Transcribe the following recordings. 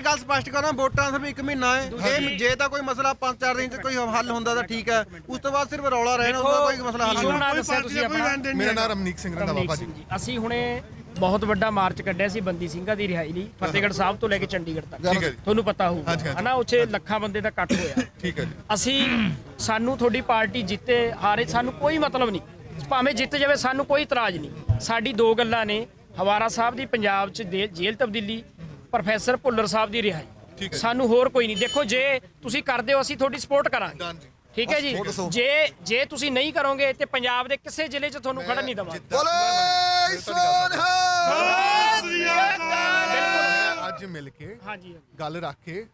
गल स्पष्ट करो, वोटां सिर्फ 1 महीना है। जे तां कोई मसला 5-4 दिन च कोई हल हुंदा तां ठीक है, उस तो बाद सिर्फ रौला रहना, उसदा कोई मसला हल नहीं। मेरा नाम रमनीक सिंह रंधावा भाजी। ਅਸੀਂ ਹੁਣੇ ਬਹੁਤ ਵੱਡਾ ਮਾਰਚ ਕੱਢਿਆ ਸੀ ਬੰਦੀ ਸਿੰਘਾਂ ਦੀ ਰਿਹਾਈ ਲਈ ਫਤਿਹਗੜ੍ਹ ਸਾਹਿਬ ਤੋਂ ਲੈ ਕੇ ਚੰਡੀਗੜ੍ਹ ਤੱਕ। ਤੁਹਾਨੂੰ ਪਤਾ ਹੋਊਗਾ ਹਨਾ, ਉੱਥੇ ਲੱਖਾਂ ਬੰਦੇ ਦਾ ਇਕੱਠ ਹੋਇਆ। ਠੀਕ ਹੈ ਜੀ। ਅਸੀਂ ਸਾਨੂੰ ਤੁਹਾਡੀ ਪਾਰਟੀ ਜਿੱਤੇ ਹਾਰੇ ਸਾਨੂੰ ਕੋਈ ਮਤਲਬ ਨਹੀਂ, ਭਾਵੇਂ ਜਿੱਤ ਜਾਵੇ ਸਾਨੂੰ ਕੋਈ ਇਤਰਾਜ਼ ਨਹੀਂ। ਸਾਡੀ 2 ਗੱਲਾਂ ਨੇ, ਹਵਾਰਾ ਸਾਹਿਬ ਦੀ ਪੰਜਾਬ 'ਚ ਜੇਲ੍ਹ ਤਬਦੀਲੀ, ਪ੍ਰੋਫੈਸਰ ਭੁੱਲਰ ਸਾਹਿਬ ਦੀ ਰਿਹਾਈ। ਸਾਨੂੰ ਹੋਰ ਕੋਈ ਨਹੀਂ। ਦੇਖੋ ਜੇ ਤੁਸੀਂ ਕਰਦੇ ਹੋ ਅਸੀਂ ਤੁਹਾਡੀ ਸਪੋਰਟ ਕਰਾਂਗੇ, ਠੀਕ ਹੈ ਜੀ। ਜੇ ਤੁਸੀਂ ਨਹੀਂ ਕਰੋਗੇ ਤੇ ਪੰਜਾਬ ਦੇ ਕਿਸੇ ਜ਼ਿਲ੍ਹੇ 'ਚ ਤੁਹਾਨੂੰ ਖੜਾ ਨਹੀਂ ਦੇਵਾਂਗੇ। ਅੱਜ ਮਿਲ ਕੇ ਗੱਲ ਰੱਖ ਕੇ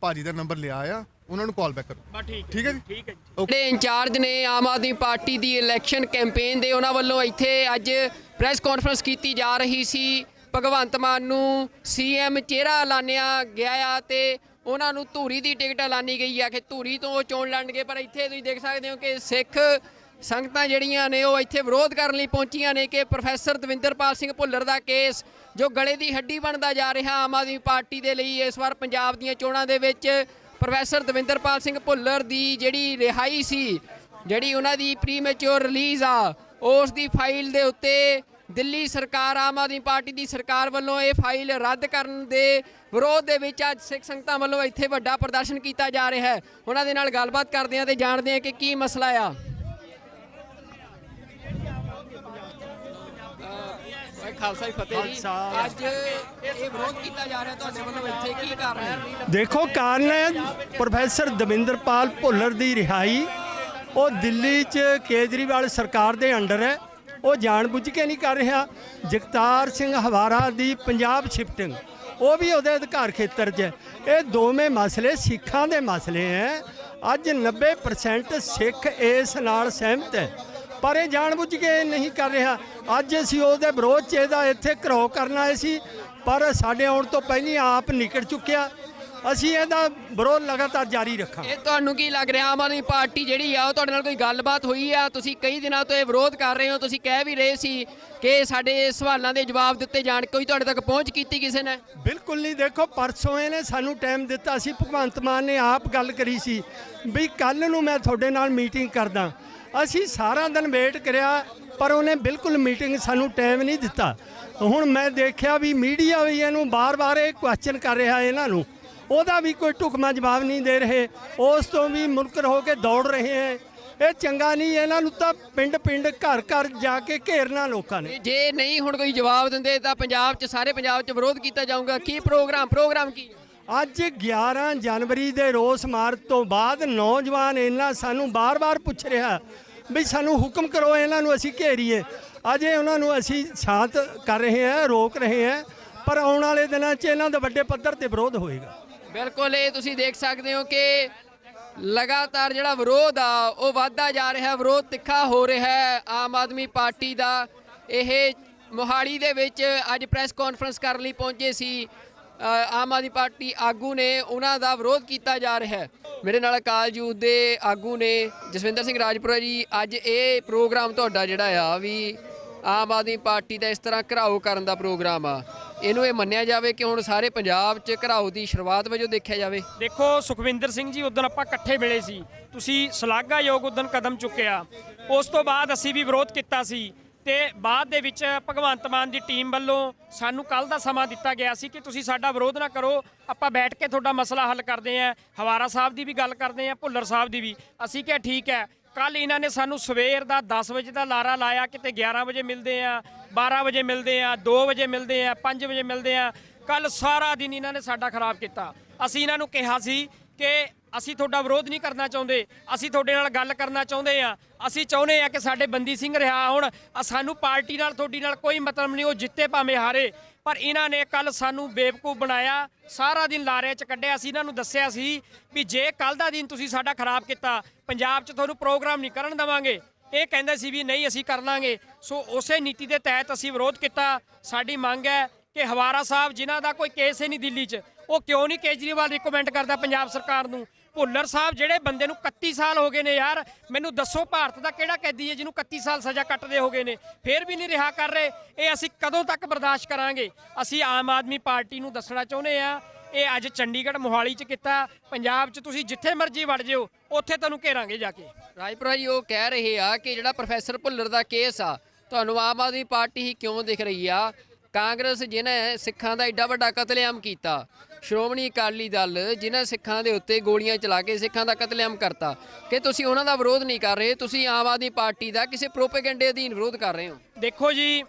ਭਾਜੀ ਦਾ ਨੰਬਰ ਲਿਆ ਆ, ਉਹਨਾਂ ਨੂੰ ਕਾਲ ਬੈਕ ਕਰੋ। ਠੀਕ ਹੈ ਜੀ। ਠੀਕ ਹੈ ਜੀ। ਜਿਹੜੇ ਇੰਚਾਰਜ ਨੇ ਆਮ ਆਦਮੀ ਪਾਰਟੀ ਦੀ ਇਲੈਕਸ਼ਨ ਕੈਂਪੇਨ ਦੇ, ਉਹਨਾਂ ਵੱਲੋਂ ਇੱਥੇ ਅੱਜ ਪ੍ਰੈਸ ਕਾਨਫਰੰਸ ਕੀਤੀ ਜਾ ਰਹੀ ਸੀ। ਭਗਵੰਤ ਮਾਨ ਨੂੰ ਸੀਐਮ ਚਿਹਰਾ ਐਲਾਨਿਆ ਗਿਆ ਆ ਤੇ ਉਹਨਾਂ ਨੂੰ ਧੂਰੀ ਦੀ ਟਿਕਟ ਐਲਾਨੀ ਗਈ ਆ ਕਿ ਧੂਰੀ ਤੋਂ ਚੋਣ ਲੜਨਗੇ। ਪਰ ਇੱਥੇ ਤੁਸੀਂ ਦੇਖ ਸਕਦੇ ਹੋ ਕਿ ਸਿੱਖ ਸੰਗਤਾਂ ਜਿਹੜੀਆਂ ਨੇ ਉਹ ਇੱਥੇ ਵਿਰੋਧ ਕਰਨ ਲਈ ਪਹੁੰਚੀਆਂ ਨੇ ਕਿ ਪ੍ਰੋਫੈਸਰ ਦਵਿੰਦਰਪਾਲ ਸਿੰਘ ਭੁੱਲਰ ਦਾ ਕੇਸ ਜੋ ਗਲੇ ਦੀ ਹੱਡੀ ਬਣਦਾ ਜਾ ਰਿਹਾ ਆਮ ਆਦਮੀ ਪਾਰਟੀ ਦੇ ਲਈ। ਇਸ ਵਾਰ ਪੰਜਾਬ ਦੀਆਂ ਚੋਣਾਂ ਦੇ ਵਿੱਚ ਪ੍ਰੋਫੈਸਰ ਦਵਿੰਦਰਪਾਲ ਸਿੰਘ ਭੁੱਲਰ ਦੀ ਜਿਹੜੀ ਰਿਹਾਈ ਸੀ, ਜਿਹੜੀ ਉਹਨਾਂ ਦੀ ਪ੍ਰੀਮੈਚੁਰ ਰਿਲੀਜ਼ ਆ, ਉਸ ਦੀ ਫਾਈਲ ਦੇ ਉੱਤੇ ਦਿੱਲੀ ਸਰਕਾਰ, ਆਮ ਆਦਮੀ ਪਾਰਟੀ ਦੀ ਸਰਕਾਰ ਵੱਲੋਂ ਇਹ ਫਾਈਲ ਰੱਦ ਕਰਨ ਦੇ ਵਿਰੋਧ ਦੇ ਵਿੱਚ ਅੱਜ ਸਿੱਖ ਸੰਗਤਾਂ ਵੱਲੋਂ ਇੱਥੇ ਵੱਡਾ ਪ੍ਰਦਰਸ਼ਨ ਕੀਤਾ ਜਾ ਰਿਹਾ ਹੈ। ਉਹਨਾਂ ਦੇ ਨਾਲ ਗੱਲਬਾਤ ਕਰਦੇ ਹਾਂ ਤੇ ਜਾਣਦੇ ਹਾਂ ਕਿ ਕੀ ਮਸਲਾ ਆ। ਖਾਲਸਾ ਜੀ ਫਤਿਹ ਜੀ। ਅੱਜ ਇਹ ਵਿਰੋਧ ਕੀਤਾ ਜਾ ਰਿਹਾ ਤੁਹਾਡੇ ਵੱਲੋਂ, ਇੱਥੇ ਕੀ ਕਾਰਨ ਹੈ? ਦੇਖੋ ਕਾਰਨ ਹੈ ਪ੍ਰੋਫੈਸਰ ਦਵਿੰਦਰਪਾਲ ਭੁੱਲਰ ਦੀ ਰਿਹਾਈ। ਉਹ ਦਿੱਲੀ 'ਚ ਕੇਜਰੀਵਾਲ ਸਰਕਾਰ ਦੇ ਅੰਡਰ ਹੈ, ਉਹ ਜਾਣਬੁੱਝ ਕੇ ਨਹੀਂ ਕਰ ਰਿਹਾ। ਜਗਤਾਰ ਸਿੰਘ ਹਵਾਰਾ ਦੀ ਪੰਜਾਬ ਸ਼ਿਫਟਿੰਗ, ਉਹ ਵੀ ਉਹਦੇ ਅਧਿਕਾਰ ਖੇਤਰ 'ਚ ਹੈ। ਇਹ ਦੋਵੇਂ ਮਸਲੇ ਸਿੱਖਾਂ ਦੇ ਮਸਲੇ ਹੈ। ਅੱਜ 90% ਸਿੱਖ ਇਸ ਨਾਲ ਸਹਿਮਤ ਹੈ, ਪਰ ਇਹ ਜਾਣਬੁੱਝ ਕੇ ਨਹੀਂ ਕਰ ਰਿਹਾ। ਅੱਜ ਅਸੀਂ ਉਹਦੇ ਵਿਰੋਧ 'ਚ ਇਹਦਾ ਇੱਥੇ ਘਿਰਾਓ ਕਰਨ ਆਏ ਸੀ, ਪਰ ਸਾਡੇ ਆਉਣ ਤੋਂ ਪਹਿਲਾਂ ਆਪ ਨਿਕਲ ਚੁੱਕਿਆ। ਅਸੀਂ ਇਹਦਾ ਵਿਰੋਧ ਲਗਾਤਾਰ ਜਾਰੀ ਰੱਖਾਂਗੇ। ਇਹ ਤੁਹਾਨੂੰ ਕੀ ਲੱਗ ਰਿਹਾ, ਆਮ ਆਦਮੀ ਪਾਰਟੀ ਜਿਹੜੀ ਆ ਉਹ ਤੁਹਾਡੇ ਨਾਲ ਕੋਈ ਗੱਲਬਾਤ ਹੋਈ ਆ? ਤੁਸੀਂ ਕਈ ਦਿਨਾਂ ਤੋਂ ਇਹ ਵਿਰੋਧ ਕਰ ਰਹੇ ਹੋ, ਤੁਸੀਂ ਕਹਿ ਵੀ ਰਹੇ ਸੀ ਕਿ ਸਾਡੇ ਸਵਾਲਾਂ ਦੇ ਜਵਾਬ ਦਿੱਤੇ ਜਾਣ, ਕੋਈ ਤੁਹਾਡੇ ਤੱਕ ਪਹੁੰਚ ਕੀਤੀ ਕਿਸੇ ਨੇ? ਬਿਲਕੁਲ ਨਹੀਂ। ਦੇਖੋ ਪਰਸੋਂ ਇਹਨੇ ਸਾਨੂੰ ਟਾਈਮ ਦਿੱਤਾ ਸੀ, ਭਗਵੰਤ ਮਾਨ ਨੇ ਆਪ ਗੱਲ ਕਰੀ ਸੀ ਵੀ ਕੱਲ੍ਹ ਨੂੰ ਮੈਂ ਤੁਹਾਡੇ ਨਾਲ ਮੀਟਿੰਗ ਕਰਦਾ। ਅਸੀਂ ਸਾਰਾ ਦਿਨ ਵੇਟ ਕਰਿਆ, ਪਰ ਉਹਨੇ ਬਿਲਕੁਲ ਮੀਟਿੰਗ ਸਾਨੂੰ ਟਾਈਮ ਨਹੀਂ ਦਿੱਤਾ। ਹੁਣ ਮੈਂ ਦੇਖਿਆ ਵੀ ਮੀਡੀਆ ਵੀ ਇਹਨੂੰ ਬਾਰ-ਬਾਰ ਇਹ ਕੁਐਸਚਨ ਕਰ ਰਿਹਾ, ਇਹਨਾਂ ਨੂੰ ਉਹਦਾ ਵੀ ਕੋਈ ਢੁਕਵਾਂ ਜਵਾਬ ਨਹੀਂ ਦੇ ਰਹੇ, ਉਸ ਤੋਂ ਵੀ ਮੁਨਕਰ ਹੋ ਕੇ ਦੌੜ ਰਹੇ ਹੈ। ਇਹ ਚੰਗਾ ਨਹੀਂ। ਇਹਨਾਂ ਨੂੰ ਤਾਂ ਪਿੰਡ-ਪਿੰਡ ਘਰ-ਘਰ ਜਾ ਕੇ ਘੇਰਨਾ ਲੋਕਾਂ ਨੇ। ਜੇ ਨਹੀਂ ਹੁਣ ਕੋਈ ਜਵਾਬ ਦਿੰਦੇ ਤਾਂ ਪੰਜਾਬ 'ਚ, ਸਾਰੇ ਪੰਜਾਬ 'ਚ ਵਿਰੋਧ ਕੀਤਾ ਜਾਊਗਾ। ਕੀ ਪ੍ਰੋਗਰਾਮ ਕੀ? ਅੱਜ 11 ਜਨਵਰੀ ਦੇ ਰੋਸ ਮਾਰਚ ਤੋਂ ਬਾਅਦ ਨੌਜਵਾਨ ਇਹਨਾਂ ਸਾਨੂੰ ਬਾਰ-ਬਾਰ ਪੁੱਛ ਰਿਹਾ ਵੀ ਸਾਨੂੰ ਹੁਕਮ ਕਰੋ, ਇਹਨਾਂ ਨੂੰ ਅਸੀਂ ਘੇਰੀਏ। ਅਜੇ ਉਹਨਾਂ ਨੂੰ ਅਸੀਂ ਸ਼ਾਂਤ ਕਰ ਰਹੇ ਹਾਂ, ਰੋਕ ਰਹੇ ਹਾਂ, ਪਰ ਆਉਣ ਵਾਲੇ ਦਿਨਾਂ 'ਚ ਇਹਨਾਂ ਦਾ ਵੱਡੇ ਪੱਧਰ ਤੇ ਵਿਰੋਧ ਹੋਏਗਾ। ਬਿਲਕੁਲ, ਇਹ ਤੁਸੀਂ ਦੇਖ ਸਕਦੇ ਹੋ ਕਿ ਲਗਾਤਾਰ ਜਿਹੜਾ ਵਿਰੋਧ ਆ ਉਹ ਵੱਧਦਾ ਜਾ ਰਿਹਾ, ਵਿਰੋਧ ਤਿੱਖਾ ਹੋ ਰਿਹਾ ਹੈ ਆਮ ਆਦਮੀ ਪਾਰਟੀ ਦਾ। ਇਹ ਮੋਹਾਲੀ ਦੇ ਵਿੱਚ ਅੱਜ ਪ੍ਰੈਸ ਕਾਨਫਰੰਸ ਕਰਨ ਲਈ ਪਹੁੰਚੇ ਸੀ ਆਮ ਆਦਮੀ ਪਾਰਟੀ ਆਗੂ ਨੇ, ਉਹਨਾਂ ਦਾ ਵਿਰੋਧ ਕੀਤਾ ਜਾ ਰਿਹਾ ਹੈ। ਮੇਰੇ ਨਾਲ ਅਕਾਲ ਯੂਥ ਦੇ ਆਗੂ ਨੇ ਜਸਵਿੰਦਰ ਸਿੰਘ ਰਾਜਪੁਰਾ ਜੀ। ਅੱਜ ਇਹ ਪ੍ਰੋਗਰਾਮ ਤੁਹਾਡਾ ਜਿਹੜਾ ਆ ਵੀ ਆਮ ਆਦਮੀ ਪਾਰਟੀ ਦਾ ਇਸ ਤਰ੍ਹਾਂ ਘਿਰਾਓ ਕਰਨ ਦਾ ਪ੍ਰੋਗਰਾਮ ਆ, ਇਹਨੂੰ ਇਹ ਮੰਨਿਆ ਜਾਵੇ ਕਿ ਹੁਣ ਸਾਰੇ ਪੰਜਾਬ 'ਚ ਘਿਰਾਓ ਦੀ ਸ਼ੁਰੂਆਤ ਵਜੋਂ ਦੇਖਿਆ ਜਾਵੇ? ਦੇਖੋ ਸੁਖਵਿੰਦਰ ਸਿੰਘ ਜੀ, ਉਦੋਂ ਆਪਾਂ ਇਕੱਠੇ ਮਿਲੇ ਸੀ, ਤੁਸੀਂ ਸ਼ਲਾਘਾਯੋਗ ਉਦੋਂ ਕਦਮ ਚੁੱਕਿਆ। ਉਸ ਤੋਂ ਬਾਅਦ ਅਸੀਂ ਵੀ ਵਿਰੋਧ ਕੀਤਾ ਸੀ ਤੇ ਬਾਅਦ ਦੇ ਵਿੱਚ ਭਗਵੰਤ ਮਾਨ ਦੀ ਟੀਮ ਵੱਲੋਂ ਸਾਨੂੰ ਕੱਲ ਦਾ ਸਮਾਂ ਦਿੱਤਾ ਗਿਆ ਸੀ ਕਿ ਤੁਸੀਂ ਸਾਡਾ ਵਿਰੋਧ ਨਾ ਕਰੋ, ਆਪਾਂ ਬੈਠ ਕੇ ਤੁਹਾਡਾ ਮਸਲਾ ਹੱਲ ਕਰਦੇ ਹਾਂ। ਹਵਾਰਾ ਸਾਹਿਬ ਦੀ ਵੀ ਗੱਲ ਕਰਦੇ ਹਾਂ, ਭੁੱਲਰ ਸਾਹਿਬ ਦੀ ਵੀ। ਅਸੀਂ ਕਿਹਾ ਠੀਕ ਹੈ। ਕੱਲ ਇਹਨਾਂ ਨੇ ਸਾਨੂੰ ਸਵੇਰ ਦਾ 10 ਵਜੇ ਦਾ ਲਾਰਾ ਲਾਇਆ, ਕਿਤੇ 11 ਵਜੇ ਮਿਲਦੇ ਆ, 12 ਵਜੇ ਮਿਲਦੇ ਆ, 2 ਵਜੇ ਮਿਲਦੇ ਆ, 5 ਵਜੇ ਮਿਲਦੇ ਆ। ਕੱਲ ਸਾਰਾ ਦਿਨ ਇਹਨਾਂ ਨੇ ਸਾਡਾ ਖਰਾਬ ਕੀਤਾ। ਅਸੀਂ ਇਹਨਾਂ ਨੂੰ ਕਿਹਾ ਸੀ ਕਿ ਅਸੀਂ ਤੁਹਾਡਾ ਵਿਰੋਧ ਨਹੀਂ ਕਰਨਾ ਚਾਹੁੰਦੇ, ਅਸੀਂ ਤੁਹਾਡੇ ਨਾਲ ਗੱਲ ਕਰਨਾ ਚਾਹੁੰਦੇ ਆ। ਅਸੀਂ ਚਾਹੁੰਦੇ ਆ ਕਿ ਸਾਡੇ ਬੰਦੀ ਸਿੰਘ ਰਿਹਾ ਹੋਣ, ਸਾਨੂੰ ਪਾਰਟੀ ਨਾਲ ਤੁਹਾਡੀ ਨਾਲ ਕੋਈ ਮਤਲਬ ਨਹੀਂ, ਉਹ ਜਿੱਤੇ ਭਾਵੇਂ ਹਾਰੇ। ਪਰ ਇਹਨਾਂ ਨੇ ਕੱਲ ਸਾਨੂੰ ਬੇਵਕੂਫ ਬਣਾਇਆ, ਸਾਰਾ ਦਿਨ ਲਾਰੇ 'ਚ ਕੱਢਿਆ। ਅਸੀਂ ਇਹਨਾਂ ਨੂੰ ਦੱਸਿਆ ਸੀ ਵੀ ਜੇ ਕੱਲ ਦਾ ਦਿਨ ਤੁਸੀਂ ਸਾਡਾ ਖਰਾਬ ਕੀਤਾ, ਪੰਜਾਬ 'ਚ ਤੁਹਾਨੂੰ ਪ੍ਰੋਗਰਾਮ ਨਹੀਂ ਕਰਨ ਦੇਵਾਂਗੇ। ਇਹ ਕਹਿੰਦੇ ਸੀ ਵੀ ਨਹੀਂ ਅਸੀਂ ਕਰ ਲਾਂਗੇ। ਸੋ ਉਸੇ ਨੀਤੀ ਦੇ ਤਹਿਤ ਅਸੀਂ ਵਿਰੋਧ ਕੀਤਾ। ਸਾਡੀ ਮੰਗ ਹੈ ਕਿ ਹਵਾਰਾ ਸਾਹਿਬ ਜਿਨ੍ਹਾਂ ਦਾ ਕੋਈ ਕੇਸ ਹੀ ਨਹੀਂ ਦਿੱਲੀ 'ਚ, ਉਹ ਕਿਉਂ ਨਹੀਂ ਕੇਜਰੀਵਾਲ ਰਿਕਮੈਂਡ ਕਰਦਾ ਪੰਜਾਬ ਸਰਕਾਰ ਨੂੰ? ਭੁੱਲਰ ਸਾਹਿਬ ਜਿਹੜੇ ਬੰਦੇ ਨੂੰ 31 ਸਾਲ ਹੋ ਗਏ ਨੇ ਯਾਰ, ਮੈਨੂੰ ਦੱਸੋ ਭਾਰਤ ਦਾ ਕਿਹੜਾ ਕੈਦੀ ਹੈ ਜਿਹਨੂੰ 31 ਸਾਲ ਸਜ਼ਾ ਕੱਟਦੇ ਹੋ ਗਏ ਨੇ, ਫਿਰ ਵੀ ਨਹੀਂ ਰਿਹਾ ਕਰ ਰਹੇ? ਇਹ ਅਸੀਂ ਕਦੋਂ ਤੱਕ ਬਰਦਾਸ਼ਤ ਕਰਾਂਗੇ? ਅਸੀਂ ਆਮ ਆਦਮੀ ਪਾਰਟੀ ਨੂੰ ਦੱਸਣਾ ਚਾਹੁੰਦੇ ਆ ਇਹ ਅੱਜ ਚੰਡੀਗੜ੍ਹ ਮੋਹਾਲੀ 'ਚ ਕੀਤਾ। ਪੰਜਾਬ 'ਚ ਤੁਸੀਂ ਜਿੱਥੇ ਮਰਜ਼ੀ ਵੜ ਜਿਓ, ਉੱਥੇ ਤੁਹਾਨੂੰ ਘੇਰਾਂਗੇ ਜਾ ਕੇ। ਰਾਜਪੁਰਾ ਜੀ ਉਹ ਕਹਿ ਰਹੇ ਆ ਕਿ ਜਿਹੜਾ ਪ੍ਰੋਫੈਸਰ ਭੁੱਲਰ ਦਾ ਕੇਸ ਆ, ਤੁਹਾਨੂੰ ਆਮ ਆਦਮੀ ਪਾਰਟੀ ਹੀ ਕਿਉਂ ਦਿਖ ਰਹੀ ਆ? ਕਾਂਗਰਸ ਜਿਹਨੇ ਸਿੱਖਾਂ ਦਾ ਐਡਾ ਵੱਡਾ ਕਤਲੇਆਮ ਕੀਤਾ, ਸ਼੍ਰੋਮਣੀ ਅਕਾਲੀ ਦਲ ਜਿਨ੍ਹਾਂ ਸਿੱਖਾਂ ਦੇ ਉੱਤੇ ਗੋਲੀਆਂ ਚਲਾ ਕੇ ਸਿੱਖਾਂ ਦਾ ਕਤਲੇਆਮ ਕਰਤਾ, ਕਿ ਤੁਸੀਂ ਉਹਨਾਂ ਦਾ ਵਿਰੋਧ ਨਹੀਂ ਕਰ ਰਹੇ, ਤੁਸੀਂ ਆਮ ਆਦਮੀ ਪਾਰਟੀ ਦਾ ਕਿਸੇ ਪ੍ਰੋਪੇਗੈਂਡੇ ਅਧੀਨ ਵਿਰੋਧ ਕਰ ਰਹੇ ਹੋ। ਦੇਖੋ ਜੀ,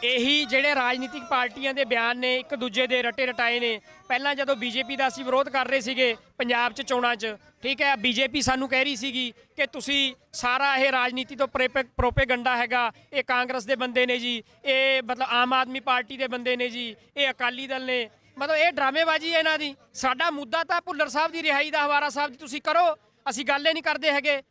ਇਹੀ ਜਿਹੜੇ ਰਾਜਨੀਤਿਕ ਪਾਰਟੀਆਂ ਦੇ ਬਿਆਨ ਨੇ ਇੱਕ ਦੂਜੇ ਦੇ ਰਟੇ ਰਟਾਏ ਨੇ। ਪਹਿਲਾਂ ਜਦੋਂ ਬੀਜੇਪੀ ਦਾ ਅਸੀਂ ਵਿਰੋਧ ਕਰ ਰਹੇ ਸੀਗੇ ਪੰਜਾਬ 'ਚ ਚੋਣਾਂ 'ਚ, ਠੀਕ ਹੈ, ਬੀਜੇਪੀ ਸਾਨੂੰ ਕਹਿ ਰਹੀ ਸੀਗੀ ਕਿ ਤੁਸੀਂ ਸਾਰਾ ਇਹ ਰਾਜਨੀਤੀ ਤੋਂ ਪ੍ਰੋਪੇਗੰਡਾ ਹੈਗਾ, ਇਹ ਕਾਂਗਰਸ ਦੇ ਬੰਦੇ ਨੇ ਜੀ, ਇਹ ਮਤਲਬ ਆਮ ਆਦਮੀ ਪਾਰਟੀ ਦੇ ਬੰਦੇ ਨੇ ਜੀ, ਇਹ ਅਕਾਲੀ ਦਲ ਨੇ, ਮਤਲਬ ਇਹ ਡਰਾਮੇਬਾਜ਼ੀ ਹੈ ਇਹਨਾਂ ਦੀ। ਸਾਡਾ ਮੁੱਦਾ ਤਾਂ ਭੁੱਲਰ ਸਾਹਿਬ ਦੀ ਰਿਹਾਈ ਦਾ, ਹਵਾਰਾ ਸਾਹਿਬ ਦੀ ਤੁਸੀਂ ਕਰੋ, ਅਸੀਂ ਗੱਲ ਹੀ ਨਹੀਂ ਕਰਦੇ ਹੈਗੇ।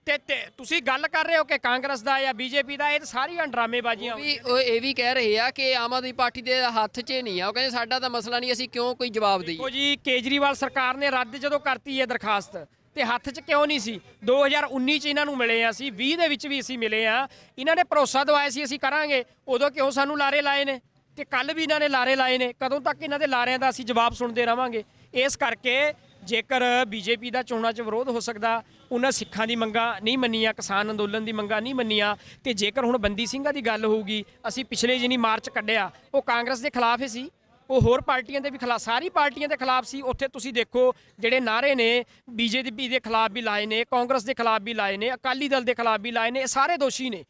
ਤੇ ਤੁਸੀਂ ਗੱਲ ਕਰ ਰਹੇ ਹੋ ਕਿ ਕਾਂਗਰਸ ਦਾ ਜਾਂ ਬੀਜੇਪੀ ਦਾ, ਇਹ ਤਾਂ ਸਾਰੀਆਂ ਡਰਾਮੇਬਾਜ਼ੀਆਂ। ਉਹ ਇਹ ਵੀ ਕਹਿ ਰਹੇ ਆ ਕਿ ਆਮ ਆਦਮੀ ਪਾਰਟੀ ਦੇ ਹੱਥ 'ਚ ਨਹੀਂ ਆ, ਉਹ ਕਹਿੰਦੇ ਸਾਡਾ ਤਾਂ ਮਸਲਾ ਨਹੀਂ, ਅਸੀਂ ਕਿਉਂ ਕੋਈ ਜਵਾਬ ਦਈਏ। ਦੇਖੋ ਜੀ, ਕੇਜਰੀਵਾਲ ਸਰਕਾਰ ਨੇ ਰੱਦ ਜਦੋਂ ਕਰਤੀ ਹੈ ਦਰਖਾਸਤ, ਤੇ ਹੱਥ 'ਚ ਕਿਉਂ ਨਹੀਂ ਸੀ? 2019 'ਚ ਇਹਨਾਂ ਨੂੰ ਮਿਲੇ ਆ ਅਸੀਂ, 20 ਦੇ ਵਿੱਚ ਵੀ ਅਸੀਂ ਮਿਲੇ ਆ, ਇਹਨਾਂ ਨੇ ਭਰੋਸਾ ਦਵਾਇਆ ਸੀ ਅਸੀਂ ਕਰਾਂਗੇ, ਉਦੋਂ ਕਿਉਂ ਸਾਨੂੰ ਲਾਰੇ ਲਾਏ ਨੇ? ਤੇ ਕੱਲ ਵੀ ਇਹਨਾਂ ਨੇ ਲਾਰੇ ਲਾਏ ਨੇ। ਕਦੋਂ ਤੱਕ ਇਹਨਾਂ ਦੇ ਲਾਰਿਆਂ ਦਾ ਅਸੀਂ ਜਵਾਬ ਸੁਣਦੇ ਰਵਾਂਗੇ? ਇਸ ਕਰਕੇ ਜੇਕਰ ਬੀਜੇਪੀ ਦਾ ਚੋਣਾਂ 'ਚ ਵਿਰੋਧ ਹੋ ਸਕਦਾ, ਉਹਨਾਂ ਸਿੱਖਾਂ ਦੀ ਮੰਗਾਂ ਨਹੀਂ ਮੰਨੀਆਂ, ਕਿਸਾਨ ਅੰਦੋਲਨ ਦੀ ਮੰਗਾਂ ਨਹੀਂ ਮੰਨੀਆਂ, ਤੇ ਜੇਕਰ ਹੁਣ ਬੰਦੀ ਸਿੰਘਾਂ ਦੀ ਗੱਲ ਹੋਊਗੀ, ਅਸੀਂ ਪਿਛਲੇ ਜਿਹਨੀ ਮਾਰਚ ਕੱਢਿਆ ਉਹ ਕਾਂਗਰਸ ਦੇ ਖਿਲਾਫ ਹੀ ਸੀ, ਉਹ ਹੋਰ ਪਾਰਟੀਆਂ ਦੇ ਵੀ ਖਿਲਾਫ, ਸਾਰੀ ਪਾਰਟੀਆਂ ਦੇ ਖਿਲਾਫ ਸੀ। ਉੱਥੇ ਤੁਸੀਂ ਦੇਖੋ ਜਿਹੜੇ ਨਾਅਰੇ ਨੇ ਬੀਜੇਪੀ ਦੇ ਖਿਲਾਫ ਵੀ ਲਾਏ ਨੇ, ਕਾਂਗਰਸ ਦੇ ਖਿਲਾਫ ਵੀ ਲਾਏ ਨੇ, ਅਕਾਲੀ ਦਲ ਦੇ ਖਿਲਾਫ ਵੀ ਲਾਏ ਨੇ, ਇਹ ਸਾਰੇ ਦੋਸ਼ੀ ਨੇ।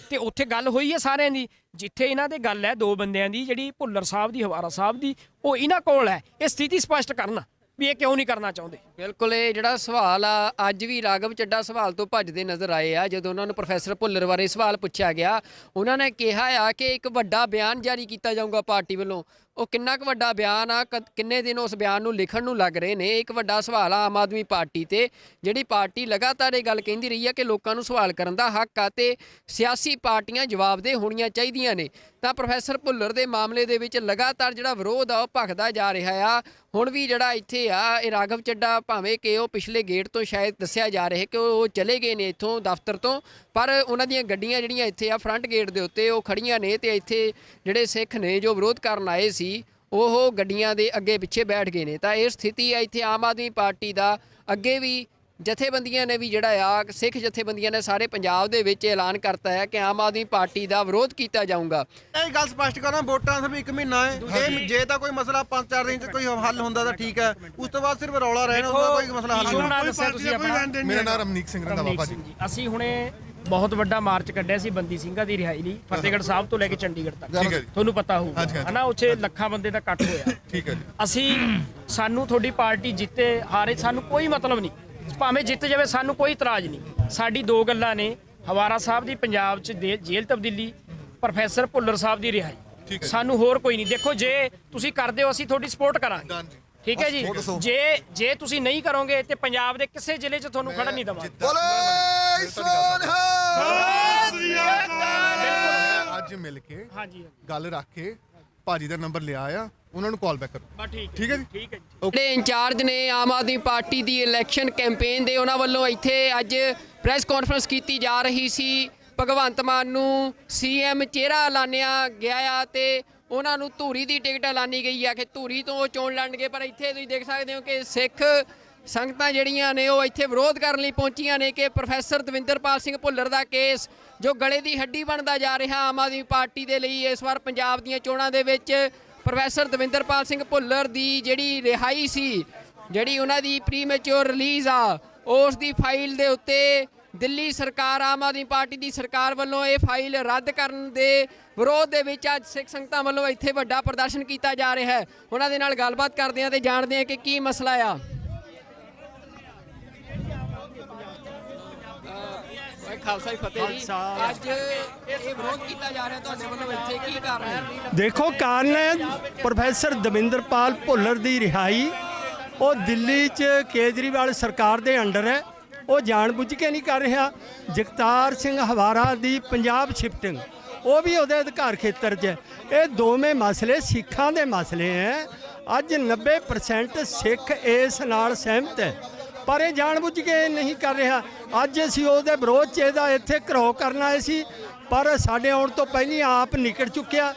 ਤੇ ਉੱਥੇ ਗੱਲ ਹੋਈ ਹੈ ਸਾਰਿਆਂ ਦੀ। ਜਿੱਥੇ ਇਹਨਾਂ ਦੇ ਗੱਲ ਹੈ ਦੋ ਬੰਦਿਆਂ ਦੀ, ਜਿਹੜੀ ਭੁੱਲਰ ਸਾਹਿਬ ਦੀ, ਹਵਾਰਾ ਸਾਹਿਬ ਦੀ, ਉਹ ਇਹਨਾਂ ਕੋਲ ਹੈ। ਇਹ ਸਥਿਤੀ ਸਪਸ਼ਟ ਕਰਨ ਵੀ ਇਹ ਕਿਉਂ ਨਹੀਂ ਕਰਨਾ ਚਾਹੁੰਦੇ। ਬਿਲਕੁਲ, ਇਹ ਜਿਹੜਾ ਸਵਾਲ ਆ, ਅੱਜ ਵੀ ਰਾਘਵ ਚੱਡਾ ਸਵਾਲ ਤੋਂ ਭੱਜਦੇ ਨਜ਼ਰ ਆਏ ਆ। ਜਦੋਂ ਉਹਨਾਂ ਨੂੰ ਪ੍ਰੋਫੈਸਰ ਭੁੱਲਰ ਬਾਰੇ ਸਵਾਲ ਪੁੱਛਿਆ ਗਿਆ, ਉਹਨਾਂ ਨੇ ਕਿਹਾ ਆ ਕਿ ਇੱਕ ਵੱਡਾ ਬਿਆਨ ਜਾਰੀ ਕੀਤਾ ਜਾਊਗਾ ਪਾਰਟੀ ਵੱਲੋਂ। ਉਹ ਕਿੰਨਾ ਕੁ ਵੱਡਾ ਬਿਆਨ ਆ, ਕਿੰਨੇ ਦਿਨ ਉਸ ਬਿਆਨ ਨੂੰ ਲਿਖਣ ਨੂੰ ਲੱਗ ਰਹੇ ਨੇ, ਇੱਕ ਵੱਡਾ ਸਵਾਲ ਆ ਆਮ ਆਦਮੀ ਪਾਰਟੀ ਤੇ, ਜਿਹੜੀ ਪਾਰਟੀ ਲਗਾਤਾਰ ਇਹ ਗੱਲ ਕਹਿੰਦੀ ਰਹੀ ਆ ਕਿ ਲੋਕਾਂ ਨੂੰ ਸਵਾਲ ਕਰਨ ਦਾ ਹੱਕ ਆ ਤੇ ਸਿਆਸੀ ਪਾਰਟੀਆਂ ਜਵਾਬਦੇਹ ਹੋਣੀਆਂ ਚਾਹੀਦੀਆਂ ਨੇ। ਤਾਂ ਪ੍ਰੋਫੈਸਰ ਭੁੱਲਰ ਦੇ ਮਾਮਲੇ ਦੇ ਵਿੱਚ ਲਗਾਤਾਰ ਜਿਹੜਾ ਵਿਰੋਧ ਆ ਉਹ ਭਖਦਾ ਜਾ ਰਿਹਾ ਆ। ਹੁਣ ਵੀ ਜਿਹੜਾ ਇੱਥੇ ਆ, ਇਹ ਰਾਘਵ ਚੱਡਾ ਭਾਵੇਂ ਕਿ ਉਹ ਪਿਛਲੇ ਗੇਟ ਤੋਂ ਸ਼ਾਇਦ ਦੱਸਿਆ ਜਾ ਰਿਹਾ ਕਿ ਉਹ ਚਲੇ ਗਏ ਨੇ ਇੱਥੋਂ ਦਫ਼ਤਰ ਤੋਂ, ਪਰ ਉਹਨਾਂ ਦੀਆਂ ਗੱਡੀਆਂ ਜਿਹੜੀਆਂ ਇੱਥੇ ਆ ਫਰੰਟ ਗੇਟ ਦੇ ਉੱਤੇ ਉਹ ਖੜੀਆਂ ਨੇ, ਤੇ ਇੱਥੇ ਜਿਹੜੇ ਸਿੱਖ ਨੇ ਜੋ ਵਿਰੋਧ ਕਰਨ ਆਏ ਸੀ ਉਹ ਗੱਡੀਆਂ ਦੇ ਅੱਗੇ ਪਿੱਛੇ ਬੈਠ ਗਏ ਨੇ। ਤਾਂ ਇਹ ਸਥਿਤੀ ਆ ਇੱਥੇ ਆਮ ਆਦਮੀ ਪਾਰਟੀ ਦਾ। ਅੱਗੇ ਵੀ ਜਥੇਬੰਦੀਆਂ ਨੇ ਵੀ ਜਿਹੜਾ ਆ, ਸਿੱਖ ਜਥੇਬੰਦੀਆਂ ਨੇ ਸਾਰੇ ਪੰਜਾਬ ਦੇ ਵਿੱਚ ਐਲਾਨ ਕਰਤਾ ਹੈ ਕਿ ਆਮ ਆਦਮੀ ਪਾਰਟੀ ਦਾ ਵਿਰੋਧ ਕੀਤਾ ਜਾਊਗਾ। ਇਹ ਗੱਲ ਸਪਸ਼ਟ ਕਰਾਂ, ਵੋਟਾਂ ਸਿਰਫ 1 ਮਹੀਨਾ ਹੈ, ਇਹ ਜੇ ਤਾਂ ਕੋਈ ਮਸਲਾ 5-4 ਦਿਨ 'ਚ ਕੋਈ ਹੱਲ ਹੁੰਦਾ ਤਾਂ ਠੀਕ ਹੈ, ਉਸ ਤੋਂ ਬਾਅਦ ਸਿਰਫ ਰੌਲਾ ਰਹਿਣਾ, ਉਹਦਾ ਕੋਈ ਮਸਲਾ ਹੱਲ ਨਹੀਂ। ਮੇਰਾ ਨਾਮ ਰਮਨੀਕ ਸਿੰਘ ਰੰਧਾਵਾ ਜੀ। ਅਸੀਂ ਹੁਣੇ ਬਹੁਤ ਵੱਡਾ ਮਾਰਚ ਕੱਢਿਆ ਸੀ ਬੰਦੀ ਸਿੰਘਾਂ ਦੀ ਰਿਹਾਈ ਲਈ, ਫਤਿਹਗੜ੍ਹ ਸਾਹਿਬ ਤੋਂ ਲੈ ਕੇ ਚੰਡੀਗੜ੍ਹ ਤੱਕ, ਤੁਹਾਨੂੰ ਪਤਾ ਹੋਊਗਾ ਹਨਾ, ਉੱਥੇ ਲੱਖਾਂ ਬੰਦੇ ਦਾ ਇਕੱਠ ਹੋਇਆ। ਠੀਕ ਹੈ ਜੀ। ਅਸੀਂ, ਸਾਨੂੰ ਤੁਹਾਡੀ ਪਾਰਟੀ ਜਿੱਤੇ ਹਾਰੇ ਸਾਨੂੰ ਕੋਈ ਮਤਲਬ ਨਹੀਂ, ਭਾਵੇਂ ਜਿੱਤ ਜਾਵੇ ਸਾਨੂੰ ਕੋਈ ਇਤਰਾਜ਼ ਨਹੀਂ। ਸਾਡੀ ਦੋ ਗੱਲਾਂ ਨੇ, ਹਵਾਰਾ ਸਾਹਿਬ ਦੀ ਪੰਜਾਬ 'ਚ ਜੇਲ੍ਹ ਤਬਦੀਲੀ, ਪ੍ਰੋਫੈਸਰ ਭੁੱਲਰ ਸਾਹਿਬ ਦੀ ਰਿਹਾਈ, ਸਾਨੂੰ ਹੋਰ ਕੋਈ ਨਹੀਂ। ਦੇਖੋ, ਜੇ ਤੁਸੀਂ ਕਰਦੇ ਹੋ ਅਸੀਂ ਤੁਹਾਡੀ ਸਪੋਰਟ ਕਰਾਂਗੇ, ਠੀਕ ਹੈ ਜੀ। ਜੇ ਤੁਸੀਂ ਨਹੀਂ ਕਰੋਗੇ ਤੇ ਪੰਜਾਬ ਦੇ ਕਿਸੇ ਜ਼ਿਲ੍ਹੇ 'ਚ ਤੁਹਾਨੂੰ ਖੜਨ ਨਹੀਂ ਦੇਵਾਂਗੇ। ਅੱਜ ਮਿਲ ਕੇ ਗੱਲ ਰੱਖ ਕੇ ਭਾਜੀ ਦਾ ਨੰਬਰ ਲਿਆ ਆ, ਉਹਨਾਂ ਨੂੰ ਕਾਲ ਬੈਕ ਕਰੋ। ਠੀਕ ਹੈ ਜੀ। ਠੀਕ ਹੈ ਜੀ। ਜਿਹੜੇ ਇੰਚਾਰਜ ਨੇ ਆਮ ਆਦਮੀ ਪਾਰਟੀ ਦੀ ਇਲੈਕਸ਼ਨ ਕੈਂਪੇਨ ਦੇ, ਉਹਨਾਂ ਵੱਲੋਂ ਇੱਥੇ ਅੱਜ ਪ੍ਰੈਸ ਕਾਨਫਰੰਸ ਕੀਤੀ ਜਾ ਰਹੀ ਸੀ। ਭਗਵੰਤ ਮਾਨ ਨੂੰ ਸੀਐਮ ਚਿਹਰਾ ਐਲਾਨਿਆ ਗਿਆ ਆ ਤੇ ਉਹਨਾਂ ਨੂੰ ਧੂਰੀ ਦੀ ਟਿਕਟ ਐਲਾਨੀ ਗਈ ਆ ਕਿ ਧੂਰੀ ਤੋਂ ਉਹ ਚੋਣ ਲੜਨਗੇ। ਪਰ ਇੱਥੇ ਤੁਸੀਂ ਦੇਖ ਸਕਦੇ ਹੋ ਕਿ ਸਿੱਖ ਸੰਗਤਾਂ ਜਿਹੜੀਆਂ ਨੇ ਉਹ ਇੱਥੇ ਵਿਰੋਧ ਕਰਨ ਲਈ ਪਹੁੰਚੀਆਂ ਨੇ ਕਿ ਪ੍ਰੋਫੈਸਰ ਦਵਿੰਦਰਪਾਲ ਸਿੰਘ ਭੁੱਲਰ ਦਾ ਕੇਸ ਜੋ ਗਲੇ ਦੀ ਹੱਡੀ ਬਣਦਾ ਜਾ ਰਿਹਾ ਆਮ ਆਦਮੀ ਪਾਰਟੀ ਦੇ ਲਈ, ਇਸ ਵਾਰ ਪੰਜਾਬ ਦੀਆਂ ਚੋਣਾਂ ਦੇ ਵਿੱਚ ਪ੍ਰੋਫੈਸਰ ਦਵਿੰਦਰਪਾਲ ਸਿੰਘ ਭੁੱਲਰ ਦੀ ਜਿਹੜੀ ਰਿਹਾਈ ਸੀ, ਜਿਹੜੀ ਉਹਨਾਂ ਦੀ ਪ੍ਰੀਮੈਚੁਰ ਰਿਲੀਜ਼ ਆ, ਉਸ ਦੀ ਫਾਈਲ ਦੇ ਉੱਤੇ ਦਿੱਲੀ ਸਰਕਾਰ, ਆਮ ਆਦਮੀ ਪਾਰਟੀ ਦੀ ਸਰਕਾਰ ਵੱਲੋਂ ਇਹ ਫਾਈਲ ਰੱਦ ਕਰਨ ਦੇ ਵਿਰੋਧ ਦੇ ਵਿੱਚ ਅੱਜ ਸਿੱਖ ਸੰਗਤਾਂ ਵੱਲੋਂ ਇੱਥੇ ਵੱਡਾ ਪ੍ਰਦਰਸ਼ਨ ਕੀਤਾ ਜਾ ਰਿਹਾ ਹੈ। ਉਹਨਾਂ ਦੇ ਨਾਲ ਗੱਲਬਾਤ ਕਰਦੇ ਹਾਂ ਤੇ ਜਾਣਦੇ ਹਾਂ ਕਿ ਕੀ ਮਸਲਾ ਆ। ਖਾਲਸਾ ਜੀ ਫਤਿਹ ਜੀ। ਅੱਜ ਇਹ ਵਿਰੋਧ ਕੀਤਾ ਜਾ ਰਿਹਾ ਤੁਹਾਡੇ ਵੱਲੋਂ, ਇੱਥੇ ਕੀ ਕਾਰਨ ਹੈ? ਦੇਖੋ, ਕਾਰਨ ਹੈ ਪ੍ਰੋਫੈਸਰ ਦਵਿੰਦਰਪਾਲ ਭੁੱਲਰ ਦੀ ਰਿਹਾਈ। ਉਹ ਦਿੱਲੀ 'ਚ ਕੇਜਰੀਵਾਲ ਸਰਕਾਰ ਦੇ ਅੰਡਰ ਹੈ, ਉਹ ਜਾਣਬੁੱਝ ਕੇ ਨਹੀਂ ਕਰ ਰਿਹਾ। ਜਗਤਾਰ ਸਿੰਘ ਹਵਾਰਾ ਦੀ ਪੰਜਾਬ ਸ਼ਿਫਟਿੰਗ, ਉਹ ਵੀ ਉਹਦੇ ਅਧਿਕਾਰ ਖੇਤਰ 'ਚ ਹੈ। ਇਹ ਦੋਵੇਂ ਮਸਲੇ ਸਿੱਖਾਂ ਦੇ ਮਸਲੇ ਹੈ। ਅੱਜ 90% ਸਿੱਖ ਇਸ ਨਾਲ ਸਹਿਮਤ ਹੈ, ਪਰ ਇਹ ਜਾਣਬੁੱਝ ਕੇ ਨਹੀਂ ਕਰ ਰਿਹਾ। ਅੱਜ ਅਸੀਂ ਉਹਦੇ ਵਿਰੋਧ 'ਚ ਇਹਦਾ ਇੱਥੇ ਘਿਰਾਓ ਕਰਨ ਆਏ ਸੀ, ਪਰ ਸਾਡੇ ਆਉਣ ਤੋਂ ਪਹਿਲਾਂ ਆਪ ਨਿਕਲ ਚੁੱਕਿਆ।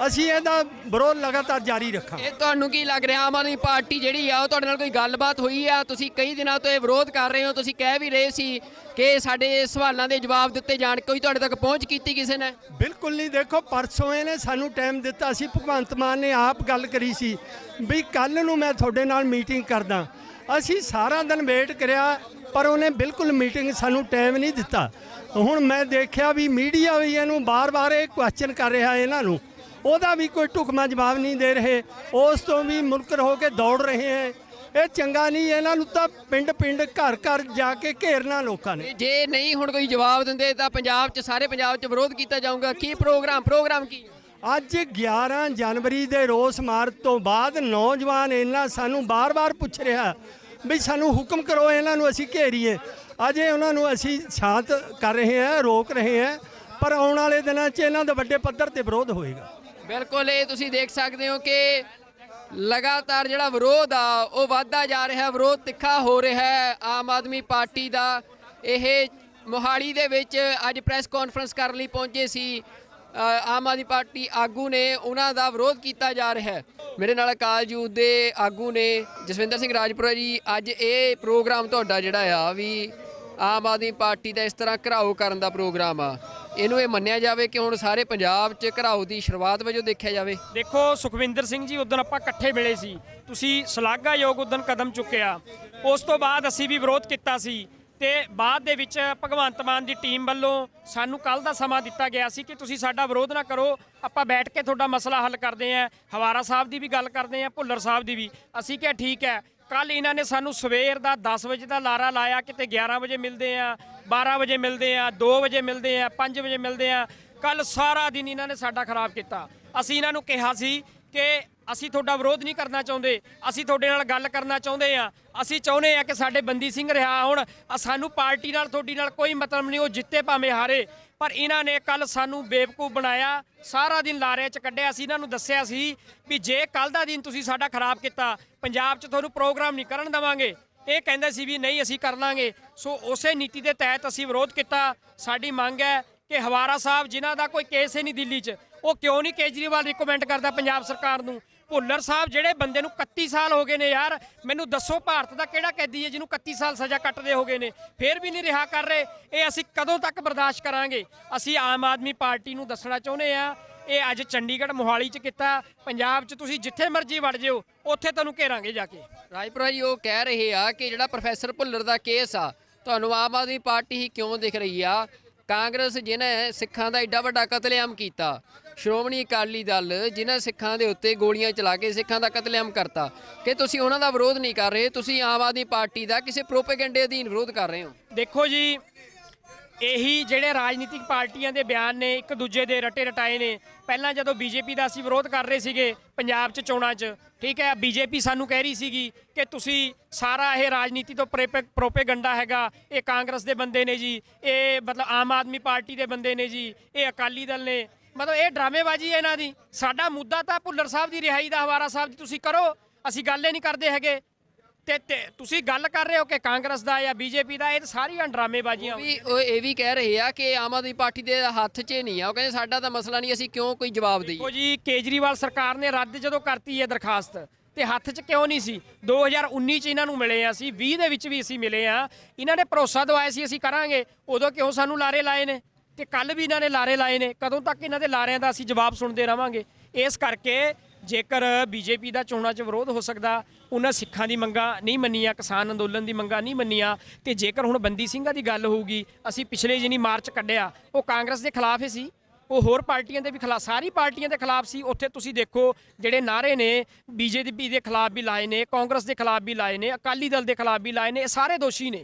ਅਸੀਂ ਇਹਦਾ ਵਿਰੋਧ ਲਗਾਤਾਰ ਜਾਰੀ ਰੱਖਾਂਗੇ। ਇਹ ਤੁਹਾਨੂੰ ਕੀ ਲੱਗ ਰਿਹਾ ਆਮ ਆਦਮੀ ਪਾਰਟੀ ਜਿਹੜੀ ਆ ਉਹ ਤੁਹਾਡੇ ਨਾਲ ਕੋਈ ਗੱਲਬਾਤ ਹੋਈ ਆ? ਤੁਸੀਂ ਕਈ ਦਿਨਾਂ ਤੋਂ ਇਹ ਵਿਰੋਧ ਕਰ ਰਹੇ ਹੋ, ਤੁਸੀਂ ਕਹਿ ਵੀ ਰਹੇ ਸੀ ਕਿ ਸਾਡੇ ਸਵਾਲਾਂ ਦੇ ਜਵਾਬ ਦਿੱਤੇ ਜਾਣ, ਕੋਈ ਤੁਹਾਡੇ ਤੱਕ ਪਹੁੰਚ ਕੀਤੀ ਕਿਸੇ ਨੇ? ਬਿਲਕੁਲ ਨਹੀਂ। ਦੇਖੋ ਪਰਸੋਂ ਇਹਨੇ ਸਾਨੂੰ ਟਾਈਮ ਦਿੱਤਾ ਸੀ, ਭਗਵੰਤ ਮਾਨ ਨੇ ਆਪ ਗੱਲ ਕਰੀ ਸੀ ਵੀ ਕੱਲ ਨੂੰ ਮੈਂ ਤੁਹਾਡੇ ਨਾਲ ਮੀਟਿੰਗ ਕਰਦਾ। ਅਸੀਂ ਸਾਰਾ ਦਿਨ ਵੇਟ ਕਰਿਆ ਪਰ ਉਹਨੇ ਬਿਲਕੁਲ ਮੀਟਿੰਗ ਸਾਨੂੰ ਟਾਈਮ ਨਹੀਂ ਦਿੱਤਾ। ਹੁਣ ਮੈਂ ਦੇਖਿਆ ਵੀ ਮੀਡੀਆ ਵੀ ਇਹਨੂੰ ਬਾਰ-ਬਾਰ ਇਹ ਕੁਐਸਚਨ ਕਰ ਰਿਹਾ ਇਹਨਾਂ ਨੂੰ, ਉਹਦਾ ਵੀ ਕੋਈ ਢੁਕਵਾਂ ਜਵਾਬ ਨਹੀਂ ਦੇ ਰਹੇ, ਉਸ ਤੋਂ ਵੀ ਮੁਨਕਰ ਹੋ ਕੇ ਦੌੜ ਰਹੇ ਹੈ। ਇਹ ਚੰਗਾ ਨਹੀਂ। ਇਹਨਾਂ ਨੂੰ ਤਾਂ ਪਿੰਡ-ਪਿੰਡ ਘਰ-ਘਰ ਜਾ ਕੇ ਘੇਰਨਾ ਲੋਕਾਂ ਨੇ। ਜੇ ਨਹੀਂ ਹੁਣ ਕੋਈ ਜਵਾਬ ਦਿੰਦੇ ਤਾਂ ਪੰਜਾਬ 'ਚ ਸਾਰੇ ਪੰਜਾਬ 'ਚ ਵਿਰੋਧ ਕੀਤਾ ਜਾਊਗਾ। ਕੀ ਪ੍ਰੋਗਰਾਮ ਕੀ? ਅੱਜ 11 ਜਨਵਰੀ ਦੇ ਰੋਸ ਮਾਰਚ ਤੋਂ ਬਾਅਦ ਨੌਜਵਾਨ ਇਹਨਾਂ ਸਾਨੂੰ ਬਾਰ-ਬਾਰ ਪੁੱਛ ਰਿਹਾ ਵੀ ਸਾਨੂੰ ਹੁਕਮ ਕਰੋ, ਇਹਨਾਂ ਨੂੰ ਅਸੀਂ ਘੇਰੀਏ। ਅਜੇ ਉਹਨਾਂ ਨੂੰ ਅਸੀਂ ਸ਼ਾਂਤ ਕਰ ਰਹੇ ਹਾਂ, ਰੋਕ ਰਹੇ ਹਾਂ, ਪਰ ਆਉਣ ਵਾਲੇ ਦਿਨਾਂ 'ਚ ਇਹਨਾਂ ਦਾ ਵੱਡੇ ਪੱਧਰ ਤੇ ਵਿਰੋਧ ਹੋਏਗਾ। ਬਿਲਕੁਲ, ਇਹ ਤੁਸੀਂ ਦੇਖ ਸਕਦੇ ਹੋ ਕਿ ਲਗਾਤਾਰ ਜਿਹੜਾ ਵਿਰੋਧ ਆ ਉਹ ਵੱਧਦਾ ਜਾ ਰਿਹਾ, ਵਿਰੋਧ ਤਿੱਖਾ ਹੋ ਰਿਹਾ ਹੈ ਆਮ ਆਦਮੀ ਪਾਰਟੀ ਦਾ। ਇਹ ਮੋਹਾਲੀ ਦੇ ਵਿੱਚ ਅੱਜ ਪ੍ਰੈਸ ਕਾਨਫਰੰਸ ਕਰਨ ਲਈ ਪਹੁੰਚੇ ਸੀ ਆਮ ਆਦਮੀ ਪਾਰਟੀ ਆਗੂ ਨੇ, ਉਹਨਾਂ ਦਾ ਵਿਰੋਧ ਕੀਤਾ ਜਾ ਰਿਹਾ ਹੈ। ਮੇਰੇ ਨਾਲ ਅਕਾਲ ਯੂਥ ਦੇ ਆਗੂ ਨੇ ਜਸਵਿੰਦਰ ਸਿੰਘ ਰਾਜਪੁਰਾ ਜੀ। ਅੱਜ ਇਹ ਪ੍ਰੋਗਰਾਮ ਤੁਹਾਡਾ ਜਿਹੜਾ ਆ ਵੀ ਆਮ ਆਦਮੀ ਪਾਰਟੀ ਦਾ ਇਸ ਤਰ੍ਹਾਂ ਘਿਰਾਓ ਕਰਨ ਦਾ ਪ੍ਰੋਗਰਾਮ ਆ, ਇਹਨੂੰ ਇਹ ਮੰਨਿਆ ਜਾਵੇ ਕਿ ਹੁਣ ਸਾਰੇ ਪੰਜਾਬ 'ਚ ਘਿਰਾਓ ਦੀ ਸ਼ੁਰੂਆਤ ਵਜੋਂ ਦੇਖਿਆ ਜਾਵੇ? ਦੇਖੋ ਸੁਖਵਿੰਦਰ ਸਿੰਘ ਜੀ, ਉਦੋਂ ਆਪਾਂ ਇਕੱਠੇ ਮਿਲੇ ਸੀ, ਤੁਸੀਂ ਸ਼ਲਾਘਾਯੋਗ ਉਦੋਂ ਕਦਮ ਚੁੱਕਿਆ। ਉਸ ਤੋਂ ਬਾਅਦ ਅਸੀਂ ਵੀ ਵਿਰੋਧ ਕੀਤਾ ਸੀ ਤੇ ਬਾਅਦ ਦੇ ਵਿੱਚ ਭਗਵੰਤ ਮਾਨ ਦੀ ਟੀਮ ਵੱਲੋਂ ਸਾਨੂੰ ਕੱਲ ਦਾ ਸਮਾਂ ਦਿੱਤਾ ਗਿਆ ਸੀ ਕਿ ਤੁਸੀਂ ਸਾਡਾ ਵਿਰੋਧ ਨਾ ਕਰੋ, ਆਪਾਂ ਬੈਠ ਕੇ ਤੁਹਾਡਾ ਮਸਲਾ ਹੱਲ ਕਰਦੇ ਆਂ। ਹਵਾਰਾ ਸਾਹਿਬ ਦੀ ਵੀ ਗੱਲ ਕਰਦੇ ਆਂ, ਭੁੱਲਰ ਸਾਹਿਬ ਦੀ ਵੀ। ਅਸੀਂ ਕਿਹਾ ਠੀਕ ਹੈ। ਕੱਲ ਇਹਨਾਂ ਨੇ ਸਾਨੂੰ ਸਵੇਰ ਦਾ 10 ਵਜੇ ਦਾ ਲਾਰਾ ਲਾਇਆ, ਕਿਤੇ 11 ਵਜੇ ਮਿਲਦੇ ਆ, 12 ਵਜੇ ਮਿਲਦੇ ਆ, 2 ਵਜੇ ਮਿਲਦੇ ਆ, 5 ਵਜੇ ਮਿਲਦੇ ਆ। ਕੱਲ ਸਾਰਾ ਦਿਨ ਇਹਨਾਂ ਨੇ ਸਾਡਾ ਖਰਾਬ ਕੀਤਾ। ਅਸੀਂ ਇਹਨਾਂ ਨੂੰ ਕਿਹਾ ਸੀ ਕਿ ਅਸੀਂ ਤੁਹਾਡਾ ਵਿਰੋਧ ਨਹੀਂ ਕਰਨਾ ਚਾਹੁੰਦੇ, ਅਸੀਂ ਤੁਹਾਡੇ ਨਾਲ ਗੱਲ ਕਰਨਾ ਚਾਹੁੰਦੇ ਆ। ਅਸੀਂ ਚਾਹੁੰਦੇ ਆ ਕਿ ਸਾਡੇ ਬੰਦੀ ਸਿੰਘ ਰਿਹਾ ਹੋਣ, ਸਾਨੂੰ ਪਾਰਟੀ ਨਾਲ ਤੁਹਾਡੀ ਨਾਲ ਕੋਈ ਮਤਲਬ ਨਹੀਂ, ਉਹ ਜਿੱਤੇ ਭਾਵੇਂ ਹਾਰੇ। ਪਰ ਇਹਨਾਂ ਨੇ ਕੱਲ ਸਾਨੂੰ ਬੇਵਕੂਫ ਬਣਾਇਆ, ਸਾਰਾ ਦਿਨ ਲਾਰੇ 'ਚ ਕੱਢਿਆ। ਅਸੀਂ ਇਹਨਾਂ ਨੂੰ ਦੱਸਿਆ ਸੀ ਵੀ ਜੇ ਕੱਲ ਦਾ ਦਿਨ ਤੁਸੀਂ ਸਾਡਾ ਖਰਾਬ ਕੀਤਾ, ਪੰਜਾਬ 'ਚ ਤੁਹਾਨੂੰ ਪ੍ਰੋਗਰਾਮ ਨਹੀਂ ਕਰਨ ਦੇਵਾਂਗੇ। ਇਹ ਕਹਿੰਦੇ ਸੀ ਵੀ ਨਹੀਂ ਅਸੀਂ ਕਰ ਲਾਂਗੇ। ਸੋ ਉਸੇ ਨੀਤੀ ਦੇ ਤਹਿਤ ਅਸੀਂ ਵਿਰੋਧ ਕੀਤਾ। ਸਾਡੀ ਮੰਗ ਹੈ ਕਿ ਹਵਾਰਾ ਸਾਹਿਬ ਜਿਨ੍ਹਾਂ ਦਾ ਕੋਈ ਕੇਸ ਹੀ ਨਹੀਂ ਦਿੱਲੀ 'ਚ, ਉਹ ਕਿਉਂ ਨਹੀਂ ਕੇਜਰੀਵਾਲ ਰਿਕਮੈਂਡ ਕਰਦਾ ਪੰਜਾਬ ਸਰਕਾਰ ਨੂੰ? ਭੁੱਲਰ ਸਾਹਿਬ ਜਿਹੜੇ ਬੰਦੇ ਨੂੰ 31 ਸਾਲ ਹੋ ਗਏ ਨੇ ਯਾਰ, ਮੈਨੂੰ ਦੱਸੋ ਭਾਰਤ ਦਾ ਕਿਹੜਾ ਕੈਦੀ ਹੈ ਜਿਹਨੂੰ 31 ਸਾਲ ਸਜ਼ਾ ਕੱਟਦੇ ਹੋ ਗਏ ਨੇ, ਫੇਰ ਵੀ ਨਹੀਂ ਰਿਹਾ ਕਰ ਰਹੇ? ਇਹ ਅਸੀਂ ਕਦੋਂ ਤੱਕ ਬਰਦਾਸ਼ਤ ਕਰਾਂਗੇ? ਅਸੀਂ ਆਮ ਆਦਮੀ ਪਾਰਟੀ ਨੂੰ ਦੱਸਣਾ ਚਾਹੁੰਦੇ ਆ, ਇਹ ਅੱਜ ਚੰਡੀਗੜ੍ਹ ਮੋਹਾਲੀ 'ਚ ਕੀਤਾ, ਪੰਜਾਬ 'ਚ ਤੁਸੀਂ ਜਿੱਥੇ ਮਰਜ਼ੀ ਵੜ ਜਿਓ, ਉੱਥੇ ਤੁਹਾਨੂੰ ਘੇਰਾਂਗੇ ਜਾ ਕੇ। ਰਾਜਪੁਰਾ ਜੀ ਉਹ ਕਹਿ ਰਹੇ ਆ ਕਿ ਜਿਹੜਾ ਪ੍ਰੋਫੈਸਰ ਭੁੱਲਰ ਦਾ ਕੇਸ ਆ, ਤੁਹਾਨੂੰ ਆਮ ਆਦਮੀ ਪਾਰਟੀ ਹੀ ਕਿਉਂ ਦਿਖ ਰਹੀ ਆ? ਕਾਂਗਰਸ ਜਿਹਨੇ ਸਿੱਖਾਂ ਦਾ ਏਡਾ ਵੱਡਾ ਕਤਲੇਆਮ ਕੀਤਾ, ਸ਼੍ਰੋਮਣੀ ਅਕਾਲੀ ਦਲ ਜਿਨ੍ਹਾਂ ਸਿੱਖਾਂ ਦੇ ਉੱਤੇ ਗੋਲੀਆਂ ਚਲਾ ਕੇ ਸਿੱਖਾਂ ਦਾ ਕਤਲੇਆਮ ਕਰਤਾ, ਕਿ ਤੁਸੀਂ ਉਹਨਾਂ ਦਾ ਵਿਰੋਧ ਨਹੀਂ ਕਰ ਰਹੇ, ਤੁਸੀਂ ਆਮ ਆਦਮੀ ਪਾਰਟੀ ਦਾ ਕਿਸੇ ਪ੍ਰੋਪੇਗੈਂਡੇ ਅਧੀਨ ਵਿਰੋਧ ਕਰ ਰਹੇ ਹੋ। ਦੇਖੋ ਜੀ, ਇਹੀ ਜਿਹੜੇ ਰਾਜਨੀਤਿਕ ਪਾਰਟੀਆਂ ਦੇ ਬਿਆਨ ਨੇ ਇੱਕ ਦੂਜੇ ਦੇ ਰਟੇ ਰਟਾਏ ਨੇ। ਪਹਿਲਾਂ ਜਦੋਂ ਬੀਜੇਪੀ ਦਾ ਅਸੀਂ ਵਿਰੋਧ ਕਰ ਰਹੇ ਸੀਗੇ ਪੰਜਾਬ 'ਚ ਚੋਣਾਂ 'ਚ, ਠੀਕ ਹੈ, ਬੀਜੇਪੀ ਸਾਨੂੰ ਕਹਿ ਰਹੀ ਸੀਗੀ ਕਿ ਤੁਸੀਂ ਸਾਰਾ ਇਹ ਰਾਜਨੀਤੀ ਤੋਂ ਪ੍ਰੋਪੇਗੰਡਾ ਹੈਗਾ, ਇਹ ਕਾਂਗਰਸ ਦੇ ਬੰਦੇ ਨੇ ਜੀ, ਇਹ ਮਤਲਬ ਆਮ ਆਦਮੀ ਪਾਰਟੀ ਦੇ ਬੰਦੇ ਨੇ ਜੀ, ਇਹ ਅਕਾਲੀ ਦਲ ਨੇ, ਮਤਲਬ ਇਹ ਡਰਾਮੇਬਾਜ਼ੀ ਹੈ ਇਹਨਾਂ ਦੀ। ਸਾਡਾ ਮੁੱਦਾ ਤਾਂ ਭੁੱਲਰ ਸਾਹਿਬ ਦੀ ਰਿਹਾਈ ਦਾ, ਹਵਾਰਾ ਸਾਹਿਬ ਦੀ ਤੁਸੀਂ ਕਰੋ, ਅਸੀਂ ਗੱਲ ਹੀ ਨਹੀਂ ਕਰਦੇ ਹੈਗੇ। ਤੇ ਤੁਸੀਂ ਗੱਲ ਕਰ ਰਹੇ ਹੋ ਕਿ ਕਾਂਗਰਸ ਦਾ ਜਾਂ ਬੀਜੇਪੀ ਦਾ, ਇਹ ਸਾਰੀਆਂ ਡਰਾਮੇਬਾਜ਼ੀਆਂ। ਉਹ ਇਹ ਵੀ ਕਹਿ ਰਹੇ ਆ ਕਿ ਆਮ ਆਦਮੀ ਪਾਰਟੀ ਦੇ ਹੱਥ 'ਚ ਨਹੀਂ ਆ, ਉਹ ਕਹਿੰਦੇ ਸਾਡਾ ਤਾਂ ਮਸਲਾ ਨਹੀਂ, ਅਸੀਂ ਕਿਉਂ ਕੋਈ ਜਵਾਬ ਦਈਏ? ਦੇਖੋ ਜੀ, ਕੇਜਰੀਵਾਲ ਸਰਕਾਰ ਨੇ ਰੱਦ ਜਦੋਂ ਕਰਤੀ ਹੈ ਦਰਖਾਸਤ, ਤੇ ਹੱਥ 'ਚ ਕਿਉਂ ਨਹੀਂ ਸੀ? 2019 'ਚ ਇਹਨਾਂ ਨੂੰ ਮਿਲੇ ਆ, ਅਸੀਂ 20 ਦੇ ਵਿੱਚ ਵੀ ਅਸੀਂ ਮਿਲੇ ਆ। ਇਹਨਾਂ ਨੇ ਭਰੋਸਾ ਦਵਾਇਆ ਸੀ ਅਸੀਂ ਕਰਾਂਗੇ, ਉਦੋਂ ਕਿਉਂ ਸਾਨੂੰ ਲਾਰੇ ਲਾਏ ਨੇ? ਤੇ ਕੱਲ ਵੀ ਇਹਨਾਂ ਨੇ ਲਾਰੇ ਲਾਏ ਨੇ। ਕਦੋਂ ਤੱਕ ਇਹਨਾਂ ਦੇ ਲਾਰਿਆਂ ਦਾ ਅਸੀਂ ਜਵਾਬ ਸੁਣਦੇ ਰਵਾਂਗੇ? ਇਸ ਕਰਕੇ ਜੇਕਰ ਬੀਜੇਪੀ ਦਾ ਚੋਣਾਂ 'ਚ ਵਿਰੋਧ ਹੋ ਸਕਦਾ, ਉਹਨਾਂ ਸਿੱਖਾਂ ਦੀ ਮੰਗਾਂ ਨਹੀਂ ਮੰਨੀਆਂ, ਕਿਸਾਨ ਅੰਦੋਲਨ ਦੀ ਮੰਗਾਂ ਨਹੀਂ ਮੰਨੀਆਂ, ਤੇ ਜੇਕਰ ਹੁਣ ਬੰਦੀ ਸਿੰਘਾਂ ਦੀ ਗੱਲ ਹੋਊਗੀ, ਅਸੀਂ ਪਿਛਲੇ ਜਿਹਨੀ ਮਾਰਚ ਕੱਢਿਆ ਉਹ ਕਾਂਗਰਸ ਦੇ ਖਿਲਾਫ ਹੀ ਸੀ, ਉਹ ਹੋਰ ਪਾਰਟੀਆਂ ਦੇ ਵੀ ਖਿਲਾਫ, ਸਾਰੀ ਪਾਰਟੀਆਂ ਦੇ ਖਿਲਾਫ ਸੀ। ਉੱਥੇ ਤੁਸੀਂ ਦੇਖੋ ਜਿਹੜੇ ਨਾਅਰੇ ਨੇ ਬੀਜੇਪੀ ਦੇ ਖਿਲਾਫ ਵੀ ਲਾਏ ਨੇ, ਕਾਂਗਰਸ ਦੇ ਖਿਲਾਫ ਵੀ ਲਾਏ ਨੇ, ਅਕਾਲੀ ਦਲ ਦੇ ਖਿਲਾਫ ਵੀ ਲਾਏ ਨੇ, ਇਹ ਸਾਰੇ ਦੋਸ਼ੀ ਨੇ।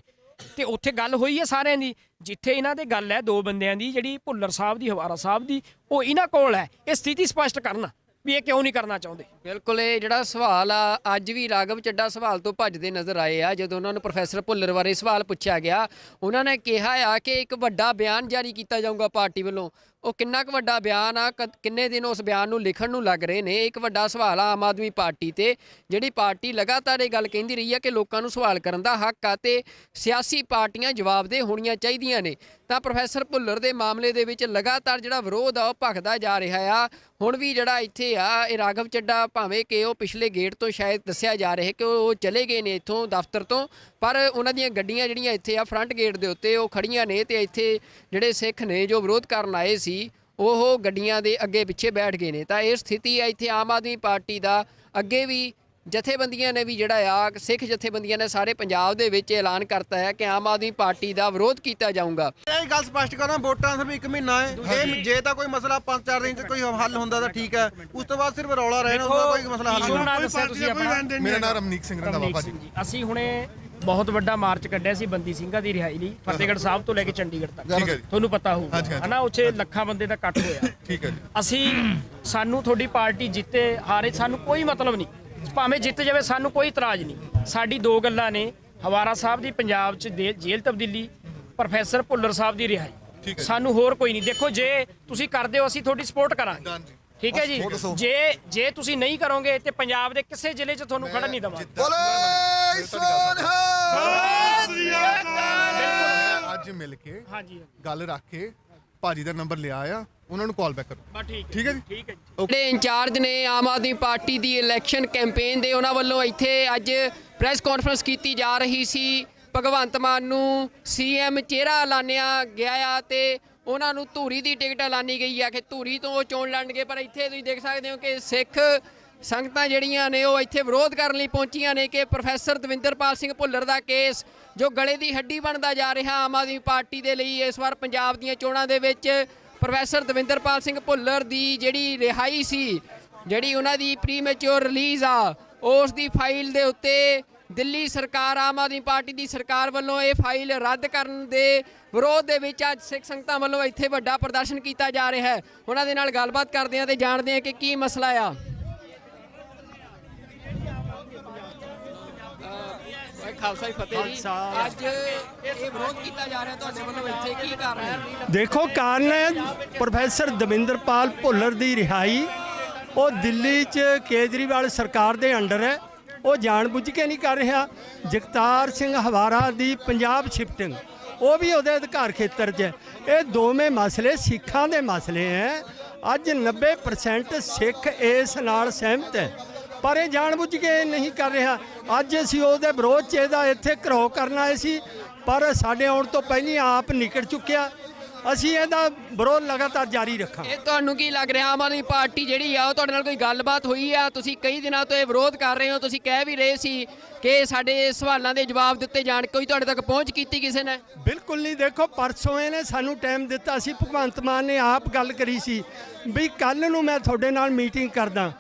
ਤੇ ਉੱਥੇ ਗੱਲ ਹੋਈ ਹੈ ਸਾਰਿਆਂ ਦੀ। ਜਿੱਥੇ ਇਹਨਾਂ ਦੇ ਗੱਲ ਹੈ ਦੋ ਬੰਦਿਆਂ ਦੀ, ਜਿਹੜੀ ਭੁੱਲਰ ਸਾਹਿਬ ਦੀ, ਹਵਾਰਾ ਸਾਹਿਬ ਦੀ, ਉਹ ਇਹਨਾਂ ਕੋਲ ਹੈ। ਇਹ ਸਥਿਤੀ ਸਪਸ਼ਟ ਕਰਨ ਵੀ ਇਹ ਕਿਉਂ ਨਹੀਂ ਕਰਨਾ ਚਾਹੁੰਦੇ। ਬਿਲਕੁਲ, ਇਹ ਜਿਹੜਾ ਸਵਾਲ ਆ, ਅੱਜ ਵੀ ਰਾਘਵ ਚੱਡਾ ਸਵਾਲ ਤੋਂ ਭੱਜਦੇ ਨਜ਼ਰ ਆਏ ਆ। ਜਦੋਂ ਉਹਨਾਂ ਨੂੰ ਪ੍ਰੋਫੈਸਰ ਭੁੱਲਰ ਬਾਰੇ ਸਵਾਲ ਪੁੱਛਿਆ ਗਿਆ, ਉਹਨਾਂ ਨੇ ਕਿਹਾ ਆ ਕਿ ਇੱਕ ਵੱਡਾ ਬਿਆਨ ਜਾਰੀ ਕੀਤਾ ਜਾਊਗਾ ਪਾਰਟੀ ਵੱਲੋਂ। ਉਹ ਕਿੰਨਾ ਕੁ ਵੱਡਾ ਬਿਆਨ ਆ, ਕਿੰਨੇ ਦਿਨ ਉਸ ਬਿਆਨ ਨੂੰ ਲਿਖਣ ਨੂੰ ਲੱਗ ਰਹੇ ਨੇ। ਇੱਕ ਵੱਡਾ ਸਵਾਲ ਆ ਆਮ ਆਦਮੀ ਪਾਰਟੀ ਤੇ, ਜਿਹੜੀ ਪਾਰਟੀ ਲਗਾਤਾਰ ਇਹ ਗੱਲ ਕਹਿੰਦੀ ਰਹੀ ਆ ਕਿ ਲੋਕਾਂ ਨੂੰ ਸਵਾਲ ਕਰਨ ਦਾ ਹੱਕ ਆ ਤੇ ਸਿਆਸੀ ਪਾਰਟੀਆਂ ਜਵਾਬਦੇਹ ਹੋਣੀਆਂ ਚਾਹੀਦੀਆਂ ਨੇ। ਤਾਂ ਪ੍ਰੋਫੈਸਰ ਭੁੱਲਰ ਦੇ ਮਾਮਲੇ ਦੇ ਵਿੱਚ ਲਗਾਤਾਰ ਜਿਹੜਾ ਵਿਰੋਧ ਆ ਉਹ ਭਖਦਾ ਜਾ ਰਿਹਾ ਆ। ਹੁਣ ਵੀ ਜਿਹੜਾ ਇੱਥੇ ਆ ਇਹ ਰਾਘਵ ਚੱਡਾ, ਭਾਵੇਂ ਕਿ ਉਹ ਪਿਛਲੇ ਗੇਟ ਤੋਂ ਸ਼ਾਇਦ ਦੱਸਿਆ ਜਾ ਰਿਹਾ ਕਿ ਉਹ ਚਲੇ ਗਏ ਨੇ ਇੱਥੋਂ ਦਫ਼ਤਰ ਤੋਂ, ਪਰ ਉਹਨਾਂ ਦੀਆਂ ਗੱਡੀਆਂ ਜਿਹੜੀਆਂ ਇੱਥੇ ਆ ਫਰੰਟ ਗੇਟ ਦੇ ਉੱਤੇ ਉਹ ਖੜੀਆਂ ਨੇ ਤੇ ਇੱਥੇ ਜਿਹੜੇ ਸਿੱਖ ਨੇ ਜੋ ਵਿਰੋਧ ਕਰਨ ਆਏ ਸੀ ਉਹ ਗੱਡੀਆਂ ਦੇ ਅੱਗੇ ਪਿੱਛੇ ਬੈਠ ਗਏ ਨੇ। ਤਾਂ ਇਹ ਸਥਿਤੀ ਆ ਇੱਥੇ ਆਮ ਆਦਮੀ ਪਾਰਟੀ ਦਾ। ਅੱਗੇ ਵੀ ਜਥੇਬੰਦੀਆਂ ਨੇ ਵੀ ਜਿਹੜਾ ਆ ਸਿੱਖ ਜਥੇਬੰਦੀਆਂ ਨੇ ਸਾਰੇ ਪੰਜਾਬ ਦੇ ਵਿੱਚ ਐਲਾਨ ਕਰਤਾ ਹੈ ਕਿ ਆਮ ਆਦਮੀ ਪਾਰਟੀ ਦਾ ਵਿਰੋਧ ਕੀਤਾ ਜਾਊਗਾ। ਇਹ ਗੱਲ ਸਪਸ਼ਟ ਕਰਾਂ, ਵੋਟਾਂ ਸਿਰਫ 1 ਮਹੀਨਾ ਹੈ। ਇਹ ਜੇ ਤਾਂ ਕੋਈ ਮਸਲਾ 5-4 ਦਿਨ ਚ ਕੋਈ ਹੱਲ ਹੁੰਦਾ ਤਾਂ ਠੀਕ ਹੈ, ਉਸ ਤੋਂ ਬਾਅਦ ਸਿਰਫ ਰੌਲਾ ਰਹਿਣਾ, ਉਹਦਾ ਕੋਈ ਮਸਲਾ ਹੱਲ ਨਹੀਂ। ਮੇਰਾ ਨਾਮ ਰਮਨੀਕ ਸਿੰਘ ਰੰਧਾਵਾ ਭਾਜੀ। ਅਸੀਂ ਹੁਣੇ ਬਹੁਤ ਵੱਡਾ ਮਾਰਚ ਕੱਢਿਆ ਸੀ ਬੰਦੀ ਸਿੰਘਾਂ ਦੀ ਰਿਹਾਈ ਲਈ, ਫਤਿਹਗੜ੍ਹ ਸਾਹਿਬ ਤੋਂ ਲੈ ਕੇ ਚੰਡੀਗੜ੍ਹ ਤੱਕ। ਠੀਕ ਹੈ ਜੀ। ਤੁਹਾਨੂੰ ਪਤਾ ਹੋਊਗਾ ਹਨਾ, ਉੱਥੇ ਲੱਖਾਂ ਬੰਦੇ ਦਾ ਇਕੱਠ ਹੋਇਆ। ਠੀਕ ਹੈ ਜੀ। ਅਸੀਂ ਸਾਨੂੰ ਤੁਹਾਡੀ ਪਾਰਟੀ ਜਿੱਤੇ ਹਾਰੇ ਸਾਨੂੰ ਕੋਈ ਮਤਲਬ ਨਹੀਂ, ਭਾਵੇਂ ਜਿੱਤ ਜਾਵੇ ਸਾਨੂੰ ਕੋਈ ਇਤਰਾਜ਼ ਨਹੀਂ। ਸਾਡੀ 2 ਗੱਲਾਂ ਨੇ, ਹਵਾਰਾ ਸਾਹਿਬ ਦੀ ਪੰਜਾਬ 'ਚ ਜੇਲ੍ਹ ਤਬਦੀਲੀ, ਪ੍ਰੋਫੈਸਰ ਭੁੱਲਰ ਸਾਹਿਬ ਦੀ ਰਿਹਾਈ। ਸਾਨੂੰ ਹੋਰ ਕੋਈ ਨਹੀਂ। ਦੇਖੋ ਜੇ ਤੁਸੀਂ ਕਰਦੇ ਹੋ ਅਸੀਂ ਤੁਹਾਡੀ ਸਪੋਰਟ ਕਰਾਂਗੇ, ਠੀਕ ਹੈ ਜੀ। ਜੇ ਤੁਸੀਂ ਨਹੀਂ ਕਰੋਗੇ ਤੇ ਪੰਜਾਬ ਦੇ ਕਿਸੇ ਜ਼ਿਲ੍ਹੇ 'ਚ ਤੁਹਾਨੂੰ ਖੜਨ ਨਹੀਂ ਦੇਵਾਂਗੇ। ਅੱਜ ਮਿਲ ਕੇ ਗੱਲ ਰੱਖ ਕੇ ਭਾਜੀ ਦਾ ਨੰਬਰ ਲਿਆ ਆ, ਉਹਨਾਂ ਨੂੰ ਕਾਲ ਬੈਕ ਕਰੋ। ਠੀਕ ਹੈ ਜੀ। ਠੀਕ ਹੈ ਜੀ। ਜਿਹੜੇ ਇੰਚਾਰਜ ਨੇ ਆਮ ਆਦਮੀ ਪਾਰਟੀ ਦੀ ਇਲੈਕਸ਼ਨ ਕੈਂਪੇਨ ਦੇ, ਉਹਨਾਂ ਵੱਲੋਂ ਇੱਥੇ ਅੱਜ ਪ੍ਰੈਸ ਕਾਨਫਰੰਸ ਕੀਤੀ ਜਾ ਰਹੀ ਸੀ। ਭਗਵੰਤ ਮਾਨ ਨੂੰ ਸੀਐਮ ਚਿਹਰਾ ਐਲਾਨਿਆ ਗਿਆ ਆ ਤੇ ਉਹਨਾਂ ਨੂੰ ਧੂਰੀ ਦੀ ਟਿਕਟ ਐਲਾਨੀ ਗਈ ਆ ਕਿ ਧੂਰੀ ਤੋਂ ਉਹ ਚੋਣ ਲੜਨਗੇ। ਪਰ ਇੱਥੇ ਤੁਸੀਂ ਦੇਖ ਸਕਦੇ ਹੋ ਕਿ ਸਿੱਖ ਸੰਗਤਾਂ ਜਿਹੜੀਆਂ ਨੇ ਉਹ ਇੱਥੇ ਵਿਰੋਧ ਕਰਨ ਲਈ ਪਹੁੰਚੀਆਂ ਨੇ ਕਿ ਪ੍ਰੋਫੈਸਰ ਦਵਿੰਦਰਪਾਲ ਸਿੰਘ ਭੁੱਲਰ ਦਾ ਕੇਸ ਜੋ ਗਲੇ ਦੀ ਹੱਡੀ ਬਣਦਾ ਜਾ ਰਿਹਾ ਆਮ ਆਦਮੀ ਪਾਰਟੀ ਦੇ ਲਈ ਇਸ ਵਾਰ ਪੰਜਾਬ ਦੀਆਂ ਚੋਣਾਂ ਦੇ ਵਿੱਚ ਪ੍ਰੋਫੈਸਰ ਦਵਿੰਦਰਪਾਲ ਸਿੰਘ ਭੁੱਲਰ ਦੀ ਜਿਹੜੀ ਰਿਹਾਈ ਸੀ, ਜਿਹੜੀ ਉਹਨਾਂ ਦੀ ਪ੍ਰੀਮੈਚੁਰ ਰਿਲੀਜ਼ ਆ, ਉਸ ਦੀ ਫਾਈਲ ਦੇ ਉੱਤੇ ਦਿੱਲੀ ਸਰਕਾਰ, ਆਮ ਆਦਮੀ ਪਾਰਟੀ ਦੀ ਸਰਕਾਰ ਵੱਲੋਂ ਇਹ ਫਾਈਲ ਰੱਦ ਕਰਨ ਦੇ ਵਿਰੋਧ ਦੇ ਵਿੱਚ ਅੱਜ ਸਿੱਖ ਸੰਗਤਾਂ ਵੱਲੋਂ ਇੱਥੇ ਵੱਡਾ ਪ੍ਰਦਰਸ਼ਨ ਕੀਤਾ ਜਾ ਰਿਹਾ ਹੈ। ਉਹਨਾਂ ਦੇ ਨਾਲ ਗੱਲਬਾਤ ਕਰਦੇ ਹਾਂ ਤੇ ਜਾਣਦੇ ਹਾਂ ਕਿ ਕੀ ਮਸਲਾ ਆ। ਖਾਲਸਾ ਜੀ ਫਤਿਹ ਜੀ। ਅੱਜ ਇਹ ਵਿਰੋਧ ਕੀਤਾ ਜਾ ਰਿਹਾ ਤੁਹਾਡੇ ਵੱਲੋਂ, ਇੱਥੇ ਕੀ ਕਾਰਨ ਹੈ? ਦੇਖੋ ਕਾਰਨ ਹੈ ਪ੍ਰੋਫੈਸਰ ਦਵਿੰਦਰਪਾਲ ਭੁੱਲਰ ਦੀ ਰਿਹਾਈ। ਉਹ ਦਿੱਲੀ 'ਚ ਕੇਜਰੀਵਾਲ ਸਰਕਾਰ ਦੇ ਅੰਡਰ ਹੈ, ਉਹ ਜਾਣਬੁੱਝ ਕੇ ਨਹੀਂ ਕਰ ਰਿਹਾ। ਜਗਤਾਰ ਸਿੰਘ ਹਵਾਰਾ ਦੀ ਪੰਜਾਬ ਸ਼ਿਫਟਿੰਗ ਉਹ ਵੀ ਉਹਦੇ ਅਧਿਕਾਰ ਖੇਤਰ 'ਚ ਹੈ। ਇਹ ਦੋਵੇਂ ਮਸਲੇ ਸਿੱਖਾਂ ਦੇ ਮਸਲੇ ਹੈ। ਅੱਜ 90% ਸਿੱਖ ਇਸ ਨਾਲ ਸਹਿਮਤ ਹੈ, ਪਰ ਇਹ ਜਾਣਬੁੱਝ ਕੇ ਨਹੀਂ ਕਰ ਰਿਹਾ। ਅੱਜ ਅਸੀਂ ਉਹਦੇ ਵਿਰੋਧ 'ਚ ਇਹਦਾ ਇੱਥੇ ਘਿਰਾਓ ਕਰਨ ਆਏ ਸੀ, ਪਰ ਸਾਡੇ ਆਉਣ ਤੋਂ ਪਹਿਲਾਂ ਆਪ ਨਿਕਲ ਚੁੱਕਿਆ। ਅਸੀਂ ਇਹਦਾ ਵਿਰੋਧ ਲਗਾਤਾਰ ਜਾਰੀ ਰੱਖਾਂਗੇ। ਇਹ ਤੁਹਾਨੂੰ ਕੀ ਲੱਗ ਰਿਹਾ ਆਮ ਆਦਮੀ ਪਾਰਟੀ ਜਿਹੜੀ ਆ ਉਹ ਤੁਹਾਡੇ ਨਾਲ ਕੋਈ ਗੱਲਬਾਤ ਹੋਈ ਆ? ਤੁਸੀਂ ਕਈ ਦਿਨਾਂ ਤੋਂ ਇਹ ਵਿਰੋਧ ਕਰ ਰਹੇ ਹੋ, ਤੁਸੀਂ ਕਹਿ ਵੀ ਰਹੇ ਸੀ ਕਿ ਸਾਡੇ ਸਵਾਲਾਂ ਦੇ ਜਵਾਬ ਦਿੱਤੇ ਜਾਣ, ਕੋਈ ਤੁਹਾਡੇ ਤੱਕ ਪਹੁੰਚ ਕੀਤੀ ਕਿਸੇ ਨੇ? ਬਿਲਕੁਲ ਨਹੀਂ। ਦੇਖੋ ਪਰਸੋਂ ਇਹਨੇ ਸਾਨੂੰ ਟਾਈਮ ਦਿੱਤਾ ਸੀ, ਭਗਵੰਤ ਮਾਨ ਨੇ ਆਪ ਗੱਲ ਕਰੀ ਸੀ ਵੀ ਕੱਲ ਨੂੰ ਮੈਂ ਤੁਹਾਡੇ ਨਾਲ ਮੀਟਿੰਗ ਕਰਦਾ।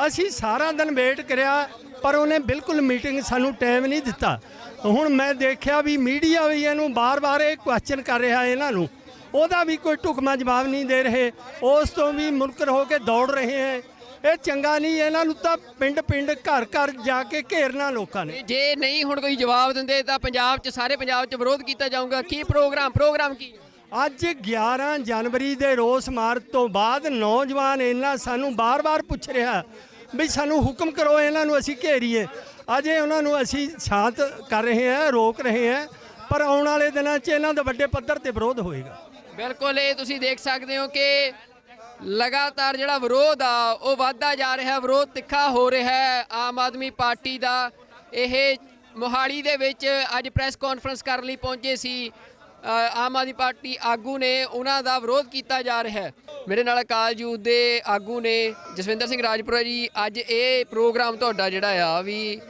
ਅਸੀਂ ਸਾਰਾ ਦਿਨ ਵੇਟ ਕਰਿਆ, ਪਰ ਉਹਨੇ ਬਿਲਕੁਲ ਮੀਟਿੰਗ ਸਾਨੂੰ ਟਾਈਮ ਨਹੀਂ ਦਿੱਤਾ। ਹੁਣ ਮੈਂ ਦੇਖਿਆ ਵੀ ਮੀਡੀਆ ਵੀ ਇਹਨੂੰ ਬਾਰ-ਬਾਰ ਇਹ ਕੁਐਸਚਨ ਕਰ ਰਿਹਾ, ਇਹਨਾਂ ਨੂੰ ਉਹਦਾ ਵੀ ਕੋਈ ਢੁਕਵਾਂ ਜਵਾਬ ਨਹੀਂ ਦੇ ਰਹੇ, ਉਸ ਤੋਂ ਵੀ ਮੁਨਕਰ ਹੋ ਕੇ ਦੌੜ ਰਹੇ ਹੈ। ਇਹ ਚੰਗਾ ਨਹੀਂ। ਇਹਨਾਂ ਨੂੰ ਤਾਂ ਪਿੰਡ-ਪਿੰਡ ਘਰ-ਘਰ ਜਾ ਕੇ ਘੇਰਨਾ ਲੋਕਾਂ ਨੇ। ਜੇ ਨਹੀਂ ਹੁਣ ਕੋਈ ਜਵਾਬ ਦਿੰਦੇ ਤਾਂ ਪੰਜਾਬ 'ਚ, ਸਾਰੇ ਪੰਜਾਬ 'ਚ ਵਿਰੋਧ ਕੀਤਾ ਜਾਊਗਾ। ਕੀ ਪ੍ਰੋਗਰਾਮ ਕੀ? ਅੱਜ 11 ਜਨਵਰੀ ਦੇ ਰੋਸ ਮਾਰਚ ਤੋਂ ਬਾਅਦ ਨੌਜਵਾਨ ਇਹਨਾਂ ਸਾਨੂੰ ਬਾਰ-ਬਾਰ ਪੁੱਛ ਰਿਹਾ ਵੀ ਸਾਨੂੰ ਹੁਕਮ ਕਰੋ, ਇਹਨਾਂ ਨੂੰ ਅਸੀਂ ਘੇਰੀਏ। ਅਜੇ ਉਹਨਾਂ ਨੂੰ ਅਸੀਂ ਸ਼ਾਂਤ ਕਰ ਰਹੇ ਹਾਂ, ਰੋਕ ਰਹੇ ਹਾਂ, ਪਰ ਆਉਣ ਵਾਲੇ ਦਿਨਾਂ 'ਚ ਇਹਨਾਂ ਦਾ ਵੱਡੇ ਪੱਧਰ ਤੇ ਵਿਰੋਧ ਹੋਏਗਾ। ਬਿਲਕੁਲ, ਇਹ ਤੁਸੀਂ ਦੇਖ ਸਕਦੇ ਹੋ ਕਿ ਲਗਾਤਾਰ ਜਿਹੜਾ ਵਿਰੋਧ ਆ ਉਹ ਵੱਧਦਾ ਜਾ ਰਿਹਾ, ਵਿਰੋਧ ਤਿੱਖਾ ਹੋ ਰਿਹਾ ਹੈ ਆਮ ਆਦਮੀ ਪਾਰਟੀ ਦਾ। ਇਹ ਮੋਹਾਲੀ ਦੇ ਵਿੱਚ ਅੱਜ ਪ੍ਰੈਸ ਕਾਨਫਰੰਸ ਕਰਨ ਲਈ ਪਹੁੰਚੇ ਸੀ ਆਮ ਆਦਮੀ ਪਾਰਟੀ ਆਗੂ ਨੇ, ਉਹਨਾਂ ਦਾ ਵਿਰੋਧ ਕੀਤਾ ਜਾ ਰਿਹਾ ਹੈ। ਮੇਰੇ ਨਾਲ ਅਕਾਲ ਯੂਥ ਦੇ ਆਗੂ ਨੇ ਜਸਵਿੰਦਰ ਸਿੰਘ ਰਾਜਪੁਰਾ ਜੀ। ਅੱਜ ਇਹ ਪ੍ਰੋਗਰਾਮ ਤੁਹਾਡਾ ਜਿਹੜਾ ਆ ਵੀ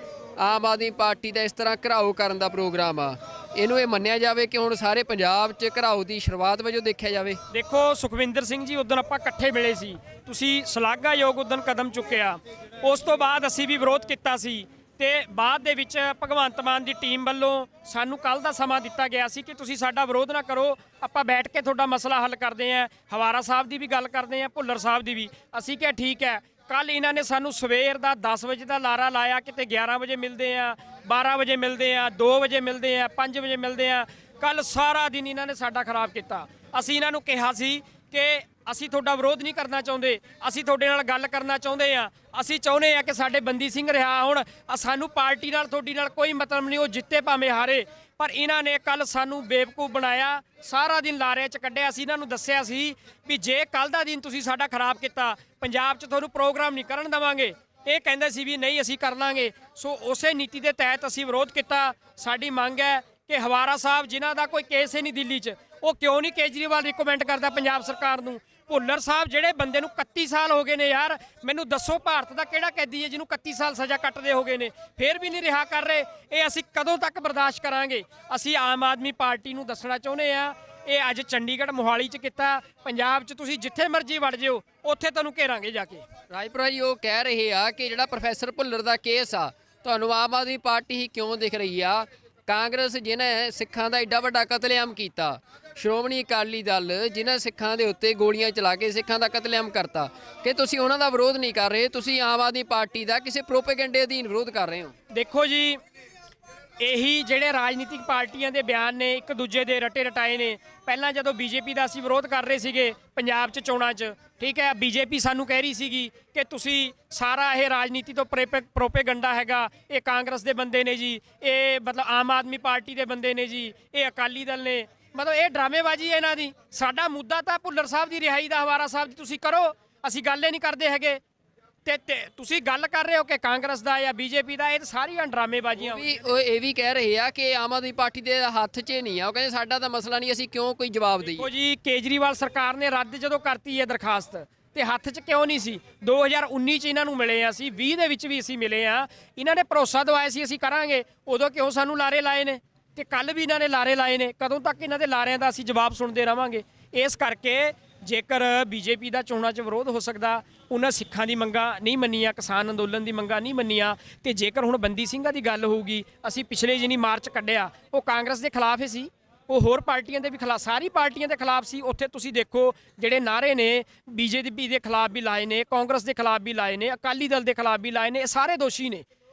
ਆਮ ਆਦਮੀ ਪਾਰਟੀ ਦਾ ਇਸ ਤਰ੍ਹਾਂ ਘਿਰਾਓ ਕਰਨ ਦਾ ਪ੍ਰੋਗਰਾਮ ਆ, ਇਹਨੂੰ ਇਹ ਮੰਨਿਆ ਜਾਵੇ ਕਿ ਹੁਣ ਸਾਰੇ ਪੰਜਾਬ 'ਚ ਘਿਰਾਓ ਦੀ ਸ਼ੁਰੂਆਤ ਵਜੋਂ ਦੇਖਿਆ ਜਾਵੇ? ਦੇਖੋ ਸੁਖਵਿੰਦਰ ਸਿੰਘ ਜੀ, ਉਦੋਂ ਆਪਾਂ ਇਕੱਠੇ ਮਿਲੇ ਸੀ, ਤੁਸੀਂ ਸ਼ਲਾਘਾਯੋਗ ਉਦੋਂ ਕਦਮ ਚੁੱਕਿਆ। ਉਸ ਤੋਂ ਬਾਅਦ ਅਸੀਂ ਵੀ ਵਿਰੋਧ ਕੀਤਾ ਸੀ ਤੇ ਬਾਅਦ ਦੇ ਵਿੱਚ ਭਗਵੰਤ ਮਾਨ ਦੀ ਟੀਮ ਵੱਲੋਂ ਸਾਨੂੰ ਕੱਲ ਦਾ ਸਮਾਂ ਦਿੱਤਾ ਗਿਆ ਸੀ ਕਿ ਤੁਸੀਂ ਸਾਡਾ ਵਿਰੋਧ ਨਾ ਕਰੋ, ਆਪਾਂ ਬੈਠ ਕੇ ਤੁਹਾਡਾ ਮਸਲਾ ਹੱਲ ਕਰਦੇ ਆਂ। ਹਵਾਰਾ ਸਾਹਿਬ ਦੀ ਵੀ ਗੱਲ ਕਰਦੇ ਆਂ, ਭੁੱਲਰ ਸਾਹਿਬ ਦੀ ਵੀ। ਅਸੀਂ ਕਿਹਾ ਠੀਕ ਹੈ। ਕੱਲ ਇਹਨਾਂ ਨੇ ਸਾਨੂੰ ਸਵੇਰ ਦਾ 10 ਵਜੇ ਦਾ ਲਾਰਾ ਲਾਇਆ, ਕਿਤੇ 11 ਵਜੇ ਮਿਲਦੇ ਆ, 12 ਵਜੇ ਮਿਲਦੇ ਆ, 2 ਵਜੇ ਮਿਲਦੇ ਆ, 5 ਵਜੇ ਮਿਲਦੇ ਆ। ਕੱਲ ਸਾਰਾ ਦਿਨ ਇਹਨਾਂ ਨੇ ਸਾਡਾ ਖਰਾਬ ਕੀਤਾ। ਅਸੀਂ ਇਹਨਾਂ ਨੂੰ ਕਿਹਾ ਸੀ ਕਿ ਅਸੀਂ ਤੁਹਾਡਾ ਵਿਰੋਧ ਨਹੀਂ ਕਰਨਾ ਚਾਹੁੰਦੇ, ਅਸੀਂ ਤੁਹਾਡੇ ਨਾਲ ਗੱਲ ਕਰਨਾ ਚਾਹੁੰਦੇ ਆ। ਅਸੀਂ ਚਾਹੁੰਦੇ ਆ ਕਿ ਸਾਡੇ ਬੰਦੀ ਸਿੰਘ ਰਿਹਾ ਹੋਣ। ਸਾਨੂੰ ਪਾਰਟੀ ਨਾਲ ਤੁਹਾਡੀ ਨਾਲ ਕੋਈ ਮਤਲਬ ਨਹੀਂ, ਉਹ ਜਿੱਤੇ ਭਾਵੇਂ ਹਾਰੇ। ਪਰ ਇਹਨਾਂ ਨੇ ਕੱਲ ਸਾਨੂੰ ਬੇਵਕੂਫ ਬਣਾਇਆ, ਸਾਰਾ ਦਿਨ ਲਾਰੇ 'ਚ ਕੱਢਿਆ। ਅਸੀਂ ਇਹਨਾਂ ਨੂੰ ਦੱਸਿਆ ਸੀ ਵੀ ਜੇ ਕੱਲ ਦਾ ਦਿਨ ਤੁਸੀਂ ਸਾਡਾ ਖਰਾਬ ਕੀਤਾ, ਪੰਜਾਬ 'ਚ ਤੁਹਾਨੂੰ ਪ੍ਰੋਗਰਾਮ ਨਹੀਂ ਕਰਨ ਦੇਵਾਂਗੇ। ਇਹ ਕਹਿੰਦੇ ਸੀ ਵੀ ਨਹੀਂ ਅਸੀਂ ਕਰ ਲਾਂਗੇ। ਸੋ ਉਸੇ ਨੀਤੀ ਦੇ ਤਹਿਤ ਅਸੀਂ ਵਿਰੋਧ ਕੀਤਾ। ਸਾਡੀ ਮੰਗ ਹੈ ਕਿ ਹਵਾਰਾ ਸਾਹਿਬ ਜਿਨ੍ਹਾਂ ਦਾ ਕੋਈ ਕੇਸ ਹੀ ਨਹੀਂ ਦਿੱਲੀ 'ਚ, ਉਹ ਕਿਉਂ ਨਹੀਂ ਕੇਜਰੀਵਾਲ ਰਿਕਮੈਂਡ ਕਰਦਾ ਪੰਜਾਬ ਸਰਕਾਰ ਨੂੰ। ਭੁੱਲਰ ਸਾਹਿਬ ਜਿਹੜੇ ਬੰਦੇ ਨੂੰ 31 ਸਾਲ ਹੋ ਗਏ ਨੇ ਯਾਰ, ਮੈਨੂੰ ਦੱਸੋ ਭਾਰਤ ਦਾ ਕਿਹੜਾ ਕੈਦੀ ਹੈ ਜਿਹਨੂੰ 31 ਸਾਲ ਸਜ਼ਾ ਕੱਟਦੇ ਹੋ ਗਏ ਨੇ, ਫੇਰ ਵੀ ਨਹੀਂ ਰਿਹਾ ਕਰ ਰਹੇ। ਇਹ ਅਸੀਂ ਕਦੋਂ ਤੱਕ ਬਰਦਾਸ਼ਤ ਕਰਾਂਗੇ? ਅਸੀਂ ਆਮ ਆਦਮੀ ਪਾਰਟੀ ਨੂੰ ਦੱਸਣਾ ਚਾਹੁੰਦੇ ਆ, ਇਹ ਅੱਜ ਚੰਡੀਗੜ੍ਹ ਮੋਹਾਲੀ 'ਚ ਕੀਤਾ, ਪੰਜਾਬ 'ਚ ਤੁਸੀਂ ਜਿੱਥੇ ਮਰਜ਼ੀ ਵੜ ਜਿਓ, ਉੱਥੇ ਤੁਹਾਨੂੰ ਘੇਰਾਂਗੇ ਜਾ ਕੇ। ਰਾਜਪੁਰਾ ਜੀ ਉਹ ਕਹਿ ਰਹੇ ਆ ਕਿ ਜਿਹੜਾ ਪ੍ਰੋਫੈਸਰ ਭੁੱਲਰ ਦਾ ਕੇਸ ਆ, ਤੁਹਾਨੂੰ ਆਮ ਆਦਮੀ ਪਾਰਟੀ ਹੀ ਕਿਉਂ ਦਿਖ ਰਹੀ ਆ? ਕਾਂਗਰਸ ਜਿਹਨੇ ਸਿੱਖਾਂ ਦਾ ਐਡਾ ਵੱਡਾ ਕਤਲੇਆਮ ਕੀਤਾ, ਸ਼੍ਰੋਮਣੀ ਅਕਾਲੀ ਦਲ ਜਿਨ੍ਹਾਂ ਸਿੱਖਾਂ ਦੇ ਉੱਤੇ ਗੋਲੀਆਂ ਚਲਾ ਕੇ ਸਿੱਖਾਂ ਦਾ ਕਤਲੇਆਮ ਕਰਤਾ, ਕਿ ਤੁਸੀਂ ਉਹਨਾਂ ਦਾ ਵਿਰੋਧ ਨਹੀਂ ਕਰ ਰਹੇ, ਤੁਸੀਂ ਆਮ ਆਦਮੀ ਪਾਰਟੀ ਦਾ ਕਿਸੇ ਪ੍ਰੋਪੇਗੈਂਡੇ ਅਧੀਨ ਵਿਰੋਧ ਕਰ ਰਹੇ ਹੋ। ਦੇਖੋ ਜੀ, ਇਹੀ ਜਿਹੜੇ ਰਾਜਨੀਤਿਕ ਪਾਰਟੀਆਂ ਦੇ ਬਿਆਨ ਨੇ ਇੱਕ ਦੂਜੇ ਦੇ ਰਟੇ ਰਟਾਏ ਨੇ। ਪਹਿਲਾਂ ਜਦੋਂ ਬੀਜੇਪੀ ਦਾ ਅਸੀਂ ਵਿਰੋਧ ਕਰ ਰਹੇ ਸੀਗੇ ਪੰਜਾਬ 'ਚ ਚੋਣਾਂ 'ਚ, ਠੀਕ ਹੈ, ਬੀਜੇਪੀ ਸਾਨੂੰ ਕਹਿ ਰਹੀ ਸੀਗੀ ਕਿ ਤੁਸੀਂ ਸਾਰਾ ਇਹ ਰਾਜਨੀਤੀ ਤੋਂ ਪ੍ਰੋਪੇਗੰਡਾ ਹੈਗਾ, ਇਹ ਕਾਂਗਰਸ ਦੇ ਬੰਦੇ ਨੇ ਜੀ, ਇਹ ਮਤਲਬ ਆਮ ਆਦਮੀ ਪਾਰਟੀ ਦੇ ਬੰਦੇ ਨੇ ਜੀ, ਇਹ ਅਕਾਲੀ ਦਲ ਨੇ, ਮਤਲਬ ਇਹ ਡਰਾਮੇਬਾਜ਼ੀ ਹੈ ਇਹਨਾਂ ਦੀ। ਸਾਡਾ ਮੁੱਦਾ ਤਾਂ ਭੁੱਲਰ ਸਾਹਿਬ ਦੀ ਰਿਹਾਈ ਦਾ, ਹਵਾਰਾ ਸਾਹਿਬ ਦੀ ਤੁਸੀਂ ਕਰੋ, ਅਸੀਂ ਗੱਲ ਹੀ ਨਹੀਂ ਕਰਦੇ ਹੈਗੇ। ਤੇ ਤੁਸੀਂ ਗੱਲ ਕਰ ਰਹੇ ਹੋ ਕਿ ਕਾਂਗਰਸ ਦਾ ਜਾਂ ਬੀਜੇਪੀ ਦਾ, ਇਹ ਸਾਰੀਆਂ ਡਰਾਮੇਬਾਜ਼ੀਆਂ। ਉਹ ਇਹ ਵੀ ਕਹਿ ਰਹੇ ਆ ਕਿ ਆਮ ਆਦਮੀ ਪਾਰਟੀ ਦੇ ਹੱਥ 'ਚ ਨਹੀਂ ਆ, ਉਹ ਕਹਿੰਦੇ ਸਾਡਾ ਤਾਂ ਮਸਲਾ ਨਹੀਂ, ਅਸੀਂ ਕਿਉਂ ਕੋਈ ਜਵਾਬ ਦਈਏ। ਦੇਖੋ ਜੀ, ਕੇਜਰੀਵਾਲ ਸਰਕਾਰ ਨੇ ਰੱਦ ਜਦੋਂ ਕਰਤੀ ਹੈ ਦਰਖਾਸਤ, ਤੇ ਹੱਥ 'ਚ ਕਿਉਂ ਨਹੀਂ ਸੀ? 2019 'ਚ ਇਹਨਾਂ ਨੂੰ ਮਿਲੇ ਆ ਅਸੀਂ, 20 ਦੇ ਵਿੱਚ ਵੀ ਅਸੀਂ ਮਿਲੇ ਆ। ਇਹਨਾਂ ਨੇ ਭਰੋਸਾ ਦਵਾਇਆ ਸੀ ਅਸੀਂ ਕਰਾਂਗੇ, ਉਦੋਂ ਕਿਉਂ ਸਾਨੂੰ ਲਾਰੇ ਲਾਏ ਨੇ? ਤੇ ਕੱਲ ਵੀ ਇਹਨਾਂ ਨੇ ਲਾਰੇ ਲਾਏ ਨੇ। ਕਦੋਂ ਤੱਕ ਇਹਨਾਂ ਦੇ ਲਾਰਿਆਂ ਦਾ ਅਸੀਂ ਜਵਾਬ ਸੁਣਦੇ ਰਵਾਂਗੇ? ਇਸ ਕਰਕੇ ਜੇਕਰ ਬੀਜੇਪੀ ਦਾ ਚੋਣਾਂ 'ਚ ਵਿਰੋਧ ਹੋ ਸਕਦਾ, ਉਹਨਾਂ ਸਿੱਖਾਂ ਦੀ ਮੰਗਾਂ ਨਹੀਂ ਮੰਨੀਆਂ, ਕਿਸਾਨ ਅੰਦੋਲਨ ਦੀ ਮੰਗਾਂ ਨਹੀਂ ਮੰਨੀਆਂ, ਤੇ ਜੇਕਰ ਹੁਣ ਬੰਦੀ ਸਿੰਘਾਂ ਦੀ ਗੱਲ ਹੋਊਗੀ, ਅਸੀਂ ਪਿਛਲੇ ਜਿਹਨੀ ਮਾਰਚ ਕੱਢਿਆ ਉਹ ਕਾਂਗਰਸ ਦੇ ਖਿਲਾਫ ਹੀ ਸੀ, ਉਹ ਹੋਰ ਪਾਰਟੀਆਂ ਦੇ ਵੀ ਖਿਲਾਫ, ਸਾਰੀ ਪਾਰਟੀਆਂ ਦੇ ਖਿਲਾਫ ਸੀ। ਉੱਥੇ ਤੁਸੀਂ ਦੇਖੋ ਜਿਹੜੇ ਨਾਅਰੇ ਨੇ ਬੀਜੇਪੀ ਦੇ ਖਿਲਾਫ ਵੀ ਲਾਏ ਨੇ, ਕਾਂਗਰਸ ਦੇ ਖਿਲਾਫ ਵੀ ਲਾਏ ਨੇ, ਅਕਾਲੀ ਦਲ ਦੇ ਖਿਲਾਫ ਵੀ ਲਾਏ ਨੇ, ਇਹ ਸਾਰੇ ਦੋਸ਼ੀ ਨੇ।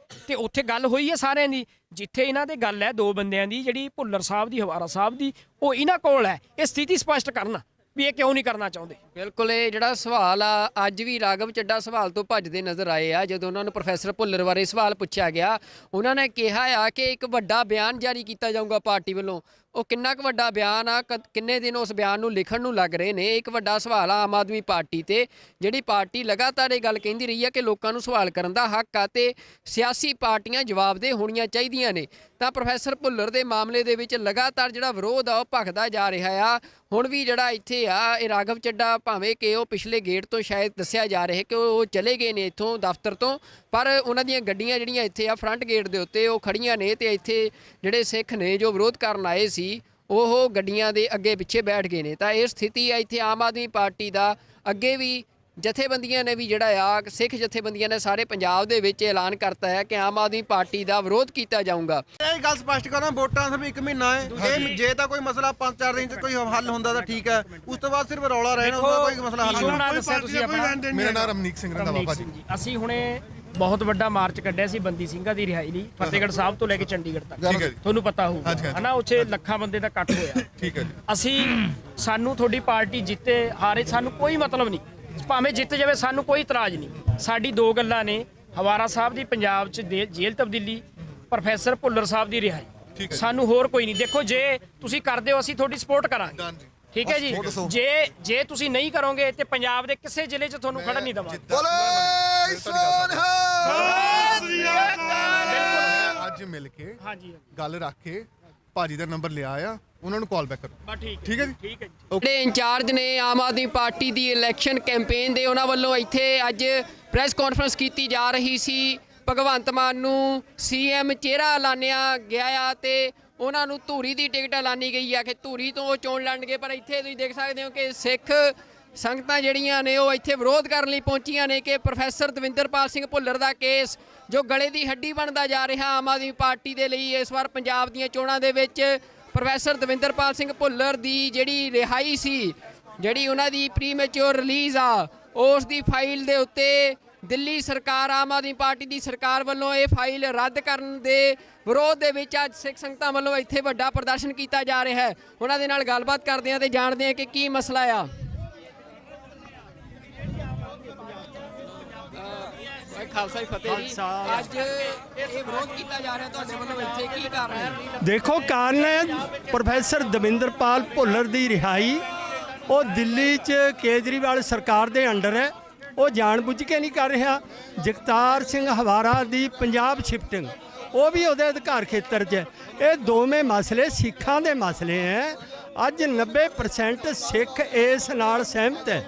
ਤੇ ਉੱਥੇ ਗੱਲ ਹੋਈ ਹੈ ਸਾਰਿਆਂ ਦੀ। ਜਿੱਥੇ ਇਹਨਾਂ ਦੇ ਗੱਲ ਹੈ ਦੋ ਬੰਦਿਆਂ ਦੀ, ਜਿਹੜੀ ਭੁੱਲਰ ਸਾਹਿਬ ਦੀ, ਹਵਾਰਾ ਸਾਹਿਬ ਦੀ, ਉਹ ਇਹਨਾਂ ਕੋਲ ਹੈ। ਇਹ ਸਥਿਤੀ ਸਪਸ਼ਟ ਕਰਨ ਵੀ ਇਹ ਕਿਉਂ ਨਹੀਂ ਕਰਨਾ ਚਾਹੁੰਦੇ। ਬਿਲਕੁਲ, ਇਹ ਜਿਹੜਾ ਸਵਾਲ ਆ, ਅੱਜ ਵੀ ਰਾਘਵ ਚੱਡਾ ਸਵਾਲ ਤੋਂ ਭੱਜਦੇ ਨਜ਼ਰ ਆਏ ਆ। ਜਦੋਂ ਉਹਨਾਂ ਨੂੰ ਪ੍ਰੋਫੈਸਰ ਭੁੱਲਰ ਬਾਰੇ ਸਵਾਲ ਪੁੱਛਿਆ ਗਿਆ, ਉਹਨਾਂ ਨੇ ਕਿਹਾ ਆ ਕਿ ਇੱਕ ਵੱਡਾ ਬਿਆਨ ਜਾਰੀ ਕੀਤਾ ਜਾਊਗਾ ਪਾਰਟੀ ਵੱਲੋਂ। ਉਹ ਕਿੰਨਾ ਕੁ ਵੱਡਾ ਬਿਆਨ ਆ, ਕਿੰਨੇ ਦਿਨ ਉਸ ਬਿਆਨ ਨੂੰ ਲਿਖਣ ਨੂੰ ਲੱਗ ਰਹੇ ਨੇ, ਇੱਕ ਵੱਡਾ ਸਵਾਲ ਆ ਆਮ ਆਦਮੀ ਪਾਰਟੀ ਤੇ। ਜਿਹੜੀ ਪਾਰਟੀ ਲਗਾਤਾਰ ਇਹ ਗੱਲ ਕਹਿੰਦੀ ਰਹੀ ਆ ਕਿ ਲੋਕਾਂ ਨੂੰ ਸਵਾਲ ਕਰਨ ਦਾ ਹੱਕ ਆ ਤੇ ਸਿਆਸੀ ਪਾਰਟੀਆਂ ਜਵਾਬਦੇਹ ਹੋਣੀਆਂ ਚਾਹੀਦੀਆਂ ਨੇ, ਤਾਂ ਪ੍ਰੋਫੈਸਰ ਭੁੱਲਰ ਦੇ ਮਾਮਲੇ ਦੇ ਵਿੱਚ ਲਗਾਤਾਰ ਜਿਹੜਾ ਵਿਰੋਧ ਆ ਉਹ ਭਖਦਾ ਜਾ ਰਿਹਾ ਆ। ਹੁਣ ਵੀ ਜਿਹੜਾ ਇੱਥੇ ਆ, ਇਹ ਰਾਘਵ ਚੱਡਾ ਭਾਵੇਂ ਕਿ ਉਹ ਪਿਛਲੇ ਗੇਟ ਤੋਂ ਸ਼ਾਇਦ ਦੱਸਿਆ ਜਾ ਰਿਹਾ ਕਿ ਉਹ ਚਲੇ ਗਏ ਨੇ ਇੱਥੋਂ ਦਫ਼ਤਰ ਤੋਂ, ਪਰ ਉਹਨਾਂ ਦੀਆਂ ਗੱਡੀਆਂ ਜਿਹੜੀਆਂ ਇੱਥੇ ਆ ਫਰੰਟ ਗੇਟ ਦੇ ਉੱਤੇ ਉਹ ਖੜੀਆਂ ਨੇ, ਤੇ ਇੱਥੇ ਜਿਹੜੇ ਸਿੱਖ ਨੇ ਜੋ ਵਿਰੋਧ ਕਰਨ ਆਏ ਸੀ ਉਹ ਗੱਡੀਆਂ ਦੇ ਅੱਗੇ ਪਿੱਛੇ ਬੈਠ ਗਏ ਨੇ। ਤਾਂ ਇਹ ਸਥਿਤੀ ਆ ਇੱਥੇ ਆਮ ਆਦਮੀ ਪਾਰਟੀ ਦਾ। ਅੱਗੇ ਵੀ ਜਥੇਬੰਦੀਆਂ ਨੇ ਵੀ ਜਿਹੜਾ ਆ, ਸਿੱਖ ਜਥੇਬੰਦੀਆਂ ਨੇ ਸਾਰੇ ਪੰਜਾਬ ਦੇ ਵਿੱਚ ਐਲਾਨ ਕਰਤਾ ਹੈ ਕਿ ਆਮ ਆਦਮੀ ਪਾਰਟੀ ਦਾ ਵਿਰੋਧ ਕੀਤਾ ਜਾਊਗਾ। ਇਹ ਗੱਲ ਸਪਸ਼ਟ ਕਰਾਂ, ਵੋਟਾਂ ਸਿਰਫ 1 ਮਹੀਨਾ ਹੈ। ਇਹ ਜੇ ਤਾਂ ਕੋਈ ਮਸਲਾ 5-4 ਦਿਨ 'ਚ ਕੋਈ ਹੱਲ ਹੁੰਦਾ ਤਾਂ ਠੀਕ ਹੈ, ਉਸ ਤੋਂ ਬਾਅਦ ਸਿਰਫ ਰੌਲਾ ਰਹਿਣਾ, ਉਹਦਾ ਕੋਈ ਮਸਲਾ ਹੱਲ ਨਹੀਂ। ਮੇਰਾ ਨਾਮ ਰਮਨੀਕ ਸਿੰਘ ਰੰਧਾਵਾ ਭਾਜੀ। ਅਸੀਂ ਹੁਣੇ ਬਹੁਤ ਵੱਡਾ ਮਾਰਚ ਕੱਢਿਆ ਸੀ ਬੰਦੀ ਸਿੰਘਾਂ ਦੀ ਰਿਹਾਈ ਲਈ, ਫਤਿਹਗੜ੍ਹ ਸਾਹਿਬ ਤੋਂ ਲੈ ਕੇ ਚੰਡੀਗੜ੍ਹ ਤੱਕ, ਤੁਹਾਨੂੰ ਪਤਾ ਹੋਊਗਾ ਹਨਾ, ਉੱਥੇ ਲੱਖਾਂ ਬੰਦੇ ਦਾ ਇਕੱਠ ਹੋਇਆ। ਠੀਕ ਹੈ ਜੀ। ਸਾਨੂੰ ਤੁਹਾਡੀ ਪਾਰਟੀ ਜਿੱਤੇ ਹਾਰੇ ਸਾਨੂੰ ਕੋਈ ਮਤਲਬ ਨਹੀਂ, ਭਾਵੇਂ ਜਿੱਤ ਜਾਵੇ ਸਾਨੂੰ ਕੋਈ ਇਤਰਾਜ਼ ਨਹੀਂ। ਸਾਡੀ ਦੋ ਗੱਲਾਂ ਨੇ, ਹਵਾਰਾ ਸਾਹਿਬ ਦੀ ਪੰਜਾਬ 'ਚ ਜੇਲ੍ਹ ਤਬਦੀਲੀ, ਪ੍ਰੋਫੈਸਰ ਭੁੱਲਰ ਸਾਹਿਬ ਦੀ ਰਿਹਾਈ, ਸਾਨੂੰ ਹੋਰ ਕੋਈ ਨਹੀਂ। ਦੇਖੋ ਜੇ ਤੁਸੀਂ ਕਰਦੇ ਹੋ ਅਸੀਂ ਤੁਹਾਡੀ ਸਪੋਰਟ ਕਰਾਂਗੇ, ਠੀਕ ਹੈ ਜੀ। ਜੇ ਤੁਸੀਂ ਨਹੀਂ ਕਰੋਗੇ ਤੇ ਪੰਜਾਬ ਦੇ ਕਿਸੇ ਜ਼ਿਲ੍ਹੇ 'ਚ ਤੁਹਾਨੂੰ ਖੜਨ ਨਹੀਂ ਦੇਵਾਂਗੇ। ਅੱਜ ਮਿਲ ਕੇ ਗੱਲ ਰੱਖ ਕੇ ਭਾਜੀ ਦਾ ਨੰਬਰ ਲਿਆ ਆ, ਉਹਨਾਂ ਨੂੰ ਕਾਲ ਬੈਕ ਕਰੋ। ਠੀਕ ਹੈ ਜੀ। ਠੀਕ ਹੈ ਜੀ। ਜਿਹੜੇ ਇੰਚਾਰਜ ਨੇ ਆਮ ਆਦਮੀ ਪਾਰਟੀ ਦੀ ਇਲੈਕਸ਼ਨ ਕੈਂਪੇਨ ਦੇ, ਉਹਨਾਂ ਵੱਲੋਂ ਇੱਥੇ ਅੱਜ ਪ੍ਰੈਸ ਕਾਨਫਰੰਸ ਕੀਤੀ ਜਾ ਰਹੀ ਸੀ। ਭਗਵੰਤ ਮਾਨ ਨੂੰ ਸੀਐਮ ਚਿਹਰਾ ਐਲਾਨਿਆ ਗਿਆ ਆ ਤੇ ਉਹਨਾਂ ਨੂੰ ਧੂਰੀ ਦੀ ਟਿਕਟ ਐਲਾਨੀ ਗਈ ਆ ਕਿ ਧੂਰੀ ਤੋਂ ਉਹ ਚੋਣ ਲੜਨਗੇ। ਪਰ ਇੱਥੇ ਤੁਸੀਂ ਦੇਖ ਸਕਦੇ ਹੋ ਕਿ ਸਿੱਖ ਸੰਗਤਾਂ ਜਿਹੜੀਆਂ ਨੇ ਉਹ ਇੱਥੇ ਵਿਰੋਧ ਕਰਨ ਲਈ ਪਹੁੰਚੀਆਂ ਨੇ ਕਿ ਪ੍ਰੋਫੈਸਰ ਦਵਿੰਦਰਪਾਲ ਸਿੰਘ ਭੁੱਲਰ ਦਾ ਕੇਸ ਜੋ ਗਲੇ ਦੀ ਹੱਡੀ ਬਣਦਾ ਜਾ ਰਿਹਾ ਆਮ ਆਦਮੀ ਪਾਰਟੀ ਦੇ ਲਈ। ਇਸ ਵਾਰ ਪੰਜਾਬ ਦੀਆਂ ਚੋਣਾਂ ਦੇ ਵਿੱਚ ਪ੍ਰੋਫੈਸਰ ਦਵਿੰਦਰਪਾਲ ਸਿੰਘ ਭੁੱਲਰ ਦੀ ਜਿਹੜੀ ਰਿਹਾਈ ਸੀ, ਜਿਹੜੀ ਉਹਨਾਂ ਦੀ ਪ੍ਰੀਮੈਚੁਰ ਰਿਲੀਜ਼ ਆ, ਉਸ ਦੀ ਫਾਈਲ ਦੇ ਉੱਤੇ ਦਿੱਲੀ ਸਰਕਾਰ, ਆਮ ਆਦਮੀ ਪਾਰਟੀ ਦੀ ਸਰਕਾਰ ਵੱਲੋਂ ਇਹ ਫਾਈਲ ਰੱਦ ਕਰਨ ਦੇ ਵਿਰੋਧ ਦੇ ਵਿੱਚ ਅੱਜ ਸਿੱਖ ਸੰਗਤਾਂ ਵੱਲੋਂ ਇੱਥੇ ਵੱਡਾ ਪ੍ਰਦਰਸ਼ਨ ਕੀਤਾ ਜਾ ਰਿਹਾ ਹੈ। ਉਹਨਾਂ ਦੇ ਨਾਲ ਗੱਲਬਾਤ ਕਰਦੇ ਹਾਂ ਤੇ ਜਾਣਦੇ ਹਾਂ ਕਿ ਕੀ ਮਸਲਾ ਆ। ਖਾਲਸਾ ਜੀ ਫਤਿਹ ਜੀ। ਅੱਜ ਇਹ ਵਿਰੋਧ ਕੀਤਾ ਜਾ ਰਿਹਾ ਤੁਹਾਡੇ ਵੱਲੋਂ ਇੱਥੇ, ਕੀ ਕਾਰਨ ਹੈ? ਦੇਖੋ, ਕਾਰਨ ਹੈ ਪ੍ਰੋਫੈਸਰ ਦਵਿੰਦਰਪਾਲ ਭੁੱਲਰ ਦੀ ਰਿਹਾਈ। ਉਹ ਦਿੱਲੀ 'ਚ ਕੇਜਰੀਵਾਲ ਸਰਕਾਰ ਦੇ ਅੰਡਰ ਹੈ। ਉਹ ਜਾਣਬੁੱਝ ਕੇ ਨਹੀਂ ਕਰ ਰਿਹਾ। ਜਗਤਾਰ ਸਿੰਘ ਹਵਾਰਾ ਦੀ ਪੰਜਾਬ ਸ਼ਿਫਟਿੰਗ, ਉਹ ਵੀ ਉਹਦੇ ਅਧਿਕਾਰ ਖੇਤਰ 'ਚ ਹੈ। ਇਹ ਦੋਵੇਂ ਮਸਲੇ ਸਿੱਖਾਂ ਦੇ ਮਸਲੇ ਹੈ। ਅੱਜ 90% ਸਿੱਖ ਇਸ ਨਾਲ ਸਹਿਮਤ ਹੈ,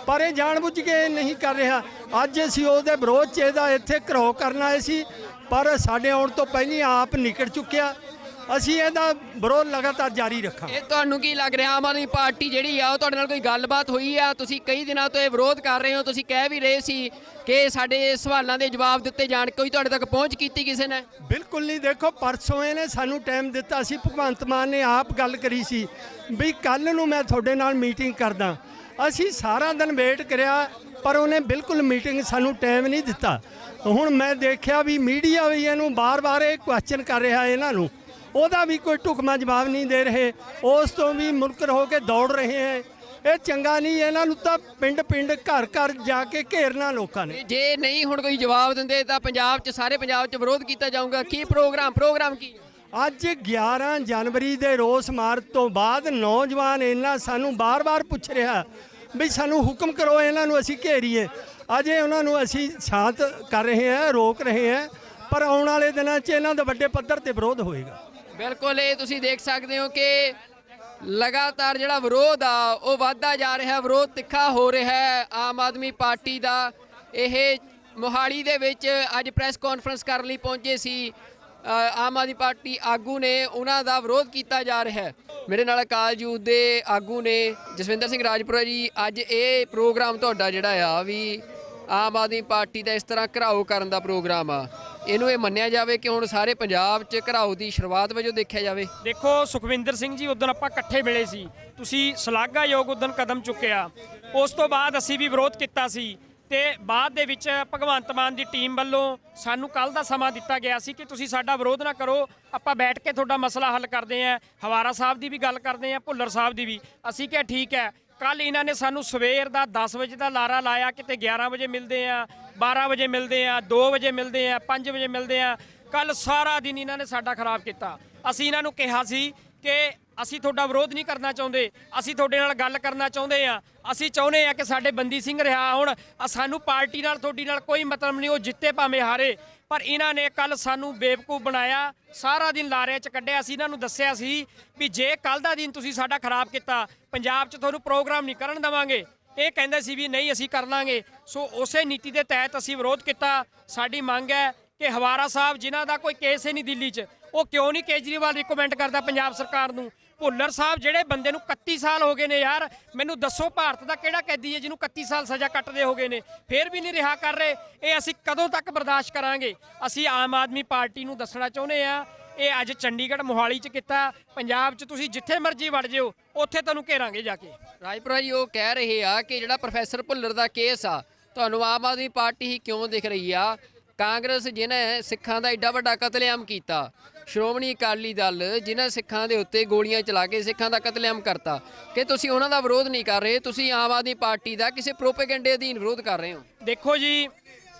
ਪਰ ਇਹ ਜਾਣਬੁੱਝ ਕੇ ਨਹੀਂ ਕਰ ਰਿਹਾ। ਅੱਜ ਅਸੀਂ ਉਹਦੇ ਵਿਰੋਧ 'ਚ ਇਹਦਾ ਇੱਥੇ ਘਰੋ ਕਰਨ ਆਏ ਸੀ, ਪਰ ਸਾਡੇ ਆਉਣ ਤੋਂ ਪਹਿਲਾਂ ਆਪ ਨਿਕਲ ਚੁੱਕਿਆ। ਅਸੀਂ ਇਹਦਾ ਵਿਰੋਧ ਲਗਾਤਾਰ ਜਾਰੀ ਰੱਖਾਂਗੇ। ਇਹ ਤੁਹਾਨੂੰ ਕੀ ਲੱਗ ਰਿਹਾ, ਆਮ ਆਦਮੀ ਪਾਰਟੀ ਜਿਹੜੀ ਆ ਉਹ ਤੁਹਾਡੇ ਨਾਲ ਕੋਈ ਗੱਲਬਾਤ ਹੋਈ ਆ? ਤੁਸੀਂ ਕਈ ਦਿਨਾਂ ਤੋਂ ਇਹ ਵਿਰੋਧ ਕਰ ਰਹੇ ਹੋ, ਤੁਸੀਂ ਕਹਿ ਵੀ ਰਹੇ ਸੀ ਕਿ ਸਾਡੇ ਸਵਾਲਾਂ ਦੇ ਜਵਾਬ ਦਿੱਤੇ ਜਾਣ, ਕੋਈ ਤੁਹਾਡੇ ਤੱਕ ਪਹੁੰਚ ਕੀਤੀ ਕਿਸੇ ਨੇ? ਬਿਲਕੁਲ ਨਹੀਂ। ਦੇਖੋ, ਪਰਸੋਂ ਇਹਨੇ ਸਾਨੂੰ ਟਾਈਮ ਦਿੱਤਾ ਸੀ, ਭਗਵੰਤ ਮਾਨ ਨੇ ਆਪ ਗੱਲ ਕਰੀ ਸੀ ਵੀ ਕੱਲ ਨੂੰ ਮੈਂ ਤੁਹਾਡੇ ਨਾਲ ਮੀਟਿੰਗ ਕਰਦਾ। ਅਸੀਂ ਸਾਰਾ ਦਿਨ ਵੇਟ ਕਰਿਆ, ਪਰ ਉਹਨੇ ਬਿਲਕੁਲ ਮੀਟਿੰਗ ਸਾਨੂੰ ਟਾਈਮ ਨਹੀਂ ਦਿੱਤਾ। ਹੁਣ ਮੈਂ ਦੇਖਿਆ ਵੀ ਮੀਡੀਆ ਵੀ ਇਹਨੂੰ ਬਾਰ-ਬਾਰ ਇਹ ਕੁਐਸਚਨ ਕਰ ਰਿਹਾ ਇਹਨਾਂ ਨੂੰ, ਉਹਦਾ ਵੀ ਕੋਈ ਢੁਕਵਾਂ ਜਵਾਬ ਨਹੀਂ ਦੇ ਰਹੇ। ਉਸ ਤੋਂ ਵੀ ਮੁਨਕਰ ਹੋ ਕੇ ਦੌੜ ਰਹੇ ਹੈ। ਇਹ ਚੰਗਾ ਨਹੀਂ। ਇਹਨਾਂ ਨੂੰ ਤਾਂ ਪਿੰਡ-ਪਿੰਡ, ਘਰ-ਘਰ ਜਾ ਕੇ ਘੇਰਨਾ ਲੋਕਾਂ ਨੇ। ਜੇ ਨਹੀਂ ਹੁਣ ਕੋਈ ਜਵਾਬ ਦਿੰਦੇ ਤਾਂ ਪੰਜਾਬ 'ਚ, ਸਾਰੇ ਪੰਜਾਬ 'ਚ ਵਿਰੋਧ ਕੀਤਾ ਜਾਊਗਾ। ਕੀ ਪ੍ਰੋਗਰਾਮ ਕੀ? ਅੱਜ 11 ਜਨਵਰੀ ਦੇ ਰੋਸ ਮਾਰਚ ਤੋਂ ਬਾਅਦ ਨੌਜਵਾਨ ਇਹਨਾਂ ਸਾਨੂੰ ਬਾਰ-ਬਾਰ ਪੁੱਛ ਰਿਹਾ ਵੀ ਸਾਨੂੰ ਹੁਕਮ ਕਰੋ, ਇਹਨਾਂ ਨੂੰ ਅਸੀਂ ਘੇਰੀਏ। ਅਜੇ ਉਹਨਾਂ ਨੂੰ ਅਸੀਂ ਸ਼ਾਂਤ ਕਰ ਰਹੇ ਹਾਂ, ਰੋਕ ਰਹੇ ਹਾਂ, ਪਰ ਆਉਣ ਵਾਲੇ ਦਿਨਾਂ 'ਚ ਇਹਨਾਂ ਦਾ ਵੱਡੇ ਪੱਧਰ ਤੇ ਵਿਰੋਧ ਹੋਏਗਾ। ਬਿਲਕੁਲ, ਇਹ ਤੁਸੀਂ ਦੇਖ ਸਕਦੇ ਹੋ ਕਿ ਲਗਾਤਾਰ ਜਿਹੜਾ ਵਿਰੋਧ ਆ ਉਹ ਵੱਧਦਾ ਜਾ ਰਿਹਾ, ਵਿਰੋਧ ਤਿੱਖਾ ਹੋ ਰਿਹਾ ਹੈ ਆਮ ਆਦਮੀ ਪਾਰਟੀ ਦਾ। ਇਹ ਮੋਹਾਲੀ ਦੇ ਵਿੱਚ ਅੱਜ ਪ੍ਰੈਸ ਕਾਨਫਰੰਸ ਕਰਨ ਲਈ ਪਹੁੰਚੇ ਸੀ ਆਮ ਆਦਮੀ ਪਾਰਟੀ ਆਗੂ ਨੇ, ਉਹਨਾਂ ਦਾ ਵਿਰੋਧ ਕੀਤਾ ਜਾ ਰਿਹਾ ਹੈ। ਮੇਰੇ ਨਾਲ ਅਕਾਲ ਯੂਥ ਦੇ ਆਗੂ ਨੇ ਜਸਵਿੰਦਰ ਸਿੰਘ ਰਾਜਪੁਰਾ ਜੀ। ਅੱਜ ਇਹ ਪ੍ਰੋਗਰਾਮ ਤੁਹਾਡਾ ਜਿਹੜਾ ਆ ਵੀ ਆਮ ਆਦਮੀ ਪਾਰਟੀ ਦਾ ਇਸ ਤਰ੍ਹਾਂ ਘਿਰਾਓ ਕਰਨ ਦਾ ਪ੍ਰੋਗਰਾਮ ਆ, ਇਹਨੂੰ ਇਹ ਮੰਨਿਆ ਜਾਵੇ ਕਿ ਹੁਣ ਸਾਰੇ ਪੰਜਾਬ 'ਚ ਘਿਰਾਓ ਦੀ ਸ਼ੁਰੂਆਤ ਵਜੋਂ ਦੇਖਿਆ ਜਾਵੇ? ਦੇਖੋ ਸੁਖਵਿੰਦਰ ਸਿੰਘ ਜੀ, ਉਦੋਂ ਆਪਾਂ ਇਕੱਠੇ ਮਿਲੇ ਸੀ, ਤੁਸੀਂ ਸ਼ਲਾਘਾਯੋਗ ਉਦੋਂ ਕਦਮ ਚੁੱਕਿਆ। ਉਸ ਤੋਂ ਬਾਅਦ ਅਸੀਂ ਵੀ ਵਿਰੋਧ ਕੀਤਾ ਸੀ ਤੇ ਬਾਅਦ ਦੇ ਵਿੱਚ ਭਗਵੰਤ ਮਾਨ ਦੀ ਟੀਮ ਵੱਲੋਂ ਸਾਨੂੰ ਕੱਲ ਦਾ ਸਮਾਂ ਦਿੱਤਾ ਗਿਆ ਸੀ ਕਿ ਤੁਸੀਂ ਸਾਡਾ ਵਿਰੋਧ ਨਾ ਕਰੋ, ਆਪਾਂ ਬੈਠ ਕੇ ਤੁਹਾਡਾ ਮਸਲਾ ਹੱਲ ਕਰਦੇ ਆਂ। ਹਵਾਰਾ ਸਾਹਿਬ ਦੀ ਵੀ ਗੱਲ ਕਰਦੇ ਆਂ, ਭੁੱਲਰ ਸਾਹਿਬ ਦੀ ਵੀ। ਅਸੀਂ ਕਿਹਾ ਠੀਕ ਹੈ। ਕੱਲ ਇਹਨਾਂ ਨੇ ਸਾਨੂੰ ਸਵੇਰ ਦਾ 10 ਵਜੇ ਦਾ ਲਾਰਾ ਲਾਇਆ, ਕਿਤੇ 11 ਵਜੇ ਮਿਲਦੇ ਆ, 12 ਵਜੇ ਮਿਲਦੇ ਆ, 2 ਵਜੇ ਮਿਲਦੇ ਆ, 5 ਵਜੇ ਮਿਲਦੇ ਆ। ਕੱਲ ਸਾਰਾ ਦਿਨ ਇਹਨਾਂ ਨੇ ਸਾਡਾ ਖਰਾਬ ਕੀਤਾ। ਅਸੀਂ ਇਹਨਾਂ ਨੂੰ ਕਿਹਾ ਸੀ ਕਿ ਅਸੀਂ ਤੁਹਾਡਾ ਵਿਰੋਧ ਨਹੀਂ ਕਰਨਾ ਚਾਹੁੰਦੇ, ਅਸੀਂ ਤੁਹਾਡੇ ਨਾਲ ਗੱਲ ਕਰਨਾ ਚਾਹੁੰਦੇ ਆ। ਅਸੀਂ ਚਾਹੁੰਦੇ ਆ ਕਿ ਸਾਡੇ ਬੰਦੀ ਸਿੰਘ ਰਿਹਾ ਹੋਣ। ਸਾਨੂੰ ਪਾਰਟੀ ਨਾਲ, ਤੁਹਾਡੀ ਨਾਲ ਕੋਈ ਮਤਲਬ ਨਹੀਂ, ਉਹ ਜਿੱਤੇ ਭਾਵੇਂ ਹਾਰੇ। ਪਰ ਇਹਨਾਂ ਨੇ ਕੱਲ ਸਾਨੂੰ ਬੇਵਕੂਫ ਬਣਾਇਆ, ਸਾਰਾ ਦਿਨ ਲਾਰਿਆਂ 'ਚ ਕੱਢਿਆ। ਅਸੀਂ ਇਹਨਾਂ ਨੂੰ ਦੱਸਿਆ ਸੀ ਵੀ ਜੇ ਕੱਲ ਦਾ ਦਿਨ ਤੁਸੀਂ ਸਾਡਾ ਖਰਾਬ ਕੀਤਾ, ਪੰਜਾਬ 'ਚ ਤੁਹਾਨੂੰ ਪ੍ਰੋਗਰਾਮ ਨਹੀਂ ਕਰਨ ਦੇਵਾਂਗੇ। ਇਹ ਕਹਿੰਦੇ ਸੀ ਵੀ ਨਹੀਂ ਅਸੀਂ ਕਰ ਲਾਂਗੇ। ਸੋ ਉਸੇ ਨੀਤੀ ਦੇ ਤਹਿਤ ਅਸੀਂ ਵਿਰੋਧ ਕੀਤਾ। ਸਾਡੀ ਮੰਗ ਹੈ ਕਿ ਹਵਾਰਾ ਸਾਹਿਬ, ਜਿਨ੍ਹਾਂ ਦਾ ਕੋਈ ਕੇਸ ਹੀ ਨਹੀਂ ਦਿੱਲੀ 'ਚ, ਉਹ ਕਿਉਂ ਨਹੀਂ ਕੇਜਰੀਵਾਲ ਰਿਕਮੈਂਡ ਕਰਦਾ ਪੰਜਾਬ ਸਰਕਾਰ ਨੂੰ? ਭੁੱਲਰ ਸਾਹਿਬ, ਜਿਹੜੇ ਬੰਦੇ ਨੂੰ 31 ਸਾਲ ਹੋ ਗਏ ਨੇ ਯਾਰ, ਮੈਨੂੰ ਦੱਸੋ ਭਾਰਤ ਦਾ ਕਿਹੜਾ ਕੈਦੀ ਹੈ ਜਿਹਨੂੰ 31 ਸਾਲ ਸਜ਼ਾ ਕੱਟਦੇ ਹੋ ਗਏ ਨੇ, ਫੇਰ ਵੀ ਨਹੀਂ ਰਿਹਾ ਕਰ ਰਹੇ? ਇਹ ਅਸੀਂ ਕਦੋਂ ਤੱਕ ਬਰਦਾਸ਼ਤ ਕਰਾਂਗੇ? ਅਸੀਂ ਆਮ ਆਦਮੀ ਪਾਰਟੀ ਨੂੰ ਦੱਸਣਾ ਚਾਹੁੰਦੇ ਆ, ਇਹ ਅੱਜ ਚੰਡੀਗੜ੍ਹ ਮੋਹਾਲੀ 'ਚ ਕੀਤਾ, ਪੰਜਾਬ 'ਚ ਤੁਸੀਂ ਜਿੱਥੇ ਮਰਜ਼ੀ ਵੜ ਜਿਓ, ਉੱਥੇ ਤੁਹਾਨੂੰ ਘੇਰਾਂਗੇ ਜਾ ਕੇ। ਰਾਜਪੁਰਾ ਜੀ ਉਹ ਕਹਿ ਰਹੇ ਆ ਕਿ ਜਿਹੜਾ ਪ੍ਰੋਫੈਸਰ ਭੁੱਲਰ ਦਾ ਕੇਸ ਆ, ਤੁਹਾਨੂੰ ਆਮ ਆਦਮੀ ਪਾਰਟੀ ਹੀ ਕਿਉਂ ਦਿਖ ਰਹੀ ਆ? ਕਾਂਗਰਸ ਜਿਹਨੇ ਸਿੱਖਾਂ ਦਾ ਏਡਾ ਵੱਡਾ ਕਤਲੇਆਮ ਕੀਤਾ, ਸ਼੍ਰੋਮਣੀ ਅਕਾਲੀ ਦਲ ਜਿਨ੍ਹਾਂ ਸਿੱਖਾਂ ਦੇ ਉੱਤੇ ਗੋਲੀਆਂ ਚਲਾ ਕੇ ਸਿੱਖਾਂ ਦਾ ਕਤਲੇਆਮ ਕਰਤਾ, ਕਿ ਤੁਸੀਂ ਉਹਨਾਂ ਦਾ ਵਿਰੋਧ ਨਹੀਂ ਕਰ ਰਹੇ, ਤੁਸੀਂ ਆਮ ਆਦਮੀ ਪਾਰਟੀ ਦਾ ਕਿਸੇ ਪ੍ਰੋਪੇਗੈਂਡੇ ਅਧੀਨ ਵਿਰੋਧ ਕਰ ਰਹੇ ਹੋ? ਦੇਖੋ ਜੀ,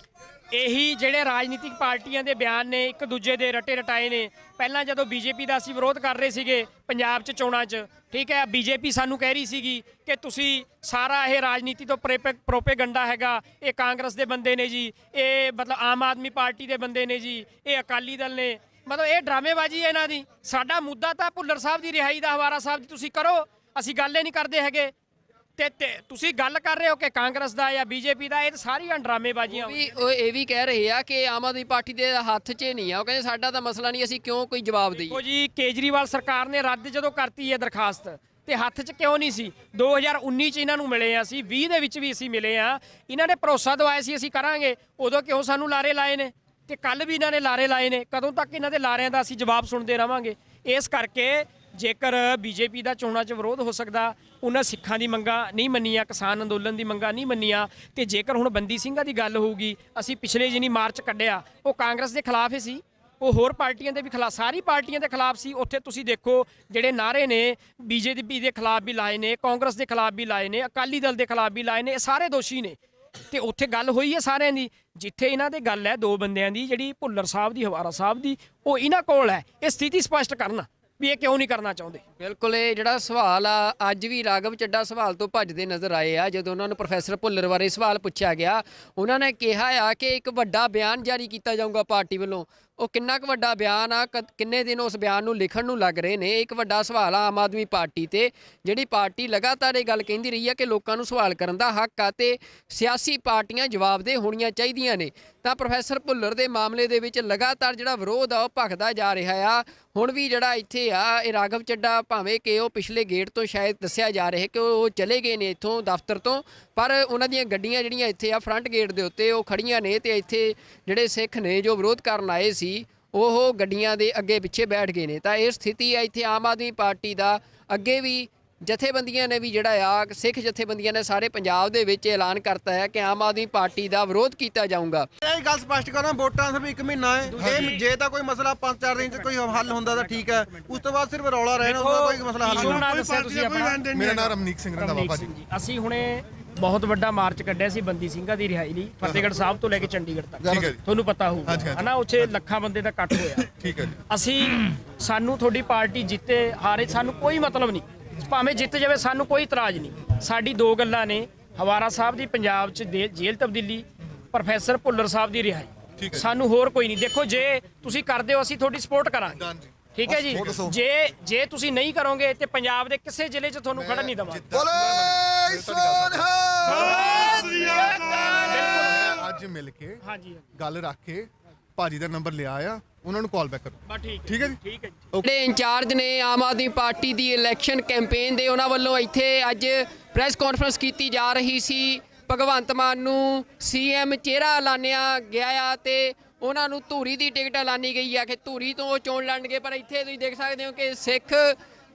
ਇਹੀ ਜਿਹੜੇ ਰਾਜਨੀਤਿਕ ਪਾਰਟੀਆਂ ਦੇ ਬਿਆਨ ਨੇ, ਇੱਕ ਦੂਜੇ ਦੇ ਰਟੇ ਰਟਾਏ ਨੇ। ਪਹਿਲਾਂ ਜਦੋਂ ਬੀਜੇਪੀ ਦਾ ਅਸੀਂ ਵਿਰੋਧ ਕਰ ਰਹੇ ਸੀਗੇ ਪੰਜਾਬ 'ਚ ਚੋਣਾਂ 'ਚ, ਠੀਕ ਹੈ, ਬੀਜੇਪੀ ਸਾਨੂੰ ਕਹਿ ਰਹੀ ਸੀਗੀ ਕਿ ਤੁਸੀਂ ਸਾਰਾ ਇਹ ਰਾਜਨੀਤੀ ਤੋਂ ਪ੍ਰੋਪੇਗੰਡਾ ਹੈਗਾ, ਇਹ ਕਾਂਗਰਸ ਦੇ ਬੰਦੇ ਨੇ ਜੀ, ਇਹ ਮਤਲਬ ਆਮ ਆਦਮੀ ਪਾਰਟੀ ਦੇ ਬੰਦੇ ਨੇ ਜੀ, ਇਹ ਅਕਾਲੀ ਦਲ ਨੇ, ਮਤਲਬ ਇਹ ਡਰਾਮੇਬਾਜ਼ੀ ਹੈ ਇਹਨਾਂ ਦੀ। ਸਾਡਾ ਮੁੱਦਾ ਤਾਂ ਭੁੱਲਰ ਸਾਹਿਬ ਦੀ ਰਿਹਾਈ ਦਾ, ਹਵਾਰਾ ਸਾਹਿਬ ਦੀ ਤੁਸੀਂ ਕਰੋ, ਅਸੀਂ ਗੱਲ ਹੀ ਨਹੀਂ ਕਰਦੇ ਹੈਗੇ। ਤੇ ਤੁਸੀਂ ਗੱਲ ਕਰ ਰਹੇ ਹੋ ਕਿ ਕਾਂਗਰਸ ਦਾ ਜਾਂ ਬੀਜੇਪੀ ਦਾ, ਇਹ ਤਾਂ ਸਾਰੀਆਂ ਡਰਾਮੇਬਾਜ਼ੀਆਂ। ਉਹ ਇਹ ਵੀ ਕਹਿ ਰਹੇ ਆ ਕਿ ਆਮ ਆਦਮੀ ਪਾਰਟੀ ਦੇ ਹੱਥ 'ਚ ਨਹੀਂ ਆ, ਉਹ ਕਹਿੰਦੇ ਸਾਡਾ ਤਾਂ ਮਸਲਾ ਨਹੀਂ, ਅਸੀਂ ਕਿਉਂ ਕੋਈ ਜਵਾਬ ਦਈਏ? ਦੇਖੋ ਜੀ, ਕੇਜਰੀਵਾਲ ਸਰਕਾਰ ਨੇ ਰੱਦ ਜਦੋਂ ਕਰਤੀ ਹੈ ਦਰਖਾਸਤ, ਤੇ ਹੱਥ 'ਚ ਕਿਉਂ ਨਹੀਂ ਸੀ? 2019 'ਚ ਇਹਨਾਂ ਨੂੰ ਮਿਲੇ ਆ, ਅਸੀਂ 20 ਦੇ ਵਿੱਚ ਵੀ ਅਸੀਂ ਮਿਲੇ ਆ। ਇਹਨਾਂ ਨੇ ਭਰੋਸਾ ਦਵਾਇਆ ਸੀ ਅਸੀਂ ਕਰਾਂਗੇ, ਉਦੋਂ ਕਿਉਂ ਸਾਨੂੰ ਲਾਰੇ ਲਾਏ ਨੇ? ਤੇ ਕੱਲ ਵੀ ਇਹਨਾਂ ਨੇ ਲਾਰੇ ਲਾਏ ਨੇ। ਕਦੋਂ ਤੱਕ ਇਹਨਾਂ ਦੇ ਲਾਰਿਆਂ ਦਾ ਅਸੀਂ ਜਵਾਬ ਸੁਣਦੇ ਰਵਾਂਗੇ? ਇਸ ਕਰਕੇ ਜੇਕਰ ਬੀਜੇਪੀ ਦਾ ਚੋਣਾਂ 'ਚ ਵਿਰੋਧ ਹੋ ਸਕਦਾ, ਉਹਨਾਂ ਸਿੱਖਾਂ ਦੀ ਮੰਗਾਂ ਨਹੀਂ ਮੰਨੀਆਂ, ਕਿਸਾਨ ਅੰਦੋਲਨ ਦੀ ਮੰਗਾਂ ਨਹੀਂ ਮੰਨੀਆਂ, ਤੇ ਜੇਕਰ ਹੁਣ ਬੰਦੀ ਸਿੰਘਾਂ ਦੀ ਗੱਲ ਹੋਊਗੀ, ਅਸੀਂ ਪਿਛਲੇ ਜਿਹਨੀ ਮਾਰਚ ਕੱਢਿਆ ਉਹ ਕਾਂਗਰਸ ਦੇ ਖਿਲਾਫ ਹੀ ਸੀ, ਉਹ ਹੋਰ ਪਾਰਟੀਆਂ ਦੇ ਵੀ ਖਿਲਾਫ, ਸਾਰੀ ਪਾਰਟੀਆਂ ਦੇ ਖਿਲਾਫ ਸੀ। ਉੱਥੇ ਤੁਸੀਂ ਦੇਖੋ ਜਿਹੜੇ ਨਾਅਰੇ ਨੇ ਬੀਜੇਪੀ ਦੇ ਖਿਲਾਫ ਵੀ ਲਾਏ ਨੇ, ਕਾਂਗਰਸ ਦੇ ਖਿਲਾਫ ਵੀ ਲਾਏ ਨੇ, ਅਕਾਲੀ ਦਲ ਦੇ ਖਿਲਾਫ ਵੀ ਲਾਏ ਨੇ, ਇਹ ਸਾਰੇ ਦੋਸ਼ੀ ਨੇ। ਤੇ ਉੱਥੇ ਗੱਲ ਹੋਈ ਹੈ ਸਾਰਿਆਂ ਦੀ। ਜਿੱਥੇ ਇਹਨਾਂ ਦੇ ਗੱਲ ਹੈ ਦੋ ਬੰਦਿਆਂ ਦੀ, ਜਿਹੜੀ ਭੁੱਲਰ ਸਾਹਿਬ ਦੀ, ਹਵਾਰਾ ਸਾਹਿਬ ਦੀ, ਉਹ ਇਹਨਾਂ ਕੋਲ ਹੈ। ਇਹ ਸਥਿਤੀ ਸਪਸ਼ਟ ਕਰਨ ਵੀ ਇਹ ਕਿਉਂ ਨਹੀਂ ਕਰਨਾ ਚਾਹੁੰਦੇ। ਬਿਲਕੁਲ, ਇਹ ਜਿਹੜਾ ਸਵਾਲ ਆ ਅੱਜ ਵੀ ਰਾਘਵ ਚੱਡਾ ਸਵਾਲ ਤੋਂ ਭੱਜਦੇ ਨਜ਼ਰ ਆਏ ਆ। ਜਦੋਂ ਉਹਨਾਂ ਨੂੰ ਪ੍ਰੋਫੈਸਰ ਭੁੱਲਰ ਬਾਰੇ ਸਵਾਲ ਪੁੱਛਿਆ ਗਿਆ, ਉਹਨਾਂ ਨੇ ਕਿਹਾ ਆ ਕਿ ਇੱਕ ਵੱਡਾ ਬਿਆਨ ਜਾਰੀ ਕੀਤਾ ਜਾਊਗਾ ਪਾਰਟੀ ਵੱਲੋਂ। ਉਹ ਕਿੰਨਾ ਕੁ ਵੱਡਾ ਬਿਆਨ ਆ, ਕਿੰਨੇ ਦਿਨ ਉਸ ਬਿਆਨ ਨੂੰ ਲਿਖਣ ਨੂੰ ਲੱਗ ਰਹੇ ਨੇ, ਇੱਕ ਵੱਡਾ ਸਵਾਲ ਆ ਆਮ ਆਦਮੀ ਪਾਰਟੀ ਤੇ। ਜਿਹੜੀ ਪਾਰਟੀ ਲਗਾਤਾਰ ਇਹ ਗੱਲ ਕਹਿੰਦੀ ਰਹੀ ਆ ਕਿ ਲੋਕਾਂ ਨੂੰ ਸਵਾਲ ਕਰਨ ਦਾ ਹੱਕ ਆ ਤੇ ਸਿਆਸੀ ਪਾਰਟੀਆਂ ਜਵਾਬਦੇਹ ਹੋਣੀਆਂ ਚਾਹੀਦੀਆਂ ਨੇ, ਤਾਂ ਪ੍ਰੋਫੈਸਰ ਭੁੱਲਰ ਦੇ ਮਾਮਲੇ ਦੇ ਵਿੱਚ ਲਗਾਤਾਰ ਜਿਹੜਾ ਵਿਰੋਧ ਆ ਉਹ ਭਖਦਾ ਜਾ ਰਿਹਾ ਆ। ਹੁਣ ਵੀ ਜਿਹੜਾ ਇੱਥੇ ਆ ਇਹ ਰਾਘਵ ਚੱਡਾ, ਭਾਵੇਂ ਕਿ ਉਹ ਪਿਛਲੇ ਗੇਟ ਤੋਂ ਸ਼ਾਇਦ ਦੱਸਿਆ ਜਾ ਰਿਹਾ ਕਿ ਉਹ ਚਲੇ ਗਏ ਨੇ ਇੱਥੋਂ ਦਫ਼ਤਰ ਤੋਂ, ਪਰ ਉਹਨਾਂ ਦੀਆਂ ਗੱਡੀਆਂ ਜਿਹੜੀਆਂ ਇੱਥੇ ਆ ਫਰੰਟ ਗੇਟ ਦੇ ਉੱਤੇ ਉਹ ਖੜੀਆਂ ਨੇ ਤੇ ਇੱਥੇ ਜਿਹੜੇ ਸਿੱਖ ਨੇ ਜੋ ਵਿਰੋਧ ਕਰਨ ਆਏ ਸੀ ਉਹ ਗੱਡੀਆਂ ਦੇ ਅੱਗੇ ਪਿੱਛੇ ਬੈਠ ਗਏ ਨੇ। ਤਾਂ ਇਹ ਸਥਿਤੀ ਹੈ ਇੱਥੇ ਆਮ ਆਦਮੀ ਪਾਰਟੀ ਦਾ। ਅੱਗੇ ਵੀ ਜਥੇਬੰਦੀਆਂ ਨੇ ਵੀ ਜਿਹੜਾ ਆ ਸਿੱਖ ਜਥੇਬੰਦੀਆਂ ਨੇ ਸਾਰੇ ਪੰਜਾਬ ਦੇ ਵਿੱਚ ਐਲਾਨ ਕਰਤਾ ਹੈ ਕਿ ਆਮ ਆਦਮੀ ਪਾਰਟੀ ਦਾ ਵਿਰੋਧ ਕੀਤਾ ਜਾਊਗਾ। ਇਹ ਗੱਲ ਸਪਸ਼ਟ ਕਰਾਂ, ਵੋਟਾਂ ਸਿਰਫ 1 ਮਹੀਨਾ ਹੈ। ਇਹ ਜੇ ਤਾਂ ਕੋਈ ਮਸਲਾ 5-4 ਦਿਨ ਚ ਕੋਈ ਹੱਲ ਹੁੰਦਾ ਤਾਂ ਠੀਕ ਹੈ, ਉਸ ਤੋਂ ਬਾਅਦ ਸਿਰਫ ਰੌਲਾ ਰਹਿਣਾ, ਉਹਦਾ ਕੋਈ ਮਸਲਾ ਹੱਲ ਨਹੀਂ। ਮੇਰਾ ਨਾਮ ਰਮਨੀਕ ਸਿੰਘ ਰੰਧਾਵਾ ਭਾਜੀ। ਅਸੀਂ ਹੁਣੇ ਬਹੁਤ ਵੱਡਾ ਮਾਰਚ ਕੱਢਿਆ ਸੀ ਬੰਦੀ ਸਿੰਘਾਂ ਦੀ ਰਿਹਾਈ ਲਈ, ਫਤਿਹਗੜ੍ਹ ਸਾਹਿਬ ਤੋਂ ਲੈ ਕੇ ਚੰਡੀਗੜ੍ਹ ਤੱਕ। ਤੁਹਾਨੂੰ ਪਤਾ ਹੋਊਗਾ ਹਨਾ, ਉੱਥੇ ਲੱਖਾਂ ਬੰਦੇ ਦਾ ਇਕੱਠ ਹੋਇਆ। ਠੀਕ ਹੈ ਜੀ। ਸਾਨੂੰ ਤੁਹਾਡੀ ਪਾਰਟੀ ਜਿੱਤੇ ਹਾਰੇ ਸਾਨੂੰ ਕੋਈ ਮਤਲਬ ਨਹੀਂ, ਭਾਵੇਂ ਜਿੱਤ ਜਾਵੇ ਸਾਨੂੰ ਕੋਈ ਇਤਰਾਜ਼ ਨਹੀਂ। ਸਾਡੀ ਦੋ ਗੱਲਾਂ ਨੇ, ਹਵਾਰਾ ਸਾਹਿਬ ਦੀ ਪੰਜਾਬ 'ਚ ਜੇਲ੍ਹ ਤਬਦੀਲੀ, ਪ੍ਰੋਫੈਸਰ ਭੁੱਲਰ ਸਾਹਿਬ ਦੀ ਰਿਹਾਈ। ਸਾਨੂੰ ਹੋਰ ਕੋਈ ਨਹੀਂ। ਦੇਖੋ, ਜੇ ਤੁਸੀਂ ਕਰਦੇ ਹੋ ਅਸੀਂ ਤੁਹਾਡੀ ਸਪੋਰਟ ਕਰਾਂਗੇ, ਠੀਕ ਹੈ ਜੀ। ਜੇ ਤੁਸੀਂ ਨਹੀਂ ਕਰੋਗੇ ਤੇ ਪੰਜਾਬ ਦੇ ਕਿਸੇ ਜ਼ਿਲ੍ਹੇ 'ਚ ਤੁਹਾਨੂੰ ਖੜਨ ਨਹੀਂ ਦੇਵਾਂਗੇ। ਅੱਜ ਮਿਲ ਕੇ ਗੱਲ ਰੱਖ ਕੇ ਭਾਜੀ ਦਾ ਨੰਬਰ ਲਿਆ ਆ, ਉਹਨਾਂ ਨੂੰ ਕਾਲ ਬੈਕ ਕਰੋ। ਠੀਕ ਹੈ ਜੀ। ਠੀਕ ਹੈ ਜੀ। ਜਿਹੜੇ ਇੰਚਾਰਜ ਨੇ ਆਮ ਆਦਮੀ ਪਾਰਟੀ ਦੀ ਇਲੈਕਸ਼ਨ ਕੈਂਪੇਨ ਦੇ, ਉਹਨਾਂ ਵੱਲੋਂ ਇੱਥੇ ਅੱਜ ਪ੍ਰੈਸ ਕਾਨਫਰੰਸ ਕੀਤੀ ਜਾ ਰਹੀ ਸੀ। ਭਗਵੰਤ ਮਾਨ ਨੂੰ ਸੀਐਮ ਚਿਹਰਾ ਐਲਾਨਿਆ ਗਿਆ ਆ ਤੇ ਉਹਨਾਂ ਨੂੰ ਧੂਰੀ ਦੀ ਟਿਕਟ ਐਲਾਨੀ ਗਈ ਆ ਕਿ ਧੂਰੀ ਤੋਂ ਉਹ ਚੋਣ ਲੜਨਗੇ। ਪਰ ਇੱਥੇ ਤੁਸੀਂ ਦੇਖ ਸਕਦੇ ਹੋ ਕਿ ਸਿੱਖ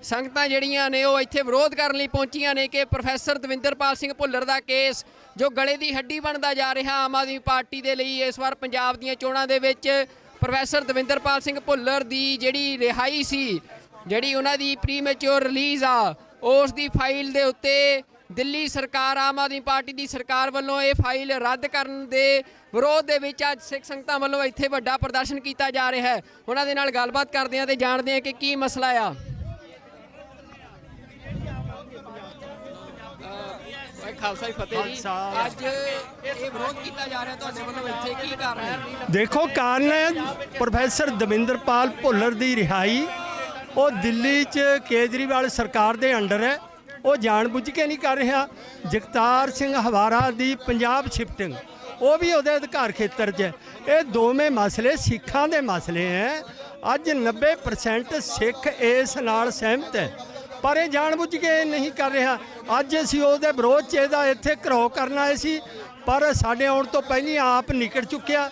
ਸੰਗਤਾਂ ਜਿਹੜੀਆਂ ਨੇ ਉਹ ਇੱਥੇ ਵਿਰੋਧ ਕਰਨ ਲਈ ਪਹੁੰਚੀਆਂ ਨੇ ਕਿ ਪ੍ਰੋਫੈਸਰ ਦਵਿੰਦਰਪਾਲ ਸਿੰਘ ਭੁੱਲਰ ਦਾ ਕੇਸ ਜੋ ਗਲੇ ਦੀ ਹੱਡੀ ਬਣਦਾ ਜਾ ਰਿਹਾ ਆਮ ਆਦਮੀ ਪਾਰਟੀ ਦੇ ਲਈ। ਇਸ ਵਾਰ ਪੰਜਾਬ ਦੀਆਂ ਚੋਣਾਂ ਦੇ ਵਿੱਚ ਪ੍ਰੋਫੈਸਰ ਦਵਿੰਦਰਪਾਲ ਸਿੰਘ ਭੁੱਲਰ ਦੀ ਜਿਹੜੀ ਰਿਹਾਈ ਸੀ, ਜਿਹੜੀ ਉਹਨਾਂ ਦੀ ਪ੍ਰੀਮੈਚੁਰ ਰਿਲੀਜ਼ ਆ, ਉਸ ਦੀ ਫਾਈਲ ਦੇ ਉੱਤੇ ਦਿੱਲੀ ਸਰਕਾਰ, ਆਮ ਆਦਮੀ ਪਾਰਟੀ ਦੀ ਸਰਕਾਰ ਵੱਲੋਂ ਇਹ ਫਾਈਲ ਰੱਦ ਕਰਨ ਦੇ ਵਿਰੋਧ ਦੇ ਵਿੱਚ ਅੱਜ ਸਿੱਖ ਸੰਗਤਾਂ ਵੱਲੋਂ ਇੱਥੇ ਵੱਡਾ ਪ੍ਰਦਰਸ਼ਨ ਕੀਤਾ ਜਾ ਰਿਹਾ ਹੈ। ਉਹਨਾਂ ਦੇ ਨਾਲ ਗੱਲਬਾਤ ਕਰਦੇ ਹਾਂ ਤੇ ਜਾਣਦੇ ਹਾਂ ਕਿ ਕੀ ਮਸਲਾ ਆ। ਖਾਲਸਾ ਜੀ ਫਤਿਹ ਜੀ। ਅੱਜ ਇਹ ਵਿਰੋਧ ਕੀਤਾ ਜਾ ਰਿਹਾ ਤੁਹਾਡੇ ਵੱਲੋਂ, ਇੱਥੇ ਕੀ ਕਾਰਨ ਹੈ? ਦੇਖੋ, ਕਾਰਨ ਹੈ ਪ੍ਰੋਫੈਸਰ ਦਵਿੰਦਰਪਾਲ ਭੁੱਲਰ ਦੀ ਰਿਹਾਈ। ਉਹ ਦਿੱਲੀ 'ਚ ਕੇਜਰੀਵਾਲ ਸਰਕਾਰ ਦੇ ਅੰਡਰ ਹੈ, ਉਹ ਜਾਣਬੁੱਝ ਕੇ ਨਹੀਂ ਕਰ ਰਿਹਾ। ਜਗਤਾਰ ਸਿੰਘ ਹਵਾਰਾ ਦੀ ਪੰਜਾਬ ਸ਼ਿਫਟਿੰਗ, ਉਹ ਵੀ ਉਹਦੇ ਅਧਿਕਾਰ ਖੇਤਰ 'ਚ ਹੈ। ਇਹ ਦੋਵੇਂ ਮਸਲੇ ਸਿੱਖਾਂ ਦੇ ਮਸਲੇ ਹੈ। ਅੱਜ 90% ਸਿੱਖ ਇਸ ਨਾਲ ਸਹਿਮਤ ਹੈ, ਪਰ ਇਹ ਜਾਣਬੁੱਝ ਕੇ ਨਹੀਂ ਕਰ ਰਿਹਾ। ਅੱਜ ਅਸੀਂ ਉਹਦੇ ਵਿਰੋਧ 'ਚ ਇਹਦਾ ਇੱਥੇ ਘਰੋ ਕਰਨ ਆਏ ਸੀ, ਪਰ ਸਾਡੇ ਆਉਣ ਤੋਂ ਪਹਿਲਾਂ ਆਪ ਨਿਕਲ ਚੁੱਕਿਆ।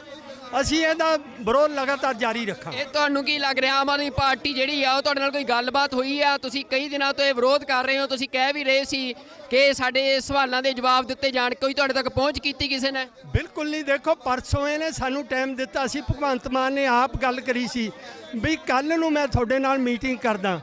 ਅਸੀਂ ਇਹਦਾ ਵਿਰੋਧ ਲਗਾਤਾਰ ਜਾਰੀ ਰੱਖਾਂਗੇ। ਇਹ ਤੁਹਾਨੂੰ ਕੀ ਲੱਗ ਰਿਹਾ, ਆਮ ਆਦਮੀ ਪਾਰਟੀ ਜਿਹੜੀ ਆ ਉਹ ਤੁਹਾਡੇ ਨਾਲ ਕੋਈ ਗੱਲਬਾਤ ਹੋਈ ਆ? ਤੁਸੀਂ ਕਈ ਦਿਨਾਂ ਤੋਂ ਇਹ ਵਿਰੋਧ ਕਰ ਰਹੇ ਹੋ, ਤੁਸੀਂ ਕਹਿ ਵੀ ਰਹੇ ਸੀ ਕਿ ਸਾਡੇ ਸਵਾਲਾਂ ਦੇ ਜਵਾਬ ਦਿੱਤੇ ਜਾਣ, ਕੋਈ ਤੁਹਾਡੇ ਤੱਕ ਪਹੁੰਚ ਕੀਤੀ ਕਿਸੇ ਨੇ? ਬਿਲਕੁਲ ਨਹੀਂ। ਦੇਖੋ, ਪਰਸੋਂ ਇਹਨੇ ਸਾਨੂੰ ਟਾਈਮ ਦਿੱਤਾ ਸੀ, ਭਗਵੰਤ ਮਾਨ ਨੇ ਆਪ ਗੱਲ ਕਰੀ ਸੀ ਵੀ ਕੱਲ੍ਹ ਨੂੰ ਮੈਂ ਤੁਹਾਡੇ ਨਾਲ ਮੀਟਿੰਗ ਕਰਦਾ।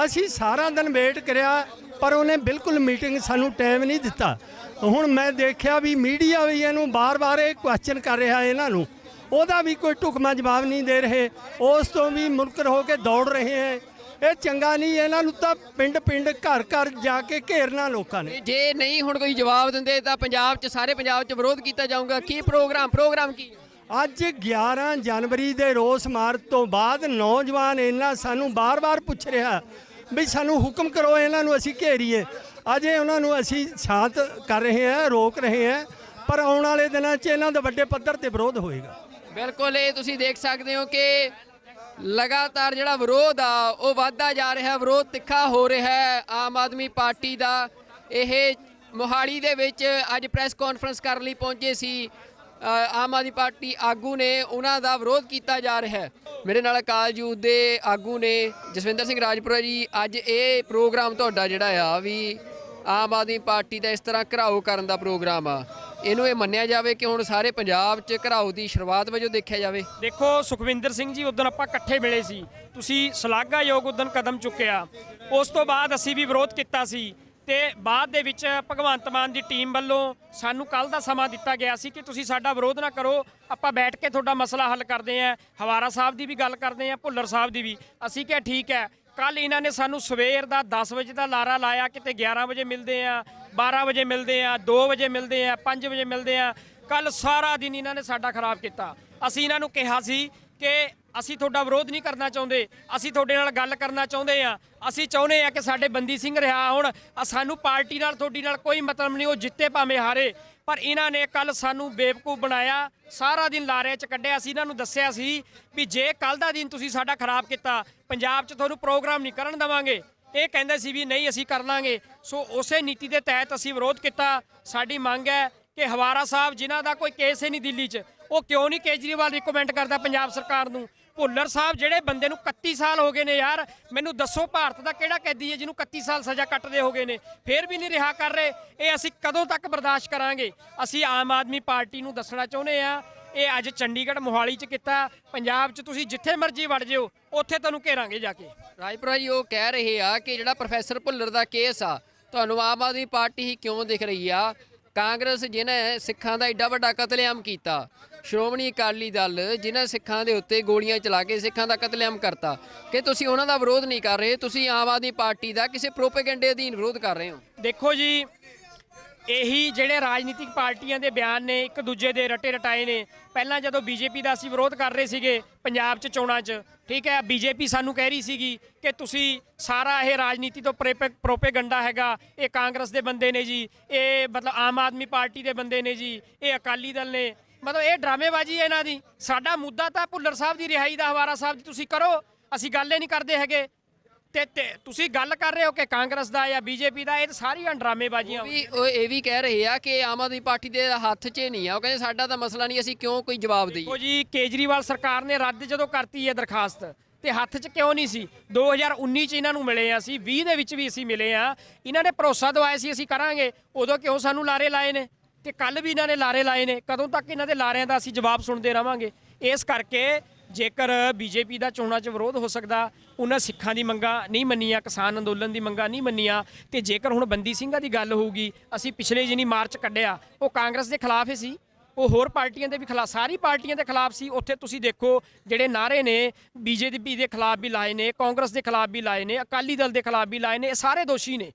ਅਸੀਂ ਸਾਰਾ ਦਿਨ ਵੇਟ ਕਰਿਆ, ਪਰ ਉਹਨੇ ਬਿਲਕੁਲ ਮੀਟਿੰਗ ਸਾਨੂੰ ਟਾਈਮ ਨਹੀਂ ਦਿੱਤਾ। ਹੁਣ ਮੈਂ ਦੇਖਿਆ ਵੀ ਮੀਡੀਆ ਵੀ ਇਹਨੂੰ ਬਾਰ-ਬਾਰ ਇਹ ਕੁਐਸਚਨ ਕਰ ਰਿਹਾ ਇਹਨਾਂ ਨੂੰ, ਉਹਦਾ ਵੀ ਕੋਈ ਢੁਕਵਾਂ ਜਵਾਬ ਨਹੀਂ ਦੇ ਰਹੇ। ਉਸ ਤੋਂ ਵੀ ਮੁਨਕਰ ਹੋ ਕੇ ਦੌੜ ਰਹੇ ਹੈ। ਇਹ ਚੰਗਾ ਨਹੀਂ। ਇਹਨਾਂ ਨੂੰ ਤਾਂ ਪਿੰਡ-ਪਿੰਡ, ਘਰ-ਘਰ ਜਾ ਕੇ ਘੇਰਨਾ ਲੋਕਾਂ ਨੇ। ਜੇ ਨਹੀਂ ਹੁਣ ਕੋਈ ਜਵਾਬ ਦਿੰਦੇ ਤਾਂ ਪੰਜਾਬ 'ਚ, ਸਾਰੇ ਪੰਜਾਬ 'ਚ ਵਿਰੋਧ ਕੀਤਾ ਜਾਊਗਾ। ਕੀ ਪ੍ਰੋਗਰਾਮ ਕੀ? ਅੱਜ 11 ਜਨਵਰੀ ਦੇ ਰੋਸ ਮਾਰਚ ਤੋਂ ਬਾਅਦ ਨੌਜਵਾਨ ਇਹਨਾਂ ਸਾਨੂੰ ਬਾਰ-ਬਾਰ ਪੁੱਛ ਰਿਹਾ ਵੀ ਸਾਨੂੰ ਹੁਕਮ ਕਰੋ, ਇਹਨਾਂ ਨੂੰ ਅਸੀਂ ਘੇਰੀਏ। ਅਜੇ ਉਹਨਾਂ ਨੂੰ ਅਸੀਂ ਸ਼ਾਂਤ ਕਰ ਰਹੇ ਹਾਂ, ਰੋਕ ਰਹੇ ਹਾਂ, ਪਰ ਆਉਣ ਵਾਲੇ ਦਿਨਾਂ 'ਚ ਇਹਨਾਂ ਦਾ ਵੱਡੇ ਪੱਧਰ ਤੇ ਵਿਰੋਧ ਹੋਏਗਾ। ਬਿਲਕੁਲ, ਇਹ ਤੁਸੀਂ ਦੇਖ ਸਕਦੇ ਹੋ ਕਿ ਲਗਾਤਾਰ ਜਿਹੜਾ ਵਿਰੋਧ ਆ ਉਹ ਵੱਧਦਾ ਜਾ ਰਿਹਾ, ਵਿਰੋਧ ਤਿੱਖਾ ਹੋ ਰਿਹਾ ਹੈ ਆਮ ਆਦਮੀ ਪਾਰਟੀ ਦਾ। ਇਹ ਮੋਹਾਲੀ ਦੇ ਵਿੱਚ ਅੱਜ ਪ੍ਰੈਸ ਕਾਨਫਰੰਸ ਕਰਨ ਲਈ ਪਹੁੰਚੇ ਸੀ ਆਮ ਆਦਮੀ ਪਾਰਟੀ ਆਗੂ ਨੇ, ਉਹਨਾਂ ਦਾ ਵਿਰੋਧ ਕੀਤਾ ਜਾ ਰਿਹਾ ਹੈ। ਮੇਰੇ ਨਾਲ ਅਕਾਲ ਯੂਥ ਦੇ ਆਗੂ ਨੇ ਜਸਵਿੰਦਰ ਸਿੰਘ ਰਾਜਪੁਰਾ ਜੀ। ਅੱਜ ਇਹ ਪ੍ਰੋਗਰਾਮ ਤੁਹਾਡਾ ਜਿਹੜਾ ਆ ਵੀ ਆਮ ਆਦਮੀ ਪਾਰਟੀ ਦਾ ਇਸ ਤਰ੍ਹਾਂ ਘਿਰਾਓ ਕਰਨ ਦਾ ਪ੍ਰੋਗਰਾਮ ਆ, ਇਹਨੂੰ ਇਹ ਮੰਨਿਆ ਜਾਵੇ ਕਿ ਹੁਣ ਸਾਰੇ ਪੰਜਾਬ 'ਚ ਘਿਰਾਓ ਦੀ ਸ਼ੁਰੂਆਤ ਵਜੋਂ ਦੇਖਿਆ ਜਾਵੇ? ਦੇਖੋ, ਸੁਖਵਿੰਦਰ ਸਿੰਘ ਜੀ ਉਦੋਂ ਆਪਾਂ ਇਕੱਠੇ ਮਿਲੇ ਸੀ, ਤੁਸੀਂ ਸ਼ਲਾਘਾਯੋਗ ਉਦੋਂ ਕਦਮ ਚੁੱਕਿਆ। ਉਸ ਤੋਂ ਬਾਅਦ ਅਸੀਂ ਵੀ ਵਿਰੋਧ ਕੀਤਾ ਸੀ ਤੇ ਬਾਅਦ ਦੇ ਵਿੱਚ ਭਗਵੰਤ ਮਾਨ ਦੀ ਟੀਮ ਵੱਲੋਂ ਸਾਨੂੰ ਕੱਲ ਦਾ ਸਮਾਂ ਦਿੱਤਾ ਗਿਆ ਸੀ ਕਿ ਤੁਸੀਂ ਸਾਡਾ ਵਿਰੋਧ ਨਾ ਕਰੋ, ਆਪਾਂ ਬੈਠ ਕੇ ਤੁਹਾਡਾ ਮਸਲਾ ਹੱਲ ਕਰਦੇ ਆਂ। ਹਵਾਰਾ ਸਾਹਿਬ ਦੀ ਵੀ ਗੱਲ ਕਰਦੇ ਆਂ, ਭੁੱਲਰ ਸਾਹਿਬ ਦੀ ਵੀ। ਅਸੀਂ ਕਿਹਾ ਠੀਕ ਹੈ। ਕੱਲ ਇਹਨਾਂ ਨੇ ਸਾਨੂੰ ਸਵੇਰ ਦਾ 10 ਵਜੇ ਦਾ ਲਾਰਾ ਲਾਇਆ, ਕਿਤੇ 11 ਵਜੇ ਮਿਲਦੇ ਆ, 12 ਵਜੇ ਮਿਲਦੇ ਆ, 2 ਵਜੇ ਮਿਲਦੇ ਆ, 5 ਵਜੇ ਮਿਲਦੇ ਆ। ਕੱਲ ਸਾਰਾ ਦਿਨ ਇਹਨਾਂ ਨੇ ਸਾਡਾ ਖਰਾਬ ਕੀਤਾ। ਅਸੀਂ ਇਹਨਾਂ ਨੂੰ ਕਿਹਾ ਸੀ ਕਿ ਅਸੀਂ ਤੁਹਾਡਾ ਵਿਰੋਧ ਨਹੀਂ ਕਰਨਾ ਚਾਹੁੰਦੇ, ਅਸੀਂ ਤੁਹਾਡੇ ਨਾਲ ਗੱਲ ਕਰਨਾ ਚਾਹੁੰਦੇ ਆ। ਅਸੀਂ ਚਾਹੁੰਦੇ ਆ ਕਿ ਸਾਡੇ ਬੰਦੀ ਸਿੰਘ ਰਿਹਾ ਹੋਣ। ਸਾਨੂੰ ਪਾਰਟੀ ਨਾਲ ਤੁਹਾਡੀ ਨਾਲ ਕੋਈ ਮਤਲਬ ਨਹੀਂ, ਉਹ ਜਿੱਤੇ ਭਾਵੇਂ ਹਾਰੇ। ਪਰ ਇਹਨਾਂ ਨੇ ਕੱਲ ਸਾਨੂੰ ਬੇਵਕੂਫ ਬਣਾਇਆ, ਸਾਰਾ ਦਿਨ ਲਾਰੇ 'ਚ ਕੱਢਿਆ। ਅਸੀਂ ਇਹਨਾਂ ਨੂੰ ਦੱਸਿਆ ਸੀ ਵੀ ਜੇ ਕੱਲ ਦਾ ਦਿਨ ਤੁਸੀਂ ਸਾਡਾ ਖਰਾਬ ਕੀਤਾ, ਪੰਜਾਬ 'ਚ ਤੁਹਾਨੂੰ ਪ੍ਰੋਗਰਾਮ ਨਹੀਂ ਕਰਨ ਦੇਵਾਂਗੇ। ਇਹ ਕਹਿੰਦੇ ਸੀ ਵੀ ਨਹੀਂ ਅਸੀਂ ਕਰ ਲਾਂਗੇ। ਸੋ ਉਸੇ ਨੀਤੀ ਦੇ ਤਹਿਤ ਅਸੀਂ ਵਿਰੋਧ ਕੀਤਾ। ਸਾਡੀ ਮੰਗ ਹੈ ਕਿ ਹਵਾਰਾ ਸਾਹਿਬ ਜਿਨ੍ਹਾਂ ਦਾ ਕੋਈ ਕੇਸ ਹੀ ਨਹੀਂ ਦਿੱਲੀ 'ਚ, ਉਹ ਕਿਉਂ ਨਹੀਂ ਕੇਜਰੀਵਾਲ ਰਿਕਮੈਂਡ ਕਰਦਾ ਪੰਜਾਬ ਸਰਕਾਰ ਨੂੰ। ਭੁੱਲਰ ਸਾਹਿਬ ਜਿਹੜੇ ਬੰਦੇ ਨੂੰ 31 ਸਾਲ ਹੋ ਗਏ ਨੇ ਯਾਰ, ਮੈਨੂੰ ਦੱਸੋ ਭਾਰਤ ਦਾ ਕਿਹੜਾ ਕੈਦੀ ਹੈ ਜਿਹਨੂੰ 31 ਸਾਲ ਸਜ਼ਾ ਕੱਟਦੇ ਹੋ ਗਏ ਨੇ, ਫੇਰ ਵੀ ਨਹੀਂ ਰਿਹਾ ਕਰ ਰਹੇ। ਇਹ ਅਸੀਂ ਕਦੋਂ ਤੱਕ ਬਰਦਾਸ਼ਤ ਕਰਾਂਗੇ? ਅਸੀਂ ਆਮ ਆਦਮੀ ਪਾਰਟੀ ਨੂੰ ਦੱਸਣਾ ਚਾਹੁੰਦੇ ਆ, ਇਹ ਅੱਜ ਚੰਡੀਗੜ੍ਹ ਮੋਹਾਲੀ 'ਚ ਕੀਤਾ, ਪੰਜਾਬ 'ਚ ਤੁਸੀਂ ਜਿੱਥੇ ਮਰਜ਼ੀ ਵੜ ਜਿਓ, ਉੱਥੇ ਤੁਹਾਨੂੰ ਘੇਰਾਂਗੇ ਜਾ ਕੇ। ਰਾਜਪੁਰਾ ਜੀ ਉਹ ਕਹਿ ਰਹੇ ਆ ਕਿ ਜਿਹੜਾ ਪ੍ਰੋਫੈਸਰ ਭੁੱਲਰ ਦਾ ਕੇਸ ਆ, ਤੁਹਾਨੂੰ ਆਮ ਆਦਮੀ ਪਾਰਟੀ ਹੀ ਕਿਉਂ ਦਿਖ ਰਹੀ ਆ? ਕਾਂਗਰਸ ਜਿਹਨੇ ਸਿੱਖਾਂ ਦਾ ਏਡਾ ਵੱਡਾ ਕਤਲੇਆਮ ਕੀਤਾ, ਸ਼੍ਰੋਮਣੀ ਅਕਾਲੀ ਦਲ ਜਿਨ੍ਹਾਂ ਸਿੱਖਾਂ ਦੇ ਉੱਤੇ ਗੋਲੀਆਂ ਚਲਾ ਕੇ ਸਿੱਖਾਂ ਦਾ ਕਤਲੇਆਮ ਕਰਤਾ, ਕਿ ਤੁਸੀਂ ਉਹਨਾਂ ਦਾ ਵਿਰੋਧ ਨਹੀਂ ਕਰ ਰਹੇ, ਤੁਸੀਂ ਆਮ ਆਦਮੀ ਪਾਰਟੀ ਦਾ ਕਿਸੇ ਪ੍ਰੋਪੇਗੈਂਡੇ ਅਧੀਨ ਵਿਰੋਧ ਕਰ ਰਹੇ ਹੋ। ਦੇਖੋ ਜੀ, ਇਹੀ ਜਿਹੜੇ ਰਾਜਨੀਤਿਕ ਪਾਰਟੀਆਂ ਦੇ ਬਿਆਨ ਨੇ ਇੱਕ ਦੂਜੇ ਦੇ ਰਟੇ ਰਟਾਏ ਨੇ। ਪਹਿਲਾਂ ਜਦੋਂ ਬੀਜੇਪੀ ਦਾ ਅਸੀਂ ਵਿਰੋਧ ਕਰ ਰਹੇ ਸੀਗੇ ਪੰਜਾਬ 'ਚ ਚੋਣਾਂ 'ਚ, ਠੀਕ ਹੈ, ਬੀਜੇਪੀ ਸਾਨੂੰ ਕਹਿ ਰਹੀ ਸੀਗੀ ਕਿ ਤੁਸੀਂ ਸਾਰਾ ਇਹ ਰਾਜਨੀਤੀ ਤੋਂ ਪ੍ਰੋਪੇਗੰਡਾ ਹੈਗਾ, ਇਹ ਕਾਂਗਰਸ ਦੇ ਬੰਦੇ ਨੇ ਜੀ, ਇਹ ਮਤਲਬ ਆਮ ਆਦਮੀ ਪਾਰਟੀ ਦੇ ਬੰਦੇ ਨੇ ਜੀ, ਇਹ ਅਕਾਲੀ ਦਲ ਨੇ, ਮਤਲਬ ਇਹ ਡਰਾਮੇਬਾਜ਼ੀ ਹੈ ਇਹਨਾਂ ਦੀ। ਸਾਡਾ ਮੁੱਦਾ ਤਾਂ ਭੁੱਲਰ ਸਾਹਿਬ ਦੀ ਰਿਹਾਈ ਦਾ, ਹਵਾਰਾ ਸਾਹਿਬ ਦੀ ਤੁਸੀਂ ਕਰੋ, ਅਸੀਂ ਗੱਲ ਹੀ ਨਹੀਂ ਕਰਦੇ ਹੈਗੇ। ਤੇ ਤੁਸੀਂ ਗੱਲ ਕਰ ਰਹੇ ਹੋ ਕਿ ਕਾਂਗਰਸ ਦਾ ਜਾਂ ਬੀਜੇਪੀ ਦਾ, ਇਹ ਤਾਂ ਸਾਰੀਆਂ ਡਰਾਮੇਬਾਜ਼ੀਆਂ। ਉਹ ਇਹ ਵੀ ਕਹਿ ਰਹੇ ਆ ਕਿ ਆਮ ਆਦਮੀ ਪਾਰਟੀ ਦੇ ਹੱਥ 'ਚ ਨਹੀਂ ਆ, ਉਹ ਕਹਿੰਦੇ ਸਾਡਾ ਤਾਂ ਮਸਲਾ ਨਹੀਂ, ਅਸੀਂ ਕਿਉਂ ਕੋਈ ਜਵਾਬ ਦਈਏ। ਦੇਖੋ ਜੀ, ਕੇਜਰੀਵਾਲ ਸਰਕਾਰ ਨੇ ਰੱਦ ਜਦੋਂ ਕਰਤੀ ਹੈ ਦਰਖਾਸਤ, ਤੇ ਹੱਥ 'ਚ ਕਿਉਂ ਨਹੀਂ ਸੀ? 2019 'ਚ ਇਹਨਾਂ ਨੂੰ ਮਿਲੇ ਆ, ਅਸੀਂ 20 ਦੇ ਵਿੱਚ ਵੀ ਅਸੀਂ ਮਿਲੇ ਆ। ਇਹਨਾਂ ਨੇ ਭਰੋਸਾ ਦਵਾਇਆ ਸੀ ਅਸੀਂ ਕਰਾਂਗੇ, ਉਦੋਂ ਕਿਉਂ ਸਾਨੂੰ ਲਾਰੇ ਲਾਏ ਨੇ? ਤੇ ਕੱਲ ਵੀ ਇਹਨਾਂ ਨੇ ਲਾਰੇ ਲਾਏ ਨੇ। ਕਦੋਂ ਤੱਕ ਇਹਨਾਂ ਦੇ ਲਾਰਿਆਂ ਦਾ ਅਸੀਂ ਜਵਾਬ ਸੁਣਦੇ ਰਵਾਂਗੇ? ਇਸ ਕਰਕੇ ਜੇਕਰ ਬੀਜੇਪੀ ਦਾ ਚੋਣਾਂ 'ਚ ਵਿਰੋਧ ਹੋ ਸਕਦਾ, ਉਹਨਾਂ ਸਿੱਖਾਂ ਦੀ ਮੰਗਾਂ ਨਹੀਂ ਮੰਨੀਆਂ, ਕਿਸਾਨ ਅੰਦੋਲਨ ਦੀ ਮੰਗਾਂ ਨਹੀਂ ਮੰਨੀਆਂ, ਤੇ ਜੇਕਰ ਹੁਣ ਬੰਦੀ ਸਿੰਘਾਂ ਦੀ ਗੱਲ ਹੋਊਗੀ, ਅਸੀਂ ਪਿਛਲੇ ਜਿਹਨੀ ਮਾਰਚ ਕੱਢਿਆ ਉਹ ਕਾਂਗਰਸ ਦੇ ਖਿਲਾਫ ਹੀ ਸੀ, ਉਹ ਹੋਰ ਪਾਰਟੀਆਂ ਦੇ ਵੀ ਖਿਲਾਫ, ਸਾਰੀ ਪਾਰਟੀਆਂ ਦੇ ਖਿਲਾਫ ਸੀ। ਉੱਥੇ ਤੁਸੀਂ ਦੇਖੋ ਜਿਹੜੇ ਨਾਅਰੇ ਨੇ ਬੀਜੇਪੀ ਦੇ ਖਿਲਾਫ ਵੀ ਲਾਏ ਨੇ, ਕਾਂਗਰਸ ਦੇ ਖਿਲਾਫ ਵੀ ਲਾਏ ਨੇ, ਅਕਾਲੀ ਦਲ ਦੇ ਖਿਲਾਫ ਵੀ ਲਾਏ ਨੇ, ਇਹ ਸਾਰੇ ਦੋਸ਼ੀ ਨੇ।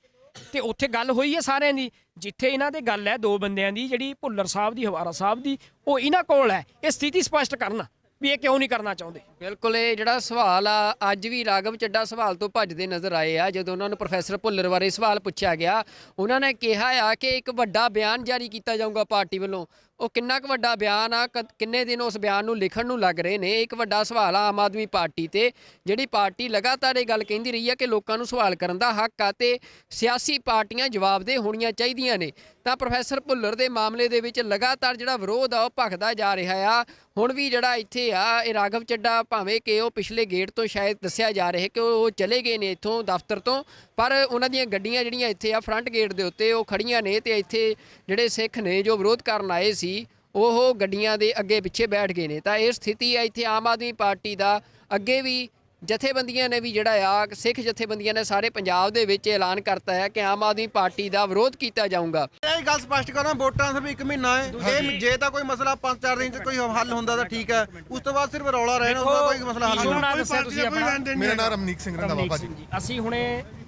ਤੇ ਉੱਥੇ ਗੱਲ ਹੋਈ ਹੈ ਸਾਰਿਆਂ ਦੀ। ਜਿੱਥੇ ਇਹਨਾਂ ਦੇ ਗੱਲ ਹੈ ਦੋ ਬੰਦਿਆਂ ਦੀ, ਜਿਹੜੀ ਭੁੱਲਰ ਸਾਹਿਬ ਦੀ, ਹਵਾਰਾ ਸਾਹਿਬ ਦੀ, ਉਹ ਇਹਨਾਂ ਕੋਲ ਹੈ ਇਹ ਸਥਿਤੀ ਸਪਸ਼ਟ ਕਰਨ ਵੀ ਇਹ ਕਿਉਂ ਨਹੀਂ ਕਰਨਾ ਚਾਹੁੰਦੇ। ਬਿਲਕੁਲ, ਇਹ ਜਿਹੜਾ ਸਵਾਲ ਆ ਅੱਜ ਵੀ ਰਾਘਵ ਚੱਡਾ ਸਵਾਲ ਤੋਂ ਭੱਜਦੇ ਨਜ਼ਰ ਆਏ ਆ। ਜਦੋਂ ਉਹਨਾਂ ਨੂੰ ਪ੍ਰੋਫੈਸਰ ਭੁੱਲਰ ਬਾਰੇ ਸਵਾਲ ਪੁੱਛਿਆ ਗਿਆ, ਉਹਨਾਂ ਨੇ ਕਿਹਾ ਆ ਕਿ ਇੱਕ ਵੱਡਾ ਬਿਆਨ ਜਾਰੀ ਕੀਤਾ ਜਾਊਗਾ ਪਾਰਟੀ ਵੱਲੋਂ। ਉਹ ਕਿੰਨਾ ਕੁ ਵੱਡਾ ਬਿਆਨ ਆ, ਕਿੰਨੇ ਦਿਨ ਉਸ ਬਿਆਨ ਨੂੰ ਲਿਖਣ ਨੂੰ ਲੱਗ ਰਹੇ ਨੇ, ਇੱਕ ਵੱਡਾ ਸਵਾਲ ਆ ਆਮ ਆਦਮੀ ਪਾਰਟੀ ਤੇ। ਜਿਹੜੀ ਪਾਰਟੀ ਲਗਾਤਾਰ ਇਹ ਗੱਲ ਕਹਿੰਦੀ ਰਹੀ ਆ ਕਿ ਲੋਕਾਂ ਨੂੰ ਸਵਾਲ ਕਰਨ ਦਾ ਹੱਕ ਆ ਤੇ ਸਿਆਸੀ ਪਾਰਟੀਆਂ ਜਵਾਬਦੇਹ ਹੋਣੀਆਂ ਚਾਹੀਦੀਆਂ ਨੇ, ਤਾਂ ਪ੍ਰੋਫੈਸਰ ਭੁੱਲਰ ਦੇ ਮਾਮਲੇ ਦੇ ਵਿੱਚ ਲਗਾਤਾਰ ਜਿਹੜਾ ਵਿਰੋਧ ਆ ਉਹ ਭਖਦਾ ਜਾ ਰਿਹਾ ਆ। ਹੁਣ ਵੀ ਜਿਹੜਾ ਇੱਥੇ ਆ ਇਹ ਰਾਘਵ ਚੱਡਾ, ਭਾਵੇਂ ਕਿ ਉਹ ਪਿਛਲੇ ਗੇਟ ਤੋਂ ਸ਼ਾਇਦ ਦੱਸਿਆ ਜਾ ਰਿਹਾ ਕਿ ਉਹ ਚਲੇ ਗਏ ਨੇ ਇੱਥੋਂ ਦਫ਼ਤਰ ਤੋਂ, ਪਰ ਉਹਨਾਂ ਦੀਆਂ ਗੱਡੀਆਂ ਜਿਹੜੀਆਂ ਇੱਥੇ ਆ ਫਰੰਟ ਗੇਟ ਦੇ ਉੱਤੇ ਉਹ ਖੜੀਆਂ ਨੇ, ਤੇ ਇੱਥੇ ਜਿਹੜੇ ਸਿੱਖ ਨੇ ਜੋ ਵਿਰੋਧ ਕਰਨ ਆਏ ਸੀ ਉਹ ਗੱਡੀਆਂ ਦੇ ਅੱਗੇ ਪਿੱਛੇ ਬੈਠ ਗਏ ਨੇ। ਤਾਂ ਇਹ ਸਥਿਤੀ ਹੈ ਇੱਥੇ ਆਮ ਆਦਮੀ ਪਾਰਟੀ ਦਾ। ਅੱਗੇ ਵੀ ਜਥੇਬੰਦੀਆਂ ਨੇ ਵੀ ਜਿਹੜਾ ਆ, ਸਿੱਖ ਜਥੇਬੰਦੀਆਂ ਨੇ ਸਾਰੇ ਪੰਜਾਬ ਦੇ ਵਿੱਚ ਐਲਾਨ ਕਰਤਾ ਹੈ ਕਿ ਆਮ ਆਦਮੀ ਪਾਰਟੀ ਦਾ ਵਿਰੋਧ ਕੀਤਾ ਜਾਊਗਾ। ਇਹ ਗੱਲ ਸਪਸ਼ਟ ਕਰਾਂ, ਵੋਟਾਂ ਸਿਰਫ 1 ਮਹੀਨਾ ਹੈ। ਇਹ ਜੇ ਤਾਂ ਕੋਈ ਮਸਲਾ 5-4 ਦਿਨ 'ਚ ਕੋਈ ਹੱਲ ਹੁੰਦਾ ਤਾਂ ਠੀਕ ਹੈ, ਉਸ ਤੋਂ ਬਾਅਦ ਸਿਰਫ ਰੌਲਾ ਰਹਿਣਾ, ਉਹਦਾ ਕੋਈ ਮਸਲਾ ਹੱਲ ਨਹੀਂ। ਮੇਰਾ ਨਾਮ ਰਮਨੀਕ ਸਿੰਘ ਰੰਧਾਵਾ ਭਾਜੀ। ਅਸੀਂ ਹੁਣੇ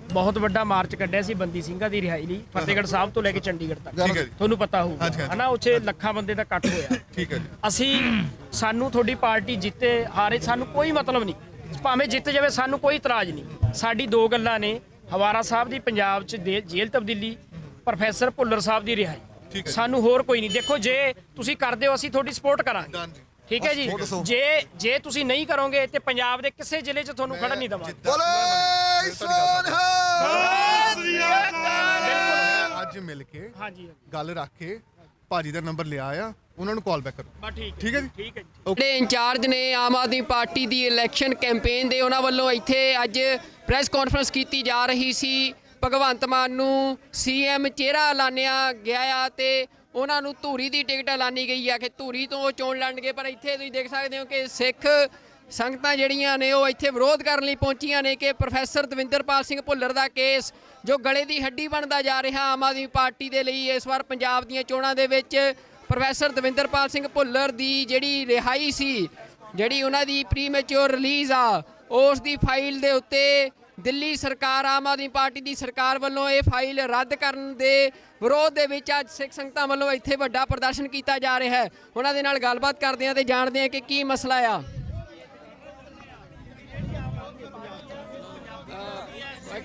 ਬਹੁਤ ਵੱਡਾ ਮਾਰਚ ਕੱਢਿਆ ਸੀ ਬੰਦੀ ਸਿੰਘਾਂ ਦੀ ਰਿਹਾਈ ਲਈ, ਫਤਿਹਗੜ੍ਹ ਸਾਹਿਬ ਤੋਂ ਲੈ ਕੇ ਚੰਡੀਗੜ੍ਹ ਤੱਕ, ਤੁਹਾਨੂੰ ਪਤਾ ਹੋਊਗਾ ਹਨਾ, ਉੱਥੇ ਲੱਖਾਂ ਬੰਦੇ ਦਾ ਇਕੱਠ ਹੋਇਆ। ਠੀਕ ਹੈ ਜੀ। ਸਾਨੂੰ ਤੁਹਾਡੀ ਪਾਰਟੀ ਜਿੱਤੇ ਹਾਰੇ ਸਾਨੂੰ ਕੋਈ ਮਤਲਬ ਨਹੀਂ, ਭਾਵੇਂ ਜਿੱਤ ਜਾਵੇ ਸਾਨੂੰ ਕੋਈ ਇਤਰਾਜ਼ ਨਹੀਂ। ਸਾਡੀ ਦੋ ਗੱਲਾਂ ਨੇ, ਹਵਾਰਾ ਸਾਹਿਬ ਦੀ ਪੰਜਾਬ 'ਚ ਜੇਲ੍ਹ ਤਬਦੀਲੀ, ਪ੍ਰੋਫੈਸਰ ਭੁੱਲਰ ਸਾਹਿਬ ਦੀ ਰਿਹਾਈ, ਸਾਨੂੰ ਹੋਰ ਕੋਈ ਨਹੀਂ। ਦੇਖੋ ਜੇ ਤੁਸੀਂ ਕਰਦੇ ਹੋ ਅਸੀਂ ਤੁਹਾਡੀ ਸਪੋਰਟ ਕਰਾਂਗੇ, ਠੀਕ ਹੈ ਜੀ। ਜੇ ਤੁਸੀਂ ਨਹੀਂ ਕਰੋਗੇ ਤੇ ਪੰਜਾਬ ਦੇ ਕਿਸੇ ਜ਼ਿਲ੍ਹੇ 'ਚ ਤੁਹਾਨੂੰ ਖੜਨ ਨਹੀਂ ਦੇਵਾਂਗੇ। ਅੱਜ ਮਿਲ ਕੇ ਗੱਲ ਰੱਖ ਕੇ ਭਾਜੀ ਦਾ ਨੰਬਰ ਲਿਆ ਆ, ਉਹਨਾਂ ਨੂੰ ਕਾਲ ਬੈਕ ਕਰੋ। ਠੀਕ ਹੈ ਜੀ। ਠੀਕ ਹੈ ਜੀ। ਜਿਹੜੇ ਇੰਚਾਰਜ ਨੇ ਆਮ ਆਦਮੀ ਪਾਰਟੀ ਦੀ ਇਲੈਕਸ਼ਨ ਕੈਂਪੇਨ ਦੇ, ਉਹਨਾਂ ਵੱਲੋਂ ਇੱਥੇ ਅੱਜ ਪ੍ਰੈਸ ਕਾਨਫਰੰਸ ਕੀਤੀ ਜਾ ਰਹੀ ਸੀ। ਭਗਵੰਤ ਮਾਨ ਨੂੰ ਸੀਐਮ ਚਿਹਰਾ ਐਲਾਨਿਆ ਗਿਆ ਆ ਤੇ ਉਹਨਾਂ ਨੂੰ ਧੂਰੀ ਦੀ ਟਿਕਟ ਐਲਾਨੀ ਗਈ ਆ ਕਿ ਧੂਰੀ ਤੋਂ ਉਹ ਚੋਣ ਲੜਨਗੇ। ਪਰ ਇੱਥੇ ਤੁਸੀਂ ਦੇਖ ਸਕਦੇ ਹੋ ਕਿ ਸਿੱਖ ਸੰਗਤਾਂ ਜਿਹੜੀਆਂ ਨੇ ਉਹ ਇੱਥੇ ਵਿਰੋਧ ਕਰਨ ਲਈ ਪਹੁੰਚੀਆਂ ਨੇ ਕਿ ਪ੍ਰੋਫੈਸਰ ਦਵਿੰਦਰਪਾਲ ਸਿੰਘ ਭੁੱਲਰ ਦਾ ਕੇਸ ਜੋ ਗਲੇ ਦੀ ਹੱਡੀ ਬਣਦਾ ਜਾ ਰਿਹਾ ਆਮ ਆਦਮੀ ਪਾਰਟੀ ਦੇ ਲਈ ਇਸ ਵਾਰ ਪੰਜਾਬ ਦੀਆਂ ਚੋਣਾਂ ਦੇ ਵਿੱਚ ਪ੍ਰੋਫੈਸਰ ਦਵਿੰਦਰਪਾਲ ਸਿੰਘ ਭੁੱਲਰ ਦੀ ਜਿਹੜੀ ਰਿਹਾਈ ਸੀ, ਜਿਹੜੀ ਉਹਨਾਂ ਦੀ ਪ੍ਰੀਮੈਚੁਰ ਰਿਲੀਜ਼ ਆ, ਉਸ ਦੀ ਫਾਈਲ ਦੇ ਉੱਤੇ ਦਿੱਲੀ ਸਰਕਾਰ ਆਮ ਆਦਮੀ ਪਾਰਟੀ ਦੀ ਸਰਕਾਰ ਵੱਲੋਂ ਇਹ ਫਾਈਲ ਰੱਦ ਕਰਨ ਦੇ ਵਿਰੋਧ ਦੇ ਵਿੱਚ ਅੱਜ ਸਿੱਖ ਸੰਗਤਾਂ ਵੱਲੋਂ ਇੱਥੇ ਵੱਡਾ ਪ੍ਰਦਰਸ਼ਨ ਕੀਤਾ ਜਾ ਰਿਹਾ ਹੈ। ਉਹਨਾਂ ਦੇ ਨਾਲ ਗੱਲਬਾਤ ਕਰਦੇ ਹਾਂ ਤੇ ਜਾਣਦੇ ਹਾਂ ਕਿ ਕੀ ਮਸਲਾ ਆ।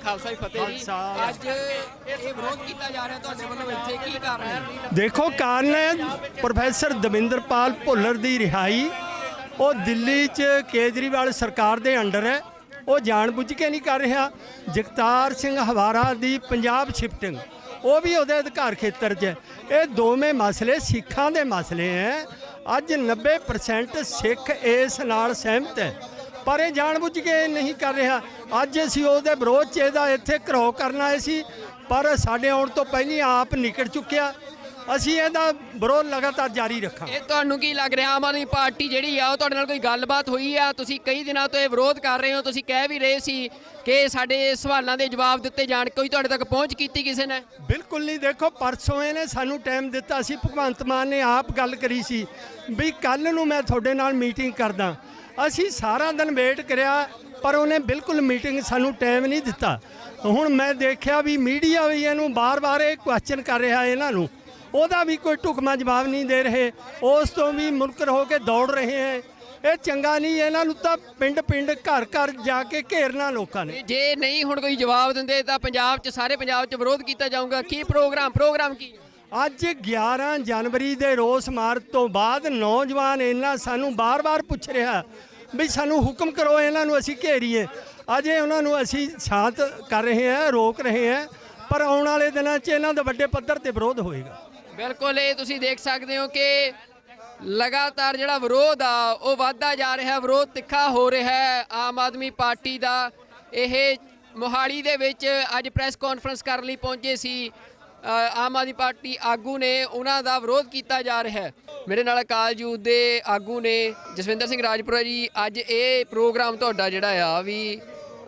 ਖਾਲਸਾ ਜੀ ਫਤਿਹ ਜੀ, ਅੱਜ ਇਹ ਵਿਰੋਧ ਕੀਤਾ ਜਾ ਰਿਹਾ ਤੁਹਾਡੇ ਵੱਲੋਂ ਇੱਥੇ ਕੀ ਕਾਰਨ ਹੈ? ਦੇਖੋ, ਕਾਰਨ ਹੈ ਪ੍ਰੋਫੈਸਰ ਦਵਿੰਦਰਪਾਲ ਭੁੱਲਰ ਦੀ ਰਿਹਾਈ। ਉਹ ਦਿੱਲੀ 'ਚ ਕੇਜਰੀਵਾਲ ਸਰਕਾਰ ਦੇ ਅੰਡਰ ਹੈ, ਉਹ ਜਾਣਬੁੱਝ ਕੇ ਨਹੀਂ ਕਰ ਰਿਹਾ। ਜਗਤਾਰ ਸਿੰਘ ਹਵਾਰਾ ਦੀ ਪੰਜਾਬ ਸ਼ਿਫਟਿੰਗ ਉਹ ਵੀ ਉਹਦੇ ਅਧਿਕਾਰ ਖੇਤਰ 'ਚ ਹੈ। ਇਹ ਦੋਵੇਂ ਮਸਲੇ ਸਿੱਖਾਂ ਦੇ ਮਸਲੇ ਹੈ। ਅੱਜ 90% ਸਿੱਖ ਇਸ ਨਾਲ ਸਹਿਮਤ ਹੈ, ਪਰ ਇਹ ਜਾਣਬੁੱਝ ਕੇ ਨਹੀਂ ਕਰ ਰਿਹਾ। ਅੱਜ ਅਸੀਂ ਉਹਦੇ ਵਿਰੋਧ 'ਚ ਇਹਦਾ ਇੱਥੇ ਘਰੋ ਕਰਨ ਆਏ ਸੀ, ਪਰ ਸਾਡੇ ਆਉਣ ਤੋਂ ਪਹਿਲਾਂ ਆਪ ਨਿਕਲ ਚੁੱਕਿਆ। ਅਸੀਂ ਇਹਦਾ ਵਿਰੋਧ ਲਗਾਤਾਰ ਜਾਰੀ ਰੱਖਾਂਗੇ। ਇਹ ਤੁਹਾਨੂੰ ਕੀ ਲੱਗ ਰਿਹਾ, ਆਮ ਆਦਮੀ ਪਾਰਟੀ ਜਿਹੜੀ ਆ ਉਹ ਤੁਹਾਡੇ ਨਾਲ ਕੋਈ ਗੱਲਬਾਤ ਹੋਈ ਆ? ਤੁਸੀਂ ਕਈ ਦਿਨਾਂ ਤੋਂ ਇਹ ਵਿਰੋਧ ਕਰ ਰਹੇ ਹੋ, ਤੁਸੀਂ ਕਹਿ ਵੀ ਰਹੇ ਸੀ ਕਿ ਸਾਡੇ ਸਵਾਲਾਂ ਦੇ ਜਵਾਬ ਦਿੱਤੇ ਜਾਣ, ਕੋਈ ਤੁਹਾਡੇ ਤੱਕ ਪਹੁੰਚ ਕੀਤੀ ਕਿਸੇ ਨੇ? ਬਿਲਕੁਲ ਨਹੀਂ। ਦੇਖੋ, ਪਰਸੋਂ ਇਹਨੇ ਸਾਨੂੰ ਟਾਈਮ ਦਿੱਤਾ ਸੀ, ਭਗਵੰਤ ਮਾਨ ਨੇ ਆਪ ਗੱਲ ਕਰੀ ਸੀ ਵੀ ਕੱਲ੍ਹ ਨੂੰ ਮੈਂ ਤੁਹਾਡੇ ਨਾਲ ਮੀਟਿੰਗ ਕਰਦਾ। ਅਸੀਂ ਸਾਰਾ ਦਿਨ ਵੇਟ ਕਰਿਆ, ਪਰ ਉਹਨੇ ਬਿਲਕੁਲ ਮੀਟਿੰਗ ਸਾਨੂੰ ਟਾਈਮ ਨਹੀਂ ਦਿੱਤਾ। ਹੁਣ ਮੈਂ ਦੇਖਿਆ ਵੀ ਮੀਡੀਆ ਵੀ ਇਹਨੂੰ ਬਾਰ-ਬਾਰ ਇਹ ਕੁਐਸਚਨ ਕਰ ਰਿਹਾ ਇਹਨਾਂ ਨੂੰ, ਉਹਦਾ ਵੀ ਕੋਈ ਢੁਕਵਾਂ ਜਵਾਬ ਨਹੀਂ ਦੇ ਰਹੇ। ਉਸ ਤੋਂ ਵੀ ਮੁਨਕਰ ਹੋ ਕੇ ਦੌੜ ਰਹੇ ਹੈ। ਇਹ ਚੰਗਾ ਨਹੀਂ। ਇਹਨਾਂ ਨੂੰ ਤਾਂ ਪਿੰਡ-ਪਿੰਡ ਘਰ-ਘਰ ਜਾ ਕੇ ਘੇਰਨਾ ਲੋਕਾਂ ਨੇ। ਜੇ ਨਹੀਂ ਹੁਣ ਕੋਈ ਜਵਾਬ ਦਿੰਦੇ ਤਾਂ ਪੰਜਾਬ 'ਚ ਸਾਰੇ ਪੰਜਾਬ 'ਚ ਵਿਰੋਧ ਕੀਤਾ ਜਾਊਗਾ। ਕੀ ਪ੍ਰੋਗਰਾਮ ਕੀ? ਅੱਜ 11 ਜਨਵਰੀ ਦੇ ਰੋਸ ਮਾਰਚ ਤੋਂ ਬਾਅਦ ਨੌਜਵਾਨ ਇਹਨਾਂ ਸਾਨੂੰ ਬਾਰ-ਬਾਰ ਪੁੱਛ ਰਿਹਾ ਵੀ ਸਾਨੂੰ ਹੁਕਮ ਕਰੋ, ਇਹਨਾਂ ਨੂੰ ਅਸੀਂ ਘੇਰੀਏ। ਅਜੇ ਉਹਨਾਂ ਨੂੰ ਅਸੀਂ ਸ਼ਾਂਤ ਕਰ ਰਹੇ ਹਾਂ, ਰੋਕ ਰਹੇ ਹਾਂ, ਪਰ ਆਉਣ ਵਾਲੇ ਦਿਨਾਂ 'ਚ ਇਹਨਾਂ ਦਾ ਵੱਡੇ ਪੱਧਰ ਤੇ ਵਿਰੋਧ ਹੋਏਗਾ। ਬਿਲਕੁਲ, ਇਹ ਤੁਸੀਂ ਦੇਖ ਸਕਦੇ ਹੋ ਕਿ ਲਗਾਤਾਰ ਜਿਹੜਾ ਵਿਰੋਧ ਆ ਉਹ ਵੱਧਦਾ ਜਾ ਰਿਹਾ, ਵਿਰੋਧ ਤਿੱਖਾ ਹੋ ਰਿਹਾ ਹੈ ਆਮ ਆਦਮੀ ਪਾਰਟੀ ਦਾ। ਇਹ ਮੋਹਾਲੀ ਦੇ ਵਿੱਚ ਅੱਜ ਪ੍ਰੈਸ ਕਾਨਫਰੰਸ ਕਰਨ ਲਈ ਪਹੁੰਚੇ ਸੀ ਆਮ ਆਦਮੀ ਪਾਰਟੀ ਆਗੂ ਨੇ, ਉਹਨਾਂ ਦਾ ਵਿਰੋਧ ਕੀਤਾ ਜਾ ਰਿਹਾ ਹੈ। ਮੇਰੇ ਨਾਲ ਅਕਾਲ ਯੂਥ ਦੇ ਆਗੂ ਨੇ ਜਸਵਿੰਦਰ ਸਿੰਘ ਰਾਜਪੁਰਾ ਜੀ। ਅੱਜ ਇਹ ਪ੍ਰੋਗਰਾਮ ਤੁਹਾਡਾ ਜਿਹੜਾ ਆ ਵੀ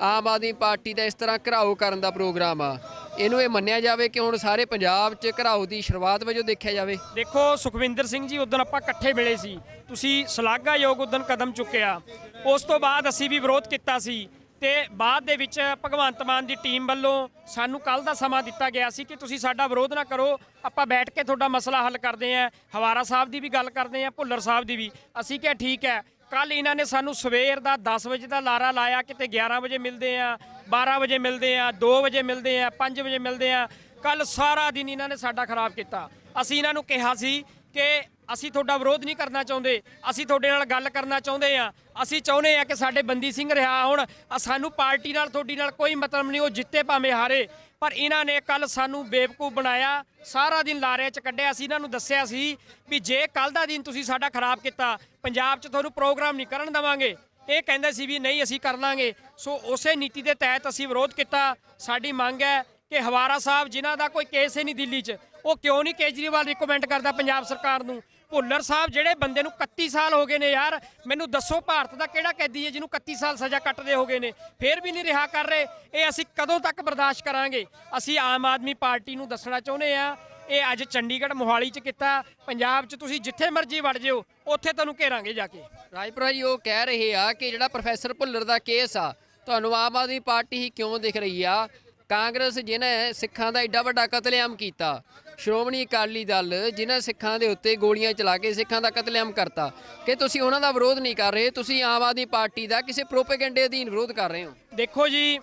ਆਮ ਆਦਮੀ ਪਾਰਟੀ ਦਾ ਇਸ ਤਰ੍ਹਾਂ ਘਿਰਾਓ ਕਰਨ ਦਾ ਪ੍ਰੋਗਰਾਮ ਆ, ਇਹਨੂੰ ਇਹ ਮੰਨਿਆ ਜਾਵੇ ਕਿ ਹੁਣ ਸਾਰੇ ਪੰਜਾਬ 'ਚ ਘਿਰਾਓ ਦੀ ਸ਼ੁਰੂਆਤ ਵਜੋਂ ਦੇਖਿਆ ਜਾਵੇ? ਦੇਖੋ ਸੁਖਵਿੰਦਰ ਸਿੰਘ ਜੀ, ਉਦੋਂ ਆਪਾਂ ਇਕੱਠੇ ਮਿਲੇ ਸੀ, ਤੁਸੀਂ ਸ਼ਲਾਘਾਯੋਗ ਉਦੋਂ ਕਦਮ ਚੁੱਕਿਆ। ਉਸ ਤੋਂ ਬਾਅਦ ਅਸੀਂ ਵੀ ਵਿਰੋਧ ਕੀਤਾ ਸੀ ਤੇ ਬਾਅਦ ਦੇ ਵਿੱਚ ਭਗਵੰਤ ਮਾਨ ਦੀ ਟੀਮ ਵੱਲੋਂ ਸਾਨੂੰ ਕੱਲ ਦਾ ਸਮਾਂ ਦਿੱਤਾ ਗਿਆ ਸੀ ਕਿ ਤੁਸੀਂ ਸਾਡਾ ਵਿਰੋਧ ਨਾ ਕਰੋ, ਆਪਾਂ ਬੈਠ ਕੇ ਤੁਹਾਡਾ ਮਸਲਾ ਹੱਲ ਕਰਦੇ ਆਂ। ਹਵਾਰਾ ਸਾਹਿਬ ਦੀ ਵੀ ਗੱਲ ਕਰਦੇ ਆਂ, ਭੁੱਲਰ ਸਾਹਿਬ ਦੀ ਵੀ। ਅਸੀਂ ਕਿਹਾ ਠੀਕ ਹੈ। ਕੱਲ ਇਹਨਾਂ ਨੇ ਸਾਨੂੰ ਸਵੇਰ ਦਾ 10 ਵਜੇ ਦਾ ਲਾਰਾ ਲਾਇਆ, ਕਿਤੇ 11 ਵਜੇ ਮਿਲਦੇ ਆ, 12 ਵਜੇ ਮਿਲਦੇ ਆ, 2 ਵਜੇ ਮਿਲਦੇ ਆ, 5 ਵਜੇ ਮਿਲਦੇ ਆ। ਕੱਲ ਸਾਰਾ ਦਿਨ ਇਹਨਾਂ ਨੇ ਸਾਡਾ ਖਰਾਬ ਕੀਤਾ। ਅਸੀਂ ਇਹਨਾਂ ਨੂੰ ਕਿਹਾ ਸੀ ਕਿ ਅਸੀਂ ਤੁਹਾਡਾ ਵਿਰੋਧ ਨਹੀਂ ਕਰਨਾ ਚਾਹੁੰਦੇ, ਅਸੀਂ ਤੁਹਾਡੇ ਨਾਲ ਗੱਲ ਕਰਨਾ ਚਾਹੁੰਦੇ ਆ। ਅਸੀਂ ਚਾਹੁੰਦੇ ਆ ਕਿ ਸਾਡੇ ਬੰਦੀ ਸਿੰਘ ਰਿਹਾ ਹੋਣ। ਸਾਨੂੰ ਪਾਰਟੀ ਨਾਲ ਤੁਹਾਡੀ ਨਾਲ ਕੋਈ ਮਤਲਬ ਨਹੀਂ, ਉਹ ਜਿੱਤੇ ਭਾਵੇਂ ਹਾਰੇ। ਪਰ ਇਹਨਾਂ ਨੇ ਕੱਲ ਸਾਨੂੰ ਬੇਵਕੂਫ ਬਣਾਇਆ, ਸਾਰਾ ਦਿਨ ਲਾਰੇ 'ਚ ਕੱਢਿਆ। ਅਸੀਂ ਇਹਨਾਂ ਨੂੰ ਦੱਸਿਆ ਸੀ ਵੀ ਜੇ ਕੱਲ ਦਾ ਦਿਨ ਤੁਸੀਂ ਸਾਡਾ ਖਰਾਬ ਕੀਤਾ, ਪੰਜਾਬ 'ਚ ਤੁਹਾਨੂੰ ਪ੍ਰੋਗਰਾਮ ਨਹੀਂ ਕਰਨ ਦੇਵਾਂਗੇ। ਇਹ ਕਹਿੰਦੇ ਸੀ ਵੀ ਨਹੀਂ ਅਸੀਂ ਕਰ ਲਾਂਗੇ। ਸੋ ਉਸੇ ਨੀਤੀ ਦੇ ਤਹਿਤ ਅਸੀਂ ਵਿਰੋਧ ਕੀਤਾ। ਸਾਡੀ ਮੰਗ ਹੈ ਕਿ ਹਵਾਰਾ ਸਾਹਿਬ ਜਿਨ੍ਹਾਂ ਦਾ ਕੋਈ ਕੇਸ ਹੀ ਨਹੀਂ ਦਿੱਲੀ 'ਚ, ਉਹ ਕਿਉਂ ਨਹੀਂ ਕੇਜਰੀਵਾਲ ਰਿਕਮੈਂਡ ਕਰਦਾ ਪੰਜਾਬ ਸਰਕਾਰ ਨੂੰ? ਭੁੱਲਰ ਸਾਹਿਬ ਜਿਹੜੇ ਬੰਦੇ ਨੂੰ 31 ਸਾਲ ਹੋ ਗਏ ਨੇ ਯਾਰ, ਮੈਨੂੰ ਦੱਸੋ ਭਾਰਤ ਦਾ ਕਿਹੜਾ ਕੈਦੀ ਹੈ ਜਿਹਨੂੰ 31 ਸਾਲ ਸਜ਼ਾ ਕੱਟਦੇ ਹੋ ਗਏ ਨੇ, ਫੇਰ ਵੀ ਨਹੀਂ ਰਿਹਾ ਕਰ ਰਹੇ? ਇਹ ਅਸੀਂ ਕਦੋਂ ਤੱਕ ਬਰਦਾਸ਼ਤ ਕਰਾਂਗੇ? ਅਸੀਂ ਆਮ ਆਦਮੀ ਪਾਰਟੀ ਨੂੰ ਦੱਸਣਾ ਚਾਹੁੰਦੇ ਆ, ਇਹ ਅੱਜ ਚੰਡੀਗੜ੍ਹ ਮੋਹਾਲੀ 'ਚ ਕੀਤਾ, ਪੰਜਾਬ 'ਚ ਤੁਸੀਂ ਜਿੱਥੇ ਮਰਜ਼ੀ ਵੜ ਜਿਓ, ਉੱਥੇ ਤੁਹਾਨੂੰ ਘੇਰਾਂਗੇ ਜਾ ਕੇ। ਰਾਜਪੁਰਾ ਜੀ ਉਹ ਕਹਿ ਰਹੇ ਆ ਕਿ ਜਿਹੜਾ ਪ੍ਰੋਫੈਸਰ ਭੁੱਲਰ ਦਾ ਕੇਸ ਆ, ਤੁਹਾਨੂੰ ਆਮ ਆਦਮੀ ਪਾਰਟੀ ਹੀ ਕਿਉਂ ਦਿਖ ਰਹੀ ਆ? ਕਾਂਗਰਸ ਜਿਹਨੇ ਸਿੱਖਾਂ ਦਾ ਏਡਾ ਵੱਡਾ ਕਤਲੇਆਮ ਕੀਤਾ, ਸ਼੍ਰੋਮਣੀ ਅਕਾਲੀ ਦਲ ਜਿਨ੍ਹਾਂ ਸਿੱਖਾਂ ਦੇ ਉੱਤੇ ਗੋਲੀਆਂ ਚਲਾ ਕੇ ਸਿੱਖਾਂ ਦਾ ਕਤਲੇਆਮ ਕਰਤਾ, ਕਿ ਤੁਸੀਂ ਉਹਨਾਂ ਦਾ ਵਿਰੋਧ ਨਹੀਂ ਕਰ ਰਹੇ, ਤੁਸੀਂ ਆਮ ਆਦਮੀ ਪਾਰਟੀ ਦਾ ਕਿਸੇ ਪ੍ਰੋਪੇਗੈਂਡੇ ਅਧੀਨ ਵਿਰੋਧ ਕਰ ਰਹੇ ਹੋ? ਦੇਖੋ ਜੀ,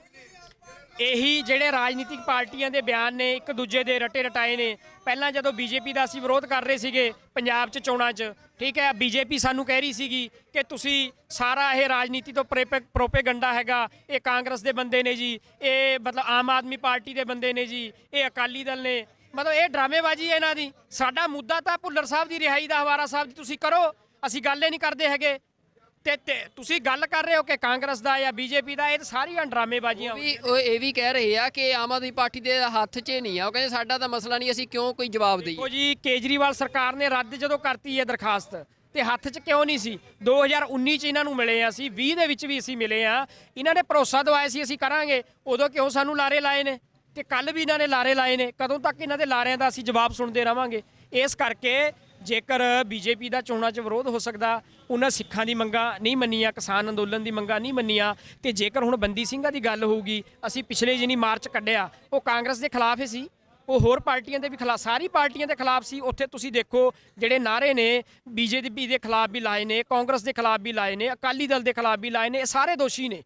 ਇਹੀ ਜਿਹੜੇ ਰਾਜਨੀਤਿਕ ਪਾਰਟੀਆਂ ਦੇ ਬਿਆਨ ਨੇ ਇੱਕ ਦੂਜੇ ਦੇ ਰਟੇ ਰਟਾਏ ਨੇ। ਪਹਿਲਾਂ ਜਦੋਂ ਬੀਜੇਪੀ ਦਾ ਅਸੀਂ ਵਿਰੋਧ ਕਰ ਰਹੇ ਸੀਗੇ ਪੰਜਾਬ 'ਚ ਚੋਣਾਂ 'ਚ, ਠੀਕ ਹੈ, ਬੀਜੇਪੀ ਸਾਨੂੰ ਕਹਿ ਰਹੀ ਸੀਗੀ ਕਿ ਤੁਸੀਂ ਸਾਰਾ ਇਹ ਰਾਜਨੀਤੀ ਤੋਂ ਪ੍ਰੋਪੇਗੰਡਾ ਹੈਗਾ, ਇਹ ਕਾਂਗਰਸ ਦੇ ਬੰਦੇ ਨੇ ਜੀ, ਇਹ ਮਤਲਬ ਆਮ ਆਦਮੀ ਪਾਰਟੀ ਦੇ ਬੰਦੇ ਨੇ ਜੀ, ਇਹ ਅਕਾਲੀ ਦਲ ਨੇ, ਮਤਲਬ ਇਹ ਡਰਾਮੇਬਾਜ਼ੀ ਹੈ ਇਹਨਾਂ ਦੀ। ਸਾਡਾ ਮੁੱਦਾ ਤਾਂ ਭੁੱਲਰ ਸਾਹਿਬ ਦੀ ਰਿਹਾਈ ਦਾ, ਹਵਾਰਾ ਸਾਹਿਬ ਦੀ ਤੁਸੀਂ ਕਰੋ, ਅਸੀਂ ਗੱਲ ਹੀ ਨਹੀਂ ਕਰਦੇ ਹੈਗੇ। ਤੇ ਤੁਸੀਂ ਗੱਲ ਕਰ ਰਹੇ ਹੋ ਕਿ ਕਾਂਗਰਸ ਦਾ ਜਾਂ ਬੀਜੇਪੀ ਦਾ, ਇਹ ਤਾਂ ਸਾਰੀਆਂ ਡਰਾਮੇਬਾਜ਼ੀਆਂ। ਉਹ ਇਹ ਵੀ ਕਹਿ ਰਹੇ ਆ ਕਿ ਆਮ ਆਦਮੀ ਪਾਰਟੀ ਦੇ ਹੱਥ 'ਚ ਨਹੀਂ ਆ, ਉਹ ਕਹਿੰਦੇ ਸਾਡਾ ਤਾਂ ਮਸਲਾ ਨਹੀਂ, ਅਸੀਂ ਕਿਉਂ ਕੋਈ ਜਵਾਬ ਦਈਏ? ਦੇਖੋ ਜੀ, ਕੇਜਰੀਵਾਲ ਸਰਕਾਰ ਨੇ ਰੱਦ ਜਦੋਂ ਕਰਤੀ ਹੈ ਦਰਖਾਸਤ, ਤੇ ਹੱਥ 'ਚ ਕਿਉਂ ਨਹੀਂ ਸੀ? 2019 'ਚ ਇਹਨਾਂ ਨੂੰ ਮਿਲੇ ਆ, ਅਸੀਂ 20 ਦੇ ਵਿੱਚ ਵੀ ਅਸੀਂ ਮਿਲੇ ਆ। ਇਹਨਾਂ ਨੇ ਭਰੋਸਾ ਦਵਾਇਆ ਸੀ ਅਸੀਂ ਕਰਾਂਗੇ, ਉਦੋਂ ਕਿਉਂ ਸਾਨੂੰ ਲਾਰੇ ਲਾਏ ਨੇ? ਤੇ ਕੱਲ ਵੀ ਇਹਨਾਂ ਨੇ ਲਾਰੇ ਲਾਏ ਨੇ। ਕਦੋਂ ਤੱਕ ਇਹਨਾਂ ਦੇ ਲਾਰਿਆਂ ਦਾ ਅਸੀਂ ਜਵਾਬ ਸੁਣਦੇ ਰਵਾਂਗੇ? ਇਸ ਕਰਕੇ ਜੇਕਰ ਬੀਜੇਪੀ ਦਾ ਚੋਣਾਂ 'ਚ ਵਿਰੋਧ ਹੋ ਸਕਦਾ, ਉਹਨਾਂ ਸਿੱਖਾਂ ਦੀ ਮੰਗਾਂ ਨਹੀਂ ਮੰਨੀਆਂ, ਕਿਸਾਨ ਅੰਦੋਲਨ ਦੀ ਮੰਗਾਂ ਨਹੀਂ ਮੰਨੀਆਂ, ਤੇ ਜੇਕਰ ਹੁਣ ਬੰਦੀ ਸਿੰਘਾਂ ਦੀ ਗੱਲ ਹੋਊਗੀ, ਅਸੀਂ ਪਿਛਲੇ ਜਿਹਨੀ ਮਾਰਚ ਕੱਢਿਆ ਉਹ ਕਾਂਗਰਸ ਦੇ ਖਿਲਾਫ ਹੀ ਸੀ, ਉਹ ਹੋਰ ਪਾਰਟੀਆਂ ਦੇ ਵੀ ਖਿਲਾਫ, ਸਾਰੀ ਪਾਰਟੀਆਂ ਦੇ ਖਿਲਾਫ ਸੀ। ਉੱਥੇ ਤੁਸੀਂ ਦੇਖੋ ਜਿਹੜੇ ਨਾਅਰੇ ਨੇ ਬੀਜੇਪੀ ਦੇ ਖਿਲਾਫ ਵੀ ਲਾਏ ਨੇ, ਕਾਂਗਰਸ ਦੇ ਖਿਲਾਫ ਵੀ ਲਾਏ ਨੇ, ਅਕਾਲੀ ਦਲ ਦੇ ਖਿਲਾਫ ਵੀ ਲਾਏ ਨੇ, ਇਹ ਸਾਰੇ ਦੋਸ਼ੀ ਨੇ।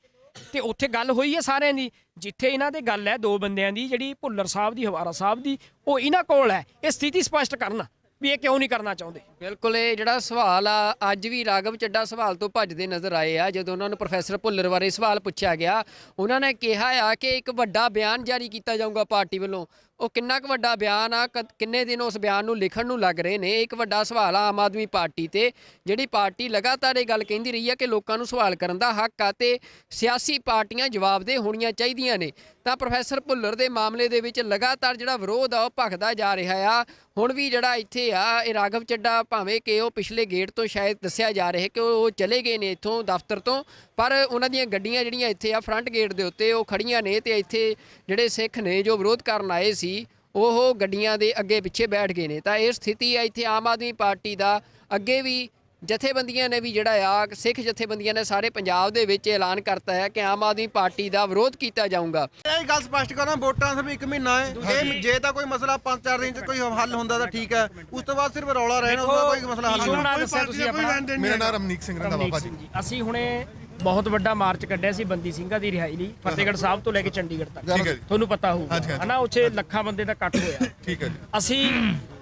ਤੇ ਉੱਥੇ ਗੱਲ ਹੋਈ ਹੈ ਸਾਰਿਆਂ ਦੀ। ਜਿੱਥੇ ਇਹਨਾਂ ਦੇ ਗੱਲ ਹੈ ਦੋ ਬੰਦਿਆਂ ਦੀ, ਜਿਹੜੀ ਭੁੱਲਰ ਸਾਹਿਬ ਦੀ, ਹਵਾਰਾ ਸਾਹਿਬ ਦੀ, ਉਹ ਇਹਨਾਂ ਕੋਲ ਹੈ ਇਹ ਸਥਿਤੀ ਸਪਸ਼ਟ ਕਰਨ ਵੀ ਇਹ ਕਿਉਂ ਨਹੀਂ ਕਰਨਾ ਚਾਹੁੰਦੇ। ਬਿਲਕੁਲ, ਇਹ ਜਿਹੜਾ ਸਵਾਲ ਆ ਅੱਜ ਵੀ ਰਾਘਵ ਚੱਡਾ ਸਵਾਲ ਤੋਂ ਭੱਜਦੇ ਨਜ਼ਰ ਆਏ ਆ। ਜਦੋਂ ਉਹਨਾਂ ਨੂੰ ਪ੍ਰੋਫੈਸਰ ਭੁੱਲਰ ਬਾਰੇ ਸਵਾਲ ਪੁੱਛਿਆ ਗਿਆ, ਉਹਨਾਂ ਨੇ ਕਿਹਾ ਆ ਕਿ ਇੱਕ ਵੱਡਾ ਬਿਆਨ ਜਾਰੀ ਕੀਤਾ ਜਾਊਗਾ ਪਾਰਟੀ ਵੱਲੋਂ। ਉਹ ਕਿੰਨਾ ਕੁ ਵੱਡਾ ਬਿਆਨ ਆ, ਕਿੰਨੇ ਦਿਨ ਉਸ ਬਿਆਨ ਨੂੰ ਲਿਖਣ ਨੂੰ ਲੱਗ ਰਹੇ ਨੇ? ਇੱਕ ਵੱਡਾ ਸਵਾਲ ਆ ਆਮ ਆਦਮੀ ਪਾਰਟੀ ਤੇ, ਜਿਹੜੀ ਪਾਰਟੀ ਲਗਾਤਾਰ ਇਹ ਗੱਲ ਕਹਿੰਦੀ ਰਹੀ ਆ ਕਿ ਲੋਕਾਂ ਨੂੰ ਸਵਾਲ ਕਰਨ ਦਾ ਹੱਕ ਆ ਤੇ ਸਿਆਸੀ ਪਾਰਟੀਆਂ ਜਵਾਬਦੇਹ ਹੋਣੀਆਂ ਚਾਹੀਦੀਆਂ ਨੇ। ਤਾਂ ਪ੍ਰੋਫੈਸਰ ਭੁੱਲਰ ਦੇ ਮਾਮਲੇ ਦੇ ਵਿੱਚ ਲਗਾਤਾਰ ਜਿਹੜਾ ਵਿਰੋਧ ਆ ਉਹ ਭਖਦਾ ਜਾ ਰਿਹਾ ਆ। ਹੁਣ ਵੀ ਜਿਹੜਾ ਇੱਥੇ ਆ ਇਹ ਰਾਘਵ ਚੱਡਾ, ਭਾਵੇਂ ਕਿ ਉਹ ਪਿਛਲੇ ਗੇਟ ਤੋਂ ਸ਼ਾਇਦ ਦੱਸਿਆ ਜਾ ਰਿਹਾ ਕਿ ਉਹ ਚਲੇ ਗਏ ਨੇ ਇੱਥੋਂ ਦਫ਼ਤਰ ਤੋਂ, ਪਰ ਉਹਨਾਂ ਦੀਆਂ ਗੱਡੀਆਂ ਜਿਹੜੀਆਂ ਇੱਥੇ ਆ ਫਰੰਟ ਗੇਟ ਦੇ ਉੱਤੇ ਉਹ ਖੜੀਆਂ ਨੇ ਤੇ ਇੱਥੇ ਜਿਹੜੇ ਸਿੱਖ ਨੇ ਜੋ ਵਿਰੋਧ ਕਰਨ ਆਏ ਸੀ ਉਹ ਗੱਡੀਆਂ ਦੇ ਅੱਗੇ ਪਿੱਛੇ ਬੈਠ ਗਏ ਨੇ। ਤਾਂ ਇਹ ਸਥਿਤੀ ਆ ਇੱਥੇ ਆਮ ਆਦਮੀ ਪਾਰਟੀ ਦਾ। ਅੱਗੇ ਵੀ ਜਥੇਬੰਦੀਆਂ ਨੇ ਵੀ ਜਿਹੜਾ ਆ ਸਿੱਖ ਜਥੇਬੰਦੀਆਂ ਨੇ ਸਾਰੇ ਪੰਜਾਬ ਦੇ ਵਿੱਚ ਐਲਾਨ ਕਰਤਾ ਹੈ ਕਿ ਆਮ ਆਦਮੀ ਪਾਰਟੀ ਦਾ ਵਿਰੋਧ ਕੀਤਾ ਜਾਊਗਾ। ਇਹ ਗੱਲ ਸਪਸ਼ਟ ਕਰਾਂ, ਵੋਟਾਂ ਸਿਰਫ 1 ਮਹੀਨਾ ਹੈ। ਇਹ ਜੇ ਤਾਂ ਕੋਈ ਮਸਲਾ 5-4 ਦਿਨ 'ਚ ਕੋਈ ਹੱਲ ਹੁੰਦਾ ਤਾਂ ਠੀਕ ਹੈ, ਉਸ ਤੋਂ ਬਾਅਦ ਸਿਰਫ ਰੌਲਾ ਰਹਿਣਾ, ਉਹਦਾ ਕੋਈ ਮਸਲਾ ਹੱਲ ਨਹੀਂ ਹੋਣਾ। ਦੱਸਿਆ ਤੁਸੀਂ ਆਪਣਾ? ਮੇਰਾ ਨਾਮ ਰਮਨੀਕ ਸਿੰਘ ਰੰਧਾਵਾ ਭਾਜੀ। ਅਸੀਂ ਹੁਣੇ ਬਹੁਤ ਵੱਡਾ ਮਾਰਚ ਕੱਢਿਆ ਸੀ ਬੰਦੀ ਸਿੰਘਾਂ ਦੀ ਰਿਹਾਈ ਲਈ, ਫਤਿਹਗੜ੍ਹ ਸਾਹਿਬ ਤੋਂ ਲੈ ਕੇ ਚੰਡੀਗੜ੍ਹ ਤੱਕ। ਠੀਕ ਹੈ ਜੀ। ਤੁਹਾਨੂੰ ਪਤਾ ਹੋਊਗਾ ਹਨਾ, ਉੱਥੇ ਲੱਖਾਂ ਬੰਦੇ ਦਾ ਇਕੱਠ ਹੋਇਆ। ਠੀਕ ਹੈ ਜੀ। ਅਸੀਂ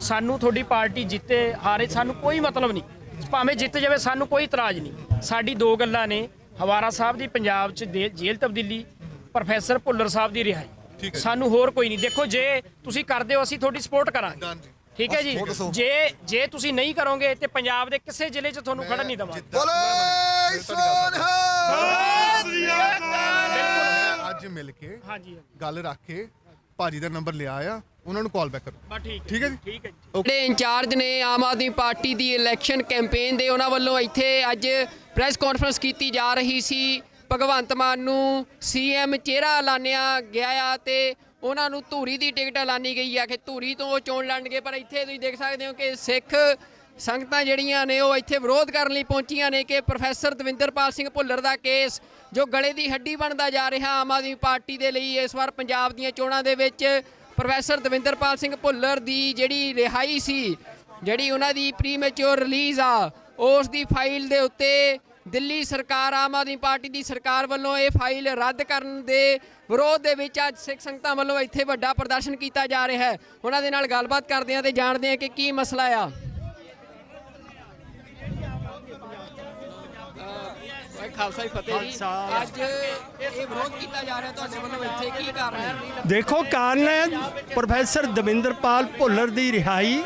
ਸਾਨੂੰ ਤੁਹਾਡੀ ਪਾਰਟੀ ਜਿੱਤੇ ਹਾਰੇ ਸਾਨੂੰ ਕੋਈ ਮਤਲਬ ਨਹੀਂ, ਭਾਵੇਂ ਜਿੱਤ ਜਾਵੇ ਸਾਨੂੰ ਕੋਈ ਇਤਰਾਜ਼ ਨਹੀਂ। ਸਾਡੀ ਦੋ ਗੱਲਾਂ ਨੇ, ਹਵਾਰਾ ਸਾਹਿਬ ਦੀ ਪੰਜਾਬ 'ਚ ਜੇਲ੍ਹ ਤਬਦੀਲੀ, ਪ੍ਰੋਫੈਸਰ ਭੁੱਲਰ ਸਾਹਿਬ ਦੀ ਰਿਹਾਈ। ਸਾਨੂੰ ਹੋਰ ਕੋਈ ਨਹੀਂ। ਦੇਖੋ ਜੇ ਤੁਸੀਂ ਕਰਦੇ ਹੋ ਅਸੀਂ ਤੁਹਾਡੀ ਸਪੋਰਟ ਕਰਾਂਗੇ, ਠੀਕ ਹੈ ਜੀ। ਜੇ ਤੁਸੀਂ ਨਹੀਂ ਕਰੋਗੇ ਤੇ ਪੰਜਾਬ ਦੇ ਕਿਸੇ ਜ਼ਿਲ੍ਹੇ 'ਚ ਤੁਹਾਨੂੰ ਖੜਨ ਨਹੀਂ ਦੇਵਾਂਗੇ। ਅੱਜ ਮਿਲ ਕੇ ਗੱਲ ਰੱਖ ਕੇ ਭਾਜੀ ਦਾ ਨੰਬਰ ਲਿਆ ਆ, ਉਹਨਾਂ ਨੂੰ ਕਾਲ ਬੈਕ ਕਰੋ। ਠੀਕ ਹੈ ਜੀ। ਠੀਕ ਹੈ ਜੀ। ਜਿਹੜੇ ਇੰਚਾਰਜ ਨੇ ਆਮ ਆਦਮੀ ਪਾਰਟੀ ਦੀ ਇਲੈਕਸ਼ਨ ਕੈਂਪੇਨ ਦੇ, ਉਹਨਾਂ ਵੱਲੋਂ ਇੱਥੇ ਅੱਜ ਪ੍ਰੈਸ ਕਾਨਫਰੰਸ ਕੀਤੀ ਜਾ ਰਹੀ ਸੀ। ਭਗਵੰਤ ਮਾਨ ਨੂੰ ਸੀਐਮ ਚਿਹਰਾ ਐਲਾਨਿਆ ਗਿਆ ਆ ਤੇ ਉਹਨਾਂ ਨੂੰ ਧੂਰੀ ਦੀ ਟਿਕਟ ਐਲਾਨੀ ਗਈ ਆ ਕਿ ਧੂਰੀ ਤੋਂ ਉਹ ਚੋਣ ਲੜਨਗੇ। ਪਰ ਇੱਥੇ ਤੁਸੀਂ ਦੇਖ ਸਕਦੇ ਹੋ ਕਿ ਸਿੱਖ ਸੰਗਤਾਂ ਜਿਹੜੀਆਂ ਨੇ ਉਹ ਇੱਥੇ ਵਿਰੋਧ ਕਰਨ ਲਈ ਪਹੁੰਚੀਆਂ ਨੇ ਕਿ ਪ੍ਰੋਫੈਸਰ ਦਵਿੰਦਰਪਾਲ ਸਿੰਘ ਭੁੱਲਰ ਦਾ ਕੇਸ ਜੋ ਗਲੇ ਦੀ ਹੱਡੀ ਬਣਦਾ ਜਾ ਰਿਹਾ ਆਮ ਆਦਮੀ ਪਾਰਟੀ ਦੇ ਲਈ। ਇਸ ਵਾਰ ਪੰਜਾਬ ਦੀਆਂ ਚੋਣਾਂ ਦੇ ਵਿੱਚ ਪ੍ਰੋਫੈਸਰ ਦਵਿੰਦਰਪਾਲ ਸਿੰਘ ਭੁੱਲਰ ਦੀ ਜਿਹੜੀ ਰਿਹਾਈ ਸੀ, ਜਿਹੜੀ ਉਹਨਾਂ ਦੀ ਪ੍ਰੀਮੈਚੁਰ ਰਿਲੀਜ਼ ਆ, ਉਸ ਦੀ ਫਾਈਲ ਦੇ ਉੱਤੇ ਦਿੱਲੀ ਸਰਕਾਰ, ਆਮ ਆਦਮੀ ਪਾਰਟੀ ਦੀ ਸਰਕਾਰ ਵੱਲੋਂ ਇਹ ਫਾਈਲ ਰੱਦ ਕਰਨ ਦੇ ਵਿਰੋਧ ਦੇ ਵਿੱਚ ਅੱਜ ਸਿੱਖ ਸੰਗਤਾਂ ਵੱਲੋਂ ਇੱਥੇ ਵੱਡਾ ਪ੍ਰਦਰਸ਼ਨ ਕੀਤਾ ਜਾ ਰਿਹਾ ਹੈ। ਉਹਨਾਂ ਦੇ ਨਾਲ ਗੱਲਬਾਤ ਕਰਦੇ ਹਾਂ ਤੇ ਜਾਣਦੇ ਹਾਂ ਕਿ ਕੀ ਮਸਲਾ ਆ। ਖਾਲਸਾ ਫਤਿਹ ਜੀ, ਅੱਜ ਇਹ ਵਿਰੋਧ ਕੀਤਾ ਜਾ ਰਿਹਾ ਤੁਹਾਡੇ ਵੱਲੋਂ, ਇੱਥੇ ਕੀ ਕਾਰਨ ਹੈ? ਦੇਖੋ, ਕਾਰਨ ਹੈ ਪ੍ਰੋਫੈਸਰ ਦਵਿੰਦਰਪਾਲ ਭੁੱਲਰ ਦੀ ਰਿਹਾਈ।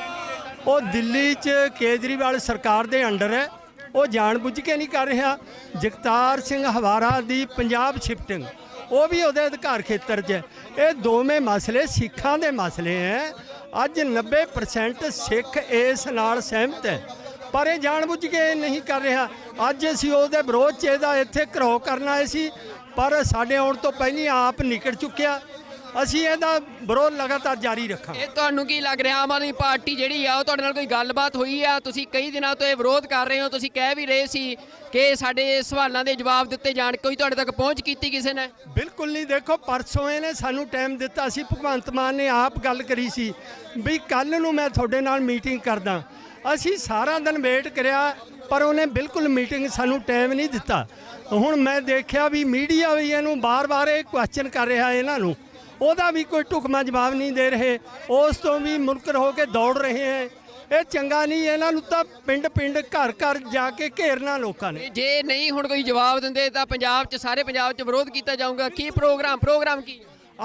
ਉਹ ਦਿੱਲੀ 'ਚ ਕੇਜਰੀਵਾਲ ਸਰਕਾਰ ਦੇ ਅੰਡਰ ਹੈ, ਉਹ ਜਾਣਬੁੱਝ ਕੇ ਨਹੀਂ ਕਰ ਰਿਹਾ। ਜਗਤਾਰ ਸਿੰਘ ਹਵਾਰਾ ਦੀ ਪੰਜਾਬ ਸ਼ਿਫਟਿੰਗ, ਉਹ ਵੀ ਉਹਦੇ ਅਧਿਕਾਰ ਖੇਤਰ 'ਚ। ਇਹ ਦੋਵੇਂ ਮਸਲੇ ਸਿੱਖਾਂ ਦੇ ਮਸਲੇ ਹੈ। ਅੱਜ 90% ਸਿੱਖ ਇਸ ਨਾਲ ਸਹਿਮਤ ਹੈ, ਪਰ ਇਹ ਜਾਣਬੁੱਝ ਕੇ ਨਹੀਂ ਕਰ ਰਿਹਾ। ਅੱਜ ਅਸੀਂ ਉਹਦੇ ਵਿਰੋਧ 'ਚ ਇਹਦਾ ਇੱਥੇ ਘਰੋ ਕਰਨ ਆਏ ਸੀ, ਪਰ ਸਾਡੇ ਆਉਣ ਤੋਂ ਪਹਿਲਾਂ ਆਪ ਨਿਕਲ ਚੁੱਕਿਆ। ਅਸੀਂ ਇਹਦਾ ਵਿਰੋਧ ਲਗਾਤਾਰ ਜਾਰੀ ਰੱਖਾਂਗੇ। ਇਹ ਤੁਹਾਨੂੰ ਕੀ ਲੱਗ ਰਿਹਾ, ਆਮ ਆਦਮੀ ਪਾਰਟੀ ਜਿਹੜੀ ਆ ਉਹ ਤੁਹਾਡੇ ਨਾਲ ਕੋਈ ਗੱਲਬਾਤ ਹੋਈ ਆ? ਤੁਸੀਂ ਕਈ ਦਿਨਾਂ ਤੋਂ ਇਹ ਵਿਰੋਧ ਕਰ ਰਹੇ ਹੋ, ਤੁਸੀਂ ਕਹਿ ਵੀ ਰਹੇ ਸੀ ਕਿ ਸਾਡੇ ਸਵਾਲਾਂ ਦੇ ਜਵਾਬ ਦਿੱਤੇ ਜਾਣ, ਕੋਈ ਤੁਹਾਡੇ ਤੱਕ ਪਹੁੰਚ ਕੀਤੀ ਕਿਸੇ ਨੇ? ਬਿਲਕੁਲ ਨਹੀਂ। ਦੇਖੋ, ਪਰਸੋਂ ਇਹਨੇ ਸਾਨੂੰ ਟਾਈਮ ਦਿੱਤਾ ਸੀ, ਭਗਵੰਤ ਮਾਨ ਨੇ ਆਪ ਗੱਲ ਕਰੀ ਸੀ ਵੀ ਕੱਲ੍ਹ ਨੂੰ ਮੈਂ ਤੁਹਾਡੇ ਨਾਲ ਮੀਟਿੰਗ ਕਰਦਾ। ਅਸੀਂ ਸਾਰਾ ਦਿਨ ਵੇਟ ਕਰਿਆ, ਪਰ ਉਹਨੇ ਬਿਲਕੁਲ ਮੀਟਿੰਗ ਸਾਨੂੰ ਟਾਈਮ ਨਹੀਂ ਦਿੱਤਾ। ਹੁਣ ਮੈਂ ਦੇਖਿਆ ਵੀ ਮੀਡੀਆ ਵੀ ਇਹਨੂੰ ਬਾਰ-ਬਾਰ ਇਹ ਕੁਐਸਚਨ ਕਰ ਰਿਹਾ, ਇਹਨਾਂ ਨੂੰ ਉਹਦਾ ਵੀ ਕੋਈ ਢੁਕਵਾਂ ਜਵਾਬ ਨਹੀਂ ਦੇ ਰਹੇ, ਉਸ ਤੋਂ ਵੀ ਮੁਨਕਰ ਹੋ ਕੇ ਦੌੜ ਰਹੇ ਹੈ। ਇਹ ਚੰਗਾ ਨਹੀਂ। ਇਹਨਾਂ ਨੂੰ ਤਾਂ ਪਿੰਡ-ਪਿੰਡ, ਘਰ-ਘਰ ਜਾ ਕੇ ਘੇਰਨਾ ਲੋਕਾਂ ਨੇ। ਜੇ ਨਹੀਂ ਹੁਣ ਕੋਈ ਜਵਾਬ ਦਿੰਦੇ ਤਾਂ ਪੰਜਾਬ 'ਚ, ਸਾਰੇ ਪੰਜਾਬ 'ਚ ਵਿਰੋਧ ਕੀਤਾ ਜਾਊਗਾ। ਕੀ ਪ੍ਰੋਗਰਾਮ ਕੀ?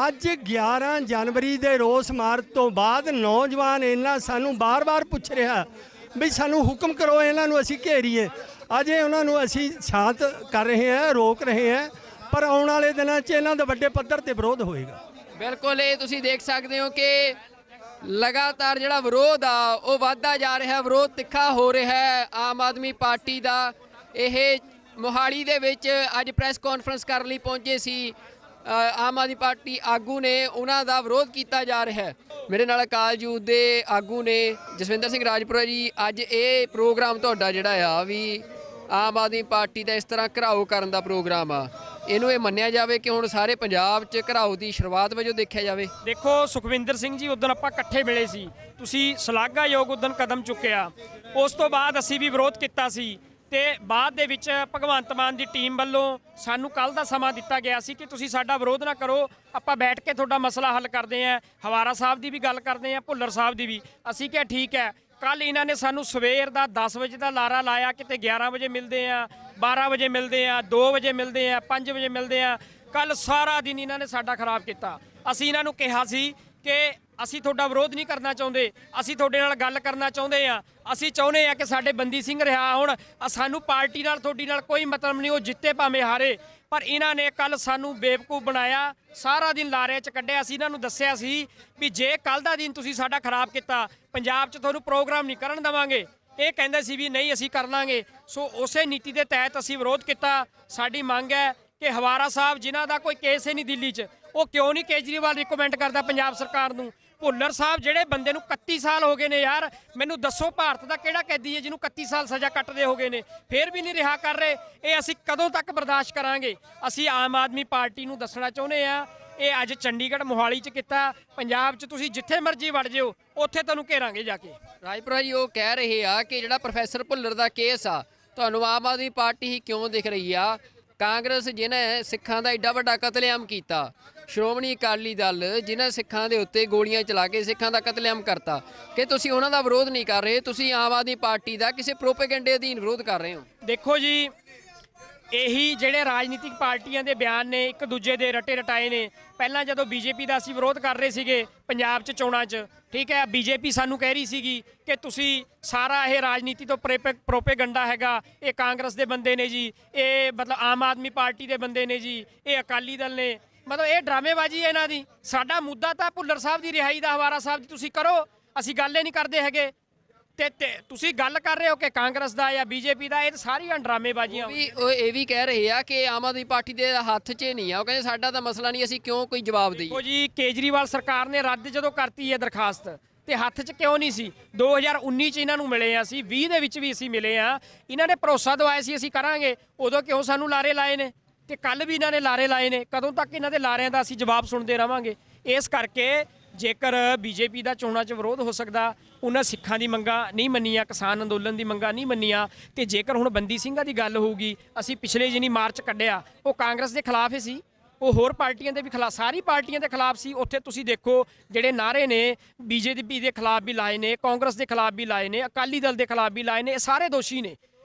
ਅੱਜ 11 ਜਨਵਰੀ ਦੇ ਰੋਸ ਮਾਰਚ ਤੋਂ ਬਾਅਦ ਨੌਜਵਾਨ ਇਹਨਾਂ ਸਾਨੂੰ ਬਾਰ-ਬਾਰ ਪੁੱਛ ਰਿਹਾ ਵੀ ਸਾਨੂੰ ਹੁਕਮ ਕਰੋ, ਇਹਨਾਂ ਨੂੰ ਅਸੀਂ ਘੇਰੀਏ। ਅਜੇ ਉਹਨਾਂ ਨੂੰ ਅਸੀਂ ਸ਼ਾਂਤ ਕਰ ਰਹੇ ਹਾਂ, ਰੋਕ ਰਹੇ ਹਾਂ, ਪਰ ਆਉਣ ਵਾਲੇ ਦਿਨਾਂ 'ਚ ਇਹਨਾਂ ਦਾ ਵੱਡੇ ਪੱਧਰ ਤੇ ਵਿਰੋਧ ਹੋਏਗਾ। ਬਿਲਕੁਲ, ਇਹ ਤੁਸੀਂ ਦੇਖ ਸਕਦੇ ਹੋ ਕਿ ਲਗਾਤਾਰ ਜਿਹੜਾ ਵਿਰੋਧ ਆ ਉਹ ਵੱਧਦਾ ਜਾ ਰਿਹਾ, ਵਿਰੋਧ ਤਿੱਖਾ ਹੋ ਰਿਹਾ ਹੈ ਆਮ ਆਦਮੀ ਪਾਰਟੀ ਦਾ। ਇਹ ਮੋਹਾਲੀ ਦੇ ਵਿੱਚ ਅੱਜ ਪ੍ਰੈਸ ਕਾਨਫਰੰਸ ਕਰਨ ਲਈ ਪਹੁੰਚੇ ਸੀ ਆਮ ਆਦਮੀ ਪਾਰਟੀ ਆਗੂ ਨੇ, ਉਹਨਾਂ ਦਾ ਵਿਰੋਧ ਕੀਤਾ ਜਾ ਰਿਹਾ ਹੈ। ਮੇਰੇ ਨਾਲ ਅਕਾਲ ਯੂਥ ਦੇ ਆਗੂ ਨੇ ਜਸਵਿੰਦਰ ਸਿੰਘ ਰਾਜਪੁਰਾ ਜੀ। ਅੱਜ ਇਹ ਪ੍ਰੋਗਰਾਮ ਤੁਹਾਡਾ ਜਿਹੜਾ ਆ ਵੀ ਆਮ ਆਦਮੀ ਪਾਰਟੀ ਦਾ ਇਸ ਤਰ੍ਹਾਂ ਘਿਰਾਓ ਕਰਨ ਦਾ ਪ੍ਰੋਗਰਾਮ ਆ, ਇਹਨੂੰ ਇਹ ਮੰਨਿਆ ਜਾਵੇ ਕਿ ਹੁਣ ਸਾਰੇ ਪੰਜਾਬ 'ਚ ਘਿਰਾਓ ਦੀ ਸ਼ੁਰੂਆਤ ਵਜੋਂ ਦੇਖਿਆ ਜਾਵੇ? ਦੇਖੋ ਸੁਖਵਿੰਦਰ ਸਿੰਘ ਜੀ, ਉਦੋਂ ਆਪਾਂ ਇਕੱਠੇ ਮਿਲੇ ਸੀ, ਤੁਸੀਂ ਸ਼ਲਾਘਾਯੋਗ ਉਦੋਂ ਕਦਮ ਚੁੱਕਿਆ। ਉਸ ਤੋਂ ਬਾਅਦ ਅਸੀਂ ਵੀ ਵਿਰੋਧ ਕੀਤਾ ਸੀ ਤੇ ਬਾਅਦ ਦੇ ਵਿੱਚ ਭਗਵੰਤ ਮਾਨ ਦੀ ਟੀਮ ਵੱਲੋਂ ਸਾਨੂੰ ਕੱਲ ਦਾ ਸਮਾਂ ਦਿੱਤਾ ਗਿਆ ਸੀ ਕਿ ਤੁਸੀਂ ਸਾਡਾ ਵਿਰੋਧ ਨਾ ਕਰੋ, ਆਪਾਂ ਬੈਠ ਕੇ ਤੁਹਾਡਾ ਮਸਲਾ ਹੱਲ ਕਰਦੇ ਆਂ। ਹਵਾਰਾ ਸਾਹਿਬ ਦੀ ਵੀ ਗੱਲ ਕਰਦੇ ਆਂ, ਭੁੱਲਰ ਸਾਹਿਬ ਦੀ ਵੀ। ਅਸੀਂ ਕਿਹਾ ਠੀਕ ਹੈ। ਕੱਲ ਇਹਨਾਂ ਨੇ ਸਾਨੂੰ ਸਵੇਰ ਦਾ 10 ਵਜੇ ਦਾ ਲਾਰਾ ਲਾਇਆ, ਕਿਤੇ 11 ਵਜੇ ਮਿਲਦੇ ਆ, 12 ਵਜੇ ਮਿਲਦੇ ਆ, 2 ਵਜੇ ਮਿਲਦੇ ਆ, 5 ਵਜੇ ਮਿਲਦੇ ਆ। ਕੱਲ ਸਾਰਾ ਦਿਨ ਇਹਨਾਂ ਨੇ ਸਾਡਾ ਖਰਾਬ ਕੀਤਾ। ਅਸੀਂ ਇਹਨਾਂ ਨੂੰ ਕਿਹਾ ਸੀ ਕਿ ਅਸੀਂ ਤੁਹਾਡਾ ਵਿਰੋਧ ਨਹੀਂ ਕਰਨਾ ਚਾਹੁੰਦੇ, ਅਸੀਂ ਤੁਹਾਡੇ ਨਾਲ ਗੱਲ ਕਰਨਾ ਚਾਹੁੰਦੇ ਆ। ਅਸੀਂ ਚਾਹੁੰਦੇ ਆ ਕਿ ਸਾਡੇ ਬੰਦੀ ਸਿੰਘ ਰਿਹਾ ਹੋਣ, ਸਾਨੂੰ ਪਾਰਟੀ ਨਾਲ ਤੁਹਾਡੀ ਨਾਲ ਕੋਈ ਮਤਲਬ ਨਹੀਂ, ਉਹ ਜਿੱਤੇ ਭਾਵੇਂ ਹਾਰੇ। ਪਰ ਇਹਨਾਂ ਨੇ ਕੱਲ ਸਾਨੂੰ ਬੇਵਕੂਫ ਬਣਾਇਆ, ਸਾਰਾ ਦਿਨ ਲਾਰੇ 'ਚ ਕੱਢਿਆ। ਅਸੀਂ ਇਹਨਾਂ ਨੂੰ ਦੱਸਿਆ ਸੀ ਵੀ ਜੇ ਕੱਲ ਦਾ ਦਿਨ ਤੁਸੀਂ ਸਾਡਾ ਖਰਾਬ ਕੀਤਾ, ਪੰਜਾਬ 'ਚ ਤੁਹਾਨੂੰ ਪ੍ਰੋਗਰਾਮ ਨਹੀਂ ਕਰਨ ਦੇਵਾਂਗੇ। ਇਹ ਕਹਿੰਦੇ ਸੀ ਵੀ ਨਹੀਂ ਅਸੀਂ ਕਰ ਲਾਂਗੇ। ਸੋ ਉਸੇ ਨੀਤੀ ਦੇ ਤਹਿਤ ਅਸੀਂ ਵਿਰੋਧ ਕੀਤਾ। ਸਾਡੀ ਮੰਗ ਹੈ ਕਿ ਹਵਾਰਾ ਸਾਹਿਬ ਜਿਨ੍ਹਾਂ ਦਾ ਕੋਈ ਕੇਸ ਹੀ ਨਹੀਂ ਦਿੱਲੀ 'ਚ, ਉਹ ਕਿਉਂ ਨਹੀਂ ਕੇਜਰੀਵਾਲ ਰਿਕਮੈਂਡ ਕਰਦਾ ਪੰਜਾਬ ਸਰਕਾਰ ਨੂੰ? ਭੁੱਲਰ ਸਾਹਿਬ ਜਿਹੜੇ ਬੰਦੇ ਨੂੰ 31 ਸਾਲ ਹੋ ਗਏ ਨੇ ਯਾਰ, ਮੈਨੂੰ ਦੱਸੋ ਭਾਰਤ ਦਾ ਕਿਹੜਾ ਕੈਦੀ ਹੈ ਜਿਹਨੂੰ 31 ਸਾਲ ਸਜ਼ਾ ਕੱਟਦੇ ਹੋ ਗਏ ਨੇ, ਫੇਰ ਵੀ ਨਹੀਂ ਰਿਹਾ ਕਰ ਰਹੇ? ਇਹ ਅਸੀਂ ਕਦੋਂ ਤੱਕ ਬਰਦਾਸ਼ਤ ਕਰਾਂਗੇ? ਅਸੀਂ ਆਮ ਆਦਮੀ ਪਾਰਟੀ ਨੂੰ ਦੱਸਣਾ ਚਾਹੁੰਦੇ ਆ, ਇਹ ਅੱਜ ਚੰਡੀਗੜ੍ਹ ਮੋਹਾਲੀ 'ਚ ਕੀਤਾ, ਪੰਜਾਬ 'ਚ ਤੁਸੀਂ ਜਿੱਥੇ ਮਰਜ਼ੀ ਵੜ ਜਿਓ, ਉੱਥੇ ਤੁਹਾਨੂੰ ਘੇਰਾਂਗੇ ਜਾ ਕੇ। ਰਾਜਪੁਰਾ ਜੀ ਉਹ ਕਹਿ ਰਹੇ ਆ ਕਿ ਜਿਹੜਾ ਪ੍ਰੋਫੈਸਰ ਭੁੱਲਰ ਦਾ ਕੇਸ ਆ, ਤੁਹਾਨੂੰ ਆਮ ਆਦਮੀ ਪਾਰਟੀ ਹੀ ਕਿਉਂ ਦਿਖ ਰਹੀ ਆ? ਕਾਂਗਰਸ ਜਿਹਨੇ ਸਿੱਖਾਂ ਦਾ ਏਡਾ ਵੱਡਾ ਕਤਲੇਆਮ ਕੀਤਾ, ਸ਼੍ਰੋਮਣੀ ਅਕਾਲੀ ਦਲ ਜਿਨ੍ਹਾਂ ਸਿੱਖਾਂ ਦੇ ਉੱਤੇ ਗੋਲੀਆਂ ਚਲਾ ਕੇ ਸਿੱਖਾਂ ਦਾ ਕਤਲੇਆਮ ਕਰਤਾ, ਕਿ ਤੁਸੀਂ ਉਹਨਾਂ ਦਾ ਵਿਰੋਧ ਨਹੀਂ ਕਰ ਰਹੇ, ਤੁਸੀਂ ਆਮ ਆਦਮੀ ਪਾਰਟੀ ਦਾ ਕਿਸੇ ਪ੍ਰੋਪੇਗੈਂਡੇ ਅਧੀਨ ਵਿਰੋਧ ਕਰ ਰਹੇ ਹੋ? ਦੇਖੋ ਜੀ, ਇਹੀ ਜਿਹੜੇ ਰਾਜਨੀਤਿਕ ਪਾਰਟੀਆਂ ਦੇ ਬਿਆਨ ਨੇ ਇੱਕ ਦੂਜੇ ਦੇ ਰਟੇ ਰਟਾਏ ਨੇ। ਪਹਿਲਾਂ ਜਦੋਂ ਬੀਜੇਪੀ ਦਾ ਅਸੀਂ ਵਿਰੋਧ ਕਰ ਰਹੇ ਸੀਗੇ ਪੰਜਾਬ 'ਚ ਚੋਣਾਂ 'ਚ, ਠੀਕ ਹੈ, ਬੀਜੇਪੀ ਸਾਨੂੰ ਕਹਿ ਰਹੀ ਸੀਗੀ ਕਿ ਤੁਸੀਂ ਸਾਰਾ ਇਹ ਰਾਜਨੀਤੀ ਤੋਂ ਪ੍ਰੋਪੇਗੰਡਾ ਹੈਗਾ, ਇਹ ਕਾਂਗਰਸ ਦੇ ਬੰਦੇ ਨੇ ਜੀ, ਇਹ ਮਤਲਬ ਆਮ ਆਦਮੀ ਪਾਰਟੀ ਦੇ ਬੰਦੇ ਨੇ ਜੀ, ਇਹ ਅਕਾਲੀ ਦਲ ਨੇ, ਮਤਲਬ ਇਹ ਡਰਾਮੇਬਾਜ਼ੀ ਹੈ ਇਹਨਾਂ ਦੀ। ਸਾਡਾ ਮੁੱਦਾ ਤਾਂ ਭੁੱਲਰ ਸਾਹਿਬ ਦੀ ਰਿਹਾਈ ਦਾ, ਹਵਾਰਾ ਸਾਹਿਬ ਦੀ ਤੁਸੀਂ ਕਰੋ, ਅਸੀਂ ਗੱਲ ਹੀ ਨਹੀਂ ਕਰਦੇ ਹੈਗੇ। ਤੇ ਤੁਸੀਂ ਗੱਲ ਕਰ ਰਹੇ ਹੋ ਕਿ ਕਾਂਗਰਸ ਦਾ ਜਾਂ ਬੀਜੇਪੀ ਦਾ, ਇਹ ਸਾਰੀਆਂ ਡਰਾਮੇਬਾਜ਼ੀਆਂ। ਉਹ ਇਹ ਵੀ ਕਹਿ ਰਹੇ ਆ ਕਿ ਆਮ ਆਦਮੀ ਪਾਰਟੀ ਦੇ ਹੱਥ 'ਚ ਨਹੀਂ ਆ, ਉਹ ਕਹਿੰਦੇ ਸਾਡਾ ਤਾਂ ਮਸਲਾ ਨਹੀਂ, ਅਸੀਂ ਕਿਉਂ ਕੋਈ ਜਵਾਬ ਦੇਈਏ? ਦੇਖੋ ਜੀ, ਕੇਜਰੀਵਾਲ ਸਰਕਾਰ ਨੇ ਰੱਦ ਜਦੋਂ ਕਰਤੀ ਹੈ ਦਰਖਾਸਤ, ਤੇ ਹੱਥ 'ਚ ਕਿਉਂ ਨਹੀਂ ਸੀ? 2019 'ਚ ਇਹਨਾਂ ਨੂੰ ਮਿਲੇ ਆ, ਅਸੀਂ 20 ਦੇ ਵਿੱਚ ਵੀ ਅਸੀਂ ਮਿਲੇ ਆ, ਇਹਨਾਂ ਨੇ ਭਰੋਸਾ ਦਵਾਇਆ ਸੀ ਅਸੀਂ ਕਰਾਂਗੇ, ਉਦੋਂ ਕਿਉਂ ਸਾਨੂੰ ਲਾਰੇ ਲਾਏ ਨੇ? ਤੇ ਕੱਲ ਵੀ ਇਹਨਾਂ ਨੇ ਲਾਰੇ ਲਾਏ ਨੇ। ਕਦੋਂ ਤੱਕ ਇਹਨਾਂ ਦੇ ਲਾਰਿਆਂ ਦਾ ਅਸੀਂ ਜਵਾਬ ਸੁਣਦੇ ਰਵਾਂਗੇ? ਇਸ ਕਰਕੇ ਜੇਕਰ ਬੀਜੇਪੀ ਦਾ ਚੋਣਾਂ 'ਚ ਵਿਰੋਧ ਹੋ ਸਕਦਾ, ਉਹਨਾਂ ਸਿੱਖਾਂ ਦੀ ਮੰਗਾਂ ਨਹੀਂ ਮੰਨੀਆਂ, ਕਿਸਾਨ ਅੰਦੋਲਨ ਦੀ ਮੰਗਾਂ ਨਹੀਂ ਮੰਨੀਆਂ, ਤੇ ਜੇਕਰ ਹੁਣ ਬੰਦੀ ਸਿੰਘਾਂ ਦੀ ਗੱਲ ਹੋਊਗੀ, ਅਸੀਂ ਪਿਛਲੇ ਜਿਹਨੀ ਮਾਰਚ ਕੱਢਿਆ ਉਹ ਕਾਂਗਰਸ ਦੇ ਖਿਲਾਫ ਹੀ ਸੀ, ਉਹ ਹੋਰ ਪਾਰਟੀਆਂ ਦੇ ਵੀ ਖਿਲਾਫ, ਸਾਰੀ ਪਾਰਟੀਆਂ ਦੇ ਖਿਲਾਫ ਸੀ। ਉੱਥੇ ਤੁਸੀਂ ਦੇਖੋ ਜਿਹੜੇ ਨਾਅਰੇ ਨੇ ਬੀਜੇਪੀ ਦੇ ਖਿਲਾਫ ਵੀ ਲਾਏ ਨੇ, ਕਾਂਗਰਸ ਦੇ ਖਿਲਾਫ ਵੀ ਲਾਏ ਨੇ, ਅਕਾਲੀ ਦਲ ਦੇ ਖਿਲਾਫ ਵੀ ਲਾਏ ਨੇ, ਇਹ ਸਾਰੇ ਦੋਸ਼ੀ ਨੇ।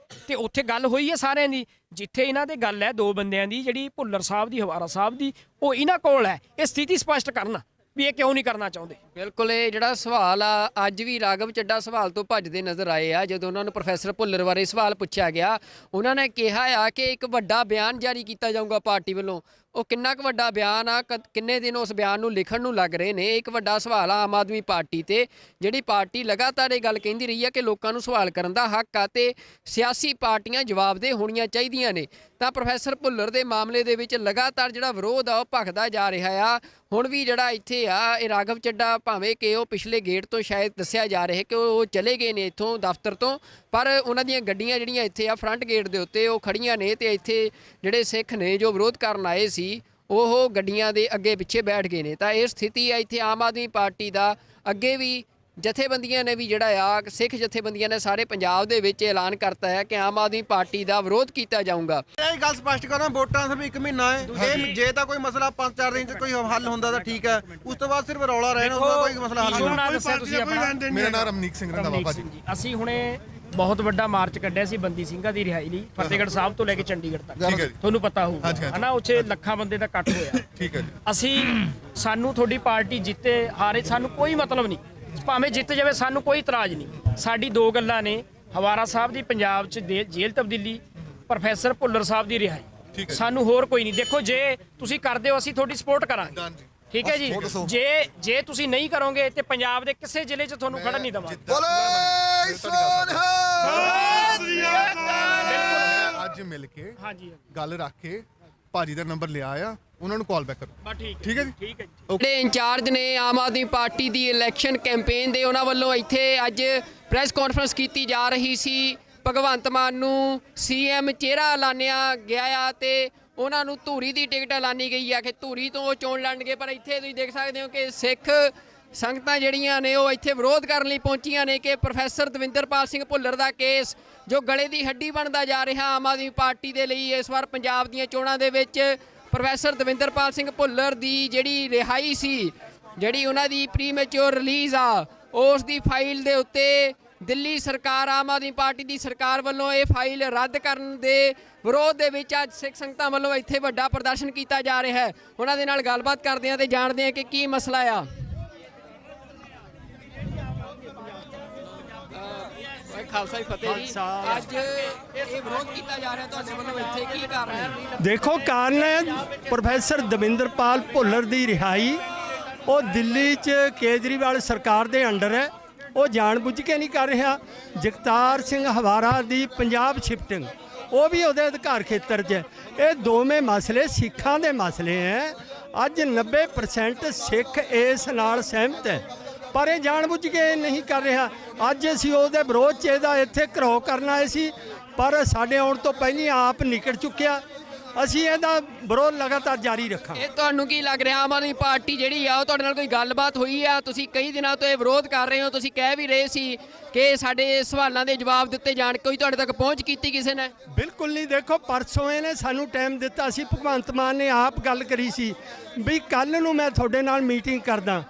ਤੇ ਉੱਥੇ ਗੱਲ ਹੋਈ ਹੈ ਸਾਰਿਆਂ ਦੀ। ਜਿੱਥੇ ਇਹਨਾਂ ਦੇ ਗੱਲ ਹੈ ਦੋ ਬੰਦਿਆਂ ਦੀ, ਜਿਹੜੀ ਭੁੱਲਰ ਸਾਹਿਬ ਦੀ, ਹਵਾਰਾ ਸਾਹਿਬ ਦੀ, ਉਹ ਇਹਨਾਂ ਕੋਲ ਹੈ ਇਹ ਸਥਿਤੀ ਸਪਸ਼ਟ ਕਰਨਾ ਵੀ ਇਹ ਕਿਉਂ ਨਹੀਂ ਕਰਨਾ ਚਾਹੁੰਦੇ। ਬਿਲਕੁਲ, ਇਹ ਜਿਹੜਾ ਸਵਾਲ ਆ ਅੱਜ ਵੀ ਰਾਘਵ ਚੱਡਾ ਸਵਾਲ ਤੋਂ ਭੱਜਦੇ ਨਜ਼ਰ ਆਏ ਆ। ਜਦੋਂ ਉਹਨਾਂ ਨੂੰ ਪ੍ਰੋਫੈਸਰ ਭੁੱਲਰ ਬਾਰੇ ਸਵਾਲ ਪੁੱਛਿਆ ਗਿਆ, ਉਹਨਾਂ ਨੇ ਕਿਹਾ ਆ ਕਿ ਇੱਕ ਵੱਡਾ ਬਿਆਨ ਜਾਰੀ ਕੀਤਾ ਜਾਊਗਾ ਪਾਰਟੀ ਵੱਲੋਂ। ਉਹ ਕਿੰਨਾ ਕੁ ਵੱਡਾ ਬਿਆਨ ਆ, ਕਿੰਨੇ ਦਿਨ ਉਸ ਬਿਆਨ ਨੂੰ ਲਿਖਣ ਨੂੰ ਲੱਗ ਰਹੇ ਨੇ? ਇੱਕ ਵੱਡਾ ਸਵਾਲ ਆ ਆਮ ਆਦਮੀ ਪਾਰਟੀ ਤੇ, ਜਿਹੜੀ ਪਾਰਟੀ ਲਗਾਤਾਰ ਇਹ ਗੱਲ ਕਹਿੰਦੀ ਰਹੀ ਆ ਕਿ ਲੋਕਾਂ ਨੂੰ ਸਵਾਲ ਕਰਨ ਦਾ ਹੱਕ ਆ ਤੇ ਸਿਆਸੀ ਪਾਰਟੀਆਂ ਜਵਾਬਦੇਹ ਹੋਣੀਆਂ ਚਾਹੀਦੀਆਂ ਨੇ। ਤਾਂ ਪ੍ਰੋਫੈਸਰ ਭੁੱਲਰ ਦੇ ਮਾਮਲੇ ਦੇ ਵਿੱਚ ਲਗਾਤਾਰ ਜਿਹੜਾ ਵਿਰੋਧ ਆ ਉਹ ਭਖਦਾ ਜਾ ਰਿਹਾ ਆ। ਹੁਣ ਵੀ ਜਿਹੜਾ ਇੱਥੇ ਆ ਇਹ ਰਾਘਵ ਚੱਡਾ, ਭਾਵੇਂ ਕਿ ਉਹ ਪਿਛਲੇ ਗੇਟ ਤੋਂ ਸ਼ਾਇਦ ਦੱਸਿਆ ਜਾ ਰਿਹਾ ਕਿ ਉਹ ਚਲੇ ਗਏ ਨੇ ਇੱਥੋਂ ਦਫ਼ਤਰ ਤੋਂ, ਪਰ ਉਹਨਾਂ ਦੀਆਂ ਗੱਡੀਆਂ ਜਿਹੜੀਆਂ ਇੱਥੇ ਆ ਫਰੰਟ ਗੇਟ ਦੇ ਉੱਤੇ ਉਹ ਖੜੀਆਂ ਨੇ, ਤੇ ਇੱਥੇ ਜਿਹੜੇ ਸਿੱਖ ਨੇ ਜੋ ਵਿਰੋਧ ਕਰਨ ਆਏ ਸੀ ਉਹ ਗੱਡੀਆਂ ਦੇ ਅੱਗੇ ਪਿੱਛੇ ਬੈਠ ਗਏ ਨੇ। ਤਾਂ ਇਹ ਸਥਿਤੀ ਆ ਇੱਥੇ ਆਮ ਆਦਮੀ ਪਾਰਟੀ ਦਾ। ਅੱਗੇ ਵੀ ਜਥੇਬੰਦੀਆਂ ਨੇ ਵੀ ਜਿਹੜਾ ਆ, ਸਿੱਖ ਜਥੇਬੰਦੀਆਂ ਨੇ ਸਾਰੇ ਪੰਜਾਬ ਦੇ ਵਿੱਚ ਐਲਾਨ ਕਰਤਾ ਹੈ ਕਿ ਆਮ ਆਦਮੀ ਪਾਰਟੀ ਦਾ ਵਿਰੋਧ ਕੀਤਾ ਜਾਊਗਾ। ਇਹ ਗੱਲ ਸਪਸ਼ਟ ਕਰਾਂ, ਵੋਟਾਂ ਸਿਰਫ 1 ਮਹੀਨਾ ਹੈ, ਇਹ ਜੇ ਤਾਂ ਕੋਈ ਮਸਲਾ 5-4 ਦਿਨ 'ਚ ਕੋਈ ਹੱਲ ਹੁੰਦਾ ਤਾਂ ਠੀਕ ਹੈ, ਉਸ ਤੋਂ ਬਾਅਦ ਸਿਰਫ ਰੌਲਾ ਰਹਿਣਾ, ਉਹਦਾ ਕੋਈ ਮਸਲਾ ਹੱਲ ਨਹੀਂ ਹੋਣਾ। ਦੱਸਿਆ ਤੁਸੀਂ ਆਪਣਾ? ਮੇਰਾ ਨਾਮ ਰਮਨੀਕ ਸਿੰਘ ਰੰਧਾਵਾ ਭਾਜੀ। ਅਸੀਂ ਹੁਣੇ ਬਹੁਤ ਵੱਡਾ ਮਾਰਚ ਕੱਢਿਆ ਸੀ ਬੰਦੀ ਸਿੰਘਾਂ ਦੀ ਰਿਹਾਈ ਲਈ, ਫਤਿਹਗੜ੍ਹ ਸਾਹਿਬ ਤੋਂ ਲੈ ਕੇ ਚੰਡੀਗੜ੍ਹ ਤੱਕ, ਠੀਕ ਹੈ ਜੀ। ਤੁਹਾਨੂੰ ਪਤਾ ਹੋਊਗਾ ਹਨਾ, ਉੱਥੇ ਲੱਖਾਂ ਬੰਦੇ ਦਾ ਇਕੱਠ ਹੋਇਆ। ਠੀਕ ਹੈ ਜੀ। ਸਾਨੂੰ ਤੁਹਾਡੀ ਪਾਰਟੀ ਜਿੱਤੇ ਹਾਰੇ ਸਾਨੂੰ ਕੋਈ ਮਤਲਬ ਨਹੀਂ, ਭਾਵੇਂ ਜਿੱਤ ਜਾਵੇ ਸਾਨੂੰ ਕੋਈ ਇਤਰਾਜ਼ ਨਹੀਂ। ਸਾਡੀ ਦੋ ਗੱਲਾਂ ਨੇ, ਹਵਾਰਾ ਸਾਹਿਬ ਦੀ ਪੰਜਾਬ 'ਚ ਜੇਲ੍ਹ ਤਬਦੀਲੀ, ਪ੍ਰੋਫੈਸਰ ਭੁੱਲਰ ਸਾਹਿਬ ਦੀ ਰਿਹਾਈ, ਸਾਨੂੰ ਹੋਰ ਕੋਈ ਨਹੀਂ। ਦੇਖੋ ਜੇ ਤੁਸੀਂ ਕਰਦੇ ਹੋ ਅਸੀਂ ਤੁਹਾਡੀ ਸਪੋਰਟ ਕਰਾਂਗੇ, ਠੀਕ ਹੈ ਜੀ। ਜੇ ਤੁਸੀਂ ਨਹੀਂ ਕਰੋਗੇ ਤੇ ਪੰਜਾਬ ਦੇ ਕਿਸੇ ਜ਼ਿਲ੍ਹੇ 'ਚ ਤੁਹਾਨੂੰ ਖੜਨ ਨਹੀਂ ਦੇਵਾਂਗੇ। ਅੱਜ ਮਿਲ ਕੇ ਗੱਲ ਰੱਖ ਕੇ ਭਾਜੀ ਦਾ ਨੰਬਰ ਲਿਆ ਆ, ਉਹਨਾਂ ਨੂੰ ਕਾਲ ਬੈਕ ਕਰੋ। ਠੀਕ ਹੈ ਜੀ। ਠੀਕ ਹੈ ਜੀ। ਜਿਹੜੇ ਇੰਚਾਰਜ ਨੇ ਆਮ ਆਦਮੀ ਪਾਰਟੀ ਦੀ ਇਲੈਕਸ਼ਨ ਕੈਂਪੇਨ ਦੇ, ਉਹਨਾਂ ਵੱਲੋਂ ਇੱਥੇ ਅੱਜ ਪ੍ਰੈਸ ਕਾਨਫਰੰਸ ਕੀਤੀ ਜਾ ਰਹੀ ਸੀ। ਭਗਵੰਤ ਮਾਨ ਨੂੰ ਸੀਐਮ ਚਿਹਰਾ ਐਲਾਨਿਆ ਗਿਆ ਆ ਤੇ ਉਹਨਾਂ ਨੂੰ ਧੂਰੀ ਦੀ ਟਿਕਟ ਐਲਾਨੀ ਗਈ ਆ ਕਿ ਧੂਰੀ ਤੋਂ ਉਹ ਚੋਣ ਲੜਨਗੇ। ਪਰ ਇੱਥੇ ਤੁਸੀਂ ਦੇਖ ਸਕਦੇ ਹੋ ਕਿ ਸਿੱਖ ਸੰਗਤਾਂ ਜਿਹੜੀਆਂ ਨੇ ਉਹ ਇੱਥੇ ਵਿਰੋਧ ਕਰਨ ਲਈ ਪਹੁੰਚੀਆਂ ਨੇ ਕਿ ਪ੍ਰੋਫੈਸਰ ਦਵਿੰਦਰਪਾਲ ਸਿੰਘ ਭੁੱਲਰ ਦਾ ਕੇਸ ਜੋ ਗਲੇ ਦੀ ਹੱਡੀ ਬਣਦਾ ਜਾ ਰਿਹਾ ਆਮ ਆਦਮੀ ਪਾਰਟੀ ਦੇ ਲਈ। ਇਸ ਵਾਰ ਪੰਜਾਬ ਦੀਆਂ ਚੋਣਾਂ ਦੇ ਵਿੱਚ ਪ੍ਰੋਫੈਸਰ ਦਵਿੰਦਰਪਾਲ ਸਿੰਘ ਭੁੱਲਰ ਦੀ ਜਿਹੜੀ ਰਿਹਾਈ ਸੀ, ਜਿਹੜੀ ਉਹਨਾਂ ਦੀ ਪ੍ਰੀਮੈਚੁਰ ਰਿਲੀਜ਼ ਆ, ਉਸ ਦੀ ਫਾਈਲ ਦੇ ਉੱਤੇ ਦਿੱਲੀ ਸਰਕਾਰ, ਆਮ ਆਦਮੀ ਪਾਰਟੀ ਦੀ ਸਰਕਾਰ ਵੱਲੋਂ ਇਹ ਫਾਈਲ ਰੱਦ ਕਰਨ ਦੇ ਵਿਰੋਧ ਦੇ ਵਿੱਚ ਅੱਜ ਸਿੱਖ ਸੰਗਤਾਂ ਵੱਲੋਂ ਇੱਥੇ ਵੱਡਾ ਪ੍ਰਦਰਸ਼ਨ ਕੀਤਾ ਜਾ ਰਿਹਾ ਹੈ। ਉਹਨਾਂ ਦੇ ਨਾਲ ਗੱਲਬਾਤ ਕਰਦੇ ਹਾਂ ਤੇ ਜਾਣਦੇ ਹਾਂ ਕਿ ਕੀ ਮਸਲਾ ਆ। ਖਾਲਸਾ ਫਤਿਹ ਜੀ, ਅੱਜ ਇਹ ਵਿਰੋਧ ਕੀਤਾ ਜਾ ਰਿਹਾ ਤੁਹਾਡੇ ਵੱਲੋਂ, ਇੱਥੇ ਕੀ ਕਾਰਨ ਹੈ? ਦੇਖੋ, ਕਾਰਨ ਹੈ ਪ੍ਰੋਫੈਸਰ ਦਵਿੰਦਰਪਾਲ ਭੁੱਲਰ ਦੀ ਰਿਹਾਈ। ਉਹ ਦਿੱਲੀ 'ਚ ਕੇਜਰੀਵਾਲ ਸਰਕਾਰ ਦੇ ਅੰਡਰ ਹੈ, ਉਹ ਜਾਣਬੁੱਝ ਕੇ ਨਹੀਂ ਕਰ ਰਿਹਾ। ਜਗਤਾਰ ਸਿੰਘ ਹਵਾਰਾ ਦੀ ਪੰਜਾਬ ਸ਼ਿਫਟਿੰਗ, ਉਹ ਵੀ ਉਹਦੇ ਅਧਿਕਾਰ ਖੇਤਰ 'ਚ। ਇਹ ਦੋਵੇਂ ਮਸਲੇ ਸਿੱਖਾਂ ਦੇ ਮਸਲੇ ਹੈ। ਅੱਜ 90% ਸਿੱਖ ਇਸ ਨਾਲ ਸਹਿਮਤ ਹੈ, ਪਰ ਇਹ ਜਾਣਬੁੱਝ ਕੇ ਨਹੀਂ ਕਰ ਰਿਹਾ। ਅੱਜ ਅਸੀਂ ਉਹਦੇ ਵਿਰੋਧ 'ਚ ਇਹਦਾ ਇੱਥੇ ਘਰੋ ਕਰਨ ਆਏ ਸੀ, ਪਰ ਸਾਡੇ ਆਉਣ ਤੋਂ ਪਹਿਲਾਂ ਆਪ ਨਿਕਲ ਚੁੱਕਿਆ। ਅਸੀਂ ਇਹਦਾ ਵਿਰੋਧ ਲਗਾਤਾਰ ਜਾਰੀ ਰੱਖਾਂਗੇ। ਇਹ ਤੁਹਾਨੂੰ ਕੀ ਲੱਗ ਰਿਹਾ, ਆਮ ਆਦਮੀ ਪਾਰਟੀ ਜਿਹੜੀ ਆ ਉਹ ਤੁਹਾਡੇ ਨਾਲ ਕੋਈ ਗੱਲਬਾਤ ਹੋਈ ਆ? ਤੁਸੀਂ ਕਈ ਦਿਨਾਂ ਤੋਂ ਇਹ ਵਿਰੋਧ ਕਰ ਰਹੇ ਹੋ, ਤੁਸੀਂ ਕਹਿ ਵੀ ਰਹੇ ਸੀ ਕਿ ਸਾਡੇ ਸਵਾਲਾਂ ਦੇ ਜਵਾਬ ਦਿੱਤੇ ਜਾਣ, ਕੋਈ ਤੁਹਾਡੇ ਤੱਕ ਪਹੁੰਚ ਕੀਤੀ ਕਿਸੇ ਨੇ? ਬਿਲਕੁਲ ਨਹੀਂ। ਦੇਖੋ, ਪਰਸੋਂ ਇਹਨੇ ਸਾਨੂੰ ਟਾਈਮ ਦਿੱਤਾ ਸੀ, ਭਗਵੰਤ ਮਾਨ ਨੇ ਆਪ ਗੱਲ ਕਰੀ ਸੀ ਵੀ ਕੱਲ੍ਹ ਨੂੰ ਮੈਂ ਤੁਹਾਡੇ ਨਾਲ ਮੀਟਿੰਗ ਕਰਦਾ।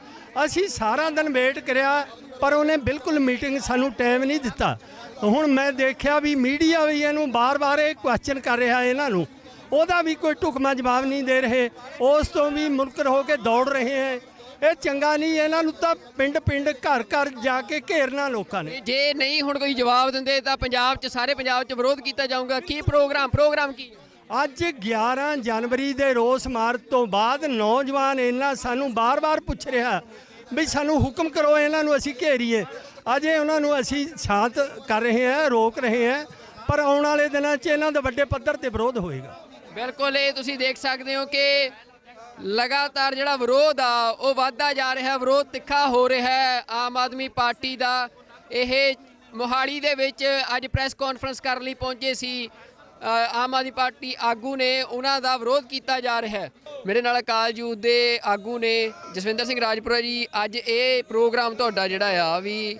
ਅਸੀਂ ਸਾਰਾ ਦਿਨ ਵੇਟ ਕਰਿਆ, ਪਰ ਉਹਨੇ ਬਿਲਕੁਲ ਮੀਟਿੰਗ ਸਾਨੂੰ ਟਾਈਮ ਨਹੀਂ ਦਿੱਤਾ। ਹੁਣ ਮੈਂ ਦੇਖਿਆ ਵੀ ਮੀਡੀਆ ਵੀ ਇਹਨੂੰ ਬਾਰ-ਬਾਰ ਇਹ ਕੁਐਸਚਨ ਕਰ ਰਿਹਾ, ਇਹਨਾਂ ਨੂੰ ਉਹਦਾ ਵੀ ਕੋਈ ਢੁਕਵਾਂ ਜਵਾਬ ਨਹੀਂ ਦੇ ਰਹੇ, ਉਸ ਤੋਂ ਵੀ ਮੁਨਕਰ ਹੋ ਕੇ ਦੌੜ ਰਹੇ ਹੈ। ਇਹ ਚੰਗਾ ਨਹੀਂ। ਇਹਨਾਂ ਨੂੰ ਤਾਂ ਪਿੰਡ-ਪਿੰਡ, ਘਰ-ਘਰ ਜਾ ਕੇ ਘੇਰਨਾ ਲੋਕਾਂ ਨੇ। ਜੇ ਨਹੀਂ ਹੁਣ ਕੋਈ ਜਵਾਬ ਦਿੰਦੇ ਤਾਂ ਪੰਜਾਬ 'ਚ, ਸਾਰੇ ਪੰਜਾਬ 'ਚ ਵਿਰੋਧ ਕੀਤਾ ਜਾਊਗਾ। ਕੀ ਪ੍ਰੋਗਰਾਮ ਕੀ? ਅੱਜ 11 ਜਨਵਰੀ ਦੇ ਰੋਸ ਮਾਰਚ ਤੋਂ ਬਾਅਦ ਨੌਜਵਾਨ ਇਹਨਾਂ ਸਾਨੂੰ ਬਾਰ-ਬਾਰ ਪੁੱਛ ਰਿਹਾ ਵੀ ਸਾਨੂੰ ਹੁਕਮ ਕਰੋ, ਇਹਨਾਂ ਨੂੰ ਅਸੀਂ ਘੇਰੀਏ। ਅਜੇ ਉਹਨਾਂ ਨੂੰ ਅਸੀਂ ਸ਼ਾਂਤ ਕਰ ਰਹੇ ਹਾਂ, ਰੋਕ ਰਹੇ ਹਾਂ, ਪਰ ਆਉਣ ਵਾਲੇ ਦਿਨਾਂ 'ਚ ਇਹਨਾਂ ਦਾ ਵੱਡੇ ਪੱਧਰ ਤੇ ਵਿਰੋਧ ਹੋਏਗਾ। ਬਿਲਕੁਲ, ਇਹ ਤੁਸੀਂ ਦੇਖ ਸਕਦੇ ਹੋ ਕਿ ਲਗਾਤਾਰ ਜਿਹੜਾ ਵਿਰੋਧ ਆ ਉਹ ਵੱਧਦਾ ਜਾ ਰਿਹਾ, ਵਿਰੋਧ ਤਿੱਖਾ ਹੋ ਰਿਹਾ ਹੈ ਆਮ ਆਦਮੀ ਪਾਰਟੀ ਦਾ। ਇਹ ਮੋਹਾਲੀ ਦੇ ਵਿੱਚ ਅੱਜ ਪ੍ਰੈਸ ਕਾਨਫਰੰਸ ਕਰਨ ਲਈ ਪਹੁੰਚੇ ਸੀ ਆਮ ਆਦਮੀ ਪਾਰਟੀ ਆਗੂ ਨੇ, ਉਹਨਾਂ ਦਾ ਵਿਰੋਧ ਕੀਤਾ ਜਾ ਰਿਹਾ ਹੈ। ਮੇਰੇ ਨਾਲ ਅਕਾਲ ਯੂਥ ਦੇ ਆਗੂ ਨੇ ਜਸਵਿੰਦਰ ਸਿੰਘ ਰਾਜਪੁਰਾ ਜੀ। ਅੱਜ ਇਹ ਪ੍ਰੋਗਰਾਮ ਤੁਹਾਡਾ ਜਿਹੜਾ ਆ ਵੀ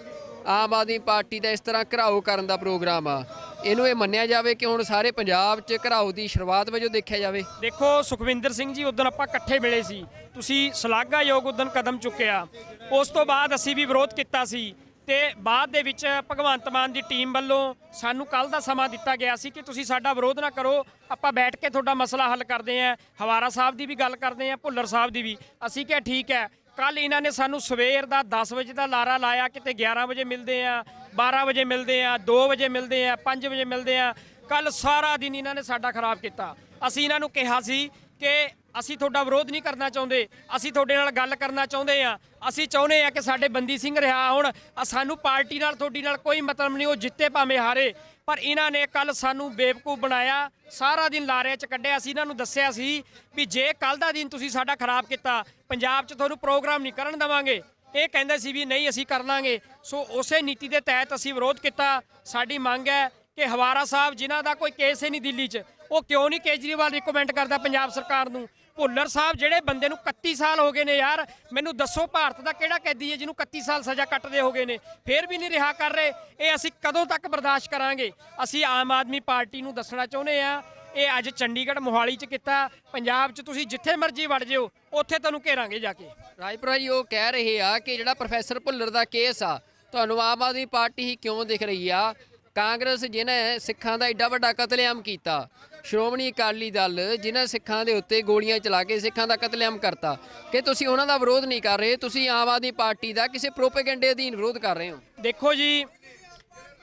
ਆਮ ਆਦਮੀ ਪਾਰਟੀ ਦਾ ਇਸ ਤਰ੍ਹਾਂ ਘਿਰਾਓ ਕਰਨ ਦਾ ਪ੍ਰੋਗਰਾਮ ਆ, ਇਹਨੂੰ ਇਹ ਮੰਨਿਆ ਜਾਵੇ ਕਿ ਹੁਣ ਸਾਰੇ ਪੰਜਾਬ 'ਚ ਘਿਰਾਓ ਦੀ ਸ਼ੁਰੂਆਤ ਵਜੋਂ ਦੇਖਿਆ ਜਾਵੇ? ਦੇਖੋ ਸੁਖਵਿੰਦਰ ਸਿੰਘ ਜੀ, ਉਦੋਂ ਆਪਾਂ ਇਕੱਠੇ ਮਿਲੇ ਸੀ, ਤੁਸੀਂ ਸ਼ਲਾਘਾਯੋਗ ਉਦੋਂ ਕਦਮ ਚੁੱਕਿਆ। ਉਸ ਤੋਂ ਬਾਅਦ ਅਸੀਂ ਵੀ ਵਿਰੋਧ ਕੀਤਾ ਸੀ ਤੇ ਬਾਅਦ ਦੇ ਵਿੱਚ ਭਗਵੰਤ ਮਾਨ ਦੀ ਟੀਮ ਵੱਲੋਂ ਸਾਨੂੰ ਕੱਲ ਦਾ ਸਮਾਂ ਦਿੱਤਾ ਗਿਆ ਸੀ ਕਿ ਤੁਸੀਂ ਸਾਡਾ ਵਿਰੋਧ ਨਾ ਕਰੋ, ਆਪਾਂ ਬੈਠ ਕੇ ਤੁਹਾਡਾ ਮਸਲਾ ਹੱਲ ਕਰਦੇ ਆਂ। ਹਵਾਰਾ ਸਾਹਿਬ ਦੀ ਵੀ ਗੱਲ ਕਰਦੇ ਆਂ, ਭੁੱਲਰ ਸਾਹਿਬ ਦੀ ਵੀ। ਅਸੀਂ ਕਿਹਾ ਠੀਕ ਹੈ। ਕੱਲ ਇਹਨਾਂ ਨੇ ਸਾਨੂੰ ਸਵੇਰ ਦਾ 10 ਵਜੇ ਦਾ ਲਾਰਾ ਲਾਇਆ, ਕਿਤੇ 11 ਵਜੇ ਮਿਲਦੇ ਆ, 12 ਵਜੇ ਮਿਲਦੇ ਆ, 2 ਵਜੇ ਮਿਲਦੇ ਆ, 5 ਵਜੇ ਮਿਲਦੇ ਆ। ਕੱਲ ਸਾਰਾ ਦਿਨ ਇਹਨਾਂ ਨੇ ਸਾਡਾ ਖਰਾਬ ਕੀਤਾ। ਅਸੀਂ ਇਹਨਾਂ ਨੂੰ ਕਿਹਾ ਸੀ ਕਿ ਅਸੀਂ ਤੁਹਾਡਾ ਵਿਰੋਧ ਨਹੀਂ ਕਰਨਾ ਚਾਹੁੰਦੇ, ਅਸੀਂ ਤੁਹਾਡੇ ਨਾਲ ਗੱਲ ਕਰਨਾ ਚਾਹੁੰਦੇ ਆ। ਅਸੀਂ ਚਾਹੁੰਦੇ ਆ ਕਿ ਸਾਡੇ ਬੰਦੀ ਸਿੰਘ ਰਿਹਾ ਹੋਣ। ਸਾਨੂੰ ਪਾਰਟੀ ਨਾਲ, ਤੁਹਾਡੀ ਨਾਲ ਕੋਈ ਮਤਲਬ ਨਹੀਂ, ਉਹ ਜਿੱਤੇ ਭਾਵੇਂ ਹਾਰੇ। ਪਰ ਇਹਨਾਂ ਨੇ ਕੱਲ ਸਾਨੂੰ ਬੇਵਕੂਫ ਬਣਾਇਆ, ਸਾਰਾ ਦਿਨ ਲਾਰਿਆਂ 'ਚ ਕੱਢਿਆ। ਅਸੀਂ ਇਹਨਾਂ ਨੂੰ ਦੱਸਿਆ ਸੀ ਵੀ ਜੇ ਕੱਲ ਦਾ ਦਿਨ ਤੁਸੀਂ ਸਾਡਾ ਖਰਾਬ ਕੀਤਾ, ਪੰਜਾਬ 'ਚ ਤੁਹਾਨੂੰ ਪ੍ਰੋਗਰਾਮ ਨਹੀਂ ਕਰਨ ਦੇਵਾਂਗੇ। ਇਹ ਕਹਿੰਦੇ ਸੀ ਵੀ ਨਹੀਂ ਅਸੀਂ ਕਰ ਲਾਂਗੇ। ਸੋ ਉਸੇ ਨੀਤੀ ਦੇ ਤਹਿਤ ਅਸੀਂ ਵਿਰੋਧ ਕੀਤਾ। ਸਾਡੀ ਮੰਗ ਹੈ ਕਿ ਹਵਾਰਾ ਸਾਹਿਬ, ਜਿਨ੍ਹਾਂ ਦਾ ਕੋਈ ਕੇਸ ਹੀ ਨਹੀਂ ਦਿੱਲੀ 'ਚ, ਉਹ ਕਿਉਂ ਨਹੀਂ ਕੇਜਰੀਵਾਲ ਰਿਕਮੈਂਡ ਕਰਦਾ ਪੰਜਾਬ ਸਰਕਾਰ ਨੂੰ? ਭੁੱਲਰ ਸਾਹਿਬ, ਜਿਹੜੇ ਬੰਦੇ ਨੂੰ 31 ਸਾਲ ਹੋ ਗਏ ਨੇ ਯਾਰ, ਮੈਨੂੰ ਦੱਸੋ ਭਾਰਤ ਦਾ ਕਿਹੜਾ ਕੈਦੀ ਹੈ ਜਿਹਨੂੰ 31 ਸਾਲ ਸਜ਼ਾ ਕੱਟਦੇ ਹੋ ਗਏ ਨੇ, ਫਿਰ ਵੀ ਨਹੀਂ ਰਿਹਾ ਕਰ ਰਹੇ? ਇਹ ਅਸੀਂ ਕਦੋਂ ਤੱਕ ਬਰਦਾਸ਼ਤ ਕਰਾਂਗੇ? ਅਸੀਂ ਆਮ ਆਦਮੀ ਪਾਰਟੀ ਨੂੰ ਦੱਸਣਾ ਚਾਹੁੰਦੇ ਆ, ਇਹ ਅੱਜ ਚੰਡੀਗੜ੍ਹ ਮੋਹਾਲੀ 'ਚ ਕੀਤਾ, ਪੰਜਾਬ 'ਚ ਤੁਸੀਂ ਜਿੱਥੇ ਮਰਜ਼ੀ ਵੜ ਜਿਓ, ਉੱਥੇ ਤੁਹਾਨੂੰ ਘੇਰਾਂਗੇ ਜਾ ਕੇ। ਰਾਜਪੁਰਾ ਜੀ ਉਹ ਕਹਿ ਰਹੇ ਆ ਕਿ ਜਿਹੜਾ ਪ੍ਰੋਫੈਸਰ ਭੁੱਲਰ ਦਾ ਕੇਸ ਆ, ਤੁਹਾਨੂੰ ਆਮ ਆਦਮੀ ਪਾਰਟੀ ਹੀ ਕਿਉਂ ਦਿਖ ਰਹੀ ਆ? ਕਾਂਗਰਸ ਜਿਹਨੇ ਸਿੱਖਾਂ ਦਾ ਏਡਾ ਵੱਡਾ ਕਤਲੇਆਮ ਕੀਤਾ, ਸ਼੍ਰੋਮਣੀ ਅਕਾਲੀ ਦਲ ਜਿਨ੍ਹਾਂ ਸਿੱਖਾਂ ਦੇ ਉੱਤੇ ਗੋਲੀਆਂ ਚਲਾ ਕੇ ਸਿੱਖਾਂ ਦਾ ਕਤਲੇਆਮ ਕਰਤਾ, ਕਿ ਤੁਸੀਂ ਉਹਨਾਂ ਦਾ ਵਿਰੋਧ ਨਹੀਂ ਕਰ ਰਹੇ, ਤੁਸੀਂ ਆਮ ਆਦਮੀ ਪਾਰਟੀ ਦਾ ਕਿਸੇ ਪ੍ਰੋਪੇਗੈਂਡੇ ਅਧੀਨ ਵਿਰੋਧ ਕਰ ਰਹੇ ਹੋ? ਦੇਖੋ ਜੀ,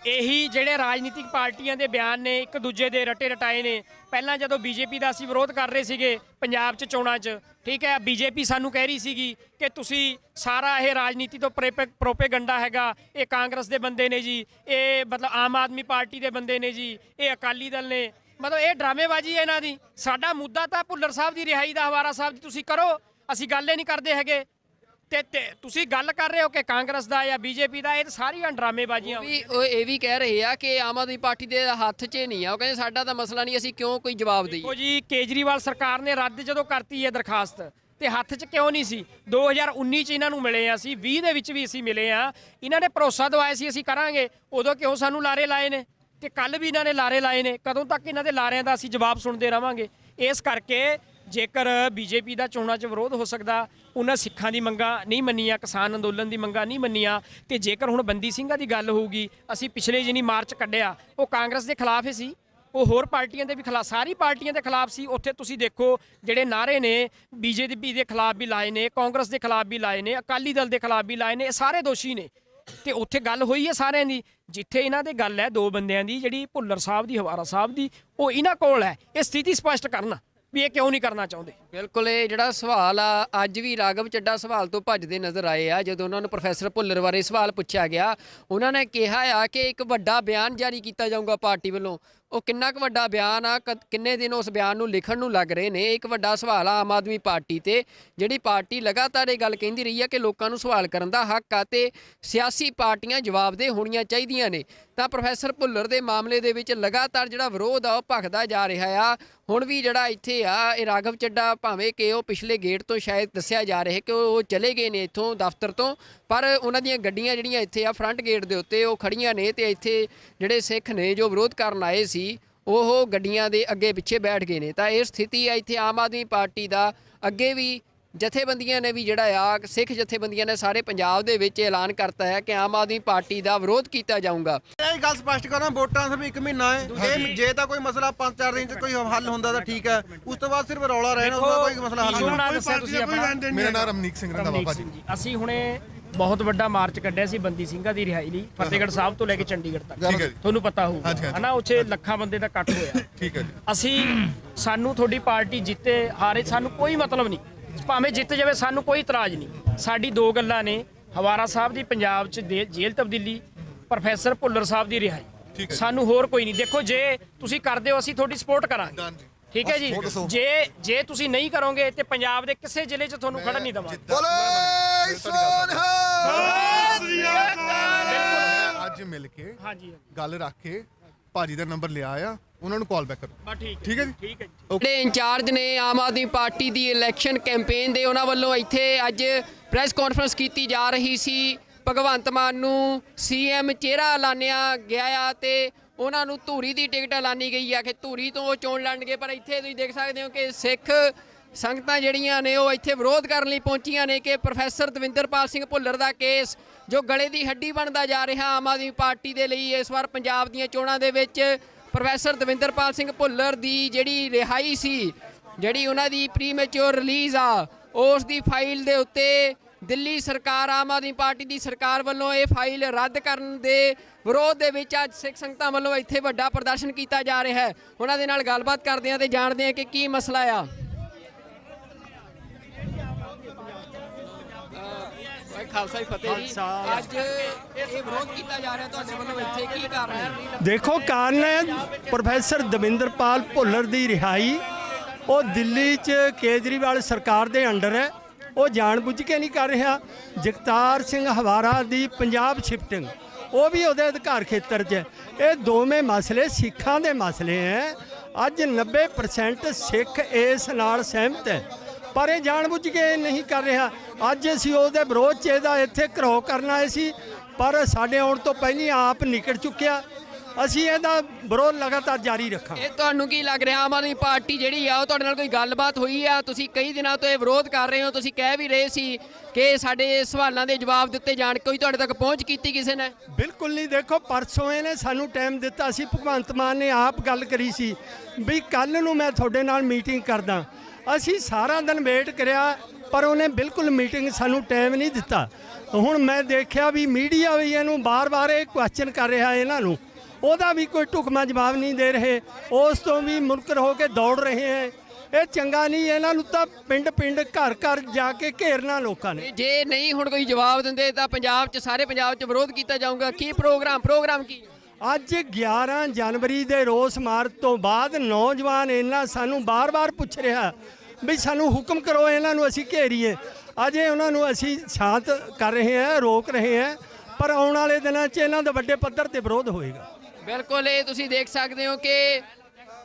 ਇਹੀ ਜਿਹੜੇ ਰਾਜਨੀਤਿਕ ਪਾਰਟੀਆਂ ਦੇ ਬਿਆਨ ਨੇ ਇੱਕ ਦੂਜੇ ਦੇ ਰਟੇ ਰਟਾਏ ਨੇ। ਪਹਿਲਾਂ ਜਦੋਂ ਬੀਜੇਪੀ ਦਾ ਅਸੀਂ ਵਿਰੋਧ ਕਰ ਰਹੇ ਸੀਗੇ ਪੰਜਾਬ 'ਚ ਚੋਣਾਂ 'ਚ, ਠੀਕ ਹੈ, ਬੀਜੇਪੀ ਸਾਨੂੰ ਕਹਿ ਰਹੀ ਸੀਗੀ ਕਿ ਤੁਸੀਂ ਸਾਰਾ ਇਹ ਰਾਜਨੀਤੀ ਤੋਂ ਪ੍ਰੋਪੇਗੰਡਾ ਹੈਗਾ, ਇਹ ਕਾਂਗਰਸ ਦੇ ਬੰਦੇ ਨੇ ਜੀ, ਇਹ ਮਤਲਬ ਆਮ ਆਦਮੀ ਪਾਰਟੀ ਦੇ ਬੰਦੇ ਨੇ ਜੀ, ਇਹ ਅਕਾਲੀ ਦਲ ਨੇ, ਮਤਲਬ ਇਹ ਡਰਾਮੇਬਾਜ਼ੀ ਹੈ ਇਹਨਾਂ ਦੀ। ਸਾਡਾ ਮੁੱਦਾ ਤਾਂ ਭੁੱਲਰ ਸਾਹਿਬ ਦੀ ਰਿਹਾਈ ਦਾ, ਹਵਾਰਾ ਸਾਹਿਬ ਦੀ ਤੁਸੀਂ ਕਰੋ, ਅਸੀਂ ਗੱਲ ਹੀ ਨਹੀਂ ਕਰਦੇ ਹੈਗੇ। ਤੇ ਤੁਸੀਂ ਗੱਲ ਕਰ ਰਹੇ ਹੋ ਕਿ ਕਾਂਗਰਸ ਦਾ ਜਾਂ ਬੀਜੇਪੀ ਦਾ, ਇਹ ਤਾਂ ਸਾਰੀਆਂ ਡਰਾਮੇਬਾਜ਼ੀਆਂ। ਉਹ ਇਹ ਵੀ ਕਹਿ ਰਹੇ ਆ ਕਿ ਆਮ ਆਦਮੀ ਪਾਰਟੀ ਦੇ ਹੱਥ 'ਚ ਨਹੀਂ ਆ, ਉਹ ਕਹਿੰਦੇ ਸਾਡਾ ਤਾਂ ਮਸਲਾ ਨਹੀਂ, ਅਸੀਂ ਕਿਉਂ ਕੋਈ ਜਵਾਬ ਦੇਈਏ। ਦੇਖੋ ਜੀ, ਕੇਜਰੀਵਾਲ ਸਰਕਾਰ ਨੇ ਰੱਦ ਜਦੋਂ ਕਰਤੀ ਹੈ ਦਰਖਾਸਤ, ਤੇ ਹੱਥ 'ਚ ਕਿਉਂ ਨਹੀਂ ਸੀ? 2019 'ਚ ਇਹਨਾਂ ਨੂੰ ਮਿਲੇ ਆ ਅਸੀਂ, 20 ਦੇ ਵਿੱਚ ਵੀ ਅਸੀਂ ਮਿਲੇ ਆ, ਇਹਨਾਂ ਨੇ ਭਰੋਸਾ ਦਵਾਇਆ ਸੀ ਅਸੀਂ ਕਰਾਂਗੇ, ਉਦੋਂ ਕਿਉਂ ਸਾਨੂੰ ਲਾਰੇ ਲਾਏ ਨੇ? ਤੇ ਕੱਲ ਵੀ ਇਹਨਾਂ ਨੇ ਲਾਰੇ ਲਾਏ ਨੇ। ਕਦੋਂ ਤੱਕ ਇਹਨਾਂ ਦੇ ਲਾਰਿਆਂ ਦਾ ਅਸੀਂ ਜਵਾਬ ਸੁਣਦੇ ਰਵਾਂਗੇ? ਇਸ ਕਰਕੇ ਜੇਕਰ ਬੀਜੇਪੀ ਦਾ ਚੋਣਾਂ 'ਚ ਵਿਰੋਧ ਹੋ ਸਕਦਾ, ਉਹਨਾਂ ਸਿੱਖਾਂ ਦੀ ਮੰਗਾਂ ਨਹੀਂ ਮੰਨੀਆਂ, ਕਿਸਾਨ ਅੰਦੋਲਨ ਦੀ ਮੰਗਾਂ ਨਹੀਂ ਮੰਨੀਆਂ, ਤੇ ਜੇਕਰ ਹੁਣ ਬੰਦੀ ਸਿੰਘਾਂ ਦੀ ਗੱਲ ਹੋਊਗੀ, ਅਸੀਂ ਪਿਛਲੇ ਜਿਹਨੀ ਮਾਰਚ ਕੱਢਿਆ ਉਹ ਕਾਂਗਰਸ ਦੇ ਖਿਲਾਫ ਹੀ ਸੀ, ਉਹ ਹੋਰ ਪਾਰਟੀਆਂ ਦੇ ਵੀ ਖਿਲਾਫ, ਸਾਰੀ ਪਾਰਟੀਆਂ ਦੇ ਖਿਲਾਫ ਸੀ। ਉੱਥੇ ਤੁਸੀਂ ਦੇਖੋ ਜਿਹੜੇ ਨਾਅਰੇ ਨੇ ਬੀਜੇਪੀ ਦੇ ਖਿਲਾਫ ਵੀ ਲਾਏ ਨੇ, ਕਾਂਗਰਸ ਦੇ ਖਿਲਾਫ ਵੀ ਲਾਏ ਨੇ, ਅਕਾਲੀ ਦਲ ਦੇ ਖਿਲਾਫ ਵੀ ਲਾਏ ਨੇ, ਇਹ ਸਾਰੇ ਦੋਸ਼ੀ ਨੇ। ਤੇ ਉੱਥੇ ਗੱਲ ਹੋਈ ਹੈ ਸਾਰਿਆਂ ਦੀ। ਜਿੱਥੇ ਇਹਨਾਂ ਦੇ ਗੱਲ ਹੈ ਦੋ ਬੰਦਿਆਂ ਦੀ, ਜਿਹੜੀ ਭੁੱਲਰ ਸਾਹਿਬ ਦੀ, ਹਵਾਰਾ ਸਾਹਿਬ ਦੀ, ਉਹ ਇਹਨਾਂ ਕੋਲ ਹੈ ਇਹ ਸਥਿਤੀ ਸਪਸ਼ਟ ਕਰਨਾ ਵੀ ਇਹ ਕਿਉਂ ਨਹੀਂ ਕਰਨਾ ਚਾਹੁੰਦੇ। ਬਿਲਕੁਲ, ਇਹ ਜਿਹੜਾ ਸਵਾਲ ਆ ਅੱਜ ਵੀ ਰਾਘਵ ਚੱਡਾ ਸਵਾਲ ਤੋਂ ਭੱਜਦੇ ਨਜ਼ਰ ਆਏ ਆ। ਜਦੋਂ ਉਹਨਾਂ ਨੂੰ ਪ੍ਰੋਫੈਸਰ ਭੁੱਲਰ ਬਾਰੇ ਸਵਾਲ ਪੁੱਛਿਆ ਗਿਆ, ਉਹਨਾਂ ਨੇ ਕਿਹਾ ਆ ਕਿ ਇੱਕ ਵੱਡਾ ਬਿਆਨ ਜਾਰੀ ਕੀਤਾ ਜਾਊਗਾ ਪਾਰਟੀ ਵੱਲੋਂ। ਉਹ ਕਿੰਨਾ ਕੁ ਵੱਡਾ ਬਿਆਨ ਆ, ਕਿੰਨੇ ਦਿਨ ਉਸ ਬਿਆਨ ਨੂੰ ਲਿਖਣ ਨੂੰ ਲੱਗ ਰਹੇ ਨੇ, ਇੱਕ ਵੱਡਾ ਸਵਾਲ ਆ ਆਮ ਆਦਮੀ ਪਾਰਟੀ ਤੇ, ਜਿਹੜੀ ਪਾਰਟੀ ਲਗਾਤਾਰ ਇਹ ਗੱਲ ਕਹਿੰਦੀ ਰਹੀ ਆ ਕਿ ਲੋਕਾਂ ਨੂੰ ਸਵਾਲ ਕਰਨ ਦਾ ਹੱਕ ਆ ਤੇ ਸਿਆਸੀ ਪਾਰਟੀਆਂ ਜਵਾਬਦੇਹ ਹੋਣੀਆਂ ਚਾਹੀਦੀਆਂ ਨੇ। ਤਾਂ ਪ੍ਰੋਫੈਸਰ ਭੁੱਲਰ ਦੇ ਮਾਮਲੇ ਦੇ ਵਿੱਚ ਲਗਾਤਾਰ ਜਿਹੜਾ ਵਿਰੋਧ ਆ ਉਹ ਭਖਦਾ ਜਾ ਰਿਹਾ ਆ। ਹੁਣ ਵੀ ਜਿਹੜਾ ਇੱਥੇ ਆ ਇਹ ਰਾਘਵ ਚੱਡਾ, ਭਾਵੇਂ ਕਿ ਉਹ ਪਿਛਲੇ ਗੇਟ ਤੋਂ ਸ਼ਾਇਦ ਦੱਸਿਆ ਜਾ ਰਿਹਾ ਕਿ ਉਹ ਚਲੇ ਗਏ ਨੇ ਇੱਥੋਂ ਦਫ਼ਤਰ ਤੋਂ, ਪਰ ਉਹਨਾਂ ਦੀਆਂ ਗੱਡੀਆਂ ਜਿਹੜੀਆਂ ਇੱਥੇ ਆ ਫਰੰਟ ਗੇਟ ਦੇ ਉੱਤੇ ਉਹ ਖੜੀਆਂ ਨੇ, ਤੇ ਇੱਥੇ ਜਿਹੜੇ ਸਿੱਖ ਨੇ ਜੋ ਵਿਰੋਧ ਕਰਨ ਆਏ ਸੀ ਉਹ ਗੱਡੀਆਂ ਦੇ ਅੱਗੇ ਪਿੱਛੇ ਬੈਠ ਗਏ ਨੇ। ਤਾਂ ਇਹ ਸਥਿਤੀ ਆ ਇੱਥੇ ਆਮ ਆਦਮੀ ਪਾਰਟੀ ਦਾ। ਅੱਗੇ ਵੀ ਜਥੇਬੰਦੀਆਂ ਨੇ ਵੀ ਜਿਹੜਾ ਆ, ਸਿੱਖ ਜਥੇਬੰਦੀਆਂ ਨੇ ਸਾਰੇ ਪੰਜਾਬ ਦੇ ਵਿੱਚ ਐਲਾਨ ਕਰਤਾ ਹੈ ਕਿ ਆਮ ਆਦਮੀ ਪਾਰਟੀ ਦਾ ਵਿਰੋਧ ਕੀਤਾ ਜਾਊਗਾ। ਇਹ ਗੱਲ ਸਪਸ਼ਟ ਕਰਾਂ, ਵੋਟਾਂ ਸਿਰਫ 1 ਮਹੀਨਾ ਹੈ, ਇਹ ਜੇ ਤਾਂ ਕੋਈ ਮਸਲਾ 5-4 ਦਿਨ 'ਚ ਕੋਈ ਹੱਲ ਹੁੰਦਾ ਤਾਂ ਠੀਕ ਹੈ, ਉਸ ਤੋਂ ਬਾਅਦ ਸਿਰਫ ਰੌਲਾ ਰਹਿਣਾ, ਉਹਦਾ ਕੋਈ ਮਸਲਾ ਹੱਲ ਨਹੀਂ। ਮੇਰਾ ਨਾਮ ਰਮਨੀਕ ਸਿੰਘ ਰੰਧਾਵਾ ਭਾਜੀ। ਅਸੀਂ ਹੁਣੇ ਬਹੁਤ ਵੱਡਾ ਮਾਰਚ ਕੱਢਿਆ ਸੀ ਬੰਦੀ ਸਿੰਘਾਂ ਦੀ ਰਿਹਾਈ ਲਈ, ਫਤਿਹਗੜ੍ਹ ਸਾਹਿਬ ਤੋਂ ਲੈ ਕੇ ਚੰਡੀਗੜ੍ਹ ਤੱਕ, ਤੁਹਾਨੂੰ ਪਤਾ ਹੋਊਗਾ ਹਨਾ, ਉੱਥੇ ਲੱਖਾਂ ਬੰਦੇ ਦਾ ਇਕੱਠ ਹੋਇਆ। ਠੀਕ ਹੈ ਜੀ। ਅਸੀਂ, ਸਾਨੂੰ ਤੁਹਾਡੀ ਪਾਰਟੀ ਜਿੱਤੇ ਹਾਰੇ ਸਾਨੂੰ ਕੋਈ ਮਤਲਬ ਨਹੀਂ, ਭਾਵੇਂ ਜਿੱਤ ਜਾਵੇ ਸਾਨੂੰ ਕੋਈ ਇਤਰਾਜ਼ ਨਹੀਂ। ਸਾਡੀ ਦੋ ਗੱਲਾਂ ਨੇ, ਹਵਾਰਾ ਸਾਹਿਬ ਦੀ ਪੰਜਾਬ 'ਚ ਜੇਲ੍ਹ ਤਬਦੀਲੀ, ਪ੍ਰੋਫੈਸਰ ਭੁੱਲਰ ਸਾਹਿਬ ਦੀ ਰਿਹਾਈ, ਸਾਨੂੰ ਹੋਰ ਕੋਈ ਨਹੀਂ। ਦੇਖੋ ਜੇ ਤੁਸੀਂ ਕਰਦੇ ਹੋ ਅਸੀਂ ਤੁਹਾਡੀ ਸਪੋਰਟ ਕਰਾਂਗੇ, ਠੀਕ ਹੈ ਜੀ। ਜੇ ਤੁਸੀਂ ਨਹੀਂ ਕਰੋਗੇ ਤੇ ਪੰਜਾਬ ਦੇ ਕਿਸੇ ਜ਼ਿਲ੍ਹੇ 'ਚ ਤੁਹਾਨੂੰ ਖੜਨ ਨਹੀਂ ਦੇਵਾਂਗੇ। ਅੱਜ ਮਿਲ ਕੇ ਗੱਲ ਰੱਖ ਕੇ ਭਾਜੀ ਦਾ ਨੰਬਰ ਲਿਆ ਆ, ਉਹਨਾਂ ਨੂੰ ਕਾਲ ਬੈਕ ਕਰੋ। ਠੀਕ ਹੈ ਜੀ। ਠੀਕ ਹੈ ਜੀ। ਜਿਹੜੇ ਇੰਚਾਰਜ ਨੇ ਆਮ ਆਦਮੀ ਪਾਰਟੀ ਦੀ ਇਲੈਕਸ਼ਨ ਕੈਂਪੇਨ ਦੇ, ਉਹਨਾਂ ਵੱਲੋਂ ਇੱਥੇ ਅੱਜ ਪ੍ਰੈਸ ਕਾਨਫਰੰਸ ਕੀਤੀ ਜਾ ਰਹੀ ਸੀ। ਭਗਵੰਤ ਮਾਨ ਨੂੰ ਸੀਐਮ ਚਿਹਰਾ ਐਲਾਨਿਆ ਗਿਆ ਆ ਤੇ ਉਹਨਾਂ ਨੂੰ ਧੂਰੀ ਦੀ ਟਿਕਟ ਐਲਾਨੀ ਗਈ ਆ ਕਿ ਧੂਰੀ ਤੋਂ ਉਹ ਚੋਣ ਲੜਨਗੇ। ਪਰ ਇੱਥੇ ਤੁਸੀਂ ਦੇਖ ਸਕਦੇ ਹੋ ਕਿ ਸਿੱਖ ਸੰਗਤਾਂ ਜਿਹੜੀਆਂ ਨੇ ਉਹ ਇੱਥੇ ਵਿਰੋਧ ਕਰਨ ਲਈ ਪਹੁੰਚੀਆਂ ਨੇ ਕਿ ਪ੍ਰੋਫੈਸਰ ਦਵਿੰਦਰਪਾਲ ਸਿੰਘ ਭੁੱਲਰ ਦਾ ਕੇਸ ਜੋ ਗਲੇ ਦੀ ਹੱਡੀ ਬਣਦਾ ਜਾ ਰਿਹਾ ਆਮ ਆਦਮੀ ਪਾਰਟੀ ਦੇ ਲਈ। ਇਸ ਵਾਰ ਪੰਜਾਬ ਦੀਆਂ ਚੋਣਾਂ ਦੇ ਵਿੱਚ ਪ੍ਰੋਫੈਸਰ ਦਵਿੰਦਰਪਾਲ ਸਿੰਘ ਭੁੱਲਰ ਦੀ ਜਿਹੜੀ ਰਿਹਾਈ ਸੀ, ਜਿਹੜੀ ਉਹਨਾਂ ਦੀ ਪ੍ਰੀਮੈਚੁਰ ਰਿਲੀਜ਼ ਆ, ਉਸ ਦੀ ਫਾਈਲ ਦੇ ਉੱਤੇ ਦਿੱਲੀ ਸਰਕਾਰ, ਆਮ ਆਦਮੀ ਪਾਰਟੀ ਦੀ ਸਰਕਾਰ ਵੱਲੋਂ ਇਹ ਫਾਈਲ ਰੱਦ ਕਰਨ ਦੇ ਵਿਰੋਧ ਦੇ ਵਿੱਚ ਅੱਜ ਸਿੱਖ ਸੰਗਤਾਂ ਵੱਲੋਂ ਇੱਥੇ ਵੱਡਾ ਪ੍ਰਦਰਸ਼ਨ ਕੀਤਾ ਜਾ ਰਿਹਾ ਹੈ। ਉਹਨਾਂ ਦੇ ਨਾਲ ਗੱਲਬਾਤ ਕਰਦੇ ਹਾਂ ਤੇ ਜਾਣਦੇ ਹਾਂ ਕਿ ਕੀ ਮਸਲਾ ਆ। ਖਾਲਸਾ ਫਤਿਹ ਜੀ, ਅੱਜ ਇਹ ਵਿਰੋਧ ਕੀਤਾ ਜਾ ਰਿਹਾ ਤੁਹਾਡੇ ਵੱਲੋਂ, ਇੱਥੇ ਕੀ ਕਾਰਨ ਹੈ? ਦੇਖੋ, ਕਾਰਨ ਹੈ ਪ੍ਰੋਫੈਸਰ ਦਵਿੰਦਰਪਾਲ ਭੁੱਲਰ ਦੀ ਰਿਹਾਈ। ਉਹ ਦਿੱਲੀ 'ਚ ਕੇਜਰੀਵਾਲ ਸਰਕਾਰ ਦੇ ਅੰਡਰ ਹੈ, ਉਹ ਜਾਣਬੁੱਝ ਕੇ ਨਹੀਂ ਕਰ ਰਿਹਾ। ਜਗਤਾਰ ਸਿੰਘ ਹਵਾਰਾ ਦੀ ਪੰਜਾਬ ਸ਼ਿਫਟਿੰਗ, ਉਹ ਵੀ ਉਹਦੇ ਅਧਿਕਾਰ ਖੇਤਰ 'ਚ ਹੈ। ਇਹ ਦੋਵੇਂ ਮਸਲੇ ਸਿੱਖਾਂ ਦੇ ਮਸਲੇ ਹੈ। ਅੱਜ 90% ਸਿੱਖ ਇਸ ਨਾਲ ਸਹਿਮਤ ਹੈ, ਪਰ ਇਹ ਜਾਣਬੁੱਝ ਕੇ ਨਹੀਂ ਕਰ ਰਿਹਾ। ਅੱਜ ਅਸੀਂ ਉਹਦੇ ਵਿਰੋਧ 'ਚ ਇਹਦਾ ਇੱਥੇ ਘਰੋ ਕਰਨ ਆਏ ਸੀ, ਪਰ ਸਾਡੇ ਆਉਣ ਤੋਂ ਪਹਿਲਾਂ ਆਪ ਨਿਕਲ ਚੁੱਕਿਆ। ਅਸੀਂ ਇਹਦਾ ਵਿਰੋਧ ਲਗਾਤਾਰ ਜਾਰੀ ਰੱਖਾਂਗੇ। ਇਹ ਤੁਹਾਨੂੰ ਕੀ ਲੱਗ ਰਿਹਾ, ਆਮ ਆਦਮੀ ਪਾਰਟੀ ਜਿਹੜੀ ਆ ਉਹ ਤੁਹਾਡੇ ਨਾਲ ਕੋਈ ਗੱਲਬਾਤ ਹੋਈ ਆ? ਤੁਸੀਂ ਕਈ ਦਿਨਾਂ ਤੋਂ ਇਹ ਵਿਰੋਧ ਕਰ ਰਹੇ ਹੋ, ਤੁਸੀਂ ਕਹਿ ਵੀ ਰਹੇ ਸੀ ਕਿ ਸਾਡੇ ਸਵਾਲਾਂ ਦੇ ਜਵਾਬ ਦਿੱਤੇ ਜਾਣ, ਕੋਈ ਤੁਹਾਡੇ ਤੱਕ ਪਹੁੰਚ ਕੀਤੀ ਕਿਸੇ ਨੇ? ਬਿਲਕੁਲ ਨਹੀਂ। ਦੇਖੋ, ਪਰਸੋਂ ਇਹਨੇ ਸਾਨੂੰ ਟਾਈਮ ਦਿੱਤਾ ਸੀ, ਭਗਵੰਤ ਮਾਨ ਨੇ ਆਪ ਗੱਲ ਕਰੀ ਸੀ ਵੀ ਕੱਲ੍ਹ ਨੂੰ ਮੈਂ ਤੁਹਾਡੇ ਨਾਲ ਮੀਟਿੰਗ ਕਰਦਾ। ਅਸੀਂ ਸਾਰਾ ਦਿਨ ਵੇਟ ਕਰਿਆ, ਪਰ ਉਹਨੇ ਬਿਲਕੁਲ ਮੀਟਿੰਗ ਸਾਨੂੰ ਟਾਈਮ ਨਹੀਂ ਦਿੱਤਾ। ਹੁਣ ਮੈਂ ਦੇਖਿਆ ਵੀ ਮੀਡੀਆ ਵੀ ਇਹਨੂੰ ਬਾਰ-ਬਾਰ ਇਹ ਕੁਐਸਚਨ ਕਰ ਰਿਹਾ ਇਹਨਾਂ ਨੂੰ, ਉਹਦਾ ਵੀ ਕੋਈ ਢੁਕਵਾਂ ਜਵਾਬ ਨਹੀਂ ਦੇ ਰਹੇ, ਉਸ ਤੋਂ ਵੀ ਮੁਨਕਰ ਹੋ ਕੇ ਦੌੜ ਰਹੇ ਹੈ। ਇਹ ਚੰਗਾ ਨਹੀਂ, ਇਹਨਾਂ ਨੂੰ ਤਾਂ ਪਿੰਡ-ਪਿੰਡ ਘਰ-ਘਰ ਜਾ ਕੇ ਘੇਰਨਾ ਲੋਕਾਂ ਨੇ। ਜੇ ਨਹੀਂ ਹੁਣ ਕੋਈ ਜਵਾਬ ਦਿੰਦੇ ਤਾਂ ਪੰਜਾਬ 'ਚ ਸਾਰੇ ਪੰਜਾਬ 'ਚ ਵਿਰੋਧ ਕੀਤਾ ਜਾਊਗਾ। ਕੀ ਪ੍ਰੋਗਰਾਮ ਕੀ? ਅੱਜ 11 ਜਨਵਰੀ ਦੇ ਰੋਸ ਮਾਰਚ ਤੋਂ ਬਾਅਦ ਨੌਜਵਾਨ ਇਹਨਾਂ ਸਾਨੂੰ ਬਾਰ-ਬਾਰ ਪੁੱਛ ਰਿਹਾ ਵੀ ਸਾਨੂੰ ਹੁਕਮ ਕਰੋ, ਇਹਨਾਂ ਨੂੰ ਅਸੀਂ ਘੇਰੀਏ। ਅਜੇ ਉਹਨਾਂ ਨੂੰ ਅਸੀਂ ਸ਼ਾਂਤ ਕਰ ਰਹੇ ਹਾਂ, ਰੋਕ ਰਹੇ ਹਾਂ, ਪਰ ਆਉਣ ਵਾਲੇ ਦਿਨਾਂ 'ਚ ਇਹਨਾਂ ਦਾ ਵੱਡੇ ਪੱਧਰ ਤੇ ਵਿਰੋਧ ਹੋਏਗਾ। ਬਿਲਕੁਲ, ਇਹ ਤੁਸੀਂ ਦੇਖ ਸਕਦੇ ਹੋ ਕਿ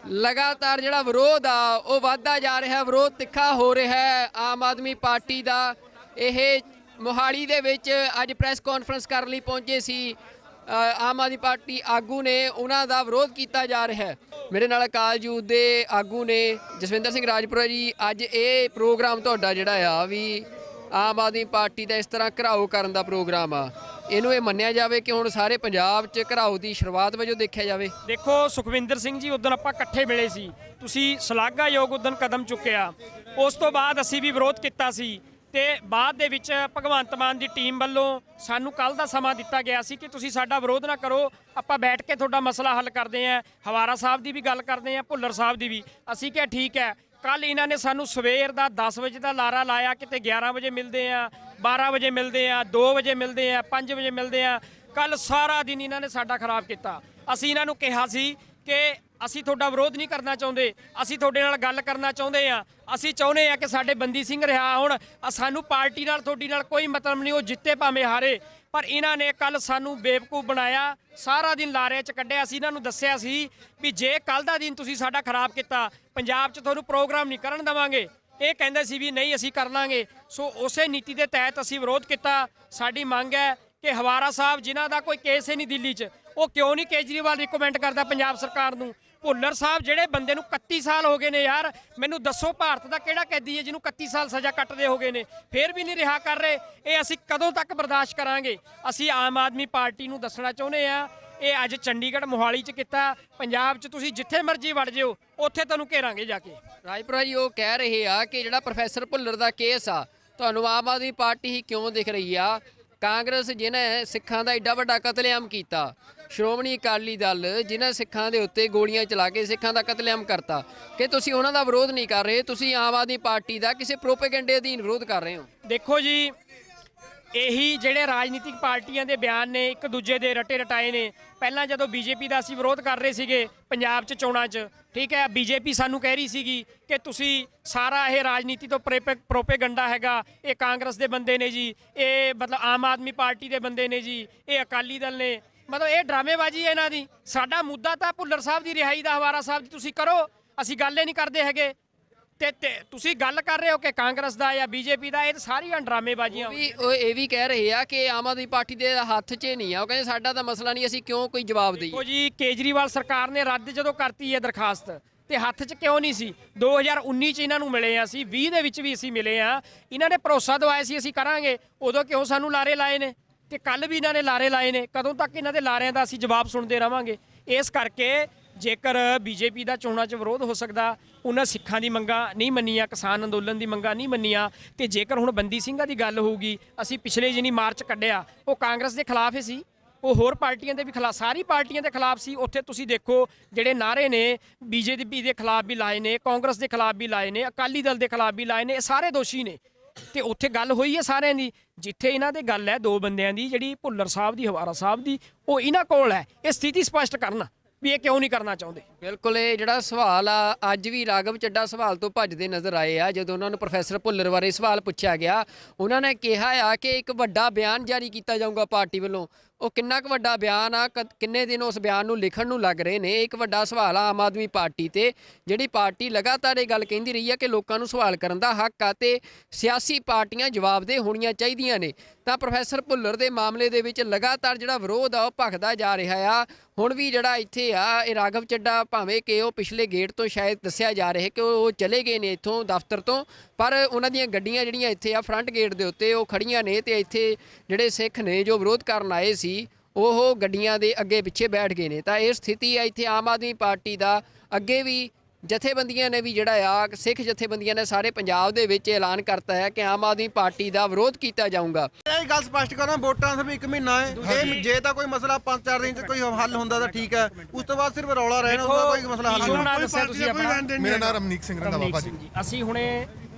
ਲਗਾਤਾਰ ਜਿਹੜਾ ਵਿਰੋਧ ਆ ਉਹ ਵੱਧਦਾ ਜਾ ਰਿਹਾ, ਵਿਰੋਧ ਤਿੱਖਾ ਹੋ ਰਿਹਾ ਹੈ। ਆਮ ਆਦਮੀ ਪਾਰਟੀ ਦਾ ਇਹ ਮੋਹਾਲੀ ਦੇ ਵਿੱਚ ਅੱਜ ਪ੍ਰੈਸ ਕਾਨਫਰੰਸ ਕਰਨ ਲਈ ਪਹੁੰਚੇ ਸੀ ਆਮ ਆਦਮੀ ਪਾਰਟੀ ਆਗੂ ਨੇ, ਉਹਨਾਂ ਦਾ ਵਿਰੋਧ ਕੀਤਾ ਜਾ ਰਿਹਾ ਹੈ। ਮੇਰੇ ਨਾਲ ਅਕਾਲ ਯੂਥ ਦੇ ਆਗੂ ਨੇ ਜਸਵਿੰਦਰ ਸਿੰਘ ਰਾਜਪੁਰਾ ਜੀ। ਅੱਜ ਇਹ ਪ੍ਰੋਗਰਾਮ ਤੁਹਾਡਾ ਜਿਹੜਾ ਆ ਵੀ ਆਮ ਆਦਮੀ ਪਾਰਟੀ ਦਾ ਇਸ ਤਰ੍ਹਾਂ ਘਿਰਾਓ ਕਰਨ ਦਾ ਪ੍ਰੋਗਰਾਮ ਆ, ਇਹਨੂੰ ਇਹ ਮੰਨਿਆ ਜਾਵੇ ਕਿ ਹੁਣ ਸਾਰੇ ਪੰਜਾਬ 'ਚ ਘਿਰਾਓ ਦੀ ਸ਼ੁਰੂਆਤ ਵਜੋਂ ਦੇਖਿਆ ਜਾਵੇ? ਦੇਖੋ ਸੁਖਵਿੰਦਰ ਸਿੰਘ ਜੀ, ਉਦੋਂ ਆਪਾਂ ਇਕੱਠੇ ਮਿਲੇ ਸੀ, ਤੁਸੀਂ ਸ਼ਲਾਘਾਯੋਗ ਉਦੋਂ ਕਦਮ ਚੁੱਕਿਆ। ਉਸ ਤੋਂ ਬਾਅਦ ਅਸੀਂ ਵੀ ਵਿਰੋਧ ਕੀਤਾ ਸੀ ਤੇ ਬਾਅਦ ਦੇ ਵਿੱਚ ਭਗਵੰਤ ਮਾਨ ਦੀ ਟੀਮ ਵੱਲੋਂ ਸਾਨੂੰ ਕੱਲ ਦਾ ਸਮਾਂ ਦਿੱਤਾ ਗਿਆ ਸੀ ਕਿ ਤੁਸੀਂ ਸਾਡਾ ਵਿਰੋਧ ਨਾ ਕਰੋ, ਆਪਾਂ ਬੈਠ ਕੇ ਤੁਹਾਡਾ ਮਸਲਾ ਹੱਲ ਕਰਦੇ ਆਂ। ਹਵਾਰਾ ਸਾਹਿਬ ਦੀ ਵੀ ਗੱਲ ਕਰਦੇ ਆਂ, ਭੁੱਲਰ ਸਾਹਿਬ ਦੀ ਵੀ। ਅਸੀਂ ਕਿਹਾ ਠੀਕ ਹੈ। ਕੱਲ ਇਹਨਾਂ ਨੇ ਸਾਨੂੰ ਸਵੇਰ ਦਾ 10 ਵਜੇ ਦਾ ਲਾਰਾ ਲਾਇਆ, ਕਿਤੇ 11 ਵਜੇ ਮਿਲਦੇ ਆ, 12 ਵਜੇ ਮਿਲਦੇ ਆ, 2 ਵਜੇ ਮਿਲਦੇ ਆ, 5 ਵਜੇ ਮਿਲਦੇ ਆ। ਕੱਲ ਸਾਰਾ ਦਿਨ ਇਹਨਾਂ ਨੇ ਸਾਡਾ ਖਰਾਬ ਕੀਤਾ। ਅਸੀਂ ਇਹਨਾਂ ਨੂੰ ਕਿਹਾ ਸੀ ਕਿ ਅਸੀਂ ਤੁਹਾਡਾ ਵਿਰੋਧ ਨਹੀਂ ਕਰਨਾ ਚਾਹੁੰਦੇ, ਅਸੀਂ ਤੁਹਾਡੇ ਨਾਲ ਗੱਲ ਕਰਨਾ ਚਾਹੁੰਦੇ ਆ। ਅਸੀਂ ਚਾਹੁੰਦੇ ਆ ਕਿ ਸਾਡੇ ਬੰਦੀ ਸਿੰਘ ਰਿਹਾ ਹੋਣ, ਸਾਨੂੰ ਪਾਰਟੀ ਨਾਲ ਤੁਹਾਡੀ ਨਾਲ ਕੋਈ ਮਤਲਬ ਨਹੀਂ, ਉਹ ਜਿੱਤੇ ਭਾਵੇਂ ਹਾਰੇ। ਪਰ ਇਹਨਾਂ ਨੇ ਕੱਲ ਸਾਨੂੰ ਬੇਵਕੂਫ ਬਣਾਇਆ, ਸਾਰਾ ਦਿਨ ਲਾਰੇ 'ਚ ਕੱਢਿਆ। ਅਸੀਂ ਇਹਨਾਂ ਨੂੰ ਦੱਸਿਆ ਸੀ ਵੀ ਜੇ ਕੱਲ ਦਾ ਦਿਨ ਤੁਸੀਂ ਸਾਡਾ ਖਰਾਬ ਕੀਤਾ, ਪੰਜਾਬ 'ਚ ਤੁਹਾਨੂੰ ਪ੍ਰੋਗਰਾਮ ਨਹੀਂ ਕਰਨ ਦੇਵਾਂਗੇ। ਇਹ ਕਹਿੰਦੇ ਸੀ ਵੀ ਨਹੀਂ ਅਸੀਂ ਕਰ ਲਾਂਗੇ। ਸੋ ਉਸੇ ਨੀਤੀ ਦੇ ਤਹਿਤ ਅਸੀਂ ਵਿਰੋਧ ਕੀਤਾ। ਸਾਡੀ ਮੰਗ ਹੈ ਕਿ ਹਵਾਰਾ ਸਾਹਿਬ ਜਿਨ੍ਹਾਂ ਦਾ ਕੋਈ ਕੇਸ ਹੀ ਨਹੀਂ ਦਿੱਲੀ 'ਚ, ਉਹ ਕਿਉਂ ਨਹੀਂ ਕੇਜਰੀਵਾਲ ਰਿਕਮੈਂਡ ਕਰਦਾ ਪੰਜਾਬ ਸਰਕਾਰ ਨੂੰ? ਭੁੱਲਰ ਸਾਹਿਬ ਜਿਹੜੇ ਬੰਦੇ ਨੂੰ 31 ਸਾਲ ਹੋ ਗਏ ਨੇ ਯਾਰ, ਮੈਨੂੰ ਦੱਸੋ ਭਾਰਤ ਦਾ ਕਿਹੜਾ ਕੈਦੀ ਹੈ ਜਿਹਨੂੰ 31 ਸਾਲ ਸਜ਼ਾ ਕੱਟਦੇ ਹੋ ਗਏ ਨੇ, ਫਿਰ ਵੀ ਨਹੀਂ ਰਿਹਾ ਕਰ ਰਹੇ? ਇਹ ਅਸੀਂ ਕਦੋਂ ਤੱਕ ਬਰਦਾਸ਼ਤ ਕਰਾਂਗੇ? ਅਸੀਂ ਆਮ ਆਦਮੀ ਪਾਰਟੀ ਨੂੰ ਦੱਸਣਾ ਚਾਹੁੰਦੇ ਆ, ਇਹ ਅੱਜ ਚੰਡੀਗੜ੍ਹ ਮੋਹਾਲੀ 'ਚ ਕੀਤਾ, ਪੰਜਾਬ 'ਚ ਤੁਸੀਂ ਜਿੱਥੇ ਮਰਜ਼ੀ ਵੜ ਜਿਓ, ਉੱਥੇ ਤੁਹਾਨੂੰ ਘੇਰਾਂਗੇ ਜਾ ਕੇ। ਰਾਜਪੁਰਾ ਜੀ ਉਹ ਕਹਿ ਰਹੇ ਆ ਕਿ ਜਿਹੜਾ ਪ੍ਰੋਫੈਸਰ ਭੁੱਲਰ ਦਾ ਕੇਸ ਆ, ਤੁਹਾਨੂੰ ਆਮ ਆਦਮੀ ਪਾਰਟੀ ਹੀ ਕਿਉਂ ਦਿਖ ਰਹੀ ਆ? ਕਾਂਗਰਸ ਜਿਹਨੇ ਸਿੱਖਾਂ ਦਾ ਏਡਾ ਵੱਡਾ ਕਤਲੇਆਮ ਕੀਤਾ, ਸ਼੍ਰੋਮਣੀ ਅਕਾਲੀ ਦਲ ਜਿਨ੍ਹਾਂ ਸਿੱਖਾਂ ਦੇ ਉੱਤੇ ਗੋਲੀਆਂ ਚਲਾ ਕੇ ਸਿੱਖਾਂ ਦਾ ਕਤਲੇਆਮ ਕਰਤਾ, ਕਿ ਤੁਸੀਂ ਉਹਨਾਂ ਦਾ ਵਿਰੋਧ ਨਹੀਂ ਕਰ ਰਹੇ, ਤੁਸੀਂ ਆਮ ਆਦਮੀ ਪਾਰਟੀ ਦਾ ਕਿਸੇ ਪ੍ਰੋਪੇਗੈਂਡੇ ਅਧੀਨ ਵਿਰੋਧ ਕਰ ਰਹੇ ਹੋ? ਦੇਖੋ ਜੀ, ਇਹੀ ਜਿਹੜੇ ਰਾਜਨੀਤਿਕ ਪਾਰਟੀਆਂ ਦੇ ਬਿਆਨ ਨੇ ਇੱਕ ਦੂਜੇ ਦੇ ਰਟੇ ਰਟਾਏ ਨੇ। ਪਹਿਲਾਂ ਜਦੋਂ ਬੀਜੇਪੀ ਦਾ ਅਸੀਂ ਵਿਰੋਧ ਕਰ ਰਹੇ ਸੀਗੇ ਪੰਜਾਬ 'ਚ ਚੋਣਾਂ 'ਚ, ਠੀਕ ਹੈ, ਬੀਜੇਪੀ ਸਾਨੂੰ ਕਹਿ ਰਹੀ ਸੀਗੀ ਕਿ ਤੁਸੀਂ ਸਾਰਾ ਇਹ ਰਾਜਨੀਤੀ ਤੋਂ ਪ੍ਰੋਪੇਗੰਡਾ ਹੈਗਾ, ਇਹ ਕਾਂਗਰਸ ਦੇ ਬੰਦੇ ਨੇ ਜੀ, ਇਹ ਮਤਲਬ ਆਮ ਆਦਮੀ ਪਾਰਟੀ ਦੇ ਬੰਦੇ ਨੇ ਜੀ, ਇਹ ਅਕਾਲੀ ਦਲ ਨੇ, ਮਤਲਬ ਇਹ ਡਰਾਮੇਬਾਜ਼ੀ ਹੈ ਇਹਨਾਂ ਦੀ। ਸਾਡਾ ਮੁੱਦਾ ਤਾਂ ਭੁੱਲਰ ਸਾਹਿਬ ਦੀ ਰਿਹਾਈ ਦਾ, ਹਵਾਰਾ ਸਾਹਿਬ ਦੀ ਤੁਸੀਂ ਕਰੋ, ਅਸੀਂ ਗੱਲ ਹੀ ਨਹੀਂ ਕਰਦੇ ਹੈਗੇ। ਤੇ ਤੁਸੀਂ ਗੱਲ ਕਰ ਰਹੇ ਹੋ ਕਿ ਕਾਂਗਰਸ ਦਾ ਜਾਂ ਬੀਜੇਪੀ ਦਾ, ਇਹ ਸਾਰੀਆਂ ਡਰਾਮੇਬਾਜ਼ੀਆਂ। ਉਹ ਇਹ ਵੀ ਕਹਿ ਰਹੇ ਆ ਕਿ ਆਮ ਆਦਮੀ ਪਾਰਟੀ ਦੇ ਹੱਥ 'ਚ ਨਹੀਂ ਆ, ਉਹ ਕਹਿੰਦੇ ਸਾਡਾ ਤਾਂ ਮਸਲਾ ਨਹੀਂ, ਅਸੀਂ ਕਿਉਂ ਕੋਈ ਜਵਾਬ ਦੇਈਏ? ਦੇਖੋ ਜੀ, ਕੇਜਰੀਵਾਲ ਸਰਕਾਰ ਨੇ ਰੱਦ ਜਦੋਂ ਕਰਤੀ ਹੈ ਦਰਖਾਸਤ, ਤੇ ਹੱਥ 'ਚ ਕਿਉਂ ਨਹੀਂ ਸੀ? 2019 'ਚ ਇਹਨਾਂ ਨੂੰ ਮਿਲੇ ਆ, ਅਸੀਂ 20 ਦੇ ਵਿੱਚ ਵੀ ਅਸੀਂ ਮਿਲੇ ਆ, ਇਹਨਾਂ ਨੇ ਭਰੋਸਾ ਦਵਾਇਆ ਸੀ ਅਸੀਂ ਕਰਾਂਗੇ, ਉਦੋਂ ਕਿਉਂ ਸਾਨੂੰ ਲਾਰੇ ਲਾਏ ਨੇ? ਤੇ ਕੱਲ ਵੀ ਇਹਨਾਂ ਨੇ ਲਾਰੇ ਲਾਏ ਨੇ। ਕਦੋਂ ਤੱਕ ਇਹਨਾਂ ਦੇ ਲਾਰਿਆਂ ਦਾ ਅਸੀਂ ਜਵਾਬ ਸੁਣਦੇ ਰਵਾਂਗੇ? ਇਸ ਕਰਕੇ ਜੇਕਰ ਬੀਜੇਪੀ ਦਾ ਚੋਣਾਂ 'ਚ ਵਿਰੋਧ ਹੋ ਸਕਦਾ, ਉਹਨਾਂ ਸਿੱਖਾਂ ਦੀ ਮੰਗਾਂ ਨਹੀਂ ਮੰਨੀਆਂ, ਕਿਸਾਨ ਅੰਦੋਲਨ ਦੀ ਮੰਗਾਂ ਨਹੀਂ ਮੰਨੀਆਂ, ਤੇ ਜੇਕਰ ਹੁਣ ਬੰਦੀ ਸਿੰਘਾਂ ਦੀ ਗੱਲ ਹੋਊਗੀ, ਅਸੀਂ ਪਿਛਲੇ ਜਿਹਨੀ ਮਾਰਚ ਕੱਢਿਆ ਉਹ ਕਾਂਗਰਸ ਦੇ ਖਿਲਾਫ ਹੀ ਸੀ, ਉਹ ਹੋਰ ਪਾਰਟੀਆਂ ਦੇ ਵੀ ਖਿਲਾਫ, ਸਾਰੀ ਪਾਰਟੀਆਂ ਦੇ ਖਿਲਾਫ ਸੀ। ਉੱਥੇ ਤੁਸੀਂ ਦੇਖੋ ਜਿਹੜੇ ਨਾਅਰੇ ਨੇ ਬੀਜੇਪੀ ਦੇ ਖਿਲਾਫ ਵੀ ਲਾਏ ਨੇ, ਕਾਂਗਰਸ ਦੇ ਖਿਲਾਫ ਵੀ ਲਾਏ ਨੇ, ਅਕਾਲੀ ਦਲ ਦੇ ਖਿਲਾਫ ਵੀ ਲਾਏ ਨੇ, ਇਹ ਸਾਰੇ ਦੋਸ਼ੀ ਨੇ। ਤੇ ਉੱਥੇ ਗੱਲ ਹੋਈ ਹੈ ਸਾਰਿਆਂ ਦੀ। ਜਿੱਥੇ ਇਹਨਾਂ ਦੇ ਗੱਲ ਹੈ ਦੋ ਬੰਦਿਆਂ ਦੀ, ਜਿਹੜੀ ਭੁੱਲਰ ਸਾਹਿਬ ਦੀ, ਹਵਾਰਾ ਸਾਹਿਬ ਦੀ, ਉਹ ਇਹਨਾਂ ਕੋਲ ਹੈ ਇਹ ਸਥਿਤੀ ਸਪਸ਼ਟ ਕਰਨਾ ਵੀ ਇਹ ਕਿਉਂ ਨਹੀਂ ਕਰਨਾ ਚਾਹੁੰਦੇ। ਬਿਲਕੁਲ, ਇਹ ਜਿਹੜਾ ਸਵਾਲ ਆ, ਅੱਜ ਵੀ ਰਾਘਵ ਚੱਡਾ ਸਵਾਲ ਤੋਂ ਭੱਜਦੇ ਨਜ਼ਰ ਆਏ ਆ। ਜਦੋਂ ਉਹਨਾਂ ਨੂੰ ਪ੍ਰੋਫੈਸਰ ਭੁੱਲਰ ਬਾਰੇ ਸਵਾਲ ਪੁੱਛਿਆ ਗਿਆ, ਉਹਨਾਂ ਨੇ ਕਿਹਾ ਆ ਕਿ ਇੱਕ ਵੱਡਾ ਬਿਆਨ ਜਾਰੀ ਕੀਤਾ ਜਾਊਗਾ ਪਾਰਟੀ ਵੱਲੋਂ। ਉਹ ਕਿੰਨਾ ਕੁ ਵੱਡਾ ਬਿਆਨ ਆ, ਕਿੰਨੇ ਦਿਨ ਉਸ ਬਿਆਨ ਨੂੰ ਲਿਖਣ ਨੂੰ ਲੱਗ ਰਹੇ ਨੇ? ਇੱਕ ਵੱਡਾ ਸਵਾਲ ਆ ਆਮ ਆਦਮੀ ਪਾਰਟੀ ਤੇ, ਜਿਹੜੀ ਪਾਰਟੀ ਲਗਾਤਾਰ ਇਹ ਗੱਲ ਕਹਿੰਦੀ ਰਹੀ ਆ ਕਿ ਲੋਕਾਂ ਨੂੰ ਸਵਾਲ ਕਰਨ ਦਾ ਹੱਕ ਆ ਤੇ ਸਿਆਸੀ ਪਾਰਟੀਆਂ ਜਵਾਬਦੇਹ ਹੋਣੀਆਂ ਚਾਹੀਦੀਆਂ ਨੇ। ਤਾਂ ਪ੍ਰੋਫੈਸਰ ਭੁੱਲਰ ਦੇ ਮਾਮਲੇ ਦੇ ਵਿੱਚ ਲਗਾਤਾਰ ਜਿਹੜਾ ਵਿਰੋਧ ਆ ਉਹ ਭਖਦਾ ਜਾ ਰਿਹਾ ਆ। ਹੁਣ ਵੀ ਜਿਹੜਾ ਇੱਥੇ ਆ, ਇਹ ਰਾਘਵ ਚੱਡਾ ਭਾਵੇਂ ਕਿ ਉਹ ਪਿਛਲੇ ਗੇਟ ਤੋਂ ਸ਼ਾਇਦ ਦੱਸਿਆ ਜਾ ਰਿਹਾ ਕਿ ਉਹ ਚਲੇ ਗਏ ਨੇ ਇੱਥੋਂ ਦਫ਼ਤਰ ਤੋਂ, ਪਰ ਉਹਨਾਂ ਦੀਆਂ ਗੱਡੀਆਂ ਜਿਹੜੀਆਂ ਇੱਥੇ ਆ ਫਰੰਟ ਗੇਟ ਦੇ ਉੱਤੇ ਉਹ ਖੜੀਆਂ ਨੇ, ਤੇ ਇੱਥੇ ਜਿਹੜੇ ਸਿੱਖ ਨੇ ਜੋ ਵਿਰੋਧ ਕਰਨ ਆਏ ਸੀ ਉਹ ਗੱਡੀਆਂ ਦੇ ਅੱਗੇ ਪਿੱਛੇ ਬੈਠ ਗਏ ਨੇ। ਤਾਂ ਇਹ ਸਥਿਤੀ ਆ ਇੱਥੇ ਆਮ ਆਦਮੀ ਪਾਰਟੀ ਦਾ ਅੱਗੇ ਵੀ ਜਥੇਬੰਦੀਆਂ ਨੇ ਵੀ ਜਿਹੜਾ ਆ ਸਿੱਖ ਜਥੇਬੰਦੀਆਂ ਨੇ ਸਾਰੇ ਪੰਜਾਬ ਦੇ ਵਿੱਚ ਐਲਾਨ ਕਰਤਾ ਹੈ ਕਿ ਆਮ ਆਦਮੀ ਪਾਰਟੀ ਦਾ ਵਿਰੋਧ ਕੀਤਾ ਜਾਊਗਾ। ਇਹ ਗੱਲ ਸਪਸ਼ਟ ਕਰਾਂ, ਵੋਟਾਂ ਸਿਰਫ 1 ਮਹੀਨਾ ਹੈ। ਇਹ ਜੇ ਤਾਂ ਕੋਈ ਮਸਲਾ 5-4 ਦਿਨ ਚ ਕੋਈ ਹੱਲ ਹੁੰਦਾ ਤਾਂ ਠੀਕ ਹੈ, ਉਸ ਤੋਂ ਬਾਅਦ ਸਿਰਫ ਰੌਲਾ ਰਹਿਣਾ, ਉਹਦਾ ਕੋਈ ਮਸਲਾ ਹੱਲ ਨਹੀਂ। ਦੱਸਿਆ ਤੁਸੀਂ ਆਪਣਾ ਮੇਰਾ ਨਾਮ ਰਮਨੀਕ ਸਿੰਘ ਰੰਧਾਵਾ ਭਾਜੀ। ਅਸੀਂ ਹੁਣੇ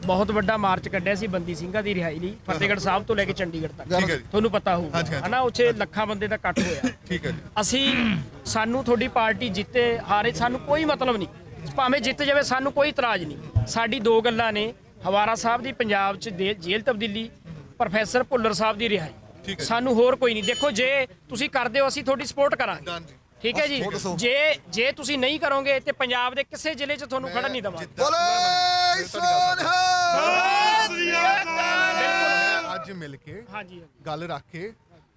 ਬਹੁਤ ਵੱਡਾ ਮਾਰਚ ਕੱਢਿਆ ਸੀ ਬੰਦੀ ਸਿੰਘਾਂ ਦੀ ਰਿਹਾਈ ਲਈ ਫਤਿਹਗੜ੍ਹ ਸਾਹਿਬ ਤੋਂ ਲੈ ਕੇ ਚੰਡੀਗੜ੍ਹ ਤੱਕ, ਠੀਕ ਹੈ ਜੀ। ਤੁਹਾਨੂੰ ਪਤਾ ਹੋਊਗਾ ਹਨਾ, ਉੱਥੇ ਲੱਖਾਂ ਬੰਦੇ ਦਾ ਇਕੱਠ ਹੋਇਆ। ਠੀਕ ਹੈ ਜੀ। ਅਸੀਂ ਸਾਨੂੰ ਤੁਹਾਡੀ ਪਾਰਟੀ ਜਿੱਤੇ ਹਾਰੇ ਸਾਨੂੰ ਕੋਈ ਮਤਲਬ ਨਹੀਂ, ਭਾਵੇਂ ਜਿੱਤ ਜਾਵੇ ਸਾਨੂੰ ਕੋਈ ਇਤਰਾਜ਼ ਨਹੀਂ। ਸਾਡੀ 2 ਗੱਲਾਂ ਨੇ, ਹਵਾਰਾ ਸਾਹਿਬ ਦੀ ਪੰਜਾਬ 'ਚ ਜੇਲ੍ਹ ਤਬਦੀਲੀ, ਪ੍ਰੋਫੈਸਰ ਭੁੱਲਰ ਸਾਹਿਬ ਦੀ ਰਿਹਾਈ, ਸਾਨੂੰ ਹੋਰ ਕੋਈ ਨਹੀਂ। ਦੇਖੋ ਜੇ ਤੁਸੀਂ ਕਰਦੇ ਹੋ ਅਸੀਂ ਤੁਹਾਡੀ ਸਪੋਰਟ ਕਰਾਂਗੇ, ਠੀਕ ਹੈ ਜੀ। ਜੇ ਤੁਸੀਂ ਨਹੀਂ ਕਰੋਗੇ ਤੇ ਪੰਜਾਬ ਦੇ ਕਿਸੇ ਜ਼ਿਲ੍ਹੇ 'ਚ ਤੁਹਾਨੂੰ ਖੜਾ ਨਹੀਂ ਦੇਵਾਂਗੇ। ਅੱਜ ਮਿਲ ਕੇ ਗੱਲ ਰੱਖ ਕੇ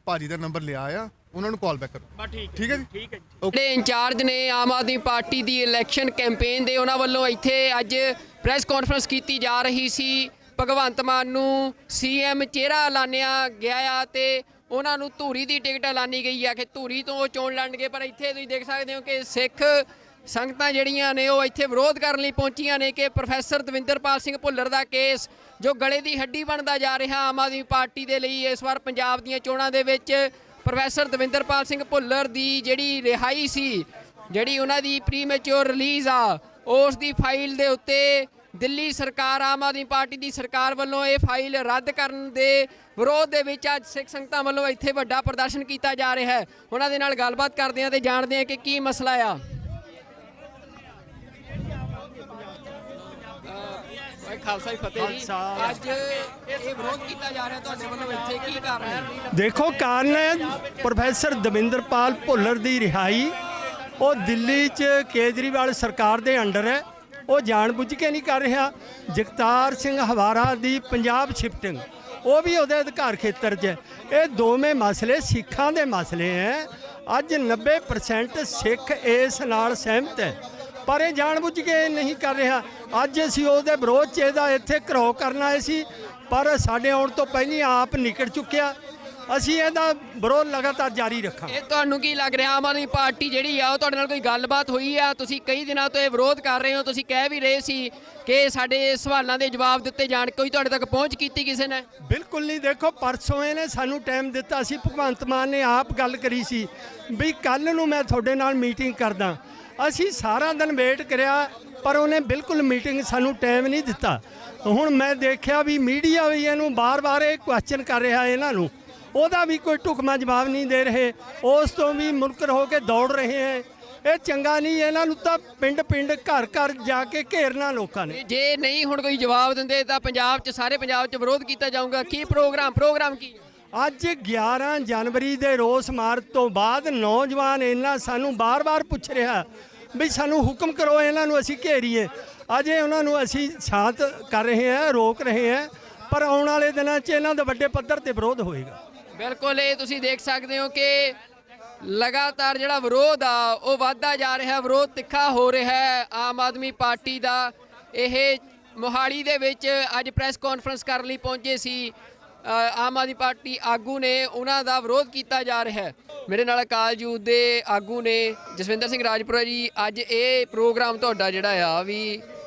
ਭਾਜੀ ਦਾ ਨੰਬਰ ਲਿਆ ਆ, ਉਹਨਾਂ ਨੂੰ ਕਾਲ ਬੈਕ ਕਰੋ। ਠੀਕ ਹੈ ਜੀ। ਠੀਕ ਹੈ ਜੀ। ਜਿਹੜੇ ਇੰਚਾਰਜ ਨੇ ਆਮ ਆਦਮੀ ਪਾਰਟੀ ਦੀ ਇਲੈਕਸ਼ਨ ਕੈਂਪੇਨ ਦੇ, ਉਹਨਾਂ ਵੱਲੋਂ ਇੱਥੇ ਅੱਜ ਪ੍ਰੈਸ ਕਾਨਫਰੰਸ ਕੀਤੀ ਜਾ ਰਹੀ ਸੀ। ਭਗਵੰਤ ਮਾਨ ਨੂੰ ਸੀਐਮ ਚਿਹਰਾ ਐਲਾਨਿਆ ਗਿਆ ਆ ਤੇ ਉਹਨਾਂ ਨੂੰ ਧੂਰੀ ਦੀ ਟਿਕਟ ਐਲਾਨੀ ਗਈ ਆ ਕਿ ਧੂਰੀ ਤੋਂ ਉਹ ਚੋਣ ਲੜਨਗੇ। ਪਰ ਇੱਥੇ ਤੁਸੀਂ ਦੇਖ ਸਕਦੇ ਹੋ ਕਿ ਸਿੱਖ ਸੰਗਤਾਂ ਜਿਹੜੀਆਂ ਨੇ ਉਹ ਇੱਥੇ ਵਿਰੋਧ ਕਰਨ ਲਈ ਪਹੁੰਚੀਆਂ ਨੇ ਕਿ ਪ੍ਰੋਫੈਸਰ ਦਵਿੰਦਰਪਾਲ ਸਿੰਘ ਭੁੱਲਰ ਦਾ ਕੇਸ ਜੋ ਗਲੇ ਦੀ ਹੱਡੀ ਬਣਦਾ ਜਾ ਰਿਹਾ ਆਮ ਆਦਮੀ ਪਾਰਟੀ ਦੇ ਲਈ ਇਸ ਵਾਰ ਪੰਜਾਬ ਦੀਆਂ ਚੋਣਾਂ ਦੇ ਵਿੱਚ ਪ੍ਰੋਫੈਸਰ ਦਵਿੰਦਰਪਾਲ ਸਿੰਘ ਭੁੱਲਰ ਦੀ ਜਿਹੜੀ ਰਿਹਾਈ ਸੀ, ਜਿਹੜੀ ਉਹਨਾਂ ਦੀ ਪ੍ਰੀਮੈਚੁਰ ਰਿਲੀਜ਼ ਆ, ਉਸ ਦੀ ਫਾਈਲ ਦੇ ਉੱਤੇ ਦਿੱਲੀ ਸਰਕਾਰ, ਆਮ ਆਦਮੀ ਪਾਰਟੀ ਦੀ ਸਰਕਾਰ ਵੱਲੋਂ ਇਹ ਫਾਈਲ ਰੱਦ ਕਰਨ ਦੇ ਵਿਰੋਧ ਦੇ ਵਿੱਚ ਅੱਜ ਸਿੱਖ ਸੰਗਤਾਂ ਵੱਲੋਂ ਇੱਥੇ ਵੱਡਾ ਪ੍ਰਦਰਸ਼ਨ ਕੀਤਾ ਜਾ ਰਿਹਾ ਹੈ। ਉਹਨਾਂ ਦੇ ਨਾਲ ਗੱਲਬਾਤ ਕਰਦੇ ਹਾਂ ਤੇ ਜਾਣਦੇ ਹਾਂ ਕਿ ਕੀ ਮਸਲਾ ਆ। ਖਾਲਸਾ ਜੀ ਫਤਿਹ ਜੀ। ਅੱਜ ਇਹ ਵਿਰੋਧ ਕੀਤਾ ਜਾ ਰਿਹਾ ਤੁਹਾਡੇ ਵੱਲੋਂ, ਇੱਥੇ ਕੀ ਕਾਰਨ ਹੈ? ਦੇਖੋ ਕਾਰਨ ਹੈ ਪ੍ਰੋਫੈਸਰ ਦਵਿੰਦਰਪਾਲ ਭੁੱਲਰ ਦੀ ਰਿਹਾਈ। ਉਹ ਦਿੱਲੀ 'ਚ ਕੇਜਰੀਵਾਲ ਸਰਕਾਰ ਦੇ ਅੰਡਰ ਹੈ, ਉਹ ਜਾਣਬੁੱਝ ਕੇ ਨਹੀਂ ਕਰ ਰਿਹਾ। ਜਗਤਾਰ ਸਿੰਘ ਹਵਾਰਾ ਦੀ ਪੰਜਾਬ ਸ਼ਿਫਟਿੰਗ, ਉਹ ਵੀ ਉਹਦੇ ਅਧਿਕਾਰ ਖੇਤਰ 'ਚ ਹੈ। ਇਹ ਦੋਵੇਂ ਮਸਲੇ ਸਿੱਖਾਂ ਦੇ ਮਸਲੇ ਹੈ। ਅੱਜ 90% ਸਿੱਖ ਇਸ ਨਾਲ ਸਹਿਮਤ ਹੈ, ਪਰ ਇਹ ਜਾਣਬੁੱਝ ਕੇ ਨਹੀਂ ਕਰ ਰਿਹਾ। ਅੱਜ ਅਸੀਂ ਉਹਦੇ ਵਿਰੋਧ 'ਚ ਇਹਦਾ ਇੱਥੇ ਘਰੋ ਕਰਨ ਆਏ ਸੀ, ਪਰ ਸਾਡੇ ਆਉਣ ਤੋਂ ਪਹਿਲਾਂ ਆਪ ਨਿਕਲ ਚੁੱਕਿਆ। ਅਸੀਂ ਇਹਦਾ ਵਿਰੋਧ ਲਗਾਤਾਰ ਜਾਰੀ ਰੱਖਾਂਗੇ। ਇਹ ਤੁਹਾਨੂੰ ਕੀ ਲੱਗ ਰਿਹਾ, ਆਮ ਆਦਮੀ ਪਾਰਟੀ ਜਿਹੜੀ ਆ ਉਹ ਤੁਹਾਡੇ ਨਾਲ ਕੋਈ ਗੱਲਬਾਤ ਹੋਈ ਆ? ਤੁਸੀਂ ਕਈ ਦਿਨਾਂ ਤੋਂ ਇਹ ਵਿਰੋਧ ਕਰ ਰਹੇ ਹੋ, ਤੁਸੀਂ ਕਹਿ ਵੀ ਰਹੇ ਸੀ ਕਿ ਸਾਡੇ ਸਵਾਲਾਂ ਦੇ ਜਵਾਬ ਦਿੱਤੇ ਜਾਣ, ਕੋਈ ਤੁਹਾਡੇ ਤੱਕ ਪਹੁੰਚ ਕੀਤੀ ਕਿਸੇ ਨੇ? ਬਿਲਕੁਲ ਨਹੀਂ। ਦੇਖੋ ਪਰਸੋਂ ਇਹਨੇ ਸਾਨੂੰ ਟਾਈਮ ਦਿੱਤਾ ਸੀ, ਭਗਵੰਤ ਮਾਨ ਨੇ ਆਪ ਗੱਲ ਕਰੀ ਸੀ ਵੀ ਕੱਲ ਨੂੰ ਮੈਂ ਤੁਹਾਡੇ ਨਾਲ ਮੀਟਿੰਗ ਕਰਦਾ। ਅਸੀਂ ਸਾਰਾ ਦਿਨ ਵੇਟ ਕਰਿਆ, ਪਰ ਉਹਨੇ ਬਿਲਕੁਲ ਮੀਟਿੰਗ ਸਾਨੂੰ ਟਾਈਮ ਨਹੀਂ ਦਿੱਤਾ। ਹੁਣ ਮੈਂ ਦੇਖਿਆ ਵੀ ਮੀਡੀਆ ਵੀ ਇਹਨੂੰ ਬਾਰ-ਬਾਰ ਇਹ ਕੁਐਸਚਨ ਕਰ ਰਿਹਾ, ਇਹਨਾਂ ਨੂੰ ਉਹਦਾ ਵੀ ਕੋਈ ਢੁਕਵਾਂ ਜਵਾਬ ਨਹੀਂ ਦੇ ਰਹੇ, ਉਸ ਤੋਂ ਵੀ ਮੁਨਕਰ ਹੋ ਕੇ ਦੌੜ ਰਹੇ ਹੈ। ਇਹ ਚੰਗਾ ਨਹੀਂ। ਇਹਨਾਂ ਨੂੰ ਤਾਂ ਪਿੰਡ-ਪਿੰਡ ਘਰ-ਘਰ ਜਾ ਕੇ ਘੇਰਨਾ ਲੋਕਾਂ ਨੇ। ਜੇ ਨਹੀਂ ਹੁਣ ਕੋਈ ਜਵਾਬ ਦਿੰਦੇ ਤਾਂ ਪੰਜਾਬ 'ਚ, ਸਾਰੇ ਪੰਜਾਬ 'ਚ ਵਿਰੋਧ ਕੀਤਾ ਜਾਊਗਾ। ਕੀ ਪ੍ਰੋਗਰਾਮ ਕੀ? ਅੱਜ 11 ਜਨਵਰੀ ਦੇ ਰੋਸ ਮਾਰਚ ਤੋਂ ਬਾਅਦ ਨੌਜਵਾਨ ਇਹਨਾਂ ਸਾਨੂੰ ਬਾਰ-ਬਾਰ ਪੁੱਛ ਰਿਹਾ ਵੀ ਸਾਨੂੰ ਹੁਕਮ ਕਰੋ, ਇਹਨਾਂ ਨੂੰ ਅਸੀਂ ਘੇਰੀਏ। ਅਜੇ ਉਹਨਾਂ ਨੂੰ ਅਸੀਂ ਸ਼ਾਂਤ ਕਰ ਰਹੇ ਹਾਂ, ਰੋਕ ਰਹੇ ਹਾਂ, ਪਰ ਆਉਣ ਵਾਲੇ ਦਿਨਾਂ 'ਚ ਇਹਨਾਂ ਦਾ ਵੱਡੇ ਪੱਧਰ ਤੇ ਵਿਰੋਧ ਹੋਏਗਾ। ਬਿਲਕੁਲ, ਇਹ ਤੁਸੀਂ ਦੇਖ ਸਕਦੇ ਹੋ ਕਿ ਲਗਾਤਾਰ ਜਿਹੜਾ ਵਿਰੋਧ ਆ ਉਹ ਵੱਧਦਾ ਜਾ ਰਿਹਾ, ਵਿਰੋਧ ਤਿੱਖਾ ਹੋ ਰਿਹਾ ਹੈ ਆਮ ਆਦਮੀ ਪਾਰਟੀ ਦਾ। ਇਹ ਮੋਹਾਲੀ ਦੇ ਵਿੱਚ ਅੱਜ ਪ੍ਰੈਸ ਕਾਨਫਰੰਸ ਕਰਨ ਲਈ ਪਹੁੰਚੇ ਸੀ ਆਮ ਆਦਮੀ ਪਾਰਟੀ ਆਗੂ ਨੇ, ਉਹਨਾਂ ਦਾ ਵਿਰੋਧ ਕੀਤਾ ਜਾ ਰਿਹਾ ਹੈ। ਮੇਰੇ ਨਾਲ ਅਕਾਲ ਯੂਥ ਦੇ ਆਗੂ ਨੇ ਜਸਵਿੰਦਰ ਸਿੰਘ ਰਾਜਪੁਰਾ ਜੀ। ਅੱਜ ਇਹ ਪ੍ਰੋਗਰਾਮ ਤੁਹਾਡਾ ਜਿਹੜਾ ਆ ਵੀ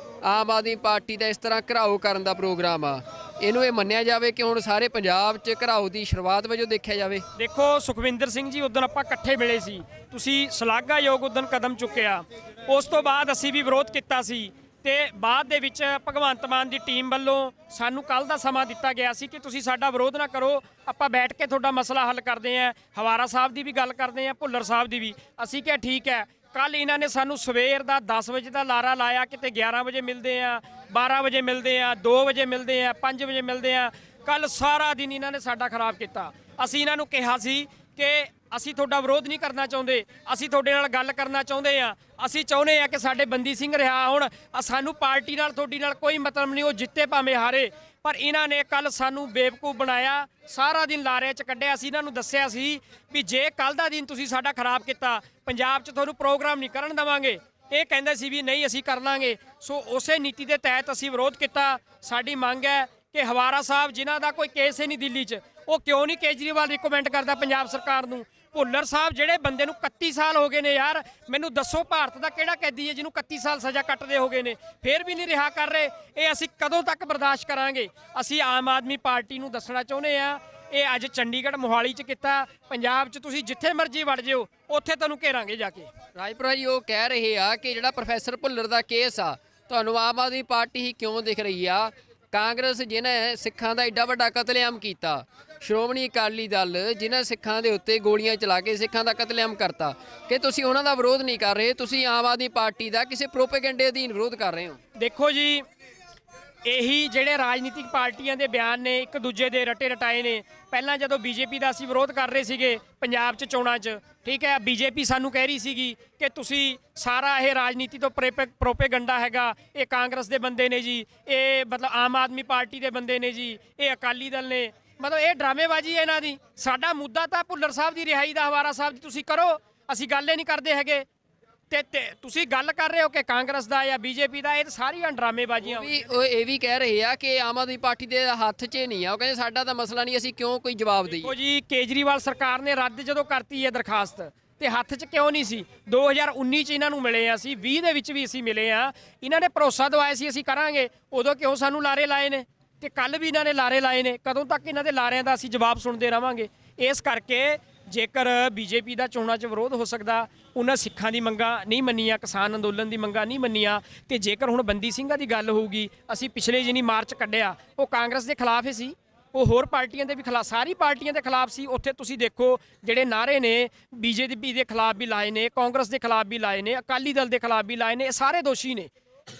ਆਮ ਆਦਮੀ ਪਾਰਟੀ ਦਾ ਇਸ ਤਰ੍ਹਾਂ ਘਿਰਾਓ ਕਰਨ ਦਾ ਪ੍ਰੋਗਰਾਮ ਆ, ਇਹਨੂੰ ਇਹ ਮੰਨਿਆ ਜਾਵੇ ਕਿ ਹੁਣ ਸਾਰੇ ਪੰਜਾਬ 'ਚ ਘਿਰਾਓ ਦੀ ਸ਼ੁਰੂਆਤ ਵਜੋਂ ਦੇਖਿਆ ਜਾਵੇ? ਦੇਖੋ ਸੁਖਵਿੰਦਰ ਸਿੰਘ ਜੀ, ਉਦੋਂ ਆਪਾਂ ਇਕੱਠੇ ਮਿਲੇ ਸੀ, ਤੁਸੀਂ ਸ਼ਲਾਘਾਯੋਗ ਉਦੋਂ ਕਦਮ ਚੁੱਕਿਆ। ਉਸ ਤੋਂ ਬਾਅਦ ਅਸੀਂ ਵੀ ਵਿਰੋਧ ਕੀਤਾ ਸੀ ਤੇ ਬਾਅਦ ਦੇ ਵਿੱਚ ਭਗਵੰਤ ਮਾਨ ਦੀ ਟੀਮ ਵੱਲੋਂ ਸਾਨੂੰ ਕੱਲ ਦਾ ਸਮਾਂ ਦਿੱਤਾ ਗਿਆ ਸੀ ਕਿ ਤੁਸੀਂ ਸਾਡਾ ਵਿਰੋਧ ਨਾ ਕਰੋ, ਆਪਾਂ ਬੈਠ ਕੇ ਤੁਹਾਡਾ ਮਸਲਾ ਹੱਲ ਕਰਦੇ ਆਂ। ਹਵਾਰਾ ਸਾਹਿਬ ਦੀ ਵੀ ਗੱਲ ਕਰਦੇ ਆਂ, ਭੁੱਲਰ ਸਾਹਿਬ ਦੀ ਵੀ। ਅਸੀਂ ਕਿਹਾ ਠੀਕ ਹੈ। ਕੱਲ ਇਹਨਾਂ ਨੇ ਸਾਨੂੰ ਸਵੇਰ ਦਾ 10 ਵਜੇ ਦਾ ਲਾਰਾ ਲਾਇਆ, ਕਿਤੇ 11 ਵਜੇ ਮਿਲਦੇ ਆ, 12 ਵਜੇ ਮਿਲਦੇ ਆ, 2 ਵਜੇ ਮਿਲਦੇ ਆ, 5 ਵਜੇ ਮਿਲਦੇ ਆ। ਕੱਲ ਸਾਰਾ ਦਿਨ ਇਹਨਾਂ ਨੇ ਸਾਡਾ ਖਰਾਬ ਕੀਤਾ। ਅਸੀਂ ਇਹਨਾਂ ਨੂੰ ਕਿਹਾ ਸੀ ਕਿ ਅਸੀਂ ਤੁਹਾਡਾ ਵਿਰੋਧ ਨਹੀਂ ਕਰਨਾ ਚਾਹੁੰਦੇ, ਅਸੀਂ ਤੁਹਾਡੇ ਨਾਲ ਗੱਲ ਕਰਨਾ ਚਾਹੁੰਦੇ ਆ। ਅਸੀਂ ਚਾਹੁੰਦੇ ਆ ਕਿ ਸਾਡੇ ਬੰਦੀ ਸਿੰਘ ਰਿਹਾ ਹੋਣ, ਸਾਨੂੰ ਪਾਰਟੀ ਨਾਲ ਤੁਹਾਡੀ ਨਾਲ ਕੋਈ ਮਤਲਬ ਨਹੀਂ, ਉਹ ਜਿੱਤੇ ਭਾਵੇਂ ਹਾਰੇ। ਪਰ ਇਹਨਾਂ ਨੇ ਕੱਲ ਸਾਨੂੰ ਬੇਵਕੂਫ ਬਣਾਇਆ, ਸਾਰਾ ਦਿਨ ਲਾਰੇ 'ਚ ਕੱਢਿਆ। ਅਸੀਂ ਇਹਨਾਂ ਨੂੰ ਦੱਸਿਆ ਸੀ ਵੀ ਜੇ ਕੱਲ ਦਾ ਦਿਨ ਤੁਸੀਂ ਸਾਡਾ ਖਰਾਬ ਕੀਤਾ, ਪੰਜਾਬ 'ਚ ਤੁਹਾਨੂੰ ਪ੍ਰੋਗਰਾਮ ਨਹੀਂ ਕਰਨ ਦੇਵਾਂਗੇ। ਇਹ ਕਹਿੰਦੇ ਸੀ ਵੀ ਨਹੀਂ ਅਸੀਂ ਕਰ ਲਾਂਗੇ। ਸੋ ਉਸੇ ਨੀਤੀ ਦੇ ਤਹਿਤ ਅਸੀਂ ਵਿਰੋਧ ਕੀਤਾ। ਸਾਡੀ ਮੰਗ ਹੈ ਕਿ ਹਵਾਰਾ ਸਾਹਿਬ ਜਿਨ੍ਹਾਂ ਦਾ ਕੋਈ ਕੇਸ ਹੀ ਨਹੀਂ ਦਿੱਲੀ 'ਚ, ਉਹ ਕਿਉਂ ਨਹੀਂ ਕੇਜਰੀਵਾਲ ਰਿਕਮੈਂਡ ਕਰਦਾ ਪੰਜਾਬ ਸਰਕਾਰ ਨੂੰ? ਭੁੱਲਰ ਸਾਹਿਬ ਜਿਹੜੇ ਬੰਦੇ ਨੂੰ 31 ਸਾਲ ਹੋ ਗਏ ਨੇ ਯਾਰ, ਮੈਨੂੰ ਦੱਸੋ ਭਾਰਤ ਦਾ ਕਿਹੜਾ ਕੈਦੀ ਹੈ ਜਿਹਨੂੰ 31 ਸਾਲ ਸਜ਼ਾ ਕੱਟਦੇ ਹੋ ਗਏ ਨੇ, ਫੇਰ ਵੀ ਨਹੀਂ ਰਿਹਾ ਕਰ ਰਹੇ। ਇਹ ਅਸੀਂ ਕਦੋਂ ਤੱਕ ਬਰਦਾਸ਼ਤ ਕਰਾਂਗੇ? ਅਸੀਂ ਆਮ ਆਦਮੀ ਪਾਰਟੀ ਨੂੰ ਦੱਸਣਾ ਚਾਹੁੰਦੇ ਆ, ਇਹ ਅੱਜ ਚੰਡੀਗੜ੍ਹ ਮੋਹਾਲੀ 'ਚ ਕੀਤਾ, ਪੰਜਾਬ 'ਚ ਤੁਸੀਂ ਜਿੱਥੇ ਮਰਜ਼ੀ ਵੜ ਜਿਓ, ਉੱਥੇ ਤੁਹਾਨੂੰ ਘੇਰਾਂਗੇ ਜਾ ਕੇ। ਰਾਜਪੁਰਾ ਜੀ ਉਹ ਕਹਿ ਰਹੇ ਆ ਕਿ ਜਿਹੜਾ ਪ੍ਰੋਫੈਸਰ ਭੁੱਲਰ ਦਾ ਕੇਸ ਆ, ਤੁਹਾਨੂੰ ਆਮ ਆਦਮੀ ਪਾਰਟੀ ਹੀ ਕਿਉਂ ਦਿਖ ਰਹੀ ਆ? ਕਾਂਗਰਸ ਜਿਹਨੇ ਸਿੱਖਾਂ ਦਾ ਏਡਾ ਵੱਡਾ ਕਤਲੇਆਮ ਕੀਤਾ, ਸ਼੍ਰੋਮਣੀ ਅਕਾਲੀ ਦਲ ਜਿਨ੍ਹਾਂ ਸਿੱਖਾਂ ਦੇ ਉੱਤੇ ਗੋਲੀਆਂ ਚਲਾ ਕੇ ਸਿੱਖਾਂ ਦਾ ਕਤਲੇਆਮ ਕਰਤਾ, ਕਿ ਤੁਸੀਂ ਉਹਨਾਂ ਦਾ ਵਿਰੋਧ ਨਹੀਂ ਕਰ ਰਹੇ, ਤੁਸੀਂ ਆਮ ਆਦਮੀ ਪਾਰਟੀ ਦਾ ਕਿਸੇ ਪ੍ਰੋਪੇਗੈਂਡੇ ਅਧੀਨ ਵਿਰੋਧ ਕਰ ਰਹੇ ਹੋ। ਦੇਖੋ ਜੀ, ਇਹੀ ਜਿਹੜੇ ਰਾਜਨੀਤਿਕ ਪਾਰਟੀਆਂ ਦੇ ਬਿਆਨ ਨੇ ਇੱਕ ਦੂਜੇ ਦੇ ਰਟੇ ਰਟਾਏ ਨੇ। ਪਹਿਲਾਂ ਜਦੋਂ ਬੀਜੇਪੀ ਦਾ ਅਸੀਂ ਵਿਰੋਧ ਕਰ ਰਹੇ ਸੀਗੇ ਪੰਜਾਬ 'ਚ ਚੋਣਾਂ 'ਚ, ਠੀਕ ਹੈ, ਬੀਜੇਪੀ ਸਾਨੂੰ ਕਹਿ ਰਹੀ ਸੀਗੀ ਕਿ ਤੁਸੀਂ ਸਾਰਾ ਇਹ ਰਾਜਨੀਤੀ ਤੋਂ ਪ੍ਰੋਪੇਗੰਡਾ ਹੈਗਾ, ਇਹ ਕਾਂਗਰਸ ਦੇ ਬੰਦੇ ਨੇ ਜੀ, ਇਹ ਮਤਲਬ ਆਮ ਆਦਮੀ ਪਾਰਟੀ ਦੇ ਬੰਦੇ ਨੇ ਜੀ, ਇਹ ਅਕਾਲੀ ਦਲ ਨੇ, ਮਤਲਬ ਇਹ ਡਰਾਮੇਬਾਜ਼ੀ ਹੈ ਇਹਨਾਂ ਦੀ। ਸਾਡਾ ਮੁੱਦਾ ਤਾਂ ਭੁੱਲਰ ਸਾਹਿਬ ਦੀ ਰਿਹਾਈ ਦਾ, ਹਵਾਰਾ ਸਾਹਿਬ ਦੀ ਤੁਸੀਂ ਕਰੋ, ਅਸੀਂ ਗੱਲ ਹੀ ਨਹੀਂ ਕਰਦੇ ਹੈਗੇ। ਤੇ ਤੁਸੀਂ ਗੱਲ ਕਰ ਰਹੇ ਹੋ ਕਿ ਕਾਂਗਰਸ ਦਾ ਜਾਂ ਬੀਜੇਪੀ ਦਾ, ਇਹ ਸਾਰੀਆਂ ਡਰਾਮੇਬਾਜ਼ੀਆਂ। ਉਹ ਇਹ ਵੀ ਕਹਿ ਰਹੇ ਆ ਕਿ ਆਮ ਆਦਮੀ ਪਾਰਟੀ ਦੇ ਹੱਥ 'ਚ ਨਹੀਂ ਆ, ਉਹ ਕਹਿੰਦੇ ਸਾਡਾ ਤਾਂ ਮਸਲਾ ਨਹੀਂ, ਅਸੀਂ ਕਿਉਂ ਕੋਈ ਜਵਾਬ ਦਈਏ। ਦੇਖੋ ਜੀ, ਕੇਜਰੀਵਾਲ ਸਰਕਾਰ ਨੇ ਰੱਦ ਜਦੋਂ ਕਰਤੀ ਹੈ ਦਰਖਾਸਤ, ਤੇ ਹੱਥ 'ਚ ਕਿਉਂ ਨਹੀਂ ਸੀ? 2019 'ਚ ਇਹਨਾਂ ਨੂੰ ਮਿਲੇ ਆ, ਅਸੀਂ 20 ਦੇ ਵਿੱਚ ਵੀ ਅਸੀਂ ਮਿਲੇ ਆ, ਇਹਨਾਂ ਨੇ ਭਰੋਸਾ ਦਵਾਇਆ ਸੀ ਅਸੀਂ ਕਰਾਂਗੇ, ਉਦੋਂ ਕਿਉਂ ਸਾਨੂੰ ਲਾਰੇ ਲਾਏ ਨੇ? ਤੇ ਕੱਲ ਵੀ ਇਹਨਾਂ ਨੇ ਲਾਰੇ ਲਾਏ ਨੇ। ਕਦੋਂ ਤੱਕ ਇਹਨਾਂ ਦੇ ਲਾਰਿਆਂ ਦਾ ਅਸੀਂ ਜਵਾਬ ਸੁਣਦੇ ਰਵਾਂਗੇ? ਇਸ ਕਰਕੇ ਜੇਕਰ ਬੀਜੇਪੀ ਦਾ ਚੋਣਾਂ 'ਚ ਵਿਰੋਧ ਹੋ ਸਕਦਾ, ਉਹਨਾਂ ਸਿੱਖਾਂ ਦੀ ਮੰਗਾਂ ਨਹੀਂ ਮੰਨੀਆਂ, ਕਿਸਾਨ ਅੰਦੋਲਨ ਦੀ ਮੰਗਾਂ ਨਹੀਂ ਮੰਨੀਆਂ, ਤੇ ਜੇਕਰ ਹੁਣ ਬੰਦੀ ਸਿੰਘਾਂ ਦੀ ਗੱਲ ਹੋਊਗੀ, ਅਸੀਂ ਪਿਛਲੇ ਜਿਹਨੀ ਮਾਰਚ ਕੱਢਿਆ ਉਹ ਕਾਂਗਰਸ ਦੇ ਖਿਲਾਫ ਹੀ ਸੀ, ਉਹ ਹੋਰ ਪਾਰਟੀਆਂ ਦੇ ਵੀ ਖਿਲਾਫ, ਸਾਰੀ ਪਾਰਟੀਆਂ ਦੇ ਖਿਲਾਫ ਸੀ। ਉੱਥੇ ਤੁਸੀਂ ਦੇਖੋ ਜਿਹੜੇ ਨਾਅਰੇ ਨੇ ਬੀਜੇਪੀ ਦੇ ਖਿਲਾਫ ਵੀ ਲਾਏ ਨੇ, ਕਾਂਗਰਸ ਦੇ ਖਿਲਾਫ ਵੀ ਲਾਏ ਨੇ, ਅਕਾਲੀ ਦਲ ਦੇ ਖਿਲਾਫ ਵੀ ਲਾਏ ਨੇ, ਇਹ ਸਾਰੇ ਦੋਸ਼ੀ ਨੇ।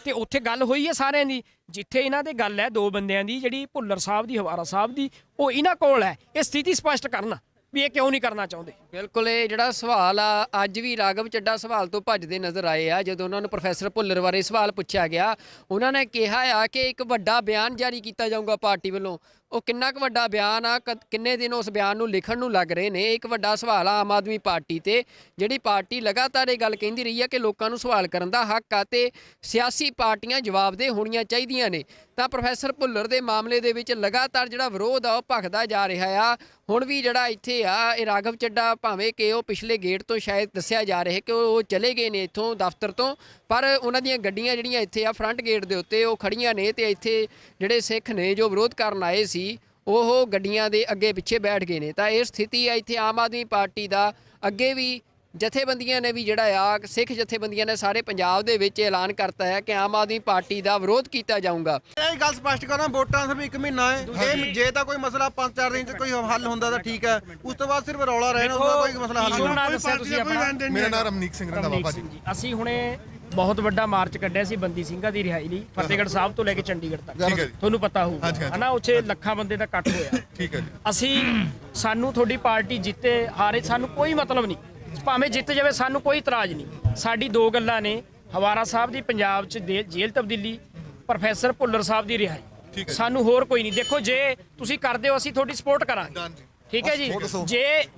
ਤੇ ਉੱਥੇ ਗੱਲ ਹੋਈ ਹੈ ਸਾਰਿਆਂ ਦੀ। ਜਿੱਥੇ ਇਹਨਾਂ ਦੇ ਗੱਲ ਹੈ ਦੋ ਬੰਦਿਆਂ ਦੀ, ਜਿਹੜੀ ਭੁੱਲਰ ਸਾਹਿਬ ਦੀ, ਹਵਾਰਾ ਸਾਹਿਬ ਦੀ, ਉਹ ਇਹਨਾਂ ਕੋਲ ਹੈ। ਇਹ ਸਥਿਤੀ ਸਪਸ਼ਟ ਕਰਨ ਵੀ ਇਹ ਕਿਉਂ ਨਹੀਂ ਕਰਨਾ ਚਾਹੁੰਦੇ। ਬਿਲਕੁਲ, ਇਹ ਜਿਹੜਾ ਸਵਾਲ ਆ, ਅੱਜ ਵੀ ਰਾਘਵ ਚੱਡਾ ਸਵਾਲ ਤੋਂ ਭੱਜਦੇ ਨਜ਼ਰ ਆਏ ਆ। ਜਦੋਂ ਉਹਨਾਂ ਨੂੰ ਪ੍ਰੋਫੈਸਰ ਭੁੱਲਰ ਬਾਰੇ ਸਵਾਲ ਪੁੱਛਿਆ ਗਿਆ, ਉਹਨਾਂ ਨੇ ਕਿਹਾ ਆ ਕਿ ਇੱਕ ਵੱਡਾ ਬਿਆਨ ਜਾਰੀ ਕੀਤਾ ਜਾਊਗਾ ਪਾਰਟੀ ਵੱਲੋਂ। ਉਹ ਕਿੰਨਾ ਕੁ ਵੱਡਾ ਬਿਆਨ ਆ, ਕਿੰਨੇ ਦਿਨ ਉਸ ਬਿਆਨ ਨੂੰ ਲਿਖਣ ਨੂੰ ਲੱਗ ਰਹੇ ਨੇ, ਇੱਕ ਵੱਡਾ ਸਵਾਲ ਆ ਆਮ ਆਦਮੀ ਪਾਰਟੀ ਤੇ, ਜਿਹੜੀ ਪਾਰਟੀ ਲਗਾਤਾਰ ਇਹ ਗੱਲ ਕਹਿੰਦੀ ਰਹੀ ਆ ਕਿ ਲੋਕਾਂ ਨੂੰ ਸਵਾਲ ਕਰਨ ਦਾ ਹੱਕ ਆ ਤੇ ਸਿਆਸੀ ਪਾਰਟੀਆਂ ਜਵਾਬਦੇਹ ਹੋਣੀਆਂ ਚਾਹੀਦੀਆਂ ਨੇ। ਤਾਂ ਪ੍ਰੋਫੈਸਰ ਭੁੱਲਰ ਦੇ ਮਾਮਲੇ ਦੇ ਵਿੱਚ ਲਗਾਤਾਰ ਜਿਹੜਾ ਵਿਰੋਧ ਆ ਉਹ ਭਖਦਾ ਜਾ ਰਿਹਾ ਆ। ਹੁਣ ਵੀ ਜਿਹੜਾ ਇੱਥੇ ਆ, ਇਹ ਰਾਘਵ ਚੱਡਾ ਭਾਵੇਂ ਕਿ ਉਹ ਪਿਛਲੇ ਗੇਟ ਤੋਂ ਸ਼ਾਇਦ ਦੱਸਿਆ ਜਾ ਰਿਹਾ ਕਿ ਉਹ ਚਲੇ ਗਏ ਨੇ ਇੱਥੋਂ ਦਫ਼ਤਰ ਤੋਂ, ਪਰ ਉਹਨਾਂ ਦੀਆਂ ਗੱਡੀਆਂ ਜਿਹੜੀਆਂ ਇੱਥੇ ਆ ਫਰੰਟ ਗੇਟ ਦੇ ਉੱਤੇ ਉਹ ਖੜੀਆਂ ਨੇ, ਤੇ ਇੱਥੇ ਜਿਹੜੇ ਸਿੱਖ ਨੇ ਜੋ ਵਿਰੋਧ ਕਰਨ ਆਏ ਸੀ ਉਹ ਗੱਡੀਆਂ ਦੇ ਅੱਗੇ ਪਿੱਛੇ ਬੈਠ ਗਏ ਨੇ। ਤਾਂ ਇਹ ਸਥਿਤੀ ਆ ਇੱਥੇ ਆਮ ਆਦਮੀ ਪਾਰਟੀ ਦਾ। ਅੱਗੇ ਵੀ ਜਥੇਬੰਦੀਆਂ ਨੇ ਵੀ ਜਿਹੜਾ ਆ, ਸਿੱਖ ਜਥੇਬੰਦੀਆਂ ਨੇ ਸਾਰੇ ਪੰਜਾਬ ਦੇ ਵਿੱਚ ਐਲਾਨ ਕਰਤਾ ਹੈ ਕਿ ਆਮ ਆਦਮੀ ਪਾਰਟੀ ਦਾ ਵਿਰੋਧ ਕੀਤਾ ਜਾਊਗਾ। ਇਹ ਗੱਲ ਸਪਸ਼ਟ ਕਰਾਂ, ਵੋਟਾਂ ਸਿਰਫ 1 ਮਹੀਨਾ ਹੈ, ਇਹ ਜੇ ਤਾਂ ਕੋਈ ਮਸਲਾ 5-4 ਦਿਨ 'ਚ ਕੋਈ ਹੱਲ ਹੁੰਦਾ ਤਾਂ ਠੀਕ ਹੈ, ਉਸ ਤੋਂ ਬਾਅਦ ਸਿਰਫ ਰੌਲਾ ਰਹਿਣਾ, ਉਹਦਾ ਕੋਈ ਮਸਲਾ ਹੱਲ ਨਹੀਂ। ਮੇਰਾ ਨਾਮ ਰਮਨੀਕ ਸਿੰਘ ਰੰਧਾਵਾ ਭਾਜੀ। ਅਸੀਂ ਹੁਣੇ ਬਹੁਤ ਵੱਡਾ ਮਾਰਚ ਕੱਢਿਆ ਸੀ ਬੰਦੀ ਸਿੰਘਾਂ ਦੀ ਰਿਹਾਈ ਲਈ, ਫਤਿਹਗੜ੍ਹ ਸਾਹਿਬ ਤੋਂ ਲੈ ਕੇ ਚੰਡੀਗੜ੍ਹ ਤੱਕ, ਤੁਹਾਨੂੰ ਪਤਾ ਹੋਊਗਾ ਹਨਾ, ਉੱਥੇ ਲੱਖਾਂ ਬੰਦੇ ਦਾ ਇਕੱਠ ਹੋਇਆ। ਠੀਕ ਹੈ ਜੀ। ਅਸੀਂ, ਸਾਨੂੰ ਤੁਹਾਡੀ ਪਾਰਟੀ ਜਿੱਤੇ ਹਾਰੇ ਸਾਨੂੰ ਕੋਈ ਮਤਲਬ ਨਹੀਂ, ਭਾਵੇਂ ਜਿੱਤ ਜਾਵੇ ਸਾਨੂੰ ਕੋਈ ਇਤਰਾਜ਼ ਨਹੀਂ। ਸਾਡੀ ਦੋ ਗੱਲਾਂ ਨੇ, ਹਵਾਰਾ ਸਾਹਿਬ ਦੀ ਪੰਜਾਬ 'ਚ ਜੇਲ੍ਹ ਤਬਦੀਲੀ, ਪ੍ਰੋਫੈਸਰ ਭੁੱਲਰ ਸਾਹਿਬ ਦੀ ਰਿਹਾਈ, ਸਾਨੂੰ ਹੋਰ ਕੋਈ ਨਹੀਂ। ਦੇਖੋ ਜੇ ਤੁਸੀਂ ਕਰਦੇ ਹੋ ਅਸੀਂ ਤੁਹਾਡੀ ਸਪੋਰਟ ਕਰਾਂਗੇ, ਠੀਕ ਹੈ ਜੀ।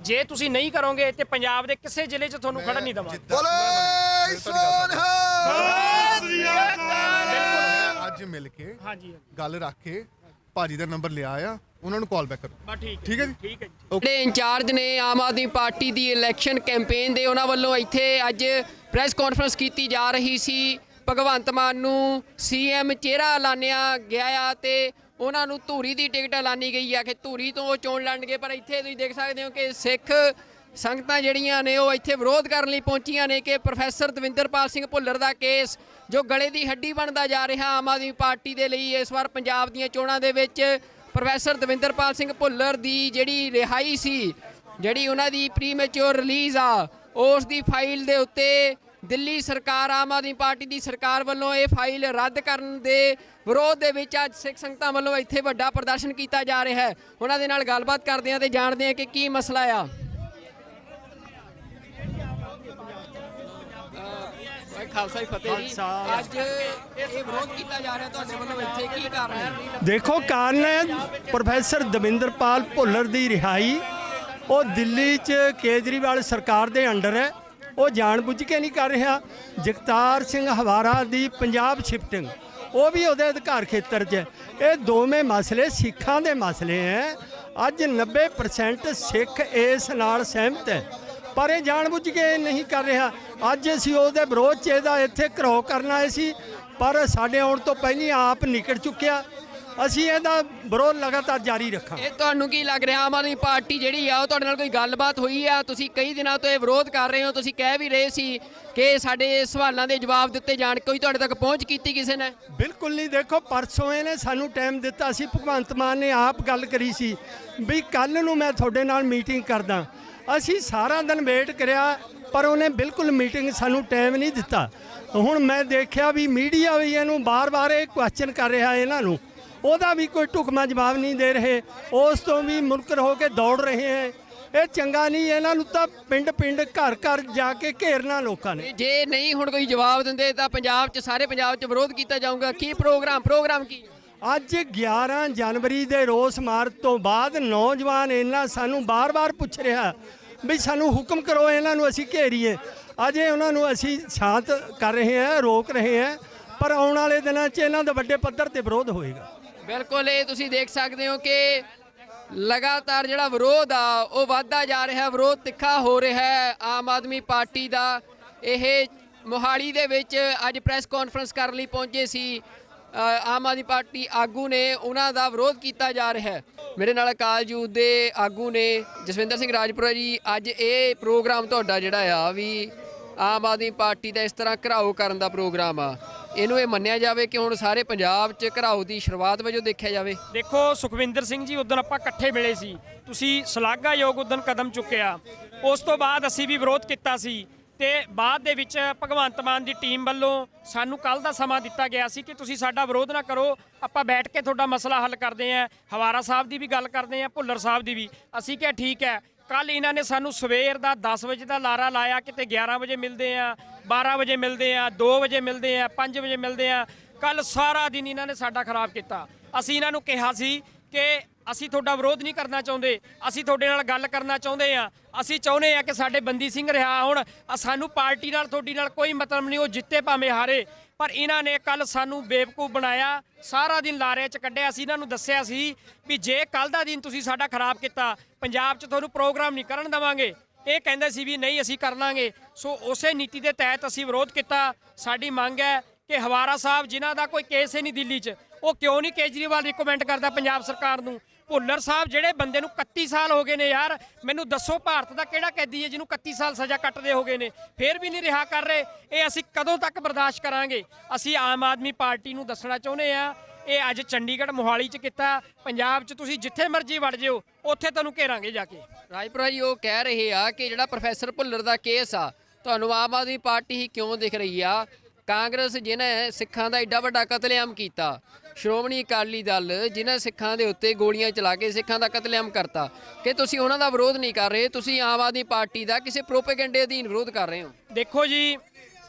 ਜੇ ਤੁਸੀਂ ਨਹੀਂ ਕਰੋਗੇ ਤੇ ਪੰਜਾਬ ਦੇ ਕਿਸੇ ਜ਼ਿਲ੍ਹੇ 'ਚ ਤੁਹਾਨੂੰ ਖੜਨ ਨਹੀਂ ਦੇਵਾਂਗੇ। ਅੱਜ ਮਿਲ ਕੇ ਗੱਲ ਰੱਖ ਕੇ ਭਾਜੀ ਦਾ ਨੰਬਰ ਲਿਆ ਆ, ਉਹਨਾਂ ਨੂੰ ਕਾਲ ਬੈਕ ਕਰੋ। ਠੀਕ ਹੈ ਜੀ। ਠੀਕ ਹੈ ਜੀ। ਜਿਹੜੇ ਇੰਚਾਰਜ ਨੇ ਆਮ ਆਦਮੀ ਪਾਰਟੀ ਦੀ ਇਲੈਕਸ਼ਨ ਕੈਂਪੇਨ ਦੇ, ਉਹਨਾਂ ਵੱਲੋਂ ਇੱਥੇ ਅੱਜ ਪ੍ਰੈਸ ਕਾਨਫਰੰਸ ਕੀਤੀ ਜਾ ਰਹੀ ਸੀ। ਭਗਵੰਤ ਮਾਨ ਨੂੰ ਸੀਐਮ ਚਿਹਰਾ ਐਲਾਨਿਆ ਗਿਆ ਆ ਤੇ ਉਹਨਾਂ ਨੂੰ ਧੂਰੀ ਦੀ ਟਿਕਟ ਐਲਾਨੀ ਗਈ ਆ ਕਿ ਧੂਰੀ ਤੋਂ ਉਹ ਚੋਣ ਲੜਨਗੇ। ਪਰ ਇੱਥੇ ਤੁਸੀਂ ਦੇਖ ਸਕਦੇ ਹੋ ਕਿ ਸਿੱਖ ਸੰਗਤਾਂ ਜਿਹੜੀਆਂ ਨੇ ਉਹ ਇੱਥੇ ਵਿਰੋਧ ਕਰਨ ਲਈ ਪਹੁੰਚੀਆਂ ਨੇ ਕਿ ਪ੍ਰੋਫੈਸਰ ਦਵਿੰਦਰਪਾਲ ਸਿੰਘ ਭੁੱਲਰ ਦਾ ਕੇਸ ਜੋ ਗਲੇ ਦੀ ਹੱਡੀ ਬਣਦਾ ਜਾ ਰਿਹਾ ਆਮ ਆਦਮੀ ਪਾਰਟੀ ਦੇ ਲਈ, ਇਸ ਵਾਰ ਪੰਜਾਬ ਦੀਆਂ ਚੋਣਾਂ ਦੇ ਵਿੱਚ ਪ੍ਰੋਫੈਸਰ ਦਵਿੰਦਰਪਾਲ ਸਿੰਘ ਭੁੱਲਰ ਦੀ ਜਿਹੜੀ ਰਿਹਾਈ ਸੀ, ਜਿਹੜੀ ਉਹਨਾਂ ਦੀ ਪ੍ਰੀਮੈਚੁਰ ਰਿਲੀਜ਼ ਆ, ਉਸ ਦੀ ਫਾਈਲ ਦੇ ਉੱਤੇ ਦਿੱਲੀ ਸਰਕਾਰ, ਆਮ ਆਦਮੀ ਪਾਰਟੀ ਦੀ ਸਰਕਾਰ ਵੱਲੋਂ ਇਹ ਫਾਈਲ ਰੱਦ ਕਰਨ ਦੇ ਵਿਰੋਧ ਦੇ ਵਿੱਚ ਅੱਜ ਸਿੱਖ ਸੰਗਤਾਂ ਵੱਲੋਂ ਇੱਥੇ ਵੱਡਾ ਪ੍ਰਦਰਸ਼ਨ ਕੀਤਾ ਜਾ ਰਿਹਾ ਹੈ। ਉਹਨਾਂ ਦੇ ਨਾਲ ਗੱਲਬਾਤ ਕਰਦੇ ਹਾਂ ਤੇ ਜਾਣਦੇ ਹਾਂ ਕਿ ਕੀ ਮਸਲਾ ਆ। ਖਾਲਸਾ ਜੀ ਫਤਿਹ ਜੀ। ਅੱਜ ਇਹ ਵਿਰੋਧ ਕੀਤਾ ਜਾ ਰਿਹਾ ਤੁਹਾਡੇ ਵੱਲੋਂ, ਇੱਥੇ ਕੀ ਕਾਰਨ ਹੈ? ਦੇਖੋ, ਕਾਰਨ ਹੈ ਪ੍ਰੋਫੈਸਰ ਦਵਿੰਦਰਪਾਲ ਭੁੱਲਰ ਦੀ ਰਿਹਾਈ। ਉਹ ਦਿੱਲੀ 'ਚ ਕੇਜਰੀਵਾਲ ਸਰਕਾਰ ਦੇ ਅੰਡਰ ਹੈ, ਉਹ ਜਾਣਬੁੱਝ ਕੇ ਨਹੀਂ ਕਰ ਰਿਹਾ। ਜਗਤਾਰ ਸਿੰਘ ਹਵਾਰਾ ਦੀ ਪੰਜਾਬ ਸ਼ਿਫਟਿੰਗ, ਉਹ ਵੀ ਉਹਦੇ ਅਧਿਕਾਰ ਖੇਤਰ 'ਚ ਹੈ। ਇਹ ਦੋਵੇਂ ਮਸਲੇ ਸਿੱਖਾਂ ਦੇ ਮਸਲੇ ਹੈ। ਅੱਜ 90% ਸਿੱਖ ਇਸ ਨਾਲ ਸਹਿਮਤ ਹੈ। ਪਰ ਇਹ ਜਾਣਬੁੱਝ ਕੇ ਨਹੀਂ ਕਰ ਰਿਹਾ। ਅੱਜ ਅਸੀਂ ਉਹਦੇ ਵਿਰੋਧ 'ਚ ਇਹਦਾ ਇੱਥੇ ਘਰੋ ਕਰਨ ਆਏ ਸੀ, ਪਰ ਸਾਡੇ ਆਉਣ ਤੋਂ ਪਹਿਲਾਂ ਆਪ ਨਿਕਲ ਚੁੱਕਿਆ। ਅਸੀਂ ਇਹਦਾ ਵਿਰੋਧ ਲਗਾਤਾਰ ਜਾਰੀ ਰੱਖਾਂਗੇ। ਇਹ ਤੁਹਾਨੂੰ ਕੀ ਲੱਗ ਰਿਹਾ, ਆਮ ਆਦਮੀ ਪਾਰਟੀ ਜਿਹੜੀ ਆ ਉਹ ਤੁਹਾਡੇ ਨਾਲ ਕੋਈ ਗੱਲਬਾਤ ਹੋਈ ਆ? ਤੁਸੀਂ ਕਈ ਦਿਨਾਂ ਤੋਂ ਇਹ ਵਿਰੋਧ ਕਰ ਰਹੇ ਹੋ, ਤੁਸੀਂ ਕਹਿ ਵੀ ਰਹੇ ਸੀ ਕਿ ਸਾਡੇ ਸਵਾਲਾਂ ਦੇ ਜਵਾਬ ਦਿੱਤੇ ਜਾਣ, ਕੋਈ ਤੁਹਾਡੇ ਤੱਕ ਪਹੁੰਚ ਕੀਤੀ ਕਿਸੇ ਨੇ? ਬਿਲਕੁਲ ਨਹੀਂ। ਦੇਖੋ, ਪਰਸੋਂ ਇਹਨੇ ਸਾਨੂੰ ਟਾਈਮ ਦਿੱਤਾ ਸੀ, ਭਗਵੰਤ ਮਾਨ ਨੇ ਆਪ ਗੱਲ ਕਰੀ ਸੀ ਵੀ ਕੱਲ ਨੂੰ ਮੈਂ ਤੁਹਾਡੇ ਨਾਲ ਮੀਟਿੰਗ ਕਰਦਾ। ਅਸੀਂ ਸਾਰਾ ਦਿਨ ਵੇਟ ਕਰਿਆ, ਪਰ ਉਹਨੇ ਬਿਲਕੁਲ ਮੀਟਿੰਗ ਸਾਨੂੰ ਟਾਈਮ ਨਹੀਂ ਦਿੱਤਾ। ਹੁਣ ਮੈਂ ਦੇਖਿਆ ਵੀ ਮੀਡੀਆ ਵੀ ਇਹਨੂੰ ਬਾਰ-ਬਾਰ ਇਹ ਕੁਐਸਚਨ ਕਰ ਰਿਹਾ ਇਹਨਾਂ ਨੂੰ, ਉਹਦਾ ਵੀ ਕੋਈ ਢੁਕਵਾਂ ਜਵਾਬ ਨਹੀਂ ਦੇ ਰਹੇ, ਉਸ ਤੋਂ ਵੀ ਮੁਨਕਰ ਹੋ ਕੇ ਦੌੜ ਰਹੇ ਹੈ। ਇਹ ਚੰਗਾ ਨਹੀਂ। ਇਹਨਾਂ ਨੂੰ ਤਾਂ ਪਿੰਡ-ਪਿੰਡ ਘਰ-ਘਰ ਜਾ ਕੇ ਘੇਰਨਾ ਲੋਕਾਂ ਨੇ। ਜੇ ਨਹੀਂ ਹੁਣ ਕੋਈ ਜਵਾਬ ਦਿੰਦੇ ਤਾਂ ਪੰਜਾਬ 'ਚ, ਸਾਰੇ ਪੰਜਾਬ 'ਚ ਵਿਰੋਧ ਕੀਤਾ ਜਾਊਗਾ। ਕੀ ਪ੍ਰੋਗਰਾਮ ਕੀ? ਅੱਜ 11 ਜਨਵਰੀ ਦੇ ਰੋਸ ਮਾਰਚ ਤੋਂ ਬਾਅਦ ਨੌਜਵਾਨ ਇਹਨਾਂ ਸਾਨੂੰ ਬਾਰ-ਬਾਰ ਪੁੱਛ ਰਿਹਾ ਵੀ ਸਾਨੂੰ ਹੁਕਮ ਕਰੋ, ਇਹਨਾਂ ਨੂੰ ਅਸੀਂ ਘੇਰੀਏ। ਅਜੇ ਉਹਨਾਂ ਨੂੰ ਅਸੀਂ ਸ਼ਾਂਤ ਕਰ ਰਹੇ ਹਾਂ, ਰੋਕ ਰਹੇ ਹਾਂ, ਪਰ ਆਉਣ ਵਾਲੇ ਦਿਨਾਂ 'ਚ ਇਹਨਾਂ ਦਾ ਵੱਡੇ ਪੱਧਰ ਤੇ ਵਿਰੋਧ ਹੋਏਗਾ। ਬਿਲਕੁਲ, ਇਹ ਤੁਸੀਂ ਦੇਖ ਸਕਦੇ ਹੋ ਕਿ ਲਗਾਤਾਰ ਜਿਹੜਾ ਵਿਰੋਧ ਆ ਉਹ ਵੱਧਦਾ ਜਾ ਰਿਹਾ, ਵਿਰੋਧ ਤਿੱਖਾ ਹੋ ਰਿਹਾ ਹੈ ਆਮ ਆਦਮੀ ਪਾਰਟੀ ਦਾ। ਇਹ ਮੋਹਾਲੀ ਦੇ ਵਿੱਚ ਅੱਜ ਪ੍ਰੈਸ ਕਾਨਫਰੰਸ ਕਰਨ ਲਈ ਪਹੁੰਚੇ ਸੀ ਆਮ ਆਦਮੀ ਪਾਰਟੀ ਆਗੂ ਨੇ, ਉਹਨਾਂ ਦਾ ਵਿਰੋਧ ਕੀਤਾ ਜਾ ਰਿਹਾ ਹੈ। ਮੇਰੇ ਨਾਲ ਅਕਾਲ ਯੂਥ ਦੇ ਆਗੂ ਨੇ ਜਸਵਿੰਦਰ ਸਿੰਘ ਰਾਜਪੁਰਾ ਜੀ। ਅੱਜ ਇਹ ਪ੍ਰੋਗਰਾਮ ਤੁਹਾਡਾ ਜਿਹੜਾ ਆ ਵੀ ਆਮ ਆਦਮੀ ਪਾਰਟੀ ਦਾ ਇਸ ਤਰ੍ਹਾਂ ਘਿਰਾਓ ਕਰਨ ਦਾ ਪ੍ਰੋਗਰਾਮ ਆ, ਇਹਨੂੰ ਇਹ ਮੰਨਿਆ ਜਾਵੇ ਕਿ ਹੁਣ ਸਾਰੇ ਪੰਜਾਬ 'ਚ ਘਿਰਾਓ ਦੀ ਸ਼ੁਰੂਆਤ ਵਜੋਂ ਦੇਖਿਆ ਜਾਵੇ? ਦੇਖੋ ਸੁਖਵਿੰਦਰ ਸਿੰਘ ਜੀ, ਉਦੋਂ ਆਪਾਂ ਇਕੱਠੇ ਮਿਲੇ ਸੀ, ਤੁਸੀਂ ਸ਼ਲਾਘਾਯੋਗ ਉਦੋਂ ਕਦਮ ਚੁੱਕਿਆ। ਉਸ ਤੋਂ ਬਾਅਦ ਅਸੀਂ ਵੀ ਵਿਰੋਧ ਕੀਤਾ ਸੀ ਤੇ ਬਾਅਦ ਦੇ ਵਿੱਚ ਭਗਵੰਤ ਮਾਨ ਦੀ ਟੀਮ ਵੱਲੋਂ ਸਾਨੂੰ ਕੱਲ ਦਾ ਸਮਾਂ ਦਿੱਤਾ ਗਿਆ ਸੀ ਕਿ ਤੁਸੀਂ ਸਾਡਾ ਵਿਰੋਧ ਨਾ ਕਰੋ, ਆਪਾਂ ਬੈਠ ਕੇ ਤੁਹਾਡਾ ਮਸਲਾ ਹੱਲ ਕਰਦੇ ਆਂ। ਹਵਾਰਾ ਸਾਹਿਬ ਦੀ ਵੀ ਗੱਲ ਕਰਦੇ ਆਂ, ਭੁੱਲਰ ਸਾਹਿਬ ਦੀ ਵੀ। ਅਸੀਂ ਕਿਹਾ ਠੀਕ ਹੈ। ਕੱਲ ਇਹਨਾਂ ਨੇ ਸਾਨੂੰ ਸਵੇਰ ਦਾ 10 ਵਜੇ ਦਾ ਲਾਰਾ ਲਾਇਆ, ਕਿਤੇ 11 ਵਜੇ ਮਿਲਦੇ ਆ, 12 ਵਜੇ ਮਿਲਦੇ ਆ, 2 ਵਜੇ ਮਿਲਦੇ ਆ, 5 ਵਜੇ ਮਿਲਦੇ ਆ। ਕੱਲ ਸਾਰਾ ਦਿਨ ਇਹਨਾਂ ਨੇ ਸਾਡਾ ਖਰਾਬ ਕੀਤਾ। ਅਸੀਂ ਇਹਨਾਂ ਨੂੰ ਕਿਹਾ ਸੀ ਕਿ ਅਸੀਂ ਤੁਹਾਡਾ ਵਿਰੋਧ ਨਹੀਂ ਕਰਨਾ ਚਾਹੁੰਦੇ, ਅਸੀਂ ਤੁਹਾਡੇ ਨਾਲ ਗੱਲ ਕਰਨਾ ਚਾਹੁੰਦੇ ਆ। ਅਸੀਂ ਚਾਹੁੰਦੇ ਆ ਕਿ ਸਾਡੇ ਬੰਦੀ ਸਿੰਘ ਰਿਹਾ ਹੋਣ। ਸਾਨੂੰ ਪਾਰਟੀ ਨਾਲ ਤੁਹਾਡੀ ਨਾਲ ਕੋਈ ਮਤਲਬ ਨਹੀਂ, ਉਹ ਜਿੱਤੇ ਭਾਵੇਂ ਹਾਰੇ। ਪਰ ਇਹਨਾਂ ਨੇ ਕੱਲ ਸਾਨੂੰ ਬੇਵਕੂਫ ਬਣਾਇਆ, ਸਾਰਾ ਦਿਨ ਲਾਰੇ 'ਚ ਕੱਢਿਆ। ਅਸੀਂ ਇਹਨਾਂ ਨੂੰ ਦੱਸਿਆ ਸੀ ਵੀ ਜੇ ਕੱਲ ਦਾ ਦਿਨ ਤੁਸੀਂ ਸਾਡਾ ਖਰਾਬ ਕੀਤਾ, ਪੰਜਾਬ 'ਚ ਤੁਹਾਨੂੰ ਪ੍ਰੋਗਰਾਮ ਨਹੀਂ ਕਰਨ ਦੇਵਾਂਗੇ। ਇਹ ਕਹਿੰਦੇ ਸੀ ਵੀ ਨਹੀਂ ਅਸੀਂ ਕਰ ਲਾਂਗੇ। ਸੋ ਉਸੇ ਨੀਤੀ ਦੇ ਤਹਿਤ ਅਸੀਂ ਵਿਰੋਧ ਕੀਤਾ। ਸਾਡੀ ਮੰਗ ਹੈ ਕਿ ਹਵਾਰਾ ਸਾਹਿਬ, ਜਿਨ੍ਹਾਂ ਦਾ ਕੋਈ ਕੇਸ ਹੀ ਨਹੀਂ ਦਿੱਲੀ 'ਚ, ਉਹ ਕਿਉਂ ਨਹੀਂ ਕੇਜਰੀਵਾਲ ਰਿਕਮੈਂਡ ਕਰਦਾ ਪੰਜਾਬ ਸਰਕਾਰ ਨੂੰ? ਭੁੱਲਰ ਸਾਹਿਬ, ਜਿਹੜੇ ਬੰਦੇ ਨੂੰ 31 ਸਾਲ ਹੋ ਗਏ ਨੇ ਯਾਰ, ਮੈਨੂੰ ਦੱਸੋ ਭਾਰਤ ਦਾ ਕਿਹੜਾ ਕੈਦੀ ਹੈ ਜਿਹਨੂੰ 31 ਸਾਲ ਸਜ਼ਾ ਕੱਟਦੇ ਹੋ ਗਏ ਨੇ, ਫਿਰ ਵੀ ਨਹੀਂ ਰਿਹਾ ਕਰ ਰਹੇ? ਇਹ ਅਸੀਂ ਕਦੋਂ ਤੱਕ ਬਰਦਾਸ਼ਤ ਕਰਾਂਗੇ? ਅਸੀਂ ਆਮ ਆਦਮੀ ਪਾਰਟੀ ਨੂੰ ਦੱਸਣਾ ਚਾਹੁੰਦੇ ਆ, ਇਹ ਅੱਜ ਚੰਡੀਗੜ੍ਹ ਮੋਹਾਲੀ 'ਚ ਕੀਤਾ, ਪੰਜਾਬ 'ਚ ਤੁਸੀਂ ਜਿੱਥੇ ਮਰਜ਼ੀ ਵੜ ਜਿਓ, ਉੱਥੇ ਤੁਹਾਨੂੰ ਘੇਰਾਂਗੇ ਜਾ ਕੇ। ਰਾਜਪੁਰਾ ਜੀ ਉਹ ਕਹਿ ਰਹੇ ਆ ਕਿ ਜਿਹੜਾ ਪ੍ਰੋਫੈਸਰ ਭੁੱਲਰ ਦਾ ਕੇਸ ਆ, ਤੁਹਾਨੂੰ ਆਮ ਆਦਮੀ ਪਾਰਟੀ ਹੀ ਕਿਉਂ ਦਿਖ ਰਹੀ ਆ? ਕਾਂਗਰਸ ਜਿਹਨੇ ਸਿੱਖਾਂ ਦਾ ਏਡਾ ਵੱਡਾ ਕਤਲੇਆਮ ਕੀਤਾ, ਸ਼੍ਰੋਮਣੀ ਅਕਾਲੀ ਦਲ ਜਿਨ੍ਹਾਂ ਸਿੱਖਾਂ ਦੇ ਉੱਤੇ ਗੋਲੀਆਂ ਚਲਾ ਕੇ ਸਿੱਖਾਂ ਦਾ ਕਤਲੇਆਮ ਕਰਤਾ, ਕਿ ਤੁਸੀਂ ਉਹਨਾਂ ਦਾ ਵਿਰੋਧ ਨਹੀਂ ਕਰ ਰਹੇ, ਤੁਸੀਂ ਆਮ ਆਦਮੀ ਪਾਰਟੀ ਦਾ ਕਿਸੇ ਪ੍ਰੋਪੇਗੈਂਡੇ ਅਧੀਨ ਵਿਰੋਧ ਕਰ ਰਹੇ ਹੋ? ਦੇਖੋ ਜੀ,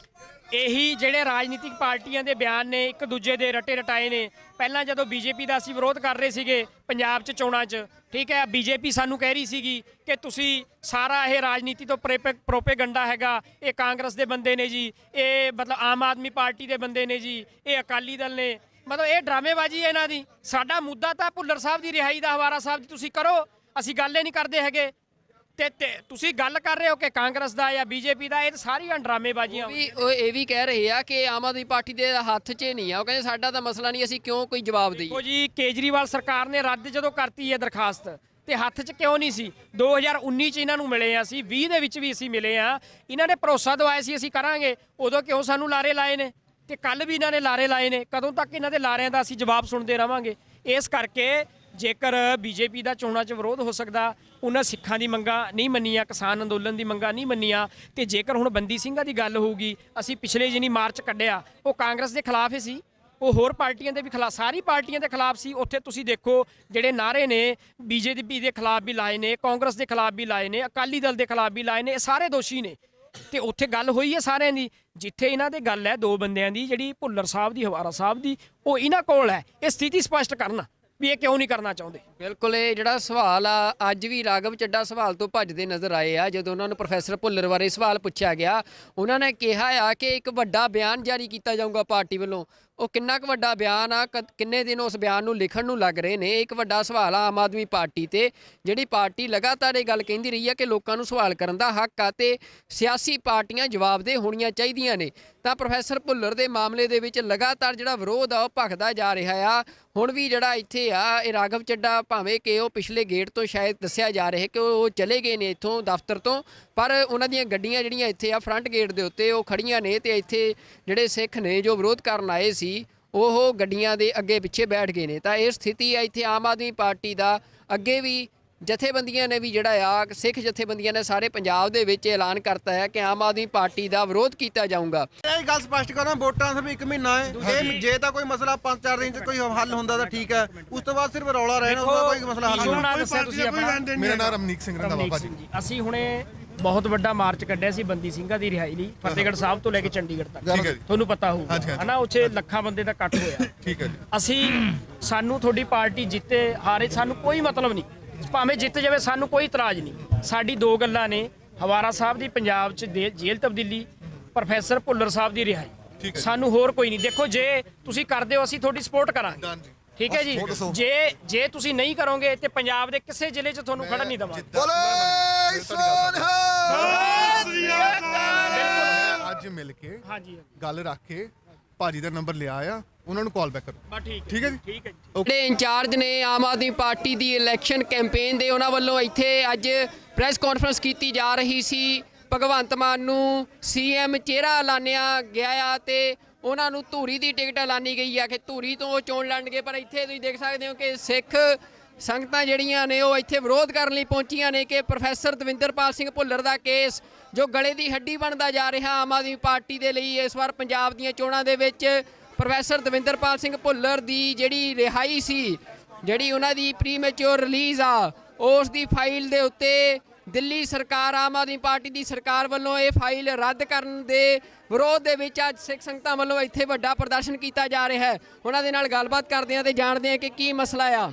ਇਹੀ ਜਿਹੜੇ ਰਾਜਨੀਤਿਕ ਪਾਰਟੀਆਂ ਦੇ ਬਿਆਨ ਨੇ, ਇੱਕ ਦੂਜੇ ਦੇ ਰਟੇ ਰਟਾਏ ਨੇ। ਪਹਿਲਾਂ ਜਦੋਂ ਬੀਜੇਪੀ ਦਾ ਅਸੀਂ ਵਿਰੋਧ ਕਰ ਰਹੇ ਸੀਗੇ ਪੰਜਾਬ 'ਚ ਚੋਣਾਂ 'ਚ, ਠੀਕ ਹੈ, ਬੀਜੇਪੀ ਸਾਨੂੰ ਕਹਿ ਰਹੀ ਸੀਗੀ ਕਿ ਤੁਸੀਂ ਸਾਰਾ ਇਹ ਰਾਜਨੀਤੀ ਤੋਂ ਪ੍ਰੋਪੇਗੰਡਾ ਹੈਗਾ, ਇਹ ਕਾਂਗਰਸ ਦੇ ਬੰਦੇ ਨੇ ਜੀ, ਇਹ ਮਤਲਬ ਆਮ ਆਦਮੀ ਪਾਰਟੀ ਦੇ ਬੰਦੇ ਨੇ ਜੀ, ਇਹ ਅਕਾਲੀ ਦਲ ਨੇ, ਮਤਲਬ ਇਹ ਡਰਾਮੇਬਾਜ਼ੀ ਹੈ ਇਹਨਾਂ ਦੀ। ਸਾਡਾ ਮੁੱਦਾ ਤਾਂ ਭੁੱਲਰ ਸਾਹਿਬ ਦੀ ਰਿਹਾਈ ਦਾ, ਹਵਾਰਾ ਸਾਹਿਬ ਦੀ ਤੁਸੀਂ ਕਰੋ, ਅਸੀਂ ਗੱਲ ਹੀ ਨਹੀਂ ਕਰਦੇ ਹੈਗੇ। ਤੇ ਤੁਸੀਂ ਗੱਲ ਕਰ ਰਹੇ ਹੋ ਕਿ ਕਾਂਗਰਸ ਦਾ ਜਾਂ ਬੀਜੇਪੀ ਦਾ, ਇਹ ਸਾਰੀਆਂ ਡਰਾਮੇਬਾਜ਼ੀਆਂ। ਉਹ ਇਹ ਵੀ ਕਹਿ ਰਹੇ ਆ ਕਿ ਆਮ ਆਦਮੀ ਪਾਰਟੀ ਦੇ ਹੱਥ 'ਚ ਨਹੀਂ ਆ, ਉਹ ਕਹਿੰਦੇ ਸਾਡਾ ਤਾਂ ਮਸਲਾ ਨਹੀਂ, ਅਸੀਂ ਕਿਉਂ ਕੋਈ ਜਵਾਬ ਦਈਏ? ਦੇਖੋ ਜੀ, ਕੇਜਰੀਵਾਲ ਸਰਕਾਰ ਨੇ ਰੱਦ ਜਦੋਂ ਕਰਤੀ ਹੈ ਦਰਖਾਸਤ, ਤੇ ਹੱਥ 'ਚ ਕਿਉਂ ਨਹੀਂ ਸੀ? 2019 'ਚ ਇਹਨਾਂ ਨੂੰ ਮਿਲੇ ਆ, ਅਸੀਂ 20 ਦੇ ਵਿੱਚ ਵੀ ਅਸੀਂ ਮਿਲੇ ਆ। ਇਹਨਾਂ ਨੇ ਭਰੋਸਾ ਦਵਾਇਆ ਸੀ ਅਸੀਂ ਕਰਾਂਗੇ, ਉਦੋਂ ਕਿਉਂ ਸਾਨੂੰ ਲਾਰੇ ਲਾਏ ਨੇ? ਤੇ ਕੱਲ ਵੀ ਇਹਨਾਂ ਨੇ ਲਾਰੇ ਲਾਏ ਨੇ। ਕਦੋਂ ਤੱਕ ਇਹਨਾਂ ਦੇ ਲਾਰਿਆਂ ਦਾ ਅਸੀਂ ਜਵਾਬ ਸੁਣਦੇ ਰਵਾਂਗੇ? ਇਸ ਕਰਕੇ ਜੇਕਰ ਬੀਜੇਪੀ ਦਾ ਚੋਣਾਂ 'ਚ ਵਿਰੋਧ ਹੋ ਸਕਦਾ, ਉਹਨਾਂ ਸਿੱਖਾਂ ਦੀ ਮੰਗਾਂ ਨਹੀਂ ਮੰਨੀਆਂ, ਕਿਸਾਨ ਅੰਦੋਲਨ ਦੀ ਮੰਗਾਂ ਨਹੀਂ ਮੰਨੀਆਂ, ਤੇ ਜੇਕਰ ਹੁਣ ਬੰਦੀ ਸਿੰਘਾਂ ਦੀ ਗੱਲ ਹੋਊਗੀ, ਅਸੀਂ ਪਿਛਲੇ ਜਿਹਨੀ ਮਾਰਚ ਕੱਢਿਆ ਉਹ ਕਾਂਗਰਸ ਦੇ ਖਿਲਾਫ ਹੀ ਸੀ, ਉਹ ਹੋਰ ਪਾਰਟੀਆਂ ਦੇ ਵੀ ਖਿਲਾਫ, ਸਾਰੀ ਪਾਰਟੀਆਂ ਦੇ ਖਿਲਾਫ ਸੀ। ਉੱਥੇ ਤੁਸੀਂ ਦੇਖੋ ਜਿਹੜੇ ਨਾਅਰੇ ਨੇ ਬੀਜੇਪੀ ਦੇ ਖਿਲਾਫ ਵੀ ਲਾਏ ਨੇ, ਕਾਂਗਰਸ ਦੇ ਖਿਲਾਫ ਵੀ ਲਾਏ ਨੇ, ਅਕਾਲੀ ਦਲ ਦੇ ਖਿਲਾਫ ਵੀ ਲਾਏ ਨੇ, ਇਹ ਸਾਰੇ ਦੋਸ਼ੀ ਨੇ। ਤੇ ਉੱਥੇ ਗੱਲ ਹੋਈ ਹੈ ਸਾਰਿਆਂ ਦੀ। ਜਿੱਥੇ ਇਹਨਾਂ ਦੇ ਗੱਲ ਹੈ ਦੋ ਬੰਦਿਆਂ ਦੀ, ਜਿਹੜੀ ਭੁੱਲਰ ਸਾਹਿਬ ਦੀ, ਹਵਾਰਾ ਸਾਹਿਬ ਦੀ, ਉਹ ਇਹਨਾਂ ਕੋਲ ਹੈ। ਇਹ ਸਥਿਤੀ ਸਪਸ਼ਟ ਕਰਨ ਵੀ ਇਹ ਕਿਉਂ ਨਹੀਂ ਕਰਨਾ ਚਾਹੁੰਦੇ। ਬਿਲਕੁਲ ਇਹ ਜਿਹੜਾ ਸਵਾਲ ਆ ਅੱਜ ਵੀ ਰਾਘਵ ਚੱਡਾ ਸਵਾਲ ਤੋਂ ਭੱਜਦੇ ਨਜ਼ਰ ਆਏ ਆ। ਜਦੋਂ ਉਹਨਾਂ ਨੂੰ ਪ੍ਰੋਫੈਸਰ ਭੁੱਲਰ ਬਾਰੇ ਸਵਾਲ ਪੁੱਛਿਆ ਗਿਆ, ਉਹਨਾਂ ਨੇ ਕਿਹਾ ਆ ਕਿ ਇੱਕ ਵੱਡਾ ਬਿਆਨ ਜਾਰੀ ਕੀਤਾ ਜਾਊਗਾ ਪਾਰਟੀ ਵੱਲੋਂ। ਉਹ ਕਿੰਨਾ ਕੁ ਵੱਡਾ ਬਿਆਨ ਆ, ਕਿੰਨੇ ਦਿਨ ਉਸ ਬਿਆਨ ਨੂੰ ਲਿਖਣ ਨੂੰ ਲੱਗ ਰਹੇ ਨੇ, ਇੱਕ ਵੱਡਾ ਸਵਾਲ ਆ ਆਮ ਆਦਮੀ ਪਾਰਟੀ ਤੇ। ਜਿਹੜੀ ਪਾਰਟੀ ਲਗਾਤਾਰ ਇਹ ਗੱਲ ਕਹਿੰਦੀ ਰਹੀ ਆ ਕਿ ਲੋਕਾਂ ਨੂੰ ਸਵਾਲ ਕਰਨ ਦਾ ਹੱਕ ਆ ਤੇ ਸਿਆਸੀ ਪਾਰਟੀਆਂ ਜਵਾਬਦੇਹ ਹੋਣੀਆਂ ਚਾਹੀਦੀਆਂ ਨੇ, ਤਾਂ ਪ੍ਰੋਫੈਸਰ ਭੁੱਲਰ ਦੇ ਮਾਮਲੇ ਦੇ ਵਿੱਚ ਲਗਾਤਾਰ ਜਿਹੜਾ ਵਿਰੋਧ ਆ ਉਹ ਭਖਦਾ ਜਾ ਰਿਹਾ ਆ। ਹੁਣ ਵੀ ਜਿਹੜਾ ਇੱਥੇ ਆ ਇਹ ਰਾਘਵ ਚੱਡਾ, ਭਾਵੇਂ ਕਿ ਉਹ ਪਿਛਲੇ ਗੇਟ ਤੋਂ ਸ਼ਾਇਦ ਦੱਸਿਆ ਜਾ ਰਿਹਾ ਕਿ ਉਹ ਚਲੇ ਗਏ ਨੇ ਇੱਥੋਂ ਦਫ਼ਤਰ ਤੋਂ, ਪਰ ਉਹਨਾਂ ਦੀਆਂ ਗੱਡੀਆਂ ਜਿਹੜੀਆਂ ਇੱਥੇ ਆ ਫਰੰਟ ਗੇਟ ਦੇ ਉੱਤੇ ਉਹ ਖੜੀਆਂ ਨੇ ਤੇ ਇੱਥੇ ਜਿਹੜੇ ਸਿੱਖ ਨੇ ਜੋ ਵਿਰੋਧ ਕਰਨ ਆਏ ਸੀ ਉਹ ਗੱਡੀਆਂ ਦੇ ਅੱਗੇ ਪਿੱਛੇ ਬੈਠ ਗਏ ਨੇ। ਤਾਂ ਇਹ ਸਥਿਤੀ ਆ ਇੱਥੇ ਆਮ ਆਦਮੀ ਪਾਰਟੀ ਦਾ। ਅੱਗੇ ਵੀ ਜਥੇਬੰਦੀਆਂ ਨੇ ਵੀ ਜਿਹੜਾ ਆ ਸਿੱਖ ਜਥੇਬੰਦੀਆਂ ਨੇ ਸਾਰੇ ਪੰਜਾਬ ਦੇ ਵਿੱਚ ਐਲਾਨ ਕਰਤਾ ਹੈ ਕਿ ਆਮ ਆਦਮੀ ਪਾਰਟੀ ਦਾ ਵਿਰੋਧ ਕੀਤਾ ਜਾਊਗਾ। ਇਹ ਗੱਲ ਸਪਸ਼ਟ ਕਰਾਂ, ਵੋਟਾਂ ਸਿਰਫ 1 ਮਹੀਨਾ ਹੈ। ਇਹ ਜੇ ਤਾਂ ਕੋਈ ਮਸਲਾ 5-4 ਦਿਨ ਚ ਕੋਈ ਹੱਲ ਹੁੰਦਾ ਤਾਂ ਠੀਕ ਹੈ, ਉਸ ਤੋਂ ਬਾਅਦ ਸਿਰਫ ਰੌਲਾ ਰਹਿਣਾ, ਉਹਦਾ ਕੋਈ ਮਸਲਾ ਹੱਲ ਨਹੀਂ ਹੋਣਾ। ਦੱਸਿਆ ਤੁਸੀਂ ਆਪਣਾ। ਮੇਰਾ ਨਾਮ ਰਮਨੀਕ ਸਿੰਘ ਰੰਧਾਵਾ ਭਾਜੀ। ਅਸੀਂ ਹੁਣੇ ਬਹੁਤ ਵੱਡਾ ਮਾਰਚ ਕੱਢਿਆ ਸੀ ਬੰਦੀ ਸਿੰਘਾਂ ਦੀ ਰਿਹਾਈ ਲਈ, ਫਤਿਹਗੜ੍ਹ ਸਾਹਿਬ ਤੋਂ ਲੈ ਕੇ ਚੰਡੀਗੜ੍ਹ ਤੱਕ। ਠੀਕ ਹੈ ਜੀ। ਤੁਹਾਨੂੰ ਪਤਾ ਹੋਊਗਾ ਹਨਾ, ਉੱਥੇ ਲੱਖਾਂ ਬੰਦੇ ਦਾ ਇਕੱਠ ਹੋਇਆ। ਠੀਕ ਹੈ ਜੀ। ਸਾਨੂੰ ਤੁਹਾਡੀ ਪਾਰਟੀ ਜਿੱਤੇ ਹਾਰੇ ਸਾਨੂੰ ਕੋਈ ਮਤਲਬ ਨਹੀਂ, ਭਾਵੇਂ ਜਿੱਤ ਜਾਵੇ ਸਾਨੂੰ ਕੋਈ ਇਤਰਾਜ਼ ਨਹੀਂ। ਸਾਡੀ ਦੋ ਗੱਲਾਂ ਨੇ, ਹਵਾਰਾ ਸਾਹਿਬ ਦੀ ਪੰਜਾਬ 'ਚ ਜੇਲ੍ਹ ਤਬਦੀਲੀ, ਪ੍ਰੋਫੈਸਰ ਭੁੱਲਰ ਸਾਹਿਬ ਦੀ ਰਿਹਾਈ। ਸਾਨੂੰ ਹੋਰ ਕੋਈ ਨਹੀਂ। ਦੇਖੋ ਜੇ ਤੁਸੀਂ ਕਰਦੇ ਹੋ ਅਸੀਂ ਤੁਹਾਡੀ ਸਪੋਰਟ ਕਰਾਂਗੇ, ਠੀਕ ਹੈ ਜੀ। ਜੇ ਤੁਸੀਂ ਨਹੀਂ ਕਰੋਗੇ ਤੇ ਪੰਜਾਬ ਦੇ ਕਿਸੇ ਜ਼ਿਲ੍ਹੇ 'ਚ ਤੁਹਾਨੂੰ ਖੜਨ ਨਹੀਂ ਦੇਵਾਂਗੇ। ਅੱਜ ਮਿਲ ਕੇ ਗੱਲ ਰੱਖ ਕੇ ਭਾਜੀ ਦਾ ਨੰਬਰ ਲਿਆ ਆ, ਉਹਨਾਂ ਨੂੰ ਕਾਲ ਬੈਕ ਕਰੋ। ਠੀਕ ਹੈ ਜੀ। ਠੀਕ ਹੈ ਜੀ। ਜਿਹੜੇ ਇੰਚਾਰਜ ਨੇ ਆਮ ਆਦਮੀ ਪਾਰਟੀ ਦੀ ਇਲੈਕਸ਼ਨ ਕੈਂਪੇਨ ਦੇ, ਉਹਨਾਂ ਵੱਲੋਂ ਇੱਥੇ ਅੱਜ ਪ੍ਰੈਸ ਕਾਨਫਰੰਸ ਕੀਤੀ ਜਾ ਰਹੀ ਸੀ। ਭਗਵੰਤ ਮਾਨ ਨੂੰ ਸੀਐਮ ਚਿਹਰਾ ਐਲਾਨਿਆ ਗਿਆ ਆ ਤੇ ਉਹਨਾਂ ਨੂੰ ਧੂਰੀ ਦੀ ਟਿਕਟ ਐਲਾਨੀ ਗਈ ਆ ਕਿ ਧੂਰੀ ਤੋਂ ਉਹ ਚੋਣ ਲੜਨਗੇ। ਪਰ ਇੱਥੇ ਤੁਸੀਂ ਦੇਖ ਸਕਦੇ ਹੋ ਕਿ ਸਿੱਖ ਸੰਗਤਾਂ ਜਿਹੜੀਆਂ ਨੇ ਉਹ ਇੱਥੇ ਵਿਰੋਧ ਕਰਨ ਲਈ ਪਹੁੰਚੀਆਂ ਨੇ ਕਿ ਪ੍ਰੋਫੈਸਰ ਦਵਿੰਦਰਪਾਲ ਸਿੰਘ ਭੁੱਲਰ ਦਾ ਕੇਸ ਜੋ ਗਲੇ ਦੀ ਹੱਡੀ ਬਣਦਾ ਜਾ ਰਿਹਾ ਆਮ ਆਦਮੀ ਪਾਰਟੀ ਦੇ ਲਈ। ਇਸ ਵਾਰ ਪੰਜਾਬ ਦੀਆਂ ਚੋਣਾਂ ਦੇ ਵਿੱਚ ਪ੍ਰੋਫੈਸਰ ਦਵਿੰਦਰਪਾਲ ਸਿੰਘ ਭੁੱਲਰ ਦੀ ਜਿਹੜੀ ਰਿਹਾਈ ਸੀ, ਜਿਹੜੀ ਉਹਨਾਂ ਦੀ ਪ੍ਰੀਮੈਚੁਰ ਰਿਲੀਜ਼ ਆ, ਉਸ ਦੀ ਫਾਈਲ ਦੇ ਉੱਤੇ ਦਿੱਲੀ ਸਰਕਾਰ, ਆਮ ਆਦਮੀ ਪਾਰਟੀ ਦੀ ਸਰਕਾਰ ਵੱਲੋਂ ਇਹ ਫਾਈਲ ਰੱਦ ਕਰਨ ਦੇ ਵਿਰੋਧ ਦੇ ਵਿੱਚ ਅੱਜ ਸਿੱਖ ਸੰਗਤਾਂ ਵੱਲੋਂ ਇੱਥੇ ਵੱਡਾ ਪ੍ਰਦਰਸ਼ਨ ਕੀਤਾ ਜਾ ਰਿਹਾ ਹੈ। ਉਹਨਾਂ ਦੇ ਨਾਲ ਗੱਲਬਾਤ ਕਰਦੇ ਹਾਂ ਤੇ ਜਾਣਦੇ ਹਾਂ ਕਿ ਕੀ ਮਸਲਾ ਆ।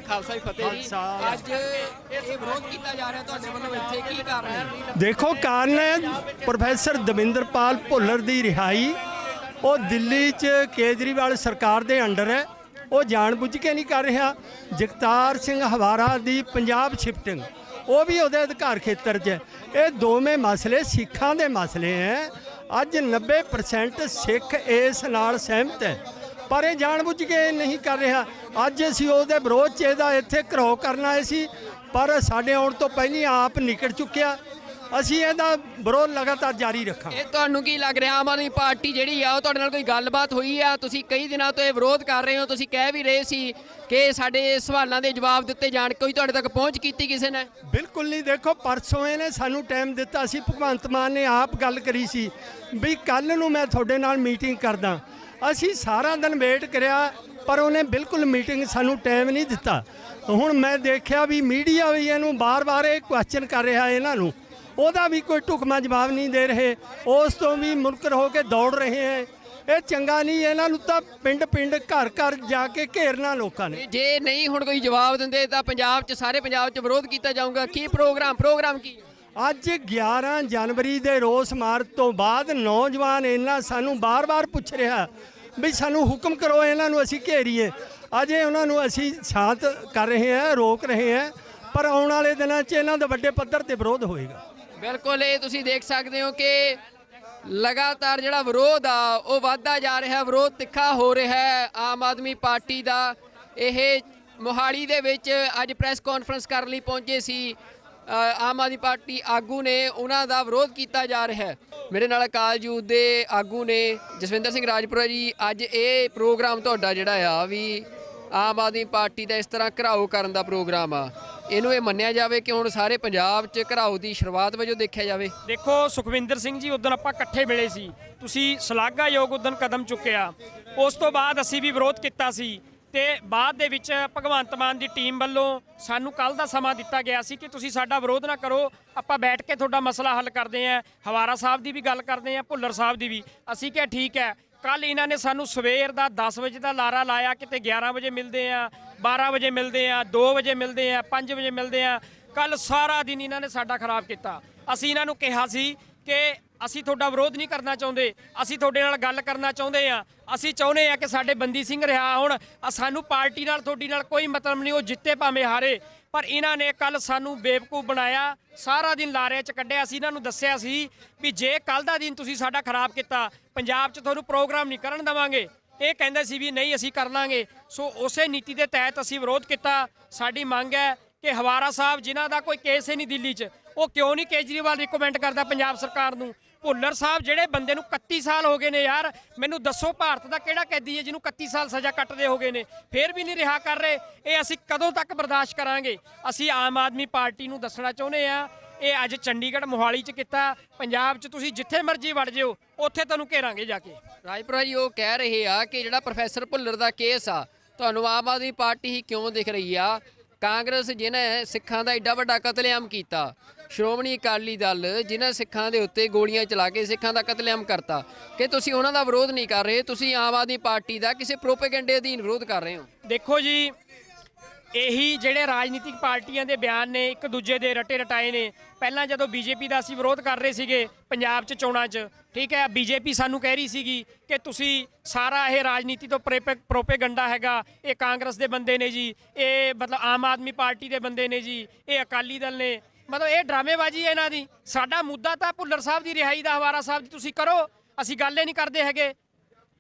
ਖਾਲਸਾ ਫਤਿਹ ਜੀ, ਅੱਜ ਇਹ ਵਿਰੋਧ ਕੀਤਾ ਜਾ ਰਿਹਾ ਤੁਹਾਡੇ ਵੱਲੋਂ, ਇੱਥੇ ਕੀ ਕਾਰਨ ਹੈ? ਦੇਖੋ, ਕਾਰਨ ਹੈ ਪ੍ਰੋਫੈਸਰ ਦਵਿੰਦਰਪਾਲ ਭੁੱਲਰ ਦੀ ਰਿਹਾਈ। ਉਹ ਦਿੱਲੀ 'ਚ ਕੇਜਰੀਵਾਲ ਸਰਕਾਰ ਦੇ ਅੰਡਰ ਹੈ, ਉਹ ਜਾਣਬੁੱਝ ਕੇ ਨਹੀਂ ਕਰ ਰਿਹਾ। ਜਗਤਾਰ ਸਿੰਘ ਹਵਾਰਾ ਦੀ ਪੰਜਾਬ ਸ਼ਿਫਟਿੰਗ, ਉਹ ਵੀ ਉਹਦੇ ਅਧਿਕਾਰ ਖੇਤਰ 'ਚ। ਇਹ ਦੋਵੇਂ ਮਸਲੇ ਸਿੱਖਾਂ ਦੇ ਮਸਲੇ ਹੈ। ਅੱਜ 90% ਸਿੱਖ ਇਸ ਨਾਲ ਸਹਿਮਤ ਹੈ, ਪਰ ਇਹ ਜਾਣਬੁੱਝ ਕੇ ਨਹੀਂ ਕਰ ਰਿਹਾ। ਅੱਜ ਅਸੀਂ ਉਹਦੇ ਵਿਰੋਧ 'ਚ ਇਹਦਾ ਇੱਥੇ ਘਰੋ ਕਰਨ ਆਏ ਸੀ, ਪਰ ਸਾਡੇ ਆਉਣ ਤੋਂ ਪਹਿਲਾਂ ਆਪ ਨਿਕਲ ਚੁੱਕਿਆ। ਅਸੀਂ ਇਹਦਾ ਵਿਰੋਧ ਲਗਾਤਾਰ ਜਾਰੀ ਰੱਖਾਂਗੇ। ਇਹ ਤੁਹਾਨੂੰ ਕੀ ਲੱਗ ਰਿਹਾ, ਆਮ ਆਦਮੀ ਪਾਰਟੀ ਜਿਹੜੀ ਆ ਉਹ ਤੁਹਾਡੇ ਨਾਲ ਕੋਈ ਗੱਲਬਾਤ ਹੋਈ ਆ? ਤੁਸੀਂ ਕਈ ਦਿਨਾਂ ਤੋਂ ਇਹ ਵਿਰੋਧ ਕਰ ਰਹੇ ਹੋ, ਤੁਸੀਂ ਕਹਿ ਵੀ ਰਹੇ ਸੀ ਕਿ ਸਾਡੇ ਸਵਾਲਾਂ ਦੇ ਜਵਾਬ ਦਿੱਤੇ ਜਾਣ, ਕੋਈ ਤੁਹਾਡੇ ਤੱਕ ਪਹੁੰਚ ਕੀਤੀ ਕਿਸੇ ਨੇ? ਬਿਲਕੁਲ ਨਹੀਂ। ਦੇਖੋ, ਪਰਸੋਂ ਇਹਨੇ ਸਾਨੂੰ ਟਾਈਮ ਦਿੱਤਾ ਸੀ, ਭਗਵੰਤ ਮਾਨ ਨੇ ਆਪ ਗੱਲ ਕਰੀ ਸੀ ਵੀ ਕੱਲ੍ਹ ਨੂੰ ਮੈਂ ਤੁਹਾਡੇ ਨਾਲ ਮੀਟਿੰਗ ਕਰਦਾ। ਅਸੀਂ ਸਾਰਾ ਦਿਨ ਵੇਟ ਕਰਿਆ, ਪਰ ਉਹਨੇ ਬਿਲਕੁਲ ਮੀਟਿੰਗ ਸਾਨੂੰ ਟਾਈਮ ਨਹੀਂ ਦਿੱਤਾ। ਹੁਣ ਮੈਂ ਦੇਖਿਆ ਵੀ ਮੀਡੀਆ ਵੀ ਇਹਨੂੰ ਬਾਰ-ਬਾਰ ਇਹ ਕੁਐਸਚਨ ਕਰ ਰਿਹਾ, ਇਹਨਾਂ ਨੂੰ ਉਹਦਾ ਵੀ ਕੋਈ ਢੁਕਵਾਂ ਜਵਾਬ ਨਹੀਂ ਦੇ ਰਹੇ, ਉਸ ਤੋਂ ਵੀ ਮੁਨਕਰ ਹੋ ਕੇ ਦੌੜ ਰਹੇ ਹੈ। ਇਹ ਚੰਗਾ ਨਹੀਂ। ਇਹਨਾਂ ਨੂੰ ਤਾਂ ਪਿੰਡ-ਪਿੰਡ, ਘਰ-ਘਰ ਜਾ ਕੇ ਘੇਰਨਾ ਲੋਕਾਂ ਨੇ। ਜੇ ਨਹੀਂ ਹੁਣ ਕੋਈ ਜਵਾਬ ਦਿੰਦੇ ਤਾਂ ਪੰਜਾਬ 'ਚ, ਸਾਰੇ ਪੰਜਾਬ 'ਚ ਵਿਰੋਧ ਕੀਤਾ ਜਾਊਗਾ। ਕੀ ਪ੍ਰੋਗਰਾਮ ਕੀ? ਅੱਜ 11 ਜਨਵਰੀ ਦੇ ਰੋਸ ਮਾਰਚ ਤੋਂ ਬਾਅਦ ਨੌਜਵਾਨ ਇਹਨਾਂ ਸਾਨੂੰ ਬਾਰ-ਬਾਰ ਪੁੱਛ ਰਿਹਾ ਵੀ ਸਾਨੂੰ ਹੁਕਮ ਕਰੋ, ਇਹਨਾਂ ਨੂੰ ਅਸੀਂ ਘੇਰੀਏ। ਅਜੇ ਉਹਨਾਂ ਨੂੰ ਅਸੀਂ ਸ਼ਾਂਤ ਕਰ ਰਹੇ ਹਾਂ, ਰੋਕ ਰਹੇ ਹਾਂ, ਪਰ ਆਉਣ ਵਾਲੇ ਦਿਨਾਂ 'ਚ ਇਹਨਾਂ ਦਾ ਵੱਡੇ ਪੱਧਰ ਤੇ ਵਿਰੋਧ ਹੋਏਗਾ। ਬਿਲਕੁਲ, ਇਹ ਤੁਸੀਂ ਦੇਖ ਸਕਦੇ ਹੋ ਕਿ ਲਗਾਤਾਰ ਜਿਹੜਾ ਵਿਰੋਧ ਆ ਉਹ ਵੱਧਦਾ ਜਾ ਰਿਹਾ, ਵਿਰੋਧ ਤਿੱਖਾ ਹੋ ਰਿਹਾ ਹੈ ਆਮ ਆਦਮੀ ਪਾਰਟੀ ਦਾ। ਇਹ ਮੋਹਾਲੀ ਦੇ ਵਿੱਚ ਅੱਜ ਪ੍ਰੈਸ ਕਾਨਫਰੰਸ ਕਰਨ ਲਈ ਪਹੁੰਚੇ ਸੀ ਆਮ ਆਦਮੀ ਪਾਰਟੀ ਆਗੂ ਨੇ, ਉਹਨਾਂ ਦਾ ਵਿਰੋਧ ਕੀਤਾ ਜਾ ਰਿਹਾ ਹੈ। ਮੇਰੇ ਨਾਲ ਅਕਾਲ ਯੂਥ ਦੇ ਆਗੂ ਨੇ ਜਸਵਿੰਦਰ ਸਿੰਘ ਰਾਜਪੁਰਾ ਜੀ। ਅੱਜ ਇਹ ਪ੍ਰੋਗਰਾਮ ਤੁਹਾਡਾ ਜਿਹੜਾ ਆ ਵੀ ਆਮ ਆਦਮੀ ਪਾਰਟੀ ਦਾ ਇਸ ਤਰ੍ਹਾਂ ਘਿਰਾਓ ਕਰਨ ਦਾ ਪ੍ਰੋਗਰਾਮ ਆ, ਇਹਨੂੰ ਇਹ ਮੰਨਿਆ ਜਾਵੇ ਕਿ ਹੁਣ ਸਾਰੇ ਪੰਜਾਬ 'ਚ ਘਿਰਾਓ ਦੀ ਸ਼ੁਰੂਆਤ ਵਜੋਂ ਦੇਖਿਆ ਜਾਵੇ? ਦੇਖੋ ਸੁਖਵਿੰਦਰ ਸਿੰਘ ਜੀ, ਉਦੋਂ ਆਪਾਂ ਇਕੱਠੇ ਮਿਲੇ ਸੀ, ਤੁਸੀਂ ਸ਼ਲਾਘਾਯੋਗ ਉਦੋਂ ਕਦਮ ਚੁੱਕਿਆ। ਉਸ ਤੋਂ ਬਾਅਦ ਅਸੀਂ ਵੀ ਵਿਰੋਧ ਕੀਤਾ ਸੀ ਤੇ ਬਾਅਦ ਦੇ ਵਿੱਚ ਭਗਵੰਤ ਮਾਨ ਦੀ ਟੀਮ ਵੱਲੋਂ ਸਾਨੂੰ ਕੱਲ ਦਾ ਸਮਾਂ ਦਿੱਤਾ ਗਿਆ ਸੀ ਕਿ ਤੁਸੀਂ ਸਾਡਾ ਵਿਰੋਧ ਨਾ ਕਰੋ, ਆਪਾਂ ਬੈਠ ਕੇ ਤੁਹਾਡਾ ਮਸਲਾ ਹੱਲ ਕਰਦੇ ਆਂ। ਹਵਾਰਾ ਸਾਹਿਬ ਦੀ ਵੀ ਗੱਲ ਕਰਦੇ ਆਂ, ਭੁੱਲਰ ਸਾਹਿਬ ਦੀ ਵੀ। ਅਸੀਂ ਕਿਹਾ ਠੀਕ ਹੈ, ਕੱਲ ਇਹਨਾਂ ਨੇ ਸਾਨੂੰ ਸਵੇਰ ਦਾ 10 ਵਜੇ ਦਾ ਲਾਰਾ ਲਾਇਆ, ਕਿਤੇ 11 ਵਜੇ ਮਿਲਦੇ ਆ, 12 ਵਜੇ ਮਿਲਦੇ ਆ, 2 ਵਜੇ ਮਿਲਦੇ ਆ, 5 ਵਜੇ ਮਿਲਦੇ ਆ। ਕੱਲ ਸਾਰਾ ਦਿਨ ਇਹਨਾਂ ਨੇ ਸਾਡਾ ਖਰਾਬ ਕੀਤਾ। ਅਸੀਂ ਇਹਨਾਂ ਨੂੰ ਕਿਹਾ ਸੀ ਕਿ ਅਸੀਂ ਤੁਹਾਡਾ ਵਿਰੋਧ ਨਹੀਂ ਕਰਨਾ ਚਾਹੁੰਦੇ, ਅਸੀਂ ਤੁਹਾਡੇ ਨਾਲ ਗੱਲ ਕਰਨਾ ਚਾਹੁੰਦੇ ਆ। ਅਸੀਂ ਚਾਹੁੰਦੇ ਆ ਕਿ ਸਾਡੇ ਬੰਦੀ ਸਿੰਘ ਰਿਹਾ ਹੋਣ। ਸਾਨੂੰ ਪਾਰਟੀ ਨਾਲ ਤੁਹਾਡੀ ਨਾਲ ਕੋਈ ਮਤਲਬ ਨਹੀਂ, ਉਹ ਜਿੱਤੇ ਭਾਵੇਂ ਹਾਰੇ। ਪਰ ਇਹਨਾਂ ਨੇ ਕੱਲ ਸਾਨੂੰ ਬੇਵਕੂਫ ਬਣਾਇਆ, ਸਾਰਾ ਦਿਨ ਲਾਰੇ 'ਚ ਕੱਢਿਆ। ਅਸੀਂ ਇਹਨਾਂ ਨੂੰ ਦੱਸਿਆ ਸੀ ਵੀ ਜੇ ਕੱਲ ਦਾ ਦਿਨ ਤੁਸੀਂ ਸਾਡਾ ਖਰਾਬ ਕੀਤਾ, ਪੰਜਾਬ 'ਚ ਤੁਹਾਨੂੰ ਪ੍ਰੋਗਰਾਮ ਨਹੀਂ ਕਰਨ ਦੇਵਾਂਗੇ। ਇਹ ਕਹਿੰਦੇ ਸੀ ਵੀ ਨਹੀਂ ਅਸੀਂ ਕਰ ਲਾਂਗੇ। ਸੋ ਉਸੇ ਨੀਤੀ ਦੇ ਤਹਿਤ ਅਸੀਂ ਵਿਰੋਧ ਕੀਤਾ। ਸਾਡੀ ਮੰਗ ਹੈ ਕਿ ਹਵਾਰਾ ਸਾਹਿਬ ਜਿਨ੍ਹਾਂ ਦਾ ਕੋਈ ਕੇਸ ਹੀ ਨਹੀਂ ਦਿੱਲੀ 'ਚ, ਉਹ ਕਿਉਂ ਨਹੀਂ ਕੇਜਰੀਵਾਲ ਰਿਕਮੈਂਡ ਕਰਦਾ ਪੰਜਾਬ ਸਰਕਾਰ ਨੂੰ। ਭੁੱਲਰ ਸਾਹਿਬ ਜਿਹੜੇ ਬੰਦੇ ਨੂੰ 31 ਸਾਲ ਹੋ ਗਏ ਨੇ ਯਾਰ, ਮੈਨੂੰ ਦੱਸੋ ਭਾਰਤ ਦਾ ਕਿਹੜਾ ਕੈਦੀ ਹੈ ਜਿਹਨੂੰ 31 ਸਾਲ ਸਜ਼ਾ ਕੱਟਦੇ ਹੋ ਗਏ ਨੇ, ਫੇਰ ਵੀ ਨਹੀਂ ਰਿਹਾ ਕਰ ਰਹੇ। ਇਹ ਅਸੀਂ ਕਦੋਂ ਤੱਕ ਬਰਦਾਸ਼ਤ ਕਰਾਂਗੇ? ਅਸੀਂ ਆਮ ਆਦਮੀ ਪਾਰਟੀ ਨੂੰ ਦੱਸਣਾ ਚਾਹੁੰਦੇ ਆ, ਇਹ ਅੱਜ ਚੰਡੀਗੜ੍ਹ ਮੋਹਾਲੀ 'ਚ ਕੀਤਾ, ਪੰਜਾਬ 'ਚ ਤੁਸੀਂ ਜਿੱਥੇ ਮਰਜ਼ੀ ਵੜ ਜਿਓ, ਉੱਥੇ ਤੁਹਾਨੂੰ ਘੇਰਾਂਗੇ ਜਾ ਕੇ। ਰਾਜਪੁਰਾ ਜੀ ਉਹ ਕਹਿ ਰਹੇ ਆ ਕਿ ਜਿਹੜਾ ਪ੍ਰੋਫੈਸਰ ਭੁੱਲਰ ਦਾ ਕੇਸ ਆ, ਤੁਹਾਨੂੰ ਆਮ ਆਦਮੀ ਪਾਰਟੀ ਹੀ ਕਿਉਂ ਦਿਖ ਰਹੀ ਆ? ਕਾਂਗਰਸ ਜਿਹਨੇ ਸਿੱਖਾਂ ਦਾ ਏਡਾ ਵੱਡਾ ਕਤਲੇਆਮ ਕੀਤਾ, ਸ਼੍ਰੋਮਣੀ ਅਕਾਲੀ ਦਲ ਜਿਨ੍ਹਾਂ ਸਿੱਖਾਂ ਦੇ ਉੱਤੇ ਗੋਲੀਆਂ ਚਲਾ ਕੇ ਸਿੱਖਾਂ ਦਾ ਕਤਲੇਆਮ ਕਰਤਾ, ਕਿ ਤੁਸੀਂ ਉਹਨਾਂ ਦਾ ਵਿਰੋਧ ਨਹੀਂ ਕਰ ਰਹੇ, ਤੁਸੀਂ ਆਮ ਆਦਮੀ ਪਾਰਟੀ ਦਾ ਕਿਸੇ ਪ੍ਰੋਪੇਗੈਂਡੇ ਅਧੀਨ ਵਿਰੋਧ ਕਰ ਰਹੇ ਹੋ। ਦੇਖੋ ਜੀ, ਇਹੀ ਜਿਹੜੇ ਰਾਜਨੀਤਿਕ ਪਾਰਟੀਆਂ ਦੇ ਬਿਆਨ ਨੇ ਇੱਕ ਦੂਜੇ ਦੇ ਰਟੇ ਰਟਾਏ ਨੇ। ਪਹਿਲਾਂ ਜਦੋਂ ਬੀਜੇਪੀ ਦਾ ਅਸੀਂ ਵਿਰੋਧ ਕਰ ਰਹੇ ਸੀਗੇ ਪੰਜਾਬ 'ਚ ਚੋਣਾਂ 'ਚ, ਠੀਕ ਹੈ, ਬੀਜੇਪੀ ਸਾਨੂੰ ਕਹਿ ਰਹੀ ਸੀਗੀ ਕਿ ਤੁਸੀਂ ਸਾਰਾ ਇਹ ਰਾਜਨੀਤੀ ਤੋਂ ਪ੍ਰੋਪੇਗੰਡਾ ਹੈਗਾ, ਇਹ ਕਾਂਗਰਸ ਦੇ ਬੰਦੇ ਨੇ ਜੀ, ਇਹ ਮਤਲਬ ਆਮ ਆਦਮੀ ਪਾਰਟੀ ਦੇ ਬੰਦੇ ਨੇ ਜੀ, ਇਹ ਅਕਾਲੀ ਦਲ ਨੇ, ਮਤਲਬ ਇਹ ਡਰਾਮੇਬਾਜ਼ੀ ਹੈ ਇਹਨਾਂ ਦੀ। ਸਾਡਾ ਮੁੱਦਾ ਤਾਂ ਭੁੱਲਰ ਸਾਹਿਬ ਦੀ ਰਿਹਾਈ ਦਾ, ਹਵਾਰਾ ਸਾਹਿਬ ਦੀ ਤੁਸੀਂ ਕਰੋ, ਅਸੀਂ ਗੱਲ ਹੀ ਨਹੀਂ ਕਰਦੇ ਹੈਗੇ।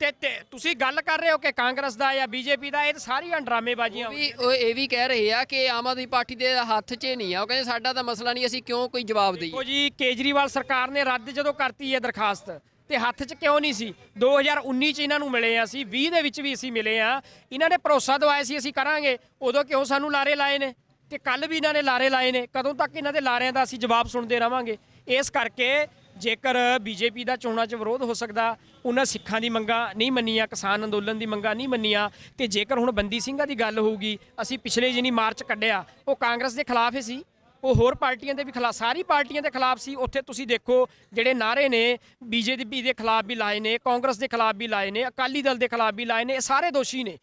ਤੇ ਤੁਸੀਂ ਗੱਲ ਕਰ ਰਹੇ ਹੋ ਕਿ ਕਾਂਗਰਸ ਦਾ ਜਾਂ ਬੀਜੇਪੀ ਦਾ, ਇਹ ਤਾਂ ਸਾਰੀਆਂ ਡਰਾਮੇਬਾਜ਼ੀਆਂ। ਉਹ ਇਹ ਵੀ ਕਹਿ ਰਹੇ ਆ ਕਿ ਆਮ ਆਦਮੀ ਪਾਰਟੀ ਦੇ ਹੱਥ 'ਚ ਨਹੀਂ ਆ, ਉਹ ਕਹਿੰਦੇ ਸਾਡਾ ਤਾਂ ਮਸਲਾ ਨਹੀਂ, ਅਸੀਂ ਕਿਉਂ ਕੋਈ ਜਵਾਬ ਦੇਈਏ। ਦੇਖੋ ਜੀ, ਕੇਜਰੀਵਾਲ ਸਰਕਾਰ ਨੇ ਰੱਦ ਜਦੋਂ ਕਰਤੀ ਹੈ ਦਰਖਾਸਤ, ਤੇ ਹੱਥ 'ਚ ਕਿਉਂ ਨਹੀਂ ਸੀ? 2019 'ਚ ਇਹਨਾਂ ਨੂੰ ਮਿਲੇ ਆ, ਅਸੀਂ 20 ਦੇ ਵਿੱਚ ਵੀ ਅਸੀਂ ਮਿਲੇ ਆ। ਇਹਨਾਂ ਨੇ ਭਰੋਸਾ ਦਵਾਇਆ ਸੀ ਅਸੀਂ ਕਰਾਂਗੇ, ਉਦੋਂ ਕਿਉਂ ਸਾਨੂੰ ਲਾਰੇ ਲਾਏ ਨੇ? ਤੇ ਕੱਲ ਵੀ ਇਹਨਾਂ ਨੇ ਲਾਰੇ ਲਾਏ ਨੇ। ਕਦੋਂ ਤੱਕ ਇਹਨਾਂ ਦੇ ਲਾਰਿਆਂ ਦਾ ਅਸੀਂ ਜਵਾਬ ਸੁਣਦੇ ਰਵਾਂਗੇ? ਇਸ ਕਰਕੇ ਜੇਕਰ ਬੀਜੇਪੀ ਦਾ ਚੋਣਾਂ 'ਚ ਵਿਰੋਧ ਹੋ ਸਕਦਾ, ਉਹਨਾਂ ਸਿੱਖਾਂ ਦੀ ਮੰਗਾਂ ਨਹੀਂ ਮੰਨੀਆਂ, ਕਿਸਾਨ ਅੰਦੋਲਨ ਦੀ ਮੰਗਾਂ ਨਹੀਂ ਮੰਨੀਆਂ, ਤੇ ਜੇਕਰ ਹੁਣ ਬੰਦੀ ਸਿੰਘਾਂ ਦੀ ਗੱਲ ਹੋਊਗੀ, ਅਸੀਂ ਪਿਛਲੇ ਜਿਹਨੀ ਮਾਰਚ ਕੱਢਿਆ ਉਹ ਕਾਂਗਰਸ ਦੇ ਖਿਲਾਫ ਹੀ ਸੀ, ਉਹ ਹੋਰ ਪਾਰਟੀਆਂ ਦੇ ਵੀ ਖਿਲਾਫ, ਸਾਰੀ ਪਾਰਟੀਆਂ ਦੇ ਖਿਲਾਫ ਸੀ। ਉੱਥੇ ਤੁਸੀਂ ਦੇਖੋ ਜਿਹੜੇ ਨਾਅਰੇ ਨੇ ਬੀਜੇਪੀ ਦੇ ਖਿਲਾਫ ਵੀ ਲਾਏ ਨੇ, ਕਾਂਗਰਸ ਦੇ ਖਿਲਾਫ ਵੀ ਲਾਏ ਨੇ, ਅਕਾਲੀ ਦਲ ਦੇ ਖਿਲਾਫ ਵੀ ਲਾਏ ਨੇ, ਇਹ ਸਾਰੇ ਦੋਸ਼ੀ ਨੇ।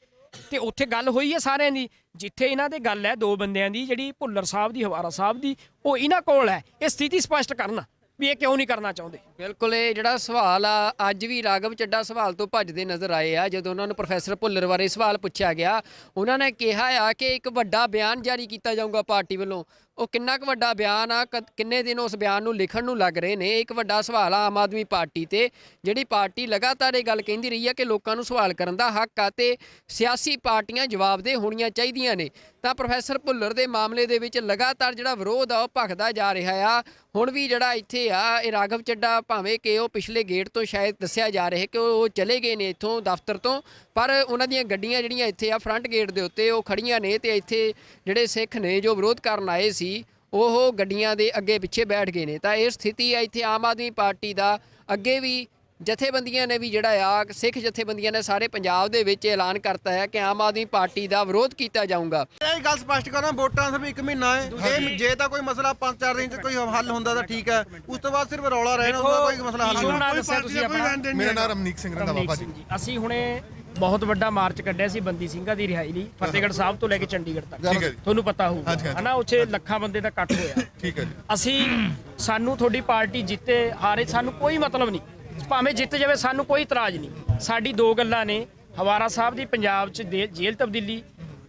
ਤੇ ਉੱਥੇ ਗੱਲ ਹੋਈ ਹੈ ਸਾਰਿਆਂ ਦੀ। ਜਿੱਥੇ ਇਹਨਾਂ ਦੇ ਗੱਲ ਹੈ ਦੋ ਬੰਦਿਆਂ ਦੀ, ਜਿਹੜੀ ਭੁੱਲਰ ਸਾਹਿਬ ਦੀ, ਹਵਾਰਾ ਸਾਹਿਬ ਦੀ, ਉਹ ਇਹਨਾਂ ਕੋਲ ਹੈ ਇਹ ਸਥਿਤੀ ਸਪਸ਼ਟ ਕਰਨਾ ਵੀ ਇਹ ਕਿਉਂ ਨਹੀਂ ਕਰਨਾ ਚਾਹੁੰਦੇ। ਬਿਲਕੁਲ, ਇਹ ਜਿਹੜਾ ਸਵਾਲ ਆ, ਅੱਜ ਵੀ ਰਾਘਵ ਚੱਡਾ ਸਵਾਲ ਤੋਂ ਭੱਜਦੇ ਨਜ਼ਰ ਆਏ ਆ। ਜਦੋਂ ਉਹਨਾਂ ਨੂੰ ਪ੍ਰੋਫੈਸਰ ਭੁੱਲਰ ਬਾਰੇ ਸਵਾਲ ਪੁੱਛਿਆ ਗਿਆ, ਉਹਨਾਂ ਨੇ ਕਿਹਾ ਆ ਕਿ ਇੱਕ ਵੱਡਾ ਬਿਆਨ ਜਾਰੀ ਕੀਤਾ ਜਾਊਗਾ ਪਾਰਟੀ ਵੱਲੋਂ। ਉਹ ਕਿੰਨਾ ਕੁ ਵੱਡਾ ਬਿਆਨ ਆ, ਕਿੰਨੇ ਦਿਨ ਉਸ ਬਿਆਨ ਨੂੰ ਲਿਖਣ ਨੂੰ ਲੱਗ ਰਹੇ ਨੇ, ਇੱਕ ਵੱਡਾ ਸਵਾਲ ਆ ਆਮ ਆਦਮੀ ਪਾਰਟੀ ਤੇ। ਜਿਹੜੀ ਪਾਰਟੀ ਲਗਾਤਾਰ ਇਹ ਗੱਲ ਕਹਿੰਦੀ ਰਹੀ ਆ ਕਿ ਲੋਕਾਂ ਨੂੰ ਸਵਾਲ ਕਰਨ ਦਾ ਹੱਕ ਆ ਤੇ ਸਿਆਸੀ ਪਾਰਟੀਆਂ ਜਵਾਬਦੇਹ ਹੋਣੀਆਂ ਚਾਹੀਦੀਆਂ ਨੇ, ਤਾਂ ਪ੍ਰੋਫੈਸਰ ਭੁੱਲਰ ਦੇ ਮਾਮਲੇ ਦੇ ਵਿੱਚ ਲਗਾਤਾਰ ਜਿਹੜਾ ਵਿਰੋਧ ਆ ਉਹ ਭਖਦਾ ਜਾ ਰਿਹਾ ਆ। ਹੁਣ ਵੀ ਜਿਹੜਾ ਇੱਥੇ ਆ, ਇਹ ਰਾਘਵ ਚੱਡਾ ਭਾਵੇਂ ਕਿ ਉਹ ਪਿਛਲੇ ਗੇਟ ਤੋਂ ਸ਼ਾਇਦ ਦੱਸਿਆ ਜਾ ਰਿਹਾ ਕਿ ਉਹ ਚਲੇ ਗਏ ਨੇ ਇੱਥੋਂ ਦਫ਼ਤਰ ਤੋਂ, ਪਰ ਉਹਨਾਂ ਦੀਆਂ ਗੱਡੀਆਂ ਜਿਹੜੀਆਂ ਇੱਥੇ ਆ ਫਰੰਟ ਗੇਟ ਦੇ ਉੱਤੇ ਉਹ ਖੜੀਆਂ ਨੇ, ਤੇ ਇੱਥੇ ਜਿਹੜੇ ਸਿੱਖ ਨੇ ਜੋ ਵਿਰੋਧ ਕਰਨ ਆਏ ਸੀ ਉਹ ਗੱਡੀਆਂ ਦੇ ਅੱਗੇ ਪਿੱਛੇ ਬੈਠ ਗਏ ਨੇ। ਤਾਂ ਇਹ ਸਥਿਤੀ ਆ ਇੱਥੇ ਆਮ ਆਦਮੀ ਪਾਰਟੀ ਦਾ। ਅੱਗੇ ਵੀ ਜਥੇਬੰਦੀਆਂ ਨੇ ਵੀ ਜਿਹੜਾ ਆ, ਸਿੱਖ ਜਥੇਬੰਦੀਆਂ ਨੇ ਸਾਰੇ ਪੰਜਾਬ ਦੇ ਵਿੱਚ ਐਲਾਨ ਕਰਤਾ ਹੈ ਕਿ ਆਮ ਆਦਮੀ ਪਾਰਟੀ ਦਾ ਵਿਰੋਧ ਕੀਤਾ ਜਾਊਗਾ। ਇਹ ਗੱਲ ਸਪਸ਼ਟ ਕਰਨਾ, ਵੋਟਾਂ ਸਿਰਫ 1 ਮਹੀਨਾ ਹੈ। ਇਹ ਜੇ ਤਾਂ ਕੋਈ ਮਸਲਾ 5-4 ਦਿਨ 'ਚ ਕੋਈ ਹੱਲ ਹੁੰਦਾ ਤਾਂ ਠੀਕ ਹੈ, ਉਸ ਤੋਂ ਬਾਅਦ ਸਿਰਫ ਰੌਲਾ ਰਹਿਣਾ, ਉਹਦਾ ਕੋਈ ਮਸਲਾ ਹੱਲ ਨਹੀਂ ਹੋਣਾ। ਦੱਸਿਆ ਤੁਸੀਂ ਆਪਣਾ। ਮੇਰਾ ਨਾਮ ਰਮਨੀਕ ਸਿੰਘ ਰੰਧਾਵਾ ਭਾਜੀ। ਅਸੀਂ ਹੁਣੇ ਬਹੁਤ ਵੱਡਾ ਮਾਰਚ ਕੱਢਿਆ ਸੀ ਬੰਦੀ ਸਿੰਘਾਂ ਦੀ ਰਿਹਾਈ ਲਈ, ਫਤਿਹਗੜ੍ਹ ਸਾਹਿਬ ਤੋਂ ਲੈ ਕੇ ਚੰਡੀਗੜ੍ਹ ਤੱਕ, ਠੀਕ ਹੈ ਜੀ। ਤੁਹਾਨੂੰ ਪਤਾ ਹੋਊਗਾ ਹਨਾ, ਉੱਥੇ ਲੱਖਾਂ ਬੰਦੇ ਦਾ ਇਕੱਠ ਹੋਇਆ। ਠੀਕ ਹੈ ਜੀ। ਸਾਨੂੰ ਤੁਹਾਡੀ ਪਾਰਟੀ ਜਿੱਤੇ ਹਾਰੇ ਸਾਨੂੰ ਕੋਈ ਮਤਲਬ ਨਹੀਂ, ਭਾਵੇਂ ਜਿੱਤ ਜਾਵੇ ਸਾਨੂੰ ਕੋਈ ਇਤਰਾਜ਼ ਨਹੀਂ। ਸਾਡੀ ਦੋ ਗੱਲਾਂ ਨੇ, ਹਵਾਰਾ ਸਾਹਿਬ ਦੀ ਪੰਜਾਬ 'ਚ ਜੇਲ੍ਹ ਤਬਦੀਲੀ,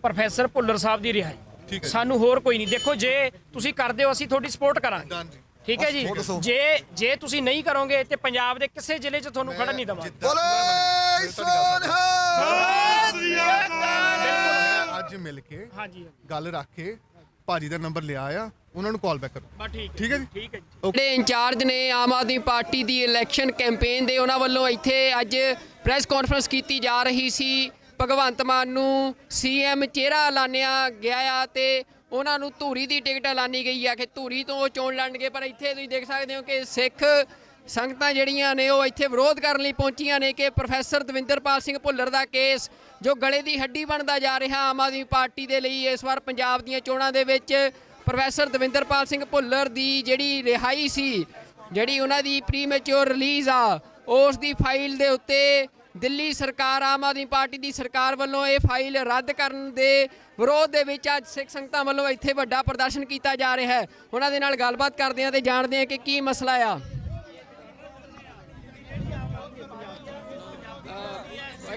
ਪ੍ਰੋਫੈਸਰ ਭੁੱਲਰ ਸਾਹਿਬ ਦੀ ਰਿਹਾਈ, ਸਾਨੂੰ ਹੋਰ ਕੋਈ ਨਹੀਂ। ਦੇਖੋ ਜੇ ਤੁਸੀਂ ਕਰਦੇ ਹੋ ਅਸੀਂ ਤੁਹਾਡੀ ਸਪੋਰਟ ਕਰਾਂਗੇ, ਠੀਕ ਹੈ ਜੀ। ਜੇ ਤੁਸੀਂ ਨਹੀਂ ਕਰੋਗੇ ਤੇ ਪੰਜਾਬ ਦੇ ਕਿਸੇ ਜ਼ਿਲ੍ਹੇ 'ਚ ਤੁਹਾਨੂੰ ਖੜਨ ਨਹੀਂ ਦੇਵਾਂਗੇ। ਅੱਜ ਮਿਲ ਕੇ ਗੱਲ ਰੱਖ ਕੇ ਭਾਜੀ ਦਾ ਨੰਬਰ ਲਿਆ ਆ, ਉਹਨਾਂ ਨੂੰ ਕਾਲ ਬੈਕ ਕਰੋ। ਠੀਕ ਹੈ ਜੀ। ਠੀਕ ਹੈ ਜੀ। ਜਿਹੜੇ ਇੰਚਾਰਜ ਨੇ ਆਮ ਆਦਮੀ ਪਾਰਟੀ ਦੀ ਇਲੈਕਸ਼ਨ ਕੈਂਪੇਨ ਦੇ, ਉਹਨਾਂ ਵੱਲੋਂ ਇੱਥੇ ਅੱਜ ਪ੍ਰੈਸ ਕਾਨਫਰੰਸ ਕੀਤੀ ਜਾ ਰਹੀ ਸੀ। ਭਗਵੰਤ ਮਾਨ ਨੂੰ ਸੀਐਮ ਚਿਹਰਾ ਐਲਾਨਿਆ ਗਿਆ ਆ ਤੇ ਉਹਨਾਂ ਨੂੰ ਧੂਰੀ ਦੀ ਟਿਕਟ ਐਲਾਨੀ ਗਈ ਆ ਕਿ ਧੂਰੀ ਤੋਂ ਉਹ ਚੋਣ ਲੜਨਗੇ। ਪਰ ਇੱਥੇ ਤੁਸੀਂ ਦੇਖ ਸਕਦੇ ਹੋ ਕਿ ਸਿੱਖ ਸੰਗਤਾਂ ਜਿਹੜੀਆਂ ਨੇ ਉਹ ਇੱਥੇ ਵਿਰੋਧ ਕਰਨ ਲਈ ਪਹੁੰਚੀਆਂ ਨੇ ਕਿ ਪ੍ਰੋਫੈਸਰ ਦਵਿੰਦਰਪਾਲ ਸਿੰਘ ਭੁੱਲਰ ਦਾ ਕੇਸ ਜੋ ਗਲੇ ਦੀ ਹੱਡੀ ਬਣਦਾ ਜਾ ਰਿਹਾ ਆਮ ਆਦਮੀ ਪਾਰਟੀ ਦੇ ਲਈ। ਇਸ ਵਾਰ ਪੰਜਾਬ ਦੀਆਂ ਚੋਣਾਂ ਦੇ ਵਿੱਚ ਪ੍ਰੋਫੈਸਰ ਦਵਿੰਦਰਪਾਲ ਸਿੰਘ ਭੁੱਲਰ ਦੀ ਜਿਹੜੀ ਰਿਹਾਈ ਸੀ, ਜਿਹੜੀ ਉਹਨਾਂ ਦੀ ਪ੍ਰੀਮੈਚੁਰ ਰਿਲੀਜ਼ ਆ, ਉਸ ਦੀ ਫਾਈਲ ਦੇ ਉੱਤੇ ਦਿੱਲੀ ਸਰਕਾਰ ਆਮ ਆਦਮੀ ਪਾਰਟੀ ਦੀ ਸਰਕਾਰ ਵੱਲੋਂ ਇਹ ਫਾਈਲ ਰੱਦ ਕਰਨ ਦੇ ਵਿਰੋਧ ਦੇ ਵਿੱਚ ਅੱਜ ਸਿੱਖ ਸੰਗਤਾਂ ਵੱਲੋਂ ਇੱਥੇ ਵੱਡਾ ਪ੍ਰਦਰਸ਼ਨ ਕੀਤਾ ਜਾ ਰਿਹਾ ਹੈ। ਉਹਨਾਂ ਦੇ ਨਾਲ ਗੱਲਬਾਤ ਕਰਦੇ ਹਾਂ ਤੇ ਜਾਣਦੇ ਹਾਂ ਕਿ ਕੀ ਮਸਲਾ ਆ।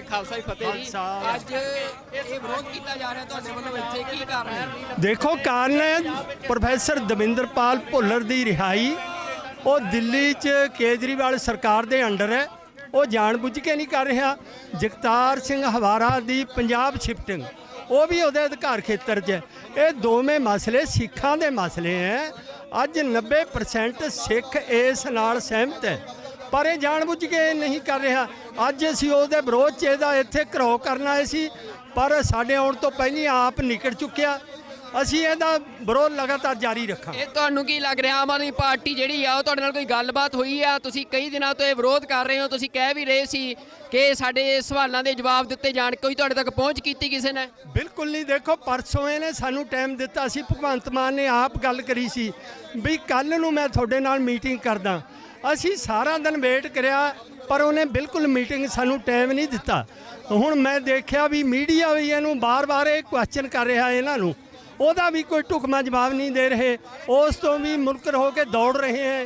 ਖਾਲਸਾ ਫਤਿਹ ਜੀ, ਅੱਜ ਇਹ ਵਿਰੋਧ ਕੀਤਾ ਜਾ ਰਿਹਾ ਤੁਹਾਡੇ ਵੱਲੋਂ ਇੱਥੇ, ਕੀ ਕਾਰਨ ਹੈ? ਦੇਖੋ, ਕਾਰਨ ਹੈ ਪ੍ਰੋਫੈਸਰ ਦਵਿੰਦਰਪਾਲ ਭੁੱਲਰ ਦੀ ਰਿਹਾਈ। ਉਹ ਦਿੱਲੀ 'ਚ ਕੇਜਰੀਵਾਲ ਸਰਕਾਰ ਦੇ ਅੰਡਰ ਹੈ। ਉਹ ਜਾਣਬੁੱਝ ਕੇ ਨਹੀਂ ਕਰ ਰਿਹਾ। ਜਗਤਾਰ ਸਿੰਘ ਹਵਾਰਾ ਦੀ ਪੰਜਾਬ ਸ਼ਿਫਟਿੰਗ, ਉਹ ਵੀ ਉਹਦੇ ਅਧਿਕਾਰ ਖੇਤਰ 'ਚ ਹੈ। ਇਹ ਦੋਵੇਂ ਮਸਲੇ ਸਿੱਖਾਂ ਦੇ ਮਸਲੇ ਹੈ। ਅੱਜ 90% ਸਿੱਖ ਇਸ ਨਾਲ ਸਹਿਮਤ ਹੈ, ਪਰ ਇਹ ਜਾਣਬੁੱਝ ਕੇ ਨਹੀਂ ਕਰ ਰਿਹਾ। ਅੱਜ ਅਸੀਂ ਉਹਦੇ ਵਿਰੋਧ 'ਚ ਇਹਦਾ ਇੱਥੇ ਘਰੋ ਕਰਨ ਆਏ ਸੀ, ਪਰ ਸਾਡੇ ਆਉਣ ਤੋਂ ਪਹਿਲਾਂ ਆਪ ਨਿਕਲ ਚੁੱਕਿਆ। ਅਸੀਂ ਇਹਦਾ ਵਿਰੋਧ ਲਗਾਤਾਰ ਜਾਰੀ ਰੱਖਾਂਗੇ। ਇਹ ਤੁਹਾਨੂੰ ਕੀ ਲੱਗ ਰਿਹਾ, ਆਮ ਆਦਮੀ ਪਾਰਟੀ ਜਿਹੜੀ ਆ ਉਹ ਤੁਹਾਡੇ ਨਾਲ ਕੋਈ ਗੱਲਬਾਤ ਹੋਈ ਆ? ਤੁਸੀਂ ਕਈ ਦਿਨਾਂ ਤੋਂ ਇਹ ਵਿਰੋਧ ਕਰ ਰਹੇ ਹੋ, ਤੁਸੀਂ ਕਹਿ ਵੀ ਰਹੇ ਸੀ ਕਿ ਸਾਡੇ ਸਵਾਲਾਂ ਦੇ ਜਵਾਬ ਦਿੱਤੇ ਜਾਣ, ਕੋਈ ਤੁਹਾਡੇ ਤੱਕ ਪਹੁੰਚ ਕੀਤੀ ਕਿਸੇ ਨੇ? ਬਿਲਕੁਲ ਨਹੀਂ। ਦੇਖੋ, ਪਰਸੋਂ ਇਹਨੇ ਸਾਨੂੰ ਟਾਈਮ ਦਿੱਤਾ ਸੀ, ਭਗਵੰਤ ਮਾਨ ਨੇ ਆਪ ਗੱਲ ਕਰੀ ਸੀ ਵੀ ਕੱਲ੍ਹ ਨੂੰ ਮੈਂ ਤੁਹਾਡੇ ਨਾਲ ਮੀਟਿੰਗ ਕਰਦਾ। ਅਸੀਂ ਸਾਰਾ ਦਿਨ ਵੇਟ ਕਰਿਆ, ਪਰ ਉਹਨੇ ਬਿਲਕੁਲ ਮੀਟਿੰਗ ਸਾਨੂੰ ਟਾਈਮ ਨਹੀਂ ਦਿੱਤਾ। ਹੁਣ ਮੈਂ ਦੇਖਿਆ ਵੀ ਮੀਡੀਆ ਵੀ ਇਹਨੂੰ ਬਾਰ-ਬਾਰ ਇਹ ਕੁਐਸਚਨ ਕਰ ਰਿਹਾ, ਇਹਨਾਂ ਨੂੰ ਉਹਦਾ ਵੀ ਕੋਈ ਢੁਕਵਾਂ ਜਵਾਬ ਨਹੀਂ ਦੇ ਰਹੇ। ਉਸ ਤੋਂ ਵੀ ਮੁਨਕਰ ਹੋ ਕੇ ਦੌੜ ਰਹੇ ਹੈ।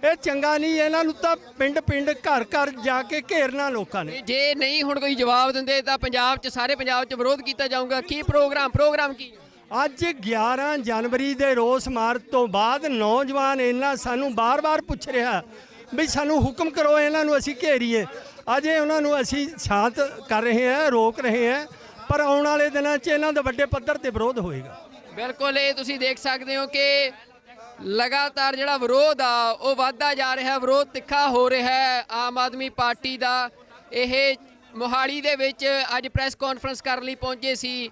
ਇਹ ਚੰਗਾ ਨਹੀਂ। ਇਹਨਾਂ ਨੂੰ ਤਾਂ ਪਿੰਡ-ਪਿੰਡ, ਘਰ-ਘਰ ਜਾ ਕੇ ਘੇਰਨਾ ਲੋਕਾਂ ਨੇ। ਜੇ ਨਹੀਂ ਹੁਣ ਕੋਈ ਜਵਾਬ ਦਿੰਦੇ ਤਾਂ ਪੰਜਾਬ 'ਚ, ਸਾਰੇ ਪੰਜਾਬ 'ਚ ਵਿਰੋਧ ਕੀਤਾ ਜਾਊਗਾ। ਕੀ ਪ੍ਰੋਗਰਾਮ ਕੀ? ਅੱਜ 11 ਜਨਵਰੀ ਦੇ ਰੋਸ ਮਾਰਚ ਤੋਂ ਬਾਅਦ ਨੌਜਵਾਨ ਇਹਨਾਂ ਸਾਨੂੰ ਬਾਰ-ਬਾਰ ਪੁੱਛ ਰਿਹਾ ਵੀ ਸਾਨੂੰ ਹੁਕਮ ਕਰੋ, ਇਹਨਾਂ ਨੂੰ ਅਸੀਂ ਘੇਰੀਏ। ਅਜੇ ਉਹਨਾਂ ਨੂੰ ਅਸੀਂ ਸ਼ਾਂਤ ਕਰ ਰਹੇ ਹਾਂ, ਰੋਕ ਰਹੇ ਹਾਂ, ਪਰ ਆਉਣ ਵਾਲੇ ਦਿਨਾਂ 'ਚ ਇਹਨਾਂ ਦਾ ਵੱਡੇ ਪੱਧਰ ਤੇ ਵਿਰੋਧ ਹੋਏਗਾ। ਬਿਲਕੁਲ, ਇਹ ਤੁਸੀਂ ਦੇਖ ਸਕਦੇ ਹੋ ਕਿ ਲਗਾਤਾਰ ਜਿਹੜਾ ਵਿਰੋਧ ਆ ਉਹ ਵੱਧਦਾ ਜਾ ਰਿਹਾ, ਵਿਰੋਧ ਤਿੱਖਾ ਹੋ ਰਿਹਾ ਹੈ ਆਮ ਆਦਮੀ ਪਾਰਟੀ ਦਾ। ਇਹ ਮੋਹਾਲੀ ਦੇ ਵਿੱਚ ਅੱਜ ਪ੍ਰੈਸ ਕਾਨਫਰੰਸ ਕਰਨ ਲਈ ਪਹੁੰਚੇ ਸੀ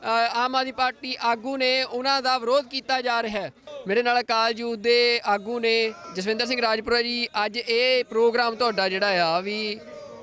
ਆਮ ਆਦਮੀ ਪਾਰਟੀ ਆਗੂ ਨੇ, ਉਹਨਾਂ ਦਾ ਵਿਰੋਧ ਕੀਤਾ ਜਾ ਰਿਹਾ ਹੈ। ਮੇਰੇ ਨਾਲ ਅਕਾਲ ਯੂਥ ਦੇ ਆਗੂ ਨੇ ਜਸਵਿੰਦਰ ਸਿੰਘ ਰਾਜਪੁਰਾ ਜੀ। ਅੱਜ ਇਹ ਪ੍ਰੋਗਰਾਮ ਤੁਹਾਡਾ ਜਿਹੜਾ ਆ ਵੀ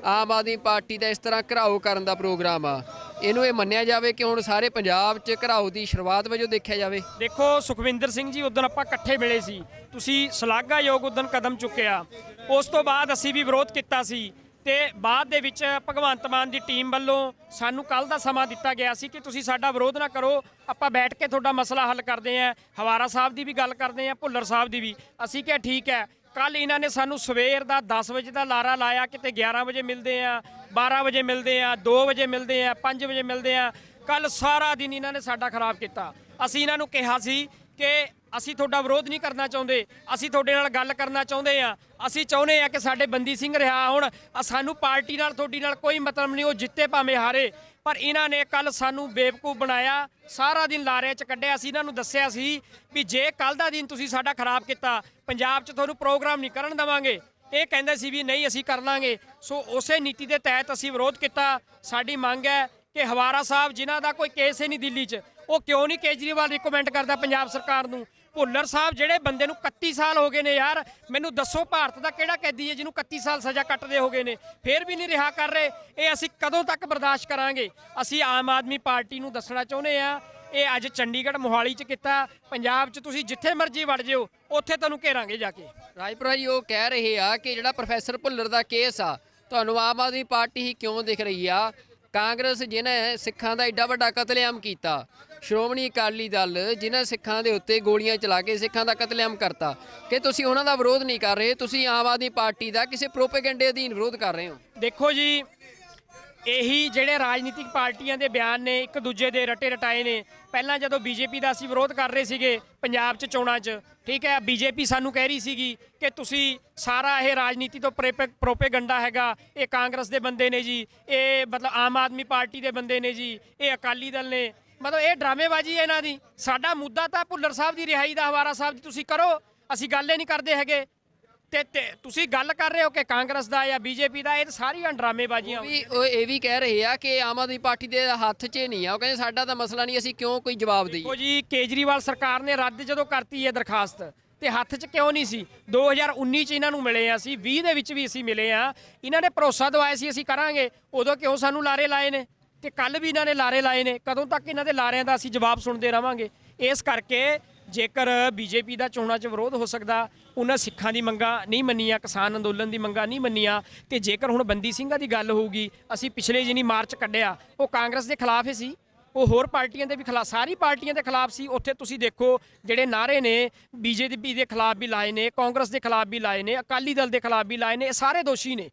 ਆਮ ਆਦਮੀ ਪਾਰਟੀ ਦਾ ਇਸ ਤਰ੍ਹਾਂ ਘਿਰਾਓ ਕਰਨ ਦਾ ਪ੍ਰੋਗਰਾਮ ਆ, ਇਹਨੂੰ ਇਹ ਮੰਨਿਆ ਜਾਵੇ ਕਿ ਹੁਣ ਸਾਰੇ ਪੰਜਾਬ 'ਚ ਘਿਰਾਓ ਦੀ ਸ਼ੁਰੂਆਤ ਵਜੋਂ ਦੇਖਿਆ ਜਾਵੇ? ਦੇਖੋ ਸੁਖਵਿੰਦਰ ਸਿੰਘ ਜੀ, ਉਦੋਂ ਆਪਾਂ ਇਕੱਠੇ ਮਿਲੇ ਸੀ, ਤੁਸੀਂ ਸ਼ਲਾਘਾਯੋਗ ਉਦੋਂ ਕਦਮ ਚੁੱਕਿਆ। ਉਸ ਤੋਂ ਬਾਅਦ ਅਸੀਂ ਵੀ ਵਿਰੋਧ ਕੀਤਾ ਸੀ ਤੇ ਬਾਅਦ ਦੇ ਵਿੱਚ ਭਗਵੰਤ ਮਾਨ ਦੀ ਟੀਮ ਵੱਲੋਂ ਸਾਨੂੰ ਕੱਲ ਦਾ ਸਮਾਂ ਦਿੱਤਾ ਗਿਆ ਸੀ ਕਿ ਤੁਸੀਂ ਸਾਡਾ ਵਿਰੋਧ ਨਾ ਕਰੋ, ਆਪਾਂ ਬੈਠ ਕੇ ਤੁਹਾਡਾ ਮਸਲਾ ਹੱਲ ਕਰਦੇ ਆਂ। ਹਵਾਰਾ ਸਾਹਿਬ ਦੀ ਵੀ ਗੱਲ ਕਰਦੇ ਆਂ, ਭੁੱਲਰ ਸਾਹਿਬ ਦੀ ਵੀ। ਅਸੀਂ ਕਿਹਾ ਠੀਕ ਹੈ। ਕੱਲ ਇਹਨਾਂ ਨੇ ਸਾਨੂੰ ਸਵੇਰ ਦਾ 10 ਵਜੇ ਦਾ ਲਾਰਾ ਲਾਇਆ, ਕਿਤੇ 11 ਵਜੇ ਮਿਲਦੇ ਆ, 12 ਵਜੇ ਮਿਲਦੇ ਆ, 2 ਵਜੇ ਮਿਲਦੇ ਆ, 5 ਵਜੇ ਮਿਲਦੇ ਆ। ਕੱਲ ਸਾਰਾ ਦਿਨ ਇਹਨਾਂ ਨੇ ਸਾਡਾ ਖਰਾਬ ਕੀਤਾ। ਅਸੀਂ ਇਹਨਾਂ ਨੂੰ ਕਿਹਾ ਸੀ ਕਿ ਅਸੀਂ ਤੁਹਾਡਾ ਵਿਰੋਧ ਨਹੀਂ ਕਰਨਾ ਚਾਹੁੰਦੇ, ਅਸੀਂ ਤੁਹਾਡੇ ਨਾਲ ਗੱਲ ਕਰਨਾ ਚਾਹੁੰਦੇ ਆ। ਅਸੀਂ ਚਾਹੁੰਦੇ ਆ ਕਿ ਸਾਡੇ ਬੰਦੀ ਸਿੰਘ ਰਿਹਾ ਹੋਣ। ਸਾਨੂੰ ਪਾਰਟੀ ਨਾਲ, ਤੁਹਾਡੀ ਨਾਲ ਕੋਈ ਮਤਲਬ ਨਹੀਂ, ਉਹ ਜਿੱਤੇ ਭਾਵੇਂ ਹਾਰੇ। ਪਰ ਇਹਨਾਂ ਨੇ ਕੱਲ ਸਾਨੂੰ ਬੇਵਕੂਫ ਬਣਾਇਆ, ਸਾਰਾ ਦਿਨ ਲਾਰੇ 'ਚ ਕੱਢਿਆ। ਅਸੀਂ ਇਹਨਾਂ ਨੂੰ ਦੱਸਿਆ ਸੀ ਵੀ ਜੇ ਕੱਲ ਦਾ ਦਿਨ ਤੁਸੀਂ ਸਾਡਾ ਖਰਾਬ ਕੀਤਾ, ਪੰਜਾਬ 'ਚ ਤੁਹਾਨੂੰ ਪ੍ਰੋਗਰਾਮ ਨਹੀਂ ਕਰਨ ਦੇਵਾਂਗੇ। ਇਹ ਕਹਿੰਦੇ ਸੀ ਵੀ ਨਹੀਂ ਅਸੀਂ ਕਰ ਲਾਂਗੇ। ਸੋ ਉਸੇ ਨੀਤੀ ਦੇ ਤਹਿਤ ਅਸੀਂ ਵਿਰੋਧ ਕੀਤਾ। ਸਾਡੀ ਮੰਗ ਹੈ ਕਿ ਹਵਾਰਾ ਸਾਹਿਬ, ਜਿਨ੍ਹਾਂ ਦਾ ਕੋਈ ਕੇਸ ਹੀ ਨਹੀਂ ਦਿੱਲੀ 'ਚ, ਉਹ ਕਿਉਂ ਨਹੀਂ ਕੇਜਰੀਵਾਲ ਰਿਕਮੈਂਡ ਕਰਦਾ ਪੰਜਾਬ ਸਰਕਾਰ ਨੂੰ? ਭੁੱਲਰ ਸਾਹਿਬ, ਜਿਹੜੇ ਬੰਦੇ ਨੂੰ 31 ਸਾਲ ਹੋ ਗਏ ਨੇ ਯਾਰ, ਮੈਨੂੰ ਦੱਸੋ ਭਾਰਤ ਦਾ ਕਿਹੜਾ ਕੈਦੀ ਹੈ ਜਿਹਨੂੰ 31 ਸਾਲ ਸਜ਼ਾ ਕੱਟਦੇ ਹੋ ਗਏ ਨੇ, ਫੇਰ ਵੀ ਨਹੀਂ ਰਿਹਾ ਕਰ ਰਹੇ? ਇਹ ਅਸੀਂ ਕਦੋਂ ਤੱਕ ਬਰਦਾਸ਼ਤ ਕਰਾਂਗੇ? ਅਸੀਂ ਆਮ ਆਦਮੀ ਪਾਰਟੀ ਨੂੰ ਦੱਸਣਾ ਚਾਹੁੰਦੇ ਆ, ਇਹ ਅੱਜ ਚੰਡੀਗੜ੍ਹ ਮੋਹਾਲੀ 'ਚ ਕੀਤਾ, ਪੰਜਾਬ 'ਚ ਤੁਸੀਂ ਜਿੱਥੇ ਮਰਜ਼ੀ ਵੜ ਜਿਓ, ਉੱਥੇ ਤੁਹਾਨੂੰ ਘੇਰਾਂਗੇ ਜਾ ਕੇ। ਰਾਜਪੁਰਾ ਜੀ, ਉਹ ਕਹਿ ਰਹੇ ਆ ਕਿ ਜਿਹੜਾ ਪ੍ਰੋਫੈਸਰ ਭੁੱਲਰ ਦਾ ਕੇਸ ਆ, ਤੁਹਾਨੂੰ ਆਮ ਆਦਮੀ ਪਾਰਟੀ ਹੀ ਕਿਉਂ ਦਿਖ ਰਹੀ ਆ? ਕਾਂਗਰਸ ਜਿਹਨੇ ਸਿੱਖਾਂ ਦਾ ਏਡਾ ਵੱਡਾ ਕਤਲੇਆਮ ਕੀਤਾ, ਸ਼੍ਰੋਮਣੀ ਅਕਾਲੀ ਦਲ ਜਿਨ੍ਹਾਂ ਸਿੱਖਾਂ ਦੇ ਉੱਤੇ ਗੋਲੀਆਂ ਚਲਾ ਕੇ ਸਿੱਖਾਂ ਦਾ ਕਤਲੇਆਮ ਕਰਤਾ, ਕਿ ਤੁਸੀਂ ਉਹਨਾਂ ਦਾ ਵਿਰੋਧ ਨਹੀਂ ਕਰ ਰਹੇ, ਤੁਸੀਂ ਆਮ ਆਦਮੀ ਪਾਰਟੀ ਦਾ ਕਿਸੇ ਪ੍ਰੋਪੇਗੈਂਡੇ ਅਧੀਨ ਵਿਰੋਧ ਕਰ ਰਹੇ ਹੋ? ਦੇਖੋ ਜੀ, ਇਹੀ ਜਿਹੜੇ ਰਾਜਨੀਤਿਕ ਪਾਰਟੀਆਂ ਦੇ ਬਿਆਨ ਨੇ, ਇੱਕ ਦੂਜੇ ਦੇ ਰਟੇ ਰਟਾਏ ਨੇ। ਪਹਿਲਾਂ ਜਦੋਂ ਬੀਜੇਪੀ ਦਾ ਅਸੀਂ ਵਿਰੋਧ ਕਰ ਰਹੇ ਸੀਗੇ ਪੰਜਾਬ 'ਚ ਚੋਣਾਂ 'ਚ, ਠੀਕ ਹੈ, ਬੀਜੇਪੀ ਸਾਨੂੰ ਕਹਿ ਰਹੀ ਸੀਗੀ ਕਿ ਤੁਸੀਂ ਸਾਰਾ ਇਹ ਰਾਜਨੀਤੀ ਤੋਂ ਪ੍ਰੋਪੇਗੰਡਾ ਹੈਗਾ, ਇਹ ਕਾਂਗਰਸ ਦੇ ਬੰਦੇ ਨੇ ਜੀ, ਇਹ ਮਤਲਬ ਆਮ ਆਦਮੀ ਪਾਰਟੀ ਦੇ ਬੰਦੇ ਨੇ ਜੀ, ਇਹ ਅਕਾਲੀ ਦਲ ਨੇ, ਮਤਲਬ ਇਹ ਡਰਾਮੇਬਾਜ਼ੀ ਹੈ ਇਹਨਾਂ ਦੀ। ਸਾਡਾ ਮੁੱਦਾ ਤਾਂ ਭੁੱਲਰ ਸਾਹਿਬ ਦੀ ਰਿਹਾਈ ਦਾ, ਹਵਾਰਾ ਸਾਹਿਬ ਦੀ ਤੁਸੀਂ ਕਰੋ, ਅਸੀਂ ਗੱਲ ਹੀ ਨਹੀਂ ਕਰਦੇ ਹੈਗੇ। ਤੇ ਤੁਸੀਂ ਗੱਲ ਕਰ ਰਹੇ ਹੋ ਕਿ ਕਾਂਗਰਸ ਦਾ ਜਾਂ ਬੀਜੇਪੀ ਦਾ, ਇਹ ਸਾਰੀਆਂ ਡਰਾਮੇਬਾਜ਼ੀਆਂ। ਉਹ ਇਹ ਵੀ ਕਹਿ ਰਹੇ ਆ ਕਿ ਆਮ ਆਦਮੀ ਪਾਰਟੀ ਦੇ ਹੱਥ 'ਚ ਨਹੀਂ ਆ, ਉਹ ਕਹਿੰਦੇ ਸਾਡਾ ਤਾਂ ਮਸਲਾ ਨਹੀਂ, ਅਸੀਂ ਕਿਉਂ ਕੋਈ ਜਵਾਬ ਦੇਈਏ? ਦੇਖੋ ਜੀ, ਕੇਜਰੀਵਾਲ ਸਰਕਾਰ ਨੇ ਰੱਦ ਜਦੋਂ ਕਰਤੀ ਹੈ ਦਰਖਾਸਤ, ਤੇ ਹੱਥ 'ਚ ਕਿਉਂ ਨਹੀਂ ਸੀ? 2019 'ਚ ਇਹਨਾਂ ਨੂੰ ਮਿਲੇ ਆ, ਅਸੀਂ 20 ਦੇ ਵਿੱਚ ਵੀ ਅਸੀਂ ਮਿਲੇ ਆ। ਇਹਨਾਂ ਨੇ ਭਰੋਸਾ ਦਵਾਇਆ ਸੀ ਅਸੀਂ ਕਰਾਂਗੇ, ਉਦੋਂ ਕਿਉਂ ਸਾਨੂੰ ਲਾਰੇ ਲਾਏ ਨੇ? ਤੇ ਕੱਲ ਵੀ ਇਹਨਾਂ ਨੇ ਲਾਰੇ ਲਾਏ ਨੇ। ਕਦੋਂ ਤੱਕ ਇਹਨਾਂ ਦੇ ਲਾਰਿਆਂ ਦਾ ਅਸੀਂ ਜਵਾਬ ਸੁਣਦੇ ਰਵਾਂਗੇ? ਇਸ ਕਰਕੇ ਜੇਕਰ ਬੀਜੇਪੀ ਦਾ ਚੋਣਾਂ 'ਚ ਵਿਰੋਧ ਹੋ ਸਕਦਾ, ਉਹਨਾਂ ਸਿੱਖਾਂ ਦੀ ਮੰਗਾਂ ਨਹੀਂ ਮੰਨੀਆਂ, ਕਿਸਾਨ ਅੰਦੋਲਨ ਦੀ ਮੰਗਾਂ ਨਹੀਂ ਮੰਨੀਆਂ, ਤੇ ਜੇਕਰ ਹੁਣ ਬੰਦੀ ਸਿੰਘਾਂ ਦੀ ਗੱਲ ਹੋਊਗੀ, ਅਸੀਂ ਪਿਛਲੇ ਜਿਹਨੀ ਮਾਰਚ ਕੱਢਿਆ ਉਹ ਕਾਂਗਰਸ ਦੇ ਖਿਲਾਫ ਹੀ ਸੀ, ਉਹ ਹੋਰ ਪਾਰਟੀਆਂ ਦੇ ਵੀ ਖਿਲਾਫ, ਸਾਰੀ ਪਾਰਟੀਆਂ ਦੇ ਖਿਲਾਫ ਸੀ। ਉੱਥੇ ਤੁਸੀਂ ਦੇਖੋ ਜਿਹੜੇ ਨਾਅਰੇ ਨੇ ਬੀਜੇਪੀ ਦੇ ਖਿਲਾਫ ਵੀ ਲਾਏ ਨੇ, ਕਾਂਗਰਸ ਦੇ ਖਿਲਾਫ ਵੀ ਲਾਏ ਨੇ, ਅਕਾਲੀ ਦਲ ਦੇ ਖਿਲਾਫ ਵੀ ਲਾਏ ਨੇ, ਇਹ ਸਾਰੇ ਦੋਸ਼ੀ ਨੇ।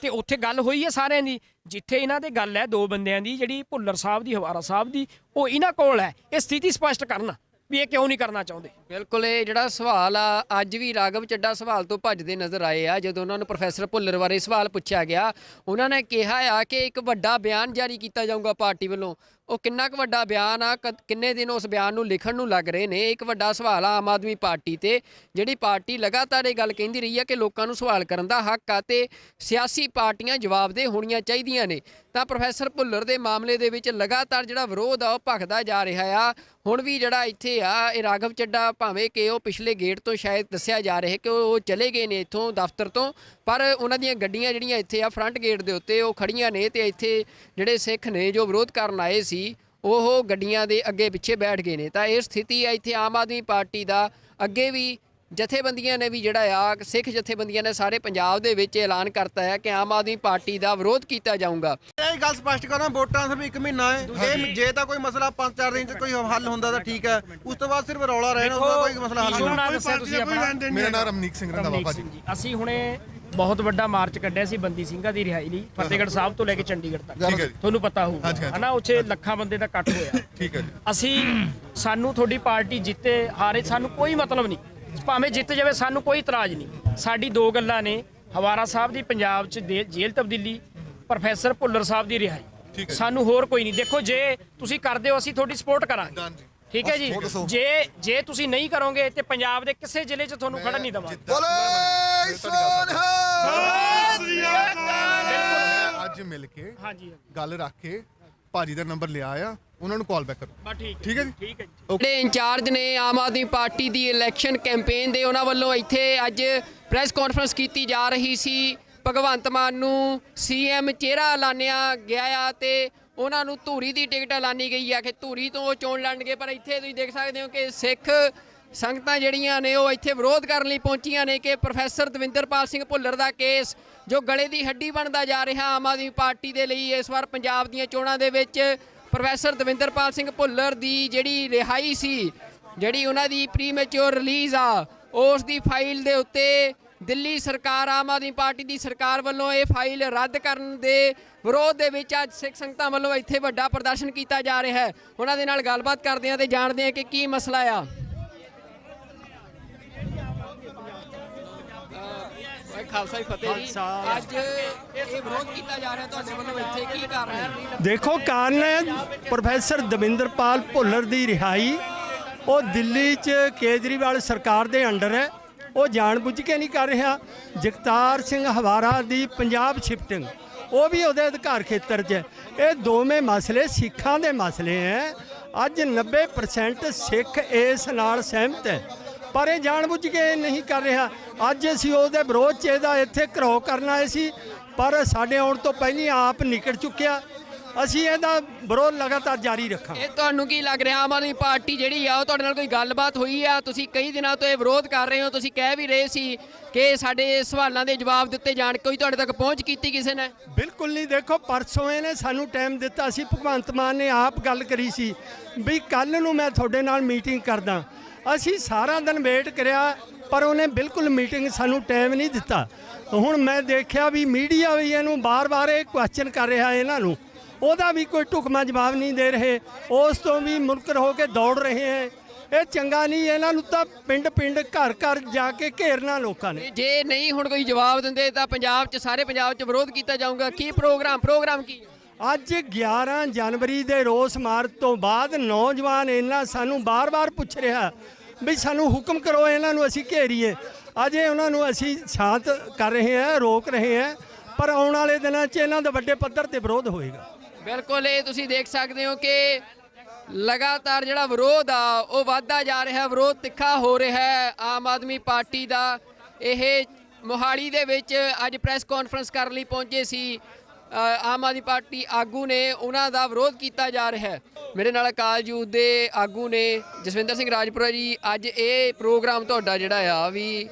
ਤੇ ਉੱਥੇ ਗੱਲ ਹੋਈ ਹੈ ਸਾਰਿਆਂ ਦੀ। ਜਿੱਥੇ ਇਹਨਾਂ ਦੇ ਗੱਲ ਹੈ ਦੋ ਬੰਦਿਆਂ ਦੀ, ਜਿਹੜੀ ਭੁੱਲਰ ਸਾਹਿਬ ਦੀ, ਹਵਾਰਾ ਸਾਹਿਬ ਦੀ, ਉਹ ਇਹਨਾਂ ਕੋਲ ਹੈ ਇਹ ਸਥਿਤੀ ਸਪਸ਼ਟ ਕਰਨ ਵੀ ਇਹ ਕਿਉਂ ਨਹੀਂ ਕਰਨਾ ਚਾਹੁੰਦੇ। ਬਿਲਕੁਲ, ਇਹ ਜਿਹੜਾ ਸਵਾਲ ਆ ਅੱਜ ਵੀ ਰਾਘਵ ਚੱਡਾ ਸਵਾਲ ਤੋਂ ਭੱਜਦੇ ਨਜ਼ਰ ਆਏ ਆ। ਜਦੋਂ ਉਹਨਾਂ ਨੂੰ ਪ੍ਰੋਫੈਸਰ ਭੁੱਲਰ ਬਾਰੇ ਸਵਾਲ ਪੁੱਛਿਆ ਗਿਆ, ਉਹਨਾਂ ਨੇ ਕਿਹਾ ਆ ਕਿ ਇੱਕ ਵੱਡਾ ਬਿਆਨ ਜਾਰੀ ਕੀਤਾ ਜਾਊਗਾ ਪਾਰਟੀ ਵੱਲੋਂ। ਉਹ ਕਿੰਨਾ ਕੁ ਵੱਡਾ ਬਿਆਨ ਆ, ਕਿੰਨੇ ਦਿਨ ਉਸ ਬਿਆਨ ਨੂੰ ਲਿਖਣ ਨੂੰ ਲੱਗ ਰਹੇ ਨੇ, ਇੱਕ ਵੱਡਾ ਸਵਾਲ ਆ ਆਮ ਆਦਮੀ ਪਾਰਟੀ ਤੇ। ਜਿਹੜੀ ਪਾਰਟੀ ਲਗਾਤਾਰ ਇਹ ਗੱਲ ਕਹਿੰਦੀ ਰਹੀ ਆ ਕਿ ਲੋਕਾਂ ਨੂੰ ਸਵਾਲ ਕਰਨ ਦਾ ਹੱਕ ਆ ਤੇ ਸਿਆਸੀ ਪਾਰਟੀਆਂ ਜਵਾਬਦੇਹ ਹੋਣੀਆਂ ਚਾਹੀਦੀਆਂ ਨੇ, ਤਾਂ ਪ੍ਰੋਫੈਸਰ ਭੁੱਲਰ ਦੇ ਮਾਮਲੇ ਦੇ ਵਿੱਚ ਲਗਾਤਾਰ ਜਿਹੜਾ ਵਿਰੋਧ ਆ ਉਹ ਭਖਦਾ ਜਾ ਰਿਹਾ ਆ। ਹੁਣ ਵੀ ਜਿਹੜਾ ਇੱਥੇ ਆ ਇਹ ਰਾਘਵ ਚੱਡਾ, ਭਾਵੇਂ ਕਿ ਉਹ ਪਿਛਲੇ ਗੇਟ ਤੋਂ ਸ਼ਾਇਦ ਦੱਸਿਆ ਜਾ ਰਿਹਾ ਕਿ ਉਹ ਚਲੇ ਗਏ ਨੇ ਇੱਥੋਂ ਦਫ਼ਤਰ ਤੋਂ, ਪਰ ਉਹਨਾਂ ਦੀਆਂ ਗੱਡੀਆਂ ਜਿਹੜੀਆਂ ਇੱਥੇ ਆ ਫਰੰਟ ਗੇਟ ਦੇ ਉੱਤੇ ਉਹ ਖੜੀਆਂ ਨੇ ਤੇ ਇੱਥੇ ਜਿਹੜੇ ਸਿੱਖ ਨੇ ਜੋ ਵਿਰੋਧ ਕਰਨ ਆਏ ਸੀ ਉਹ ਗੱਡੀਆਂ ਦੇ ਅੱਗੇ ਪਿੱਛੇ ਬੈਠ ਗਏ ਨੇ। ਤਾਂ ਇਹ ਸਥਿਤੀ ਆ ਇੱਥੇ ਆਮ ਆਦਮੀ ਪਾਰਟੀ ਦਾ। ਅੱਗੇ ਵੀ ਜਥੇਬੰਦੀਆਂ ਨੇ ਵੀ ਜਿਹੜਾ ਆ ਸਿੱਖ ਜਥੇਬੰਦੀਆਂ ਨੇ ਸਾਰੇ ਪੰਜਾਬ ਦੇ ਵਿੱਚ ਐਲਾਨ ਕਰਤਾ ਹੈ ਕਿ ਆਮ ਆਦਮੀ ਪਾਰਟੀ ਦਾ ਵਿਰੋਧ ਕੀਤਾ ਜਾਊਗਾ। ਇਹ ਗੱਲ ਸਪਸ਼ਟ ਕਰਾਂ, ਵੋਟਾਂ ਸਿਰਫ 1 ਮਹੀਨਾ ਹੈ। ਇਹ ਜੇ ਤਾਂ ਕੋਈ ਮਸਲਾ 5-4 ਦਿਨ ਚ ਕੋਈ ਹੱਲ ਹੁੰਦਾ ਤਾਂ ਠੀਕ ਹੈ, ਉਸ ਤੋਂ ਬਾਅਦ ਸਿਰਫ ਰੌਲਾ ਰਹਿਣਾ, ਉਹਦਾ ਕੋਈ ਮਸਲਾ ਹੱਲ ਨਹੀਂ। ਮੇਰਾ ਨਾਮ ਰਮਨੀਕ ਸਿੰਘ ਰੰਧਾਵਾ ਜੀ। ਅਸੀਂ ਹੁਣੇ ਬਹੁਤ ਵੱਡਾ ਮਾਰਚ ਕੱਢਿਆ ਸੀ ਬੰਦੀ ਸਿੰਘਾਂ ਦੀ ਰਿਹਾਈ ਲਈ, ਫਤਿਹਗੜ੍ਹ ਸਾਹਿਬ ਤੋਂ ਲੈ ਕੇ ਚੰਡੀਗੜ੍ਹ ਤੱਕ, ਤੁਹਾਨੂੰ ਪਤਾ ਹੋਊਗਾ ਹਨਾ, ਉੱਥੇ ਲੱਖਾਂ ਬੰਦੇ ਦਾ ਇਕੱਠ ਹੋਇਆ। ਠੀਕ ਹੈ ਜੀ। ਅਸੀਂ ਸਾਨੂੰ ਤੁਹਾਡੀ ਪਾਰਟੀ ਜਿੱਤੇ ਹਾਰੇ ਸਾਨੂੰ ਕੋਈ ਮਤਲਬ ਨਹੀਂ, ਭਾਵੇਂ ਜਿੱਤ ਜਾਵੇ ਸਾਨੂੰ ਕੋਈ ਇਤਰਾਜ਼ ਨਹੀਂ। ਸਾਡੀ ਦੋ ਗੱਲਾਂ ਨੇ, ਹਵਾਰਾ ਸਾਹਿਬ ਦੀ ਪੰਜਾਬ 'ਚ ਜੇਲ੍ਹ ਤਬਦੀਲੀ, ਪ੍ਰੋਫੈਸਰ ਭੁੱਲਰ ਸਾਹਿਬ ਦੀ ਰਿਹਾਈ, ਸਾਨੂੰ ਹੋਰ ਕੋਈ ਨਹੀਂ। ਦੇਖੋ ਜੇ ਤੁਸੀਂ ਕਰਦੇ ਹੋ ਅਸੀਂ ਤੁਹਾਡੀ ਸਪੋਰਟ ਕਰਾਂਗੇ, ਠੀਕ ਹੈ ਜੀ। ਜੇ ਤੁਸੀਂ ਨਹੀਂ ਕਰੋਗੇ ਤੇ ਪੰਜਾਬ ਦੇ ਕਿਸੇ ਜ਼ਿਲ੍ਹੇ 'ਚ ਤੁਹਾਨੂੰ ਖੜਾ ਨਹੀਂ ਦੇਵਾਂਗੇ। ਅੱਜ ਮਿਲ ਕੇ ਗੱਲ ਰੱਖ ਕੇ ਭਾਜੀ ਦਾ ਨੰਬਰ ਲਿਆ ਆ, ਉਹਨਾਂ ਨੂੰ ਕਾਲ ਬੈਕ ਕਰੋ। ਠੀਕ ਹੈ ਜੀ। ਠੀਕ ਹੈ ਜੀ। ਜਿਹੜੇ ਇੰਚਾਰਜ ਨੇ ਆਮ ਆਦਮੀ ਪਾਰਟੀ ਦੀ ਇਲੈਕਸ਼ਨ ਕੈਂਪੇਨ ਦੇ, ਉਹਨਾਂ ਵੱਲੋਂ ਇੱਥੇ ਅੱਜ ਪ੍ਰੈਸ ਕਾਨਫਰੰਸ ਕੀਤੀ ਜਾ ਰਹੀ ਸੀ। ਭਗਵੰਤ ਮਾਨ ਨੂੰ ਸੀਐਮ ਚਿਹਰਾ ਐਲਾਨਿਆ ਗਿਆ ਆ ਤੇ ਉਹਨਾਂ ਨੂੰ ਧੂਰੀ ਦੀ ਟਿਕਟ ਐਲਾਨੀ ਗਈ ਆ ਕਿ ਧੂਰੀ ਤੋਂ ਉਹ ਚੋਣ ਲੜਨਗੇ। ਪਰ ਇੱਥੇ ਤੁਸੀਂ ਦੇਖ ਸਕਦੇ ਹੋ ਕਿ ਸਿੱਖ ਸੰਗਤਾਂ ਜਿਹੜੀਆਂ ਨੇ ਉਹ ਇੱਥੇ ਵਿਰੋਧ ਕਰਨ ਲਈ ਪਹੁੰਚੀਆਂ ਨੇ ਕਿ ਪ੍ਰੋਫੈਸਰ ਦਵਿੰਦਰਪਾਲ ਸਿੰਘ ਭੁੱਲਰ ਦਾ ਕੇਸ ਜੋ ਗਲੇ ਦੀ ਹੱਡੀ ਬਣਦਾ ਜਾ ਰਿਹਾ ਆਮ ਆਦਮੀ ਪਾਰਟੀ ਦੇ ਲਈ। ਇਸ ਵਾਰ ਪੰਜਾਬ ਦੀਆਂ ਚੋਣਾਂ ਦੇ ਵਿੱਚ ਪ੍ਰੋਫੈਸਰ ਦਵਿੰਦਰਪਾਲ ਸਿੰਘ ਭੁੱਲਰ ਦੀ ਜਿਹੜੀ ਰਿਹਾਈ ਸੀ, ਜਿਹੜੀ ਉਹਨਾਂ ਦੀ ਪ੍ਰੀਮੈਚੁਰ ਰਿਲੀਜ਼ ਆ, ਉਸ ਦੀ ਫਾਈਲ ਦੇ ਉੱਤੇ ਦਿੱਲੀ ਸਰਕਾਰ, ਆਮ ਆਦਮੀ ਪਾਰਟੀ ਦੀ ਸਰਕਾਰ ਵੱਲੋਂ ਇਹ ਫਾਈਲ ਰੱਦ ਕਰਨ ਦੇ ਵਿਰੋਧ ਦੇ ਵਿੱਚ ਅੱਜ ਸਿੱਖ ਸੰਗਤਾਂ ਵੱਲੋਂ ਇੱਥੇ ਵੱਡਾ ਪ੍ਰਦਰਸ਼ਨ ਕੀਤਾ ਜਾ ਰਿਹਾ ਹੈ। ਉਹਨਾਂ ਦੇ ਨਾਲ ਗੱਲਬਾਤ ਕਰਦੇ ਹਾਂ ਤੇ ਜਾਣਦੇ ਹਾਂ ਕਿ ਕੀ ਮਸਲਾ ਆ। ਖਾਲਸਾ ਜੀ ਫਤਿਹ ਜੀ। ਅੱਜ ਇਹ ਵਿਰੋਧ ਕੀਤਾ ਜਾ ਰਿਹਾ ਤੁਹਾਡੇ ਵੱਲੋਂ, ਇੱਥੇ ਕੀ ਕਾਰਨ ਹੈ? ਦੇਖੋ ਕਾਰਨ ਹੈ ਪ੍ਰੋਫੈਸਰ ਦਵਿੰਦਰਪਾਲ ਭੁੱਲਰ ਦੀ ਰਿਹਾਈ। ਉਹ ਦਿੱਲੀ 'ਚ ਕੇਜਰੀਵਾਲ ਸਰਕਾਰ ਦੇ ਅੰਡਰ ਹੈ, ਉਹ ਜਾਣਬੁੱਝ ਕੇ ਨਹੀਂ ਕਰ ਰਿਹਾ। ਜਗਤਾਰ ਸਿੰਘ ਹਵਾਰਾ ਦੀ ਪੰਜਾਬ ਸ਼ਿਫਟਿੰਗ, ਉਹ ਵੀ ਉਹਦੇ ਅਧਿਕਾਰ ਖੇਤਰ 'ਚ ਹੈ। ਇਹ ਦੋਵੇਂ ਮਸਲੇ ਸਿੱਖਾਂ ਦੇ ਮਸਲੇ ਹੈ। ਅੱਜ 90% ਸਿੱਖ ਇਸ ਨਾਲ ਸਹਿਮਤ ਹੈ, ਪਰ ਇਹ ਜਾਣਬੁੱਝ ਕੇ ਨਹੀਂ ਕਰ ਰਿਹਾ। ਅੱਜ ਅਸੀਂ ਉਹਦੇ ਵਿਰੋਧ 'ਚ ਇਹਦਾ ਇੱਥੇ ਘਰਾਓ ਕਰਨ ਆਏ ਸੀ, ਪਰ ਸਾਡੇ ਆਉਣ ਤੋਂ ਪਹਿਲਾਂ ਆਪ ਨਿਕਲ ਚੁੱਕਿਆ। ਅਸੀਂ ਇਹਦਾ ਵਿਰੋਧ ਲਗਾਤਾਰ ਜਾਰੀ ਰੱਖਾਂਗੇ। ਇਹ ਤੁਹਾਨੂੰ ਕੀ ਲੱਗ ਰਿਹਾ, ਆਮ ਆਦਮੀ ਪਾਰਟੀ ਜਿਹੜੀ ਆ ਉਹ ਤੁਹਾਡੇ ਨਾਲ ਕੋਈ ਗੱਲਬਾਤ ਹੋਈ ਆ? ਤੁਸੀਂ ਕਈ ਦਿਨਾਂ ਤੋਂ ਇਹ ਵਿਰੋਧ ਕਰ ਰਹੇ ਹੋ, ਤੁਸੀਂ ਕਹਿ ਵੀ ਰਹੇ ਸੀ ਕਿ ਸਾਡੇ ਸਵਾਲਾਂ ਦੇ ਜਵਾਬ ਦਿੱਤੇ ਜਾਣ, ਕੋਈ ਤੁਹਾਡੇ ਤੱਕ ਪਹੁੰਚ ਕੀਤੀ ਕਿਸੇ ਨੇ? ਬਿਲਕੁਲ ਨਹੀਂ। ਦੇਖੋ ਪਰਸੋਂ ਇਹਨੇ ਸਾਨੂੰ ਟਾਈਮ ਦਿੱਤਾ ਸੀ, ਭਗਵੰਤ ਮਾਨ ਨੇ ਆਪ ਗੱਲ ਕਰੀ ਸੀ ਵੀ ਕੱਲ ਨੂੰ ਮੈਂ ਤੁਹਾਡੇ ਨਾਲ ਮੀਟਿੰਗ ਕਰਦਾ। ਅਸੀਂ ਸਾਰਾ ਦਿਨ ਵੇਟ ਕਰਿਆ, ਪਰ ਉਹਨੇ ਬਿਲਕੁਲ ਮੀਟਿੰਗ ਸਾਨੂੰ ਟਾਈਮ ਨਹੀਂ ਦਿੱਤਾ। ਹੁਣ ਮੈਂ ਦੇਖਿਆ ਵੀ ਮੀਡੀਆ ਵੀ ਇਹਨੂੰ ਬਾਰ-ਬਾਰ ਇਹ ਕੁਐਸਚਨ ਕਰ ਰਿਹਾ, ਇਹਨਾਂ ਨੂੰ ਉਹਦਾ ਵੀ ਕੋਈ ਢੁਕਵਾਂ ਜਵਾਬ ਨਹੀਂ ਦੇ ਰਹੇ, ਉਸ ਤੋਂ ਵੀ ਮੁਨਕਰ ਹੋ ਕੇ ਦੌੜ ਰਹੇ ਹੈ। ਇਹ ਚੰਗਾ ਨਹੀਂ। ਇਹਨਾਂ ਨੂੰ ਤਾਂ ਪਿੰਡ-ਪਿੰਡ ਘਰ-ਘਰ ਜਾ ਕੇ ਘੇਰਨਾ ਲੋਕਾਂ ਨੇ। ਜੇ ਨਹੀਂ ਹੁਣ ਕੋਈ ਜਵਾਬ ਦਿੰਦੇ ਤਾਂ ਪੰਜਾਬ 'ਚ, ਸਾਰੇ ਪੰਜਾਬ 'ਚ ਵਿਰੋਧ ਕੀਤਾ ਜਾਊਗਾ। ਕੀ ਪ੍ਰੋਗਰਾਮ ਕੀ? ਅੱਜ 11 ਜਨਵਰੀ ਦੇ ਰੋਸ ਮਾਰਚ ਤੋਂ ਬਾਅਦ ਨੌਜਵਾਨ ਇਹਨਾਂ ਸਾਨੂੰ ਬਾਰ-ਬਾਰ ਪੁੱਛ ਰਿਹਾ ਵੀ ਸਾਨੂੰ ਹੁਕਮ ਕਰੋ, ਇਹਨਾਂ ਨੂੰ ਅਸੀਂ ਘੇਰੀਏ। ਅਜੇ ਉਹਨਾਂ ਨੂੰ ਅਸੀਂ ਸ਼ਾਂਤ ਕਰ ਰਹੇ ਹਾਂ, ਰੋਕ ਰਹੇ ਹਾਂ, ਪਰ ਆਉਣ ਵਾਲੇ ਦਿਨਾਂ 'ਚ ਇਹਨਾਂ ਦਾ ਵੱਡੇ ਪੱਧਰ ਤੇ ਵਿਰੋਧ ਹੋਏਗਾ। ਬਿਲਕੁਲ, ਇਹ ਤੁਸੀਂ ਦੇਖ ਸਕਦੇ ਹੋ ਕਿ ਲਗਾਤਾਰ ਜਿਹੜਾ ਵਿਰੋਧ ਆ ਉਹ ਵੱਧਦਾ ਜਾ ਰਿਹਾ, ਵਿਰੋਧ ਤਿੱਖਾ ਹੋ ਰਿਹਾ ਹੈ ਆਮ ਆਦਮੀ ਪਾਰਟੀ ਦਾ। ਇਹ ਮੋਹਾਲੀ ਦੇ ਵਿੱਚ ਅੱਜ ਪ੍ਰੈਸ ਕਾਨਫਰੰਸ ਕਰਨ ਲਈ ਪਹੁੰਚੇ ਸੀ ਆਮ ਆਦਮੀ ਪਾਰਟੀ ਆਗੂ ਨੇ, ਉਹਨਾਂ ਦਾ ਵਿਰੋਧ ਕੀਤਾ ਜਾ ਰਿਹਾ ਹੈ। ਮੇਰੇ ਨਾਲ ਅਕਾਲ ਯੂਥ ਦੇ ਆਗੂ ਨੇ ਜਸਵਿੰਦਰ ਸਿੰਘ ਰਾਜਪੁਰਾ ਜੀ। ਅੱਜ ਇਹ ਪ੍ਰੋਗਰਾਮ ਤੁਹਾਡਾ ਜਿਹੜਾ ਆ ਵੀ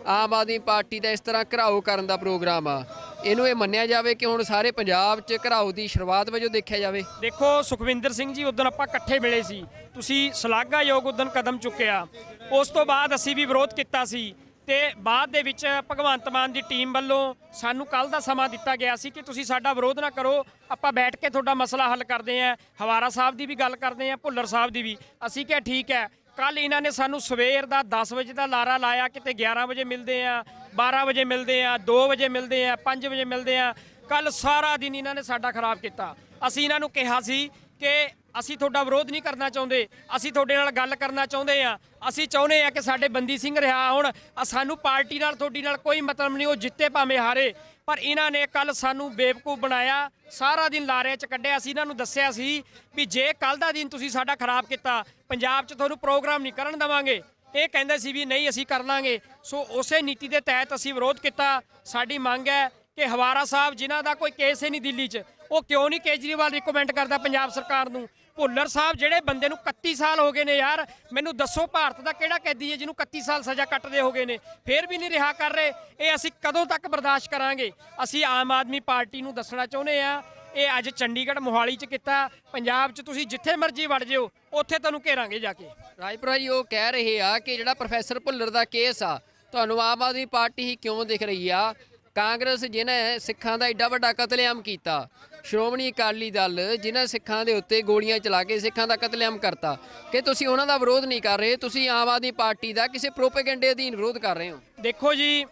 ਆਮ ਆਦਮੀ ਪਾਰਟੀ ਦਾ ਇਸ ਤਰ੍ਹਾਂ ਘਿਰਾਓ ਕਰਨ ਦਾ ਪ੍ਰੋਗਰਾਮ ਆ, ਇਹਨੂੰ ਇਹ ਮੰਨਿਆ ਜਾਵੇ ਕਿ ਹੁਣ ਸਾਰੇ ਪੰਜਾਬ 'ਚ ਘਿਰਾਓ ਦੀ ਸ਼ੁਰੂਆਤ ਵਜੋਂ ਦੇਖਿਆ ਜਾਵੇ? ਦੇਖੋ ਸੁਖਵਿੰਦਰ ਸਿੰਘ ਜੀ, ਉਦੋਂ ਆਪਾਂ ਇਕੱਠੇ ਮਿਲੇ ਸੀ, ਤੁਸੀਂ ਸ਼ਲਾਘਾਯੋਗ ਉਦੋਂ ਕਦਮ ਚੁੱਕਿਆ। ਉਸ ਤੋਂ ਬਾਅਦ ਅਸੀਂ ਵੀ ਵਿਰੋਧ ਕੀਤਾ ਸੀ ਤੇ ਬਾਅਦ ਦੇ ਵਿੱਚ ਭਗਵੰਤ ਮਾਨ ਦੀ ਟੀਮ ਵੱਲੋਂ ਸਾਨੂੰ ਕੱਲ ਦਾ ਸਮਾਂ ਦਿੱਤਾ ਗਿਆ ਸੀ ਕਿ ਤੁਸੀਂ ਸਾਡਾ ਵਿਰੋਧ ਨਾ ਕਰੋ, ਆਪਾਂ ਬੈਠ ਕੇ ਤੁਹਾਡਾ ਮਸਲਾ ਹੱਲ ਕਰਦੇ ਆਂ। ਹਵਾਰਾ ਸਾਹਿਬ ਦੀ ਵੀ ਗੱਲ ਕਰਦੇ ਆਂ, ਭੁੱਲਰ ਸਾਹਿਬ ਦੀ ਵੀ। ਅਸੀਂ ਕਿਹਾ ਠੀਕ ਹੈ। ਕੱਲ ਇਹਨਾਂ ਨੇ ਸਾਨੂੰ ਸਵੇਰ ਦਾ 10 ਵਜੇ ਦਾ ਲਾਰਾ ਲਾਇਆ, ਕਿਤੇ 11 ਵਜੇ ਮਿਲਦੇ ਆ, 12 ਵਜੇ ਮਿਲਦੇ ਆ, 2 ਵਜੇ ਮਿਲਦੇ ਆ, 5 ਵਜੇ ਮਿਲਦੇ ਆ। ਕੱਲ ਸਾਰਾ ਦਿਨ ਇਹਨਾਂ ਨੇ ਸਾਡਾ ਖਰਾਬ ਕੀਤਾ। ਅਸੀਂ ਇਹਨਾਂ ਨੂੰ ਕਿਹਾ ਸੀ ਕਿ ਅਸੀਂ ਤੁਹਾਡਾ ਵਿਰੋਧ ਨਹੀਂ ਕਰਨਾ ਚਾਹੁੰਦੇ, ਅਸੀਂ ਤੁਹਾਡੇ ਨਾਲ ਗੱਲ ਕਰਨਾ ਚਾਹੁੰਦੇ ਆ। ਅਸੀਂ ਚਾਹੁੰਦੇ ਆ ਕਿ ਸਾਡੇ ਬੰਦੀ ਸਿੰਘ ਰਿਹਾ ਹੋਣ, ਸਾਨੂੰ ਪਾਰਟੀ ਨਾਲ ਤੁਹਾਡੀ ਨਾਲ ਕੋਈ ਮਤਲਬ ਨਹੀਂ, ਉਹ ਜਿੱਤੇ ਭਾਵੇਂ ਹਾਰੇ। ਪਰ ਇਹਨਾਂ ਨੇ ਕੱਲ ਸਾਨੂੰ ਬੇਵਕੂਫ ਬਣਾਇਆ, ਸਾਰਾ ਦਿਨ ਲਾਰੇ 'ਚ ਕੱਢਿਆ। ਅਸੀਂ ਇਹਨਾਂ ਨੂੰ ਦੱਸਿਆ ਸੀ ਵੀ ਜੇ ਕੱਲ ਦਾ ਦਿਨ ਤੁਸੀਂ ਸਾਡਾ ਖਰਾਬ ਕੀਤਾ, ਪੰਜਾਬ 'ਚ ਤੁਹਾਨੂੰ ਪ੍ਰੋਗਰਾਮ ਨਹੀਂ ਕਰਨ ਦੇਵਾਂਗੇ। ਇਹ ਕਹਿੰਦੇ ਸੀ ਵੀ ਨਹੀਂ ਅਸੀਂ ਕਰ ਲਾਂਗੇ। ਸੋ ਉਸੇ ਨੀਤੀ ਦੇ ਤਹਿਤ ਅਸੀਂ ਵਿਰੋਧ ਕੀਤਾ। ਸਾਡੀ ਮੰਗ ਹੈ ਕਿ ਹਵਾਰਾ ਸਾਹਿਬ ਜਿਨ੍ਹਾਂ ਦਾ ਕੋਈ ਕੇਸ ਹੀ ਨਹੀਂ ਦਿੱਲੀ 'ਚ, ਉਹ ਕਿਉਂ ਨਹੀਂ ਕੇਜਰੀਵਾਲ ਰਿਕਮੈਂਡ ਕਰਦਾ ਪੰਜਾਬ ਸਰਕਾਰ ਨੂੰ? ਭੁੱਲਰ ਸਾਹਿਬ ਜਿਹੜੇ ਬੰਦੇ ਨੂੰ 31 ਸਾਲ ਹੋ ਗਏ ਨੇ ਯਾਰ, ਮੈਨੂੰ ਦੱਸੋ ਭਾਰਤ ਦਾ ਕਿਹੜਾ ਕੈਦੀ ਹੈ ਜਿਹਨੂੰ 31 ਸਾਲ ਸਜ਼ਾ ਕੱਟਦੇ ਹੋ ਗਏ ਨੇ, ਫੇਰ ਵੀ ਨਹੀਂ ਰਿਹਾ ਕਰ ਰਹੇ? ਇਹ ਅਸੀਂ ਕਦੋਂ ਤੱਕ ਬਰਦਾਸ਼ਤ ਕਰਾਂਗੇ? ਅਸੀਂ ਆਮ ਆਦਮੀ ਪਾਰਟੀ ਨੂੰ ਦੱਸਣਾ ਚਾਹੁੰਦੇ ਆ, ਇਹ ਅੱਜ ਚੰਡੀਗੜ੍ਹ ਮੋਹਾਲੀ 'ਚ ਕੀਤਾ, ਪੰਜਾਬ 'ਚ ਤੁਸੀਂ ਜਿੱਥੇ ਮਰਜ਼ੀ ਵੜ ਜਿਓ, ਉੱਥੇ ਤੁਹਾਨੂੰ ਘੇਰਾਂਗੇ ਜਾ ਕੇ। ਰਾਜਪੁਰਾ ਜੀ ਉਹ ਕਹਿ ਰਹੇ ਆ ਕਿ ਜਿਹੜਾ ਪ੍ਰੋਫੈਸਰ ਭੁੱਲਰ ਦਾ ਕੇਸ ਆ, ਤੁਹਾਨੂੰ ਆਮ ਆਦਮੀ ਪਾਰਟੀ ਹੀ ਕਿਉਂ ਦਿਖ ਰਹੀ ਆ? ਕਾਂਗਰਸ ਜਿਹਨੇ ਸਿੱਖਾਂ ਦਾ ਏਡਾ ਵੱਡਾ ਕਤਲੇਆਮ ਕੀਤਾ, ਸ਼੍ਰੋਮਣੀ ਅਕਾਲੀ ਦਲ ਜਿਨ੍ਹਾਂ ਸਿੱਖਾਂ ਦੇ ਉੱਤੇ ਗੋਲੀਆਂ ਚਲਾ ਕੇ ਸਿੱਖਾਂ ਦਾ ਕਤਲੇਆਮ ਕਰਤਾ, ਕਿ ਤੁਸੀਂ ਉਹਨਾਂ ਦਾ ਵਿਰੋਧ ਨਹੀਂ ਕਰ ਰਹੇ, ਤੁਸੀਂ ਆਮ ਆਦਮੀ ਪਾਰਟੀ ਦਾ ਕਿਸੇ ਪ੍ਰੋਪੇਗੈਂਡੇ ਅਧੀਨ ਵਿਰੋਧ ਕਰ ਰਹੇ ਹੋ। ਦੇਖੋ ਜੀ,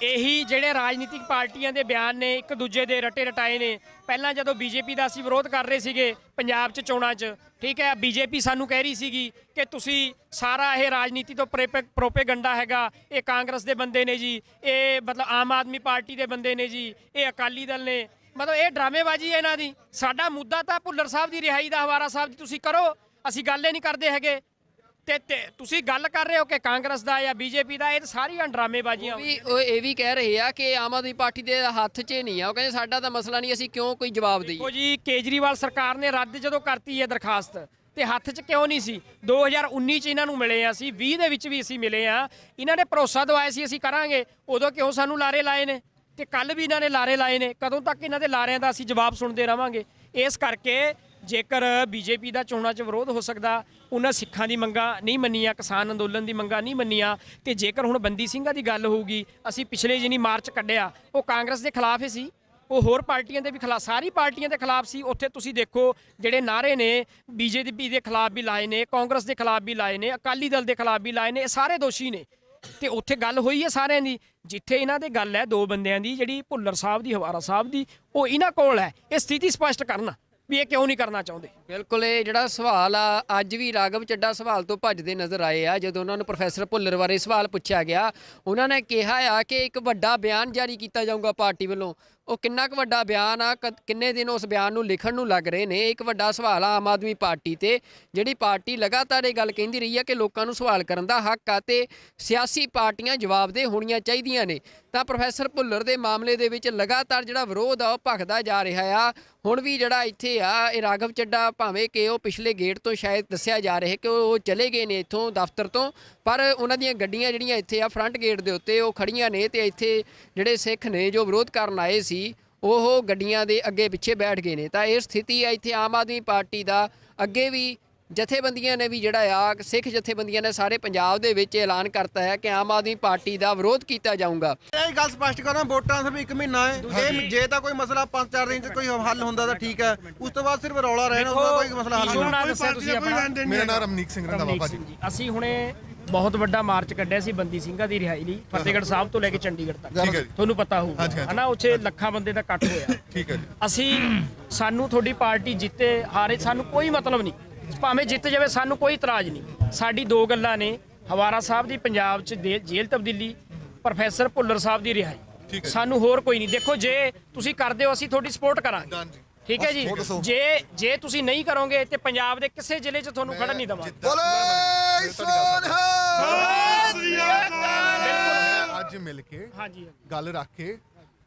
ਇਹੀ ਜਿਹੜੇ ਰਾਜਨੀਤਿਕ ਪਾਰਟੀਆਂ ਦੇ ਬਿਆਨ ਨੇ ਇੱਕ ਦੂਜੇ ਦੇ ਰਟੇ ਰਟਾਏ ਨੇ। ਪਹਿਲਾਂ ਜਦੋਂ ਬੀਜੇਪੀ ਦਾ ਅਸੀਂ ਵਿਰੋਧ ਕਰ ਰਹੇ ਸੀਗੇ ਪੰਜਾਬ 'ਚ ਚੋਣਾਂ 'ਚ, ਠੀਕ ਹੈ, ਬੀਜੇਪੀ ਸਾਨੂੰ ਕਹਿ ਰਹੀ ਸੀਗੀ ਕਿ ਤੁਸੀਂ ਸਾਰਾ ਇਹ ਰਾਜਨੀਤੀ ਤੋਂ ਪ੍ਰੋਪੇਗੰਡਾ ਹੈਗਾ, ਇਹ ਕਾਂਗਰਸ ਦੇ ਬੰਦੇ ਨੇ ਜੀ, ਇਹ ਮਤਲਬ ਆਮ ਆਦਮੀ ਪਾਰਟੀ ਦੇ ਬੰਦੇ ਨੇ ਜੀ, ਇਹ ਅਕਾਲੀ ਦਲ ਨੇ, ਮਤਲਬ ਇਹ ਡਰਾਮੇਬਾਜ਼ੀ ਹੈ ਇਹਨਾਂ ਦੀ। ਸਾਡਾ ਮੁੱਦਾ ਤਾਂ ਭੁੱਲਰ ਸਾਹਿਬ ਦੀ ਰਿਹਾਈ ਦਾ, ਹਵਾਰਾ ਸਾਹਿਬ ਦੀ ਤੁਸੀਂ ਕਰੋ, ਅਸੀਂ ਗੱਲ ਹੀ ਨਹੀਂ ਕਰਦੇ ਹੈਗੇ। ਤੇ ਤੁਸੀਂ ਗੱਲ ਕਰ ਰਹੇ ਹੋ ਕਿ ਕਾਂਗਰਸ ਦਾ ਜਾਂ ਬੀਜੇਪੀ ਦਾ, ਇਹ ਸਾਰੀਆਂ ਡਰਾਮੇਬਾਜ਼ੀਆਂ। ਉਹ ਇਹ ਵੀ ਕਹਿ ਰਹੇ ਆ ਕਿ ਆਮ ਆਦਮੀ ਪਾਰਟੀ ਦੇ ਹੱਥ 'ਚ ਨਹੀਂ ਆ, ਉਹ ਕਹਿੰਦੇ ਸਾਡਾ ਤਾਂ ਮਸਲਾ ਨਹੀਂ, ਅਸੀਂ ਕਿਉਂ ਕੋਈ ਜਵਾਬ ਦਈਏ? ਦੇਖੋ ਜੀ, ਕੇਜਰੀਵਾਲ ਸਰਕਾਰ ਨੇ ਰੱਦ ਜਦੋਂ ਕਰਤੀ ਹੈ ਦਰਖਾਸਤ, ਤੇ ਹੱਥ 'ਚ ਕਿਉਂ ਨਹੀਂ ਸੀ? 2019 'ਚ ਇਹਨਾਂ ਨੂੰ ਮਿਲੇ ਆ ਅਸੀਂ, 20 ਦੇ ਵਿੱਚ ਵੀ ਅਸੀਂ ਮਿਲੇ ਆ। ਇਹਨਾਂ ਨੇ ਭਰੋਸਾ ਦਵਾਇਆ ਸੀ ਅਸੀਂ ਕਰਾਂਗੇ, ਉਦੋਂ ਕਿਉਂ ਸਾਨੂੰ ਲਾਰੇ ਲਾਏ ਨੇ? ਤੇ ਕੱਲ ਵੀ ਇਹਨਾਂ ਨੇ ਲਾਰੇ ਲਾਏ ਨੇ। ਕਦੋਂ ਤੱਕ ਇਹਨਾਂ ਦੇ ਲਾਰਿਆਂ ਦਾ ਅਸੀਂ ਜਵਾਬ ਸੁਣਦੇ ਰਵਾਂਗੇ? ਇਸ ਕਰਕੇ ਜੇਕਰ ਬੀਜੇਪੀ ਦਾ ਚੋਣਾਂ 'ਚ ਵਿਰੋਧ ਹੋ ਸਕਦਾ, ਉਹਨਾਂ ਸਿੱਖਾਂ ਦੀ ਮੰਗਾਂ ਨਹੀਂ ਮੰਨੀਆਂ, ਕਿਸਾਨ ਅੰਦੋਲਨ ਦੀ ਮੰਗਾਂ ਨਹੀਂ ਮੰਨੀਆਂ, ਤੇ ਜੇਕਰ ਹੁਣ ਬੰਦੀ ਸਿੰਘਾਂ ਦੀ ਗੱਲ ਹੋਊਗੀ, ਅਸੀਂ ਪਿਛਲੇ ਜਿਹਨੀ ਮਾਰਚ ਕੱਢਿਆ ਉਹ ਕਾਂਗਰਸ ਦੇ ਖਿਲਾਫ ਹੀ ਸੀ, ਉਹ ਹੋਰ ਪਾਰਟੀਆਂ ਦੇ ਵੀ ਖਿਲਾਫ, ਸਾਰੀ ਪਾਰਟੀਆਂ ਦੇ ਖਿਲਾਫ ਸੀ। ਉੱਥੇ ਤੁਸੀਂ ਦੇਖੋ ਜਿਹੜੇ ਨਾਅਰੇ ਨੇ ਬੀਜੇਪੀ ਦੇ ਖਿਲਾਫ ਵੀ ਲਾਏ ਨੇ, ਕਾਂਗਰਸ ਦੇ ਖਿਲਾਫ ਵੀ ਲਾਏ ਨੇ, ਅਕਾਲੀ ਦਲ ਦੇ ਖਿਲਾਫ ਵੀ ਲਾਏ ਨੇ, ਇਹ ਸਾਰੇ ਦੋਸ਼ੀ ਨੇ। ਤੇ ਉੱਥੇ ਗੱਲ ਹੋਈ ਹੈ ਸਾਰਿਆਂ ਦੀ। ਜਿੱਥੇ ਇਹਨਾਂ ਦੇ ਗੱਲ ਹੈ ਦੋ ਬੰਦਿਆਂ ਦੀ, ਜਿਹੜੀ ਭੁੱਲਰ ਸਾਹਿਬ ਦੀ, ਹਵਾਰਾ ਸਾਹਿਬ ਦੀ, ਉਹ ਇਹਨਾਂ ਕੋਲ ਹੈ। ਇਹ ਸਥਿਤੀ ਸਪਸ਼ਟ ਕਰਨ ਵੀ ਇਹ ਕਿਉਂ ਨਹੀਂ ਕਰਨਾ ਚਾਹੁੰਦੇ। ਬਿਲਕੁਲ, ਇਹ ਜਿਹੜਾ ਸਵਾਲ ਆ, ਅੱਜ ਵੀ ਰਾਘਵ ਚੱਡਾ ਸਵਾਲ ਤੋਂ ਭੱਜਦੇ ਨਜ਼ਰ ਆਏ ਆ। ਜਦੋਂ ਉਹਨਾਂ ਨੂੰ ਪ੍ਰੋਫੈਸਰ ਭੁੱਲਰ ਬਾਰੇ ਸਵਾਲ ਪੁੱਛਿਆ ਗਿਆ, ਉਹਨਾਂ ਨੇ ਕਿਹਾ ਆ ਕਿ ਇੱਕ ਵੱਡਾ ਬਿਆਨ ਜਾਰੀ ਕੀਤਾ ਜਾਊਗਾ ਪਾਰਟੀ ਵੱਲੋਂ। ਉਹ ਕਿੰਨਾ ਕੁ ਵੱਡਾ ਬਿਆਨ ਆ, ਕਿੰਨੇ ਦਿਨ ਉਸ ਬਿਆਨ ਨੂੰ ਲਿਖਣ ਨੂੰ ਲੱਗ ਰਹੇ ਨੇ? ਇੱਕ ਵੱਡਾ ਸਵਾਲ ਆ ਆਮ ਆਦਮੀ ਪਾਰਟੀ ਤੇ, ਜਿਹੜੀ ਪਾਰਟੀ ਲਗਾਤਾਰ ਇਹ ਗੱਲ ਕਹਿੰਦੀ ਰਹੀ ਆ ਕਿ ਲੋਕਾਂ ਨੂੰ ਸਵਾਲ ਕਰਨ ਦਾ ਹੱਕ ਆ ਤੇ ਸਿਆਸੀ ਪਾਰਟੀਆਂ ਜਵਾਬਦੇਹ ਹੋਣੀਆਂ ਚਾਹੀਦੀਆਂ ਨੇ। ਤਾਂ ਪ੍ਰੋਫੈਸਰ ਭੁੱਲਰ ਦੇ ਮਾਮਲੇ ਦੇ ਵਿੱਚ ਲਗਾਤਾਰ ਜਿਹੜਾ ਵਿਰੋਧ ਆ ਉਹ ਭਖਦਾ ਜਾ ਰਿਹਾ ਆ। ਹੁਣ ਵੀ ਜਿਹੜਾ ਇੱਥੇ ਆ, ਇਹ ਰਾਘਵ ਚੱਡਾ ਭਾਵੇਂ ਕਿ ਉਹ ਪਿਛਲੇ ਗੇਟ ਤੋਂ ਸ਼ਾਇਦ ਦੱਸਿਆ ਜਾ ਰਿਹਾ ਕਿ ਉਹ ਚਲੇ ਗਏ ਨੇ ਇੱਥੋਂ ਦਫ਼ਤਰ ਤੋਂ, ਪਰ ਉਹਨਾਂ ਦੀਆਂ ਗੱਡੀਆਂ ਜਿਹੜੀਆਂ ਇੱਥੇ ਆ ਫਰੰਟ ਗੇਟ ਦੇ ਉੱਤੇ ਉਹ ਖੜੀਆਂ ਨੇ, ਤੇ ਇੱਥੇ ਜਿਹੜੇ ਸਿੱਖ ਨੇ ਜੋ ਵਿਰੋਧ ਕਰਨ ਆਏ ਸੀ ਉਹ ਗੱਡੀਆਂ ਦੇ ਅੱਗੇ ਪਿੱਛੇ ਬੈਠ ਗਏ ਨੇ। ਤਾਂ ਇਹ ਸਥਿਤੀ ਆ ਇੱਥੇ ਆਮ ਆਦਮੀ ਪਾਰਟੀ ਦਾ। ਅੱਗੇ ਵੀ ਜਥੇਬੰਦੀਆਂ ਨੇ ਵੀ ਜਿਹੜਾ ਆ, ਸਿੱਖ ਜਥੇਬੰਦੀਆਂ ਨੇ ਸਾਰੇ ਪੰਜਾਬ ਦੇ ਵਿੱਚ ਐਲਾਨ ਕਰਤਾ ਹੈ ਕਿ ਆਮ ਆਦਮੀ ਪਾਰਟੀ ਦਾ ਵਿਰੋਧ ਕੀਤਾ ਜਾਊਗਾ। ਇਹ ਗੱਲ ਸਪਸ਼ਟ ਕਰਾਂ, ਵੋਟਾਂ ਸਿਰਫ 1 ਮਹੀਨਾ ਹੈ। ਇਹ ਜੇ ਤਾਂ ਕੋਈ ਮਸਲਾ 5-4 ਦਿਨ 'ਚ ਕੋਈ ਹੱਲ ਹੁੰਦਾ ਤਾਂ ਠੀਕ ਹੈ, ਉਸ ਤੋਂ ਬਾਅਦ ਸਿਰਫ ਰੌਲਾ ਰਹਿਣਾ, ਉਹਦਾ ਕੋਈ ਮਸਲਾ ਹੱਲ ਨਹੀਂ। ਮੇਰਾ ਨਾਮ ਰਮਨੀਕ ਸਿੰਘ ਰੰਧਾਵਾ ਭਾਜੀ। ਅਸੀਂ ਹੁਣੇ ਬਹੁਤ ਵੱਡਾ ਮਾਰਚ ਕੱਢਿਆ ਸੀ ਬੰਦੀ ਸਿੰਘਾਂ ਦੀ ਰਿਹਾਈ ਲਈ, ਫਤਿਹਗੜ੍ਹ ਸਾਹਿਬ ਤੋਂ ਲੈ ਕੇ ਚੰਡੀਗੜ੍ਹ ਤੱਕ, ਤੁਹਾਨੂੰ ਪਤਾ ਹੋਊਗਾ ਹਨਾ, ਉੱਥੇ ਲੱਖਾਂ ਬੰਦੇ ਦਾ ਇਕੱਠ ਹੋਇਆ। ਠੀਕ ਹੈ ਜੀ। ਸਾਨੂੰ ਤੁਹਾਡੀ ਪਾਰਟੀ ਜਿੱਤੇ ਹਾਰੇ ਸਾਨੂੰ ਕੋਈ ਮਤਲਬ ਨਹੀਂ, ਭਾਵੇਂ ਜਿੱਤ ਜਾਵੇ ਸਾਨੂੰ ਕੋਈ ਇਤਰਾਜ਼ ਨਹੀਂ। ਸਾਡੀ ਦੋ ਗੱਲਾਂ ਨੇ, ਹਵਾਰਾ ਸਾਹਿਬ ਦੀ ਪੰਜਾਬ 'ਚ ਜੇਲ੍ਹ ਤਬਦੀਲੀ, ਪ੍ਰੋਫੈਸਰ ਭੁੱਲਰ ਸਾਹਿਬ ਦੀ ਰਿਹਾਈ, ਸਾਨੂੰ ਹੋਰ ਕੋਈ ਨਹੀਂ। ਦੇਖੋ ਜੇ ਤੁਸੀਂ ਕਰਦੇ ਹੋ ਅਸੀਂ ਤੁਹਾਡੀ ਸਪੋਰਟ ਕਰਾਂਗੇ, ਠੀਕ ਹੈ ਜੀ। ਜੇ ਤੁਸੀਂ ਨਹੀਂ ਕਰੋਗੇ ਤੇ ਪੰਜਾਬ ਦੇ ਕਿਸੇ ਜ਼ਿਲ੍ਹੇ 'ਚ ਤੁਹਾਨੂੰ ਖੜਨ ਨਹੀਂ ਦੇਵਾਂਗੇ। ਅੱਜ ਮਿਲ ਕੇ ਗੱਲ ਰੱਖ ਕੇ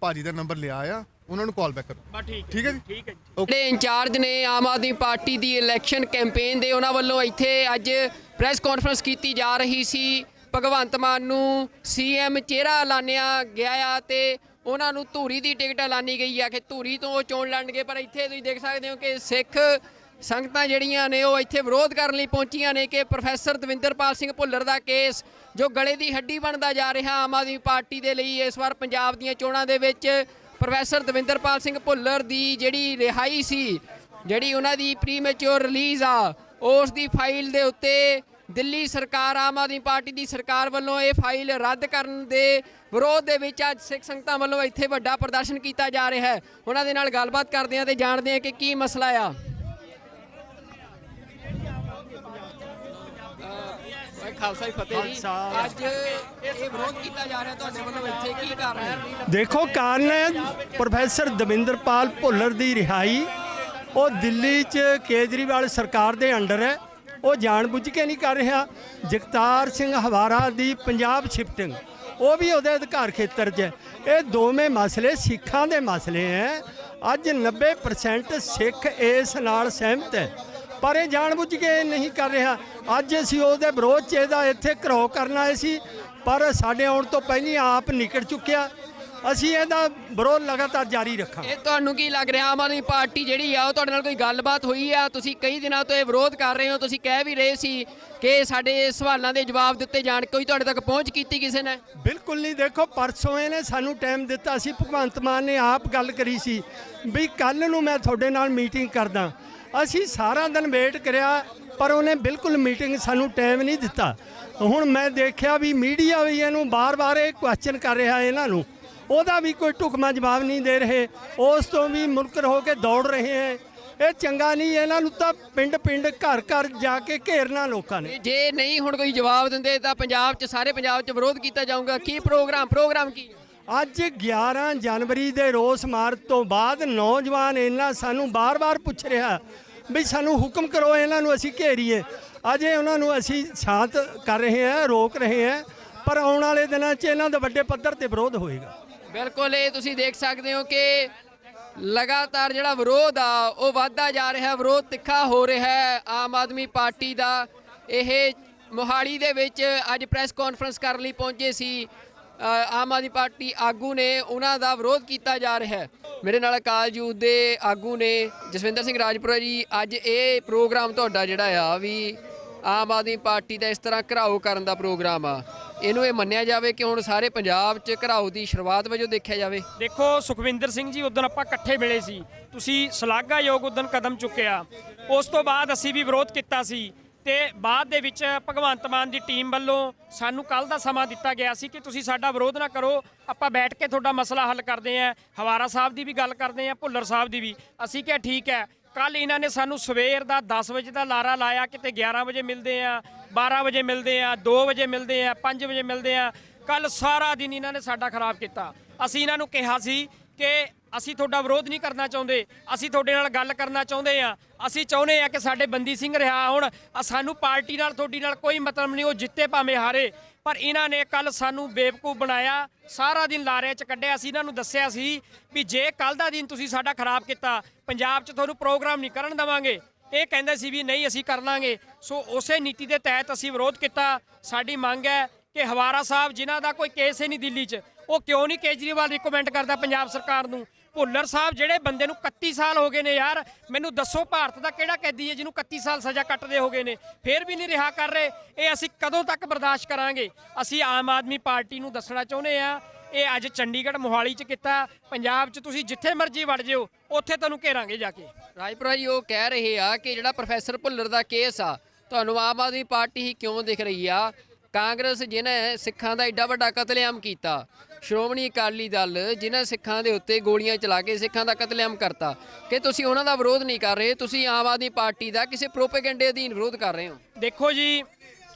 ਭਾਜੀ ਦਾ ਨੰਬਰ ਲਿਆ ਆ, ਉਹਨਾਂ ਨੂੰ ਕਾਲ ਬੈਕ ਕਰੋ। ਠੀਕ ਹੈ ਜੀ। ਠੀਕ ਹੈ ਜੀ। ਜਿਹੜੇ ਇੰਚਾਰਜ ਨੇ ਆਮ ਆਦਮੀ ਪਾਰਟੀ ਦੀ ਇਲੈਕਸ਼ਨ ਕੈਂਪੇਨ ਦੇ, ਉਹਨਾਂ ਵੱਲੋਂ ਇੱਥੇ ਅੱਜ ਪ੍ਰੈਸ ਕਾਨਫਰੰਸ ਕੀਤੀ ਜਾ ਰਹੀ ਸੀ। ਭਗਵੰਤ ਮਾਨ ਨੂੰ ਸੀਐਮ ਚਿਹਰਾ ਐਲਾਨਿਆ ਗਿਆ ਆ ਤੇ ਉਹਨਾਂ ਨੂੰ ਧੂਰੀ ਦੀ ਟਿਕਟ ਐਲਾਨੀ ਗਈ ਆ ਕਿ ਧੂਰੀ ਤੋਂ ਉਹ ਚੋਣ ਲੜਨਗੇ। ਪਰ ਇੱਥੇ ਤੁਸੀਂ ਦੇਖ ਸਕਦੇ ਹੋ ਕਿ ਸਿੱਖ ਸੰਗਤਾਂ ਜਿਹੜੀਆਂ ਨੇ ਉਹ ਇੱਥੇ ਵਿਰੋਧ ਕਰਨ ਲਈ ਪਹੁੰਚੀਆਂ ਨੇ ਕਿ ਪ੍ਰੋਫੈਸਰ ਦਵਿੰਦਰਪਾਲ ਸਿੰਘ ਭੁੱਲਰ ਦਾ ਕੇਸ ਜੋ ਗਲੇ ਦੀ ਹੱਡੀ ਬਣਦਾ ਜਾ ਰਿਹਾ ਆਮ ਆਦਮੀ ਪਾਰਟੀ ਦੇ ਲਈ। ਇਸ ਵਾਰ ਪੰਜਾਬ ਦੀਆਂ ਚੋਣਾਂ ਦੇ ਵਿੱਚ ਪ੍ਰੋਫੈਸਰ ਦਵਿੰਦਰਪਾਲ ਸਿੰਘ ਭੁੱਲਰ ਦੀ ਜਿਹੜੀ ਰਿਹਾਈ ਸੀ, ਜਿਹੜੀ ਉਹਨਾਂ ਦੀ ਪ੍ਰੀਮੈਚੁਰ ਰਿਲੀਜ਼ ਆ, ਉਸ ਦੀ ਫਾਈਲ ਦੇ ਉੱਤੇ ਦਿੱਲੀ ਸਰਕਾਰ, ਆਮ ਆਦਮੀ ਪਾਰਟੀ ਦੀ ਸਰਕਾਰ ਵੱਲੋਂ ਇਹ ਫਾਈਲ ਰੱਦ ਕਰਨ ਦੇ ਵਿਰੋਧ ਦੇ ਵਿੱਚ ਅੱਜ ਸਿੱਖ ਸੰਗਤਾਂ ਵੱਲੋਂ ਇੱਥੇ ਵੱਡਾ ਪ੍ਰਦਰਸ਼ਨ ਕੀਤਾ ਜਾ ਰਿਹਾ ਹੈ। ਉਹਨਾਂ ਦੇ ਨਾਲ ਗੱਲਬਾਤ ਕਰਦੇ ਹਾਂ ਤੇ ਜਾਣਦੇ ਹਾਂ ਕਿ ਕੀ ਮਸਲਾ ਆ। ਖਾਲਸਾ ਜੀ ਫਤਿਹ ਜੀ। ਅੱਜ ਇਹ ਵਿਰੋਧ ਕੀਤਾ ਜਾ ਰਿਹਾ ਤੁਹਾਡੇ ਵੱਲੋਂ, ਇੱਥੇ ਕੀ ਕਾਰਨ ਹੈ? ਦੇਖੋ, ਕਾਰਨ ਹੈ ਪ੍ਰੋਫੈਸਰ ਦਵਿੰਦਰਪਾਲ ਭੁੱਲਰ ਦੀ ਰਿਹਾਈ। ਉਹ ਦਿੱਲੀ 'ਚ ਕੇਜਰੀਵਾਲ ਸਰਕਾਰ ਦੇ ਅੰਡਰ ਹੈ। ਉਹ ਜਾਣਬੁੱਝ ਕੇ ਨਹੀਂ ਕਰ ਰਿਹਾ। ਜਗਤਾਰ ਸਿੰਘ ਹਵਾਰਾ ਦੀ ਪੰਜਾਬ ਸ਼ਿਫਟਿੰਗ ਉਹ ਵੀ ਉਹਦੇ ਅਧਿਕਾਰ ਖੇਤਰ 'ਚ ਹੈ। ਇਹ ਦੋਵੇਂ ਮਸਲੇ ਸਿੱਖਾਂ ਦੇ ਮਸਲੇ ਹੈ। ਅੱਜ 90% ਸਿੱਖ ਇਸ ਨਾਲ ਸਹਿਮਤ ਹੈ, ਪਰ ਇਹ ਜਾਣਬੁੱਝ ਕੇ ਨਹੀਂ ਕਰ ਰਿਹਾ। ਅੱਜ ਅਸੀਂ ਉਹਦੇ ਵਿਰੋਧ 'ਚ ਇਹਦਾ ਇੱਥੇ ਘਰੋ ਕਰਨ ਆਏ ਸੀ, ਪਰ ਸਾਡੇ ਆਉਣ ਤੋਂ ਪਹਿਲਾਂ ਆਪ ਨਿਕਲ ਚੁੱਕਿਆ। ਅਸੀਂ ਇਹਦਾ ਵਿਰੋਧ ਲਗਾਤਾਰ ਜਾਰੀ ਰੱਖਾਂਗੇ। ਇਹ ਤੁਹਾਨੂੰ ਕੀ ਲੱਗ ਰਿਹਾ, ਆਮ ਆਦਮੀ ਪਾਰਟੀ ਜਿਹੜੀ ਆ ਉਹ ਤੁਹਾਡੇ ਨਾਲ ਕੋਈ ਗੱਲਬਾਤ ਹੋਈ ਆ? ਤੁਸੀਂ ਕਈ ਦਿਨਾਂ ਤੋਂ ਇਹ ਵਿਰੋਧ ਕਰ ਰਹੇ ਹੋ, ਤੁਸੀਂ ਕਹਿ ਵੀ ਰਹੇ ਸੀ ਕਿ ਸਾਡੇ ਸਵਾਲਾਂ ਦੇ ਜਵਾਬ ਦਿੱਤੇ ਜਾਣ। ਕੋਈ ਤੁਹਾਡੇ ਤੱਕ ਪਹੁੰਚ ਕੀਤੀ ਕਿਸੇ ਨੇ? ਬਿਲਕੁਲ ਨਹੀਂ। ਦੇਖੋ, ਪਰਸੋਂ ਇਹਨੇ ਸਾਨੂੰ ਟਾਈਮ ਦਿੱਤਾ ਸੀ, ਭਗਵੰਤ ਮਾਨ ਨੇ ਆਪ ਗੱਲ ਕਰੀ ਸੀ ਵੀ ਕੱਲ੍ਹ ਨੂੰ ਮੈਂ ਤੁਹਾਡੇ ਨਾਲ ਮੀਟਿੰਗ ਕਰਦਾ। ਅਸੀਂ ਸਾਰਾ ਦਿਨ ਵੇਟ ਕਰਿਆ, ਪਰ ਉਹਨੇ ਬਿਲਕੁਲ ਮੀਟਿੰਗ ਸਾਨੂੰ ਟਾਈਮ ਨਹੀਂ ਦਿੱਤਾ। ਹੁਣ ਮੈਂ ਦੇਖਿਆ ਵੀ ਮੀਡੀਆ ਵੀ ਇਹਨੂੰ ਬਾਰ-ਬਾਰ ਇਹ ਕੁਐਸਚਨ ਕਰ ਰਿਹਾ ਇਹਨਾਂ ਨੂੰ, ਉਹਦਾ ਵੀ ਕੋਈ ਢੁਕਵਾਂ ਜਵਾਬ ਨਹੀਂ ਦੇ ਰਹੇ। ਉਸ ਤੋਂ ਵੀ ਮੁਨਕਰ ਹੋ ਕੇ ਦੌੜ ਰਹੇ ਹੈ। ਇਹ ਚੰਗਾ ਨਹੀਂ। ਇਹਨਾਂ ਨੂੰ ਤਾਂ ਪਿੰਡ-ਪਿੰਡ, ਘਰ-ਘਰ ਜਾ ਕੇ ਘੇਰਨਾ ਲੋਕਾਂ ਨੇ। ਜੇ ਨਹੀਂ ਹੁਣ ਕੋਈ ਜਵਾਬ ਦਿੰਦੇ ਤਾਂ ਪੰਜਾਬ 'ਚ, ਸਾਰੇ ਪੰਜਾਬ 'ਚ ਵਿਰੋਧ ਕੀਤਾ ਜਾਊਗਾ। ਕੀ ਪ੍ਰੋਗਰਾਮ ਕੀ? ਅੱਜ 11 ਜਨਵਰੀ ਦੇ ਰੋਸ ਮਾਰਚ ਤੋਂ ਬਾਅਦ ਨੌਜਵਾਨ ਇਹਨਾਂ ਸਾਨੂੰ ਬਾਰ-ਬਾਰ ਪੁੱਛ ਰਿਹਾ ਵੀ ਸਾਨੂੰ ਹੁਕਮ ਕਰੋ, ਇਹਨਾਂ ਨੂੰ ਅਸੀਂ ਘੇਰੀਏ। ਅਜੇ ਉਹਨਾਂ ਨੂੰ ਅਸੀਂ ਸ਼ਾਂਤ ਕਰ ਰਹੇ ਹਾਂ, ਰੋਕ ਰਹੇ ਹਾਂ, ਪਰ ਆਉਣ ਵਾਲੇ ਦਿਨਾਂ 'ਚ ਇਹਨਾਂ ਦਾ ਵੱਡੇ ਪੱਧਰ ਤੇ ਵਿਰੋਧ ਹੋਏਗਾ। ਬਿਲਕੁਲ, ਇਹ ਤੁਸੀਂ ਦੇਖ ਸਕਦੇ ਹੋ ਕਿ ਲਗਾਤਾਰ ਜਿਹੜਾ ਵਿਰੋਧ ਆ ਉਹ ਵੱਧਦਾ ਜਾ ਰਿਹਾ, ਵਿਰੋਧ ਤਿੱਖਾ ਹੋ ਰਿਹਾ ਹੈ ਆਮ ਆਦਮੀ ਪਾਰਟੀ ਦਾ। ਇਹ ਮੋਹਾਲੀ ਦੇ ਵਿੱਚ ਅੱਜ ਪ੍ਰੈਸ ਕਾਨਫਰੰਸ ਕਰਨ ਲਈ ਪਹੁੰਚੇ ਸੀ ਆਮ ਆਦਮੀ ਪਾਰਟੀ ਆਗੂ ਨੇ, ਉਹਨਾਂ ਦਾ ਵਿਰੋਧ ਕੀਤਾ ਜਾ ਰਿਹਾ ਹੈ। ਮੇਰੇ ਨਾਲ ਅਕਾਲ ਯੂਥ ਦੇ ਆਗੂ ਨੇ ਜਸਵਿੰਦਰ ਸਿੰਘ ਰਾਜਪੁਰਾ ਜੀ। ਅੱਜ ਇਹ ਪ੍ਰੋਗਰਾਮ ਤੁਹਾਡਾ ਜਿਹੜਾ ਆ ਵੀ ਆਮ ਆਦਮੀ ਪਾਰਟੀ ਦਾ ਇਸ ਤਰ੍ਹਾਂ ਘਿਰਾਓ ਕਰਨ ਦਾ ਪ੍ਰੋਗਰਾਮ ਆ, ਇਹਨੂੰ ਇਹ ਮੰਨਿਆ ਜਾਵੇ ਕਿ ਹੁਣ ਸਾਰੇ ਪੰਜਾਬ 'ਚ ਘਿਰਾਓ ਦੀ ਸ਼ੁਰੂਆਤ ਵਜੋਂ ਦੇਖਿਆ ਜਾਵੇ? ਦੇਖੋ ਸੁਖਵਿੰਦਰ ਸਿੰਘ ਜੀ, ਉਦੋਂ ਆਪਾਂ ਇਕੱਠੇ ਮਿਲੇ ਸੀ, ਤੁਸੀਂ ਸ਼ਲਾਘਾਯੋਗ ਉਦੋਂ ਕਦਮ ਚੁੱਕਿਆ। ਉਸ ਤੋਂ ਬਾਅਦ ਅਸੀਂ ਵੀ ਵਿਰੋਧ ਕੀਤਾ ਸੀ ਤੇ ਬਾਅਦ ਦੇ ਵਿੱਚ ਭਗਵੰਤ ਮਾਨ ਦੀ ਟੀਮ ਵੱਲੋਂ ਸਾਨੂੰ ਕੱਲ ਦਾ ਸਮਾਂ ਦਿੱਤਾ ਗਿਆ ਸੀ ਕਿ ਤੁਸੀਂ ਸਾਡਾ ਵਿਰੋਧ ਨਾ ਕਰੋ, ਆਪਾਂ ਬੈਠ ਕੇ ਤੁਹਾਡਾ ਮਸਲਾ ਹੱਲ ਕਰਦੇ ਆਂ। ਹਵਾਰਾ ਸਾਹਿਬ ਦੀ ਵੀ ਗੱਲ ਕਰਦੇ ਆਂ, ਭੁੱਲਰ ਸਾਹਿਬ ਦੀ ਵੀ। ਅਸੀਂ ਕਿਹਾ ਠੀਕ ਹੈ। ਕੱਲ ਇਹਨਾਂ ਨੇ ਸਾਨੂੰ ਸਵੇਰ ਦਾ 10 ਵਜੇ ਦਾ ਲਾਰਾ ਲਾਇਆ, ਕਿਤੇ 11 ਵਜੇ ਮਿਲਦੇ ਆ, 12 ਵਜੇ ਮਿਲਦੇ ਆ, 2 ਵਜੇ ਮਿਲਦੇ ਆ, 5 ਵਜੇ ਮਿਲਦੇ ਆ। ਕੱਲ ਸਾਰਾ ਦਿਨ ਇਹਨਾਂ ਨੇ ਸਾਡਾ ਖਰਾਬ ਕੀਤਾ। ਅਸੀਂ ਇਹਨਾਂ ਨੂੰ ਕਿਹਾ ਸੀ ਕਿ ਅਸੀਂ ਤੁਹਾਡਾ ਵਿਰੋਧ ਨਹੀਂ ਕਰਨਾ ਚਾਹੁੰਦੇ, ਅਸੀਂ ਤੁਹਾਡੇ ਨਾਲ ਗੱਲ ਕਰਨਾ ਚਾਹੁੰਦੇ ਆ। ਅਸੀਂ ਚਾਹੁੰਦੇ ਆ ਕਿ ਸਾਡੇ ਬੰਦੀ ਸਿੰਘ ਰਿਹਾ ਹੋਣ। ਸਾਨੂੰ ਪਾਰਟੀ ਨਾਲ, ਤੁਹਾਡੀ ਨਾਲ ਕੋਈ ਮਤਲਬ ਨਹੀਂ, ਉਹ ਜਿੱਤੇ ਭਾਵੇਂ ਹਾਰੇ। ਪਰ ਇਹਨਾਂ ਨੇ ਕੱਲ ਸਾਨੂੰ ਬੇਵਕੂਫ ਬਣਾਇਆ, ਸਾਰਾ ਦਿਨ ਲਾਰੇ 'ਚ ਕੱਢਿਆ। ਅਸੀਂ ਇਹਨਾਂ ਨੂੰ ਦੱਸਿਆ ਸੀ ਵੀ ਜੇ ਕੱਲ ਦਾ ਦਿਨ ਤੁਸੀਂ ਸਾਡਾ ਖਰਾਬ ਕੀਤਾ, ਪੰਜਾਬ 'ਚ ਤੁਹਾਨੂੰ ਪ੍ਰੋਗਰਾਮ ਨਹੀਂ ਕਰਨ ਦੇਵਾਂਗੇ। ਇਹ ਕਹਿੰਦੇ ਸੀ ਵੀ ਨਹੀਂ ਅਸੀਂ ਕਰ ਲਾਂਗੇ। ਸੋ ਉਸੇ ਨੀਤੀ ਦੇ ਤਹਿਤ ਅਸੀਂ ਵਿਰੋਧ ਕੀਤਾ। ਸਾਡੀ ਮੰਗ ਹੈ ਕਿ ਹਵਾਰਾ ਸਾਹਿਬ, ਜਿਨ੍ਹਾਂ ਦਾ ਕੋਈ ਕੇਸ ਹੀ ਨਹੀਂ ਦਿੱਲੀ 'ਚ, ਉਹ ਕਿਉਂ ਨਹੀਂ ਕੇਜਰੀਵਾਲ ਰਿਕਮੈਂਡ ਕਰਦਾ ਪੰਜਾਬ ਸਰਕਾਰ ਨੂੰ? ਭੁੱਲਰ ਸਾਹਿਬ, ਜਿਹੜੇ ਬੰਦੇ ਨੂੰ 31 ਸਾਲ ਹੋ ਗਏ ਨੇ ਯਾਰ, ਮੈਨੂੰ ਦੱਸੋ ਭਾਰਤ ਦਾ ਕਿਹੜਾ ਕੈਦੀ ਹੈ ਜਿਹਨੂੰ 31 ਸਾਲ ਸਜ਼ਾ ਕੱਟਦੇ ਹੋ ਗਏ ਨੇ, ਫਿਰ ਵੀ ਨਹੀਂ ਰਿਹਾ ਕਰ ਰਹੇ? ਇਹ ਅਸੀਂ ਕਦੋਂ ਤੱਕ ਬਰਦਾਸ਼ਤ ਕਰਾਂਗੇ? ਅਸੀਂ ਆਮ ਆਦਮੀ ਪਾਰਟੀ ਨੂੰ ਦੱਸਣਾ ਚਾਹੁੰਦੇ ਆ, ਇਹ ਅੱਜ ਚੰਡੀਗੜ੍ਹ ਮੋਹਾਲੀ 'ਚ ਕੀਤਾ, ਪੰਜਾਬ 'ਚ ਤੁਸੀਂ ਜਿੱਥੇ ਮਰਜ਼ੀ ਵੜ ਜਿਓ, ਉੱਥੇ ਤੁਹਾਨੂੰ ਘੇਰਾਂਗੇ ਜਾ ਕੇ। ਰਾਜਪੁਰਾ ਜੀ ਉਹ ਕਹਿ ਰਹੇ ਆ ਕਿ ਜਿਹੜਾ ਪ੍ਰੋਫੈਸਰ ਭੁੱਲਰ ਦਾ ਕੇਸ ਆ, ਤੁਹਾਨੂੰ ਆਮ ਆਦਮੀ ਪਾਰਟੀ ਹੀ ਕਿਉਂ ਦਿਖ ਰਹੀ ਆ? ਕਾਂਗਰਸ ਜਿਹਨੇ ਸਿੱਖਾਂ ਦਾ ਏਡਾ ਵੱਡਾ ਕਤਲੇਆਮ ਕੀਤਾ, ਸ਼੍ਰੋਮਣੀ ਅਕਾਲੀ ਦਲ ਜਿਨ੍ਹਾਂ ਸਿੱਖਾਂ ਦੇ ਉੱਤੇ ਗੋਲੀਆਂ ਚਲਾ ਕੇ ਸਿੱਖਾਂ ਦਾ ਕਤਲੇਆਮ ਕਰਤਾ, ਕਿ ਤੁਸੀਂ ਉਹਨਾਂ ਦਾ ਵਿਰੋਧ ਨਹੀਂ ਕਰ ਰਹੇ, ਤੁਸੀਂ ਆਮ ਆਦਮੀ ਪਾਰਟੀ ਦਾ ਕਿਸੇ ਪ੍ਰੋਪੇਗੈਂਡੇ ਅਧੀਨ ਵਿਰੋਧ ਕਰ ਰਹੇ ਹੋ? ਦੇਖੋ ਜੀ,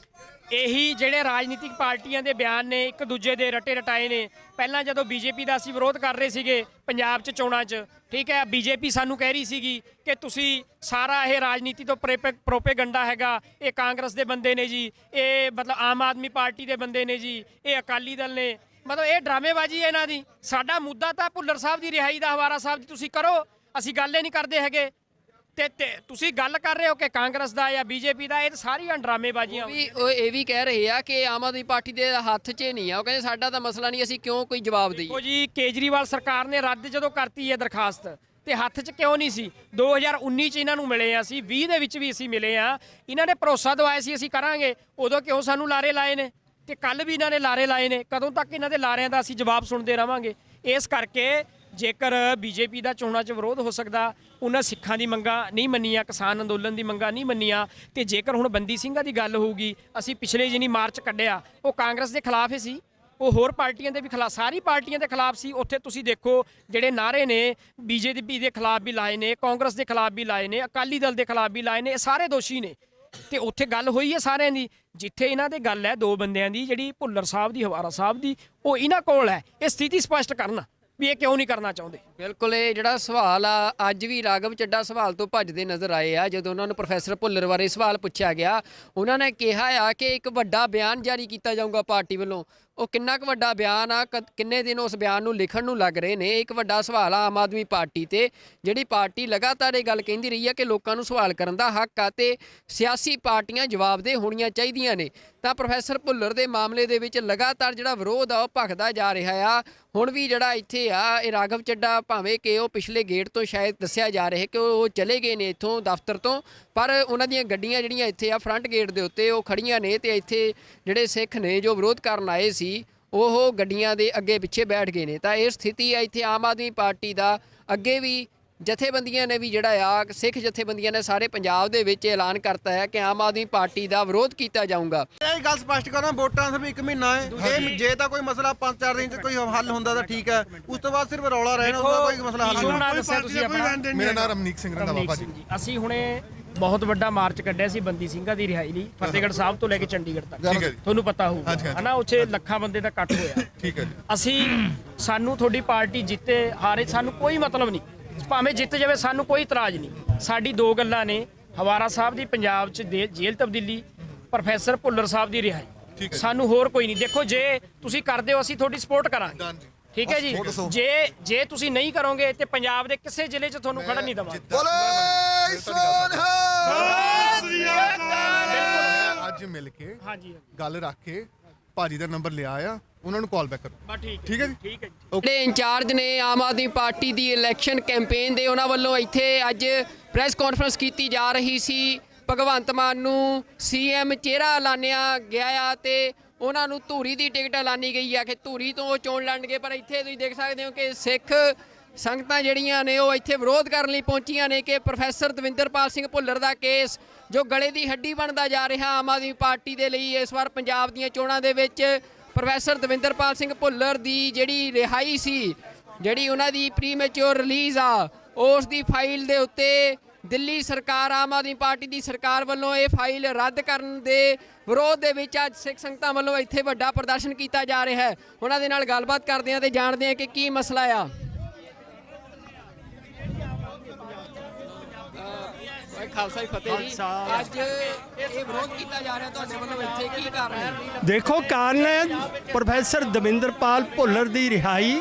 ਇਹੀ ਜਿਹੜੇ ਰਾਜਨੀਤਿਕ ਪਾਰਟੀਆਂ ਦੇ ਬਿਆਨ ਨੇ, ਇੱਕ ਦੂਜੇ ਦੇ ਰਟੇ ਰਟਾਏ ਨੇ। ਪਹਿਲਾਂ ਜਦੋਂ ਬੀਜੇਪੀ ਦਾ ਅਸੀਂ ਵਿਰੋਧ ਕਰ ਰਹੇ ਸੀਗੇ ਪੰਜਾਬ 'ਚ ਚੋਣਾਂ 'ਚ, ਠੀਕ ਹੈ, ਬੀਜੇਪੀ ਸਾਨੂੰ ਕਹਿ ਰਹੀ ਸੀਗੀ ਕਿ ਤੁਸੀਂ ਸਾਰਾ ਇਹ ਰਾਜਨੀਤੀ ਤੋਂ ਪ੍ਰੋਪੇਗੰਡਾ ਹੈਗਾ, ਇਹ ਕਾਂਗਰਸ ਦੇ ਬੰਦੇ ਨੇ ਜੀ, ਇਹ ਮਤਲਬ ਆਮ ਆਦਮੀ ਪਾਰਟੀ ਦੇ ਬੰਦੇ ਨੇ ਜੀ, ਇਹ ਅਕਾਲੀ ਦਲ ਨੇ। ਮਤਲਬ ਇਹ ਡਰਾਮੇਬਾਜ਼ੀ ਹੈ ਇਹਨਾਂ ਦੀ। ਸਾਡਾ ਮੁੱਦਾ ਤਾਂ ਭੁੱਲਰ ਸਾਹਿਬ ਦੀ ਰਿਹਾਈ ਦਾ, ਹਵਾਰਾ ਸਾਹਿਬ ਦੀ ਤੁਸੀਂ ਕਰੋ, ਅਸੀਂ ਗੱਲ ਹੀ ਨਹੀਂ ਕਰਦੇ ਹੈਗੇ। ਤੇ ਤੁਸੀਂ ਗੱਲ ਕਰ ਰਹੇ ਹੋ ਕਿ ਕਾਂਗਰਸ ਦਾ ਜਾਂ ਬੀਜੇਪੀ ਦਾ, ਇਹ ਤਾਂ ਸਾਰੀਆਂ ਡਰਾਮੇਬਾਜ਼ੀਆਂ। ਉਹ ਇਹ ਵੀ ਕਹਿ ਰਹੇ ਆ ਕਿ ਆਮ ਆਦਮੀ ਪਾਰਟੀ ਦੇ ਹੱਥ 'ਚ ਨਹੀਂ ਆ। ਉਹ ਕਹਿੰਦੇ ਸਾਡਾ ਤਾਂ ਮਸਲਾ ਨਹੀਂ, ਅਸੀਂ ਕਿਉਂ ਕੋਈ ਜਵਾਬ ਦਈਏ। ਦੇਖੋ ਜੀ, ਕੇਜਰੀਵਾਲ ਸਰਕਾਰ ਨੇ ਰੱਦ ਜਦੋਂ ਕਰਤੀ ਹੈ ਦਰਖਾਸਤ, ਤੇ ਹੱਥ 'ਚ ਕਿਉਂ ਨਹੀਂ ਸੀ? 2019 'ਚ ਇਹਨਾਂ ਨੂੰ ਮਿਲੇ ਆ, ਅਸੀਂ 20 ਦੇ ਵਿੱਚ ਵੀ ਅਸੀਂ ਮਿਲੇ ਆ। ਇਹਨਾਂ ਨੇ ਭਰੋਸਾ ਦਵਾਇਆ ਸੀ ਅਸੀਂ ਕਰਾਂਗੇ, ਉਦੋਂ ਕਿਉਂ ਸਾਨੂੰ ਲਾਰੇ ਲਾਏ ਨੇ? ਤੇ ਕੱਲ ਵੀ ਇਹਨਾਂ ਨੇ ਲਾਰੇ ਲਾਏ ਨੇ। ਕਦੋਂ ਤੱਕ ਇਹਨਾਂ ਦੇ ਲਾਰਿਆਂ ਦਾ ਅਸੀਂ ਜਵਾਬ ਸੁਣਦੇ ਰਵਾਂਗੇ? ਇਸ ਕਰਕੇ ਜੇਕਰ ਬੀਜੇਪੀ ਦਾ ਚੋਣਾਂ 'ਚ ਵਿਰੋਧ ਹੋ ਸਕਦਾ, ਉਹਨਾਂ ਸਿੱਖਾਂ ਦੀ ਮੰਗਾਂ ਨਹੀਂ ਮੰਨੀਆਂ, ਕਿਸਾਨ ਅੰਦੋਲਨ ਦੀ ਮੰਗਾਂ ਨਹੀਂ ਮੰਨੀਆਂ, ਤੇ ਜੇਕਰ ਹੁਣ ਬੰਦੀ ਸਿੰਘਾਂ ਦੀ ਗੱਲ ਹੋਊਗੀ, ਅਸੀਂ ਪਿਛਲੇ ਜਿਹਨੀ ਮਾਰਚ ਕੱਢਿਆ ਉਹ ਕਾਂਗਰਸ ਦੇ ਖਿਲਾਫ ਹੀ ਸੀ, ਉਹ ਹੋਰ ਪਾਰਟੀਆਂ ਦੇ ਵੀ ਖਿਲਾਫ, ਸਾਰੀ ਪਾਰਟੀਆਂ ਦੇ ਖਿਲਾਫ ਸੀ। ਉੱਥੇ ਤੁਸੀਂ ਦੇਖੋ ਜਿਹੜੇ ਨਾਅਰੇ ਨੇ ਬੀਜੇਪੀ ਦੇ ਖਿਲਾਫ ਵੀ ਲਾਏ ਨੇ, ਕਾਂਗਰਸ ਦੇ ਖਿਲਾਫ ਵੀ ਲਾਏ ਨੇ, ਅਕਾਲੀ ਦਲ ਦੇ ਖਿਲਾਫ ਵੀ ਲਾਏ ਨੇ, ਇਹ ਸਾਰੇ ਦੋਸ਼ੀ ਨੇ। ਤੇ ਉੱਥੇ ਗੱਲ ਹੋਈ ਹੈ ਸਾਰਿਆਂ ਦੀ। ਜਿੱਥੇ ਇਹਨਾਂ ਦੇ ਗੱਲ ਹੈ ਦੋ ਬੰਦਿਆਂ ਦੀ, ਜਿਹੜੀ ਭੁੱਲਰ ਸਾਹਿਬ ਦੀ, ਹਵਾਰਾ ਸਾਹਿਬ ਦੀ, ਉਹ ਇਹਨਾਂ ਕੋਲ ਹੈ ਇਹ ਸਥਿਤੀ ਸਪਸ਼ਟ ਕਰਨ ਵੀ ਇਹ ਕਿਉਂ ਨਹੀਂ ਕਰਨਾ ਚਾਹੁੰਦੇ। ਬਿਲਕੁਲ, ਇਹ ਜਿਹੜਾ ਸਵਾਲ ਆ ਅੱਜ ਵੀ ਰਾਘਵ ਚੱਡਾ ਸਵਾਲ ਤੋਂ ਭੱਜਦੇ ਨਜ਼ਰ ਆਏ ਆ। ਜਦੋਂ ਉਹਨਾਂ ਨੂੰ ਪ੍ਰੋਫੈਸਰ ਭੁੱਲਰ ਬਾਰੇ ਸਵਾਲ ਪੁੱਛਿਆ ਗਿਆ, ਉਹਨਾਂ ਨੇ ਕਿਹਾ ਆ ਕਿ ਇੱਕ ਵੱਡਾ ਬਿਆਨ ਜਾਰੀ ਕੀਤਾ ਜਾਊਗਾ ਪਾਰਟੀ ਵੱਲੋਂ। ਉਹ ਕਿੰਨਾ ਕੁ ਵੱਡਾ ਬਿਆਨ ਆ, ਕਿੰਨੇ ਦਿਨ ਉਸ ਬਿਆਨ ਨੂੰ ਲਿਖਣ ਨੂੰ ਲੱਗ ਰਹੇ ਨੇ, ਇੱਕ ਵੱਡਾ ਸਵਾਲ ਆ ਆਮ ਆਦਮੀ ਪਾਰਟੀ ਤੇ। ਜਿਹੜੀ ਪਾਰਟੀ ਲਗਾਤਾਰ ਇਹ ਗੱਲ ਕਹਿੰਦੀ ਰਹੀ ਆ ਕਿ ਲੋਕਾਂ ਨੂੰ ਸਵਾਲ ਕਰਨ ਦਾ ਹੱਕ ਆ ਤੇ ਸਿਆਸੀ ਪਾਰਟੀਆਂ ਜਵਾਬਦੇਹ ਹੋਣੀਆਂ ਚਾਹੀਦੀਆਂ ਨੇ, ਤਾਂ ਪ੍ਰੋਫੈਸਰ ਭੁੱਲਰ ਦੇ ਮਾਮਲੇ ਦੇ ਵਿੱਚ ਲਗਾਤਾਰ ਜਿਹੜਾ ਵਿਰੋਧ ਆ ਉਹ ਭਖਦਾ ਜਾ ਰਿਹਾ ਆ। ਹੁਣ ਵੀ ਜਿਹੜਾ ਇੱਥੇ ਆ ਇਹ ਰਾਘਵ ਚੱਡਾ, ਭਾਵੇਂ ਕਿ ਉਹ ਪਿਛਲੇ ਗੇਟ ਤੋਂ ਸ਼ਾਇਦ ਦੱਸਿਆ ਜਾ ਰਿਹਾ ਕਿ ਉਹ ਚਲੇ ਗਏ ਨੇ ਇੱਥੋਂ ਦਫ਼ਤਰ ਤੋਂ, ਪਰ ਉਹਨਾਂ ਦੀਆਂ ਗੱਡੀਆਂ ਜਿਹੜੀਆਂ ਇੱਥੇ ਆ ਫਰੰਟ ਗੇਟ ਦੇ ਉੱਤੇ ਉਹ ਖੜੀਆਂ ਨੇ, ਤੇ ਇੱਥੇ ਜਿਹੜੇ ਸਿੱਖ ਨੇ ਜੋ ਵਿਰੋਧ ਕਰਨ ਆਏ ਸੀ ਉਹ ਗੱਡੀਆਂ ਦੇ ਅੱਗੇ ਪਿੱਛੇ ਬੈਠ ਗਏ ਨੇ। ਤਾਂ ਇਹ ਸਥਿਤੀ ਆ ਇੱਥੇ ਆਮ ਆਦਮੀ ਪਾਰਟੀ ਦਾ। ਅੱਗੇ ਵੀ ਜਥੇਬੰਦੀਆਂ ਨੇ ਵੀ ਜਿਹੜਾ ਆ, ਸਿੱਖ ਜਥੇਬੰਦੀਆਂ ਨੇ ਸਾਰੇ ਪੰਜਾਬ ਦੇ ਵਿੱਚ ਐਲਾਨ ਕਰਤਾ ਹੈ ਕਿ ਆਮ ਆਦਮੀ ਪਾਰਟੀ ਦਾ ਵਿਰੋਧ ਕੀਤਾ ਜਾਊਗਾ। ਇਹ ਗੱਲ ਸਪਸ਼ਟ ਕਰਾਂ, ਵੋਟਾਂ ਸਿਰਫ 1 ਮਹੀਨਾ ਹੈ। ਇਹ ਜੇ ਤਾਂ ਕੋਈ ਮਸਲਾ 5-4 ਦਿਨ 'ਚ ਕੋਈ ਹੱਲ ਹੁੰਦਾ ਤਾਂ ਠੀਕ ਹੈ, ਉਸ ਤੋਂ ਬਾਅਦ ਸਿਰਫ ਰੌਲਾ ਰਹਿਣਾ, ਉਹਦਾ ਕੋਈ ਮਸਲਾ ਹੱਲ ਨਹੀਂ। ਮੇਰਾ ਨਾਮ ਰਮਨੀਕ ਸਿੰਘ ਰੰਧਾਵਾ ਭਾਜੀ। ਅਸੀਂ ਹੁਣੇ ਬਹੁਤ ਵੱਡਾ ਮਾਰਚ ਕੱਢਿਆ ਸੀ ਬੰਦੀ ਸਿੰਘਾਂ ਦੀ ਰਿਹਾਈ ਲਈ, ਫਤਿਹਗੜ੍ਹ ਸਾਹਿਬ ਤੋਂ ਲੈ ਕੇ ਚੰਡੀਗੜ੍ਹ ਤੱਕ। ਠੀਕ ਹੈ ਜੀ। ਤੁਹਾਨੂੰ ਪਤਾ ਹੋਊਗਾ ਹਨਾ, ਉੱਥੇ ਲੱਖਾਂ ਬੰਦੇ ਦਾ ਇਕੱਠ ਹੋਇਆ। ਠੀਕ ਹੈ ਜੀ। ਅਸੀਂ, ਸਾਨੂੰ ਤੁਹਾਡੀ ਪਾਰਟੀ ਜਿੱਤੇ ਹਾਰੇ ਸਾਨੂੰ ਕੋਈ ਮਤਲਬ ਨਹੀਂ, ਭਾਵੇਂ ਜਿੱਤ ਜਾਵੇ ਸਾਨੂੰ ਕੋਈ ਇਤਰਾਜ਼ ਨਹੀਂ। ਸਾਡੀ ਦੋ ਗੱਲਾਂ ਨੇ, ਹਵਾਰਾ ਸਾਹਿਬ ਦੀ ਪੰਜਾਬ 'ਚ ਜੇਲ੍ਹ ਤਬਦੀਲੀ, ਪ੍ਰੋਫੈਸਰ ਭੁੱਲਰ ਸਾਹਿਬ ਦੀ ਰਿਹਾਈ। ਸਾਨੂੰ ਹੋਰ ਕੋਈ ਨਹੀਂ। ਦੇਖੋ, ਜੇ ਤੁਸੀਂ ਕਰਦੇ ਹੋ ਅਸੀਂ ਤੁਹਾਡੀ ਸਪੋਰਟ ਕਰਾਂਗੇ, ਠੀਕ ਹੈ ਜੀ। ਜੇ ਤੁਸੀਂ ਨਹੀਂ ਕਰੋਗੇ ਤੇ ਪੰਜਾਬ ਦੇ ਕਿਸੇ ਜ਼ਿਲ੍ਹੇ 'ਚ ਤੁਹਾਨੂੰ ਖੜਨ ਨਹੀਂ ਦੇਵਾਂਗੇ। ਅੱਜ ਮਿਲ ਕੇ ਗੱਲ ਰੱਖ ਕੇ ਭਾਜੀ ਦਾ ਨੰਬਰ ਲਿਆ ਆ, ਉਹਨਾਂ ਨੂੰ ਕਾਲ ਬੈਕ ਕਰੋ। ਠੀਕ ਹੈ ਜੀ। ਠੀਕ ਹੈ ਜੀ। ਜਿਹੜੇ ਇੰਚਾਰਜ ਨੇ ਆਮ ਆਦਮੀ ਪਾਰਟੀ ਦੀ ਇਲੈਕਸ਼ਨ ਕੈਂਪੇਨ ਦੇ, ਉਹਨਾਂ ਵੱਲੋਂ ਇੱਥੇ ਅੱਜ ਪ੍ਰੈਸ ਕਾਨਫਰੰਸ ਕੀਤੀ ਜਾ ਰਹੀ ਸੀ। ਭਗਵੰਤ ਮਾਨ ਨੂੰ ਸੀਐਮ ਚਿਹਰਾ ਐਲਾਨਿਆ ਗਿਆ ਆ ਤੇ ਉਹਨਾਂ ਨੂੰ ਧੂਰੀ ਦੀ ਟਿਕਟ ਐਲਾਨੀ ਗਈ ਆ ਕਿ ਧੂਰੀ ਤੋਂ ਉਹ ਚੋਣ ਲੜਨਗੇ। ਪਰ ਇੱਥੇ ਤੁਸੀਂ ਦੇਖ ਸਕਦੇ ਹੋ ਕਿ ਸਿੱਖ ਸੰਗਤਾਂ ਜਿਹੜੀਆਂ ਨੇ ਉਹ ਇੱਥੇ ਵਿਰੋਧ ਕਰਨ ਲਈ ਪਹੁੰਚੀਆਂ ਨੇ ਕਿ ਪ੍ਰੋਫੈਸਰ ਦਵਿੰਦਰਪਾਲ ਸਿੰਘ ਭੁੱਲਰ ਦਾ ਕੇਸ ਜੋ ਗਲੇ ਦੀ ਹੱਡੀ ਬਣਦਾ ਜਾ ਰਿਹਾ ਆਮ ਆਦਮੀ ਪਾਰਟੀ ਦੇ ਲਈ। ਇਸ ਵਾਰ ਪੰਜਾਬ ਦੀਆਂ ਚੋਣਾਂ ਦੇ ਵਿੱਚ ਪ੍ਰੋਫੈਸਰ ਦਵਿੰਦਰਪਾਲ ਸਿੰਘ ਭੁੱਲਰ ਦੀ ਜਿਹੜੀ ਰਿਹਾਈ ਸੀ, ਜਿਹੜੀ ਉਹਨਾਂ ਦੀ ਪ੍ਰੀਮੈਚੁਰ ਰਿਲੀਜ਼ ਆ, ਉਸ ਦੀ ਫਾਈਲ ਦੇ ਉੱਤੇ ਦਿੱਲੀ ਸਰਕਾਰ, ਆਮ ਆਦਮੀ ਪਾਰਟੀ ਦੀ ਸਰਕਾਰ ਵੱਲੋਂ ਇਹ ਫਾਈਲ ਰੱਦ ਕਰਨ ਦੇ ਵਿਰੋਧ ਦੇ ਵਿੱਚ ਅੱਜ ਸਿੱਖ ਸੰਗਤਾਂ ਵੱਲੋਂ ਇੱਥੇ ਵੱਡਾ ਪ੍ਰਦਰਸ਼ਨ ਕੀਤਾ ਜਾ ਰਿਹਾ ਹੈ। ਉਹਨਾਂ ਦੇ ਨਾਲ ਗੱਲਬਾਤ ਕਰਦੇ ਹਾਂ ਤੇ ਜਾਣਦੇ ਹਾਂ ਕਿ ਕੀ ਮਸਲਾ ਆ। ਖਾਲਸਾ ਜੀ ਫਤਿਹ ਜੀ। ਅੱਜ ਇਹ ਵਿਰੋਧ ਕੀਤਾ ਜਾ ਰਿਹਾ ਤੁਹਾਡੇ ਵੱਲੋਂ, ਇੱਥੇ ਕੀ ਕਾਰਨ ਹੈ? ਦੇਖੋ, ਕਾਰਨ ਹੈ ਪ੍ਰੋਫੈਸਰ ਦਵਿੰਦਰਪਾਲ ਭੁੱਲਰ ਦੀ ਰਿਹਾਈ।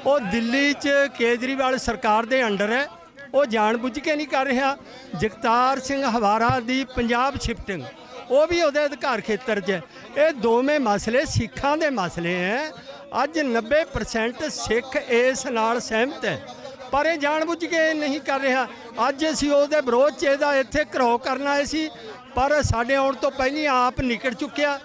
ਉਹ ਦਿੱਲੀ 'ਚ ਕੇਜਰੀਵਾਲ ਸਰਕਾਰ ਦੇ ਅੰਡਰ ਹੈ, ਉਹ ਜਾਣਬੁੱਝ ਕੇ ਨਹੀਂ ਕਰ ਰਿਹਾ। ਜਗਤਾਰ ਸਿੰਘ ਹਵਾਰਾ ਦੀ ਪੰਜਾਬ ਸ਼ਿਫਟਿੰਗ, ਉਹ ਵੀ ਉਹਦੇ ਅਧਿਕਾਰ ਖੇਤਰ 'ਚ ਹੈ। ਇਹ ਦੋਵੇਂ ਮਸਲੇ ਸਿੱਖਾਂ ਦੇ ਮਸਲੇ ਹੈ। ਅੱਜ 90% ਸਿੱਖ ਇਸ ਨਾਲ ਸਹਿਮਤ ਹੈ, ਪਰ ਇਹ ਜਾਣਬੁੱਝ ਕੇ ਨਹੀਂ ਕਰ ਰਿਹਾ। ਅੱਜ ਅਸੀਂ ਉਹਦੇ ਵਿਰੋਧ 'ਚ ਇਹਦਾ ਇੱਥੇ ਘਰੋ ਕਰਨ ਆਏ ਸੀ, ਪਰ ਸਾਡੇ ਆਉਣ ਤੋਂ ਪਹਿਲਾਂ ਆਪ ਨਿਕਲ ਚੁੱਕਿਆ।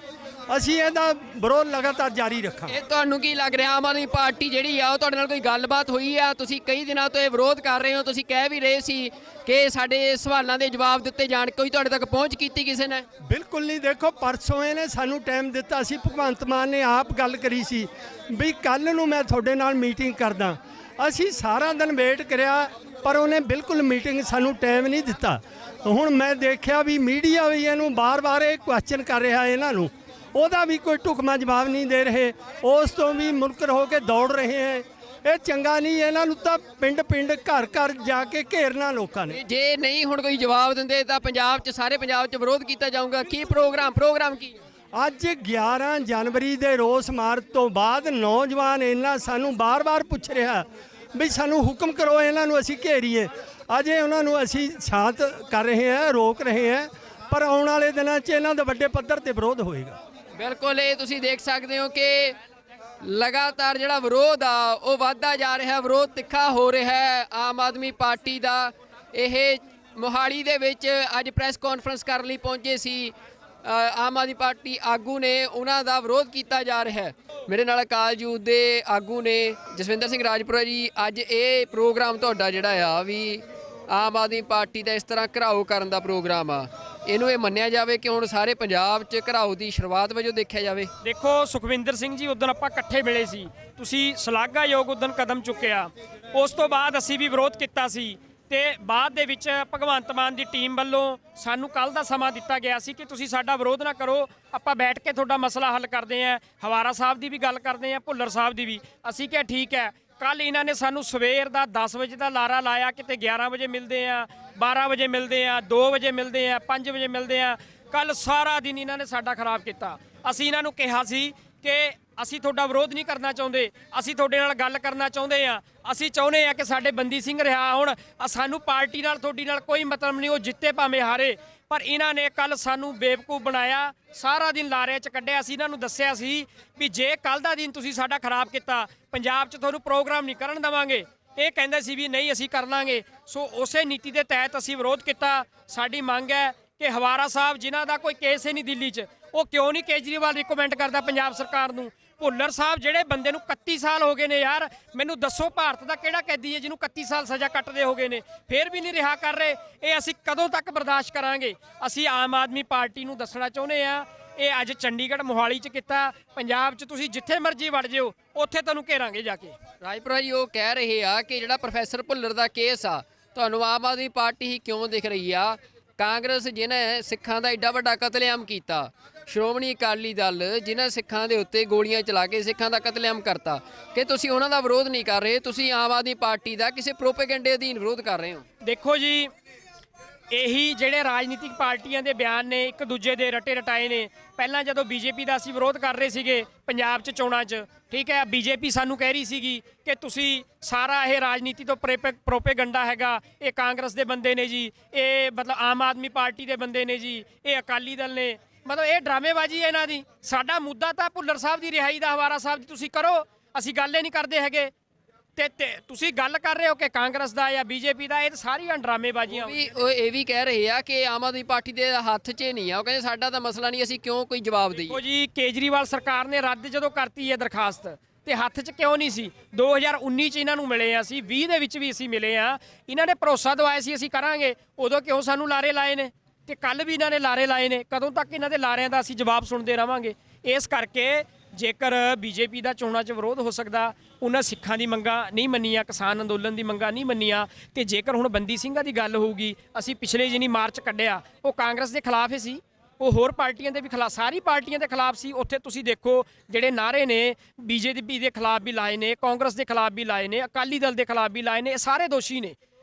ਅਸੀਂ ਇਹਦਾ ਵਿਰੋਧ ਲਗਾਤਾਰ ਜਾਰੀ ਰੱਖਾਂਗੇ। ਇਹ ਤੁਹਾਨੂੰ ਕੀ ਲੱਗ ਰਿਹਾ, ਆਮ ਆਦਮੀ ਪਾਰਟੀ ਜਿਹੜੀ ਆ ਉਹ ਤੁਹਾਡੇ ਨਾਲ ਕੋਈ ਗੱਲਬਾਤ ਹੋਈ ਆ? ਤੁਸੀਂ ਕਈ ਦਿਨਾਂ ਤੋਂ ਇਹ ਵਿਰੋਧ ਕਰ ਰਹੇ ਹੋ, ਤੁਸੀਂ ਕਹਿ ਵੀ ਰਹੇ ਸੀ ਕਿ ਸਾਡੇ ਸਵਾਲਾਂ ਦੇ ਜਵਾਬ ਦਿੱਤੇ ਜਾਣ, ਕੋਈ ਤੁਹਾਡੇ ਤੱਕ ਪਹੁੰਚ ਕੀਤੀ ਕਿਸੇ ਨੇ? ਬਿਲਕੁਲ ਨਹੀਂ। ਦੇਖੋ, ਪਰਸੋਂ ਇਹਨੇ ਸਾਨੂੰ ਟਾਈਮ ਦਿੱਤਾ ਸੀ, ਭਗਵੰਤ ਮਾਨ ਨੇ ਆਪ ਗੱਲ ਕਰੀ ਸੀ ਵੀ ਕੱਲ੍ਹ ਨੂੰ ਮੈਂ ਤੁਹਾਡੇ ਨਾਲ ਮੀਟਿੰਗ ਕਰਦਾ। ਅਸੀਂ ਸਾਰਾ ਦਿਨ ਵੇਟ ਕਰਿਆ, ਪਰ ਉਹਨੇ ਬਿਲਕੁਲ ਮੀਟਿੰਗ ਸਾਨੂੰ ਟਾਈਮ ਨਹੀਂ ਦਿੱਤਾ। ਹੁਣ ਮੈਂ ਦੇਖਿਆ ਵੀ ਮੀਡੀਆ ਵੀ ਇਹਨੂੰ ਬਾਰ-ਬਾਰ ਇਹ ਕੁਐਸਚਨ ਕਰ ਰਿਹਾ ਇਹਨਾਂ ਨੂੰ, ਉਹਦਾ ਵੀ ਕੋਈ ਢੁਕਵਾਂ ਜਵਾਬ ਨਹੀਂ ਦੇ ਰਹੇ। ਉਸ ਤੋਂ ਵੀ ਮੁਨਕਰ ਹੋ ਕੇ ਦੌੜ ਰਹੇ ਹੈ। ਇਹ ਚੰਗਾ ਨਹੀਂ। ਇਹਨਾਂ ਨੂੰ ਤਾਂ ਪਿੰਡ-ਪਿੰਡ, ਘਰ-ਘਰ ਜਾ ਕੇ ਘੇਰਨਾ ਲੋਕਾਂ ਨੇ। ਜੇ ਨਹੀਂ ਹੁਣ ਕੋਈ ਜਵਾਬ ਦਿੰਦੇ ਤਾਂ ਪੰਜਾਬ 'ਚ, ਸਾਰੇ ਪੰਜਾਬ 'ਚ ਵਿਰੋਧ ਕੀਤਾ ਜਾਊਗਾ। ਕੀ ਪ੍ਰੋਗਰਾਮ ਕੀ? ਅੱਜ 11 ਜਨਵਰੀ ਦੇ ਰੋਸ ਮਾਰਚ ਤੋਂ ਬਾਅਦ ਨੌਜਵਾਨ ਇਹਨਾਂ ਸਾਨੂੰ ਬਾਰ-ਬਾਰ ਪੁੱਛ ਰਿਹਾ ਵੀ ਸਾਨੂੰ ਹੁਕਮ ਕਰੋ, ਇਹਨਾਂ ਨੂੰ ਅਸੀਂ ਘੇਰੀਏ। ਅਜੇ ਉਹਨਾਂ ਨੂੰ ਅਸੀਂ ਸ਼ਾਂਤ ਕਰ ਰਹੇ ਹਾਂ, ਰੋਕ ਰਹੇ ਹਾਂ, ਪਰ ਆਉਣ ਵਾਲੇ ਦਿਨਾਂ 'ਚ ਇਹਨਾਂ ਦਾ ਵੱਡੇ ਪੱਧਰ ਤੇ ਵਿਰੋਧ ਹੋਏਗਾ। ਬਿਲਕੁਲ, ਇਹ ਤੁਸੀਂ ਦੇਖ ਸਕਦੇ ਹੋ ਕਿ ਲਗਾਤਾਰ ਜਿਹੜਾ ਵਿਰੋਧ ਆ ਉਹ ਵੱਧਦਾ ਜਾ ਰਿਹਾ, ਵਿਰੋਧ ਤਿੱਖਾ ਹੋ ਰਿਹਾ ਹੈ ਆਮ ਆਦਮੀ ਪਾਰਟੀ ਦਾ। ਇਹ ਮੋਹਾਲੀ ਦੇ ਵਿੱਚ ਅੱਜ ਪ੍ਰੈਸ ਕਾਨਫਰੰਸ ਕਰਨ ਲਈ ਪਹੁੰਚੇ ਸੀ ਆਮ ਆਦਮੀ ਪਾਰਟੀ ਆਗੂ ਨੇ, ਉਹਨਾਂ ਦਾ ਵਿਰੋਧ ਕੀਤਾ ਜਾ ਰਿਹਾ ਹੈ। ਮੇਰੇ ਨਾਲ ਅਕਾਲ ਯੂਥ ਦੇ ਆਗੂ ਨੇ ਜਸਵਿੰਦਰ ਸਿੰਘ ਰਾਜਪੁਰਾ ਜੀ। ਅੱਜ ਇਹ ਪ੍ਰੋਗਰਾਮ ਤੁਹਾਡਾ ਜਿਹੜਾ ਆ ਵੀ ਆਮ ਆਦਮੀ ਪਾਰਟੀ ਦਾ ਇਸ ਤਰ੍ਹਾਂ ਘਿਰਾਓ ਕਰਨ ਦਾ ਪ੍ਰੋਗਰਾਮ ਆ, ਇਹਨੂੰ ਇਹ ਮੰਨਿਆ ਜਾਵੇ ਕਿ ਹੁਣ ਸਾਰੇ ਪੰਜਾਬ 'ਚ ਘਿਰਾਓ ਦੀ ਸ਼ੁਰੂਆਤ ਵਜੋਂ ਦੇਖਿਆ ਜਾਵੇ? ਦੇਖੋ ਸੁਖਵਿੰਦਰ ਸਿੰਘ ਜੀ, ਉਦੋਂ ਆਪਾਂ ਇਕੱਠੇ ਮਿਲੇ ਸੀ, ਤੁਸੀਂ ਸ਼ਲਾਘਾਯੋਗ ਉਦੋਂ ਕਦਮ ਚੁੱਕਿਆ। ਉਸ ਤੋਂ ਬਾਅਦ ਅਸੀਂ ਵੀ ਵਿਰੋਧ ਕੀਤਾ ਸੀ ਤੇ ਬਾਅਦ ਦੇ ਵਿੱਚ ਭਗਵੰਤ ਮਾਨ ਦੀ ਟੀਮ ਵੱਲੋਂ ਸਾਨੂੰ ਕੱਲ ਦਾ ਸਮਾਂ ਦਿੱਤਾ ਗਿਆ ਸੀ ਕਿ ਤੁਸੀਂ ਸਾਡਾ ਵਿਰੋਧ ਨਾ ਕਰੋ, ਆਪਾਂ ਬੈਠ ਕੇ ਤੁਹਾਡਾ ਮਸਲਾ ਹੱਲ ਕਰਦੇ ਆਂ। ਹਵਾਰਾ ਸਾਹਿਬ ਦੀ ਵੀ ਗੱਲ ਕਰਦੇ ਆਂ, ਭੁੱਲਰ ਸਾਹਿਬ ਦੀ ਵੀ। ਅਸੀਂ ਕਿਹਾ ਠੀਕ ਹੈ। ਕੱਲ ਇਹਨਾਂ ਨੇ ਸਾਨੂੰ ਸਵੇਰ ਦਾ 10 ਵਜੇ ਦਾ ਲਾਰਾ ਲਾਇਆ, ਕਿਤੇ 11 ਵਜੇ ਮਿਲਦੇ ਆ, 12 ਵਜੇ ਮਿਲਦੇ ਆ, 2 ਵਜੇ ਮਿਲਦੇ ਆ, 5 ਵਜੇ ਮਿਲਦੇ ਆ। ਕੱਲ ਸਾਰਾ ਦਿਨ ਇਹਨਾਂ ਨੇ ਸਾਡਾ ਖਰਾਬ ਕੀਤਾ। ਅਸੀਂ ਇਹਨਾਂ ਨੂੰ ਕਿਹਾ ਸੀ ਕਿ ਅਸੀਂ ਤੁਹਾਡਾ ਵਿਰੋਧ ਨਹੀਂ ਕਰਨਾ ਚਾਹੁੰਦੇ, ਅਸੀਂ ਤੁਹਾਡੇ ਨਾਲ ਗੱਲ ਕਰਨਾ ਚਾਹੁੰਦੇ ਆ। ਅਸੀਂ ਚਾਹੁੰਦੇ ਆ ਕਿ ਸਾਡੇ ਬੰਦੀ ਸਿੰਘ ਰਿਹਾ ਹੋਣ, ਸਾਨੂੰ ਪਾਰਟੀ ਨਾਲ ਤੁਹਾਡੀ ਨਾਲ ਕੋਈ ਮਤਲਬ ਨਹੀਂ, ਉਹ ਜਿੱਤੇ ਭਾਵੇਂ ਹਾਰੇ। ਪਰ ਇਹਨਾਂ ਨੇ ਕੱਲ ਸਾਨੂੰ ਬੇਵਕੂਫ ਬਣਾਇਆ, ਸਾਰਾ ਦਿਨ ਲਾਰੇ 'ਚ ਕੱਢਿਆ। ਅਸੀਂ ਇਹਨਾਂ ਨੂੰ ਦੱਸਿਆ ਸੀ ਵੀ ਜੇ ਕੱਲ ਦਾ ਦਿਨ ਤੁਸੀਂ ਸਾਡਾ ਖਰਾਬ ਕੀਤਾ, ਪੰਜਾਬ 'ਚ ਤੁਹਾਨੂੰ ਪ੍ਰੋਗਰਾਮ ਨਹੀਂ ਕਰਨ ਦੇਵਾਂਗੇ। ਇਹ ਕਹਿੰਦੇ ਸੀ ਵੀ ਨਹੀਂ ਅਸੀਂ ਕਰ ਲਾਂਗੇ। ਸੋ ਉਸੇ ਨੀਤੀ ਦੇ ਤਹਿਤ ਅਸੀਂ ਵਿਰੋਧ ਕੀਤਾ। ਸਾਡੀ ਮੰਗ ਹੈ ਕਿ ਹਵਾਰਾ ਸਾਹਿਬ ਜਿਨ੍ਹਾਂ ਦਾ ਕੋਈ ਕੇਸ ਹੀ ਨਹੀਂ ਦਿੱਲੀ 'ਚ, ਉਹ ਕਿਉਂ ਨਹੀਂ ਕੇਜਰੀਵਾਲ ਰਿਕਮੈਂਡ ਕਰਦਾ ਪੰਜਾਬ ਸਰਕਾਰ ਨੂੰ? ਭੁੱਲਰ ਸਾਹਿਬ ਜਿਹੜੇ ਬੰਦੇ ਨੂੰ 31 ਸਾਲ ਹੋ ਗਏ ਨੇ ਯਾਰ, ਮੈਨੂੰ ਦੱਸੋ ਭਾਰਤ ਦਾ ਕਿਹੜਾ ਕੈਦੀ ਹੈ ਜਿਹਨੂੰ 31 ਸਾਲ ਸਜ਼ਾ ਕੱਟਦੇ ਹੋ ਗਏ ਨੇ, ਫੇਰ ਵੀ ਨਹੀਂ ਰਿਹਾ ਕਰ ਰਹੇ? ਇਹ ਅਸੀਂ ਕਦੋਂ ਤੱਕ ਬਰਦਾਸ਼ਤ ਕਰਾਂਗੇ? ਅਸੀਂ ਆਮ ਆਦਮੀ ਪਾਰਟੀ ਨੂੰ ਦੱਸਣਾ ਚਾਹੁੰਦੇ ਆ, ਇਹ ਅੱਜ ਚੰਡੀਗੜ੍ਹ ਮੋਹਾਲੀ 'ਚ ਕੀਤਾ, ਪੰਜਾਬ 'ਚ ਤੁਸੀਂ ਜਿੱਥੇ ਮਰਜ਼ੀ ਵੜ ਜਿਓ, ਉੱਥੇ ਤੁਹਾਨੂੰ ਘੇਰਾਂਗੇ ਜਾ ਕੇ। ਰਾਜਪੁਰਾ ਜੀ ਉਹ ਕਹਿ ਰਹੇ ਆ ਕਿ ਜਿਹੜਾ ਪ੍ਰੋਫੈਸਰ ਭੁੱਲਰ ਦਾ ਕੇਸ ਆ, ਤੁਹਾਨੂੰ ਆਮ ਆਦਮੀ ਪਾਰਟੀ ਹੀ ਕਿਉਂ ਦਿਖ ਰਹੀ ਆ? ਕਾਂਗਰਸ ਜਿਹਨੇ ਸਿੱਖਾਂ ਦਾ ਏਡਾ ਵੱਡਾ ਕਤਲੇਆਮ ਕੀਤਾ, ਸ਼੍ਰੋਮਣੀ ਅਕਾਲੀ ਦਲ ਜਿਨ੍ਹਾਂ ਸਿੱਖਾਂ ਦੇ ਉੱਤੇ ਗੋਲੀਆਂ ਚਲਾ ਕੇ ਸਿੱਖਾਂ ਦਾ ਕਤਲੇਆਮ ਕਰਤਾ, ਕਿ ਤੁਸੀਂ ਉਹਨਾਂ ਦਾ ਵਿਰੋਧ ਨਹੀਂ ਕਰ ਰਹੇ, ਤੁਸੀਂ ਆਮ ਆਦਮੀ ਪਾਰਟੀ ਦਾ ਕਿਸੇ ਪ੍ਰੋਪੇਗੈਂਡੇ ਅਧੀਨ ਵਿਰੋਧ ਕਰ ਰਹੇ ਹੋ? ਦੇਖੋ ਜੀ, ਇਹੀ ਜਿਹੜੇ ਰਾਜਨੀਤਿਕ ਪਾਰਟੀਆਂ ਦੇ ਬਿਆਨ ਨੇ ਇੱਕ ਦੂਜੇ ਦੇ ਰਟੇ ਰਟਾਏ ਨੇ। ਪਹਿਲਾਂ ਜਦੋਂ ਬੀਜੇਪੀ ਦਾ ਅਸੀਂ ਵਿਰੋਧ ਕਰ ਰਹੇ ਸੀਗੇ ਪੰਜਾਬ 'ਚ ਚੋਣਾਂ 'ਚ, ਠੀਕ ਹੈ, ਬੀਜੇਪੀ ਸਾਨੂੰ ਕਹਿ ਰਹੀ ਸੀਗੀ ਕਿ ਤੁਸੀਂ ਸਾਰਾ ਇਹ ਰਾਜਨੀਤੀ ਤੋਂ ਪ੍ਰੋਪੇਗੰਡਾ ਹੈਗਾ, ਇਹ ਕਾਂਗਰਸ ਦੇ ਬੰਦੇ ਨੇ ਜੀ, ਇਹ ਮਤਲਬ ਆਮ ਆਦਮੀ ਪਾਰਟੀ ਦੇ ਬੰਦੇ ਨੇ ਜੀ, ਇਹ ਅਕਾਲੀ ਦਲ ਨੇ, ਮਤਲਬ ਇਹ ਡਰਾਮੇਬਾਜ਼ੀ ਹੈ ਇਹਨਾਂ ਦੀ। ਸਾਡਾ ਮੁੱਦਾ ਤਾਂ ਭੁੱਲਰ ਸਾਹਿਬ ਦੀ ਰਿਹਾਈ ਦਾ, ਹਵਾਰਾ ਸਾਹਿਬ ਦੀ ਤੁਸੀਂ ਕਰੋ, ਅਸੀਂ ਗੱਲ ਹੀ ਨਹੀਂ ਕਰਦੇ ਹੈਗੇ। ਤੇ ਤੁਸੀਂ ਗੱਲ ਕਰ ਰਹੇ ਹੋ ਕਿ ਕਾਂਗਰਸ ਦਾ ਜਾਂ ਬੀਜੇਪੀ ਦਾ, ਇਹ ਤਾਂ ਸਾਰੀਆਂ ਡਰਾਮੇਬਾਜ਼ੀਆਂ। ਉਹ ਇਹ ਵੀ ਕਹਿ ਰਹੇ ਆ ਕਿ ਆਮ ਆਦਮੀ ਪਾਰਟੀ ਦੇ ਹੱਥ 'ਚ ਨਹੀਂ ਆ, ਉਹ ਕਹਿੰਦੇ ਸਾਡਾ ਤਾਂ ਮਸਲਾ ਨਹੀਂ, ਅਸੀਂ ਕਿਉਂ ਕੋਈ ਜਵਾਬ ਦਈਏ? ਦੇਖੋ ਜੀ, ਕੇਜਰੀਵਾਲ ਸਰਕਾਰ ਨੇ ਰੱਦ ਜਦੋਂ ਕਰਤੀ ਹੈ ਦਰਖਾਸਤ, ਤੇ ਹੱਥ 'ਚ ਕਿਉਂ ਨਹੀਂ ਸੀ? 2019 'ਚ ਇਹਨਾਂ ਨੂੰ ਮਿਲੇ ਆ, ਅਸੀਂ 20 ਦੇ ਵਿੱਚ ਵੀ ਅਸੀਂ ਮਿਲੇ ਆ, ਇਹਨਾਂ ਨੇ ਭਰੋਸਾ ਦਵਾਇਆ ਸੀ ਅਸੀਂ ਕਰਾਂਗੇ, ਉਦੋਂ ਕਿਉਂ ਸਾਨੂੰ ਲਾਰੇ ਲਾਏ ਨੇ? ਤੇ ਕੱਲ ਵੀ ਇਹਨਾਂ ਨੇ ਲਾਰੇ ਲਾਏ ਨੇ। ਕਦੋਂ ਤੱਕ ਇਹਨਾਂ ਦੇ ਲਾਰਿਆਂ ਦਾ ਅਸੀਂ ਜਵਾਬ ਸੁਣਦੇ ਰਵਾਂਗੇ? ਇਸ ਕਰਕੇ ਜੇਕਰ ਬੀਜੇਪੀ ਦਾ ਚੋਣਾਂ 'ਚ ਵਿਰੋਧ ਹੋ ਸਕਦਾ, ਉਹਨਾਂ ਸਿੱਖਾਂ ਦੀ ਮੰਗਾਂ ਨਹੀਂ ਮੰਨੀਆਂ, ਕਿਸਾਨ ਅੰਦੋਲਨ ਦੀ ਮੰਗਾਂ ਨਹੀਂ ਮੰਨੀਆਂ, ਤੇ ਜੇਕਰ ਹੁਣ ਬੰਦੀ ਸਿੰਘਾਂ ਦੀ ਗੱਲ ਹੋਊਗੀ, ਅਸੀਂ ਪਿਛਲੇ ਜਿਹਨੀ ਮਾਰਚ ਕੱਢਿਆ ਉਹ ਕਾਂਗਰਸ ਦੇ ਖਿਲਾਫ ਹੀ ਸੀ, ਉਹ ਹੋਰ ਪਾਰਟੀਆਂ ਦੇ ਵੀ ਖਿਲਾਫ, ਸਾਰੀ ਪਾਰਟੀਆਂ ਦੇ ਖਿਲਾਫ ਸੀ। ਉੱਥੇ ਤੁਸੀਂ ਦੇਖੋ ਜਿਹੜੇ ਨਾਅਰੇ ਨੇ ਬੀਜੇਪੀ ਦੇ ਖਿਲਾਫ ਵੀ ਲਾਏ ਨੇ, ਕਾਂਗਰਸ ਦੇ ਖਿਲਾਫ ਵੀ ਲਾਏ ਨੇ, ਅਕਾਲੀ ਦਲ ਦੇ ਖਿਲਾਫ ਵੀ ਲਾਏ ਨੇ, ਇਹ ਸਾਰੇ ਦੋਸ਼ੀ ਨੇ।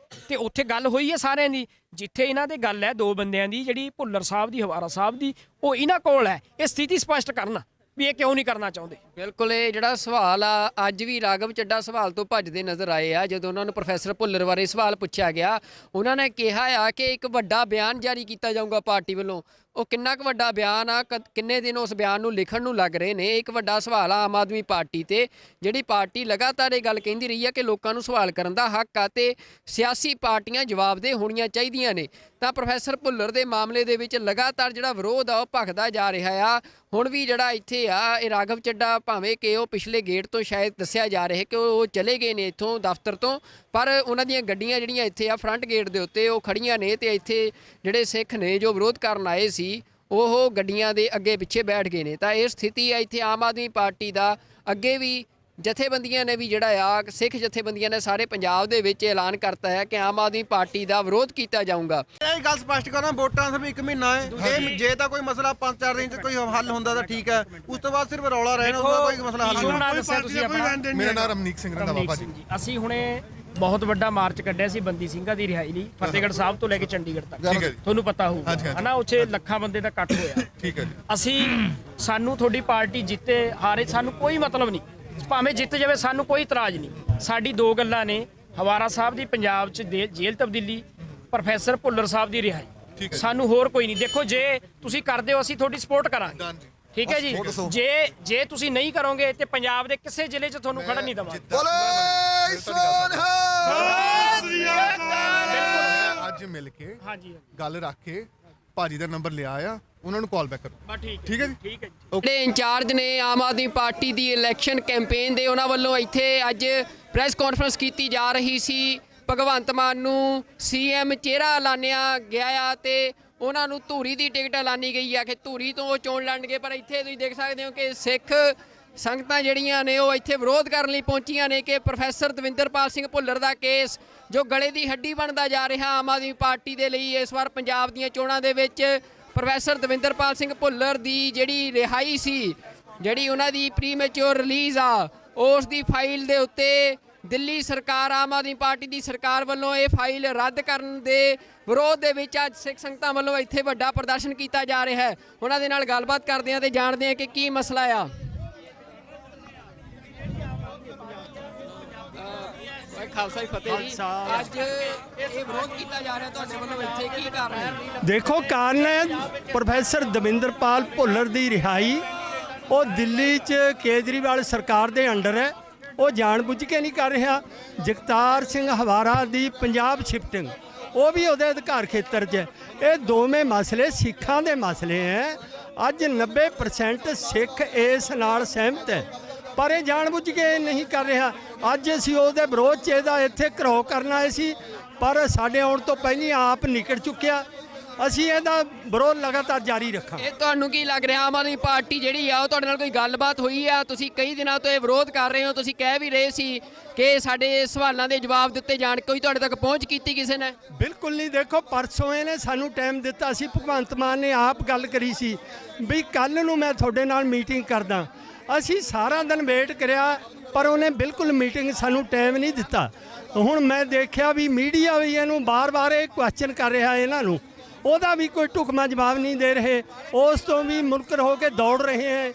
ਤੇ ਉੱਥੇ ਗੱਲ ਹੋਈ ਹੈ ਸਾਰਿਆਂ ਦੀ। ਜਿੱਥੇ ਇਹਨਾਂ ਦੇ ਗੱਲ ਹੈ ਦੋ ਬੰਦਿਆਂ ਦੀ, ਜਿਹੜੀ ਭੁੱਲਰ ਸਾਹਿਬ ਦੀ, ਹਵਾਰਾ ਸਾਹਿਬ ਦੀ, ਉਹ ਇਹਨਾਂ ਕੋਲ ਹੈ ਇਹ ਸਥਿਤੀ ਸਪਸ਼ਟ ਕਰਨ ਵੀ ਇਹ ਕਿਉਂ ਨਹੀਂ ਕਰਨਾ ਚਾਹੁੰਦੇ। ਬਿਲਕੁਲ, ਇਹ ਜਿਹੜਾ ਸਵਾਲ ਆ ਅੱਜ ਵੀ ਰਾਘਵ ਚੱਡਾ ਸਵਾਲ ਤੋਂ ਭੱਜਦੇ ਨਜ਼ਰ ਆਏ ਆ। ਜਦੋਂ ਉਹਨਾਂ ਨੂੰ ਪ੍ਰੋਫੈਸਰ ਭੁੱਲਰ ਬਾਰੇ ਸਵਾਲ ਪੁੱਛਿਆ ਗਿਆ, ਉਹਨਾਂ ਨੇ ਕਿਹਾ ਆ ਕਿ ਇੱਕ ਵੱਡਾ ਬਿਆਨ ਜਾਰੀ ਕੀਤਾ ਜਾਊਗਾ ਪਾਰਟੀ ਵੱਲੋਂ। ਉਹ ਕਿੰਨਾ ਕੁ ਵੱਡਾ ਬਿਆਨ ਆ, ਕਿੰਨੇ ਦਿਨ ਉਸ ਬਿਆਨ ਨੂੰ ਲਿਖਣ ਨੂੰ ਲੱਗ ਰਹੇ ਨੇ? ਇੱਕ ਵੱਡਾ ਸਵਾਲ ਆ ਆਮ ਆਦਮੀ ਪਾਰਟੀ ਤੇ, ਜਿਹੜੀ ਪਾਰਟੀ ਲਗਾਤਾਰ ਇਹ ਗੱਲ ਕਹਿੰਦੀ ਰਹੀ ਆ ਕਿ ਲੋਕਾਂ ਨੂੰ ਸਵਾਲ ਕਰਨ ਦਾ ਹੱਕ ਆ ਤੇ ਸਿਆਸੀ ਪਾਰਟੀਆਂ ਜਵਾਬਦੇਹ ਹੋਣੀਆਂ ਚਾਹੀਦੀਆਂ ਨੇ। ਤਾਂ ਪ੍ਰੋਫੈਸਰ ਭੁੱਲਰ ਦੇ ਮਾਮਲੇ ਦੇ ਵਿੱਚ ਲਗਾਤਾਰ ਜਿਹੜਾ ਵਿਰੋਧ ਆ ਉਹ ਭਖਦਾ ਜਾ ਰਿਹਾ ਆ। ਹੁਣ ਵੀ ਜਿਹੜਾ ਇੱਥੇ ਆ ਇਹ ਰਾਘਵ ਚੱਡਾ, ਭਾਵੇਂ ਕਿ ਉਹ ਪਿਛਲੇ ਗੇਟ ਤੋਂ ਸ਼ਾਇਦ ਦੱਸਿਆ ਜਾ ਰਿਹਾ ਕਿ ਉਹ ਚਲੇ ਗਏ ਨੇ ਇੱਥੋਂ ਦਫ਼ਤਰ ਤੋਂ, ਪਰ ਉਹਨਾਂ ਦੀਆਂ ਗੱਡੀਆਂ ਜਿਹੜੀਆਂ ਇੱਥੇ ਆ ਫਰੰਟ ਗੇਟ ਦੇ ਉੱਤੇ ਉਹ ਖੜੀਆਂ ਨੇ, ਤੇ ਇੱਥੇ ਜਿਹੜੇ ਸਿੱਖ ਨੇ ਜੋ ਵਿਰੋਧ ਕਰਨ ਆਏ ਸੀ ਉਹ ਗੱਡੀਆਂ ਦੇ ਅੱਗੇ ਪਿੱਛੇ ਬੈਠ ਗਏ ਨੇ। ਤਾਂ ਇਹ ਸਥਿਤੀ ਹੈ ਇੱਥੇ ਆਮ ਆਦਮੀ ਪਾਰਟੀ ਦਾ। ਅੱਗੇ ਵੀ ਜਥੇਬੰਦੀਆਂ ਨੇ ਵੀ ਜਿਹੜਾ ਆ, ਸਿੱਖ ਜਥੇਬੰਦੀਆਂ ਨੇ ਸਾਰੇ ਪੰਜਾਬ ਦੇ ਵਿੱਚ ਐਲਾਨ ਕਰਤਾ ਹੈ ਕਿ ਆਮ ਆਦਮੀ ਪਾਰਟੀ ਦਾ ਵਿਰੋਧ ਕੀਤਾ ਜਾਊਗਾ। ਇਹ ਗੱਲ ਸਪਸ਼ਟ ਕਰਨਾ, ਵੋਟਾਂ ਸਿਰਫ 1 ਮਹੀਨਾ ਹੈ, ਇਹ ਜੇ ਤਾਂ ਕੋਈ ਮਸਲਾ 5-4 ਦਿਨ 'ਚ ਕੋਈ ਹੱਲ ਹੁੰਦਾ ਤਾਂ ਠੀਕ ਹੈ, ਉਸ ਤੋਂ ਬਾਅਦ ਸਿਰਫ ਰੌਲਾ ਰਹਿਣਾ, ਉਹਦਾ ਕੋਈ ਮਸਲਾ ਹੱਲ ਨਹੀਂ। ਦੱਸਿਆ ਤੁਸੀਂ ਆਪਣਾ? ਮੇਰਾ ਨਾਮ ਰਮਨੀਕ ਸਿੰਘ ਰੰਧਾਵਾ ਭਾਜੀ। ਅਸੀਂ ਹੁਣੇ ਬਹੁਤ ਵੱਡਾ ਮਾਰਚ ਕੱਢਿਆ ਸੀ ਬੰਦੀ ਸਿੰਘਾਂ ਦੀ ਰਿਹਾਈ ਲਈ ਫਤਿਹਗੜ੍ਹ ਸਾਹਿਬ ਤੋਂ ਲੈ ਕੇ ਚੰਡੀਗੜ੍ਹ ਤੱਕ। ਠੀਕ ਹੈ ਜੀ। ਤੁਹਾਨੂੰ ਪਤਾ ਹੋਊਗਾ ਹਨਾ, ਉੱਥੇ ਲੱਖਾਂ ਬੰਦੇ ਦਾ ਇਕੱਠ ਹੋਇਆ। ਠੀਕ ਹੈ ਜੀ। ਅਸੀਂ ਸਾਨੂੰ ਤੁਹਾਡੀ ਪਾਰਟੀ ਜਿੱਤੇ ਹਾਰੇ ਸਾਨੂੰ ਕੋਈ ਮਤਲਬ ਨਹੀਂ, ਭਾਵੇਂ ਜਿੱਤ ਜਾਵੇ ਸਾਨੂੰ ਕੋਈ ਇਤਰਾਜ਼ ਨਹੀਂ। ਸਾਡੀ ਦੋ ਗੱਲਾਂ ਨੇ, ਹਵਾਰਾ ਸਾਹਿਬ ਦੀ ਪੰਜਾਬ 'ਚ ਜੇਲ੍ਹ ਤਬਦੀਲੀ, ਪ੍ਰੋਫੈਸਰ ਭੁੱਲਰ ਸਾਹਿਬ ਦੀ ਰਿਹਾਈ। ਸਾਨੂੰ ਹੋਰ ਕੋਈ ਨਹੀਂ। ਦੇਖੋ ਜੇ ਤੁਸੀਂ ਕਰਦੇ ਹੋ ਅਸੀਂ ਤੁਹਾਡੀ ਸਪੋਰਟ ਕਰਾਂਗੇ, ਠੀਕ ਹੈ ਜੀ। ਜੇ ਤੁਸੀਂ ਨਹੀਂ ਕਰੋਗੇ ਤੇ ਪੰਜਾਬ ਦੇ ਕਿਸੇ ਜ਼ਿਲ੍ਹੇ 'ਚ ਤੁਹਾਨੂੰ ਖੜਨ ਨਹੀਂ ਦੇਵਾਂਗੇ। ਅੱਜ ਮਿਲ ਕੇ ਗੱਲ ਰੱਖ ਕੇ ਭਾਜੀ ਦਾ ਨੰਬਰ ਲਿਆ ਆ, ਉਹਨਾਂ ਨੂੰ ਕਾਲ ਬੈਕ ਕਰੋ। ਠੀਕ ਹੈ ਜੀ। ਠੀਕ ਹੈ ਜੀ। ਜਿਹੜੇ ਇੰਚਾਰਜ ਨੇ ਆਮ ਆਦਮੀ ਪਾਰਟੀ ਦੀ ਇਲੈਕਸ਼ਨ ਕੈਂਪੇਨ ਦੇ, ਉਹਨਾਂ ਵੱਲੋਂ ਇੱਥੇ ਅੱਜ ਪ੍ਰੈਸ ਕਾਨਫਰੰਸ ਕੀਤੀ ਜਾ ਰਹੀ ਸੀ। ਭਗਵੰਤ ਮਾਨ ਨੂੰ ਸੀਐਮ ਚਿਹਰਾ ਐਲਾਨਿਆ ਗਿਆ ਆ ਤੇ ਉਹਨਾਂ ਨੂੰ ਧੂਰੀ ਦੀ ਟਿਕਟ ਐਲਾਨੀ ਗਈ ਆ ਕਿ ਧੂਰੀ ਤੋਂ ਉਹ ਚੋਣ ਲੜਨਗੇ। ਪਰ ਇੱਥੇ ਤੁਸੀਂ ਦੇਖ ਸਕਦੇ ਹੋ ਕਿ ਸਿੱਖ ਸੰਗਤਾਂ ਜਿਹੜੀਆਂ ਨੇ ਉਹ ਇੱਥੇ ਵਿਰੋਧ ਕਰਨ ਲਈ ਪਹੁੰਚੀਆਂ ਨੇ ਕਿ ਪ੍ਰੋਫੈਸਰ ਦਵਿੰਦਰਪਾਲ ਸਿੰਘ ਭੁੱਲਰ ਦਾ ਕੇਸ ਜੋ ਗਲੇ ਦੀ ਹੱਡੀ ਬਣਦਾ ਜਾ ਰਿਹਾ ਆਮ ਆਦਮੀ ਪਾਰਟੀ ਦੇ ਲਈ। ਇਸ ਵਾਰ ਪੰਜਾਬ ਦੀਆਂ ਚੋਣਾਂ ਦੇ ਵਿੱਚ ਪ੍ਰੋਫੈਸਰ ਦਵਿੰਦਰਪਾਲ ਸਿੰਘ ਭੁੱਲਰ ਦੀ ਜਿਹੜੀ ਰਿਹਾਈ ਸੀ, ਜਿਹੜੀ ਉਹਨਾਂ ਦੀ ਪ੍ਰੀਮੈਚੁਰ ਰਿਲੀਜ਼ ਆ, ਉਸ ਦੀ ਫਾਈਲ ਦੇ ਉੱਤੇ ਦਿੱਲੀ ਸਰਕਾਰ, ਆਮ ਆਦਮੀ ਪਾਰਟੀ ਦੀ ਸਰਕਾਰ ਵੱਲੋਂ ਇਹ ਫਾਈਲ ਰੱਦ ਕਰਨ ਦੇ ਵਿਰੋਧ ਦੇ ਵਿੱਚ ਅੱਜ ਸਿੱਖ ਸੰਗਤਾਂ ਵੱਲੋਂ ਇੱਥੇ ਵੱਡਾ ਪ੍ਰਦਰਸ਼ਨ ਕੀਤਾ ਜਾ ਰਿਹਾ ਹੈ। ਉਹਨਾਂ ਦੇ ਨਾਲ ਗੱਲਬਾਤ ਕਰਦੇ ਹਾਂ ਤੇ ਜਾਣਦੇ ਹਾਂ ਕਿ ਕੀ ਮਸਲਾ ਆ। ਖਾਲਸਾ ਫਤਿਹ ਜੀ, ਅੱਜ ਇਹ ਵਿਰੋਧ ਕੀਤਾ ਜਾ ਰਿਹਾ ਤੁਹਾਡੇ ਵੱਲੋਂ, ਇੱਥੇ ਕੀ ਕਾਰਨ ਹੈ? ਦੇਖੋ ਕਾਰਨ ਹੈ ਪ੍ਰੋਫੈਸਰ ਦਵਿੰਦਰਪਾਲ ਭੁੱਲਰ ਦੀ ਰਿਹਾਈ। ਉਹ ਦਿੱਲੀ 'ਚ ਕੇਜਰੀਵਾਲ ਸਰਕਾਰ ਦੇ ਅੰਡਰ ਹੈ, ਉਹ ਜਾਣਬੁੱਝ ਕੇ ਨਹੀਂ ਕਰ ਰਿਹਾ। ਜਗਤਾਰ ਸਿੰਘ ਹਵਾਰਾ ਦੀ ਪੰਜਾਬ ਸ਼ਿਫਟਿੰਗ, ਉਹ ਵੀ ਉਹਦੇ ਅਧਿਕਾਰ ਖੇਤਰ 'ਚ। ਇਹ ਦੋਵੇਂ ਮਸਲੇ ਸਿੱਖਾਂ ਦੇ ਮਸਲੇ ਹੈ। ਅੱਜ 90% ਸਿੱਖ ਇਸ ਨਾਲ ਸਹਿਮਤ ਹੈ, ਪਰ ਇਹ ਜਾਣਬੁੱਝ ਕੇ ਨਹੀਂ ਕਰ ਰਿਹਾ। ਅੱਜ ਅਸੀਂ ਉਹਦੇ ਵਿਰੋਧ 'ਚ ਇਹਦਾ ਇੱਥੇ ਘਰੋ ਕਰਨ ਆਏ ਸੀ, ਪਰ ਸਾਡੇ ਆਉਣ ਤੋਂ ਪਹਿਲਾਂ ਆਪ ਨਿਕਲ ਚੁੱਕਿਆ। ਅਸੀਂ ਇਹਦਾ ਵਿਰੋਧ ਲਗਾਤਾਰ ਜਾਰੀ ਰੱਖਾਂਗੇ। ਇਹ ਤੁਹਾਨੂੰ ਕੀ ਲੱਗ ਰਿਹਾ, ਆਮ ਆਦਮੀ ਪਾਰਟੀ ਜਿਹੜੀ ਆ ਉਹ ਤੁਹਾਡੇ ਨਾਲ ਕੋਈ ਗੱਲਬਾਤ ਹੋਈ ਆ? ਤੁਸੀਂ ਕਈ ਦਿਨਾਂ ਤੋਂ ਇਹ ਵਿਰੋਧ ਕਰ ਰਹੇ ਹੋ, ਤੁਸੀਂ ਕਹਿ ਵੀ ਰਹੇ ਸੀ ਕਿ ਸਾਡੇ ਸਵਾਲਾਂ ਦੇ ਜਵਾਬ ਦਿੱਤੇ ਜਾਣ, ਕੋਈ ਤੁਹਾਡੇ ਤੱਕ ਪਹੁੰਚ ਕੀਤੀ ਕਿਸੇ ਨੇ? ਬਿਲਕੁਲ ਨਹੀਂ। ਦੇਖੋ ਪਰਸੋਂ ਇਹਨੇ ਸਾਨੂੰ ਟਾਈਮ ਦਿੱਤਾ ਸੀ, ਭਗਵੰਤ ਮਾਨ ਨੇ ਆਪ ਗੱਲ ਕਰੀ ਸੀ ਵੀ ਕੱਲ੍ਹ ਨੂੰ ਮੈਂ ਤੁਹਾਡੇ ਨਾਲ ਮੀਟਿੰਗ ਕਰਦਾ। ਅਸੀਂ ਸਾਰਾ ਦਿਨ ਵੇਟ ਕਰਿਆ, ਪਰ ਉਹਨੇ ਬਿਲਕੁਲ ਮੀਟਿੰਗ ਸਾਨੂੰ ਟਾਈਮ ਨਹੀਂ ਦਿੱਤਾ। ਹੁਣ ਮੈਂ ਦੇਖਿਆ ਵੀ ਮੀਡੀਆ ਵੀ ਇਹਨੂੰ ਬਾਰ-ਬਾਰ ਇਹ ਕੁਐਸਚਨ ਕਰ ਰਿਹਾ, ਇਹਨਾਂ ਨੂੰ ਉਹਦਾ ਵੀ ਕੋਈ ਢੁਕਵਾਂ ਜਵਾਬ ਨਹੀਂ ਦੇ ਰਹੇ, ਉਸ ਤੋਂ ਵੀ ਮੁਨਕਰ ਹੋ ਕੇ ਦੌੜ ਰਹੇ ਹੈ।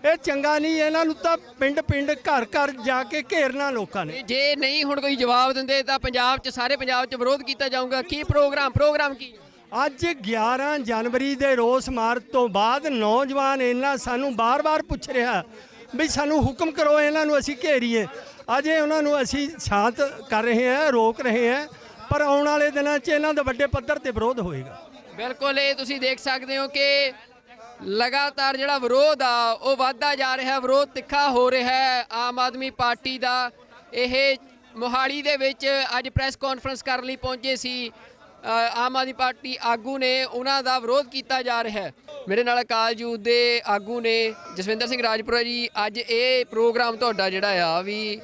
ਇਹ ਚੰਗਾ ਨਹੀਂ। ਇਹਨਾਂ ਨੂੰ ਤਾਂ ਪਿੰਡ-ਪਿੰਡ ਘਰ-ਘਰ ਜਾ ਕੇ ਘੇਰਨਾ ਲੋਕਾਂ ਨੇ। ਜੇ ਨਹੀਂ ਹੁਣ ਕੋਈ ਜਵਾਬ ਦਿੰਦੇ ਤਾਂ ਪੰਜਾਬ 'ਚ, ਸਾਰੇ ਪੰਜਾਬ 'ਚ ਵਿਰੋਧ ਕੀਤਾ ਜਾਊਗਾ। ਕੀ ਪ੍ਰੋਗਰਾਮ ਕੀ? ਅੱਜ 11 ਜਨਵਰੀ ਦੇ ਰੋਸ ਮਾਰਚ ਤੋਂ ਬਾਅਦ ਨੌਜਵਾਨ ਇਹਨਾਂ ਸਾਨੂੰ ਬਾਰ-ਬਾਰ ਪੁੱਛ ਰਿਹਾ ਵੀ ਸਾਨੂੰ ਹੁਕਮ ਕਰੋ, ਇਹਨਾਂ ਨੂੰ ਅਸੀਂ ਘੇਰੀਏ। ਅਜੇ ਉਹਨਾਂ ਨੂੰ ਅਸੀਂ ਸ਼ਾਂਤ ਕਰ ਰਹੇ ਹਾਂ, ਰੋਕ ਰਹੇ ਹਾਂ, ਪਰ ਆਉਣ ਵਾਲੇ ਦਿਨਾਂ 'ਚ ਇਹਨਾਂ ਦਾ ਵੱਡੇ ਪੱਧਰ ਤੇ ਵਿਰੋਧ ਹੋਏਗਾ। ਬਿਲਕੁਲ, ਇਹ ਤੁਸੀਂ ਦੇਖ ਸਕਦੇ ਹੋ ਕਿ ਲਗਾਤਾਰ ਜਿਹੜਾ ਵਿਰੋਧ ਆ ਉਹ ਵੱਧਦਾ ਜਾ ਰਿਹਾ, ਵਿਰੋਧ ਤਿੱਖਾ ਹੋ ਰਿਹਾ ਹੈ ਆਮ ਆਦਮੀ ਪਾਰਟੀ ਦਾ। ਇਹ ਮੋਹਾਲੀ ਦੇ ਵਿੱਚ ਅੱਜ ਪ੍ਰੈਸ ਕਾਨਫਰੰਸ ਕਰਨ ਲਈ ਪਹੁੰਚੇ ਸੀ ਆਮ ਆਦਮੀ ਪਾਰਟੀ ਆਗੂ ਨੇ, ਉਹਨਾਂ ਦਾ ਵਿਰੋਧ ਕੀਤਾ ਜਾ ਰਿਹਾ ਹੈ। ਮੇਰੇ ਨਾਲ ਅਕਾਲ ਯੂਥ ਦੇ ਆਗੂ ਨੇ ਜਸਵਿੰਦਰ ਸਿੰਘ ਰਾਜਪੁਰਾ ਜੀ। ਅੱਜ ਇਹ ਪ੍ਰੋਗਰਾਮ ਤੁਹਾਡਾ ਜਿਹੜਾ ਆ ਵੀ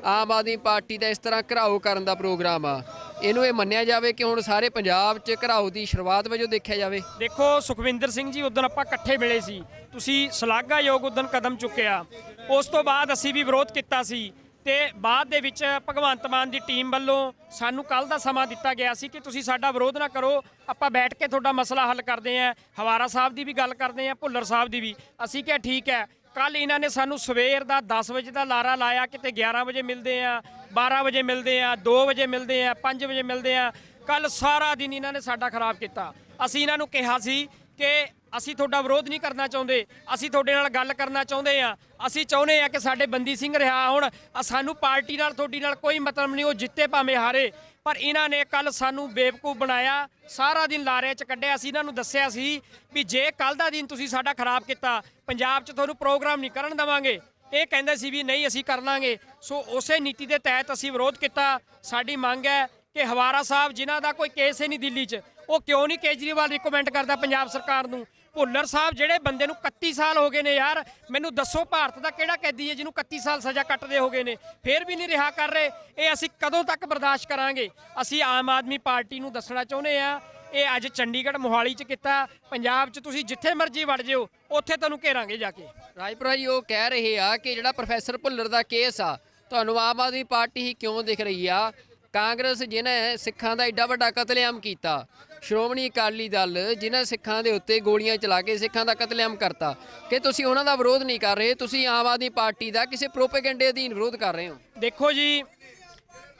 ਆਮ ਆਦਮੀ ਪਾਰਟੀ ਦਾ ਇਸ ਤਰ੍ਹਾਂ ਘਿਰਾਓ ਕਰਨ ਦਾ ਪ੍ਰੋਗਰਾਮ ਆ, ਇਹਨੂੰ ਇਹ ਮੰਨਿਆ ਜਾਵੇ ਕਿ ਹੁਣ ਸਾਰੇ ਪੰਜਾਬ 'ਚ ਘਿਰਾਓ ਦੀ ਸ਼ੁਰੂਆਤ ਵਜੋਂ ਦੇਖਿਆ ਜਾਵੇ? ਦੇਖੋ ਸੁਖਵਿੰਦਰ ਸਿੰਘ ਜੀ, ਉਦੋਂ ਆਪਾਂ ਇਕੱਠੇ ਮਿਲੇ ਸੀ, ਤੁਸੀਂ ਸ਼ਲਾਘਾਯੋਗ ਉਦੋਂ ਕਦਮ ਚੁੱਕਿਆ। ਉਸ ਤੋਂ ਬਾਅਦ ਅਸੀਂ ਵੀ ਵਿਰੋਧ ਕੀਤਾ ਸੀ ਤੇ ਬਾਅਦ ਦੇ ਵਿੱਚ ਭਗਵੰਤ ਮਾਨ ਦੀ ਟੀਮ ਵੱਲੋਂ ਸਾਨੂੰ ਕੱਲ ਦਾ ਸਮਾਂ ਦਿੱਤਾ ਗਿਆ ਸੀ ਕਿ ਤੁਸੀਂ ਸਾਡਾ ਵਿਰੋਧ ਨਾ ਕਰੋ, ਆਪਾਂ ਬੈਠ ਕੇ ਤੁਹਾਡਾ ਮਸਲਾ ਹੱਲ ਕਰਦੇ ਆਂ। ਹਵਾਰਾ ਸਾਹਿਬ ਦੀ ਵੀ ਗੱਲ ਕਰਦੇ ਆਂ, ਭੁੱਲਰ ਸਾਹਿਬ ਦੀ ਵੀ। ਅਸੀਂ ਕਿਹਾ ਠੀਕ ਹੈ। ਕੱਲ ਇਹਨਾਂ ਨੇ ਸਾਨੂੰ ਸਵੇਰ ਦਾ 10 ਵਜੇ ਦਾ ਲਾਰਾ ਲਾਇਆ, ਕਿਤੇ 11 ਵਜੇ ਮਿਲਦੇ ਆ, 12 ਵਜੇ ਮਿਲਦੇ ਆ, 2 ਵਜੇ ਮਿਲਦੇ ਆ, 5 ਵਜੇ ਮਿਲਦੇ ਆ। ਕੱਲ ਸਾਰਾ ਦਿਨ ਇਹਨਾਂ ਨੇ ਸਾਡਾ ਖਰਾਬ ਕੀਤਾ। ਅਸੀਂ ਇਹਨਾਂ ਨੂੰ ਕਿਹਾ ਸੀ ਕਿ ਅਸੀਂ ਤੁਹਾਡਾ ਵਿਰੋਧ ਨਹੀਂ ਕਰਨਾ ਚਾਹੁੰਦੇ, ਅਸੀਂ ਤੁਹਾਡੇ ਨਾਲ ਗੱਲ ਕਰਨਾ ਚਾਹੁੰਦੇ ਆ। ਅਸੀਂ ਚਾਹੁੰਦੇ ਆ ਕਿ ਸਾਡੇ ਬੰਦੀ ਸਿੰਘ ਰਿਹਾ ਹੋਣ। ਸਾਨੂੰ ਪਾਰਟੀ ਨਾਲ ਤੁਹਾਡੀ ਨਾਲ ਕੋਈ ਮਤਲਬ ਨਹੀਂ, ਉਹ ਜਿੱਤੇ ਭਾਵੇਂ ਹਾਰੇ। ਪਰ ਇਹਨਾਂ ਨੇ ਕੱਲ ਸਾਨੂੰ ਬੇਵਕੂਫ ਬਣਾਇਆ, ਸਾਰਾ ਦਿਨ ਲਾਰੇ 'ਚ ਕੱਢਿਆ। ਅਸੀਂ ਇਹਨਾਂ ਨੂੰ ਦੱਸਿਆ ਸੀ ਵੀ ਜੇ ਕੱਲ ਦਾ ਦਿਨ ਤੁਸੀਂ ਸਾਡਾ ਖਰਾਬ ਕੀਤਾ, ਪੰਜਾਬ 'ਚ ਤੁਹਾਨੂੰ ਪ੍ਰੋਗਰਾਮ ਨਹੀਂ ਕਰਨ ਦੇਵਾਂਗੇ। ਇਹ ਕਹਿੰਦੇ ਸੀ ਵੀ ਨਹੀਂ ਅਸੀਂ ਕਰ ਲਾਂਗੇ। ਸੋ ਉਸੇ ਨੀਤੀ ਦੇ ਤਹਿਤ ਅਸੀਂ ਵਿਰੋਧ ਕੀਤਾ। ਸਾਡੀ ਮੰਗ ਹੈ ਕਿ ਹਵਾਰਾ ਸਾਹਿਬ ਜਿਨ੍ਹਾਂ ਦਾ ਕੋਈ ਕੇਸ ਹੀ ਨਹੀਂ ਦਿੱਲੀ 'ਚ, ਉਹ ਕਿਉਂ ਨਹੀਂ ਕੇਜਰੀਵਾਲ ਰਿਕਮੈਂਡ ਕਰਦਾ ਪੰਜਾਬ ਸਰਕਾਰ ਨੂੰ? ਭੁੱਲਰ ਸਾਹਿਬ ਜਿਹੜੇ ਬੰਦੇ ਨੂੰ 31 ਸਾਲ ਹੋ ਗਏ ਨੇ ਯਾਰ, ਮੈਨੂੰ ਦੱਸੋ ਭਾਰਤ ਦਾ ਕਿਹੜਾ ਕੈਦੀ ਹੈ ਜਿਹਨੂੰ 31 ਸਾਲ ਸਜ਼ਾ ਕੱਟਦੇ ਹੋ ਗਏ ਨੇ, ਫੇਰ ਵੀ ਨਹੀਂ ਰਿਹਾ ਕਰ ਰਹੇ? ਇਹ ਅਸੀਂ ਕਦੋਂ ਤੱਕ ਬਰਦਾਸ਼ਤ ਕਰਾਂਗੇ? ਅਸੀਂ ਆਮ ਆਦਮੀ ਪਾਰਟੀ ਨੂੰ ਦੱਸਣਾ ਚਾਹੁੰਦੇ ਆ, ਇਹ ਅੱਜ ਚੰਡੀਗੜ੍ਹ ਮੋਹਾਲੀ 'ਚ ਕੀਤਾ, ਪੰਜਾਬ 'ਚ ਤੁਸੀਂ ਜਿੱਥੇ ਮਰਜ਼ੀ ਵੜ ਜਿਓ, ਉੱਥੇ ਤੁਹਾਨੂੰ ਘੇਰਾਂਗੇ ਜਾ ਕੇ। ਰਾਜਪੁਰਾ ਜੀ ਉਹ ਕਹਿ ਰਹੇ ਆ ਕਿ ਜਿਹੜਾ ਪ੍ਰੋਫੈਸਰ ਭੁੱਲਰ ਦਾ ਕੇਸ ਆ, ਤੁਹਾਨੂੰ ਆਮ ਆਦਮੀ ਪਾਰਟੀ ਹੀ ਕਿਉਂ ਦਿਖ ਰਹੀ ਆ? ਕਾਂਗਰਸ ਜਿਹਨੇ ਸਿੱਖਾਂ ਦਾ ਏਡਾ ਵੱਡਾ ਕਤਲੇਆਮ ਕੀਤਾ, ਸ਼੍ਰੋਮਣੀ ਅਕਾਲੀ ਦਲ ਜਿਨ੍ਹਾਂ ਸਿੱਖਾਂ ਦੇ ਉੱਤੇ ਗੋਲੀਆਂ ਚਲਾ ਕੇ ਸਿੱਖਾਂ ਦਾ ਕਤਲੇਆਮ ਕਰਤਾ, ਕਿ ਤੁਸੀਂ ਉਹਨਾਂ ਦਾ ਵਿਰੋਧ ਨਹੀਂ ਕਰ ਰਹੇ, ਤੁਸੀਂ ਆਮ ਆਦਮੀ ਪਾਰਟੀ ਦਾ ਕਿਸੇ ਪ੍ਰੋਪੇਗੈਂਡੇ ਅਧੀਨ ਵਿਰੋਧ ਕਰ ਰਹੇ ਹੋ। ਦੇਖੋ ਜੀ,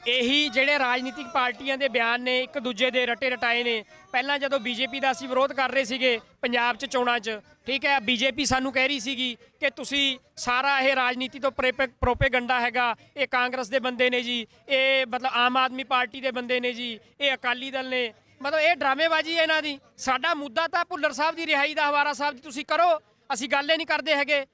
ਇਹੀ ਜਿਹੜੇ ਰਾਜਨੀਤਿਕ ਪਾਰਟੀਆਂ ਦੇ ਬਿਆਨ ਨੇ ਇੱਕ ਦੂਜੇ ਦੇ ਰਟੇ ਰਟਾਏ ਨੇ। ਪਹਿਲਾਂ ਜਦੋਂ ਬੀਜੇਪੀ ਦਾ ਅਸੀਂ ਵਿਰੋਧ ਕਰ ਰਹੇ ਸੀਗੇ ਪੰਜਾਬ 'ਚ ਚੋਣਾਂ 'ਚ, ਠੀਕ ਹੈ, ਬੀਜੇਪੀ ਸਾਨੂੰ ਕਹਿ ਰਹੀ ਸੀਗੀ ਕਿ ਤੁਸੀਂ ਸਾਰਾ ਇਹ ਰਾਜਨੀਤੀ ਤੋਂ ਪ੍ਰੋਪੇਗੰਡਾ ਹੈਗਾ, ਇਹ ਕਾਂਗਰਸ ਦੇ ਬੰਦੇ ਨੇ ਜੀ, ਇਹ ਮਤਲਬ ਆਮ ਆਦਮੀ ਪਾਰਟੀ ਦੇ ਬੰਦੇ ਨੇ ਜੀ, ਇਹ ਅਕਾਲੀ ਦਲ ਨੇ, ਮਤਲਬ ਇਹ ਡਰਾਮੇਬਾਜ਼ੀ ਹੈ ਇਹਨਾਂ ਦੀ। ਸਾਡਾ ਮੁੱਦਾ ਤਾਂ ਭੁੱਲਰ ਸਾਹਿਬ ਦੀ ਰਿਹਾਈ ਦਾ, ਹਵਾਰਾ ਸਾਹਿਬ ਦੀ ਤੁਸੀਂ ਕਰੋ, ਅਸੀਂ ਗੱਲ ਹੀ ਨਹੀਂ ਕਰਦੇ ਹੈਗੇ।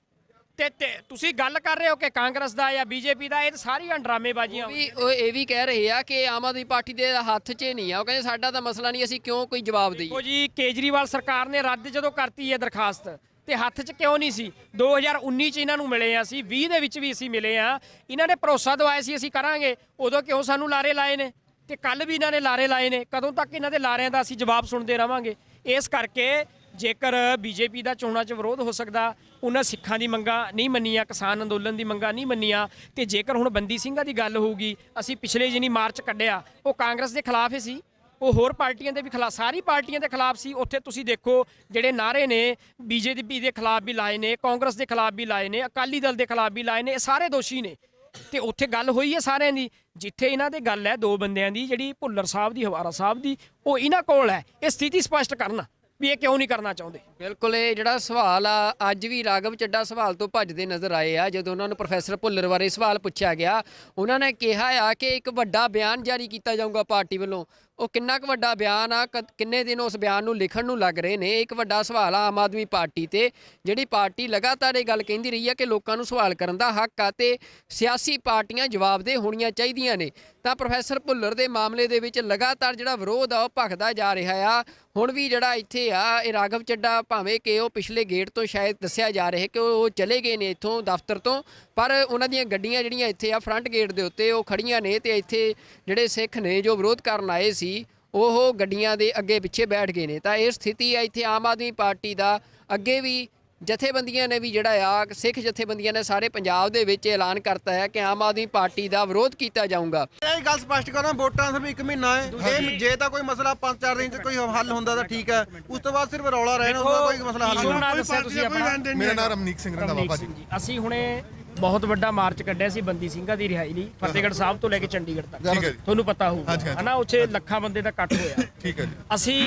ਤੇ ਤੁਸੀਂ ਗੱਲ ਕਰ ਰਹੇ ਹੋ ਕਿ ਕਾਂਗਰਸ ਦਾ ਜਾਂ ਬੀਜੇਪੀ ਦਾ, ਇਹ ਸਾਰੀਆਂ ਡਰਾਮੇਬਾਜ਼ੀਆਂ। ਉਹ ਇਹ ਵੀ ਕਹਿ ਰਹੇ ਆ ਕਿ ਆਮ ਆਦਮੀ ਪਾਰਟੀ ਦੇ ਹੱਥ 'ਚ ਨਹੀਂ ਆ, ਉਹ ਕਹਿੰਦੇ ਸਾਡਾ ਤਾਂ ਮਸਲਾ ਨਹੀਂ, ਅਸੀਂ ਕਿਉਂ ਕੋਈ ਜਵਾਬ ਦੇਈਏ। ਦੇਖੋ ਜੀ, ਕੇਜਰੀਵਾਲ ਸਰਕਾਰ ਨੇ ਰੱਦ ਜਦੋਂ ਕਰਤੀ ਹੈ ਦਰਖਾਸਤ, ਤੇ ਹੱਥ 'ਚ ਕਿਉਂ ਨਹੀਂ ਸੀ? 2019 'ਚ ਇਹਨਾਂ ਨੂੰ ਮਿਲੇ ਆ ਅਸੀਂ, 20 ਦੇ ਵਿੱਚ ਵੀ ਅਸੀਂ ਮਿਲੇ ਆ, ਇਹਨਾਂ ਨੇ ਭਰੋਸਾ ਦਵਾਇਆ ਸੀ ਅਸੀਂ ਕਰਾਂਗੇ, ਉਦੋਂ ਕਿਉਂ ਸਾਨੂੰ ਲਾਰੇ ਲਾਏ ਨੇ? ਤੇ ਕੱਲ ਵੀ ਇਹਨਾਂ ਨੇ ਲਾਰੇ ਲਾਏ ਨੇ। ਕਦੋਂ ਤੱਕ ਇਹਨਾਂ ਦੇ ਲਾਰਿਆਂ ਦਾ ਅਸੀਂ ਜਵਾਬ ਸੁਣਦੇ ਰਵਾਂਗੇ? ਇਸ ਕਰਕੇ ਜੇਕਰ ਬੀਜੇਪੀ ਦਾ ਚੋਣਾਂ 'ਚ ਵਿਰੋਧ ਹੋ ਸਕਦਾ, ਉਹਨਾਂ ਸਿੱਖਾਂ ਦੀ ਮੰਗਾਂ ਨਹੀਂ ਮੰਨੀਆਂ, ਕਿਸਾਨ ਅੰਦੋਲਨ ਦੀ ਮੰਗਾਂ ਨਹੀਂ ਮੰਨੀਆਂ, ਤੇ ਜੇਕਰ ਹੁਣ ਬੰਦੀ ਸਿੰਘਾਂ ਦੀ ਗੱਲ ਹੋਊਗੀ, ਅਸੀਂ ਪਿਛਲੇ ਜਿਹਨੀ ਮਾਰਚ ਕੱਢਿਆ ਉਹ ਕਾਂਗਰਸ ਦੇ ਖਿਲਾਫ ਹੀ ਸੀ, ਉਹ ਹੋਰ ਪਾਰਟੀਆਂ ਦੇ ਵੀ ਖਿਲਾਫ, ਸਾਰੀ ਪਾਰਟੀਆਂ ਦੇ ਖਿਲਾਫ ਸੀ। ਉੱਥੇ ਤੁਸੀਂ ਦੇਖੋ ਜਿਹੜੇ ਨਾਅਰੇ ਨੇ ਬੀਜੇਪੀ ਦੇ ਖਿਲਾਫ ਵੀ ਲਾਏ ਨੇ, ਕਾਂਗਰਸ ਦੇ ਖਿਲਾਫ ਵੀ ਲਾਏ ਨੇ, ਅਕਾਲੀ ਦਲ ਦੇ ਖਿਲਾਫ ਵੀ ਲਾਏ ਨੇ, ਇਹ ਸਾਰੇ ਦੋਸ਼ੀ ਨੇ। ਤੇ ਉੱਥੇ ਗੱਲ ਹੋਈ ਹੈ ਸਾਰਿਆਂ ਦੀ। ਜਿੱਥੇ ਇਹਨਾਂ ਦੇ ਗੱਲ ਹੈ ਦੋ ਬੰਦਿਆਂ ਦੀ, ਜਿਹੜੀ ਭੁੱਲਰ ਸਾਹਿਬ ਦੀ, ਹਵਾਰਾ ਸਾਹਿਬ ਦੀ, ਉਹ ਇਹਨਾਂ ਕੋਲ ਹੈ ਇਹ ਸਥਿਤੀ ਸਪਸ਼ਟ ਕਰਨਾ ਵੀ ਇਹ ਕਿਉਂ ਨਹੀਂ ਕਰਨਾ ਚਾਹੁੰਦੇ। ਬਿਲਕੁਲ, ਇਹ ਜਿਹੜਾ ਸਵਾਲ ਆ ਅੱਜ ਵੀ ਰਾਘਵ ਚੱਡਾ ਸਵਾਲ ਤੋਂ ਭੱਜਦੇ ਨਜ਼ਰ ਆਏ ਆ। ਜਦੋਂ ਉਹਨਾਂ ਨੂੰ ਪ੍ਰੋਫੈਸਰ ਭੁੱਲਰ ਬਾਰੇ ਸਵਾਲ ਪੁੱਛਿਆ ਗਿਆ, ਉਹਨਾਂ ਨੇ ਕਿਹਾ ਆ ਕਿ ਇੱਕ ਵੱਡਾ ਬਿਆਨ ਜਾਰੀ ਕੀਤਾ ਜਾਊਗਾ ਪਾਰਟੀ ਵੱਲੋਂ। ਉਹ ਕਿੰਨਾ ਕੁ ਵੱਡਾ ਬਿਆਨ ਆ, ਕਿੰਨੇ ਦਿਨ ਉਸ ਬਿਆਨ ਨੂੰ ਲਿਖਣ ਨੂੰ ਲੱਗ ਰਹੇ ਨੇ, ਇੱਕ ਵੱਡਾ ਸਵਾਲ ਆ ਆਮ ਆਦਮੀ ਪਾਰਟੀ ਤੇ, ਜਿਹੜੀ ਪਾਰਟੀ ਲਗਾਤਾਰ ਇਹ ਗੱਲ ਕਹਿੰਦੀ ਰਹੀ ਆ ਕਿ ਲੋਕਾਂ ਨੂੰ ਸਵਾਲ ਕਰਨ ਦਾ ਹੱਕ ਆ ਤੇ ਸਿਆਸੀ ਪਾਰਟੀਆਂ ਜਵਾਬਦੇਹ ਹੋਣੀਆਂ ਚਾਹੀਦੀਆਂ ਨੇ। ਤਾਂ ਪ੍ਰੋਫੈਸਰ ਭੁੱਲਰ ਦੇ ਮਾਮਲੇ ਦੇ ਵਿੱਚ ਲਗਾਤਾਰ ਜਿਹੜਾ ਵਿਰੋਧ ਆ ਉਹ ਭਖਦਾ ਜਾ ਰਿਹਾ ਆ। ਹੁਣ ਵੀ ਜਿਹੜਾ ਇੱਥੇ ਆ ਇਹ ਰਾਘਵ ਚੱਡਾ, ਭਾਵੇਂ ਕਿ ਉਹ ਪਿਛਲੇ ਗੇਟ ਤੋਂ ਸ਼ਾਇਦ ਦੱਸਿਆ ਜਾ ਰਿਹਾ ਕਿ ਉਹ ਚਲੇ ਗਏ ਨੇ ਇੱਥੋਂ ਦਫ਼ਤਰ ਤੋਂ, ਪਰ ਉਹਨਾਂ ਦੀਆਂ ਗੱਡੀਆਂ ਜਿਹੜੀਆਂ ਇੱਥੇ ਆ ਫਰੰਟ ਗੇਟ ਦੇ ਉੱਤੇ ਉਹ ਖੜੀਆਂ ਨੇ, ਤੇ ਇੱਥੇ ਜਿਹੜੇ ਸਿੱਖ ਨੇ ਜੋ ਵਿਰੋਧ ਕਰਨ ਆਏ ਸੀ ਉਹ ਗੱਡੀਆਂ ਦੇ ਅੱਗੇ ਪਿੱਛੇ ਬੈਠ ਗਏ ਨੇ। ਤਾਂ ਇਹ ਸਥਿਤੀ ਆ ਇੱਥੇ ਆਮ ਆਦਮੀ ਪਾਰਟੀ ਦਾ। ਅੱਗੇ ਵੀ ਜਥੇਬੰਦੀਆਂ ਨੇ ਵੀ ਜਿਹੜਾ ਆ, ਸਿੱਖ ਜਥੇਬੰਦੀਆਂ ਨੇ ਸਾਰੇ ਪੰਜਾਬ ਦੇ ਵਿੱਚ ਐਲਾਨ ਕਰਤਾ ਹੈ ਕਿ ਆਮ ਆਦਮੀ ਪਾਰਟੀ ਦਾ ਵਿਰੋਧ ਕੀਤਾ ਜਾਊਗਾ। ਇਹ ਗੱਲ ਸਪਸ਼ਟ ਕਰਾਂ, ਵੋਟਾਂ ਸਿਰਫ 1 ਮਹੀਨਾ ਹੈ, ਇਹ ਜੇ ਤਾਂ ਕੋਈ ਮਸਲਾ 5-4 ਦਿਨ 'ਚ ਕੋਈ ਹੱਲ ਹੁੰਦਾ ਤਾਂ ਠੀਕ ਹੈ, ਉਸ ਤੋਂ ਬਾਅਦ ਸਿਰਫ ਰੌਲਾ ਰਹਿਣਾ, ਉਹਦਾ ਕੋਈ ਮਸਲਾ ਹੱਲ ਨਹੀਂ ਹੁੰਦਾ। ਦੱਸਿਆ ਤੁਸੀਂ ਆਪਣਾ? ਮੇਰਾ ਨਾਮ ਰਮਨੀਕ ਸਿੰਘ ਰੰਧਾਵਾ ਭਾਜੀ। ਅਸੀਂ ਹੁਣੇ ਬਹੁਤ ਵੱਡਾ ਮਾਰਚ ਕੱਢਿਆ ਸੀ ਬੰਦੀ ਸਿੰਘਾਂ ਦੀ ਰਿਹਾਈ ਲਈ, ਫਤਿਹਗੜ੍ਹ ਸਾਹਿਬ ਤੋਂ ਲੈ ਕੇ ਚੰਡੀਗੜ੍ਹ ਤੱਕ, ਠੀਕ ਹੈ ਜੀ। ਤੁਹਾਨੂੰ ਪਤਾ ਹੋਊਗਾ ਹਨਾ, ਉੱਥੇ ਲੱਖਾਂ ਬੰਦੇ ਦਾ ਇਕੱਠ ਹੋਇਆ। ਠੀਕ ਹੈ ਜੀ। ਅਸੀਂ,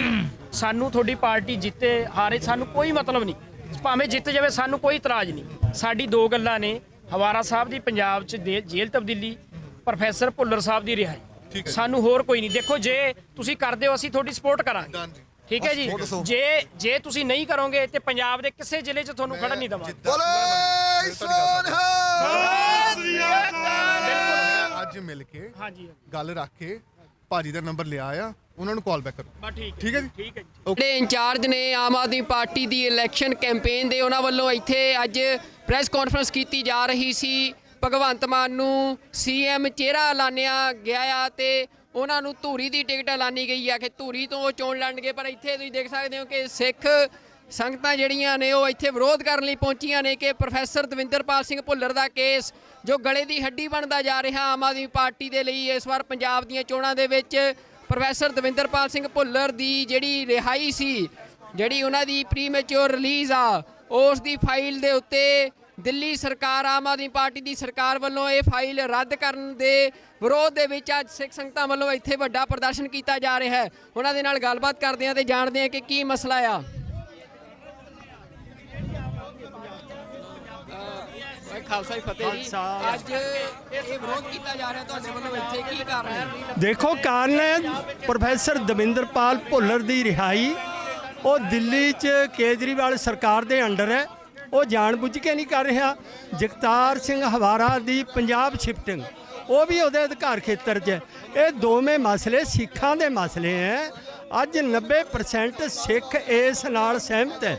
ਸਾਨੂੰ ਤੁਹਾਡੀ ਪਾਰਟੀ ਜਿੱਤੇ ਹਾਰੇ ਸਾਨੂੰ ਕੋਈ ਮਤਲਬ ਨਹੀਂ, ਭਾਵੇਂ ਜਿੱਤ ਜਾਵੇ ਸਾਨੂੰ ਕੋਈ ਇਤਰਾਜ਼ ਨਹੀਂ। ਸਾਡੀ ਦੋ ਗੱਲਾਂ ਨੇ, ਹਵਾਰਾ ਸਾਹਿਬ ਦੀ ਪੰਜਾਬ 'ਚ ਜੇਲ੍ਹ ਤਬਦੀਲੀ, ਪ੍ਰੋਫੈਸਰ ਭੁੱਲਰ ਸਾਹਿਬ ਦੀ ਰਿਹਾਈ, ਸਾਨੂੰ ਹੋਰ ਕੋਈ ਨਹੀਂ। ਦੇਖੋ ਜੇ ਤੁਸੀਂ ਕਰਦੇ ਹੋ ਅਸੀਂ ਤੁਹਾਡੀ ਸਪੋਰਟ ਕਰਾਂਗੇ, ਠੀਕ ਹੈ ਜੀ। ਜੇ ਤੁਸੀਂ ਨਹੀਂ ਕਰੋਗੇ ਤੇ ਪੰਜਾਬ ਦੇ ਕਿਸੇ ਜ਼ਿਲ੍ਹੇ 'ਚ ਤੁਹਾਨੂੰ ਖੜਨ ਨਹੀਂ ਦੇਵਾਂਗੇ। ਅੱਜ ਮਿਲ ਕੇ ਗੱਲ ਰੱਖ ਕੇ ਭਾਜੀ ਦਾ ਨੰਬਰ ਲਿਆ ਆ, ਉਹਨਾਂ ਨੂੰ ਕਾਲ ਬੈਕ ਕਰੋ। ਠੀਕ ਹੈ ਜੀ। ਠੀਕ ਹੈ ਜੀ। ਜਿਹੜੇ ਇੰਚਾਰਜ ਨੇ ਆਮ ਆਦਮੀ ਪਾਰਟੀ ਦੀ ਇਲੈਕਸ਼ਨ ਕੈਂਪੇਨ ਦੇ, ਉਹਨਾਂ ਵੱਲੋਂ ਇੱਥੇ ਅੱਜ ਪ੍ਰੈਸ ਕਾਨਫਰੰਸ ਕੀਤੀ ਜਾ ਰਹੀ ਸੀ। ਭਗਵੰਤ ਮਾਨ ਨੂੰ ਸੀਐਮ ਚਿਹਰਾ ਐਲਾਨਿਆ ਗਿਆ ਆ ਤੇ ਉਹਨਾਂ ਨੂੰ ਧੂਰੀ ਦੀ ਟਿਕਟ ਐਲਾਨੀ ਗਈ ਆ ਕਿ ਧੂਰੀ ਤੋਂ ਉਹ ਚੋਣ ਲੜਨਗੇ। ਪਰ ਇੱਥੇ ਤੁਸੀਂ ਦੇਖ ਸਕਦੇ ਹੋ ਕਿ ਸਿੱਖ ਸੰਗਤਾਂ ਜਿਹੜੀਆਂ ਨੇ ਉਹ ਇੱਥੇ ਵਿਰੋਧ ਕਰਨ ਲਈ ਪਹੁੰਚੀਆਂ ਨੇ ਕਿ ਪ੍ਰੋਫੈਸਰ ਦਵਿੰਦਰਪਾਲ ਸਿੰਘ ਭੁੱਲਰ ਦਾ ਕੇਸ ਜੋ ਗਲੇ ਦੀ ਹੱਡੀ ਬਣਦਾ ਜਾ ਰਿਹਾ ਆਮ ਆਦਮੀ ਪਾਰਟੀ ਦੇ ਲਈ। ਇਸ ਵਾਰ ਪੰਜਾਬ ਦੀਆਂ ਚੋਣਾਂ ਦੇ ਵਿੱਚ ਪ੍ਰੋਫੈਸਰ ਦਵਿੰਦਰਪਾਲ ਸਿੰਘ ਭੁੱਲਰ ਦੀ ਜਿਹੜੀ ਰਿਹਾਈ ਸੀ, ਜਿਹੜੀ ਉਹਨਾਂ ਦੀ ਪ੍ਰੀਮੈਚੁਰ ਰਿਲੀਜ਼ ਆ, ਉਸ ਦੀ ਫਾਈਲ ਦੇ ਉੱਤੇ ਦਿੱਲੀ ਸਰਕਾਰ, ਆਮ ਆਦਮੀ ਪਾਰਟੀ ਦੀ ਸਰਕਾਰ ਵੱਲੋਂ ਇਹ ਫਾਈਲ ਰੱਦ ਕਰਨ ਦੇ ਵਿਰੋਧ ਦੇ ਵਿੱਚ ਅੱਜ ਸਿੱਖ ਸੰਗਤਾਂ ਵੱਲੋਂ ਇੱਥੇ ਵੱਡਾ ਪ੍ਰਦਰਸ਼ਨ ਕੀਤਾ ਜਾ ਰਿਹਾ ਹੈ। ਉਹਨਾਂ ਦੇ ਨਾਲ ਗੱਲਬਾਤ ਕਰਦੇ ਹਾਂ ਤੇ ਜਾਣਦੇ ਹਾਂ ਕਿ ਕੀ ਮਸਲਾ ਆ। ਖਾਲਸਾ ਫਤਿਹ ਜੀ, ਅੱਜ ਇਹ ਵਿਰੋਧ ਕੀਤਾ ਜਾ ਰਿਹਾ ਤੁਹਾਡੇ ਵੱਲੋਂ, ਇੱਥੇ ਕੀ ਕਾਰਨ ਹੈ? ਦੇਖੋ, ਕਾਰਨ ਹੈ ਪ੍ਰੋਫੈਸਰ ਦਵਿੰਦਰਪਾਲ ਭੁੱਲਰ ਦੀ ਰਿਹਾਈ। ਉਹ ਦਿੱਲੀ 'ਚ ਕੇਜਰੀਵਾਲ ਸਰਕਾਰ ਦੇ ਅੰਡਰ ਹੈ, ਉਹ ਜਾਣਬੁੱਝ ਕੇ ਨਹੀਂ ਕਰ ਰਿਹਾ। ਜਗਤਾਰ ਸਿੰਘ ਹਵਾਰਾ ਦੀ ਪੰਜਾਬ ਸ਼ਿਫਟਿੰਗ, ਉਹ ਵੀ ਉਹਦੇ ਅਧਿਕਾਰ ਖੇਤਰ 'ਚ। ਇਹ ਦੋਵੇਂ ਮਸਲੇ ਸਿੱਖਾਂ ਦੇ ਮਸਲੇ ਹੈ। ਅੱਜ 90% ਸਿੱਖ ਇਸ ਨਾਲ ਸਹਿਮਤ ਹੈ,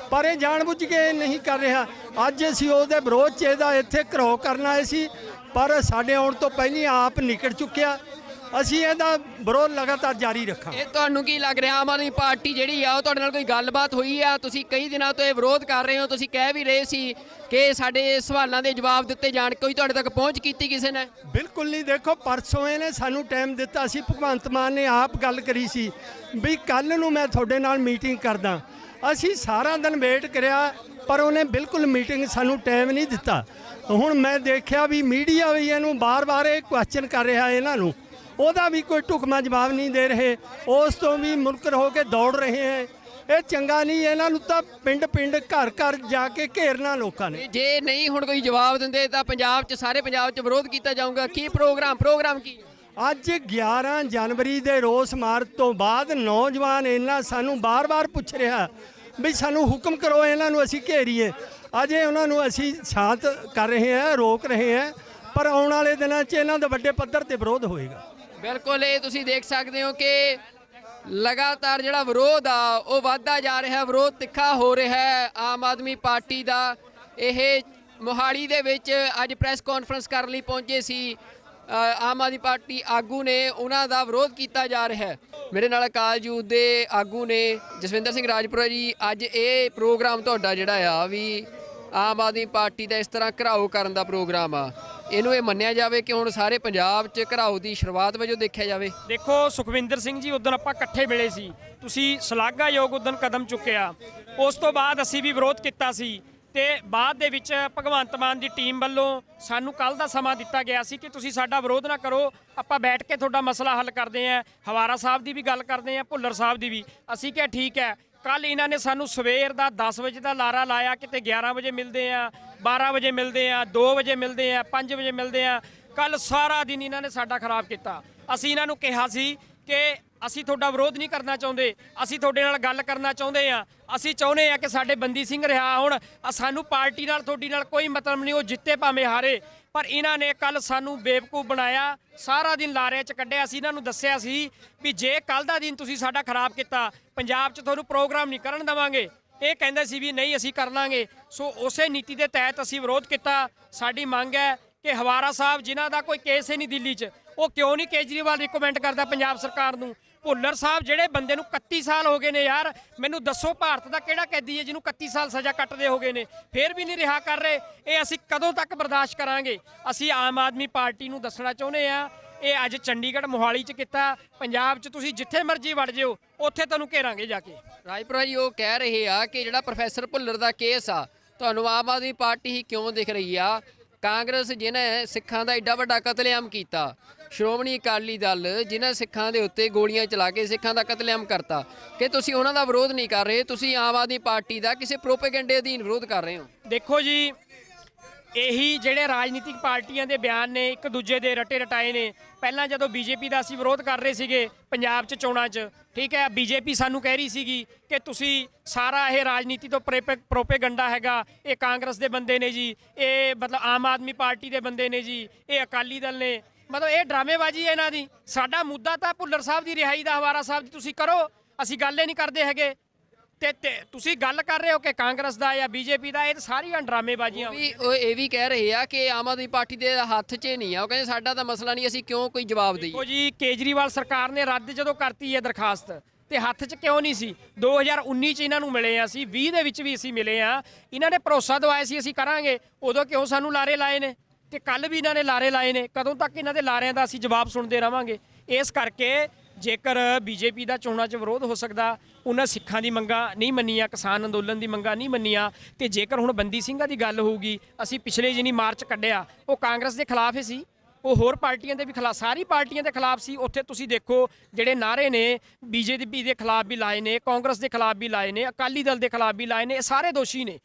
ਪਰ ਇਹ ਜਾਣਬੁੱਝ ਕੇ ਨਹੀਂ ਕਰ ਰਿਹਾ। ਅੱਜ ਅਸੀਂ ਉਹਦੇ ਵਿਰੋਧ 'ਚ ਇਹਦਾ ਇੱਥੇ ਘਰੋ ਕਰਨ ਆਏ ਸੀ, ਪਰ ਸਾਡੇ ਆਉਣ ਤੋਂ ਪਹਿਲਾਂ ਆਪ ਨਿਕਲ ਚੁੱਕਿਆ। ਅਸੀਂ ਇਹਦਾ ਵਿਰੋਧ ਲਗਾਤਾਰ ਜਾਰੀ ਰੱਖਾਂਗੇ। ਇਹ ਤੁਹਾਨੂੰ ਕੀ ਲੱਗ ਰਿਹਾ ਆਮ ਆਦਮੀ ਪਾਰਟੀ ਜਿਹੜੀ ਆ ਉਹ ਤੁਹਾਡੇ ਨਾਲ ਕੋਈ ਗੱਲਬਾਤ ਹੋਈ ਆ? ਤੁਸੀਂ ਕਈ ਦਿਨਾਂ ਤੋਂ ਇਹ ਵਿਰੋਧ ਕਰ ਰਹੇ ਹੋ, ਤੁਸੀਂ ਕਹਿ ਵੀ ਰਹੇ ਸੀ ਕਿ ਸਾਡੇ ਸਵਾਲਾਂ ਦੇ ਜਵਾਬ ਦਿੱਤੇ ਜਾਣ, ਕੋਈ ਤੁਹਾਡੇ ਤੱਕ ਪਹੁੰਚ ਕੀਤੀ ਕਿਸੇ ਨੇ? ਬਿਲਕੁਲ ਨਹੀਂ। ਦੇਖੋ ਪਰਸੋਂ ਇਹਨੇ ਸਾਨੂੰ ਟਾਈਮ ਦਿੱਤਾ ਸੀ, ਭਗਵੰਤ ਮਾਨ ਨੇ ਆਪ ਗੱਲ ਕਰੀ ਸੀ ਵੀ ਕੱਲ ਨੂੰ ਮੈਂ ਤੁਹਾਡੇ ਨਾਲ ਮੀਟਿੰਗ ਕਰਦਾ। ਅਸੀਂ ਸਾਰਾ ਦਿਨ ਵੇਟ ਕਰਿਆ ਪਰ ਉਹਨੇ ਬਿਲਕੁਲ ਮੀਟਿੰਗ ਸਾਨੂੰ ਟਾਈਮ ਨਹੀਂ ਦਿੱਤਾ। ਹੁਣ ਮੈਂ ਦੇਖਿਆ ਵੀ ਮੀਡੀਆ ਵੀ ਇਹਨੂੰ ਬਾਰ-ਬਾਰ ਇਹ ਕੁਐਸਚਨ ਕਰ ਰਿਹਾ ਇਹਨਾਂ ਨੂੰ, ਉਹਦਾ ਵੀ ਕੋਈ ਢੁਕਵਾਂ ਜਵਾਬ ਨਹੀਂ ਦੇ ਰਹੇ, ਉਸ ਤੋਂ ਵੀ ਮੁਨਕਰ ਹੋ ਕੇ ਦੌੜ ਰਹੇ ਹੈ। ਇਹ ਚੰਗਾ ਨਹੀਂ, ਇਹਨਾਂ ਨੂੰ ਤਾਂ ਪਿੰਡ-ਪਿੰਡ ਘਰ-ਘਰ ਜਾ ਕੇ ਘੇਰਨਾ ਲੋਕਾਂ ਨੇ। ਜੇ ਨਹੀਂ ਹੁਣ ਕੋਈ ਜਵਾਬ ਦਿੰਦੇ ਤਾਂ ਪੰਜਾਬ 'ਚ ਸਾਰੇ ਪੰਜਾਬ 'ਚ ਵਿਰੋਧ ਕੀਤਾ ਜਾਊਗਾ। ਕੀ ਪ੍ਰੋਗਰਾਮ ਕੀ? ਅੱਜ 11 ਜਨਵਰੀ ਦੇ ਰੋਸ ਮਾਰਚ ਤੋਂ ਬਾਅਦ ਨੌਜਵਾਨ ਇਹਨਾਂ ਸਾਨੂੰ ਬਾਰ-ਬਾਰ ਪੁੱਛ ਰਿਹਾ ਵੀ ਸਾਨੂੰ ਹੁਕਮ ਕਰੋ, ਇਹਨਾਂ ਨੂੰ ਅਸੀਂ ਘੇਰੀਏ। ਅਜੇ ਉਹਨਾਂ ਨੂੰ ਅਸੀਂ ਸ਼ਾਂਤ ਕਰ ਰਹੇ ਹਾਂ, ਰੋਕ ਰਹੇ ਹਾਂ, ਪਰ ਆਉਣ ਵਾਲੇ ਦਿਨਾਂ 'ਚ ਇਹਨਾਂ ਦਾ ਵੱਡੇ ਪੱਧਰ ਤੇ ਵਿਰੋਧ ਹੋਏਗਾ। ਬਿਲਕੁਲ, ਇਹ ਤੁਸੀਂ ਦੇਖ ਸਕਦੇ ਹੋ ਕਿ ਲਗਾਤਾਰ ਜਿਹੜਾ ਵਿਰੋਧ ਆ ਉਹ ਵੱਧਦਾ ਜਾ ਰਿਹਾ, ਵਿਰੋਧ ਤਿੱਖਾ ਹੋ ਰਿਹਾ ਹੈ ਆਮ ਆਦਮੀ ਪਾਰਟੀ ਦਾ। ਇਹ ਮੋਹਾਲੀ ਦੇ ਵਿੱਚ ਅੱਜ ਪ੍ਰੈਸ ਕਾਨਫਰੰਸ ਕਰਨ ਲਈ ਪਹੁੰਚੇ ਸੀ ਆਮ ਆਦਮੀ ਪਾਰਟੀ ਆਗੂ ਨੇ, ਉਹਨਾਂ ਦਾ ਵਿਰੋਧ ਕੀਤਾ ਜਾ ਰਿਹਾ ਹੈ। ਮੇਰੇ ਨਾਲ ਅਕਾਲ ਯੂਥ ਦੇ ਆਗੂ ਨੇ ਜਸਵਿੰਦਰ ਸਿੰਘ ਰਾਜਪੁਰਾ ਜੀ। ਅੱਜ ਇਹ ਪ੍ਰੋਗਰਾਮ ਤੁਹਾਡਾ ਜਿਹੜਾ ਆ ਵੀ ਆਮ ਆਦਮੀ ਪਾਰਟੀ ਦਾ ਇਸ ਤਰ੍ਹਾਂ ਘਿਰਾਓ ਕਰਨ ਦਾ ਪ੍ਰੋਗਰਾਮ ਆ, ਇਹਨੂੰ ਇਹ ਮੰਨਿਆ ਜਾਵੇ ਕਿ ਹੁਣ ਸਾਰੇ ਪੰਜਾਬ 'ਚ ਘਿਰਾਓ ਦੀ ਸ਼ੁਰੂਆਤ ਵਜੋਂ ਦੇਖਿਆ ਜਾਵੇ? ਦੇਖੋ ਸੁਖਵਿੰਦਰ ਸਿੰਘ ਜੀ, ਉਦੋਂ ਆਪਾਂ ਇਕੱਠੇ ਮਿਲੇ ਸੀ, ਤੁਸੀਂ ਸ਼ਲਾਘਾਯੋਗ ਉਦੋਂ ਕਦਮ ਚੁੱਕਿਆ, ਉਸ ਤੋਂ ਬਾਅਦ ਅਸੀਂ ਵੀ ਵਿਰੋਧ ਕੀਤਾ ਸੀ ਤੇ ਬਾਅਦ ਦੇ ਵਿੱਚ ਭਗਵੰਤ ਮਾਨ ਦੀ ਟੀਮ ਵੱਲੋਂ ਸਾਨੂੰ ਕੱਲ ਦਾ ਸਮਾਂ ਦਿੱਤਾ ਗਿਆ ਸੀ ਕਿ ਤੁਸੀਂ ਸਾਡਾ ਵਿਰੋਧ ਨਾ ਕਰੋ, ਆਪਾਂ ਬੈਠ ਕੇ ਤੁਹਾਡਾ ਮਸਲਾ ਹੱਲ ਕਰਦੇ ਆਂ। ਹਵਾਰਾ ਸਾਹਿਬ ਦੀ ਵੀ ਗੱਲ ਕਰਦੇ ਆਂ, ਭੁੱਲਰ ਸਾਹਿਬ ਦੀ ਵੀ। ਅਸੀਂ ਕਿਹਾ ਠੀਕ ਹੈ। ਕੱਲ ਇਹਨਾਂ ਨੇ ਸਾਨੂੰ ਸਵੇਰ ਦਾ 10 ਵਜੇ ਦਾ ਲਾਰਾ ਲਾਇਆ, ਕਿਤੇ 11 ਵਜੇ ਮਿਲਦੇ ਆ, 12 ਵਜੇ ਮਿਲਦੇ ਆ, 2 ਵਜੇ ਮਿਲਦੇ ਆ, 5 ਵਜੇ ਮਿਲਦੇ ਆ। ਕੱਲ ਸਾਰਾ ਦਿਨ ਇਹਨਾਂ ਨੇ ਸਾਡਾ ਖਰਾਬ ਕੀਤਾ। ਅਸੀਂ ਇਹਨਾਂ ਨੂੰ ਕਿਹਾ ਸੀ ਕਿ ਅਸੀਂ ਤੁਹਾਡਾ ਵਿਰੋਧ ਨਹੀਂ ਕਰਨਾ ਚਾਹੁੰਦੇ, ਅਸੀਂ ਤੁਹਾਡੇ ਨਾਲ ਗੱਲ ਕਰਨਾ ਚਾਹੁੰਦੇ ਆ। ਅਸੀਂ ਚਾਹੁੰਦੇ ਆ ਕਿ ਸਾਡੇ ਬੰਦੀ ਸਿੰਘ ਰਿਹਾ ਹੋਣ, ਸਾਨੂੰ ਪਾਰਟੀ ਨਾਲ ਤੁਹਾਡੀ ਨਾਲ ਕੋਈ ਮਤਲਬ ਨਹੀਂ, ਉਹ ਜਿੱਤੇ ਭਾਵੇਂ ਹਾਰੇ। ਪਰ ਇਹਨਾਂ ਨੇ ਕੱਲ ਸਾਨੂੰ ਬੇਵਕੂਫ ਬਣਾਇਆ, ਸਾਰਾ ਦਿਨ ਲਾਰਿਆਂ 'ਚ ਕੱਢਿਆ। ਅਸੀਂ ਇਹਨਾਂ ਨੂੰ ਦੱਸਿਆ ਸੀ ਵੀ ਜੇ ਕੱਲ ਦਾ ਦਿਨ ਤੁਸੀਂ ਸਾਡਾ ਖਰਾਬ ਕੀਤਾ, ਪੰਜਾਬ 'ਚ ਤੁਹਾਨੂੰ ਪ੍ਰੋਗਰਾਮ ਨਹੀਂ ਕਰਨ ਦੇਵਾਂਗੇ। ਇਹ ਕਹਿੰਦੇ ਸੀ ਵੀ ਨਹੀਂ ਅਸੀਂ ਕਰ ਲਾਂਗੇ। ਸੋ ਉਸੇ ਨੀਤੀ ਦੇ ਤਹਿਤ ਅਸੀਂ ਵਿਰੋਧ ਕੀਤਾ। ਸਾਡੀ ਮੰਗ ਹੈ ਕਿ ਹਵਾਰਾ ਸਾਹਿਬ ਜਿਨ੍ਹਾਂ ਦਾ ਕੋਈ ਕੇਸ ਹੀ ਨਹੀਂ ਦਿੱਲੀ 'ਚ, ਉਹ ਕਿਉਂ ਨਹੀਂ ਕੇਜਰੀਵਾਲ ਰਿਕਮੈਂਡ ਕਰਦਾ ਪੰਜਾਬ ਸਰਕਾਰ ਨੂੰ? ਭੁੱਲਰ ਸਾਹਿਬ ਜਿਹੜੇ ਬੰਦੇ ਨੂੰ 31 ਸਾਲ ਹੋ ਗਏ ਨੇ ਯਾਰ, ਮੈਨੂੰ ਦੱਸੋ ਭਾਰਤ ਦਾ ਕਿਹੜਾ ਕੈਦੀ ਹੈ ਜਿਹਨੂੰ 31 ਸਾਲ ਸਜ਼ਾ ਕੱਟਦੇ ਹੋ ਗਏ ਨੇ, ਫੇਰ ਵੀ ਨਹੀਂ ਰਿਹਾ ਕਰ ਰਹੇ? ਇਹ ਅਸੀਂ ਕਦੋਂ ਤੱਕ ਬਰਦਾਸ਼ਤ ਕਰਾਂਗੇ? ਅਸੀਂ ਆਮ ਆਦਮੀ ਪਾਰਟੀ ਨੂੰ ਦੱਸਣਾ ਚਾਹੁੰਦੇ ਆ, ਇਹ ਅੱਜ ਚੰਡੀਗੜ੍ਹ ਮੋਹਾਲੀ 'ਚ ਕੀਤਾ, ਪੰਜਾਬ 'ਚ ਤੁਸੀਂ ਜਿੱਥੇ ਮਰਜ਼ੀ ਵੜ ਜਿਓ, ਉੱਥੇ ਤੁਹਾਨੂੰ ਘੇਰਾਂਗੇ ਜਾ ਕੇ। ਰਾਜਪੁਰਾ ਜੀ ਉਹ ਕਹਿ ਰਹੇ ਆ ਕਿ ਜਿਹੜਾ ਪ੍ਰੋਫੈਸਰ ਭੁੱਲਰ ਦਾ ਕੇਸ ਆ, ਤੁਹਾਨੂੰ ਆਮ ਆਦਮੀ ਪਾਰਟੀ ਹੀ ਕਿਉਂ ਦਿਖ ਰਹੀ ਆ? ਕਾਂਗਰਸ ਜਿਹਨੇ ਸਿੱਖਾਂ ਦਾ ਏਡਾ ਵੱਡਾ ਕਤਲੇਆਮ ਕੀਤਾ, ਸ਼੍ਰੋਮਣੀ ਅਕਾਲੀ ਦਲ ਜਿਨ੍ਹਾਂ ਸਿੱਖਾਂ ਦੇ ਉੱਤੇ ਗੋਲੀਆਂ ਚਲਾ ਕੇ ਸਿੱਖਾਂ ਦਾ ਕਤਲੇਆਮ ਕਰਤਾ, ਕਿ ਤੁਸੀਂ ਉਹਨਾਂ ਦਾ ਵਿਰੋਧ ਨਹੀਂ ਕਰ ਰਹੇ, ਤੁਸੀਂ ਆਮ ਆਦਮੀ ਪਾਰਟੀ ਦਾ ਕਿਸੇ ਪ੍ਰੋਪੇਗੈਂਡੇ ਅਧੀਨ ਵਿਰੋਧ ਕਰ ਰਹੇ ਹੋ? ਦੇਖੋ ਜੀ, ਇਹੀ ਜਿਹੜੇ ਰਾਜਨੀਤਿਕ ਪਾਰਟੀਆਂ ਦੇ ਬਿਆਨ ਨੇ ਇੱਕ ਦੂਜੇ ਦੇ ਰਟੇ ਰਟਾਏ ਨੇ। ਪਹਿਲਾਂ ਜਦੋਂ ਬੀਜੇਪੀ ਦਾ ਅਸੀਂ ਵਿਰੋਧ ਕਰ ਰਹੇ ਸੀਗੇ ਪੰਜਾਬ 'ਚ ਚੋਣਾਂ 'ਚ, ਠੀਕ ਹੈ, ਬੀਜੇਪੀ ਸਾਨੂੰ ਕਹਿ ਰਹੀ ਸੀਗੀ ਕਿ ਤੁਸੀਂ ਸਾਰਾ ਇਹ ਰਾਜਨੀਤੀ ਤੋਂ ਪ੍ਰੋਪੇਗੰਡਾ ਹੈਗਾ, ਇਹ ਕਾਂਗਰਸ ਦੇ ਬੰਦੇ ਨੇ ਜੀ, ਇਹ ਮਤਲਬ ਆਮ ਆਦਮੀ ਪਾਰਟੀ ਦੇ ਬੰਦੇ ਨੇ ਜੀ, ਇਹ ਅਕਾਲੀ ਦਲ ਨੇ, ਮਤਲਬ ਇਹ ਡਰਾਮੇਬਾਜ਼ੀ ਹੈ ਇਹਨਾਂ ਦੀ। ਸਾਡਾ ਮੁੱਦਾ ਤਾਂ ਭੁੱਲਰ ਸਾਹਿਬ ਦੀ ਰਿਹਾਈ ਦਾ, ਹਵਾਰਾ ਸਾਹਿਬ ਦੀ ਤੁਸੀਂ ਕਰੋ, ਅਸੀਂ ਗੱਲ ਹੀ ਨਹੀਂ ਕਰਦੇ ਹੈਗੇ। ਤੇ ਤੁਸੀਂ ਗੱਲ ਕਰ ਰਹੇ ਹੋ ਕਿ ਕਾਂਗਰਸ ਦਾ ਜਾਂ ਬੀਜੇਪੀ ਦਾ, ਇਹ ਤਾਂ ਸਾਰੀਆਂ ਡਰਾਮੇਬਾਜ਼ੀਆਂ। ਉਹ ਇਹ ਵੀ ਕਹਿ ਰਹੇ ਆ ਕਿ ਆਮ ਆਦਮੀ ਪਾਰਟੀ ਦੇ ਹੱਥ 'ਚ ਨਹੀਂ ਆ, ਉਹ ਕਹਿੰਦੇ ਸਾਡਾ ਤਾਂ ਮਸਲਾ ਨਹੀਂ, ਅਸੀਂ ਕਿਉਂ ਕੋਈ ਜਵਾਬ ਦੇਈਏ? ਦੇਖੋ ਜੀ, ਕੇਜਰੀਵਾਲ ਸਰਕਾਰ ਨੇ ਰੱਦ ਜਦੋਂ ਕਰਤੀ ਹੈ ਦਰਖਾਸਤ, ਤੇ ਹੱਥ 'ਚ ਕਿਉਂ ਨਹੀਂ ਸੀ? 2019 'ਚ ਇਹਨਾਂ ਨੂੰ ਮਿਲੇ ਆ, ਅਸੀਂ 20 ਦੇ ਵਿੱਚ ਵੀ ਅਸੀਂ ਮਿਲੇ ਆ, ਇਹਨਾਂ ਨੇ ਭਰੋਸਾ ਦਵਾਇਆ ਸੀ ਅਸੀਂ ਕਰਾਂਗੇ, ਉਦੋਂ ਕਿਉਂ ਸਾਨੂੰ ਲਾਰੇ ਲਾਏ ਨੇ? ਤੇ ਕੱਲ ਵੀ ਇਹਨਾਂ ਨੇ ਲਾਰੇ ਲਾਏ ਨੇ। ਕਦੋਂ ਤੱਕ ਇਹਨਾਂ ਦੇ ਲਾਰਿਆਂ ਦਾ ਅਸੀਂ ਜਵਾਬ ਸੁਣਦੇ ਰਵਾਂਗੇ? ਇਸ ਕਰਕੇ ਜੇਕਰ ਬੀਜੇਪੀ ਦਾ ਚੋਣਾਂ 'ਚ ਵਿਰੋਧ ਹੋ ਸਕਦਾ, ਉਹਨਾਂ ਸਿੱਖਾਂ ਦੀ ਮੰਗਾਂ ਨਹੀਂ ਮੰਨੀਆਂ, ਕਿਸਾਨ ਅੰਦੋਲਨ ਦੀ ਮੰਗਾਂ ਨਹੀਂ ਮੰਨੀਆਂ, ਤੇ ਜੇਕਰ ਹੁਣ ਬੰਦੀ ਸਿੰਘਾਂ ਦੀ ਗੱਲ ਹੋਊਗੀ, ਅਸੀਂ ਪਿਛਲੇ ਜਿਹਨੀ ਮਾਰਚ ਕੱਢਿਆ ਉਹ ਕਾਂਗਰਸ ਦੇ ਖਿਲਾਫ ਹੀ ਸੀ, ਉਹ ਹੋਰ ਪਾਰਟੀਆਂ ਦੇ ਵੀ ਖਿਲਾਫ, ਸਾਰੀ ਪਾਰਟੀਆਂ ਦੇ ਖਿਲਾਫ ਸੀ। ਉੱਥੇ ਤੁਸੀਂ ਦੇਖੋ ਜਿਹੜੇ ਨਾਅਰੇ ਨੇ ਬੀਜੇਪੀ ਦੇ ਖਿਲਾਫ ਵੀ ਲਾਏ ਨੇ, ਕਾਂਗਰਸ ਦੇ ਖਿਲਾਫ ਵੀ ਲਾਏ ਨੇ, ਅਕਾਲੀ ਦਲ ਦੇ ਖਿਲਾਫ ਵੀ ਲਾਏ ਨੇ, ਇਹ ਸਾਰੇ ਦੋਸ਼ੀ ਨੇ।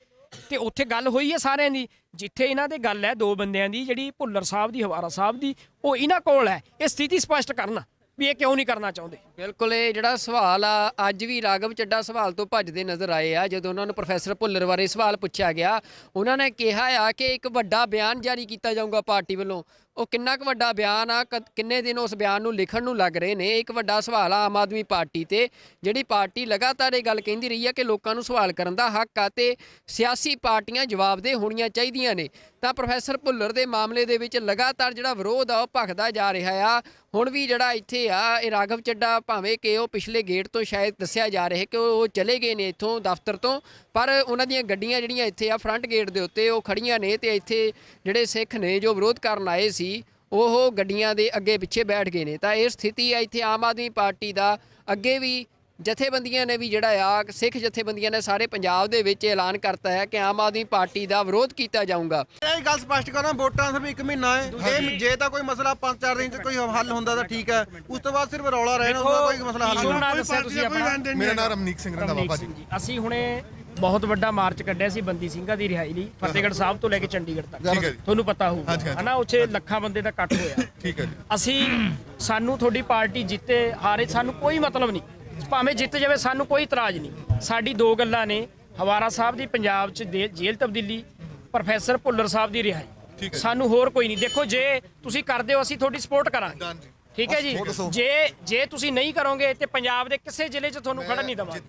ਤੇ ਉੱਥੇ ਗੱਲ ਹੋਈ ਹੈ ਸਾਰਿਆਂ ਦੀ। ਜਿੱਥੇ ਇਹਨਾਂ ਦੇ ਗੱਲ ਹੈ ਦੋ ਬੰਦਿਆਂ ਦੀ, ਜਿਹੜੀ ਭੁੱਲਰ ਸਾਹਿਬ ਦੀ, ਹਵਾਰਾ ਸਾਹਿਬ ਦੀ, ਉਹ ਇਹਨਾਂ ਕੋਲ ਹੈ ਇਹ ਸਥਿਤੀ ਸਪਸ਼ਟ ਕਰਨਾ ਵੀ ਇਹ ਕਿਉਂ ਨਹੀਂ ਕਰਨਾ ਚਾਹੁੰਦੇ। ਬਿਲਕੁਲ, ਇਹ ਜਿਹੜਾ ਸਵਾਲ ਆ, ਅੱਜ ਵੀ ਰਾਘਵ ਚੱਡਾ ਸਵਾਲ ਤੋਂ ਭੱਜਦੇ ਨਜ਼ਰ ਆਏ ਆ। ਜਦੋਂ ਉਹਨਾਂ ਨੂੰ ਪ੍ਰੋਫੈਸਰ ਭੁੱਲਰ ਬਾਰੇ ਸਵਾਲ ਪੁੱਛਿਆ ਗਿਆ, ਉਹਨਾਂ ਨੇ ਕਿਹਾ ਆ ਕਿ ਇੱਕ ਵੱਡਾ ਬਿਆਨ ਜਾਰੀ ਕੀਤਾ ਜਾਊਗਾ ਪਾਰਟੀ ਵੱਲੋਂ। ਉਹ ਕਿੰਨਾ ਕੁ ਵੱਡਾ ਬਿਆਨ ਆ, ਕਿੰਨੇ ਦਿਨ ਉਸ ਬਿਆਨ ਨੂੰ ਲਿਖਣ ਨੂੰ ਲੱਗ ਰਹੇ ਨੇ? ਇੱਕ ਵੱਡਾ ਸਵਾਲ ਆ ਆਮ ਆਦਮੀ ਪਾਰਟੀ ਤੇ, ਜਿਹੜੀ ਪਾਰਟੀ ਲਗਾਤਾਰ ਇਹ ਗੱਲ ਕਹਿੰਦੀ ਰਹੀ ਆ ਕਿ ਲੋਕਾਂ ਨੂੰ ਸਵਾਲ ਕਰਨ ਦਾ ਹੱਕ ਆ ਤੇ ਸਿਆਸੀ ਪਾਰਟੀਆਂ ਜਵਾਬਦੇਹ ਹੋਣੀਆਂ ਚਾਹੀਦੀਆਂ ਨੇ। ਤਾਂ ਪ੍ਰੋਫੈਸਰ ਭੁੱਲਰ ਦੇ ਮਾਮਲੇ ਦੇ ਵਿੱਚ ਲਗਾਤਾਰ ਜਿਹੜਾ ਵਿਰੋਧ ਆ ਉਹ ਭਖਦਾ ਜਾ ਰਿਹਾ ਆ। ਹੁਣ ਵੀ ਜਿਹੜਾ ਇੱਥੇ ਆ ਇਹ ਰਾਘਵ ਚੱਡਾ ਭਾਵੇਂ ਕਿ ਉਹ ਪਿਛਲੇ ਗੇਟ ਤੋਂ ਸ਼ਾਇਦ ਦੱਸਿਆ ਜਾ ਰਿਹਾ ਕਿ ਉਹ ਚਲੇ ਗਏ ਨੇ ਇੱਥੋਂ ਦਫ਼ਤਰ ਤੋਂ, ਪਰ ਉਹਨਾਂ ਦੀਆਂ ਗੱਡੀਆਂ ਜਿਹੜੀਆਂ ਇੱਥੇ ਆ ਫਰੰਟ ਗੇਟ ਦੇ ਉੱਤੇ ਉਹ ਖੜੀਆਂ ਨੇ ਤੇ ਇੱਥੇ ਜਿਹੜੇ ਸਿੱਖ ਨੇ ਜੋ ਵਿਰੋਧ ਕਰਨ ਆਏ ਸੀ ਉਹ ਗੱਡੀਆਂ ਦੇ ਅੱਗੇ ਪਿੱਛੇ ਬੈਠ ਗਏ ਨੇ। ਤਾਂ ਇਹ ਸਥਿਤੀ ਹੈ ਇੱਥੇ ਆਮ ਆਦਮੀ ਪਾਰਟੀ ਦਾ ਅੱਗੇ ਵੀ ਜਥੇਬੰਦੀਆਂ ਨੇ ਵੀ ਜਿਹੜਾ ਆ ਸਿੱਖ ਜਥੇਬੰਦੀਆਂ ਨੇ ਸਾਰੇ ਪੰਜਾਬ ਦੇ ਵਿੱਚ ਐਲਾਨ ਕਰਤਾ ਹੈ ਕਿ ਆਮ ਆਦਮੀ ਪਾਰਟੀ ਦਾ ਵਿਰੋਧ ਕੀਤਾ ਜਾਊਗਾ। ਇਹ ਗੱਲ ਸਪਸ਼ਟ ਕਰਨਾ, ਵੋਟਾਂ ਸਿਰਫ 1 ਮਹੀਨਾ ਹੈ। ਇਹ ਜੇ ਤਾਂ ਕੋਈ ਮਸਲਾ 5-4 ਦਿਨ ਚ ਕੋਈ ਹੱਲ ਹੁੰਦਾ ਤਾਂ ਠੀਕ ਹੈ, ਉਸ ਤੋਂ ਬਾਅਦ ਸਿਰਫ ਰੌਲਾ ਰਹਿਣਾ, ਉਹਦਾ ਕੋਈ ਮਸਲਾ ਹੱਲ ਨਹੀਂ ਨਾਮ ਦੱਸਿਆ ਤੁਸੀਂ ਆਪਣਾ? ਮੇਰਾ ਨਾਮ ਰਮਨੀਕ ਸਿੰਘ ਰੰਧਾਵਾ ਭਾਜੀ। ਅਸੀਂ ਹੁਣੇ ਬਹੁਤ ਵੱਡਾ ਮਾਰਚ ਕੱਢਿਆ ਸੀ ਬੰਦੀ ਸਿੰਘਾਂ ਦੀ ਰਿਹਾਈ ਲਈ, ਫਤਿਹਗੜ੍ਹ ਸਾਹਿਬ ਤੋਂ ਲੈ ਕੇ ਚੰਡੀਗੜ੍ਹ ਤੱਕ। ਠੀਕ ਹੈ ਜੀ। ਤੁਹਾਨੂੰ ਪਤਾ ਹੋਊਗਾ ਹਨਾ, ਉੱਥੇ ਲੱਖਾਂ ਬੰਦੇ ਦਾ ਇਕੱਠ ਹੋਇਆ। ਠੀਕ ਹੈ ਜੀ। ਅਸੀਂ ਸਾਨੂੰ ਤੁਹਾਡੀ ਪਾਰਟੀ ਜਿੱਤੇ ਹਾਰੇ ਸਾਨੂੰ ਕੋਈ ਮਤਲਬ ਨਹੀਂ, ਭਾਵੇਂ ਜਿੱਤ ਜਾਵੇ ਸਾਨੂੰ ਕੋਈ ਇਤਰਾਜ਼ ਨਹੀਂ। ਸਾਡੀ ਦੋ ਗੱਲਾਂ ਨੇ, ਹਵਾਰਾ ਸਾਹਿਬ ਦੀ ਪੰਜਾਬ 'ਚ ਜੇਲ੍ਹ ਤਬਦੀਲੀ, ਪ੍ਰੋਫੈਸਰ ਭੁੱਲਰ ਸਾਹਿਬ ਦੀ ਰਿਹਾਈ। ਸਾਨੂੰ ਹੋਰ ਕੋਈ ਨਹੀਂ। ਦੇਖੋ ਜੇ ਤੁਸੀਂ ਕਰਦੇ ਹੋ ਅਸੀਂ ਤੁਹਾਡੀ ਸਪੋਰਟ ਕਰਾਂਗੇ, ਠੀਕ ਹੈ ਜੀ। ਜੇ ਤੁਸੀਂ ਨਹੀਂ ਕਰੋਗੇ ਤੇ ਪੰਜਾਬ ਦੇ ਕਿਸੇ ਜ਼ਿਲ੍ਹੇ 'ਚ ਤੁਹਾਨੂੰ ਖੜਨ ਨਹੀਂ ਦੇਵਾਂਗੇ।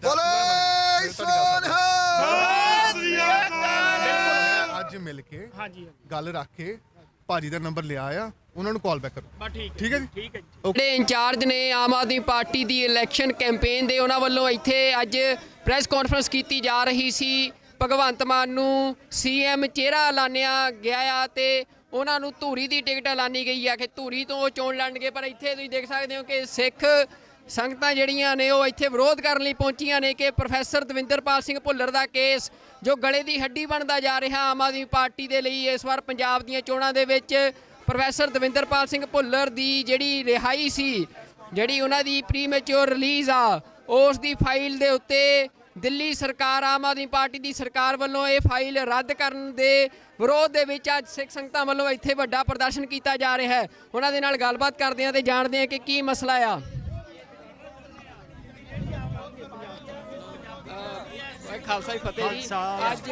ਅੱਜ ਮਿਲ ਕੇ ਗੱਲ ਰੱਖ ਕੇ ਭਾਜੀ ਦਾ ਨੰਬਰ ਲਿਆ ਆ, ਉਹਨਾਂ ਨੂੰ ਕਾਲ ਬੈਕ ਕਰੋ। ਠੀਕ ਹੈ ਜੀ। ਠੀਕ ਹੈ ਜੀ। ਜਿਹੜੇ ਇੰਚਾਰਜ ਨੇ ਆਮ ਆਦਮੀ ਪਾਰਟੀ ਦੀ ਇਲੈਕਸ਼ਨ ਕੈਂਪੇਨ ਦੇ, ਉਹਨਾਂ ਵੱਲੋਂ ਇੱਥੇ ਅੱਜ ਪ੍ਰੈਸ ਕਾਨਫਰੰਸ ਕੀਤੀ ਜਾ ਰਹੀ ਸੀ। ਭਗਵੰਤ ਮਾਨ ਨੂੰ ਸੀਐਮ ਚਿਹਰਾ ਐਲਾਨਿਆ ਗਿਆ ਆ ਤੇ ਉਹਨਾਂ ਨੂੰ ਧੂਰੀ ਦੀ ਟਿਕਟ ਐਲਾਨੀ ਗਈ ਆ ਕਿ ਧੂਰੀ ਤੋਂ ਉਹ ਚੋਣ ਲੜਨਗੇ। ਪਰ ਇੱਥੇ ਤੁਸੀਂ ਦੇਖ ਸਕਦੇ ਹੋ ਕਿ ਸਿੱਖ ਸੰਗਤਾਂ ਜਿਹੜੀਆਂ ਨੇ ਉਹ ਇੱਥੇ ਵਿਰੋਧ ਕਰਨ ਲਈ ਪਹੁੰਚੀਆਂ ਨੇ ਕਿ ਪ੍ਰੋਫੈਸਰ ਦਵਿੰਦਰਪਾਲ ਸਿੰਘ ਭੁੱਲਰ ਦਾ ਕੇਸ ਜੋ ਗਲੇ ਦੀ ਹੱਡੀ ਬਣਦਾ ਜਾ ਰਿਹਾ ਆਮ ਆਦਮੀ ਪਾਰਟੀ ਦੇ ਲਈ। ਇਸ ਵਾਰ ਪੰਜਾਬ ਦੀਆਂ ਚੋਣਾਂ ਦੇ ਵਿੱਚ ਪ੍ਰੋਫੈਸਰ ਦਵਿੰਦਰਪਾਲ ਸਿੰਘ ਭੁੱਲਰ ਦੀ ਜਿਹੜੀ ਰਿਹਾਈ ਸੀ, ਜਿਹੜੀ ਉਹਨਾਂ ਦੀ ਪ੍ਰੀਮੈਚੁਰ ਰਿਲੀਜ਼ ਆ, ਉਸ ਦੀ ਫਾਈਲ ਦੇ ਉੱਤੇ ਦਿੱਲੀ ਸਰਕਾਰ, ਆਮ ਆਦਮੀ ਪਾਰਟੀ ਦੀ ਸਰਕਾਰ ਵੱਲੋਂ ਇਹ ਫਾਈਲ ਰੱਦ ਕਰਨ ਦੇ ਵਿਰੋਧ ਦੇ ਵਿੱਚ ਅੱਜ ਸਿੱਖ ਸੰਗਤਾਂ ਵੱਲੋਂ ਇੱਥੇ ਵੱਡਾ ਪ੍ਰਦਰਸ਼ਨ ਕੀਤਾ ਜਾ ਰਿਹਾ ਹੈ। ਉਹਨਾਂ ਦੇ ਨਾਲ ਗੱਲਬਾਤ ਕਰਦੇ ਹਾਂ ਤੇ ਜਾਣਦੇ ਹਾਂ ਕਿ ਕੀ ਮਸਲਾ ਆ। ਖਾਲਸਾ ਫਤਿਹ ਜੀ, ਅੱਜ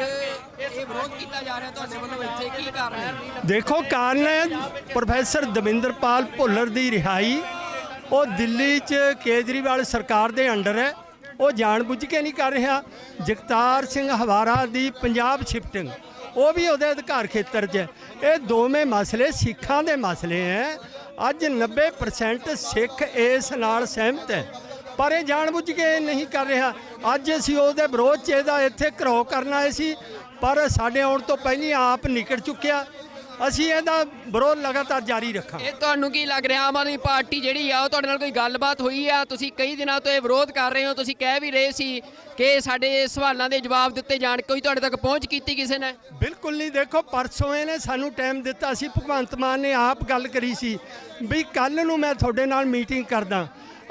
ਇਹ ਵਿਰੋਧ ਕੀਤਾ ਜਾ ਰਿਹਾ ਤੁਹਾਡੇ ਵੱਲੋਂ ਇੱਥੇ, ਕੀ ਕਾਰਨ ਹੈ? ਦੇਖੋ ਕਾਰਨ ਹੈ ਪ੍ਰੋਫੈਸਰ ਦਵਿੰਦਰਪਾਲ ਭੁੱਲਰ ਦੀ ਰਿਹਾਈ। ਉਹ ਦਿੱਲੀ 'ਚ ਕੇਜਰੀਵਾਲ ਸਰਕਾਰ ਦੇ ਅੰਡਰ ਹੈ, ਉਹ ਜਾਣਬੁੱਝ ਕੇ ਨਹੀਂ ਕਰ ਰਿਹਾ। ਜਗਤਾਰ ਸਿੰਘ ਹਵਾਰਾ ਦੀ ਪੰਜਾਬ ਸ਼ਿਫਟਿੰਗ ਉਹ ਵੀ ਉਹਦੇ ਅਧਿਕਾਰ ਖੇਤਰ 'ਚ ਹੈ। ਇਹ ਦੋਵੇਂ ਮਸਲੇ ਸਿੱਖਾਂ ਦੇ ਮਸਲੇ ਹੈ। ਅੱਜ 90% ਸਿੱਖ ਇਸ ਨਾਲ ਸਹਿਮਤ ਹੈ, ਪਰ ਇਹ ਜਾਣਬੁੱਝ ਕੇ ਨਹੀਂ ਕਰ ਰਿਹਾ। ਅੱਜ ਅਸੀਂ ਉਹਦੇ ਵਿਰੋਧ 'ਚ ਇਹਦਾ ਇੱਥੇ ਘਰੋ ਕਰਨ ਆਏ ਸੀ, ਪਰ ਸਾਡੇ ਆਉਣ ਤੋਂ ਪਹਿਲਾਂ ਆਪ ਨਿਕਲ ਚੁੱਕਿਆ। ਅਸੀਂ ਇਹਦਾ ਵਿਰੋਧ ਲਗਾਤਾਰ ਜਾਰੀ ਰੱਖਾਂਗੇ। ਇਹ ਤੁਹਾਨੂੰ ਕੀ ਲੱਗ ਰਿਹਾ, ਆਮ ਆਦਮੀ ਪਾਰਟੀ ਜਿਹੜੀ ਆ ਉਹ ਤੁਹਾਡੇ ਨਾਲ ਕੋਈ ਗੱਲਬਾਤ ਹੋਈ ਆ? ਤੁਸੀਂ ਕਈ ਦਿਨਾਂ ਤੋਂ ਇਹ ਵਿਰੋਧ ਕਰ ਰਹੇ ਹੋ, ਤੁਸੀਂ ਕਹਿ ਵੀ ਰਹੇ ਸੀ ਕਿ ਸਾਡੇ ਸਵਾਲਾਂ ਦੇ ਜਵਾਬ ਦਿੱਤੇ ਜਾਣ, ਕੋਈ ਤੁਹਾਡੇ ਤੱਕ ਪਹੁੰਚ ਕੀਤੀ ਕਿਸੇ ਨੇ? ਬਿਲਕੁਲ ਨਹੀਂ। ਦੇਖੋ ਪਰਸੋਂ ਇਹਨੇ ਸਾਨੂੰ ਟਾਈਮ ਦਿੱਤਾ ਸੀ, ਭਗਵੰਤ ਮਾਨ ਨੇ ਆਪ ਗੱਲ ਕਰੀ ਸੀ ਵੀ ਕੱਲ੍ਹ ਨੂੰ ਮੈਂ ਤੁਹਾਡੇ ਨਾਲ ਮੀਟਿੰਗ ਕਰਦਾ।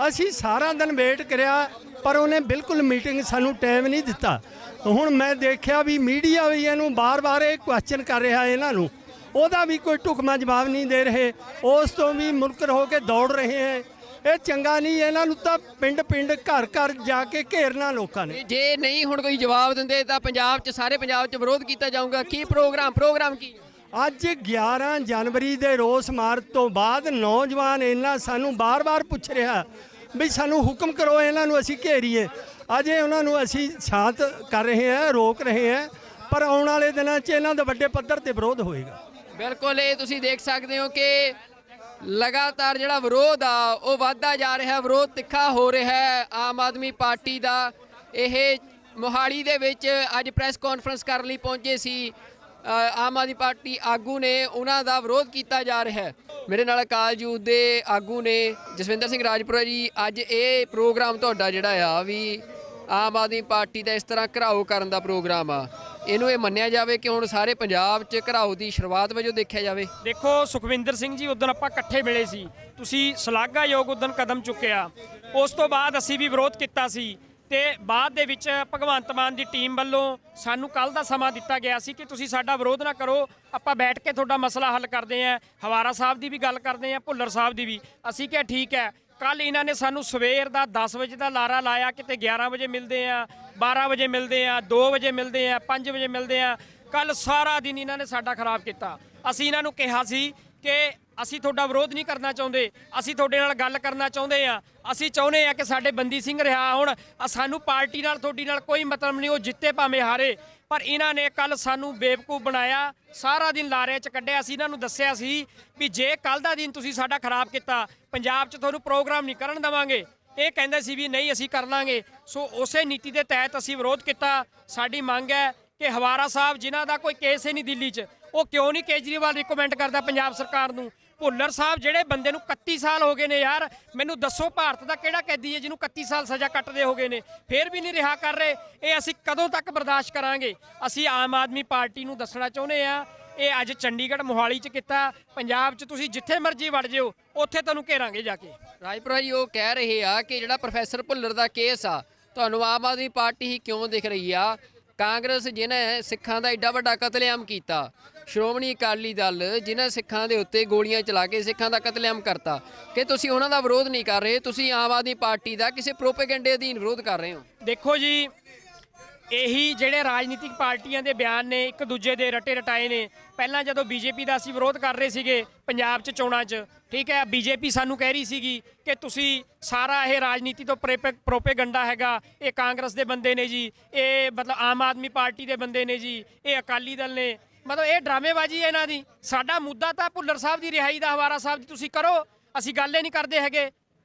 ਅਸੀਂ ਸਾਰਾ ਦਿਨ ਵੇਟ ਕਰਿਆ, ਪਰ ਉਹਨੇ ਬਿਲਕੁਲ ਮੀਟਿੰਗ ਸਾਨੂੰ ਟਾਈਮ ਨਹੀਂ ਦਿੱਤਾ। ਹੁਣ ਮੈਂ ਦੇਖਿਆ ਵੀ ਮੀਡੀਆ ਵੀ ਇਹਨੂੰ ਬਾਰ-ਬਾਰ ਇਹ ਕੁਐਸਚਨ ਕਰ ਰਿਹਾ, ਇਹਨਾਂ ਨੂੰ ਉਹਦਾ ਵੀ ਕੋਈ ਢੁਕਵਾਂ ਜਵਾਬ ਨਹੀਂ ਦੇ ਰਹੇ, ਉਸ ਤੋਂ ਵੀ ਮੁਨਕਰ ਹੋ ਕੇ ਦੌੜ ਰਹੇ ਹੈ। ਇਹ ਚੰਗਾ ਨਹੀਂ। ਇਹਨਾਂ ਨੂੰ ਤਾਂ ਪਿੰਡ-ਪਿੰਡ ਘਰ-ਘਰ ਜਾ ਕੇ ਘੇਰਨਾ ਲੋਕਾਂ ਨੇ। ਜੇ ਨਹੀਂ ਹੁਣ ਕੋਈ ਜਵਾਬ ਦਿੰਦੇ ਤਾਂ ਪੰਜਾਬ 'ਚ, ਸਾਰੇ ਪੰਜਾਬ 'ਚ ਵਿਰੋਧ ਕੀਤਾ ਜਾਊਗਾ। ਕੀ ਪ੍ਰੋਗਰਾਮ ਕੀ? ਅੱਜ 11 ਜਨਵਰੀ ਦੇ ਰੋਸ ਮਾਰਚ ਤੋਂ ਬਾਅਦ ਨੌਜਵਾਨ ਇਹਨਾਂ ਸਾਨੂੰ ਬਾਰ-ਬਾਰ ਪੁੱਛ ਰਿਹਾ ਵੀ ਸਾਨੂੰ ਹੁਕਮ ਕਰੋ, ਇਹਨਾਂ ਨੂੰ ਅਸੀਂ ਘੇਰੀਏ। ਅਜੇ ਉਹਨਾਂ ਨੂੰ ਅਸੀਂ ਸ਼ਾਂਤ ਕਰ ਰਹੇ ਹਾਂ, ਰੋਕ ਰਹੇ ਹਾਂ, ਪਰ ਆਉਣ ਵਾਲੇ ਦਿਨਾਂ 'ਚ ਇਹਨਾਂ ਦਾ ਵੱਡੇ ਪੱਧਰ ਤੇ ਵਿਰੋਧ ਹੋਏਗਾ। ਬਿਲਕੁਲ, ਇਹ ਤੁਸੀਂ ਦੇਖ ਸਕਦੇ ਹੋ ਕਿ ਲਗਾਤਾਰ ਜਿਹੜਾ ਵਿਰੋਧ ਆ ਉਹ ਵੱਧਦਾ ਜਾ ਰਿਹਾ, ਵਿਰੋਧ ਤਿੱਖਾ ਹੋ ਰਿਹਾ ਹੈ ਆਮ ਆਦਮੀ ਪਾਰਟੀ ਦਾ। ਇਹ ਮੋਹਾਲੀ ਦੇ ਵਿੱਚ ਅੱਜ ਪ੍ਰੈਸ ਕਾਨਫਰੰਸ ਕਰਨ ਲਈ ਪਹੁੰਚੇ ਸੀ ਆਮ ਆਦਮੀ ਪਾਰਟੀ ਆਗੂ ਨੇ, ਉਹਨਾਂ ਦਾ ਵਿਰੋਧ ਕੀਤਾ ਜਾ ਰਿਹਾ ਹੈ। ਮੇਰੇ ਨਾਲ ਅਕਾਲ ਯੂਥ ਦੇ ਆਗੂ ਨੇ ਜਸਵਿੰਦਰ ਸਿੰਘ ਰਾਜਪੁਰਾ ਜੀ। ਅੱਜ ਇਹ ਪ੍ਰੋਗਰਾਮ ਤੁਹਾਡਾ ਜਿਹੜਾ ਆ ਵੀ ਆਮ ਆਦਮੀ ਪਾਰਟੀ ਦਾ ਇਸ ਤਰ੍ਹਾਂ ਘਰਾਓ ਕਰਨ ਦਾ ਪ੍ਰੋਗਰਾਮ ਆ, ਇਹਨੂੰ ਇਹ ਮੰਨਿਆ ਜਾਵੇ ਕਿ ਹੁਣ ਸਾਰੇ ਪੰਜਾਬ 'ਚ ਘਰਾਓ ਦੀ ਸ਼ੁਰੂਆਤ ਵਜੋਂ ਦੇਖਿਆ ਜਾਵੇ? ਦੇਖੋ ਸੁਖਵਿੰਦਰ ਸਿੰਘ ਜੀ, ਉਦੋਂ ਆਪਾਂ ਇਕੱਠੇ ਮਿਲੇ ਸੀ, ਤੁਸੀਂ ਸ਼ਲਾਘਾਯੋਗ ਉਦੋਂ ਕਦਮ ਚੁੱਕਿਆ। ਉਸ ਤੋਂ ਬਾਅਦ ਅਸੀਂ ਵੀ ਵਿਰੋਧ ਕੀਤਾ ਸੀ ਤੇ ਬਾਅਦ ਦੇ ਵਿੱਚ ਭਗਵੰਤ ਮਾਨ ਦੀ ਟੀਮ ਵੱਲੋਂ ਸਾਨੂੰ ਕੱਲ ਦਾ ਸਮਾਂ ਦਿੱਤਾ ਗਿਆ ਸੀ ਕਿ ਤੁਸੀਂ ਸਾਡਾ ਵਿਰੋਧ ਨਾ ਕਰੋ, ਆਪਾਂ ਬੈਠ ਕੇ ਤੁਹਾਡਾ ਮਸਲਾ ਹੱਲ ਕਰਦੇ ਆਂ। ਹਵਾਰਾ ਸਾਹਿਬ ਦੀ ਵੀ ਗੱਲ ਕਰਦੇ ਆਂ, ਭੁੱਲਰ ਸਾਹਿਬ ਦੀ ਵੀ। ਅਸੀਂ ਕਿਹਾ ਠੀਕ ਹੈ। ਕੱਲ ਇਹਨਾਂ ਨੇ ਸਾਨੂੰ ਸਵੇਰ ਦਾ 10 ਵਜੇ ਦਾ ਲਾਰਾ ਲਾਇਆ, ਕਿਤੇ 11 ਵਜੇ ਮਿਲਦੇ ਆ, 12 ਵਜੇ ਮਿਲਦੇ ਆ, 2 ਵਜੇ ਮਿਲਦੇ ਆ, 5 ਵਜੇ ਮਿਲਦੇ ਆ। ਕੱਲ ਸਾਰਾ ਦਿਨ ਇਹਨਾਂ ਨੇ ਸਾਡਾ ਖਰਾਬ ਕੀਤਾ। ਅਸੀਂ ਇਹਨਾਂ ਨੂੰ ਕਿਹਾ ਸੀ ਕਿ ਅਸੀਂ ਤੁਹਾਡਾ ਵਿਰੋਧ ਨਹੀਂ ਕਰਨਾ ਚਾਹੁੰਦੇ, ਅਸੀਂ ਤੁਹਾਡੇ ਨਾਲ ਗੱਲ ਕਰਨਾ ਚਾਹੁੰਦੇ ਆ। ਅਸੀਂ ਚਾਹੁੰਦੇ ਆ ਕਿ ਸਾਡੇ ਬੰਦੀ ਸਿੰਘ ਰਿਹਾ ਹੋਣ। ਸਾਨੂੰ ਪਾਰਟੀ ਨਾਲ ਤੁਹਾਡੀ ਨਾਲ ਕੋਈ ਮਤਲਬ ਨਹੀਂ, ਉਹ ਜਿੱਤੇ ਭਾਵੇਂ ਹਾਰੇ। ਪਰ ਇਹਨਾਂ ਨੇ ਕੱਲ ਸਾਨੂੰ ਬੇਵਕੂਫ ਬਣਾਇਆ, ਸਾਰਾ ਦਿਨ ਲਾਰੇ 'ਚ ਕੱਢਿਆ। ਅਸੀਂ ਇਹਨਾਂ ਨੂੰ ਦੱਸਿਆ ਸੀ ਵੀ ਜੇ ਕੱਲ ਦਾ ਦਿਨ ਤੁਸੀਂ ਸਾਡਾ ਖਰਾਬ ਕੀਤਾ, ਪੰਜਾਬ 'ਚ ਤੁਹਾਨੂੰ ਪ੍ਰੋਗਰਾਮ ਨਹੀਂ ਕਰਨ ਦੇਵਾਂਗੇ। ਇਹ ਕਹਿੰਦੇ ਸੀ ਵੀ ਨਹੀਂ ਅਸੀਂ ਕਰ ਲਾਂਗੇ। ਸੋ ਉਸੇ ਨੀਤੀ ਦੇ ਤਹਿਤ ਅਸੀਂ ਵਿਰੋਧ ਕੀਤਾ। ਸਾਡੀ ਮੰਗ ਹੈ ਕਿ ਹਵਾਰਾ ਸਾਹਿਬ ਜਿਨ੍ਹਾਂ ਦਾ ਕੋਈ ਕੇਸ ਹੀ ਨਹੀਂ ਦਿੱਲੀ 'ਚ, ਉਹ ਕਿਉਂ ਨਹੀਂ ਕੇਜਰੀਵਾਲ ਰਿਕਮੈਂਡ ਕਰਦਾ ਪੰਜਾਬ ਸਰਕਾਰ ਨੂੰ। ਭੁੱਲਰ ਸਾਹਿਬ ਜਿਹੜੇ ਬੰਦੇ ਨੂੰ 31 ਸਾਲ ਹੋ ਗਏ ਨੇ ਯਾਰ, ਮੈਨੂੰ ਦੱਸੋ ਭਾਰਤ ਦਾ ਕਿਹੜਾ ਕੈਦੀ ਹੈ ਜਿਹਨੂੰ 31 ਸਾਲ ਸਜ਼ਾ ਕੱਟਦੇ ਹੋ ਗਏ ਨੇ, ਫੇਰ ਵੀ ਨਹੀਂ ਰਿਹਾ ਕਰ ਰਹੇ। ਇਹ ਅਸੀਂ ਕਦੋਂ ਤੱਕ ਬਰਦਾਸ਼ਤ ਕਰਾਂਗੇ? ਅਸੀਂ ਆਮ ਆਦਮੀ ਪਾਰਟੀ ਨੂੰ ਦੱਸਣਾ ਚਾਹੁੰਦੇ ਆ, ਇਹ ਅੱਜ ਚੰਡੀਗੜ੍ਹ ਮੋਹਾਲੀ 'ਚ ਕੀਤਾ, ਪੰਜਾਬ 'ਚ ਤੁਸੀਂ ਜਿੱਥੇ ਮਰਜ਼ੀ ਵੜ ਜਿਓ, ਉੱਥੇ ਤੁਹਾਨੂੰ ਘੇਰਾਂਗੇ ਜਾ ਕੇ। ਰਾਜਪੁਰਾ ਜੀ ਉਹ ਕਹਿ ਰਹੇ ਆ ਕਿ ਜਿਹੜਾ ਪ੍ਰੋਫੈਸਰ ਭੁੱਲਰ ਦਾ ਕੇਸ ਆ, ਤੁਹਾਨੂੰ ਆਮ ਆਦਮੀ ਪਾਰਟੀ ਹੀ ਕਿਉਂ ਦਿਖ ਰਹੀ ਆ? ਕਾਂਗਰਸ ਜਿਹਨੇ ਸਿੱਖਾਂ ਦਾ ਐਡਾ ਵੱਡਾ ਕਤਲੇਆਮ ਕੀਤਾ, ਸ਼੍ਰੋਮਣੀ ਅਕਾਲੀ ਦਲ ਜਿਨ੍ਹਾਂ ਸਿੱਖਾਂ ਦੇ ਉੱਤੇ ਗੋਲੀਆਂ ਚਲਾ ਕੇ ਸਿੱਖਾਂ ਦਾ ਕਤਲੇਆਮ ਕਰਤਾ, ਕਿ ਤੁਸੀਂ ਉਹਨਾਂ ਦਾ ਵਿਰੋਧ ਨਹੀਂ ਕਰ ਰਹੇ, ਤੁਸੀਂ ਆਮ ਆਦਮੀ ਪਾਰਟੀ ਦਾ ਕਿਸੇ ਪ੍ਰੋਪੇਗੈਂਡੇ ਅਧੀਨ ਵਿਰੋਧ ਕਰ ਰਹੇ ਹੋ। ਦੇਖੋ ਜੀ, ਇਹੀ ਜਿਹੜੇ ਰਾਜਨੀਤਿਕ ਪਾਰਟੀਆਂ ਦੇ ਬਿਆਨ ਨੇ ਇੱਕ ਦੂਜੇ ਦੇ ਰਟੇ ਰਟਾਏ ਨੇ। ਪਹਿਲਾਂ ਜਦੋਂ ਬੀਜੇਪੀ ਦਾ ਅਸੀਂ ਵਿਰੋਧ ਕਰ ਰਹੇ ਸੀਗੇ ਪੰਜਾਬ 'ਚ ਚੋਣਾਂ 'ਚ, ਠੀਕ ਹੈ, ਬੀਜੇਪੀ ਸਾਨੂੰ ਕਹਿ ਰਹੀ ਸੀਗੀ ਕਿ ਤੁਸੀਂ ਸਾਰਾ ਇਹ ਰਾਜਨੀਤੀ ਤੋਂ ਪ੍ਰੋਪੇਗੰਡਾ ਹੈਗਾ, ਇਹ ਕਾਂਗਰਸ ਦੇ ਬੰਦੇ ਨੇ ਜੀ, ਇਹ ਮਤਲਬ ਆਮ ਆਦਮੀ ਪਾਰਟੀ ਦੇ ਬੰਦੇ ਨੇ ਜੀ, ਇਹ ਅਕਾਲੀ ਦਲ ਨੇ, ਮਤਲਬ ਇਹ ਡਰਾਮੇਬਾਜ਼ੀ ਹੈ ਇਹਨਾਂ ਦੀ। ਸਾਡਾ ਮੁੱਦਾ ਤਾਂ ਭੁੱਲਰ ਸਾਹਿਬ ਦੀ ਰਿਹਾਈ ਦਾ, ਹਵਾਰਾ ਸਾਹਿਬ ਦੀ ਤੁਸੀਂ ਕਰੋ, ਅਸੀਂ ਗੱਲ ਹੀ ਨਹੀਂ ਕਰਦੇ ਹੈਗੇ।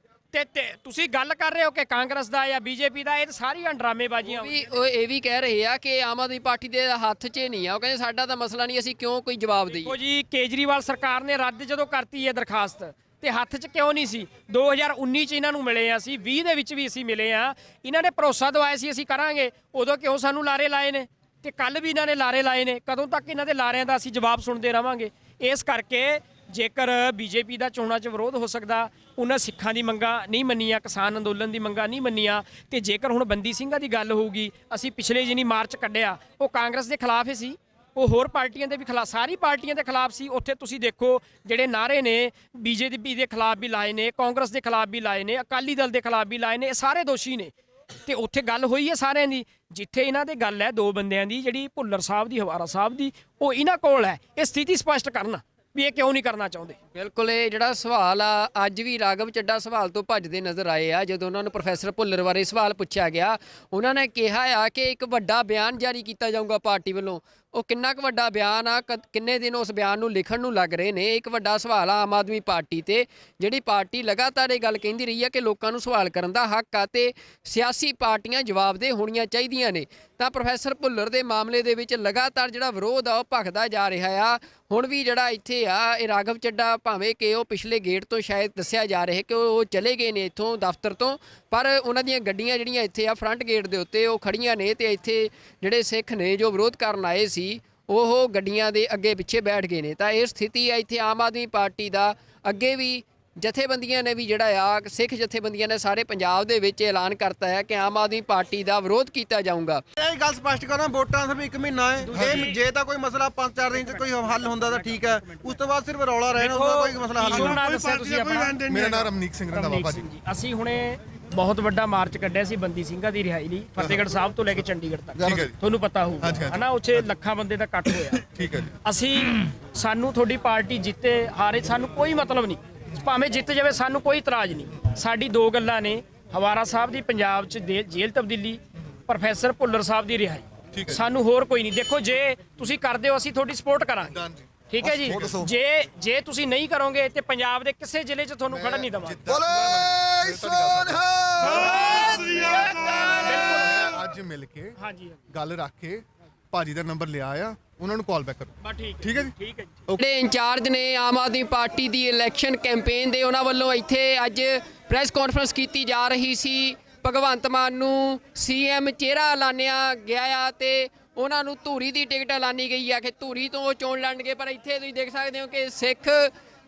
ਤੇ ਤੁਸੀਂ ਗੱਲ ਕਰ ਰਹੇ ਹੋ ਕਿ ਕਾਂਗਰਸ ਦਾ ਜਾਂ ਬੀਜੇਪੀ ਦਾ, ਇਹ ਸਾਰੀਆਂ ਡਰਾਮੇਬਾਜ਼ੀਆਂ। ਉਹ ਇਹ ਵੀ ਕਹਿ ਰਹੇ ਆ ਕਿ ਆਮ ਆਦਮੀ ਪਾਰਟੀ ਦੇ ਹੱਥ 'ਚ ਨਹੀਂ ਆ, ਉਹ ਕਹਿੰਦੇ ਸਾਡਾ ਤਾਂ ਮਸਲਾ ਨਹੀਂ, ਅਸੀਂ ਕਿਉਂ ਕੋਈ ਜਵਾਬ ਦੇਈਏ। ਦੇਖੋ ਜੀ, ਕੇਜਰੀਵਾਲ ਸਰਕਾਰ ਨੇ ਰੱਦ ਜਦੋਂ ਕਰਤੀ ਹੈ ਦਰਖਾਸਤ, ਤੇ ਹੱਥ 'ਚ ਕਿਉਂ ਨਹੀਂ ਸੀ? 2019 'ਚ ਇਹਨਾਂ ਨੂੰ ਮਿਲੇ ਆ ਅਸੀਂ, 20 ਦੇ ਵਿੱਚ ਵੀ ਅਸੀਂ ਮਿਲੇ ਆ। ਇਹਨਾਂ ਨੇ ਭਰੋਸਾ ਦਵਾਇਆ ਸੀ ਅਸੀਂ ਕਰਾਂਗੇ, ਉਦੋਂ ਕਿਉਂ ਸਾਨੂੰ ਲਾਰੇ ਲਾਏ ਨੇ? ਤੇ ਕੱਲ ਵੀ ਇਹਨਾਂ ਨੇ ਲਾਰੇ ਲਾਏ ਨੇ। ਕਦੋਂ ਤੱਕ ਇਹਨਾਂ ਦੇ ਲਾਰਿਆਂ ਦਾ ਅਸੀਂ ਜਵਾਬ ਸੁਣਦੇ ਰਵਾਂਗੇ? ਇਸ ਕਰਕੇ ਜੇਕਰ ਬੀਜੇਪੀ ਦਾ ਚੋਣਾਂ 'ਚ ਵਿਰੋਧ ਹੋ ਸਕਦਾ, ਉਹਨਾਂ ਸਿੱਖਾਂ ਦੀ ਮੰਗਾਂ ਨਹੀਂ ਮੰਨੀਆਂ, ਕਿਸਾਨ ਅੰਦੋਲਨ ਦੀ ਮੰਗਾਂ ਨਹੀਂ ਮੰਨੀਆਂ, ਤੇ ਜੇਕਰ ਹੁਣ ਬੰਦੀ ਸਿੰਘਾਂ ਦੀ ਗੱਲ ਹੋਊਗੀ, ਅਸੀਂ ਪਿਛਲੇ ਜਿਹਨੀ ਮਾਰਚ ਕੱਢਿਆ ਉਹ ਕਾਂਗਰਸ ਦੇ ਖਿਲਾਫ ਹੀ ਸੀ, ਉਹ ਹੋਰ ਪਾਰਟੀਆਂ ਦੇ ਵੀ ਖਿਲਾਫ, ਸਾਰੀ ਪਾਰਟੀਆਂ ਦੇ ਖਿਲਾਫ ਸੀ। ਉੱਥੇ ਤੁਸੀਂ ਦੇਖੋ ਜਿਹੜੇ ਨਾਅਰੇ ਨੇ ਬੀਜੇਪੀ ਦੇ ਖਿਲਾਫ ਵੀ ਲਾਏ ਨੇ, ਕਾਂਗਰਸ ਦੇ ਖਿਲਾਫ ਵੀ ਲਾਏ ਨੇ, ਅਕਾਲੀ ਦਲ ਦੇ ਖਿਲਾਫ ਵੀ ਲਾਏ ਨੇ, ਇਹ ਸਾਰੇ ਦੋਸ਼ੀ ਨੇ। ਤੇ ਉੱਥੇ ਗੱਲ ਹੋਈ ਹੈ ਸਾਰਿਆਂ ਦੀ। ਜਿੱਥੇ ਇਹਨਾਂ ਦੇ ਗੱਲ ਹੈ ਦੋ ਬੰਦਿਆਂ ਦੀ, ਜਿਹੜੀ ਭੁੱਲਰ ਸਾਹਿਬ ਦੀ, ਹਵਾਰਾ ਸਾਹਿਬ ਦੀ, ਉਹ ਇਹਨਾਂ ਕੋਲ ਹੈ ਇਹ ਸਥਿਤੀ ਸਪਸ਼ਟ ਕਰਨ ਵੀ ਇਹ ਕਿਉਂ ਨਹੀਂ ਕਰਨਾ ਚਾਹੁੰਦੇ। ਬਿਲਕੁਲ, ਇਹ ਜਿਹੜਾ ਸਵਾਲ ਆ, ਅੱਜ ਵੀ ਰਾਘਵ ਚੱਡਾ ਸਵਾਲ ਤੋਂ ਭੱਜਦੇ ਨਜ਼ਰ ਆਏ ਆ। ਜਦੋਂ ਉਹਨਾਂ ਨੂੰ ਪ੍ਰੋਫੈਸਰ ਭੁੱਲਰ ਬਾਰੇ ਸਵਾਲ ਪੁੱਛਿਆ ਗਿਆ, ਉਹਨਾਂ ਨੇ ਕਿਹਾ ਆ ਕਿ ਇੱਕ ਵੱਡਾ ਬਿਆਨ ਜਾਰੀ ਕੀਤਾ ਜਾਊਗਾ ਪਾਰਟੀ ਵੱਲੋਂ। ਉਹ ਕਿੰਨਾ ਕੁ ਵੱਡਾ ਬਿਆਨ ਆ, ਕਿੰਨੇ ਦਿਨ ਉਸ ਬਿਆਨ ਨੂੰ ਲਿਖਣ ਨੂੰ ਲੱਗ ਰਹੇ ਨੇ, ਇੱਕ ਵੱਡਾ ਸਵਾਲ ਆ ਆਮ ਆਦਮੀ ਪਾਰਟੀ ਤੇ, ਜਿਹੜੀ ਪਾਰਟੀ ਲਗਾਤਾਰ ਇਹ ਗੱਲ ਕਹਿੰਦੀ ਰਹੀ ਆ ਕਿ ਲੋਕਾਂ ਨੂੰ ਸਵਾਲ ਕਰਨ ਦਾ ਹੱਕ ਆ ਤੇ ਸਿਆਸੀ ਪਾਰਟੀਆਂ ਜਵਾਬਦੇਹ ਹੋਣੀਆਂ ਚਾਹੀਦੀਆਂ ਨੇ। ਤਾਂ ਪ੍ਰੋਫੈਸਰ ਭੁੱਲਰ ਦੇ ਮਾਮਲੇ ਦੇ ਵਿੱਚ ਲਗਾਤਾਰ ਜਿਹੜਾ ਵਿਰੋਧ ਆ ਉਹ ਭਖਦਾ ਜਾ ਰਿਹਾ ਆ। ਹੁਣ ਵੀ ਜਿਹੜਾ ਇੱਥੇ ਆ ਇਹ ਰਾਘਵ ਚੱਡਾ, ਭਾਵੇਂ ਕਿ ਉਹ ਪਿਛਲੇ ਗੇਟ ਤੋਂ ਸ਼ਾਇਦ ਦੱਸਿਆ ਜਾ ਰਿਹਾ ਕਿ ਉਹ ਚਲੇ ਗਏ ਨੇ ਇੱਥੋਂ ਦਫ਼ਤਰ ਤੋਂ, ਪਰ ਉਹਨਾਂ ਦੀਆਂ ਗੱਡੀਆਂ ਜਿਹੜੀਆਂ ਇੱਥੇ ਆ ਫਰੰਟ ਗੇਟ ਦੇ ਉੱਤੇ ਉਹ ਖੜੀਆਂ ਨੇ, ਤੇ ਇੱਥੇ ਜਿਹੜੇ ਸਿੱਖ ਨੇ ਜੋ ਵਿਰੋਧ ਕਰਨ ਆਏ ਸੀ ਉਹ ਗੱਡੀਆਂ ਦੇ ਅੱਗੇ ਪਿੱਛੇ ਬੈਠ ਗਏ ਨੇ। ਤਾਂ ਇਹ ਸਥਿਤੀ ਆ ਇੱਥੇ ਆਮ ਆਦਮੀ ਪਾਰਟੀ ਦਾ। ਅੱਗੇ ਵੀ ਜਥੇਬੰਦੀਆਂ ਨੇ ਵੀ ਜਿਹੜਾ ਆ, ਸਿੱਖ ਜਥੇਬੰਦੀਆਂ ਨੇ ਸਾਰੇ ਪੰਜਾਬ ਦੇ ਵਿੱਚ ਐਲਾਨ ਕਰਤਾ ਹੈ ਕਿ ਆਮ ਆਦਮੀ ਪਾਰਟੀ ਦਾ ਵਿਰੋਧ ਕੀਤਾ ਜਾਊਗਾ। ਇਹ ਗੱਲ ਸਪਸ਼ਟ ਕਰਨਾ, ਵੋਟਾਂ ਸਿਰਫ 1 ਮਹੀਨਾ ਹੈ। ਇਹ ਜੇ ਤਾਂ ਕੋਈ ਮਸਲਾ 5-4 ਦਿਨ 'ਚ ਕੋਈ ਹੱਲ ਹੁੰਦਾ ਤਾਂ ਠੀਕ ਹੈ, ਉਸ ਤੋਂ ਬਾਅਦ ਸਿਰਫ ਰੌਲਾ ਰਹਿਣਾ, ਉਹਦਾ ਕੋਈ ਮਸਲਾ ਹੱਲ ਨਹੀਂ ਹੁੰਦਾ। ਮੇਰਾ ਨਾਮ ਰਮਨੀਕ ਸਿੰਘ ਰੰਧਾਵਾ ਭਾਜੀ। ਅਸੀਂ ਹੁਣੇ ਬਹੁਤ ਵੱਡਾ ਮਾਰਚ ਕੱਢਿਆ ਸੀ ਬੰਦੀ ਸਿੰਘਾਂ ਦੀ ਰਿਹਾਈ ਲਈ, ਫਤਿਹਗੜ੍ਹ ਸਾਹਿਬ ਤੋਂ ਲੈ ਕੇ ਚੰਡੀਗੜ੍ਹ ਤੱਕ, ਤੁਹਾਨੂੰ ਪਤਾ ਹੋਊਗਾ ਹਨਾ, ਉੱਥੇ ਲੱਖਾਂ ਬੰਦੇ ਦਾ ਇਕੱਠ ਹੋਇਆ। ਠੀਕ ਹੈ ਜੀ। ਅਸੀਂ, ਸਾਨੂੰ ਤੁਹਾਡੀ ਪਾਰਟੀ ਜਿੱਤੇ ਹਾਰੇ ਸਾਨੂੰ ਕੋਈ ਮਤਲਬ ਨਹੀਂ, ਭਾਵੇਂ ਜਿੱਤ ਜਾਵੇ ਸਾਨੂੰ ਕੋਈ ਇਤਰਾਜ਼ ਨਹੀਂ। ਸਾਡੀ ਦੋ ਗੱਲਾਂ ਨੇ, ਹਵਾਰਾ ਸਾਹਿਬ ਦੀ ਪੰਜਾਬ 'ਚ ਜੇਲ੍ਹ ਤਬਦੀਲੀ, ਪ੍ਰੋਫੈਸਰ ਭੁੱਲਰ ਸਾਹਿਬ ਦੀ ਰਿਹਾਈ, ਸਾਨੂੰ ਹੋਰ ਕੋਈ ਨਹੀਂ। ਦੇਖੋ ਜੇ ਤੁਸੀਂ ਕਰਦੇ ਹੋ ਅਸੀਂ ਤੁਹਾਡੀ ਸਪੋਰਟ ਕਰਾਂਗੇ, ਠੀਕ ਹੈ ਜੀ। ਜੇ ਤੁਸੀਂ ਨਹੀਂ ਕਰੋਗੇ ਤੇ ਪੰਜਾਬ ਦੇ ਕਿਸੇ ਜ਼ਿਲ੍ਹੇ 'ਚ ਤੁਹਾਨੂੰ ਖੜਨ ਨਹੀਂ ਦੇਵਾਂਗੇ। ਅੱਜ ਮਿਲ ਕੇ ਗੱਲ ਰੱਖ ਕੇ ਭਾਜੀ ਦਾ ਨੰਬਰ ਲਿਆ ਆ, ਉਹਨਾਂ ਨੂੰ ਕਾਲ ਬੈਕ ਕਰੋ। ਠੀਕ ਹੈ ਜੀ। ਠੀਕ ਹੈ ਜੀ। ਜਿਹੜੇ ਇੰਚਾਰਜ ਨੇ ਆਮ ਆਦਮੀ ਪਾਰਟੀ ਦੀ ਇਲੈਕਸ਼ਨ ਕੈਂਪੇਨ ਦੇ, ਉਹਨਾਂ ਵੱਲੋਂ ਇੱਥੇ ਅੱਜ ਪ੍ਰੈਸ ਕਾਨਫਰੰਸ ਕੀਤੀ ਜਾ ਰਹੀ ਸੀ। ਭਗਵੰਤ ਮਾਨ ਨੂੰ ਸੀਐਮ ਚਿਹਰਾ ਐਲਾਨਿਆ ਗਿਆ ਆ ਤੇ ਉਹਨਾਂ ਨੂੰ ਧੂਰੀ ਦੀ ਟਿਕਟ ਐਲਾਨੀ ਗਈ ਆ ਕਿ ਧੂਰੀ ਤੋਂ ਉਹ ਚੋਣ ਲੜਨਗੇ। ਪਰ ਇੱਥੇ ਤੁਸੀਂ ਦੇਖ ਸਕਦੇ ਹੋ ਕਿ ਸਿੱਖ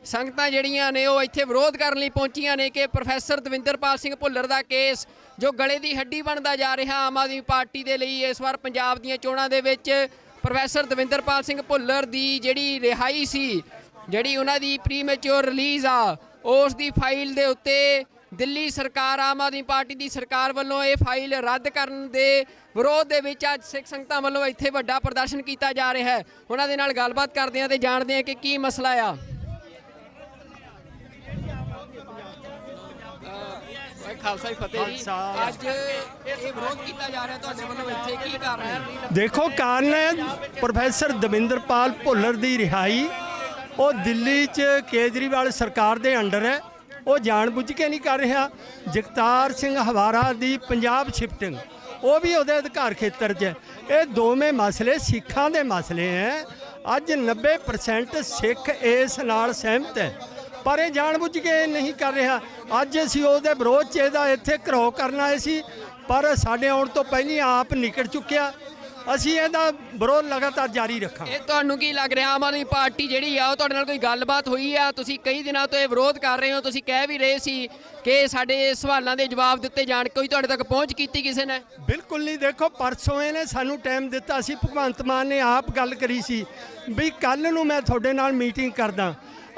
ਸੰਗਤਾਂ ਜਿਹੜੀਆਂ ਨੇ ਉਹ ਇੱਥੇ ਵਿਰੋਧ ਕਰਨ ਲਈ ਪਹੁੰਚੀਆਂ ਨੇ ਕਿ ਪ੍ਰੋਫੈਸਰ ਦਵਿੰਦਰਪਾਲ ਸਿੰਘ ਭੁੱਲਰ ਦਾ ਕੇਸ ਜੋ ਗਲੇ ਦੀ ਹੱਡੀ ਬਣਦਾ ਜਾ ਰਿਹਾ ਆਮ ਆਦਮੀ ਪਾਰਟੀ ਦੇ ਲਈ। ਇਸ ਵਾਰ ਪੰਜਾਬ ਦੀਆਂ ਚੋਣਾਂ ਦੇ ਵਿੱਚ ਪ੍ਰੋਫੈਸਰ ਦਵਿੰਦਰਪਾਲ ਸਿੰਘ ਭੁੱਲਰ ਦੀ ਜਿਹੜੀ ਰਿਹਾਈ ਸੀ, ਜਿਹੜੀ ਉਹਨਾਂ ਦੀ ਪ੍ਰੀਮੈਚੁਰ ਰਿਲੀਜ਼ ਆ, ਉਸ ਦੀ ਫਾਈਲ ਦੇ ਉੱਤੇ ਦਿੱਲੀ ਸਰਕਾਰ, ਆਮ ਆਦਮੀ ਪਾਰਟੀ ਦੀ ਸਰਕਾਰ ਵੱਲੋਂ ਇਹ ਫਾਈਲ ਰੱਦ ਕਰਨ ਦੇ ਵਿਰੋਧ ਦੇ ਵਿੱਚ ਅੱਜ ਸਿੱਖ ਸੰਗਤਾਂ ਵੱਲੋਂ ਇੱਥੇ ਵੱਡਾ ਪ੍ਰਦਰਸ਼ਨ ਕੀਤਾ ਜਾ ਰਿਹਾ ਹੈ। ਉਹਨਾਂ ਦੇ ਨਾਲ ਗੱਲਬਾਤ ਕਰਦੇ ਹਾਂ ਤੇ ਜਾਣਦੇ ਹਾਂ ਕਿ ਕੀ ਮਸਲਾ ਆ। ਖਾਲਸਾ ਜੀ ਫਤਿਹ ਜੀ। ਅੱਜ ਇਹ ਵਿਰੋਧ ਕੀਤਾ ਜਾ ਰਿਹਾ ਤੁਹਾਡੇ ਵੱਲੋਂ, ਇੱਥੇ ਕੀ ਕਾਰਨ ਹੈ? ਦੇਖੋ, ਕਾਰਨ ਹੈ ਪ੍ਰੋਫੈਸਰ ਦਵਿੰਦਰਪਾਲ ਭੁੱਲਰ ਦੀ ਰਿਹਾਈ। ਉਹ ਦਿੱਲੀ 'ਚ ਕੇਜਰੀਵਾਲ ਸਰਕਾਰ ਦੇ ਅੰਡਰ ਹੈ। ਉਹ ਜਾਣਬੁੱਝ ਕੇ ਨਹੀਂ ਕਰ ਰਿਹਾ। ਜਗਤਾਰ ਸਿੰਘ ਹਵਾਰਾ ਦੀ ਪੰਜਾਬ ਸ਼ਿਫਟਿੰਗ, ਉਹ ਵੀ ਉਹਦੇ ਅਧਿਕਾਰ ਖੇਤਰ 'ਚ ਹੈ। ਇਹ ਦੋਵੇਂ ਮਸਲੇ ਸਿੱਖਾਂ ਦੇ ਮਸਲੇ ਹੈ। ਅੱਜ 90% ਸਿੱਖ ਇਸ ਨਾਲ ਸਹਿਮਤ ਹੈ, ਪਰ ਇਹ ਜਾਣਬੁੱਝ ਕੇ ਨਹੀਂ ਕਰ ਰਿਹਾ। ਅੱਜ ਅਸੀਂ ਉਹਦੇ ਵਿਰੋਧ 'ਚ ਇਹਦਾ ਇੱਥੇ ਘਰੋ ਕਰਨ ਆਏ ਸੀ, ਪਰ ਸਾਡੇ ਆਉਣ ਤੋਂ ਪਹਿਲਾਂ ਆਪ ਨਿਕਲ ਚੁੱਕਿਆ। ਅਸੀਂ ਇਹਦਾ ਵਿਰੋਧ ਲਗਾਤਾਰ ਜਾਰੀ ਰੱਖਾਂਗੇ। ਇਹ ਤੁਹਾਨੂੰ ਕੀ ਲੱਗ ਰਿਹਾ, ਆਮ ਆਦਮੀ ਪਾਰਟੀ ਜਿਹੜੀ ਆ ਉਹ ਤੁਹਾਡੇ ਨਾਲ ਕੋਈ ਗੱਲਬਾਤ ਹੋਈ ਆ? ਤੁਸੀਂ ਕਈ ਦਿਨਾਂ ਤੋਂ ਇਹ ਵਿਰੋਧ ਕਰ ਰਹੇ ਹੋ, ਤੁਸੀਂ ਕਹਿ ਵੀ ਰਹੇ ਸੀ ਕਿ ਸਾਡੇ ਸਵਾਲਾਂ ਦੇ ਜਵਾਬ ਦਿੱਤੇ ਜਾਣ, ਕੋਈ ਤੁਹਾਡੇ ਤੱਕ ਪਹੁੰਚ ਕੀਤੀ ਕਿਸੇ ਨੇ? ਬਿਲਕੁਲ ਨਹੀਂ। ਦੇਖੋ, ਪਰਸੋਂ ਇਹਨੇ ਸਾਨੂੰ ਟਾਈਮ ਦਿੱਤਾ ਸੀ, ਭਗਵੰਤ ਮਾਨ ਨੇ ਆਪ ਗੱਲ ਕਰੀ ਸੀ ਵੀ ਕੱਲ ਨੂੰ ਮੈਂ ਤੁਹਾਡੇ ਨਾਲ ਮੀਟਿੰਗ ਕਰਦਾ।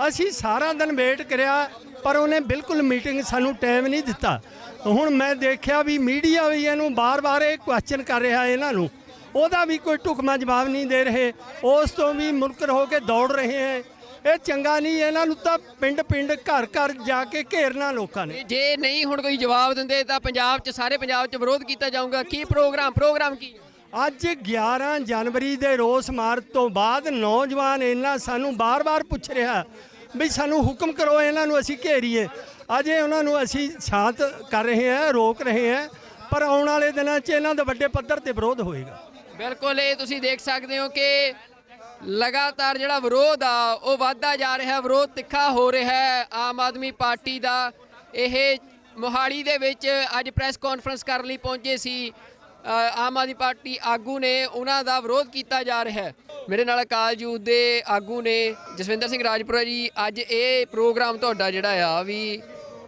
ਅਸੀਂ ਸਾਰਾ ਦਿਨ ਵੇਟ ਕਰਿਆ, ਪਰ ਉਹਨੇ ਬਿਲਕੁਲ ਮੀਟਿੰਗ ਸਾਨੂੰ ਟਾਈਮ ਨਹੀਂ ਦਿੱਤਾ। ਹੁਣ ਮੈਂ ਦੇਖਿਆ ਵੀ ਮੀਡੀਆ ਵੀ ਇਹਨੂੰ ਬਾਰ-ਬਾਰ ਇਹ ਕੁਐਸਚਨ ਕਰ ਰਿਹਾ, ਇਹਨਾਂ ਨੂੰ ਉਹਦਾ ਵੀ ਕੋਈ ਢੁਕਵਾਂ ਜਵਾਬ ਨਹੀਂ ਦੇ ਰਹੇ। ਉਸ ਤੋਂ ਵੀ ਮੁਨਕਰ ਹੋ ਕੇ ਦੌੜ ਰਹੇ ਹੈ। ਇਹ ਚੰਗਾ ਨਹੀਂ। ਇਹਨਾਂ ਨੂੰ ਤਾਂ ਪਿੰਡ-ਪਿੰਡ, ਘਰ-ਘਰ ਜਾ ਕੇ ਘੇਰਨਾ ਲੋਕਾਂ ਨੇ। ਜੇ ਨਹੀਂ ਹੁਣ ਕੋਈ ਜਵਾਬ ਦਿੰਦੇ ਤਾਂ ਪੰਜਾਬ 'ਚ, ਸਾਰੇ ਪੰਜਾਬ 'ਚ ਵਿਰੋਧ ਕੀਤਾ ਜਾਊਗਾ। ਕੀ ਪ੍ਰੋਗਰਾਮ ਕੀ? ਅੱਜ 11 ਜਨਵਰੀ ਦੇ ਰੋਸ ਮਾਰਚ ਤੋਂ ਬਾਅਦ ਨੌਜਵਾਨ ਇਹਨਾਂ ਸਾਨੂੰ ਬਾਰ-ਬਾਰ ਪੁੱਛ ਰਿਹਾ ਵੀ ਸਾਨੂੰ ਹੁਕਮ ਕਰੋ, ਇਹਨਾਂ ਨੂੰ ਅਸੀਂ ਘੇਰੀਏ। ਅਜੇ ਉਹਨਾਂ ਨੂੰ ਅਸੀਂ ਸ਼ਾਂਤ ਕਰ ਰਹੇ ਹਾਂ, ਰੋਕ ਰਹੇ ਹਾਂ, ਪਰ ਆਉਣ ਵਾਲੇ ਦਿਨਾਂ 'ਚ ਇਹਨਾਂ ਦਾ ਵੱਡੇ ਪੱਧਰ ਤੇ ਵਿਰੋਧ ਹੋਏਗਾ। ਬਿਲਕੁਲ, ਇਹ ਤੁਸੀਂ ਦੇਖ ਸਕਦੇ ਹੋ ਕਿ ਲਗਾਤਾਰ ਜਿਹੜਾ ਵਿਰੋਧ ਆ ਉਹ ਵੱਧਦਾ ਜਾ ਰਿਹਾ, ਵਿਰੋਧ ਤਿੱਖਾ ਹੋ ਰਿਹਾ ਹੈ। ਆਮ ਆਦਮੀ ਪਾਰਟੀ ਦਾ ਇਹ ਮੋਹਾਲੀ ਦੇ ਵਿੱਚ ਅੱਜ ਪ੍ਰੈਸ ਕਾਨਫਰੰਸ ਕਰਨ ਲਈ ਪਹੁੰਚੇ ਸੀ ਆਮ ਆਦਮੀ ਪਾਰਟੀ ਆਗੂ ਨੇ, ਉਹਨਾਂ ਦਾ ਵਿਰੋਧ ਕੀਤਾ ਜਾ ਰਿਹਾ ਹੈ। ਮੇਰੇ ਨਾਲ ਅਕਾਲ ਯੂਥ ਦੇ ਆਗੂ ਨੇ ਜਸਵਿੰਦਰ ਸਿੰਘ ਰਾਜਪੁਰਾ ਜੀ। ਅੱਜ ਇਹ ਪ੍ਰੋਗਰਾਮ ਤੁਹਾਡਾ ਜਿਹੜਾ ਆ ਵੀ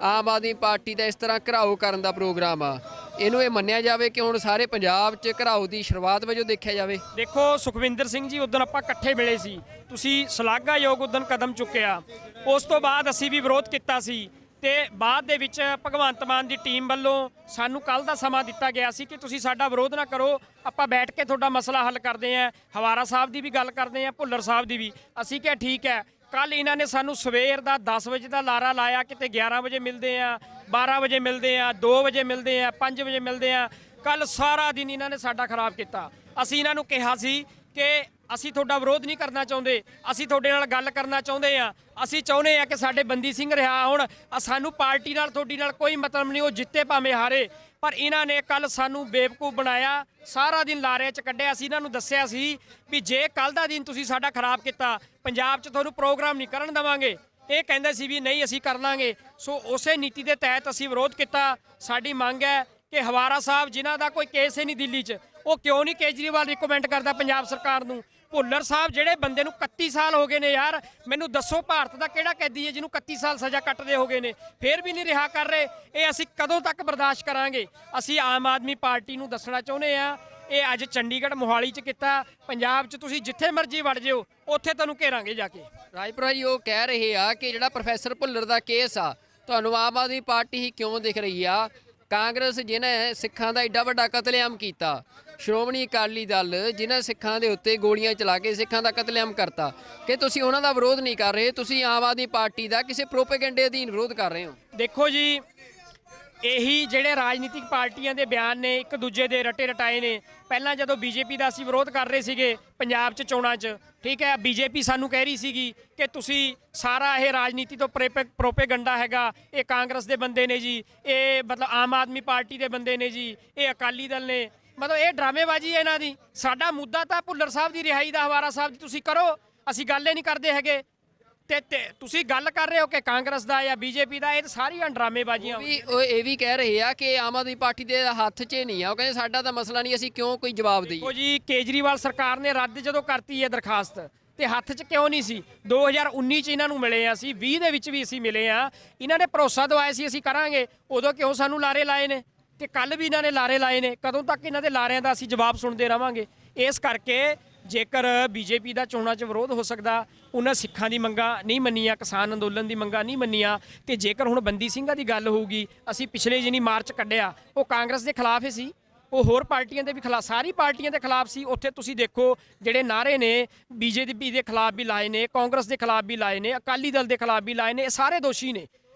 ਆਮ ਆਦਮੀ ਪਾਰਟੀ ਦਾ ਇਸ ਤਰ੍ਹਾਂ ਘਿਰਾਓ ਕਰਨ ਦਾ ਪ੍ਰੋਗਰਾਮ ਆ, ਇਹਨੂੰ ਇਹ ਮੰਨਿਆ ਜਾਵੇ ਕਿ ਹੁਣ ਸਾਰੇ ਪੰਜਾਬ 'ਚ ਘਿਰਾਓ ਦੀ ਸ਼ੁਰੂਆਤ ਵਜੋਂ ਦੇਖਿਆ ਜਾਵੇ? ਦੇਖੋ ਸੁਖਵਿੰਦਰ ਸਿੰਘ ਜੀ, ਉਦੋਂ ਆਪਾਂ ਇਕੱਠੇ ਮਿਲੇ ਸੀ, ਤੁਸੀਂ ਸ਼ਲਾਘਾਯੋਗ ਉਦੋਂ ਕਦਮ ਚੁੱਕਿਆ। ਉਸ ਤੋਂ ਬਾਅਦ ਅਸੀਂ ਵੀ ਵਿਰੋਧ ਕੀਤਾ ਸੀ ਤੇ ਬਾਅਦ ਦੇ ਵਿੱਚ ਭਗਵੰਤ ਮਾਨ ਦੀ ਟੀਮ ਵੱਲੋਂ ਸਾਨੂੰ ਕੱਲ ਦਾ ਸਮਾਂ ਦਿੱਤਾ ਗਿਆ ਸੀ ਕਿ ਤੁਸੀਂ ਸਾਡਾ ਵਿਰੋਧ ਨਾ ਕਰੋ, ਆਪਾਂ ਬੈਠ ਕੇ ਤੁਹਾਡਾ ਮਸਲਾ ਹੱਲ ਕਰਦੇ ਆਂ। ਹਵਾਰਾ ਸਾਹਿਬ ਦੀ ਵੀ ਗੱਲ ਕਰਦੇ ਆਂ, ਭੁੱਲਰ ਸਾਹਿਬ ਦੀ ਵੀ। ਅਸੀਂ ਕਿਹਾ ਠੀਕ ਹੈ। ਕੱਲ ਇਹਨਾਂ ਨੇ ਸਾਨੂੰ ਸਵੇਰ ਦਾ 10 ਵਜੇ ਦਾ ਲਾਰਾ ਲਾਇਆ, ਕਿਤੇ 11 ਵਜੇ ਮਿਲਦੇ ਆ, 12 ਵਜੇ ਮਿਲਦੇ ਆ, 2 ਵਜੇ ਮਿਲਦੇ ਆ, 5 ਵਜੇ ਮਿਲਦੇ ਆ। ਕੱਲ ਸਾਰਾ ਦਿਨ ਇਹਨਾਂ ਨੇ ਸਾਡਾ ਖਰਾਬ ਕੀਤਾ। ਅਸੀਂ ਇਹਨਾਂ ਨੂੰ ਕਿਹਾ ਸੀ ਕਿ ਅਸੀਂ ਤੁਹਾਡਾ ਵਿਰੋਧ ਨਹੀਂ ਕਰਨਾ ਚਾਹੁੰਦੇ, ਅਸੀਂ ਤੁਹਾਡੇ ਨਾਲ ਗੱਲ ਕਰਨਾ ਚਾਹੁੰਦੇ ਆ। ਅਸੀਂ ਚਾਹੁੰਦੇ ਆ ਕਿ ਸਾਡੇ ਬੰਦੀ ਸਿੰਘ ਰਿਹਾ ਹੋਣ। ਸਾਨੂੰ ਪਾਰਟੀ ਨਾਲ, ਤੁਹਾਡੀ ਨਾਲ ਕੋਈ ਮਤਲਬ ਨਹੀਂ, ਉਹ ਜਿੱਤੇ ਭਾਵੇਂ ਹਾਰੇ। ਪਰ ਇਹਨਾਂ ਨੇ ਕੱਲ ਸਾਨੂੰ ਬੇਵਕੂਫ ਬਣਾਇਆ, ਸਾਰਾ ਦਿਨ ਲਾਰੇ 'ਚ ਕੱਢਿਆ। ਅਸੀਂ ਇਹਨਾਂ ਨੂੰ ਦੱਸਿਆ ਸੀ ਵੀ ਜੇ ਕੱਲ ਦਾ ਦਿਨ ਤੁਸੀਂ ਸਾਡਾ ਖਰਾਬ ਕੀਤਾ, ਪੰਜਾਬ 'ਚ ਤੁਹਾਨੂੰ ਪ੍ਰੋਗਰਾਮ ਨਹੀਂ ਕਰਨ ਦੇਵਾਂਗੇ। ਇਹ ਕਹਿੰਦੇ ਸੀ ਵੀ ਨਹੀਂ ਅਸੀਂ ਕਰ ਲਾਂਗੇ। ਸੋ ਉਸੇ ਨੀਤੀ ਦੇ ਤਹਿਤ ਅਸੀਂ ਵਿਰੋਧ ਕੀਤਾ। ਸਾਡੀ ਮੰਗ ਹੈ ਕਿ ਹਵਾਰਾ ਸਾਹਿਬ, ਜਿਨ੍ਹਾਂ ਦਾ ਕੋਈ ਕੇਸ ਹੀ ਨਹੀਂ ਦਿੱਲੀ 'ਚ, ਉਹ ਕਿਉਂ ਨਹੀਂ ਕੇਜਰੀਵਾਲ ਰਿਕਮੈਂਡ ਕਰਦਾ ਪੰਜਾਬ ਸਰਕਾਰ ਨੂੰ? ਭੁੱਲਰ ਸਾਹਿਬ, ਜਿਹੜੇ ਬੰਦੇ ਨੂੰ 31 ਸਾਲ ਹੋ ਗਏ ਨੇ ਯਾਰ, ਮੈਨੂੰ ਦੱਸੋ ਭਾਰਤ ਦਾ ਕਿਹੜਾ ਕੈਦੀ ਹੈ ਜਿਹਨੂੰ 31 ਸਾਲ ਸਜ਼ਾ ਕੱਟਦੇ ਹੋ ਗਏ ਨੇ, ਫੇਰ ਵੀ ਨਹੀਂ ਰਿਹਾ ਕਰ ਰਹੇ? ਇਹ ਅਸੀਂ ਕਦੋਂ ਤੱਕ ਬਰਦਾਸ਼ਤ ਕਰਾਂਗੇ? ਅਸੀਂ ਆਮ ਆਦਮੀ ਪਾਰਟੀ ਨੂੰ ਦੱਸਣਾ ਚਾਹੁੰਦੇ ਆ, ਇਹ ਅੱਜ ਚੰਡੀਗੜ੍ਹ ਮੋਹਾਲੀ 'ਚ ਕੀਤਾ, ਪੰਜਾਬ 'ਚ ਤੁਸੀਂ ਜਿੱਥੇ ਮਰਜ਼ੀ ਵੜ ਜਿਓ, ਉੱਥੇ ਤੁਹਾਨੂੰ ਘੇਰਾਂਗੇ ਜਾ ਕੇ। ਰਾਜਪੁਰਾ ਜੀ ਉਹ ਕਹਿ ਰਹੇ ਆ ਕਿ ਜਿਹੜਾ ਪ੍ਰੋਫੈਸਰ ਭੁੱਲਰ ਦਾ ਕੇਸ ਆ, ਤੁਹਾਨੂੰ ਆਮ ਆਦਮੀ ਪਾਰਟੀ ਹੀ ਕਿਉਂ ਦਿਖ ਰਹੀ ਆ? ਕਾਂਗਰਸ ਜਿਹਨੇ ਸਿੱਖਾਂ ਦਾ ਐਡਾ ਵੱਡਾ ਕਤਲੇਆਮ ਕੀਤਾ, ਸ਼੍ਰੋਮਣੀ ਅਕਾਲੀ ਦਲ ਜਿਨ੍ਹਾਂ ਸਿੱਖਾਂ ਦੇ ਉੱਤੇ ਗੋਲੀਆਂ ਚਲਾ ਕੇ ਸਿੱਖਾਂ ਦਾ ਕਤਲੇਆਮ ਕਰਤਾ, ਕਿ ਤੁਸੀਂ ਉਹਨਾਂ ਦਾ ਵਿਰੋਧ ਨਹੀਂ ਕਰ ਰਹੇ, ਤੁਸੀਂ ਆਮ ਆਦਮੀ ਪਾਰਟੀ ਦਾ ਕਿਸੇ ਪ੍ਰੋਪੇਗੈਂਡੇ ਅਧੀਨ ਵਿਰੋਧ ਕਰ ਰਹੇ ਹੋ? ਦੇਖੋ ਜੀ, ਇਹੀ ਜਿਹੜੇ ਰਾਜਨੀਤਿਕ ਪਾਰਟੀਆਂ ਦੇ ਬਿਆਨ ਨੇ, ਇੱਕ ਦੂਜੇ ਦੇ ਰਟੇ ਰਟਾਏ ਨੇ। ਪਹਿਲਾਂ ਜਦੋਂ ਬੀਜੇਪੀ ਦਾ ਅਸੀਂ ਵਿਰੋਧ ਕਰ ਰਹੇ ਸੀਗੇ ਪੰਜਾਬ 'ਚ ਚੋਣਾਂ 'ਚ, ਠੀਕ ਹੈ, ਬੀਜੇਪੀ ਸਾਨੂੰ ਕਹਿ ਰਹੀ ਸੀਗੀ ਕਿ ਤੁਸੀਂ ਸਾਰਾ ਇਹ ਰਾਜਨੀਤੀ ਤੋਂ ਪ੍ਰੋਪੇਗੰਡਾ ਹੈਗਾ, ਇਹ ਕਾਂਗਰਸ ਦੇ ਬੰਦੇ ਨੇ ਜੀ, ਇਹ ਮਤਲਬ ਆਮ ਆਦਮੀ ਪਾਰਟੀ ਦੇ ਬੰਦੇ ਨੇ ਜੀ, ਇਹ ਅਕਾਲੀ ਦਲ ਨੇ, ਮਤਲਬ ਇਹ ਡਰਾਮੇਬਾਜ਼ੀ ਹੈ ਇਹਨਾਂ ਦੀ। ਸਾਡਾ ਮੁੱਦਾ ਤਾਂ ਭੁੱਲਰ ਸਾਹਿਬ ਦੀ ਰਿਹਾਈ ਦਾ, ਹਵਾਰਾ ਸਾਹਿਬ ਦੀ ਤੁਸੀਂ ਕਰੋ, ਅਸੀਂ ਗੱਲ ਹੀ ਨਹੀਂ ਕਰਦੇ ਹੈਗੇ। ਤੇ ਤੁਸੀਂ ਗੱਲ ਕਰ ਰਹੇ ਹੋ ਕਿ ਕਾਂਗਰਸ ਦਾ ਜਾਂ ਬੀਜੇਪੀ ਦਾ, ਇਹ ਸਾਰੀਆਂ ਡਰਾਮੇਬਾਜ਼ੀਆਂ। ਉਹ ਇਹ ਵੀ ਕਹਿ ਰਹੇ ਆ ਕਿ ਆਮ ਆਦਮੀ ਪਾਰਟੀ ਦੇ ਹੱਥ 'ਚ ਨਹੀਂ ਆ, ਉਹ ਕਹਿੰਦੇ ਸਾਡਾ ਤਾਂ ਮਸਲਾ ਨਹੀਂ, ਅਸੀਂ ਕਿਉਂ ਕੋਈ ਜਵਾਬ ਦਈਏ? ਦੇਖੋ ਜੀ, ਕੇਜਰੀਵਾਲ ਸਰਕਾਰ ਨੇ ਰੱਦ ਜਦੋਂ ਕਰਤੀ ਹੈ ਦਰਖਾਸਤ, ਤੇ ਹੱਥ 'ਚ ਕਿਉਂ ਨਹੀਂ ਸੀ? 2019 'ਚ ਇਹਨਾਂ ਨੂੰ ਮਿਲੇ ਆ ਅਸੀਂ, 20 ਦੇ ਵਿੱਚ ਵੀ ਅਸੀਂ ਮਿਲੇ ਆ। ਇਹਨਾਂ ਨੇ ਭਰੋਸਾ ਦਵਾਇਆ ਸੀ ਅਸੀਂ ਕਰਾਂਗੇ, ਉਦੋਂ ਕਿਉਂ ਸਾਨੂੰ ਲਾਰੇ ਲਾਏ ਨੇ? ਤੇ ਕੱਲ ਵੀ ਇਹਨਾਂ ਨੇ ਲਾਰੇ ਲਾਏ ਨੇ। ਕਦੋਂ ਤੱਕ ਇਹਨਾਂ ਦੇ ਲਾਰਿਆਂ ਦਾ ਅਸੀਂ ਜਵਾਬ ਸੁਣਦੇ ਰਵਾਂਗੇ? ਇਸ ਕਰਕੇ ਜੇਕਰ ਬੀਜੇਪੀ ਦਾ ਚੋਣਾਂ 'ਚ ਵਿਰੋਧ ਹੋ ਸਕਦਾ, ਉਹਨਾਂ ਸਿੱਖਾਂ ਦੀ ਮੰਗਾਂ ਨਹੀਂ ਮੰਨੀਆਂ, ਕਿਸਾਨ ਅੰਦੋਲਨ ਦੀ ਮੰਗਾਂ ਨਹੀਂ ਮੰਨੀਆਂ, ਤੇ ਜੇਕਰ ਹੁਣ ਬੰਦੀ ਸਿੰਘਾਂ ਦੀ ਗੱਲ ਹੋਊਗੀ, ਅਸੀਂ ਪਿਛਲੇ ਜਿਹਨੀ ਮਾਰਚ ਕੱਢਿਆ ਉਹ ਕਾਂਗਰਸ ਦੇ ਖਿਲਾਫ ਹੀ ਸੀ, ਉਹ ਹੋਰ ਪਾਰਟੀਆਂ ਦੇ ਵੀ ਖਿਲਾਫ, ਸਾਰੀ ਪਾਰਟੀਆਂ ਦੇ ਖਿਲਾਫ ਸੀ। ਉੱਥੇ ਤੁਸੀਂ ਦੇਖੋ ਜਿਹੜੇ ਨਾਅਰੇ ਨੇ ਬੀਜੇਪੀ ਦੇ ਖਿਲਾਫ ਵੀ ਲਾਏ ਨੇ, ਕਾਂਗਰਸ ਦੇ ਖਿਲਾਫ ਵੀ ਲਾਏ ਨੇ, ਅਕਾਲੀ ਦਲ ਦੇ ਖਿਲਾਫ ਵੀ ਲਾਏ ਨੇ, ਇਹ ਸਾਰੇ ਦੋਸ਼ੀ ਨੇ।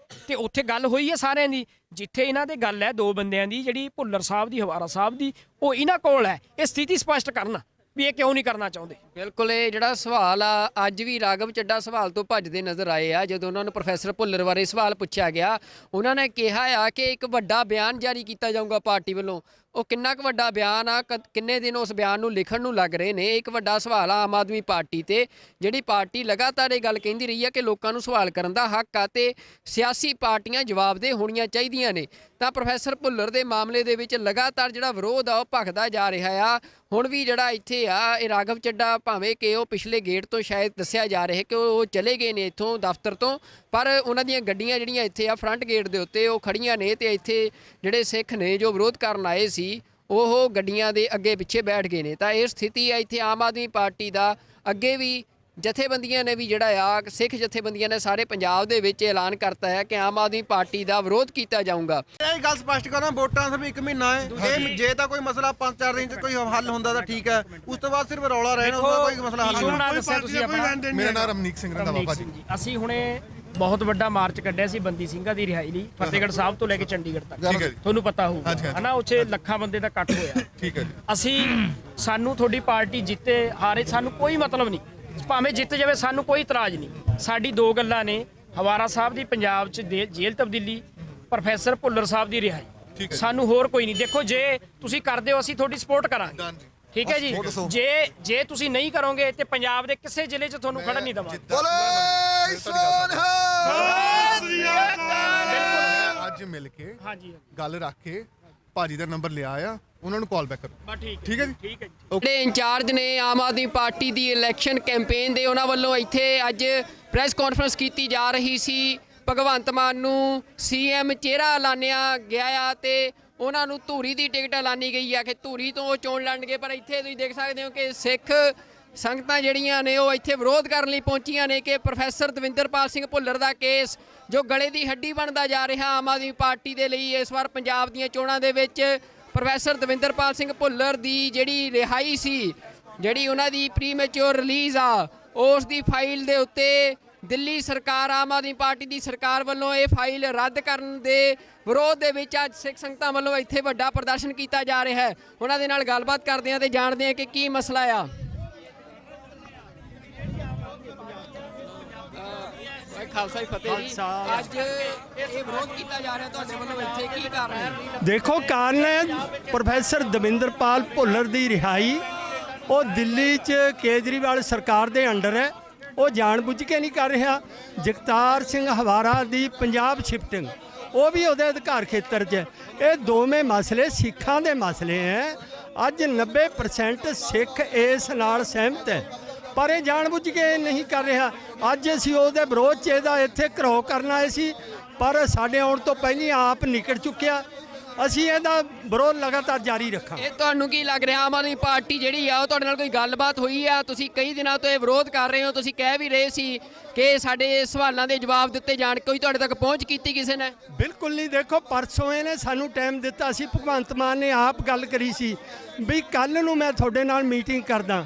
ਤੇ ਉੱਥੇ ਗੱਲ ਹੋਈ ਹੈ ਸਾਰਿਆਂ ਦੀ। ਜਿੱਥੇ ਇਹਨਾਂ ਦੇ ਗੱਲ ਹੈ ਦੋ ਬੰਦਿਆਂ ਦੀ, ਜਿਹੜੀ ਭੁੱਲਰ ਸਾਹਿਬ ਦੀ, ਹਵਾਰਾ ਸਾਹਿਬ ਦੀ, ਉਹ ਇਹਨਾਂ ਕੋਲ ਹੈ। ਇਹ ਸਥਿਤੀ ਸਪਸ਼ਟ ਕਰਨ ਵੀ ਇਹ ਕਿਉਂ ਨਹੀਂ ਕਰਨਾ ਚਾਹੁੰਦੇ। ਬਿਲਕੁਲ, ਇਹ ਜਿਹੜਾ ਸਵਾਲ ਆ ਅੱਜ ਵੀ ਰਾਘਵ ਚੱਡਾ ਸਵਾਲ ਤੋਂ ਭੱਜਦੇ ਨਜ਼ਰ ਆਏ ਆ। ਜਦੋਂ ਉਹਨਾਂ ਨੂੰ ਪ੍ਰੋਫੈਸਰ ਭੁੱਲਰ ਬਾਰੇ ਸਵਾਲ ਪੁੱਛਿਆ ਗਿਆ, ਉਹਨਾਂ ਨੇ ਕਿਹਾ ਆ ਕਿ ਇੱਕ ਵੱਡਾ ਬਿਆਨ ਜਾਰੀ ਕੀਤਾ ਜਾਊਗਾ ਪਾਰਟੀ ਵੱਲੋਂ। ਉਹ ਕਿੰਨਾ ਕੁ ਵੱਡਾ ਬਿਆਨ ਆ, ਕਿੰਨੇ ਦਿਨ ਉਸ ਬਿਆਨ ਨੂੰ ਲਿਖਣ ਨੂੰ ਲੱਗ ਰਹੇ ਨੇ, ਇੱਕ ਵੱਡਾ ਸਵਾਲ ਆ ਆਮ ਆਦਮੀ ਪਾਰਟੀ ਤੇ। ਜਿਹੜੀ ਪਾਰਟੀ ਲਗਾਤਾਰ ਇਹ ਗੱਲ ਕਹਿੰਦੀ ਰਹੀ ਆ ਕਿ ਲੋਕਾਂ ਨੂੰ ਸਵਾਲ ਕਰਨ ਦਾ ਹੱਕ ਆ ਤੇ ਸਿਆਸੀ ਪਾਰਟੀਆਂ ਜਵਾਬਦੇਹ ਹੋਣੀਆਂ ਚਾਹੀਦੀਆਂ ਨੇ, ਤਾਂ ਪ੍ਰੋਫੈਸਰ ਭੁੱਲਰ ਦੇ ਮਾਮਲੇ ਦੇ ਵਿੱਚ ਲਗਾਤਾਰ ਜਿਹੜਾ ਵਿਰੋਧ ਆ ਉਹ ਭਖਦਾ ਜਾ ਰਿਹਾ ਆ। ਹੁਣ ਵੀ ਜਿਹੜਾ ਇੱਥੇ ਆ ਇਹ ਰਾਘਵ ਚੱਡਾ, ਭਾਵੇਂ ਕਿ ਉਹ ਪਿਛਲੇ ਗੇਟ ਤੋਂ ਸ਼ਾਇਦ ਦੱਸਿਆ ਜਾ ਰਿਹਾ ਕਿ ਉਹ ਚਲੇ ਗਏ ਨੇ ਇੱਥੋਂ ਦਫ਼ਤਰ ਤੋਂ, ਪਰ ਉਹਨਾਂ ਦੀਆਂ ਗੱਡੀਆਂ ਜਿਹੜੀਆਂ ਇੱਥੇ ਆ ਫਰੰਟ ਗੇਟ ਦੇ ਉੱਤੇ ਉਹ ਖੜੀਆਂ ਨੇ ਤੇ ਇੱਥੇ ਜਿਹੜੇ ਸਿੱਖ ਨੇ ਜੋ ਵਿਰੋਧ ਕਰਨ ਆਏ ਸੀ ਉਹ ਗੱਡੀਆਂ ਦੇ ਅੱਗੇ ਪਿੱਛੇ ਬੈਠ ਗਏ ਨੇ। ਤਾਂ ਇਹ ਸਥਿਤੀ ਆ ਇੱਥੇ ਆਮ ਆਦਮੀ ਪਾਰਟੀ ਦਾ। ਅੱਗੇ ਵੀ ਜਥੇਬੰਦੀਆਂ ਨੇ ਵੀ ਜਿਹੜਾ ਆ ਸਿੱਖ ਜਥੇਬੰਦੀਆਂ ਨੇ ਸਾਰੇ ਪੰਜਾਬ ਦੇ ਵਿੱਚ ਐਲਾਨ ਕਰਤਾ ਹੈ ਕਿ ਆਮ ਆਦਮੀ ਪਾਰਟੀ ਦਾ ਵਿਰੋਧ ਕੀਤਾ ਜਾਊਗਾ। ਇਹ ਗੱਲ ਸਪਸ਼ਟ ਕਰਾਂ, ਵੋਟਾਂ ਸਿਰਫ 1 ਮਹੀਨਾ ਹੈ। ਇਹ ਜੇ ਤਾਂ ਕੋਈ ਮਸਲਾ 5-4 ਦਿਨ ਚ ਕੋਈ ਹੱਲ ਹੁੰਦਾ ਤਾਂ ਠੀਕ ਹੈ, ਉਸ ਤੋਂ ਬਾਅਦ ਸਿਰਫ ਰੌਲਾ ਰਹਿਣਾ, ਉਹਦਾ ਕੋਈ ਮਸਲਾ ਹੱਲ ਨਹੀਂ ਹੋਣਾ। ਦੱਸਿਆ ਤੁਸੀਂ ਆਪਣਾ। ਮੇਰਾ ਨਾਮ ਰਮਨੀਕ ਸਿੰਘ ਰੰਧਾਵਾ ਭਾਜੀ। ਅਸੀਂ ਹੁਣੇ ਬਹੁਤ ਵੱਡਾ ਮਾਰਚ ਕੱਢਿਆ ਸੀ ਬੰਦੀ ਸਿੰਘਾਂ ਦੀ ਰਿਹਾਈ ਲਈ, ਫਤਿਹਗੜ੍ਹ ਸਾਹਿਬ ਤੋਂ ਲੈ ਕੇ ਚੰਡੀਗੜ੍ਹ ਤੱਕ। ਤੁਹਾਨੂੰ ਪਤਾ ਹੋਊਗਾ ਹਨਾ, ਉੱਥੇ ਲੱਖਾਂ ਬੰਦੇ ਦਾ ਇਕੱਠ ਹੋਇਆ। ਠੀਕ ਹੈ ਜੀ। ਅਸੀਂ ਸਾਨੂੰ ਤੁਹਾਡੀ ਪਾਰਟੀ ਜਿੱਤੇ ਹਾਰੇ ਸਾਨੂੰ ਕੋਈ ਮਤਲਬ ਨਹੀਂ, ਭਾਵੇਂ ਜਿੱਤ ਜਾਵੇ ਸਾਨੂੰ ਕੋਈ ਇਤਰਾਜ਼ ਨਹੀਂ। ਸਾਡੀ ਦੋ ਗੱਲਾਂ ਨੇ, ਹਵਾਰਾ ਸਾਹਿਬ ਦੀ ਪੰਜਾਬ 'ਚ ਜੇਲ੍ਹ ਤਬਦੀਲੀ, ਪ੍ਰੋਫੈਸਰ ਭੁੱਲਰ ਸਾਹਿਬ ਦੀ ਰਿਹਾਈ। ਸਾਨੂੰ ਹੋਰ ਕੋਈ ਨਹੀਂ। ਦੇਖੋ ਜੇ ਤੁਸੀਂ ਕਰਦੇ ਹੋ ਅਸੀਂ ਤੁਹਾਡੀ ਸਪੋਰਟ ਕਰਾਂਗੇ, ਠੀਕ ਹੈ ਜੀ। ਜੇ ਤੁਸੀਂ ਨਹੀਂ ਕਰੋਗੇ ਤੇ ਪੰਜਾਬ ਦੇ ਕਿਸੇ ਜ਼ਿਲ੍ਹੇ 'ਚ ਤੁਹਾਨੂੰ ਖੜਨ ਨਹੀਂ ਦੇਵਾਂਗੇ। ਅੱਜ ਮਿਲ ਕੇ ਗੱਲ ਰੱਖ ਕੇ ਭਾਜੀ ਦਾ ਨੰਬਰ ਲਿਆ ਆ, ਉਹਨਾਂ ਨੂੰ ਕਾਲ ਬੈਕ ਕਰੋ। ਠੀਕ ਹੈ ਜੀ। ਠੀਕ ਹੈ ਜੀ। ਜਿਹੜੇ ਇੰਚਾਰਜ ਨੇ ਆਮ ਆਦਮੀ ਪਾਰਟੀ ਦੀ ਇਲੈਕਸ਼ਨ ਕੈਂਪੇਨ ਦੇ, ਉਹਨਾਂ ਵੱਲੋਂ ਇੱਥੇ ਅੱਜ ਪ੍ਰੈਸ ਕਾਨਫਰੰਸ ਕੀਤੀ ਜਾ ਰਹੀ ਸੀ। ਭਗਵੰਤ ਮਾਨ ਨੂੰ ਸੀਐਮ ਚਿਹਰਾ ਐਲਾਨਿਆ ਗਿਆ ਆ ਤੇ ਉਹਨਾਂ ਨੂੰ ਧੂਰੀ ਦੀ ਟਿਕਟ ਐਲਾਨੀ ਗਈ ਆ ਕਿ ਧੂਰੀ ਤੋਂ ਉਹ ਚੋਣ ਲੜਨਗੇ। ਪਰ ਇੱਥੇ ਤੁਸੀਂ ਦੇਖ ਸਕਦੇ ਹੋ ਕਿ ਸਿੱਖ ਸੰਗਤਾਂ ਜਿਹੜੀਆਂ ਨੇ ਉਹ ਇੱਥੇ ਵਿਰੋਧ ਕਰਨ ਲਈ ਪਹੁੰਚੀਆਂ ਨੇ ਕਿ ਪ੍ਰੋਫੈਸਰ ਦਵਿੰਦਰਪਾਲ ਸਿੰਘ ਭੁੱਲਰ ਦਾ ਕੇਸ ਜੋ ਗਲੇ ਦੀ ਹੱਡੀ ਬਣਦਾ ਜਾ ਰਿਹਾ ਆਮ ਆਦਮੀ ਪਾਰਟੀ ਦੇ ਲਈ। ਇਸ ਵਾਰ ਪੰਜਾਬ ਦੀਆਂ ਚੋਣਾਂ ਦੇ ਵਿੱਚ ਪ੍ਰੋਫੈਸਰ ਦਵਿੰਦਰਪਾਲ ਸਿੰਘ ਭੁੱਲਰ ਦੀ ਜਿਹੜੀ ਰਿਹਾਈ ਸੀ, ਜਿਹੜੀ ਉਹਨਾਂ ਦੀ ਪ੍ਰੀਮੈਚੁਰ ਰਿਲੀਜ਼ ਆ, ਉਸ ਦੀ ਫਾਈਲ ਦੇ ਉੱਤੇ ਦਿੱਲੀ ਸਰਕਾਰ, ਆਮ ਆਦਮੀ ਪਾਰਟੀ ਦੀ ਸਰਕਾਰ ਵੱਲੋਂ ਇਹ ਫਾਈਲ ਰੱਦ ਕਰਨ ਦੇ ਵਿਰੋਧ ਦੇ ਵਿੱਚ ਅੱਜ ਸਿੱਖ ਸੰਗਤਾਂ ਵੱਲੋਂ ਇੱਥੇ ਵੱਡਾ ਪ੍ਰਦਰਸ਼ਨ ਕੀਤਾ ਜਾ ਰਿਹਾ ਹੈ। ਉਹਨਾਂ ਦੇ ਨਾਲ ਗੱਲਬਾਤ ਕਰਦੇ ਹਾਂ ਤੇ ਜਾਣਦੇ ਹਾਂ ਕਿ ਕੀ ਮਸਲਾ ਆ। ਖਾਲਸਾ ਜੀ ਫਤਿਹ ਜੀ। ਅੱਜ ਇਹ ਵਿਰੋਧ ਕੀਤਾ ਜਾ ਰਿਹਾ ਤੁਹਾਡੇ ਵੱਲੋਂ, ਇੱਥੇ ਕੀ ਕਾਰਨ ਹੈ? ਦੇਖੋ, ਕਾਰਨ ਹੈ ਪ੍ਰੋਫੈਸਰ ਦਵਿੰਦਰਪਾਲ ਭੁੱਲਰ ਦੀ ਰਿਹਾਈ। ਉਹ ਦਿੱਲੀ 'ਚ ਕੇਜਰੀਵਾਲ ਸਰਕਾਰ ਦੇ ਅੰਡਰ ਹੈ, ਉਹ ਜਾਣਬੁੱਝ ਕੇ ਨਹੀਂ ਕਰ ਰਿਹਾ। ਜਗਤਾਰ ਸਿੰਘ ਹਵਾਰਾ ਦੀ ਪੰਜਾਬ ਸ਼ਿਫਟਿੰਗ, ਉਹ ਵੀ ਉਹਦੇ ਅਧਿਕਾਰ ਖੇਤਰ 'ਚ ਹੈ। ਇਹ ਦੋਵੇਂ ਮਸਲੇ ਸਿੱਖਾਂ ਦੇ ਮਸਲੇ ਹੈ। ਅੱਜ 90% ਸਿੱਖ ਇਸ ਨਾਲ ਸਹਿਮਤ ਹੈ, ਪਰ ਇਹ ਜਾਣਬੁੱਝ ਕੇ ਨਹੀਂ ਕਰ ਰਿਹਾ। ਅੱਜ ਅਸੀਂ ਉਹਦੇ ਵਿਰੋਧ 'ਚ ਇਹਦਾ ਇੱਥੇ ਘਰੋ ਕਰਨ ਆਏ ਸੀ, ਪਰ ਸਾਡੇ ਆਉਣ ਤੋਂ ਪਹਿਲਾਂ ਆਪ ਨਿਕਲ ਚੁੱਕਿਆ। ਅਸੀਂ ਇਹਦਾ ਵਿਰੋਧ ਲਗਾਤਾਰ ਜਾਰੀ ਰੱਖਾਂਗੇ। ਇਹ ਤੁਹਾਨੂੰ ਕੀ ਲੱਗ ਰਿਹਾ, ਆਮ ਆਦਮੀ ਪਾਰਟੀ ਜਿਹੜੀ ਆ ਉਹ ਤੁਹਾਡੇ ਨਾਲ ਕੋਈ ਗੱਲਬਾਤ ਹੋਈ ਆ? ਤੁਸੀਂ ਕਈ ਦਿਨਾਂ ਤੋਂ ਇਹ ਵਿਰੋਧ ਕਰ ਰਹੇ ਹੋ, ਤੁਸੀਂ ਕਹਿ ਵੀ ਰਹੇ ਸੀ ਕਿ ਸਾਡੇ ਸਵਾਲਾਂ ਦੇ ਜਵਾਬ ਦਿੱਤੇ ਜਾਣ, ਕੋਈ ਤੁਹਾਡੇ ਤੱਕ ਪਹੁੰਚ ਕੀਤੀ ਕਿਸੇ ਨੇ? ਬਿਲਕੁਲ ਨਹੀਂ। ਦੇਖੋ, ਪਰਸੋਂ ਇਹਨੇ ਸਾਨੂੰ ਟਾਈਮ ਦਿੱਤਾ ਸੀ, ਭਗਵੰਤ ਮਾਨ ਨੇ ਆਪ ਗੱਲ ਕਰੀ ਸੀ ਵੀ ਕੱਲ ਨੂੰ ਮੈਂ ਤੁਹਾਡੇ ਨਾਲ ਮੀਟਿੰਗ ਕਰਦਾ।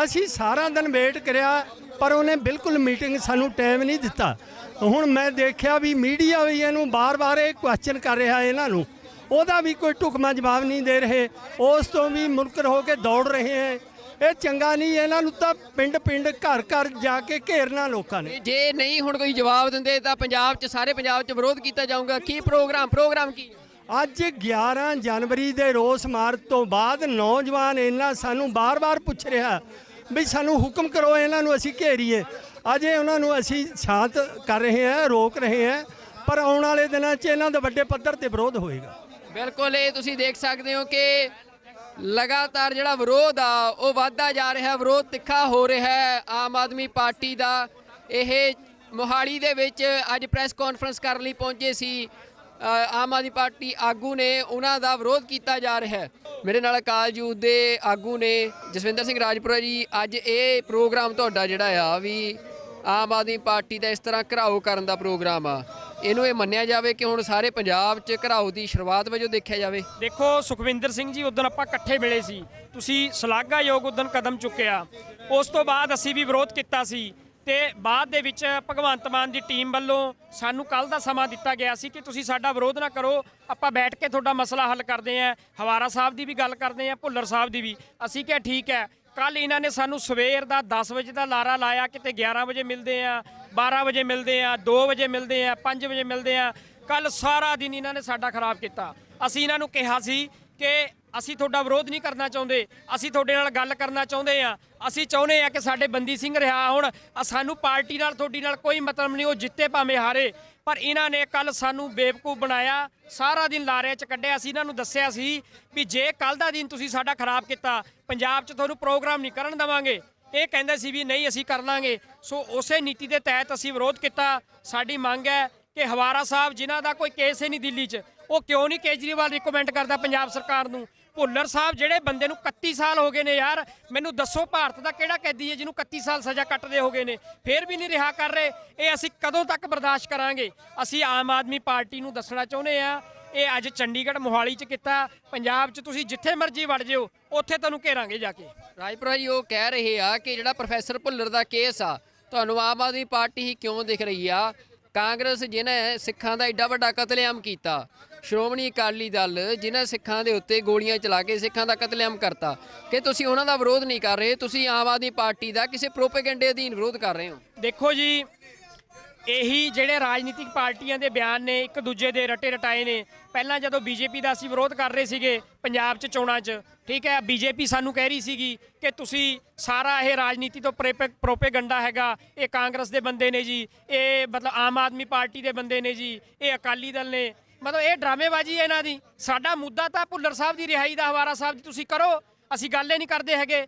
ਅਸੀਂ ਸਾਰਾ ਦਿਨ ਵੇਟ ਕਰਿਆ, ਪਰ ਉਹਨੇ ਬਿਲਕੁਲ ਮੀਟਿੰਗ ਸਾਨੂੰ ਟਾਈਮ ਨਹੀਂ ਦਿੱਤਾ। ਹੁਣ ਮੈਂ ਦੇਖਿਆ ਵੀ ਮੀਡੀਆ ਵੀ ਇਹਨੂੰ ਬਾਰ-ਬਾਰ ਇਹ ਕੁਐਸਚਨ ਕਰ ਰਿਹਾ, ਇਹਨਾਂ ਨੂੰ ਉਹਦਾ ਵੀ ਕੋਈ ਢੁਕਵਾਂ ਜਵਾਬ ਨਹੀਂ ਦੇ ਰਹੇ, ਉਸ ਤੋਂ ਵੀ ਮੁਨਕਰ ਹੋ ਕੇ ਦੌੜ ਰਹੇ ਹੈ। ਇਹ ਚੰਗਾ ਨਹੀਂ। ਇਹਨਾਂ ਨੂੰ ਤਾਂ ਪਿੰਡ-ਪਿੰਡ, ਘਰ-ਘਰ ਜਾ ਕੇ ਘੇਰਨਾ ਲੋਕਾਂ ਨੇ। ਜੇ ਨਹੀਂ ਹੁਣ ਕੋਈ ਜਵਾਬ ਦਿੰਦੇ ਤਾਂ ਪੰਜਾਬ 'ਚ, ਸਾਰੇ ਪੰਜਾਬ 'ਚ ਵਿਰੋਧ ਕੀਤਾ ਜਾਊਗਾ। ਕੀ ਪ੍ਰੋਗਰਾਮ ਕੀ? ਅੱਜ 11 ਜਨਵਰੀ ਦੇ ਰੋਸ ਮਾਰਚ ਤੋਂ ਬਾਅਦ ਨੌਜਵਾਨ ਇਹਨਾਂ ਸਾਨੂੰ ਬਾਰ-ਬਾਰ ਪੁੱਛ ਰਿਹਾ ਵੀ ਸਾਨੂੰ ਹੁਕਮ ਕਰੋ, ਇਹਨਾਂ ਨੂੰ ਅਸੀਂ ਘੇਰੀਏ। ਅਜੇ ਉਹਨਾਂ ਨੂੰ ਅਸੀਂ ਸ਼ਾਂਤ ਕਰ ਰਹੇ ਹਾਂ, ਰੋਕ ਰਹੇ ਹਾਂ, ਪਰ ਆਉਣ ਵਾਲੇ ਦਿਨਾਂ 'ਚ ਇਹਨਾਂ ਦਾ ਵੱਡੇ ਪੱਧਰ ਤੇ ਵਿਰੋਧ ਹੋਏਗਾ। ਬਿਲਕੁਲ, ਇਹ ਤੁਸੀਂ ਦੇਖ ਸਕਦੇ ਹੋ ਕਿ ਲਗਾਤਾਰ ਜਿਹੜਾ ਵਿਰੋਧ ਆ ਉਹ ਵੱਧਦਾ ਜਾ ਰਿਹਾ, ਵਿਰੋਧ ਤਿੱਖਾ ਹੋ ਰਿਹਾ ਹੈ ਆਮ ਆਦਮੀ ਪਾਰਟੀ ਦਾ। ਇਹ ਮੋਹਾਲੀ ਦੇ ਵਿੱਚ ਅੱਜ ਪ੍ਰੈਸ ਕਾਨਫਰੰਸ ਕਰਨ ਲਈ ਪਹੁੰਚੇ ਸੀ ਆਮ ਆਦਮੀ ਪਾਰਟੀ ਆਗੂ ਨੇ, ਉਹਨਾਂ ਦਾ ਵਿਰੋਧ ਕੀਤਾ ਜਾ ਰਿਹਾ ਹੈ। ਮੇਰੇ ਨਾਲ ਅਕਾਲ ਯੂਥ ਦੇ ਆਗੂ ਨੇ ਜਸਵਿੰਦਰ ਸਿੰਘ ਰਾਜਪੁਰਾ ਜੀ। ਅੱਜ ਇਹ ਪ੍ਰੋਗਰਾਮ ਤੁਹਾਡਾ ਜਿਹੜਾ ਆ ਵੀ ਆਮ ਆਦਮੀ ਪਾਰਟੀ ਦਾ ਇਸ ਤਰ੍ਹਾਂ ਘਿਰਾਓ ਕਰਨ ਦਾ ਪ੍ਰੋਗਰਾਮ ਆ, ਇਹਨੂੰ ਇਹ ਮੰਨਿਆ ਜਾਵੇ ਕਿ ਹੁਣ ਸਾਰੇ ਪੰਜਾਬ 'ਚ ਘਿਰਾਓ ਦੀ ਸ਼ੁਰੂਆਤ ਵਜੋਂ ਦੇਖਿਆ ਜਾਵੇ? ਦੇਖੋ ਸੁਖਵਿੰਦਰ ਸਿੰਘ ਜੀ, ਉਦੋਂ ਆਪਾਂ ਇਕੱਠੇ ਮਿਲੇ ਸੀ, ਤੁਸੀਂ ਸ਼ਲਾਘਾਯੋਗ ਉਦੋਂ ਕਦਮ ਚੁੱਕਿਆ। ਉਸ ਤੋਂ ਬਾਅਦ ਅਸੀਂ ਵੀ ਵਿਰੋਧ ਕੀਤਾ ਸੀ ਤੇ ਬਾਅਦ ਦੇ ਵਿੱਚ ਭਗਵੰਤ ਮਾਨ ਦੀ ਟੀਮ ਵੱਲੋਂ ਸਾਨੂੰ ਕੱਲ ਦਾ ਸਮਾਂ ਦਿੱਤਾ ਗਿਆ ਸੀ ਕਿ ਤੁਸੀਂ ਸਾਡਾ ਵਿਰੋਧ ਨਾ ਕਰੋ, ਆਪਾਂ ਬੈਠ ਕੇ ਤੁਹਾਡਾ ਮਸਲਾ ਹੱਲ ਕਰਦੇ ਆਂ। ਹਵਾਰਾ ਸਾਹਿਬ ਦੀ ਵੀ ਗੱਲ ਕਰਦੇ ਆਂ, ਭੁੱਲਰ ਸਾਹਿਬ ਦੀ ਵੀ। ਅਸੀਂ ਕਿਹਾ ਠੀਕ ਹੈ। ਕੱਲ ਇਹਨਾਂ ਨੇ ਸਾਨੂੰ ਸਵੇਰ ਦਾ 10 ਵਜੇ ਦਾ ਲਾਰਾ ਲਾਇਆ, ਕਿਤੇ 11 ਵਜੇ ਮਿਲਦੇ ਆ, 12 ਵਜੇ ਮਿਲਦੇ ਆ, 2 ਵਜੇ ਮਿਲਦੇ ਆ, 5 ਵਜੇ ਮਿਲਦੇ ਆ। ਕੱਲ ਸਾਰਾ ਦਿਨ ਇਹਨਾਂ ਨੇ ਸਾਡਾ ਖਰਾਬ ਕੀਤਾ। ਅਸੀਂ ਇਹਨਾਂ ਨੂੰ ਕਿਹਾ ਸੀ ਕਿ ਅਸੀਂ ਤੁਹਾਡਾ ਵਿਰੋਧ ਨਹੀਂ ਕਰਨਾ ਚਾਹੁੰਦੇ, ਅਸੀਂ ਤੁਹਾਡੇ ਨਾਲ ਗੱਲ ਕਰਨਾ ਚਾਹੁੰਦੇ ਆ। ਅਸੀਂ ਚਾਹੁੰਦੇ ਆ ਕਿ ਸਾਡੇ ਬੰਦੀ ਸਿੰਘ ਰਿਹਾ ਹੋਣ। ਸਾਨੂੰ ਪਾਰਟੀ ਨਾਲ ਤੁਹਾਡੀ ਨਾਲ ਕੋਈ ਮਤਲਬ ਨਹੀਂ, ਉਹ ਜਿੱਤੇ ਭਾਵੇਂ ਹਾਰੇ। ਪਰ ਇਹਨਾਂ ਨੇ ਕੱਲ ਸਾਨੂੰ ਬੇਵਕੂਫ ਬਣਾਇਆ, ਸਾਰਾ ਦਿਨ ਲਾਰਿਆਂ 'ਚ ਕੱਢਿਆ। ਅਸੀਂ ਇਹਨਾਂ ਨੂੰ ਦੱਸਿਆ ਸੀ ਵੀ ਜੇ ਕੱਲ ਦਾ ਦਿਨ ਤੁਸੀਂ ਸਾਡਾ ਖਰਾਬ ਕੀਤਾ, ਪੰਜਾਬ 'ਚ ਤੁਹਾਨੂੰ ਪ੍ਰੋਗਰਾਮ ਨਹੀਂ ਕਰਨ ਦੇਵਾਂਗੇ। ਇਹ ਕਹਿੰਦੇ ਸੀ ਵੀ ਨਹੀਂ ਅਸੀਂ ਕਰ ਲਾਂਗੇ। ਸੋ ਉਸੇ ਨੀਤੀ ਦੇ ਤਹਿਤ ਅਸੀਂ ਵਿਰੋਧ ਕੀਤਾ। ਸਾਡੀ ਮੰਗ ਹੈ ਕਿ ਹਵਾਰਾ ਸਾਹਿਬ ਜਿਨ੍ਹਾਂ ਦਾ ਕੋਈ ਕੇਸ ਹੀ ਨਹੀਂ ਦਿੱਲੀ 'ਚ, ਉਹ ਕਿਉਂ ਨਹੀਂ ਕੇਜਰੀਵਾਲ ਰਿਕਮੈਂਡ ਕਰਦਾ ਪੰਜਾਬ ਸਰਕਾਰ ਨੂੰ। ਭੁੱਲਰ ਸਾਹਿਬ ਜਿਹੜੇ ਬੰਦੇ ਨੂੰ 31 ਸਾਲ ਹੋ ਗਏ ਨੇ ਯਾਰ, ਮੈਨੂੰ ਦੱਸੋ ਭਾਰਤ ਦਾ ਕਿਹੜਾ ਕੈਦੀ ਹੈ ਜਿਹਨੂੰ 31 ਸਾਲ ਸਜ਼ਾ ਕੱਟਦੇ ਹੋ ਗਏ ਨੇ, ਫਿਰ ਵੀ ਨਹੀਂ ਰਿਹਾ ਕਰ ਰਹੇ। ਇਹ ਅਸੀਂ ਕਦੋਂ ਤੱਕ ਬਰਦਾਸ਼ਤ ਕਰਾਂਗੇ? ਅਸੀਂ ਆਮ ਆਦਮੀ ਪਾਰਟੀ ਨੂੰ ਦੱਸਣਾ ਚਾਹੁੰਦੇ ਆ, ਇਹ ਅੱਜ ਚੰਡੀਗੜ੍ਹ ਮੋਹਾਲੀ 'ਚ ਕੀਤਾ, ਪੰਜਾਬ 'ਚ ਤੁਸੀਂ ਜਿੱਥੇ ਮਰਜ਼ੀ ਵੜ ਜਿਓ, ਉੱਥੇ ਤੁਹਾਨੂੰ ਘੇਰਾਂਗੇ ਜਾ ਕੇ। ਰਾਜਪੁਰਾ ਜੀ ਉਹ ਕਹਿ ਰਹੇ ਆ ਕਿ ਜਿਹੜਾ ਪ੍ਰੋਫੈਸਰ ਭੁੱਲਰ ਦਾ ਕੇਸ ਆ, ਤੁਹਾਨੂੰ ਆਮ ਆਦਮੀ ਪਾਰਟੀ ਹੀ ਕਿਉਂ ਦਿਖ ਰਹੀ ਆ? ਕਾਂਗਰਸ ਜਿਹਨੇ ਸਿੱਖਾਂ ਦਾ ਐਡਾ ਵੱਡਾ ਕਤਲੇਆਮ ਕੀਤਾ, ਸ਼੍ਰੋਮਣੀ ਅਕਾਲੀ ਦਲ ਜਿਨ੍ਹਾਂ ਸਿੱਖਾਂ ਦੇ ਉੱਤੇ ਗੋਲੀਆਂ ਚਲਾ ਕੇ ਸਿੱਖਾਂ ਦਾ ਕਤਲੇਆਮ ਕਰਤਾ, ਕਿ ਤੁਸੀਂ ਉਹਨਾਂ ਦਾ ਵਿਰੋਧ ਨਹੀਂ ਕਰ ਰਹੇ, ਤੁਸੀਂ ਆਮ ਆਦਮੀ ਪਾਰਟੀ ਦਾ ਕਿਸੇ ਪ੍ਰੋਪੇਗੈਂਡੇ ਅਧੀਨ ਵਿਰੋਧ ਕਰ ਰਹੇ ਹੋ। ਦੇਖੋ ਜੀ, ਇਹੀ ਜਿਹੜੇ ਰਾਜਨੀਤਿਕ ਪਾਰਟੀਆਂ ਦੇ ਬਿਆਨ ਨੇ ਇੱਕ ਦੂਜੇ ਦੇ ਰਟੇ ਰਟਾਏ ਨੇ। ਪਹਿਲਾਂ ਜਦੋਂ ਬੀਜੇਪੀ ਦਾ ਅਸੀਂ ਵਿਰੋਧ ਕਰ ਰਹੇ ਸੀਗੇ ਪੰਜਾਬ 'ਚ ਚੋਣਾਂ 'ਚ, ਠੀਕ ਹੈ, ਬੀਜੇਪੀ ਸਾਨੂੰ ਕਹਿ ਰਹੀ ਸੀਗੀ ਕਿ ਤੁਸੀਂ ਸਾਰਾ ਇਹ ਰਾਜਨੀਤੀ ਤੋਂ ਪ੍ਰੋਪੇਗੰਡਾ ਹੈਗਾ, ਇਹ ਕਾਂਗਰਸ ਦੇ ਬੰਦੇ ਨੇ ਜੀ, ਇਹ ਮਤਲਬ ਆਮ ਆਦਮੀ ਪਾਰਟੀ ਦੇ ਬੰਦੇ ਨੇ ਜੀ, ਇਹ ਅਕਾਲੀ ਦਲ ਨੇ, ਮਤਲਬ ਇਹ ਡਰਾਮੇਬਾਜ਼ੀ ਹੈ ਇਹਨਾਂ ਦੀ। ਸਾਡਾ ਮੁੱਦਾ ਤਾਂ ਭੁੱਲਰ ਸਾਹਿਬ ਦੀ ਰਿਹਾਈ ਦਾ, ਹਵਾਰਾ ਸਾਹਿਬ ਦੀ ਤੁਸੀਂ ਕਰੋ, ਅਸੀਂ ਗੱਲ ਹੀ ਨਹੀਂ ਕਰਦੇ ਹੈਗੇ।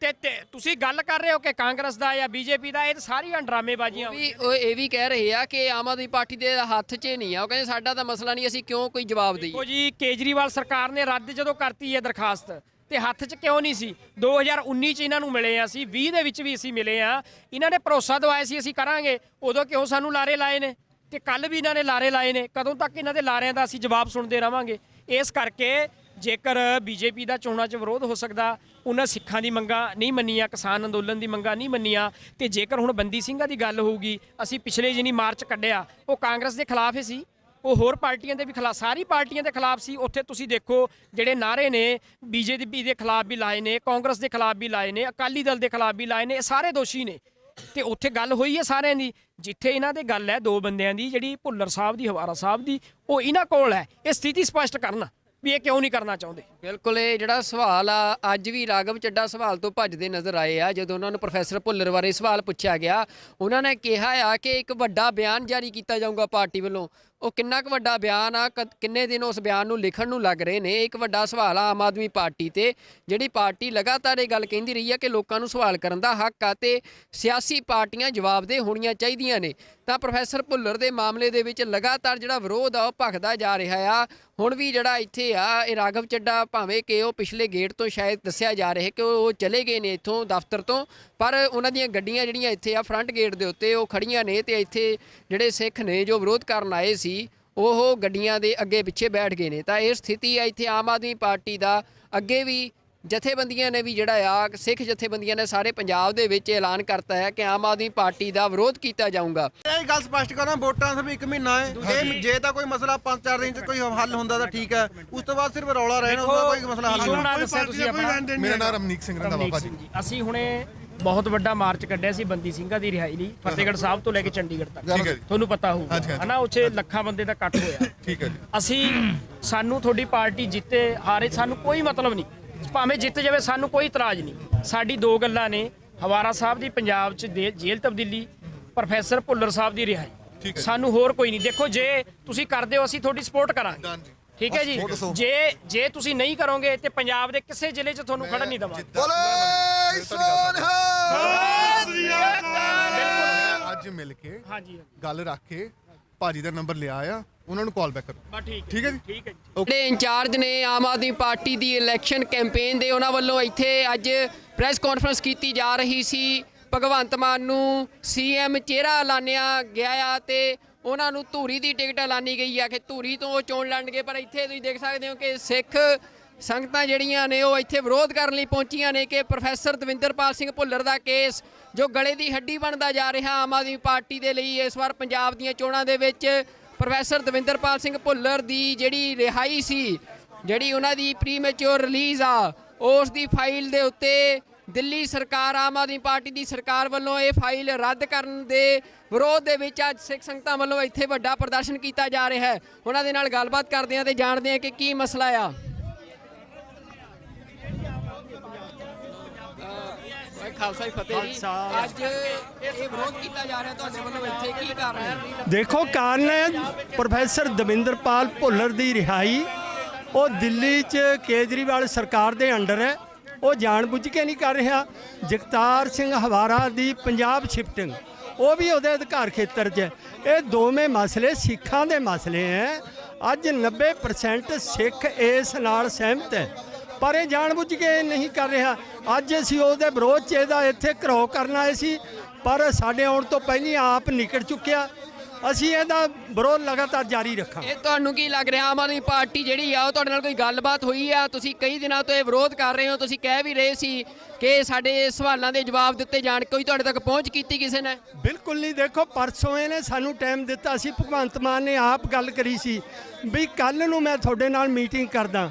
ਤੇ ਤੁਸੀਂ ਗੱਲ ਕਰ ਰਹੇ ਹੋ ਕਿ ਕਾਂਗਰਸ ਦਾ ਜਾਂ ਬੀਜੇਪੀ ਦਾ, ਇਹ ਸਾਰੀਆਂ ਡਰਾਮੇਬਾਜ਼ੀਆਂ। ਉਹ ਇਹ ਵੀ ਕਹਿ ਰਹੇ ਆ ਕਿ ਆਮ ਆਦਮੀ ਪਾਰਟੀ ਦੇ ਹੱਥ 'ਚ ਨਹੀਂ ਆ, ਉਹ ਕਹਿੰਦੇ ਸਾਡਾ ਤਾਂ ਮਸਲਾ ਨਹੀਂ, ਅਸੀਂ ਕਿਉਂ ਕੋਈ ਜਵਾਬ ਦੇਈਏ। ਦੇਖੋ ਜੀ, ਕੇਜਰੀਵਾਲ ਸਰਕਾਰ ਨੇ ਰੱਦ ਜਦੋਂ ਕਰਤੀ ਹੈ ਦਰਖਾਸਤ, ਤੇ ਹੱਥ 'ਚ ਕਿਉਂ ਨਹੀਂ ਸੀ? 2019 'ਚ ਇਹਨਾਂ ਨੂੰ ਮਿਲੇ ਆ, ਅਸੀਂ 20 ਦੇ ਵਿੱਚ ਵੀ ਅਸੀਂ ਮਿਲੇ ਆ। ਇਹਨਾਂ ਨੇ ਭਰੋਸਾ ਦਵਾਇਆ ਸੀ ਅਸੀਂ ਕਰਾਂਗੇ, ਉਦੋਂ ਕਿਉਂ ਸਾਨੂੰ ਲਾਰੇ ਲਾਏ ਨੇ? ਤੇ ਕੱਲ ਵੀ ਇਹਨਾਂ ਨੇ ਲਾਰੇ ਲਾਏ ਨੇ। ਕਦੋਂ ਤੱਕ ਇਹਨਾਂ ਦੇ ਲਾਰਿਆਂ ਦਾ ਅਸੀਂ ਜਵਾਬ ਸੁਣਦੇ ਰਵਾਂਗੇ? ਇਸ ਕਰਕੇ ਜੇਕਰ ਬੀਜੇਪੀ ਦਾ ਚੋਣਾਂ 'ਚ ਵਿਰੋਧ ਹੋ ਸਕਦਾ, ਉਹਨਾਂ ਸਿੱਖਾਂ ਦੀ ਮੰਗਾਂ ਨਹੀਂ ਮੰਨੀਆਂ, ਕਿਸਾਨ ਅੰਦੋਲਨ ਦੀ ਮੰਗਾਂ ਨਹੀਂ ਮੰਨੀਆਂ, ਤੇ ਜੇਕਰ ਹੁਣ ਬੰਦੀ ਸਿੰਘਾਂ ਦੀ ਗੱਲ ਹੋਊਗੀ, ਅਸੀਂ ਪਿਛਲੇ ਜਿਹਨੀ ਮਾਰਚ ਕੱਢਿਆ ਉਹ ਕਾਂਗਰਸ ਦੇ ਖਿਲਾਫ ਹੀ ਸੀ, ਉਹ ਹੋਰ ਪਾਰਟੀਆਂ ਦੇ ਵੀ ਖਿਲਾਫ, ਸਾਰੀ ਪਾਰਟੀਆਂ ਦੇ ਖਿਲਾਫ ਸੀ। ਉੱਥੇ ਤੁਸੀਂ ਦੇਖੋ ਜਿਹੜੇ ਨਾਅਰੇ ਨੇ ਬੀਜੇਪੀ ਦੇ ਖਿਲਾਫ ਵੀ ਲਾਏ ਨੇ, ਕਾਂਗਰਸ ਦੇ ਖਿਲਾਫ ਵੀ ਲਾਏ ਨੇ, ਅਕਾਲੀ ਦਲ ਦੇ ਖਿਲਾਫ ਵੀ ਲਾਏ ਨੇ, ਇਹ ਸਾਰੇ ਦੋਸ਼ੀ ਨੇ। ਤੇ ਉੱਥੇ ਗੱਲ ਹੋਈ ਹੈ ਸਾਰਿਆਂ ਦੀ। ਜਿੱਥੇ ਇਹਨਾਂ ਦੇ ਗੱਲ ਹੈ ਦੋ ਬੰਦਿਆਂ ਦੀ, ਜਿਹੜੀ ਭੁੱਲਰ ਸਾਹਿਬ ਦੀ, ਹਵਾਰਾ ਸਾਹਿਬ ਦੀ, ਉਹ ਇਹਨਾਂ ਕੋਲ ਹੈ। ਇਹ ਸਥਿਤੀ ਸਪਸ਼ਟ ਕਰਨਾ ਵੀ ਇਹ ਕਿਉਂ ਨਹੀਂ ਕਰਨਾ ਚਾਹੁੰਦੇ। ਬਿਲਕੁਲ, ਇਹ ਜਿਹੜਾ ਸਵਾਲ ਆ, ਅੱਜ ਵੀ ਰਾਘਵ ਚੱਡਾ ਸਵਾਲ ਤੋਂ ਭੱਜਦੇ ਨਜ਼ਰ ਆਏ ਆ। ਜਦੋਂ ਉਹਨਾਂ ਨੂੰ ਪ੍ਰੋਫੈਸਰ ਭੁੱਲਰ ਬਾਰੇ ਸਵਾਲ ਪੁੱਛਿਆ ਗਿਆ, ਉਹਨਾਂ ਨੇ ਕਿਹਾ ਆ ਕਿ ਇੱਕ ਵੱਡਾ ਬਿਆਨ ਜਾਰੀ ਕੀਤਾ ਜਾਊਗਾ ਪਾਰਟੀ ਵੱਲੋਂ। ਉਹ ਕਿੰਨਾ ਕੁ ਵੱਡਾ ਬਿਆਨ ਆ, ਕਿੰਨੇ ਦਿਨ ਉਸ ਬਿਆਨ ਨੂੰ ਲਿਖਣ ਨੂੰ ਲੱਗ ਰਹੇ ਨੇ, ਇੱਕ ਵੱਡਾ ਸਵਾਲ ਆ ਆਮ ਆਦਮੀ ਪਾਰਟੀ ਤੇ, ਜਿਹੜੀ ਪਾਰਟੀ ਲਗਾਤਾਰ ਇਹ ਗੱਲ ਕਹਿੰਦੀ ਰਹੀ ਆ ਕਿ ਲੋਕਾਂ ਨੂੰ ਸਵਾਲ ਕਰਨ ਦਾ ਹੱਕ ਆ ਤੇ ਸਿਆਸੀ ਪਾਰਟੀਆਂ ਜਵਾਬਦੇਹ ਹੋਣੀਆਂ ਚਾਹੀਦੀਆਂ ਨੇ। ਤਾਂ ਪ੍ਰੋਫੈਸਰ ਭੁੱਲਰ ਦੇ ਮਾਮਲੇ ਦੇ ਵਿੱਚ ਲਗਾਤਾਰ ਜਿਹੜਾ ਵਿਰੋਧ ਆ ਉਹ ਭਖਦਾ ਜਾ ਰਿਹਾ ਆ। ਹੁਣ ਵੀ ਜਿਹੜਾ ਇੱਥੇ ਆ, ਇਹ ਰਾਘਵ ਚੱਡਾ ਭਾਵੇਂ ਕਿ ਉਹ ਪਿਛਲੇ ਗੇਟ ਤੋਂ ਸ਼ਾਇਦ ਦੱਸਿਆ ਜਾ ਰਿਹਾ ਕਿ ਉਹ ਚਲੇ ਗਏ ਨੇ ਇੱਥੋਂ ਦਫ਼ਤਰ ਤੋਂ, ਪਰ ਉਹਨਾਂ ਦੀਆਂ ਗੱਡੀਆਂ ਜਿਹੜੀਆਂ ਇੱਥੇ ਆ ਫਰੰਟ ਗੇਟ ਦੇ ਉੱਤੇ ਉਹ ਖੜੀਆਂ ਨੇ, ਤੇ ਇੱਥੇ ਜਿਹੜੇ ਸਿੱਖ ਨੇ ਜੋ ਵਿਰੋਧ ਕਰਨ ਆਏ ਸੀ ਉਹ ਗੱਡੀਆਂ ਦੇ ਅੱਗੇ ਪਿੱਛੇ ਬੈਠ ਗਏ ਨੇ। ਤਾਂ ਇਹ ਸਥਿਤੀ ਆ ਇੱਥੇ ਆਮ ਆਦਮੀ ਪਾਰਟੀ ਦਾ। ਅੱਗੇ ਵੀ ਜਥੇਬੰਦੀਆਂ ਨੇ ਵੀ ਜਿਹੜਾ ਆ, ਸਿੱਖ ਜਥੇਬੰਦੀਆਂ ਨੇ ਸਾਰੇ ਪੰਜਾਬ ਦੇ ਵਿੱਚ ਐਲਾਨ ਕਰਤਾ ਹੈ ਕਿ ਆਮ ਆਦਮੀ ਪਾਰਟੀ ਦਾ ਵਿਰੋਧ ਕੀਤਾ ਜਾਊਗਾ। ਇਹ ਗੱਲ ਸਪਸ਼ਟ ਕਰਾਂ, ਵੋਟਾਂ ਸਿਰਫ 1 ਮਹੀਨਾ ਹੈ। ਇਹ ਜੇ ਤਾਂ ਕੋਈ ਮਸਲਾ 5-4 ਦਿਨ 'ਚ ਕੋਈ ਹੱਲ ਹੁੰਦਾ ਤਾਂ ਠੀਕ ਹੈ, ਉਸ ਤੋਂ ਬਾਅਦ ਸਿਰਫ ਰੌਲਾ ਰਹਿਣਾ, ਉਹਦਾ ਕੋਈ ਮਸਲਾ ਹੱਲ ਨਹੀਂ। ਮੇਰਾ ਨਾਮ ਰਮਨੀਕ ਸਿੰਘ ਰੰਧਾਵਾ ਭਾਜੀ। ਅਸੀਂ ਹੁਣੇ ਬਹੁਤ ਵੱਡਾ ਮਾਰਚ ਕੱਢਿਆ ਸੀ ਬੰਦੀ ਸਿੰਘਾਂ ਦੀ ਰਿਹਾਈ ਲਈ, ਫਤਿਹਗੜ੍ਹ ਸਾਹਿਬ ਤੋਂ ਲੈ ਕੇ ਚੰਡੀਗੜ੍ਹ ਤੱਕ, ਤੁਹਾਨੂੰ ਪਤਾ ਹੋਊਗਾ ਹਨਾ, ਉੱਥੇ ਲੱਖਾਂ ਬੰਦੇ ਦਾ ਇਕੱਠ ਹੋਇਆ। ਠੀਕ ਹੈ ਜੀ। ਅਸੀਂ, ਸਾਨੂੰ ਤੁਹਾਡੀ ਪਾਰਟੀ ਜਿੱਤੇ ਹਾਰੇ ਸਾਨੂੰ ਕੋਈ ਮਤਲਬ ਨਹੀਂ, ਭਾਵੇਂ ਜਿੱਤ ਜਾਵੇ ਸਾਨੂੰ ਕੋਈ ਇਤਰਾਜ਼ ਨਹੀਂ। ਸਾਡੀ ਦੋ ਗੱਲਾਂ ਨੇ, ਹਵਾਰਾ ਸਾਹਿਬ ਦੀ ਪੰਜਾਬ 'ਚ ਜੇਲ੍ਹ ਤਬਦੀਲੀ, ਪ੍ਰੋਫੈਸਰ ਭੁੱਲਰ ਸਾਹਿਬ ਦੀ ਰਿਹਾਈ, ਸਾਨੂੰ ਹੋਰ ਕੋਈ ਨਹੀਂ। ਦੇਖੋ, ਜੇ ਤੁਸੀਂ ਕਰਦੇ ਹੋ ਅਸੀਂ ਤੁਹਾਡੀ ਸਪੋਰਟ ਕਰਾਂਗੇ, ਠੀਕ ਹੈ ਜੀ। ਜੇ ਤੁਸੀਂ ਨਹੀਂ ਕਰੋਗੇ ਤੇ ਪੰਜਾਬ ਦੇ ਕਿਸੇ ਜ਼ਿਲ੍ਹੇ 'ਚ ਤੁਹਾਨੂੰ ਖੜਨ ਨਹੀਂ ਦੇਵਾਂਗੇ। ਅੱਜ ਮਿਲ ਕੇ ਗੱਲ ਰੱਖ ਕੇ ਭਾਜੀ ਦਾ ਨੰਬਰ ਲਿਆ ਆ, ਉਹਨਾਂ ਨੂੰ ਕਾਲ ਬੈਕ ਕਰੋ। ਠੀਕ ਹੈ ਜੀ। ਠੀਕ ਹੈ ਜੀ। ਜਿਹੜੇ ਇੰਚਾਰਜ ਨੇ ਆਮ ਆਦਮੀ ਪਾਰਟੀ ਦੀ ਇਲੈਕਸ਼ਨ ਕੈਂਪੇਨ ਦੇ, ਉਹਨਾਂ ਵੱਲੋਂ ਇੱਥੇ ਅੱਜ ਪ੍ਰੈਸ ਕਾਨਫਰੰਸ ਕੀਤੀ ਜਾ ਰਹੀ ਸੀ। ਭਗਵੰਤ ਮਾਨ ਨੂੰ ਸੀਐਮ ਚਿਹਰਾ ਐਲਾਨਿਆ ਗਿਆ ਆ ਤੇ ਉਹਨਾਂ ਨੂੰ ਧੂਰੀ ਦੀ ਟਿਕਟ ਐਲਾਨੀ ਗਈ ਆ ਕਿ ਧੂਰੀ ਤੋਂ ਉਹ ਚੋਣ ਲੜਨਗੇ। ਪਰ ਇੱਥੇ ਤੁਸੀਂ ਦੇਖ ਸਕਦੇ ਹੋ ਕਿ ਸਿੱਖ ਸੰਗਤਾਂ ਜਿਹੜੀਆਂ ਨੇ ਉਹ ਇੱਥੇ ਵਿਰੋਧ ਕਰਨ ਲਈ ਪਹੁੰਚੀਆਂ ਨੇ ਕਿ ਪ੍ਰੋਫੈਸਰ ਦਵਿੰਦਰਪਾਲ ਸਿੰਘ ਭੁੱਲਰ ਦਾ ਕੇਸ ਜੋ ਗਲੇ ਦੀ ਹੱਡੀ ਬਣਦਾ ਜਾ ਰਿਹਾ ਆਮ ਆਦਮੀ ਪਾਰਟੀ ਦੇ ਲਈ ਇਸ ਵਾਰ ਪੰਜਾਬ ਦੀਆਂ ਚੋਣਾਂ ਦੇ ਵਿੱਚ ਪ੍ਰੋਫੈਸਰ ਦਵਿੰਦਰਪਾਲ ਸਿੰਘ ਭੁੱਲਰ ਦੀ ਜਿਹੜੀ ਰਿਹਾਈ ਸੀ, ਜਿਹੜੀ ਉਹਨਾਂ ਦੀ ਪ੍ਰੀਮੈਚੁਰ ਰਿਲੀਜ਼ ਆ, ਉਸ ਦੀ ਫਾਈਲ ਦੇ ਉੱਤੇ ਦਿੱਲੀ ਸਰਕਾਰ ਆਮ ਆਦਮੀ ਪਾਰਟੀ ਦੀ ਸਰਕਾਰ ਵੱਲੋਂ ਇਹ ਫਾਈਲ ਰੱਦ ਕਰਨ ਦੇ ਵਿਰੋਧ ਦੇ ਵਿੱਚ ਅੱਜ ਸਿੱਖ ਸੰਗਤਾਂ ਵੱਲੋਂ ਇੱਥੇ ਵੱਡਾ ਪ੍ਰਦਰਸ਼ਨ ਕੀਤਾ ਜਾ ਰਿਹਾ ਹੈ। ਉਹਨਾਂ ਦੇ ਨਾਲ ਗੱਲਬਾਤ ਕਰਦੇ ਹਾਂ ਤੇ ਜਾਣਦੇ ਹਾਂ ਕਿ ਕੀ ਮਸਲਾ ਆ। ਖਾਲਸਾ ਜੀ ਫਤਿਹ ਜੀ, ਅੱਜ ਇਹ ਵਿਰੋਧ ਕੀਤਾ ਜਾ ਰਿਹਾ ਤੁਹਾਡੇ ਵੱਲੋਂ ਇੱਥੇ, ਕੀ ਕਾਰਨ ਹੈ? ਦੇਖੋ, ਕਾਰਨ ਹੈ ਪ੍ਰੋਫੈਸਰ ਦਵਿੰਦਰਪਾਲ ਭੁੱਲਰ ਦੀ ਰਿਹਾਈ। ਉਹ ਦਿੱਲੀ 'ਚ ਕੇਜਰੀਵਾਲ ਸਰਕਾਰ ਦੇ ਅੰਡਰ ਹੈ, ਉਹ ਜਾਣਬੁੱਝ ਕੇ ਨਹੀਂ ਕਰ ਰਿਹਾ। ਜਗਤਾਰ ਸਿੰਘ ਹਵਾਰਾ ਦੀ ਪੰਜਾਬ ਸ਼ਿਫਟਿੰਗ, ਉਹ ਵੀ ਉਹਦੇ ਅਧਿਕਾਰ ਖੇਤਰ 'ਚ ਹੈ। ਇਹ ਦੋਵੇਂ ਮਸਲੇ ਸਿੱਖਾਂ ਦੇ ਮਸਲੇ ਹੈ। ਅੱਜ 90% ਸਿੱਖ ਇਸ ਨਾਲ ਸਹਿਮਤ ਹੈ, ਪਰ ਇਹ ਜਾਣਬੁੱਝ ਕੇ ਨਹੀਂ ਕਰ ਰਿਹਾ। ਅੱਜ ਅਸੀਂ ਉਹਦੇ ਵਿਰੋਧ 'ਚ ਇਹਦਾ ਇੱਥੇ ਘਰੋ ਕਰਨ ਆਏ ਸੀ, ਪਰ ਸਾਡੇ ਆਉਣ ਤੋਂ ਪਹਿਲਾਂ ਆਪ ਨਿਕਲ ਚੁੱਕਿਆ। ਅਸੀਂ ਇਹਦਾ ਵਿਰੋਧ ਲਗਾਤਾਰ ਜਾਰੀ ਰੱਖਾਂਗੇ। ਇਹ ਤੁਹਾਨੂੰ ਕੀ ਲੱਗ ਰਿਹਾ, ਆਮ ਆਦਮੀ ਪਾਰਟੀ ਜਿਹੜੀ ਆ ਉਹ ਤੁਹਾਡੇ ਨਾਲ ਕੋਈ ਗੱਲਬਾਤ ਹੋਈ ਆ? ਤੁਸੀਂ ਕਈ ਦਿਨਾਂ ਤੋਂ ਇਹ ਵਿਰੋਧ ਕਰ ਰਹੇ ਹੋ, ਤੁਸੀਂ ਕਹਿ ਵੀ ਰਹੇ ਸੀ ਕਿ ਸਾਡੇ ਸਵਾਲਾਂ ਦੇ ਜਵਾਬ ਦਿੱਤੇ ਜਾਣ, ਕੋਈ ਤੁਹਾਡੇ ਤੱਕ ਪਹੁੰਚ ਕੀਤੀ ਕਿਸੇ ਨੇ? ਬਿਲਕੁਲ ਨਹੀਂ। ਦੇਖੋ, ਪਰਸੋਂ ਇਹਨੇ ਸਾਨੂੰ ਟਾਈਮ ਦਿੱਤਾ ਸੀ, ਭਗਵੰਤ ਮਾਨ ਨੇ ਆਪ ਗੱਲ ਕਰੀ ਸੀ ਵੀ ਕੱਲ੍ਹ ਨੂੰ ਮੈਂ ਤੁਹਾਡੇ ਨਾਲ ਮੀਟਿੰਗ ਕਰਦਾ।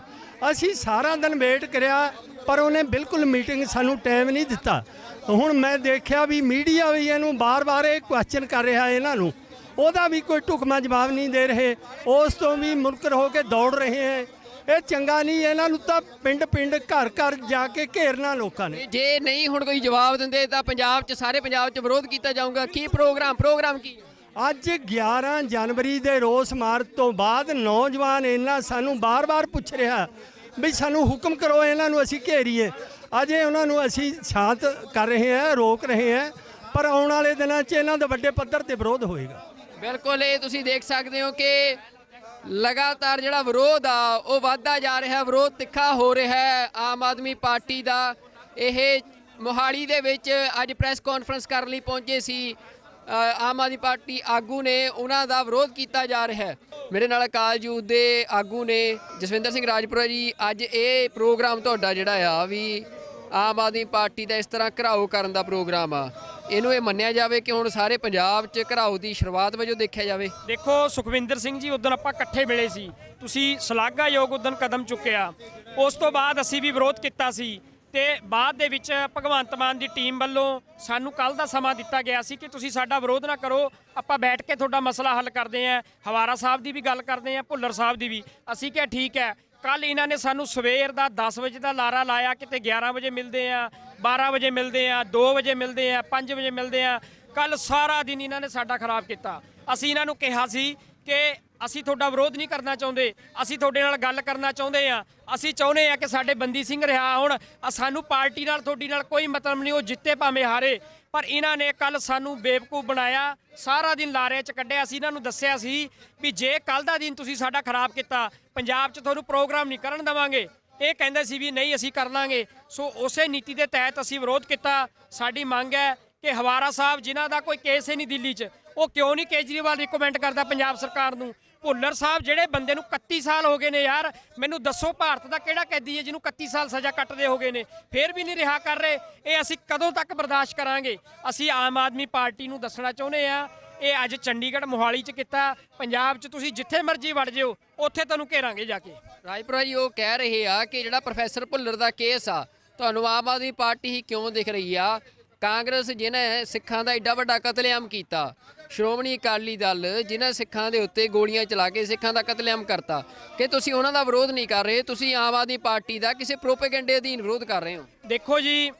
ਅਸੀਂ ਸਾਰਾ ਦਿਨ ਵੇਟ ਕਰਿਆ, ਪਰ ਉਹਨੇ ਬਿਲਕੁਲ ਮੀਟਿੰਗ ਸਾਨੂੰ ਟਾਈਮ ਨਹੀਂ ਦਿੱਤਾ। ਹੁਣ ਮੈਂ ਦੇਖਿਆ ਵੀ ਮੀਡੀਆ ਵੀ ਇਹਨੂੰ ਬਾਰ-ਬਾਰ ਇਹ ਕੁਐਸਚਨ ਕਰ ਰਿਹਾ, ਇਹਨਾਂ ਨੂੰ ਉਹਦਾ ਵੀ ਕੋਈ ਢੁਕਵਾਂ ਜਵਾਬ ਨਹੀਂ ਦੇ ਰਹੇ, ਉਸ ਤੋਂ ਵੀ ਮੁਨਕਰ ਹੋ ਕੇ ਦੌੜ ਰਹੇ ਹੈ। ਇਹ ਚੰਗਾ ਨਹੀਂ। ਇਹਨਾਂ ਨੂੰ ਤਾਂ ਪਿੰਡ-ਪਿੰਡ, ਘਰ-ਘਰ ਜਾ ਕੇ ਘੇਰਨਾ ਲੋਕਾਂ ਨੇ। ਜੇ ਨਹੀਂ ਹੁਣ ਕੋਈ ਜਵਾਬ ਦਿੰਦੇ ਤਾਂ ਪੰਜਾਬ 'ਚ, ਸਾਰੇ ਪੰਜਾਬ 'ਚ ਵਿਰੋਧ ਕੀਤਾ ਜਾਊਗਾ। ਕੀ ਪ੍ਰੋਗਰਾਮ ਕੀ? ਅੱਜ 11 ਜਨਵਰੀ ਦੇ ਰੋਸ ਮਾਰਚ ਤੋਂ ਬਾਅਦ ਨੌਜਵਾਨ ਇਹਨਾਂ ਸਾਨੂੰ ਬਾਰ-ਬਾਰ ਪੁੱਛ ਰਿਹਾ ਵੀ ਸਾਨੂੰ ਹੁਕਮ ਕਰੋ, ਇਹਨਾਂ ਨੂੰ ਅਸੀਂ ਘੇਰੀਏ। ਅਜੇ ਉਹਨਾਂ ਨੂੰ ਅਸੀਂ ਸ਼ਾਂਤ ਕਰ ਰਹੇ ਹਾਂ, ਰੋਕ ਰਹੇ ਹਾਂ, ਪਰ ਆਉਣ ਵਾਲੇ ਦਿਨਾਂ 'ਚ ਇਹਨਾਂ ਦਾ ਵੱਡੇ ਪੱਧਰ ਤੇ ਵਿਰੋਧ ਹੋਏਗਾ। ਬਿਲਕੁਲ, ਇਹ ਤੁਸੀਂ ਦੇਖ ਸਕਦੇ ਹੋ ਕਿ ਲਗਾਤਾਰ ਜਿਹੜਾ ਵਿਰੋਧ ਆ ਉਹ ਵੱਧਦਾ ਜਾ ਰਿਹਾ, ਵਿਰੋਧ ਤਿੱਖਾ ਹੋ ਰਿਹਾ ਹੈ ਆਮ ਆਦਮੀ ਪਾਰਟੀ ਦਾ। ਇਹ ਮੋਹਾਲੀ ਦੇ ਵਿੱਚ ਅੱਜ ਪ੍ਰੈਸ ਕਾਨਫਰੰਸ ਕਰਨ ਲਈ ਪਹੁੰਚੇ ਸੀ ਆਮ ਆਦਮੀ ਪਾਰਟੀ ਆਗੂ ਨੇ, ਉਹਨਾਂ ਦਾ ਵਿਰੋਧ ਕੀਤਾ ਜਾ ਰਿਹਾ ਹੈ। ਮੇਰੇ ਨਾਲ ਅਕਾਲ ਯੂਥ ਦੇ ਆਗੂ ਨੇ ਜਸਵਿੰਦਰ ਸਿੰਘ ਰਾਜਪੁਰਾ ਜੀ। ਅੱਜ ਇਹ ਪ੍ਰੋਗਰਾਮ ਤੁਹਾਡਾ ਜਿਹੜਾ ਆ ਵੀ ਆਮ ਆਦਮੀ ਪਾਰਟੀ ਦਾ ਇਸ ਤਰ੍ਹਾਂ ਘਿਰਾਓ ਕਰਨ ਦਾ ਪ੍ਰੋਗਰਾਮ ਆ, ਇਹਨੂੰ ਇਹ ਮੰਨਿਆ ਜਾਵੇ ਕਿ ਹੁਣ ਸਾਰੇ ਪੰਜਾਬ 'ਚ ਘਿਰਾਓ ਦੀ ਸ਼ੁਰੂਆਤ ਵਜੋਂ ਦੇਖਿਆ ਜਾਵੇ? ਦੇਖੋ ਸੁਖਵਿੰਦਰ ਸਿੰਘ ਜੀ, ਉਦੋਂ ਆਪਾਂ ਇਕੱਠੇ ਮਿਲੇ ਸੀ, ਤੁਸੀਂ ਸ਼ਲਾਘਾਯੋਗ ਉਦੋਂ ਕਦਮ ਚੁੱਕਿਆ। ਉਸ ਤੋਂ ਬਾਅਦ ਅਸੀਂ ਵੀ ਵਿਰੋਧ ਕੀਤਾ ਸੀ ਤੇ ਬਾਅਦ ਦੇ ਵਿੱਚ ਭਗਵੰਤ ਮਾਨ ਦੀ ਟੀਮ ਵੱਲੋਂ ਸਾਨੂੰ ਕੱਲ ਦਾ ਸਮਾਂ ਦਿੱਤਾ ਗਿਆ ਸੀ ਕਿ ਤੁਸੀਂ ਸਾਡਾ ਵਿਰੋਧ ਨਾ ਕਰੋ, ਆਪਾਂ ਬੈਠ ਕੇ ਤੁਹਾਡਾ ਮਸਲਾ ਹੱਲ ਕਰਦੇ ਆਂ। ਹਵਾਰਾ ਸਾਹਿਬ ਦੀ ਵੀ ਗੱਲ ਕਰਦੇ ਆਂ, ਭੁੱਲਰ ਸਾਹਿਬ ਦੀ ਵੀ। ਅਸੀਂ ਕਿਹਾ ਠੀਕ ਹੈ। ਕੱਲ ਇਹਨਾਂ ਨੇ ਸਾਨੂੰ ਸਵੇਰ ਦਾ 10 ਵਜੇ ਦਾ ਲਾਰਾ ਲਾਇਆ, ਕਿਤੇ 11 ਵਜੇ ਮਿਲਦੇ ਆ, 12 ਵਜੇ ਮਿਲਦੇ ਆ, 2 ਵਜੇ ਮਿਲਦੇ ਆ, 5 ਵਜੇ ਮਿਲਦੇ ਆ। ਕੱਲ ਸਾਰਾ ਦਿਨ ਇਹਨਾਂ ਨੇ ਸਾਡਾ ਖਰਾਬ ਕੀਤਾ। ਅਸੀਂ ਇਹਨਾਂ ਨੂੰ ਕਿਹਾ ਸੀ ਕਿ ਅਸੀਂ ਤੁਹਾਡਾ ਵਿਰੋਧ ਨਹੀਂ ਕਰਨਾ ਚਾਹੁੰਦੇ, ਅਸੀਂ ਤੁਹਾਡੇ ਨਾਲ ਗੱਲ ਕਰਨਾ ਚਾਹੁੰਦੇ ਆ। ਅਸੀਂ ਚਾਹੁੰਦੇ ਆ ਕਿ ਸਾਡੇ ਬੰਦੀ ਸਿੰਘ ਰਿਹਾ ਹੋਣ, ਸਾਨੂੰ ਪਾਰਟੀ ਨਾਲ ਤੁਹਾਡੀ ਨਾਲ ਕੋਈ ਮਤਲਬ ਨਹੀਂ, ਉਹ ਜਿੱਤੇ ਭਾਵੇਂ ਹਾਰੇ। ਪਰ ਇਹਨਾਂ ਨੇ ਕੱਲ ਸਾਨੂੰ ਬੇਵਕੂਫ ਬਣਾਇਆ, ਸਾਰਾ ਦਿਨ ਲਾਰੇ 'ਚ ਕੱਢਿਆ। ਅਸੀਂ ਇਹਨਾਂ ਨੂੰ ਦੱਸਿਆ ਸੀ ਵੀ ਜੇ ਕੱਲ ਦਾ ਦਿਨ ਤੁਸੀਂ ਸਾਡਾ ਖਰਾਬ ਕੀਤਾ, ਪੰਜਾਬ 'ਚ ਤੁਹਾਨੂੰ ਪ੍ਰੋਗਰਾਮ ਨਹੀਂ ਕਰਨ ਦੇਵਾਂਗੇ। ਇਹ ਕਹਿੰਦੇ ਸੀ ਵੀ ਨਹੀਂ ਅਸੀਂ ਕਰ ਲਾਂਗੇ। ਸੋ ਉਸੇ ਨੀਤੀ ਦੇ ਤਹਿਤ ਅਸੀਂ ਵਿਰੋਧ ਕੀਤਾ। ਸਾਡੀ ਮੰਗ ਹੈ ਕਿ ਹਵਾਰਾ ਸਾਹਿਬ, ਜਿਨ੍ਹਾਂ ਦਾ ਕੋਈ ਕੇਸ ਹੀ ਨਹੀਂ ਦਿੱਲੀ 'ਚ, ਉਹ ਕਿਉਂ ਨਹੀਂ ਕੇਜਰੀਵਾਲ ਰਿਕਮੈਂਡ ਕਰਦਾ ਪੰਜਾਬ ਸਰਕਾਰ ਨੂੰ? ਭੁੱਲਰ ਸਾਹਿਬ, ਜਿਹੜੇ ਬੰਦੇ ਨੂੰ 31 ਸਾਲ ਹੋ ਗਏ ਨੇ ਯਾਰ, ਮੈਨੂੰ ਦੱਸੋ ਭਾਰਤ ਦਾ ਕਿਹੜਾ ਕੈਦੀ ਹੈ ਜਿਹਨੂੰ 31 ਸਾਲ ਸਜ਼ਾ ਕੱਟਦੇ ਹੋ ਗਏ ਨੇ, ਫਿਰ ਵੀ ਨਹੀਂ ਰਿਹਾ ਕਰ ਰਹੇ? ਇਹ ਅਸੀਂ ਕਦੋਂ ਤੱਕ ਬਰਦਾਸ਼ਤ ਕਰਾਂਗੇ? ਅਸੀਂ ਆਮ ਆਦਮੀ ਪਾਰਟੀ ਨੂੰ ਦੱਸਣਾ ਚਾਹੁੰਦੇ ਆ, ਇਹ ਅੱਜ ਚੰਡੀਗੜ੍ਹ ਮੋਹਾਲੀ 'ਚ ਕੀਤਾ, ਪੰਜਾਬ 'ਚ ਤੁਸੀਂ ਜਿੱਥੇ ਮਰਜ਼ੀ ਵੜ ਜਿਓ, ਉੱਥੇ ਤੁਹਾਨੂੰ ਘੇਰਾਂਗੇ ਜਾ ਕੇ। ਰਾਜਪੁਰਾ ਜੀ ਉਹ ਕਹਿ ਰਹੇ ਆ ਕਿ ਜਿਹੜਾ ਪ੍ਰੋਫੈਸਰ ਭੁੱਲਰ ਦਾ ਕੇਸ ਆ, ਤੁਹਾਨੂੰ ਆਮ ਆਦਮੀ ਪਾਰਟੀ ਹੀ ਕਿਉਂ ਦਿਖ ਰਹੀ ਆ? ਕਾਂਗਰਸ ਜਿਹਨੇ ਸਿੱਖਾਂ ਦਾ ਐਡਾ ਵੱਡਾ ਕਤਲੇਆਮ ਕੀਤਾ, ਸ਼੍ਰੋਮਣੀ ਅਕਾਲੀ ਦਲ ਜਿਨ੍ਹਾਂ ਸਿੱਖਾਂ ਦੇ ਉੱਤੇ ਗੋਲੀਆਂ ਚਲਾ ਕੇ ਸਿੱਖਾਂ ਦਾ ਕਤਲੇਆਮ ਕਰਤਾ, ਕਿ ਤੁਸੀਂ ਉਹਨਾਂ ਦਾ ਵਿਰੋਧ ਨਹੀਂ ਕਰ ਰਹੇ, ਤੁਸੀਂ ਆਮ ਆਦਮੀ ਪਾਰਟੀ ਦਾ ਕਿਸੇ ਪ੍ਰੋਪੇਗੈਂਡੇ ਅਧੀਨ ਵਿਰੋਧ ਕਰ ਰਹੇ ਹੋ? ਦੇਖੋ ਜੀ,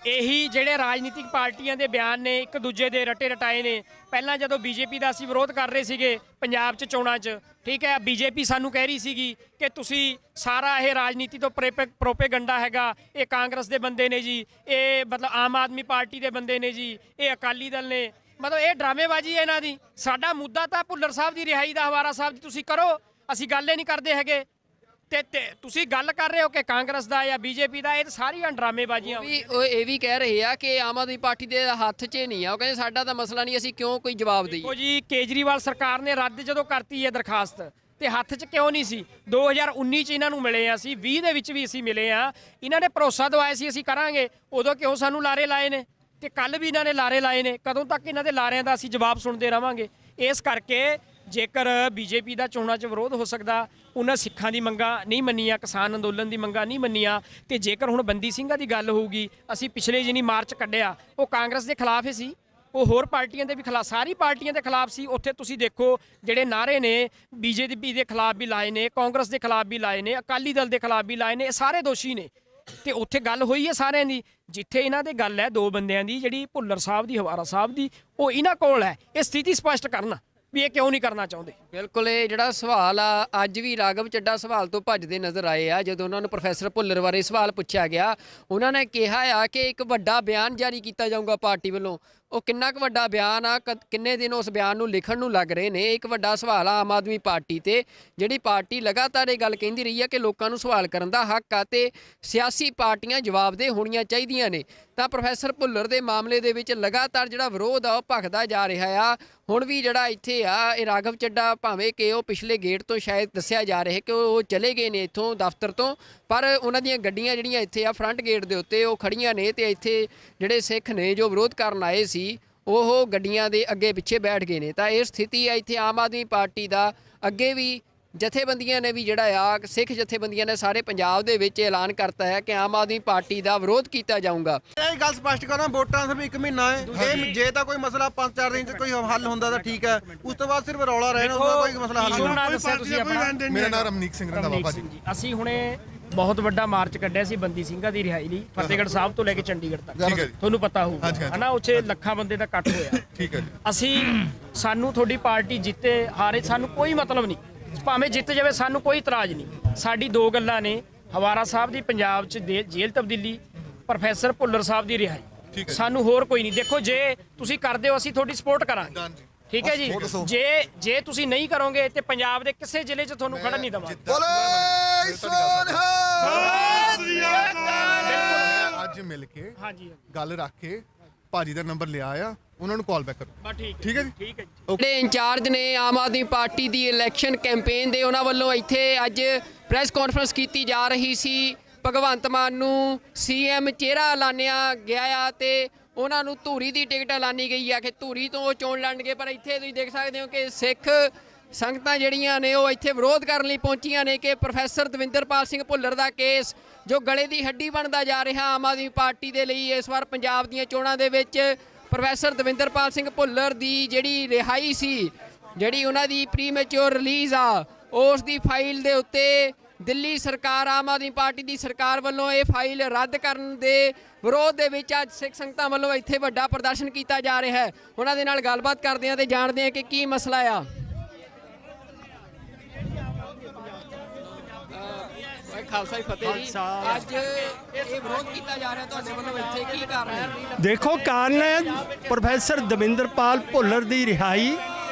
ਇਹੀ ਜਿਹੜੇ ਰਾਜਨੀਤਿਕ ਪਾਰਟੀਆਂ ਦੇ ਬਿਆਨ ਨੇ ਇੱਕ ਦੂਜੇ ਦੇ ਰਟੇ ਰਟਾਏ ਨੇ। ਪਹਿਲਾਂ ਜਦੋਂ ਬੀਜੇਪੀ ਦਾ ਅਸੀਂ ਵਿਰੋਧ ਕਰ ਰਹੇ ਸੀਗੇ ਪੰਜਾਬ 'ਚ ਚੋਣਾਂ 'ਚ, ਠੀਕ ਹੈ, ਬੀਜੇਪੀ ਸਾਨੂੰ ਕਹਿ ਰਹੀ ਸੀਗੀ ਕਿ ਤੁਸੀਂ ਸਾਰਾ ਇਹ ਰਾਜਨੀਤੀ ਤੋਂ ਪ੍ਰੋਪੇਗੰਡਾ ਹੈਗਾ, ਇਹ ਕਾਂਗਰਸ ਦੇ ਬੰਦੇ ਨੇ ਜੀ, ਇਹ ਮਤਲਬ ਆਮ ਆਦਮੀ ਪਾਰਟੀ ਦੇ ਬੰਦੇ ਨੇ ਜੀ, ਇਹ ਅਕਾਲੀ ਦਲ ਨੇ, ਮਤਲਬ ਇਹ ਡਰਾਮੇਬਾਜ਼ੀ ਹੈ ਇਹਨਾਂ ਦੀ। ਸਾਡਾ ਮੁੱਦਾ ਤਾਂ ਭੁੱਲਰ ਸਾਹਿਬ ਦੀ ਰਿਹਾਈ ਦਾ, ਹਵਾਰਾ ਸਾਹਿਬ ਦੀ ਤੁਸੀਂ ਕਰੋ, ਅਸੀਂ ਗੱਲ ਹੀ ਨਹੀਂ ਕਰਦੇ ਹੈਗੇ। ਤੇ ਤੁਸੀਂ ਗੱਲ ਕਰ ਰਹੇ ਹੋ ਕਿ ਕਾਂਗਰਸ ਦਾ ਜਾਂ ਬੀਜੇਪੀ ਦਾ, ਇਹ ਸਾਰੀਆਂ ਡਰਾਮੇਬਾਜ਼ੀਆਂ। ਉਹ ਇਹ ਵੀ ਕਹਿ ਰਹੇ ਆ ਕਿ ਆਮ ਆਦਮੀ ਪਾਰਟੀ ਦੇ ਹੱਥ 'ਚ ਨਹੀਂ ਆ, ਉਹ ਕਹਿੰਦੇ ਸਾਡਾ ਤਾਂ ਮਸਲਾ ਨਹੀਂ, ਅਸੀਂ ਕਿਉਂ ਕੋਈ ਜਵਾਬ ਦਈਏ? ਦੇਖੋ ਜੀ, ਕੇਜਰੀਵਾਲ ਸਰਕਾਰ ਨੇ ਰੱਦ ਜਦੋਂ ਕਰਤੀ ਹੈ ਦਰਖਾਸਤ, ਤੇ ਹੱਥ 'ਚ ਕਿਉਂ ਨਹੀਂ ਸੀ? 2019 'ਚ ਇਹਨਾਂ ਨੂੰ ਮਿਲੇ ਆ, ਅਸੀਂ 20 ਦੇ ਵਿੱਚ ਵੀ ਅਸੀਂ ਮਿਲੇ ਆ। ਇਹਨਾਂ ਨੇ ਭਰੋਸਾ ਦਵਾਇਆ ਸੀ ਅਸੀਂ ਕਰਾਂਗੇ, ਉਦੋਂ ਕਿਉਂ ਸਾਨੂੰ ਲਾਰੇ ਲਾਏ ਨੇ? ਤੇ ਕੱਲ ਵੀ ਇਹਨਾਂ ਨੇ ਲਾਰੇ ਲਾਏ ਨੇ। ਕਦੋਂ ਤੱਕ ਇਹਨਾਂ ਦੇ ਲਾਰਿਆਂ ਦਾ ਅਸੀਂ ਜਵਾਬ ਸੁਣਦੇ ਰਵਾਂਗੇ? ਇਸ ਕਰਕੇ ਜੇਕਰ ਬੀਜੇਪੀ ਦਾ ਚੋਣਾਂ 'ਚ ਵਿਰੋਧ ਹੋ ਸਕਦਾ, ਉਹਨਾਂ ਸਿੱਖਾਂ ਦੀ ਮੰਗਾਂ ਨਹੀਂ ਮੰਨੀਆਂ, ਕਿਸਾਨ ਅੰਦੋਲਨ ਦੀ ਮੰਗਾਂ ਨਹੀਂ ਮੰਨੀਆਂ, ਤੇ ਜੇਕਰ ਹੁਣ ਬੰਦੀ ਸਿੰਘਾਂ ਦੀ ਗੱਲ ਹੋਊਗੀ, ਅਸੀਂ ਪਿਛਲੇ ਜਿਹਨੀ ਮਾਰਚ ਕੱਢਿਆ ਉਹ ਕਾਂਗਰਸ ਦੇ ਖਿਲਾਫ ਹੀ ਸੀ, ਉਹ ਹੋਰ ਪਾਰਟੀਆਂ ਦੇ ਵੀ ਖਿਲਾਫ, ਸਾਰੀ ਪਾਰਟੀਆਂ ਦੇ ਖਿਲਾਫ ਸੀ। ਉੱਥੇ ਤੁਸੀਂ ਦੇਖੋ ਜਿਹੜੇ ਨਾਅਰੇ ਨੇ ਬੀਜੇਪੀ ਦੇ ਖਿਲਾਫ ਵੀ ਲਾਏ ਨੇ, ਕਾਂਗਰਸ ਦੇ ਖਿਲਾਫ ਵੀ ਲਾਏ ਨੇ, ਅਕਾਲੀ ਦਲ ਦੇ ਖਿਲਾਫ ਵੀ ਲਾਏ ਨੇ, ਇਹ ਸਾਰੇ ਦੋਸ਼ੀ ਨੇ। ਤੇ ਉੱਥੇ ਗੱਲ ਹੋਈ ਹੈ ਸਾਰਿਆਂ ਦੀ। ਜਿੱਥੇ ਇਹਨਾਂ ਦੇ ਗੱਲ ਹੈ ਦੋ ਬੰਦਿਆਂ ਦੀ, ਜਿਹੜੀ ਭੁੱਲਰ ਸਾਹਿਬ ਦੀ, ਹਵਾਰਾ ਸਾਹਿਬ ਦੀ, ਉਹ ਇਹਨਾਂ ਕੋਲ ਹੈ। ਇਹ ਸਥਿਤੀ ਸਪਸ਼ਟ ਕਰਨਾ ਵੀ ਇਹ ਕਿਉਂ ਨਹੀਂ ਕਰਨਾ ਚਾਹੁੰਦੇ। ਬਿਲਕੁਲ, ਇਹ ਜਿਹੜਾ ਸਵਾਲ ਆ ਅੱਜ ਵੀ ਰਾਘਵ ਚੱਡਾ ਸਵਾਲ ਤੋਂ ਭੱਜਦੇ ਨਜ਼ਰ ਆਏ ਆ। ਜਦੋਂ ਉਹਨਾਂ ਨੂੰ ਪ੍ਰੋਫੈਸਰ ਭੁੱਲਰ ਬਾਰੇ ਸਵਾਲ ਪੁੱਛਿਆ ਗਿਆ, ਉਹਨਾਂ ਨੇ ਕਿਹਾ ਆ ਕਿ ਇੱਕ ਵੱਡਾ ਬਿਆਨ ਜਾਰੀ ਕੀਤਾ ਜਾਊਗਾ ਪਾਰਟੀ ਵੱਲੋਂ। ਉਹ ਕਿੰਨਾ ਕੁ ਵੱਡਾ ਬਿਆਨ ਆ, ਕਿੰਨੇ ਦਿਨ ਉਸ ਬਿਆਨ ਨੂੰ ਲਿਖਣ ਨੂੰ ਲੱਗ ਰਹੇ ਨੇ? ਇੱਕ ਵੱਡਾ ਸਵਾਲ ਆ ਆਮ ਆਦਮੀ ਪਾਰਟੀ ਤੇ, ਜਿਹੜੀ ਪਾਰਟੀ ਲਗਾਤਾਰ ਇਹ ਗੱਲ ਕਹਿੰਦੀ ਰਹੀ ਆ ਕਿ ਲੋਕਾਂ ਨੂੰ ਸਵਾਲ ਕਰਨ ਦਾ ਹੱਕ ਆ ਤੇ ਸਿਆਸੀ ਪਾਰਟੀਆਂ ਜਵਾਬਦੇਹ ਹੋਣੀਆਂ ਚਾਹੀਦੀਆਂ ਨੇ। ਤਾਂ ਪ੍ਰੋਫੈਸਰ ਭੁੱਲਰ ਦੇ ਮਾਮਲੇ ਦੇ ਵਿੱਚ ਲਗਾਤਾਰ ਜਿਹੜਾ ਵਿਰੋਧ ਆ ਉਹ ਭਖਦਾ ਜਾ ਰਿਹਾ ਆ। ਹੁਣ ਵੀ ਜਿਹੜਾ ਇੱਥੇ ਆ ਇਹ ਰਾਘਵ ਚੱਡਾ, ਭਾਵੇਂ ਕਿ ਉਹ ਪਿਛਲੇ ਗੇਟ ਤੋਂ ਸ਼ਾਇਦ ਦੱਸਿਆ ਜਾ ਰਿਹਾ ਕਿ ਉਹ ਚਲੇ ਗਏ ਨੇ ਇੱਥੋਂ ਦਫ਼ਤਰ ਤੋਂ, ਪਰ ਉਹਨਾਂ ਦੀਆਂ ਗੱਡੀਆਂ ਜਿਹੜੀਆਂ ਇੱਥੇ ਆ ਫਰੰਟ ਗੇਟ ਦੇ ਉੱਤੇ ਉਹ ਖੜੀਆਂ ਨੇ ਤੇ ਇੱਥੇ ਜਿਹੜੇ ਸਿੱਖ ਨੇ ਜੋ ਵਿਰੋਧ ਕਰਨ ਆਏ ਸੀ ਉਹ ਗੱਡੀਆਂ ਦੇ ਅੱਗੇ ਪਿੱਛੇ ਬੈਠ ਗਏ ਨੇ। ਤਾਂ ਇਹ ਸਥਿਤੀ ਆ ਇੱਥੇ ਆਮ ਆਦਮੀ ਪਾਰਟੀ ਦਾ। ਅੱਗੇ ਵੀ ਜਥੇਬੰਦੀਆਂ ਨੇ ਵੀ ਜਿਹੜਾ ਆ ਸਿੱਖ ਜਥੇਬੰਦੀਆਂ ਨੇ ਸਾਰੇ ਪੰਜਾਬ ਦੇ ਵਿੱਚ ਐਲਾਨ ਕਰਤਾ ਹੈ ਕਿ ਆਮ ਆਦਮੀ ਪਾਰਟੀ ਦਾ ਵਿਰੋਧ ਕੀਤਾ ਜਾਊਗਾ। ਇਹ ਗੱਲ ਸਪਸ਼ਟ ਕਰਾਂ, ਵੋਟਾਂ ਸਿਰਫ 1 ਮਹੀਨਾ ਹੈ। ਇਹ ਜੇ ਤਾਂ ਕੋਈ ਮਸਲਾ 5-4 ਦਿਨ ਚ ਕੋਈ ਹੱਲ ਹੁੰਦਾ ਤਾਂ ਠੀਕ ਹੈ, ਉਸ ਤੋਂ ਬਾਅਦ ਸਿਰਫ ਰੌਲਾ ਰਹਿਣਾ, ਉਹਦਾ ਕੋਈ ਮਸਲਾ ਹੱਲ ਨਹੀਂ। ਦੱਸਿਆ ਤੁਸੀਂ ਆਪਣਾ। ਮੇਰਾ ਨਾਮ ਰਮਨੀਕ ਸਿੰਘ ਰੰਧਾਵਾ ਭਾਜੀ। ਅਸੀਂ ਹੁਣੇ ਬਹੁਤ ਵੱਡਾ ਮਾਰਚ ਕੱਢਿਆ ਸੀ ਬੰਦੀ ਸਿੰਘਾਂ ਦੀ ਰਿਹਾਈ ਲਈ, ਫਤਿਹਗੜ੍ਹ ਸਾਹਿਬ ਤੋਂ ਲੈ ਕੇ ਚੰਡੀਗੜ੍ਹ ਤੱਕ। ਠੀਕ ਹੈ ਜੀ। ਤੁਹਾਨੂੰ ਪਤਾ ਹੋਊਗਾ ਹਨਾ, ਉੱਥੇ ਲੱਖਾਂ ਬੰਦੇ ਦਾ ਇਕੱਠ ਹੋਇਆ। ਠੀਕ ਹੈ ਜੀ। ਅਸੀਂ ਸਾਨੂੰ ਤੁਹਾਡੀ ਪਾਰਟੀ ਜਿੱਤੇ ਹਾਰੇ ਸਾਨੂੰ ਕੋਈ ਮਤਲਬ ਨਹੀਂ, ਭਾਵੇਂ ਜਿੱਤ ਜਾਵੇ ਸਾਨੂੰ ਕੋਈ ਇਤਰਾਜ਼ ਨਹੀਂ। ਸਾਡੀ ਦੋ ਗੱਲਾਂ ਨੇ, ਹਵਾਰਾ ਸਾਹਿਬ ਦੀ ਪੰਜਾਬ 'ਚ ਜੇਲ੍ਹ ਤਬਦੀਲੀ, ਪ੍ਰੋਫੈਸਰ ਭੁੱਲਰ ਸਾਹਿਬ ਦੀ ਰਿਹਾਈ। ਸਾਨੂੰ ਹੋਰ ਕੋਈ ਨਹੀਂ। ਦੇਖੋ ਜੇ ਤੁਸੀਂ ਕਰਦੇ ਹੋ ਅਸੀਂ ਤੁਹਾਡੀ ਸਪੋਰਟ ਕਰਾਂਗੇ, ਠੀਕ ਹੈ ਜੀ। ਜੇ ਤੁਸੀਂ ਨਹੀਂ ਕਰੋਗੇ ਤੇ ਪੰਜਾਬ ਦੇ ਕਿਸੇ ਜ਼ਿਲ੍ਹੇ 'ਚ ਤੁਹਾਨੂੰ ਖੜਨ ਨਹੀਂ ਦੇਵਾਂਗੇ। ਅੱਜ ਮਿਲ ਕੇ ਗੱਲ ਰੱਖ ਕੇ ਭਾਜੀ ਦਾ ਨੰਬਰ ਲਿਆ ਆ, ਉਹਨਾਂ ਨੂੰ ਕਾਲ ਬੈਕ ਕਰੋ। ਠੀਕ ਹੈ ਜੀ। ਠੀਕ ਹੈ ਜੀ। ਜਿਹੜੇ ਇੰਚਾਰਜ ਨੇ ਆਮ ਆਦਮੀ ਪਾਰਟੀ ਦੀ ਇਲੈਕਸ਼ਨ ਕੈਂਪੇਨ ਦੇ, ਉਹਨਾਂ ਵੱਲੋਂ ਇੱਥੇ ਅੱਜ ਪ੍ਰੈਸ ਕਾਨਫਰੰਸ ਕੀਤੀ ਜਾ ਰਹੀ ਸੀ। ਭਗਵੰਤ ਮਾਨ ਨੂੰ ਸੀਐਮ ਚਿਹਰਾ ਐਲਾਨਿਆ ਗਿਆ ਆ ਤੇ ਉਹਨਾਂ ਨੂੰ ਧੂਰੀ ਦੀ ਟਿਕਟ ਐਲਾਨੀ ਗਈ ਆ ਕਿ ਧੂਰੀ ਤੋਂ ਉਹ ਚੋਣ ਲੜਨਗੇ। ਪਰ ਇੱਥੇ ਤੁਸੀਂ ਦੇਖ ਸਕਦੇ ਹੋ ਕਿ ਸਿੱਖ ਸੰਗਤਾਂ ਜਿਹੜੀਆਂ ਨੇ ਉਹ ਇੱਥੇ ਵਿਰੋਧ ਕਰਨ ਲਈ ਪਹੁੰਚੀਆਂ ਨੇ ਕਿ ਪ੍ਰੋਫੈਸਰ ਦਵਿੰਦਰਪਾਲ ਸਿੰਘ ਭੁੱਲਰ ਦਾ ਕੇਸ ਜੋ ਗਲੇ ਦੀ ਹੱਡੀ ਬਣਦਾ ਜਾ ਰਿਹਾ ਆਮ ਆਦਮੀ ਪਾਰਟੀ ਦੇ ਲਈ। ਇਸ ਵਾਰ ਪੰਜਾਬ ਦੀਆਂ ਚੋਣਾਂ ਦੇ ਵਿੱਚ ਪ੍ਰੋਫੈਸਰ ਦਵਿੰਦਰਪਾਲ ਸਿੰਘ ਭੁੱਲਰ ਦੀ ਜਿਹੜੀ ਰਿਹਾਈ ਸੀ, ਜਿਹੜੀ ਉਹਨਾਂ ਦੀ ਪ੍ਰੀਮੈਚੁਰ ਰਿਲੀਜ਼ ਆ, ਉਸ ਦੀ ਫਾਈਲ ਦੇ ਉੱਤੇ ਦਿੱਲੀ ਸਰਕਾਰ, ਆਮ ਆਦਮੀ ਪਾਰਟੀ ਦੀ ਸਰਕਾਰ ਵੱਲੋਂ ਇਹ ਫਾਈਲ ਰੱਦ ਕਰਨ ਦੇ ਵਿਰੋਧ ਦੇ ਵਿੱਚ ਅੱਜ ਸਿੱਖ ਸੰਗਤਾਂ ਵੱਲੋਂ ਇੱਥੇ ਵੱਡਾ ਪ੍ਰਦਰਸ਼ਨ ਕੀਤਾ ਜਾ ਰਿਹਾ ਹੈ। ਉਹਨਾਂ ਦੇ ਨਾਲ ਗੱਲਬਾਤ ਕਰਦੇ ਹਾਂ ਤੇ ਜਾਣਦੇ ਹਾਂ ਕਿ ਕੀ ਮਸਲਾ ਆ। ਖਾਲਸਾ ਜੀ ਫਤਿਹ ਜੀ। ਅੱਜ ਇਹ ਵਿਰੋਧ ਕੀਤਾ ਜਾ ਰਿਹਾ ਤੁਹਾਡੇ ਵੱਲੋਂ, ਇੱਥੇ ਕੀ ਕਾਰਨ ਹੈ? ਦੇਖੋ, ਕਾਰਨ ਹੈ ਪ੍ਰੋਫੈਸਰ ਦਵਿੰਦਰਪਾਲ ਭੁੱਲਰ ਦੀ ਰਿਹਾਈ।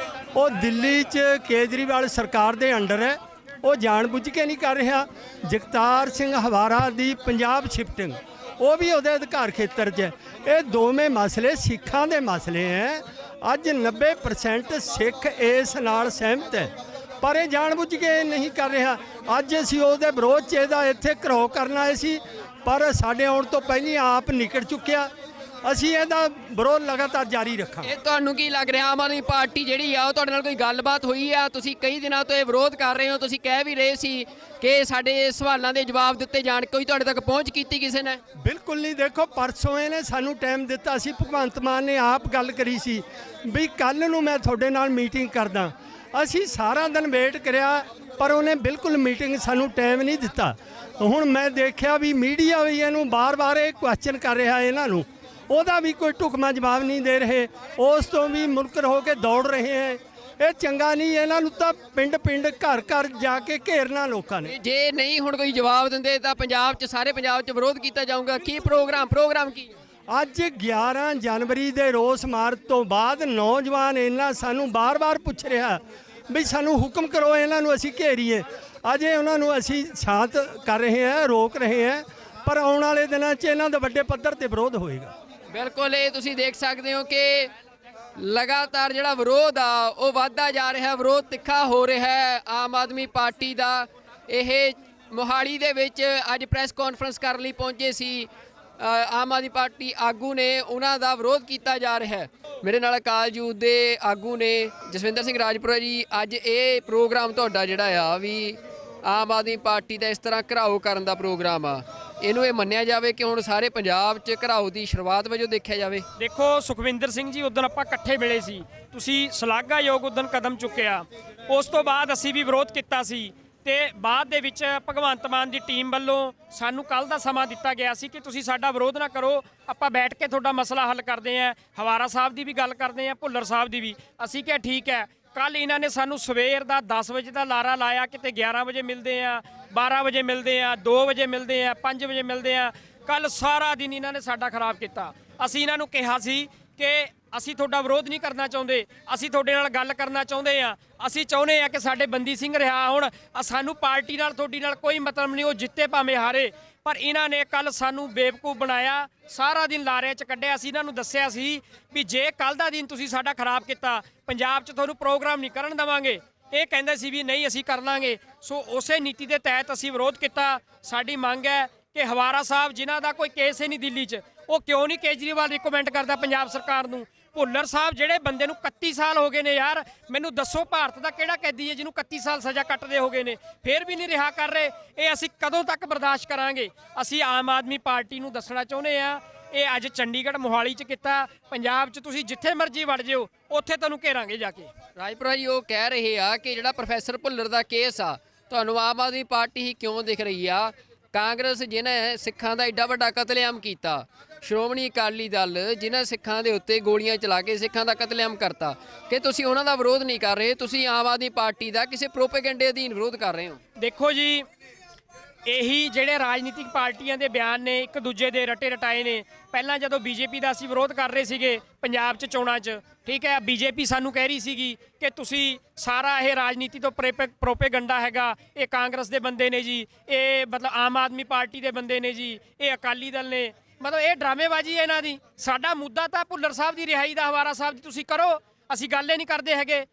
ਉਹ ਦਿੱਲੀ 'ਚ ਕੇਜਰੀਵਾਲ ਸਰਕਾਰ ਦੇ ਅੰਡਰ ਹੈ, ਉਹ ਜਾਣਬੁੱਝ ਕੇ ਨਹੀਂ ਕਰ ਰਿਹਾ। ਜਗਤਾਰ ਸਿੰਘ ਹਵਾਰਾ ਦੀ ਪੰਜਾਬ ਸ਼ਿਫਟਿੰਗ, ਉਹ ਵੀ ਉਹਦੇ ਅਧਿਕਾਰ ਖੇਤਰ 'ਚ ਹੈ। ਇਹ ਦੋਵੇਂ ਮਸਲੇ ਸਿੱਖਾਂ ਦੇ ਮਸਲੇ ਹੈ। ਅੱਜ 90% ਸਿੱਖ ਇਸ ਨਾਲ ਸਹਿਮਤ ਹੈ, ਪਰ ਇਹ ਜਾਣਬੁੱਝ ਕੇ ਨਹੀਂ ਕਰ ਰਿਹਾ। ਅੱਜ ਅਸੀਂ ਉਹਦੇ ਵਿਰੋਧ 'ਚ ਇਹਦਾ ਇੱਥੇ ਘਰੋ ਕਰਨ ਆਏ ਸੀ, ਪਰ ਸਾਡੇ ਆਉਣ ਤੋਂ ਪਹਿਲਾਂ ਆਪ ਨਿਕਲ ਚੁੱਕਿਆ। ਅਸੀਂ ਇਹਦਾ ਵਿਰੋਧ ਲਗਾਤਾਰ ਜਾਰੀ ਰੱਖਾਂਗੇ। ਇਹ ਤੁਹਾਨੂੰ ਕੀ ਲੱਗ ਰਿਹਾ, ਆਮ ਆਦਮੀ ਪਾਰਟੀ ਜਿਹੜੀ ਆ ਉਹ ਤੁਹਾਡੇ ਨਾਲ ਕੋਈ ਗੱਲਬਾਤ ਹੋਈ ਆ? ਤੁਸੀਂ ਕਈ ਦਿਨਾਂ ਤੋਂ ਇਹ ਵਿਰੋਧ ਕਰ ਰਹੇ ਹੋ, ਤੁਸੀਂ ਕਹਿ ਵੀ ਰਹੇ ਸੀ ਕਿ ਸਾਡੇ ਸਵਾਲਾਂ ਦੇ ਜਵਾਬ ਦਿੱਤੇ ਜਾਣ, ਕੋਈ ਤੁਹਾਡੇ ਤੱਕ ਪਹੁੰਚ ਕੀਤੀ ਕਿਸੇ ਨੇ? ਬਿਲਕੁਲ ਨਹੀਂ। ਦੇਖੋ, ਪਰਸੋਂ ਇਹਨੇ ਸਾਨੂੰ ਟਾਈਮ ਦਿੱਤਾ ਸੀ, ਭਗਵੰਤ ਮਾਨ ਨੇ ਆਪ ਗੱਲ ਕਰੀ ਸੀ ਵੀ ਕੱਲ ਨੂੰ ਮੈਂ ਤੁਹਾਡੇ ਨਾਲ ਮੀਟਿੰਗ ਕਰਦਾ। ਅਸੀਂ ਸਾਰਾ ਦਿਨ ਵੇਟ ਕਰਿਆ, ਪਰ ਉਹਨੇ ਬਿਲਕੁਲ ਮੀਟਿੰਗ ਸਾਨੂੰ ਟਾਈਮ ਨਹੀਂ ਦਿੱਤਾ। ਹੁਣ ਮੈਂ ਦੇਖਿਆ ਵੀ ਮੀਡੀਆ ਵੀ ਇਹਨੂੰ ਬਾਰ-ਬਾਰ ਇਹ ਕੁਐਸਚਨ ਕਰ ਰਿਹਾ, ਇਹਨਾਂ ਨੂੰ ਉਹਦਾ ਵੀ ਕੋਈ ਢੁਕਵਾਂ ਜਵਾਬ ਨਹੀਂ ਦੇ ਰਹੇ, ਉਸ ਤੋਂ ਵੀ ਮੁਨਕਰ ਹੋ ਕੇ ਦੌੜ ਰਹੇ ਹੈ। ਇਹ ਚੰਗਾ ਨਹੀਂ। ਇਹਨਾਂ ਨੂੰ ਤਾਂ ਪਿੰਡ-ਪਿੰਡ, ਘਰ-ਘਰ ਜਾ ਕੇ ਘੇਰਨਾ ਲੋਕਾਂ ਨੇ। ਜੇ ਨਹੀਂ ਹੁਣ ਕੋਈ ਜਵਾਬ ਦਿੰਦੇ ਤਾਂ ਪੰਜਾਬ 'ਚ, ਸਾਰੇ ਪੰਜਾਬ 'ਚ ਵਿਰੋਧ ਕੀਤਾ ਜਾਊਗਾ। ਕੀ ਪ੍ਰੋਗਰਾਮ ਕੀ? ਅੱਜ 11 ਜਨਵਰੀ ਦੇ ਰੋਸ ਮਾਰਚ ਤੋਂ ਬਾਅਦ ਨੌਜਵਾਨ ਇਹਨਾਂ ਸਾਨੂੰ ਬਾਰ-ਬਾਰ ਪੁੱਛ ਰਿਹਾ ਵੀ ਸਾਨੂੰ ਹੁਕਮ ਕਰੋ, ਇਹਨਾਂ ਨੂੰ ਅਸੀਂ ਘੇਰੀਏ। ਅਜੇ ਉਹਨਾਂ ਨੂੰ ਅਸੀਂ ਸ਼ਾਂਤ ਕਰ ਰਹੇ ਹਾਂ, ਰੋਕ ਰਹੇ ਹਾਂ, ਪਰ ਆਉਣ ਵਾਲੇ ਦਿਨਾਂ 'ਚ ਇਹਨਾਂ ਦਾ ਵੱਡੇ ਪੱਧਰ ਤੇ ਵਿਰੋਧ ਹੋਏਗਾ। ਬਿਲਕੁਲ, ਇਹ ਤੁਸੀਂ ਦੇਖ ਸਕਦੇ ਹੋ ਕਿ ਲਗਾਤਾਰ ਜਿਹੜਾ ਵਿਰੋਧ ਆ ਉਹ ਵੱਧਦਾ ਜਾ ਰਿਹਾ, ਵਿਰੋਧ ਤਿੱਖਾ ਹੋ ਰਿਹਾ ਹੈ ਆਮ ਆਦਮੀ ਪਾਰਟੀ ਦਾ। ਇਹ ਮੋਹਾਲੀ ਦੇ ਵਿੱਚ ਅੱਜ ਪ੍ਰੈਸ ਕਾਨਫਰੰਸ ਕਰਨ ਲਈ ਪਹੁੰਚੇ ਸੀ ਆਮ ਆਦਮੀ ਪਾਰਟੀ ਆਗੂ ਨੇ, ਉਹਨਾਂ ਦਾ ਵਿਰੋਧ ਕੀਤਾ ਜਾ ਰਿਹਾ ਹੈ। ਮੇਰੇ ਨਾਲ ਅਕਾਲ ਯੂਥ ਦੇ ਆਗੂ ਨੇ ਜਸਵਿੰਦਰ ਸਿੰਘ ਰਾਜਪੁਰਾ ਜੀ। ਅੱਜ ਇਹ ਪ੍ਰੋਗਰਾਮ ਤੁਹਾਡਾ ਜਿਹੜਾ ਆ ਵੀ ਆਮ ਆਦਮੀ ਪਾਰਟੀ ਦਾ ਇਸ ਤਰ੍ਹਾਂ ਘਿਰਾਓ ਕਰਨ ਦਾ ਪ੍ਰੋਗਰਾਮ ਆ, ਇਹਨੂੰ ਇਹ ਮੰਨਿਆ ਜਾਵੇ ਕਿ ਹੁਣ ਸਾਰੇ ਪੰਜਾਬ 'ਚ ਘਿਰਾਓ ਦੀ ਸ਼ੁਰੂਆਤ ਵਜੋਂ ਦੇਖਿਆ ਜਾਵੇ? ਦੇਖੋ ਸੁਖਵਿੰਦਰ ਸਿੰਘ ਜੀ, ਉਦੋਂ ਆਪਾਂ ਇਕੱਠੇ ਮਿਲੇ ਸੀ, ਤੁਸੀਂ ਸ਼ਲਾਘਾਯੋਗ ਉਦੋਂ ਕਦਮ ਚੁੱਕਿਆ। ਉਸ ਤੋਂ ਬਾਅਦ ਅਸੀਂ ਵੀ ਵਿਰੋਧ ਕੀਤਾ ਸੀ ਤੇ ਬਾਅਦ ਦੇ ਵਿੱਚ ਭਗਵੰਤ ਮਾਨ ਦੀ ਟੀਮ ਵੱਲੋਂ ਸਾਨੂੰ ਕੱਲ ਦਾ ਸਮਾਂ ਦਿੱਤਾ ਗਿਆ ਸੀ ਕਿ ਤੁਸੀਂ ਸਾਡਾ ਵਿਰੋਧ ਨਾ ਕਰੋ, ਆਪਾਂ ਬੈਠ ਕੇ ਤੁਹਾਡਾ ਮਸਲਾ ਹੱਲ ਕਰਦੇ ਆਂ। ਹਵਾਰਾ ਸਾਹਿਬ ਦੀ ਵੀ ਗੱਲ ਕਰਦੇ ਆਂ, ਭੁੱਲਰ ਸਾਹਿਬ ਦੀ ਵੀ। ਅਸੀਂ ਕਿਹਾ ਠੀਕ ਹੈ। ਕੱਲ ਇਹਨਾਂ ਨੇ ਸਾਨੂੰ ਸਵੇਰ ਦਾ 10 ਵਜੇ ਦਾ ਲਾਰਾ ਲਾਇਆ, ਕਿਤੇ 11 ਵਜੇ ਮਿਲਦੇ ਆ, 12 ਵਜੇ ਮਿਲਦੇ ਆ, 2 ਵਜੇ ਮਿਲਦੇ ਆ, 5 ਵਜੇ ਮਿਲਦੇ ਆ। ਕੱਲ ਸਾਰਾ ਦਿਨ ਇਹਨਾਂ ਨੇ ਸਾਡਾ ਖਰਾਬ ਕੀਤਾ। ਅਸੀਂ ਇਹਨਾਂ ਨੂੰ ਕਿਹਾ ਸੀ ਕਿ ਅਸੀਂ ਤੁਹਾਡਾ ਵਿਰੋਧ ਨਹੀਂ ਕਰਨਾ ਚਾਹੁੰਦੇ, ਅਸੀਂ ਤੁਹਾਡੇ ਨਾਲ ਗੱਲ ਕਰਨਾ ਚਾਹੁੰਦੇ ਆ। ਅਸੀਂ ਚਾਹੁੰਦੇ ਆ ਕਿ ਸਾਡੇ ਬੰਦੀ ਸਿੰਘ ਰਿਹਾ ਹੋਣ, ਸਾਨੂੰ ਪਾਰਟੀ ਨਾਲ ਤੁਹਾਡੀ ਨਾਲ ਕੋਈ ਮਤਲਬ ਨਹੀਂ, ਉਹ ਜਿੱਤੇ ਭਾਵੇਂ ਹਾਰੇ। ਪਰ ਇਹਨਾਂ ਨੇ ਕੱਲ ਸਾਨੂੰ ਬੇਵਕੂਫ ਬਣਾਇਆ, ਸਾਰਾ ਦਿਨ ਲਾਰੇ 'ਚ ਕੱਢਿਆ। ਅਸੀਂ ਇਹਨਾਂ ਨੂੰ ਦੱਸਿਆ ਸੀ ਵੀ ਜੇ ਕੱਲ ਦਾ ਦਿਨ ਤੁਸੀਂ ਸਾਡਾ ਖਰਾਬ ਕੀਤਾ, ਪੰਜਾਬ 'ਚ ਤੁਹਾਨੂੰ ਪ੍ਰੋਗਰਾਮ ਨਹੀਂ ਕਰਨ ਦੇਵਾਂਗੇ। ਇਹ ਕਹਿੰਦੇ ਸੀ ਵੀ ਨਹੀਂ ਅਸੀਂ ਕਰ ਲਾਂਗੇ। ਸੋ ਉਸੇ ਨੀਤੀ ਦੇ ਤਹਿਤ ਅਸੀਂ ਵਿਰੋਧ ਕੀਤਾ। ਸਾਡੀ ਮੰਗ ਹੈ ਕਿ ਹਵਾਰਾ ਸਾਹਿਬ ਜਿਨ੍ਹਾਂ ਦਾ ਕੋਈ ਕੇਸ ਹੀ ਨਹੀਂ ਦਿੱਲੀ 'ਚ, ਉਹ ਕਿਉਂ ਨਹੀਂ ਕੇਜਰੀਵਾਲ ਰਿਕਮੈਂਡ ਕਰਦਾ ਪੰਜਾਬ ਸਰਕਾਰ ਨੂੰ? ਭੁੱਲਰ ਸਾਹਿਬ ਜਿਹੜੇ ਬੰਦੇ ਨੂੰ 31 ਸਾਲ ਹੋ ਗਏ ਨੇ ਯਾਰ, ਮੈਨੂੰ ਦੱਸੋ ਭਾਰਤ ਦਾ ਕਿਹੜਾ ਕੈਦੀ ਹੈ ਜਿਹਨੂੰ 31 ਸਾਲ ਸਜ਼ਾ ਕੱਟਦੇ ਹੋ ਗਏ ਨੇ, ਫੇਰ ਵੀ ਨਹੀਂ ਰਿਹਾ ਕਰ ਰਹੇ? ਇਹ ਅਸੀਂ ਕਦੋਂ ਤੱਕ ਬਰਦਾਸ਼ਤ ਕਰਾਂਗੇ? ਅਸੀਂ ਆਮ ਆਦਮੀ ਪਾਰਟੀ ਨੂੰ ਦੱਸਣਾ ਚਾਹੁੰਦੇ ਆ, ਇਹ ਅੱਜ ਚੰਡੀਗੜ੍ਹ ਮੋਹਾਲੀ 'ਚ ਕੀਤਾ, ਪੰਜਾਬ 'ਚ ਤੁਸੀਂ ਜਿੱਥੇ ਮਰਜ਼ੀ ਵੜ ਜਿਓ, ਉੱਥੇ ਤੁਹਾਨੂੰ ਘੇਰਾਂਗੇ ਜਾ ਕੇ। ਰਾਜਪੁਰਾ ਜੀ ਉਹ ਕਹਿ ਰਹੇ ਆ ਕਿ ਜਿਹੜਾ ਪ੍ਰੋਫੈਸਰ ਭੁੱਲਰ ਦਾ ਕੇਸ ਆ, ਤੁਹਾਨੂੰ ਆਮ ਆਦਮੀ ਪਾਰਟੀ ਹੀ ਕਿਉਂ ਦਿਖ ਰਹੀ ਆ? ਕਾਂਗਰਸ ਜਿਹਨੇ ਸਿੱਖਾਂ ਦਾ ਐਡਾ ਵੱਡਾ ਕਤਲੇਆਮ ਕੀਤਾ, ਸ਼੍ਰੋਮਣੀ ਅਕਾਲੀ ਦਲ ਜਿਨ੍ਹਾਂ ਸਿੱਖਾਂ ਦੇ ਉੱਤੇ ਗੋਲੀਆਂ ਚਲਾ ਕੇ ਸਿੱਖਾਂ ਦਾ ਕਤਲੇਆਮ ਕਰਤਾ, ਕਿ ਤੁਸੀਂ ਉਹਨਾਂ ਦਾ ਵਿਰੋਧ ਨਹੀਂ ਕਰ ਰਹੇ, ਤੁਸੀਂ ਆਮ ਆਦਮੀ ਪਾਰਟੀ ਦਾ ਕਿਸੇ ਪ੍ਰੋਪੇਗੈਂਡੇ ਅਧੀਨ ਵਿਰੋਧ ਕਰ ਰਹੇ ਹੋ। ਦੇਖੋ ਜੀ, ਇਹੀ ਜਿਹੜੇ ਰਾਜਨੀਤਿਕ ਪਾਰਟੀਆਂ ਦੇ ਬਿਆਨ ਨੇ ਇੱਕ ਦੂਜੇ ਦੇ ਰਟੇ ਰਟਾਏ ਨੇ। ਪਹਿਲਾਂ ਜਦੋਂ ਬੀਜੇਪੀ ਦਾ ਅਸੀਂ ਵਿਰੋਧ ਕਰ ਰਹੇ ਸੀਗੇ ਪੰਜਾਬ 'ਚ ਚੋਣਾਂ 'ਚ, ਠੀਕ ਹੈ, ਬੀਜੇਪੀ ਸਾਨੂੰ ਕਹਿ ਰਹੀ ਸੀਗੀ ਕਿ ਤੁਸੀਂ ਸਾਰਾ ਇਹ ਰਾਜਨੀਤੀ ਤੋਂ ਪ੍ਰੋਪੇਗੰਡਾ ਹੈਗਾ, ਇਹ ਕਾਂਗਰਸ ਦੇ ਬੰਦੇ ਨੇ ਜੀ, ਇਹ ਮਤਲਬ ਆਮ ਆਦਮੀ ਪਾਰਟੀ ਦੇ ਬੰਦੇ ਨੇ ਜੀ, ਇਹ ਅਕਾਲੀ ਦਲ ਨੇ, ਮਤਲਬ ਇਹ ਡਰਾਮੇਬਾਜ਼ੀ ਹੈ ਇਹਨਾਂ ਦੀ। ਸਾਡਾ ਮੁੱਦਾ ਤਾਂ ਭੁੱਲਰ ਸਾਹਿਬ ਦੀ ਰਿਹਾਈ ਦਾ, ਹਵਾਰਾ ਸਾਹਿਬ ਦੀ ਤੁਸੀਂ ਕਰੋ, ਅਸੀਂ ਗੱਲ ਹੀ ਨਹੀਂ ਕਰਦੇ ਹੈਗੇ।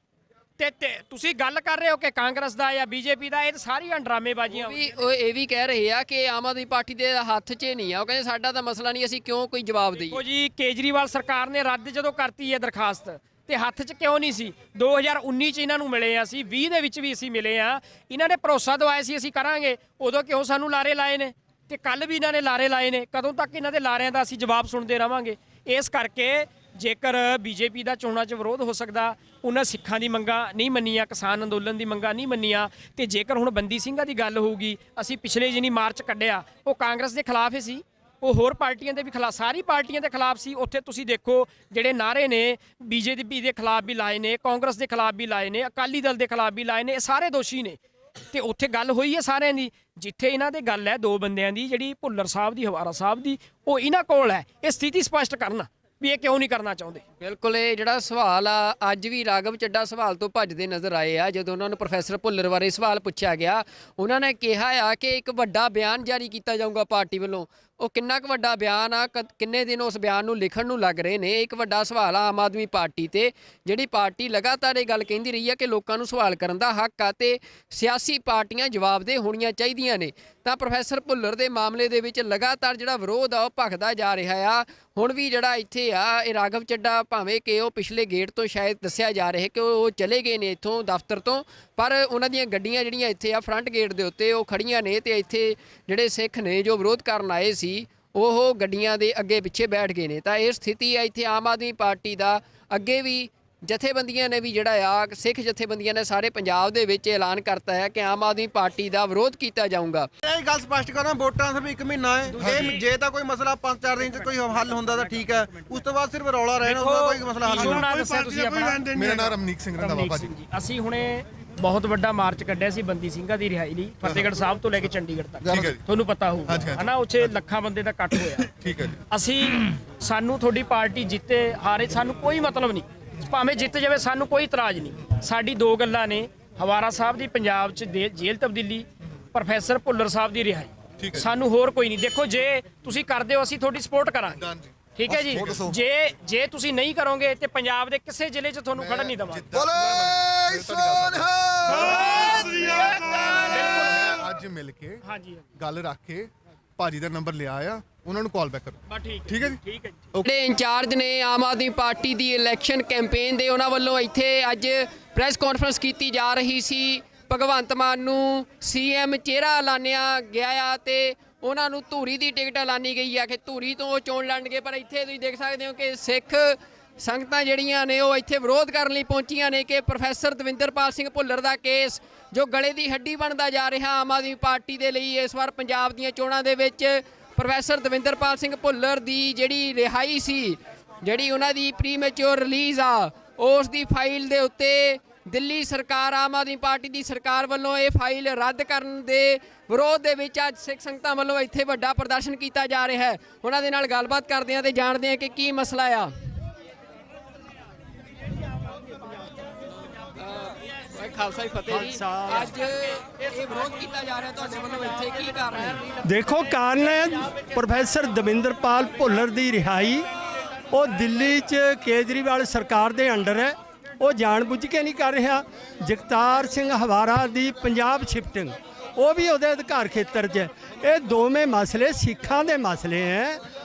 ਤੇ ਤੁਸੀਂ ਗੱਲ ਕਰ ਰਹੇ ਹੋ ਕਿ ਕਾਂਗਰਸ ਦਾ ਜਾਂ ਬੀਜੇਪੀ ਦਾ, ਇਹ ਸਾਰੀਆਂ ਡਰਾਮੇਬਾਜ਼ੀਆਂ। ਉਹ ਇਹ ਵੀ ਕਹਿ ਰਹੇ ਆ ਕਿ ਆਮ ਆਦਮੀ ਪਾਰਟੀ ਦੇ ਹੱਥ 'ਚ ਨਹੀਂ ਆ, ਉਹ ਕਹਿੰਦੇ ਸਾਡਾ ਤਾਂ ਮਸਲਾ ਨਹੀਂ, ਅਸੀਂ ਕਿਉਂ ਕੋਈ ਜਵਾਬ ਦਈਏ? ਦੇਖੋ ਜੀ, ਕੇਜਰੀਵਾਲ ਸਰਕਾਰ ਨੇ ਰੱਦ ਜਦੋਂ ਕਰਤੀ ਹੈ ਦਰਖਾਸਤ, ਤੇ ਹੱਥ 'ਚ ਕਿਉਂ ਨਹੀਂ ਸੀ? 2019 'ਚ ਇਹਨਾਂ ਨੂੰ ਮਿਲੇ ਆ, ਅਸੀਂ 20 ਦੇ ਵਿੱਚ ਵੀ ਅਸੀਂ ਮਿਲੇ ਆ, ਇਹਨਾਂ ਨੇ ਭਰੋਸਾ ਦਵਾਇਆ ਸੀ ਅਸੀਂ ਕਰਾਂਗੇ, ਉਦੋਂ ਕਿਉਂ ਸਾਨੂੰ ਲਾਰੇ ਲਾਏ ਨੇ? ਤੇ ਕੱਲ ਵੀ ਇਹਨਾਂ ਨੇ ਲਾਰੇ ਲਾਏ ਨੇ। ਕਦੋਂ ਤੱਕ ਇਹਨਾਂ ਦੇ ਲਾਰਿਆਂ ਦਾ ਅਸੀਂ ਜਵਾਬ ਸੁਣਦੇ ਰਵਾਂਗੇ? ਇਸ ਕਰਕੇ ਜੇਕਰ ਬੀਜੇਪੀ ਦਾ ਚੋਣਾਂ 'ਚ ਵਿਰੋਧ ਹੋ ਸਕਦਾ, ਉਹਨਾਂ ਸਿੱਖਾਂ ਦੀ ਮੰਗਾਂ ਨਹੀਂ ਮੰਨੀਆਂ, ਕਿਸਾਨ ਅੰਦੋਲਨ ਦੀ ਮੰਗਾਂ ਨਹੀਂ ਮੰਨੀਆਂ, ਤੇ ਜੇਕਰ ਹੁਣ ਬੰਦੀ ਸਿੰਘਾਂ ਦੀ ਗੱਲ ਹੋਊਗੀ, ਅਸੀਂ ਪਿਛਲੇ ਜਿਹਨੀ ਮਾਰਚ ਕੱਢਿਆ ਉਹ ਕਾਂਗਰਸ ਦੇ ਖਿਲਾਫ ਹੀ ਸੀ, ਉਹ ਹੋਰ ਪਾਰਟੀਆਂ ਦੇ ਵੀ ਖਿਲਾਫ, ਸਾਰੀ ਪਾਰਟੀਆਂ ਦੇ ਖਿਲਾਫ ਸੀ। ਉੱਥੇ ਤੁਸੀਂ ਦੇਖੋ ਜਿਹੜੇ ਨਾਅਰੇ ਨੇ ਬੀਜੇਪੀ ਦੇ ਖਿਲਾਫ ਵੀ ਲਾਏ ਨੇ, ਕਾਂਗਰਸ ਦੇ ਖਿਲਾਫ ਵੀ ਲਾਏ ਨੇ, ਅਕਾਲੀ ਦਲ ਦੇ ਖਿਲਾਫ ਵੀ ਲਾਏ ਨੇ, ਇਹ ਸਾਰੇ ਦੋਸ਼ੀ ਨੇ। ਤੇ ਉੱਥੇ ਗੱਲ ਹੋਈ ਹੈ ਸਾਰਿਆਂ ਦੀ। ਜਿੱਥੇ ਇਹਨਾਂ ਦੇ ਗੱਲ ਹੈ ਦੋ ਬੰਦਿਆਂ ਦੀ, ਜਿਹੜੀ ਭੁੱਲਰ ਸਾਹਿਬ ਦੀ, ਹਵਾਰਾ ਸਾਹਿਬ ਦੀ, ਉਹ ਇਹਨਾਂ ਕੋਲ ਹੈ। ਇਹ ਸਥਿਤੀ ਸਪਸ਼ਟ ਕਰਨ ਵੀ ਇਹ ਕਿਉਂ ਨਹੀਂ ਕਰਨਾ ਚਾਹੁੰਦੇ। ਬਿਲਕੁਲ, ਇਹ ਜਿਹੜਾ ਸਵਾਲ ਆ ਅੱਜ ਵੀ ਰਾਘਵ ਚੱਡਾ ਸਵਾਲ ਤੋਂ ਭੱਜਦੇ ਨਜ਼ਰ ਆਏ ਆ। ਜਦੋਂ ਉਹਨਾਂ ਨੂੰ ਪ੍ਰੋਫੈਸਰ ਭੁੱਲਰ ਬਾਰੇ ਸਵਾਲ ਪੁੱਛਿਆ ਗਿਆ, ਉਹਨਾਂ ਨੇ ਕਿਹਾ ਆ ਕਿ ਇੱਕ ਵੱਡਾ ਬਿਆਨ ਜਾਰੀ ਕੀਤਾ ਜਾਊਗਾ ਪਾਰਟੀ ਵੱਲੋਂ। ਉਹ ਕਿੰਨਾ ਕੁ ਵੱਡਾ ਬਿਆਨ ਆ, ਕਿੰਨੇ ਦਿਨ ਉਸ ਬਿਆਨ ਨੂੰ ਲਿਖਣ ਨੂੰ ਲੱਗ ਰਹੇ ਨੇ? ਇੱਕ ਵੱਡਾ ਸਵਾਲ ਆ ਆਮ ਆਦਮੀ ਪਾਰਟੀ ਤੇ, ਜਿਹੜੀ ਪਾਰਟੀ ਲਗਾਤਾਰ ਇਹ ਗੱਲ ਕਹਿੰਦੀ ਰਹੀ ਆ ਕਿ ਲੋਕਾਂ ਨੂੰ ਸਵਾਲ ਕਰਨ ਦਾ ਹੱਕ ਆ ਤੇ ਸਿਆਸੀ ਪਾਰਟੀਆਂ ਜਵਾਬਦੇਹ ਹੋਣੀਆਂ ਚਾਹੀਦੀਆਂ ਨੇ। ਤਾਂ ਪ੍ਰੋਫੈਸਰ ਭੁੱਲਰ ਦੇ ਮਾਮਲੇ ਦੇ ਵਿੱਚ ਲਗਾਤਾਰ ਜਿਹੜਾ ਵਿਰੋਧ ਆ ਉਹ ਭਖਦਾ ਜਾ ਰਿਹਾ ਆ। ਹੁਣ ਵੀ ਜਿਹੜਾ ਇੱਥੇ ਆ ਇਹ ਰਾਘਵ ਚੱਡਾ, ਭਾਵੇਂ ਕਿ ਉਹ ਪਿਛਲੇ ਗੇਟ ਤੋਂ ਸ਼ਾਇਦ ਦੱਸਿਆ ਜਾ ਰਿਹਾ ਕਿ ਉਹ ਚਲੇ ਗਏ ਨੇ ਇੱਥੋਂ ਦਫ਼ਤਰ ਤੋਂ, ਪਰ ਉਹਨਾਂ ਦੀਆਂ ਗੱਡੀਆਂ ਜਿਹੜੀਆਂ ਇੱਥੇ ਆ ਫਰੰਟ ਗੇਟ ਦੇ ਉੱਤੇ ਉਹ ਖੜੀਆਂ ਨੇ, ਤੇ ਇੱਥੇ ਜਿਹੜੇ ਸਿੱਖ ਨੇ ਜੋ ਵਿਰੋਧ ਕਰਨ ਆਏ ਸੀ ਉਹ ਗੱਡੀਆਂ ਦੇ ਅੱਗੇ ਪਿੱਛੇ ਬੈਠ ਗਏ ਨੇ। ਤਾਂ ਇਹ ਸਥਿਤੀ ਆ ਇੱਥੇ ਆਮ ਆਦਮੀ ਪਾਰਟੀ ਦਾ। ਅੱਗੇ ਵੀ ਜਥੇਬੰਦੀਆਂ ਨੇ ਵੀ ਜਿਹੜਾ ਆ, ਸਿੱਖ ਜਥੇਬੰਦੀਆਂ ਨੇ ਸਾਰੇ ਪੰਜਾਬ ਦੇ ਵਿੱਚ ਐਲਾਨ ਕਰਤਾ ਹੈ ਕਿ ਆਮ ਆਦਮੀ ਪਾਰਟੀ ਦਾ ਵਿਰੋਧ ਕੀਤਾ ਜਾਊਗਾ। ਇਹ ਗੱਲ ਸਪਸ਼ਟ ਕਰਾਂ, ਵੋਟਾਂ ਸਿਰਫ 1 ਮਹੀਨਾ ਹੈ। ਇਹ ਜੇ ਤਾਂ ਕੋਈ ਮਸਲਾ 5-4 ਦਿਨ 'ਚ ਕੋਈ ਹੱਲ ਹੁੰਦਾ ਤਾਂ ਠੀਕ ਹੈ, ਉਸ ਤੋਂ ਬਾਅਦ ਸਿਰਫ ਰੌਲਾ ਰਹਿਣਾ, ਉਹਦਾ ਕੋਈ ਮਸਲਾ ਹੱਲ ਨਹੀਂ। ਦੱਸਿਆ ਤੁਸੀਂ ਆਪਣਾ। ਮੇਰਾ ਨਾਮ ਰਮਨੀਕ ਸਿੰਘ ਰੰਧਾਵਾ ਭਾਜੀ। ਅਸੀਂ ਹੁਣੇ ਬਹੁਤ ਵੱਡਾ ਮਾਰਚ ਕੱਢਿਆ ਸੀ ਬੰਦੀ ਸਿੰਘਾਂ ਦੀ ਰਿਹਾਈ ਲਈ, ਫਤਿਹਗੜ੍ਹ ਸਾਹਿਬ ਤੋਂ ਲੈ ਕੇ ਚੰਡੀਗੜ੍ਹ ਤੱਕ, ਠੀਕ ਹੈ ਜੀ। ਤੁਹਾਨੂੰ ਪਤਾ ਹੋਊਗਾ ਹਨਾ, ਉੱਥੇ ਲੱਖਾਂ ਬੰਦੇ ਦਾ ਇਕੱਠ ਹੋਇਆ। ਠੀਕ ਹੈ ਜੀ। ਅਸੀਂ, ਸਾਨੂੰ ਤੁਹਾਡੀ ਪਾਰਟੀ ਜਿੱਤੇ ਹਾਰੇ ਸਾਨੂੰ ਕੋਈ ਮਤਲਬ ਨਹੀਂ, ਭਾਵੇਂ ਜਿੱਤ ਜਾਵੇ ਸਾਨੂੰ ਕੋਈ ਇਤਰਾਜ਼ ਨਹੀਂ। ਸਾਡੀ ਦੋ ਗੱਲਾਂ ਨੇ, ਹਵਾਰਾ ਸਾਹਿਬ ਦੀ ਪੰਜਾਬ 'ਚ ਜੇਲ੍ਹ ਤਬਦੀਲੀ, ਪ੍ਰੋਫੈਸਰ ਭੁੱਲਰ ਸਾਹਿਬ ਦੀ ਰਿਹਾਈ, ਸਾਨੂੰ ਹੋਰ ਕੋਈ ਨਹੀਂ। ਦੇਖੋ ਜੇ ਤੁਸੀਂ ਕਰਦੇ ਹੋ ਅਸੀਂ ਤੁਹਾਡੀ ਸਪੋਰਟ ਕਰਾਂਗੇ, ਠੀਕ ਹੈ ਜੀ। ਜੇ ਤੁਸੀਂ ਨਹੀਂ ਕਰੋਗੇ ਤੇ ਪੰਜਾਬ ਦੇ ਕਿਸੇ ਜ਼ਿਲ੍ਹੇ 'ਚ ਤੁਹਾਨੂੰ ਖੜਨ ਨਹੀਂ ਦੇਵਾਂਗੇ। ਅੱਜ ਮਿਲ ਕੇ ਗੱਲ ਰੱਖ ਕੇ ਭਾਜੀ ਦਾ ਨੰਬਰ ਲਿਆ ਆ, ਉਹਨਾਂ ਨੂੰ ਕਾਲ ਬੈਕ ਕਰੋ। ਠੀਕ ਹੈ ਜੀ। ਜਿਹੜੇ ਇੰਚਾਰਜ ਨੇ ਆਮ ਆਦਮੀ ਪਾਰਟੀ ਦੀ ਇਲੈਕਸ਼ਨ ਕੈਂਪੇਨ ਦੇ, ਉਹਨਾਂ ਵੱਲੋਂ ਇੱਥੇ ਅੱਜ ਪ੍ਰੈਸ ਕਾਨਫਰੰਸ ਕੀਤੀ ਜਾ ਰਹੀ ਸੀ। ਭਗਵੰਤ ਮਾਨ ਨੂੰ ਸੀਐਮ ਚਿਹਰਾ ਐਲਾਨਿਆ ਗਿਆ ਆ ਤੇ ਉਹਨਾਂ ਨੂੰ ਧੂਰੀ ਦੀ ਟਿਕਟ ਐਲਾਨੀ ਗਈ ਆ ਕਿ ਧੂਰੀ ਤੋਂ ਉਹ ਚੋਣ ਲੜਨਗੇ। ਪਰ ਇੱਥੇ ਤੁਸੀਂ ਦੇਖ ਸਕਦੇ ਹੋ ਕਿ ਸਿੱਖ ਸੰਗਤਾਂ ਜਿਹੜੀਆਂ ਨੇ ਉਹ ਇੱਥੇ ਵਿਰੋਧ ਕਰਨ ਲਈ ਪਹੁੰਚੀਆਂ ਨੇ ਕਿ ਪ੍ਰੋਫੈਸਰ ਦਵਿੰਦਰਪਾਲ ਸਿੰਘ ਭੁੱਲਰ ਦਾ ਕੇਸ ਜੋ ਗਲੇ ਦੀ ਹੱਡੀ ਬਣਦਾ ਜਾ ਰਿਹਾ ਆਮ ਆਦਮੀ ਪਾਰਟੀ ਦੇ ਲਈ ਇਸ ਵਾਰ ਪੰਜਾਬ ਦੀਆਂ ਚੋਣਾਂ ਦੇ ਵਿੱਚ ਪ੍ਰੋਫੈਸਰ ਦਵਿੰਦਰਪਾਲ ਸਿੰਘ ਭੁੱਲਰ ਦੀ ਜਿਹੜੀ ਰਿਹਾਈ ਸੀ, ਜਿਹੜੀ ਉਹਨਾਂ ਦੀ ਪ੍ਰੀਮੈਚੁਰ ਰਿਲੀਜ਼ ਆ, ਉਸ ਦੀ ਫਾਈਲ ਦੇ ਉੱਤੇ ਦਿੱਲੀ ਸਰਕਾਰ ਆਮ ਆਦਮੀ ਪਾਰਟੀ ਦੀ ਸਰਕਾਰ ਵੱਲੋਂ ਇਹ ਫਾਈਲ ਰੱਦ ਕਰਨ ਦੇ ਵਿਰੋਧ ਦੇ ਵਿੱਚ ਅੱਜ ਸਿੱਖ ਸੰਗਤਾਂ ਵੱਲੋਂ ਇੱਥੇ ਵੱਡਾ ਪ੍ਰਦਰਸ਼ਨ ਕੀਤਾ ਜਾ ਰਿਹਾ ਹੈ। ਉਹਨਾਂ ਦੇ ਨਾਲ ਗੱਲਬਾਤ ਕਰਦੇ ਹਾਂ ਤੇ ਜਾਣਦੇ ਹਾਂ ਕਿ ਕੀ ਮਸਲਾ ਆ। ਖਾਲਸਾ ਜੀ ਫਤਿਹ ਜੀ। ਅੱਜ ਇਹ ਵਿਰੋਧ ਕੀਤਾ ਜਾ ਰਿਹਾ ਤੁਹਾਡੇ ਵੱਲੋਂ, ਇੱਥੇ ਕੀ ਕਾਰਨ ਹੈ? ਦੇਖੋ, ਕਾਰਨ ਹੈ ਪ੍ਰੋਫੈਸਰ ਦਵਿੰਦਰਪਾਲ ਭੁੱਲਰ ਦੀ ਰਿਹਾਈ। ਉਹ ਦਿੱਲੀ 'ਚ ਕੇਜਰੀਵਾਲ ਸਰਕਾਰ ਦੇ ਅੰਡਰ ਹੈ, ਉਹ ਜਾਣਬੁੱਝ ਕੇ ਨਹੀਂ ਕਰ ਰਿਹਾ। ਜਗਤਾਰ ਸਿੰਘ ਹਵਾਰਾ ਦੀ ਪੰਜਾਬ ਸ਼ਿਫਟਿੰਗ ਉਹ ਵੀ ਉਹਦੇ ਅਧਿਕਾਰ ਖੇਤਰ 'ਚ ਹੈ। ਇਹ ਦੋਵੇਂ ਮਸਲੇ ਸਿੱਖਾਂ ਦੇ ਮਸਲੇ ਹੈ।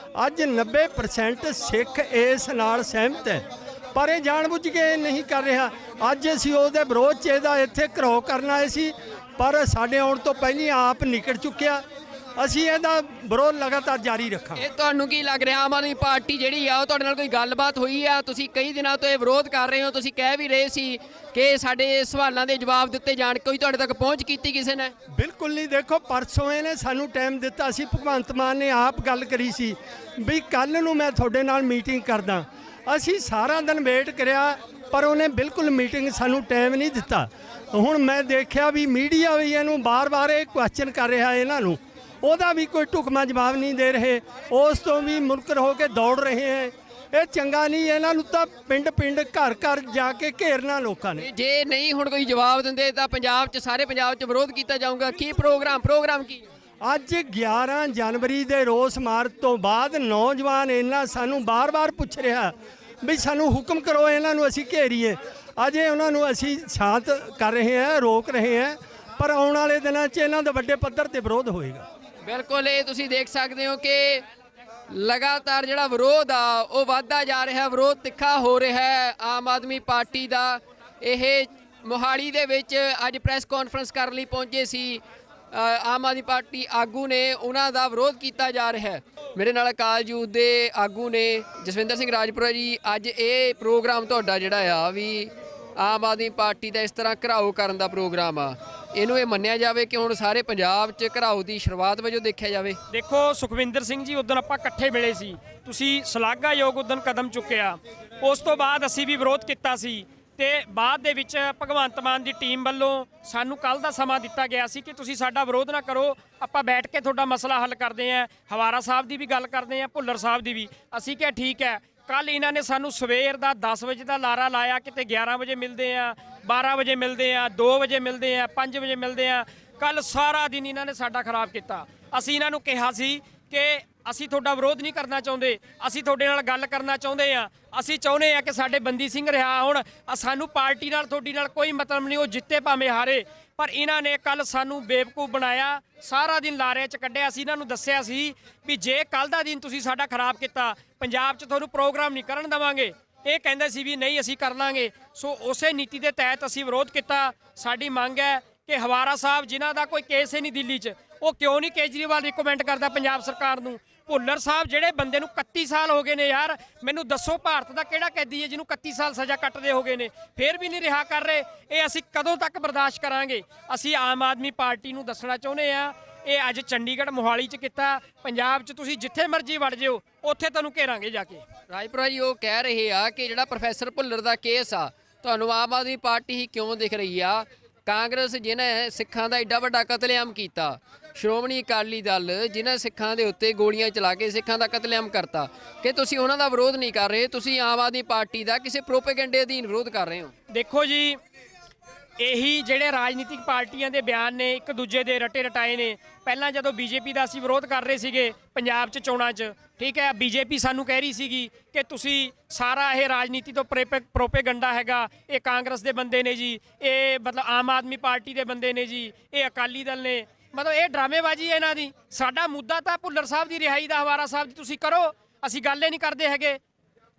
ਅੱਜ 90% ਸਿੱਖ ਇਸ ਨਾਲ ਸਹਿਮਤ ਹੈ, ਪਰ ਇਹ ਜਾਣਬੁੱਝ ਕੇ ਨਹੀਂ ਕਰ ਰਿਹਾ। ਅੱਜ ਅਸੀਂ ਉਹਦੇ ਵਿਰੋਧ 'ਚ ਇਹਦਾ ਇੱਥੇ ਘਰੋ ਕਰਨ ਆਏ ਸੀ, ਪਰ ਸਾਡੇ ਆਉਣ ਤੋਂ ਪਹਿਲਾਂ ਆਪ ਨਿਕਲ ਚੁੱਕਿਆ। ਅਸੀਂ ਇਹਦਾ ਵਿਰੋਧ ਲਗਾਤਾਰ ਜਾਰੀ ਰੱਖਾਂਗੇ। ਇਹ ਤੁਹਾਨੂੰ ਕੀ ਲੱਗ ਰਿਹਾ, ਆਮ ਆਦਮੀ ਪਾਰਟੀ ਜਿਹੜੀ ਆ ਉਹ ਤੁਹਾਡੇ ਨਾਲ ਕੋਈ ਗੱਲਬਾਤ ਹੋਈ ਆ? ਤੁਸੀਂ ਕਈ ਦਿਨਾਂ ਤੋਂ ਇਹ ਵਿਰੋਧ ਕਰ ਰਹੇ ਹੋ, ਤੁਸੀਂ ਕਹਿ ਵੀ ਰਹੇ ਸੀ ਕਿ ਸਾਡੇ ਸਵਾਲਾਂ ਦੇ ਜਵਾਬ ਦਿੱਤੇ ਜਾਣ, ਕੋਈ ਤੁਹਾਡੇ ਤੱਕ ਪਹੁੰਚ ਕੀਤੀ ਕਿਸੇ ਨੇ? ਬਿਲਕੁਲ ਨਹੀਂ। ਦੇਖੋ, ਪਰਸੋਂ ਇਹਨੇ ਸਾਨੂੰ ਟਾਈਮ ਦਿੱਤਾ ਸੀ, ਭਗਵੰਤ ਮਾਨ ਨੇ ਆਪ ਗੱਲ ਕਰੀ ਸੀ ਵੀ ਕੱਲ ਨੂੰ ਮੈਂ ਤੁਹਾਡੇ ਨਾਲ ਮੀਟਿੰਗ ਕਰਦਾ। ਅਸੀਂ ਸਾਰਾ ਦਿਨ ਵੇਟ ਕਰਿਆ, ਪਰ ਉਹਨੇ ਬਿਲਕੁਲ ਮੀਟਿੰਗ ਸਾਨੂੰ ਟਾਈਮ ਨਹੀਂ ਦਿੱਤਾ। ਹੁਣ ਮੈਂ ਦੇਖਿਆ ਵੀ ਮੀਡੀਆ ਵੀ ਇਹਨੂੰ ਬਾਰ-ਬਾਰ ਇਹ ਕੁਐਸਚਨ ਕਰ ਰਿਹਾ, ਇਹਨਾਂ ਨੂੰ ਉਹਦਾ ਵੀ ਕੋਈ ਢੁਕਵਾਂ ਜਵਾਬ ਨਹੀਂ ਦੇ ਰਹੇ, ਉਸ ਤੋਂ ਵੀ ਮੁਨਕਰ ਹੋ ਕੇ ਦੌੜ ਰਹੇ ਹੈ। ਇਹ ਚੰਗਾ ਨਹੀਂ। ਇਹਨਾਂ ਨੂੰ ਤਾਂ ਪਿੰਡ-ਪਿੰਡ ਘਰ-ਘਰ ਜਾ ਕੇ ਘੇਰਨਾ ਲੋਕਾਂ ਨੇ। ਜੇ ਨਹੀਂ ਹੁਣ ਕੋਈ ਜਵਾਬ ਦਿੰਦੇ ਤਾਂ ਪੰਜਾਬ 'ਚ ਸਾਰੇ ਪੰਜਾਬ 'ਚ ਵਿਰੋਧ ਕੀਤਾ ਜਾਊਗਾ। ਕੀ ਪ੍ਰੋਗਰਾਮ ਕੀ? ਅੱਜ 11 ਜਨਵਰੀ ਦੇ ਰੋਸ ਮਾਰਚ ਤੋਂ ਬਾਅਦ ਨੌਜਵਾਨ ਇਹਨਾਂ ਸਾਨੂੰ ਬਾਰ-ਬਾਰ ਪੁੱਛ ਰਿਹਾ ਵੀ ਸਾਨੂੰ ਹੁਕਮ ਕਰੋ, ਇਹਨਾਂ ਨੂੰ ਅਸੀਂ ਘੇਰੀਏ। ਅਜੇ ਉਹਨਾਂ ਨੂੰ ਅਸੀਂ ਸ਼ਾਂਤ ਕਰ ਰਹੇ ਹਾਂ, ਰੋਕ ਰਹੇ ਹਾਂ, ਪਰ ਆਉਣ ਵਾਲੇ ਦਿਨਾਂ 'ਚ ਇਹਨਾਂ ਦਾ ਵੱਡੇ ਪੱਧਰ ਤੇ ਵਿਰੋਧ ਹੋਏਗਾ। ਬਿਲਕੁਲ, ਇਹ ਤੁਸੀਂ ਦੇਖ ਸਕਦੇ ਹੋ ਕਿ ਲਗਾਤਾਰ ਜਿਹੜਾ ਵਿਰੋਧ ਆ ਉਹ ਵੱਧਦਾ ਜਾ ਰਿਹਾ, ਵਿਰੋਧ ਤਿੱਖਾ ਹੋ ਰਿਹਾ ਹੈ ਆਮ ਆਦਮੀ ਪਾਰਟੀ ਦਾ। ਇਹ ਮੋਹਾਲੀ ਦੇ ਵਿੱਚ ਅੱਜ ਪ੍ਰੈਸ ਕਾਨਫਰੰਸ ਕਰਨ ਲਈ ਪਹੁੰਚੇ ਸੀ ਆਮ ਆਦਮੀ ਪਾਰਟੀ ਆਗੂ ਨੇ, ਉਹਨਾਂ ਦਾ ਵਿਰੋਧ ਕੀਤਾ ਜਾ ਰਿਹਾ ਹੈ। ਮੇਰੇ ਨਾਲ ਅਕਾਲ ਯੂਥ ਦੇ ਆਗੂ ਨੇ ਜਸਵਿੰਦਰ ਸਿੰਘ ਰਾਜਪੁਰਾ ਜੀ। ਅੱਜ ਇਹ ਪ੍ਰੋਗਰਾਮ ਤੁਹਾਡਾ ਜਿਹੜਾ ਆ ਵੀ ਆਮ ਆਦਮੀ ਪਾਰਟੀ ਦਾ ਇਸ ਤਰ੍ਹਾਂ ਘਿਰਾਓ ਕਰਨ ਦਾ ਪ੍ਰੋਗਰਾਮ ਆ, ਇਹਨੂੰ ਇਹ ਮੰਨਿਆ ਜਾਵੇ ਕਿ ਹੁਣ ਸਾਰੇ ਪੰਜਾਬ 'ਚ ਘਿਰਾਓ ਦੀ ਸ਼ੁਰੂਆਤ ਵਜੋਂ ਦੇਖਿਆ ਜਾਵੇ? ਦੇਖੋ ਸੁਖਵਿੰਦਰ ਸਿੰਘ ਜੀ, ਉਦੋਂ ਆਪਾਂ ਇਕੱਠੇ ਮਿਲੇ ਸੀ, ਤੁਸੀਂ ਸ਼ਲਾਘਾਯੋਗ ਉਦੋਂ ਕਦਮ ਚੁੱਕਿਆ। ਉਸ ਤੋਂ ਬਾਅਦ ਅਸੀਂ ਵੀ ਵਿਰੋਧ ਕੀਤਾ ਸੀ ਤੇ ਬਾਅਦ ਦੇ ਵਿੱਚ ਭਗਵੰਤ ਮਾਨ ਦੀ ਟੀਮ ਵੱਲੋਂ ਸਾਨੂੰ ਕੱਲ ਦਾ ਸਮਾਂ ਦਿੱਤਾ ਗਿਆ ਸੀ ਕਿ ਤੁਸੀਂ ਸਾਡਾ ਵਿਰੋਧ ਨਾ ਕਰੋ, ਆਪਾਂ ਬੈਠ ਕੇ ਤੁਹਾਡਾ ਮਸਲਾ ਹੱਲ ਕਰਦੇ ਆਂ। ਹਵਾਰਾ ਸਾਹਿਬ ਦੀ ਵੀ ਗੱਲ ਕਰਦੇ ਆਂ, ਭੁੱਲਰ ਸਾਹਿਬ ਦੀ ਵੀ। ਅਸੀਂ ਕਿਹਾ ਠੀਕ ਹੈ। ਕੱਲ ਇਹਨਾਂ ਨੇ ਸਾਨੂੰ ਸਵੇਰ ਦਾ 10 ਵਜੇ ਦਾ ਲਾਰਾ ਲਾਇਆ, ਕਿਤੇ 11 ਵਜੇ ਮਿਲਦੇ ਆ, 12 ਵਜੇ ਮਿਲਦੇ ਆ, 2 ਵਜੇ ਮਿਲਦੇ ਆ, 5 ਵਜੇ ਮਿਲਦੇ ਆ। ਕੱਲ ਸਾਰਾ ਦਿਨ ਇਹਨਾਂ ਨੇ ਸਾਡਾ ਖਰਾਬ ਕੀਤਾ। ਅਸੀਂ ਇਹਨਾਂ ਨੂੰ ਕਿਹਾ ਸੀ ਕਿ ਅਸੀਂ ਤੁਹਾਡਾ ਵਿਰੋਧ ਨਹੀਂ ਕਰਨਾ ਚਾਹੁੰਦੇ, ਅਸੀਂ ਤੁਹਾਡੇ ਨਾਲ ਗੱਲ ਕਰਨਾ ਚਾਹੁੰਦੇ ਆ। ਅਸੀਂ ਚਾਹੁੰਦੇ ਆ ਕਿ ਸਾਡੇ ਬੰਦੀ ਸਿੰਘ ਰਿਹਾ ਹੋਣ, ਸਾਨੂੰ ਪਾਰਟੀ ਨਾਲ ਤੁਹਾਡੀ ਨਾਲ ਕੋਈ ਮਤਲਬ ਨਹੀਂ, ਉਹ ਜਿੱਤੇ ਭਾਵੇਂ ਹਾਰੇ। ਪਰ ਇਹਨਾਂ ਨੇ ਕੱਲ ਸਾਨੂੰ ਬੇਵਕੂਫ ਬਣਾਇਆ, ਸਾਰਾ ਦਿਨ ਲਾਰੇ 'ਚ ਕੱਢਿਆ। ਅਸੀਂ ਇਹਨਾਂ ਨੂੰ ਦੱਸਿਆ ਸੀ ਵੀ ਜੇ ਕੱਲ ਦਾ ਦਿਨ ਤੁਸੀਂ ਸਾਡਾ ਖਰਾਬ ਕੀਤਾ, ਪੰਜਾਬ 'ਚ ਤੁਹਾਨੂੰ ਪ੍ਰੋਗਰਾਮ ਨਹੀਂ ਕਰਨ ਦੇਵਾਂਗੇ। ਇਹ ਕਹਿੰਦੇ ਸੀ ਵੀ ਨਹੀਂ ਅਸੀਂ ਕਰ ਲਾਂਗੇ। ਸੋ ਉਸੇ ਨੀਤੀ ਦੇ ਤਹਿਤ ਅਸੀਂ ਵਿਰੋਧ ਕੀਤਾ। ਸਾਡੀ ਮੰਗ ਹੈ ਕਿ ਹਵਾਰਾ ਸਾਹਿਬ ਜਿਨ੍ਹਾਂ ਦਾ ਕੋਈ ਕੇਸ ਹੀ ਨਹੀਂ ਦਿੱਲੀ 'ਚ, ਉਹ ਕਿਉਂ ਨਹੀਂ ਕੇਜਰੀਵਾਲ ਰਿਕਮੈਂਡ ਕਰਦਾ ਪੰਜਾਬ ਸਰਕਾਰ ਨੂੰ? ਭੁੱਲਰ ਸਾਹਿਬ ਜਿਹੜੇ ਬੰਦੇ ਨੂੰ 31 ਸਾਲ ਹੋ ਗਏ ਨੇ ਯਾਰ, ਮੈਨੂੰ ਦੱਸੋ ਭਾਰਤ ਦਾ ਕਿਹੜਾ ਕੈਦੀ ਹੈ ਜਿਹਨੂੰ 31 ਸਾਲ ਸਜ਼ਾ ਕੱਟਦੇ ਹੋ ਗਏ ਨੇ, ਫੇਰ ਵੀ ਨਹੀਂ ਰਿਹਾ ਕਰ ਰਹੇ? ਇਹ ਅਸੀਂ ਕਦੋਂ ਤੱਕ ਬਰਦਾਸ਼ਤ ਕਰਾਂਗੇ? ਅਸੀਂ ਆਮ ਆਦਮੀ ਪਾਰਟੀ ਨੂੰ ਦੱਸਣਾ ਚਾਹੁੰਦੇ ਆ, ਇਹ ਅੱਜ ਚੰਡੀਗੜ੍ਹ ਮੋਹਾਲੀ 'ਚ ਕੀਤਾ, ਪੰਜਾਬ 'ਚ ਤੁਸੀਂ ਜਿੱਥੇ ਮਰਜ਼ੀ ਵੜ ਜਿਓ, ਉੱਥੇ ਤੁਹਾਨੂੰ ਘੇਰਾਂਗੇ ਜਾ ਕੇ। ਰਾਜਪੁਰਾ ਜੀ ਉਹ ਕਹਿ ਰਹੇ ਆ ਕਿ ਜਿਹੜਾ ਪ੍ਰੋਫੈਸਰ ਭੁੱਲਰ ਦਾ ਕੇਸ ਆ, ਤੁਹਾਨੂੰ ਆਮ ਆਦਮੀ ਪਾਰਟੀ ਹੀ ਕਿਉਂ ਦਿਖ ਰਹੀ ਆ? ਕਾਂਗਰਸ ਜਿਹਨੇ ਸਿੱਖਾਂ ਦਾ ਐਡਾ ਵੱਡਾ ਕਤਲੇਆਮ ਕੀਤਾ, ਸ਼੍ਰੋਮਣੀ ਅਕਾਲੀ ਦਲ ਜਿਨ੍ਹਾਂ ਸਿੱਖਾਂ ਦੇ ਉੱਤੇ ਗੋਲੀਆਂ ਚਲਾ ਕੇ ਸਿੱਖਾਂ ਦਾ ਕਤਲੇਆਮ ਕਰਤਾ, ਕਿ ਤੁਸੀਂ ਉਹਨਾਂ ਦਾ ਵਿਰੋਧ ਨਹੀਂ ਕਰ ਰਹੇ, ਤੁਸੀਂ ਆਮ ਆਦਮੀ ਪਾਰਟੀ ਦਾ ਕਿਸੇ ਪ੍ਰੋਪੇਗੈਂਡੇ ਅਧੀਨ ਵਿਰੋਧ ਕਰ ਰਹੇ ਹੋ? ਦੇਖੋ ਜੀ, ਇਹੀ ਜਿਹੜੇ ਰਾਜਨੀਤਿਕ ਪਾਰਟੀਆਂ ਦੇ ਬਿਆਨ ਨੇ ਇੱਕ ਦੂਜੇ ਦੇ ਰਟੇ ਰਟਾਏ ਨੇ। ਪਹਿਲਾਂ ਜਦੋਂ ਬੀਜੇਪੀ ਦਾ ਅਸੀਂ ਵਿਰੋਧ ਕਰ ਰਹੇ ਸੀਗੇ ਪੰਜਾਬ 'ਚ ਚੋਣਾਂ 'ਚ, ਠੀਕ ਹੈ, ਬੀਜੇਪੀ ਸਾਨੂੰ ਕਹਿ ਰਹੀ ਸੀਗੀ ਕਿ ਤੁਸੀਂ ਸਾਰਾ ਇਹ ਰਾਜਨੀਤੀ ਤੋਂ ਪ੍ਰੋਪੇਗੰਡਾ ਹੈਗਾ, ਇਹ ਕਾਂਗਰਸ ਦੇ ਬੰਦੇ ਨੇ ਜੀ, ਇਹ ਮਤਲਬ ਆਮ ਆਦਮੀ ਪਾਰਟੀ ਦੇ ਬੰਦੇ ਨੇ ਜੀ, ਇਹ ਅਕਾਲੀ ਦਲ ਨੇ, ਮਤਲਬ ਇਹ ਡਰਾਮੇਬਾਜ਼ੀ ਹੈ ਇਹਨਾਂ ਦੀ। ਸਾਡਾ ਮੁੱਦਾ ਤਾਂ ਭੁੱਲਰ ਸਾਹਿਬ ਦੀ ਰਿਹਾਈ ਦਾ, ਹਵਾਰਾ ਸਾਹਿਬ ਦੀ ਤੁਸੀਂ ਕਰੋ, ਅਸੀਂ ਗੱਲ ਹੀ ਨਹੀਂ ਕਰਦੇ ਹੈਗੇ।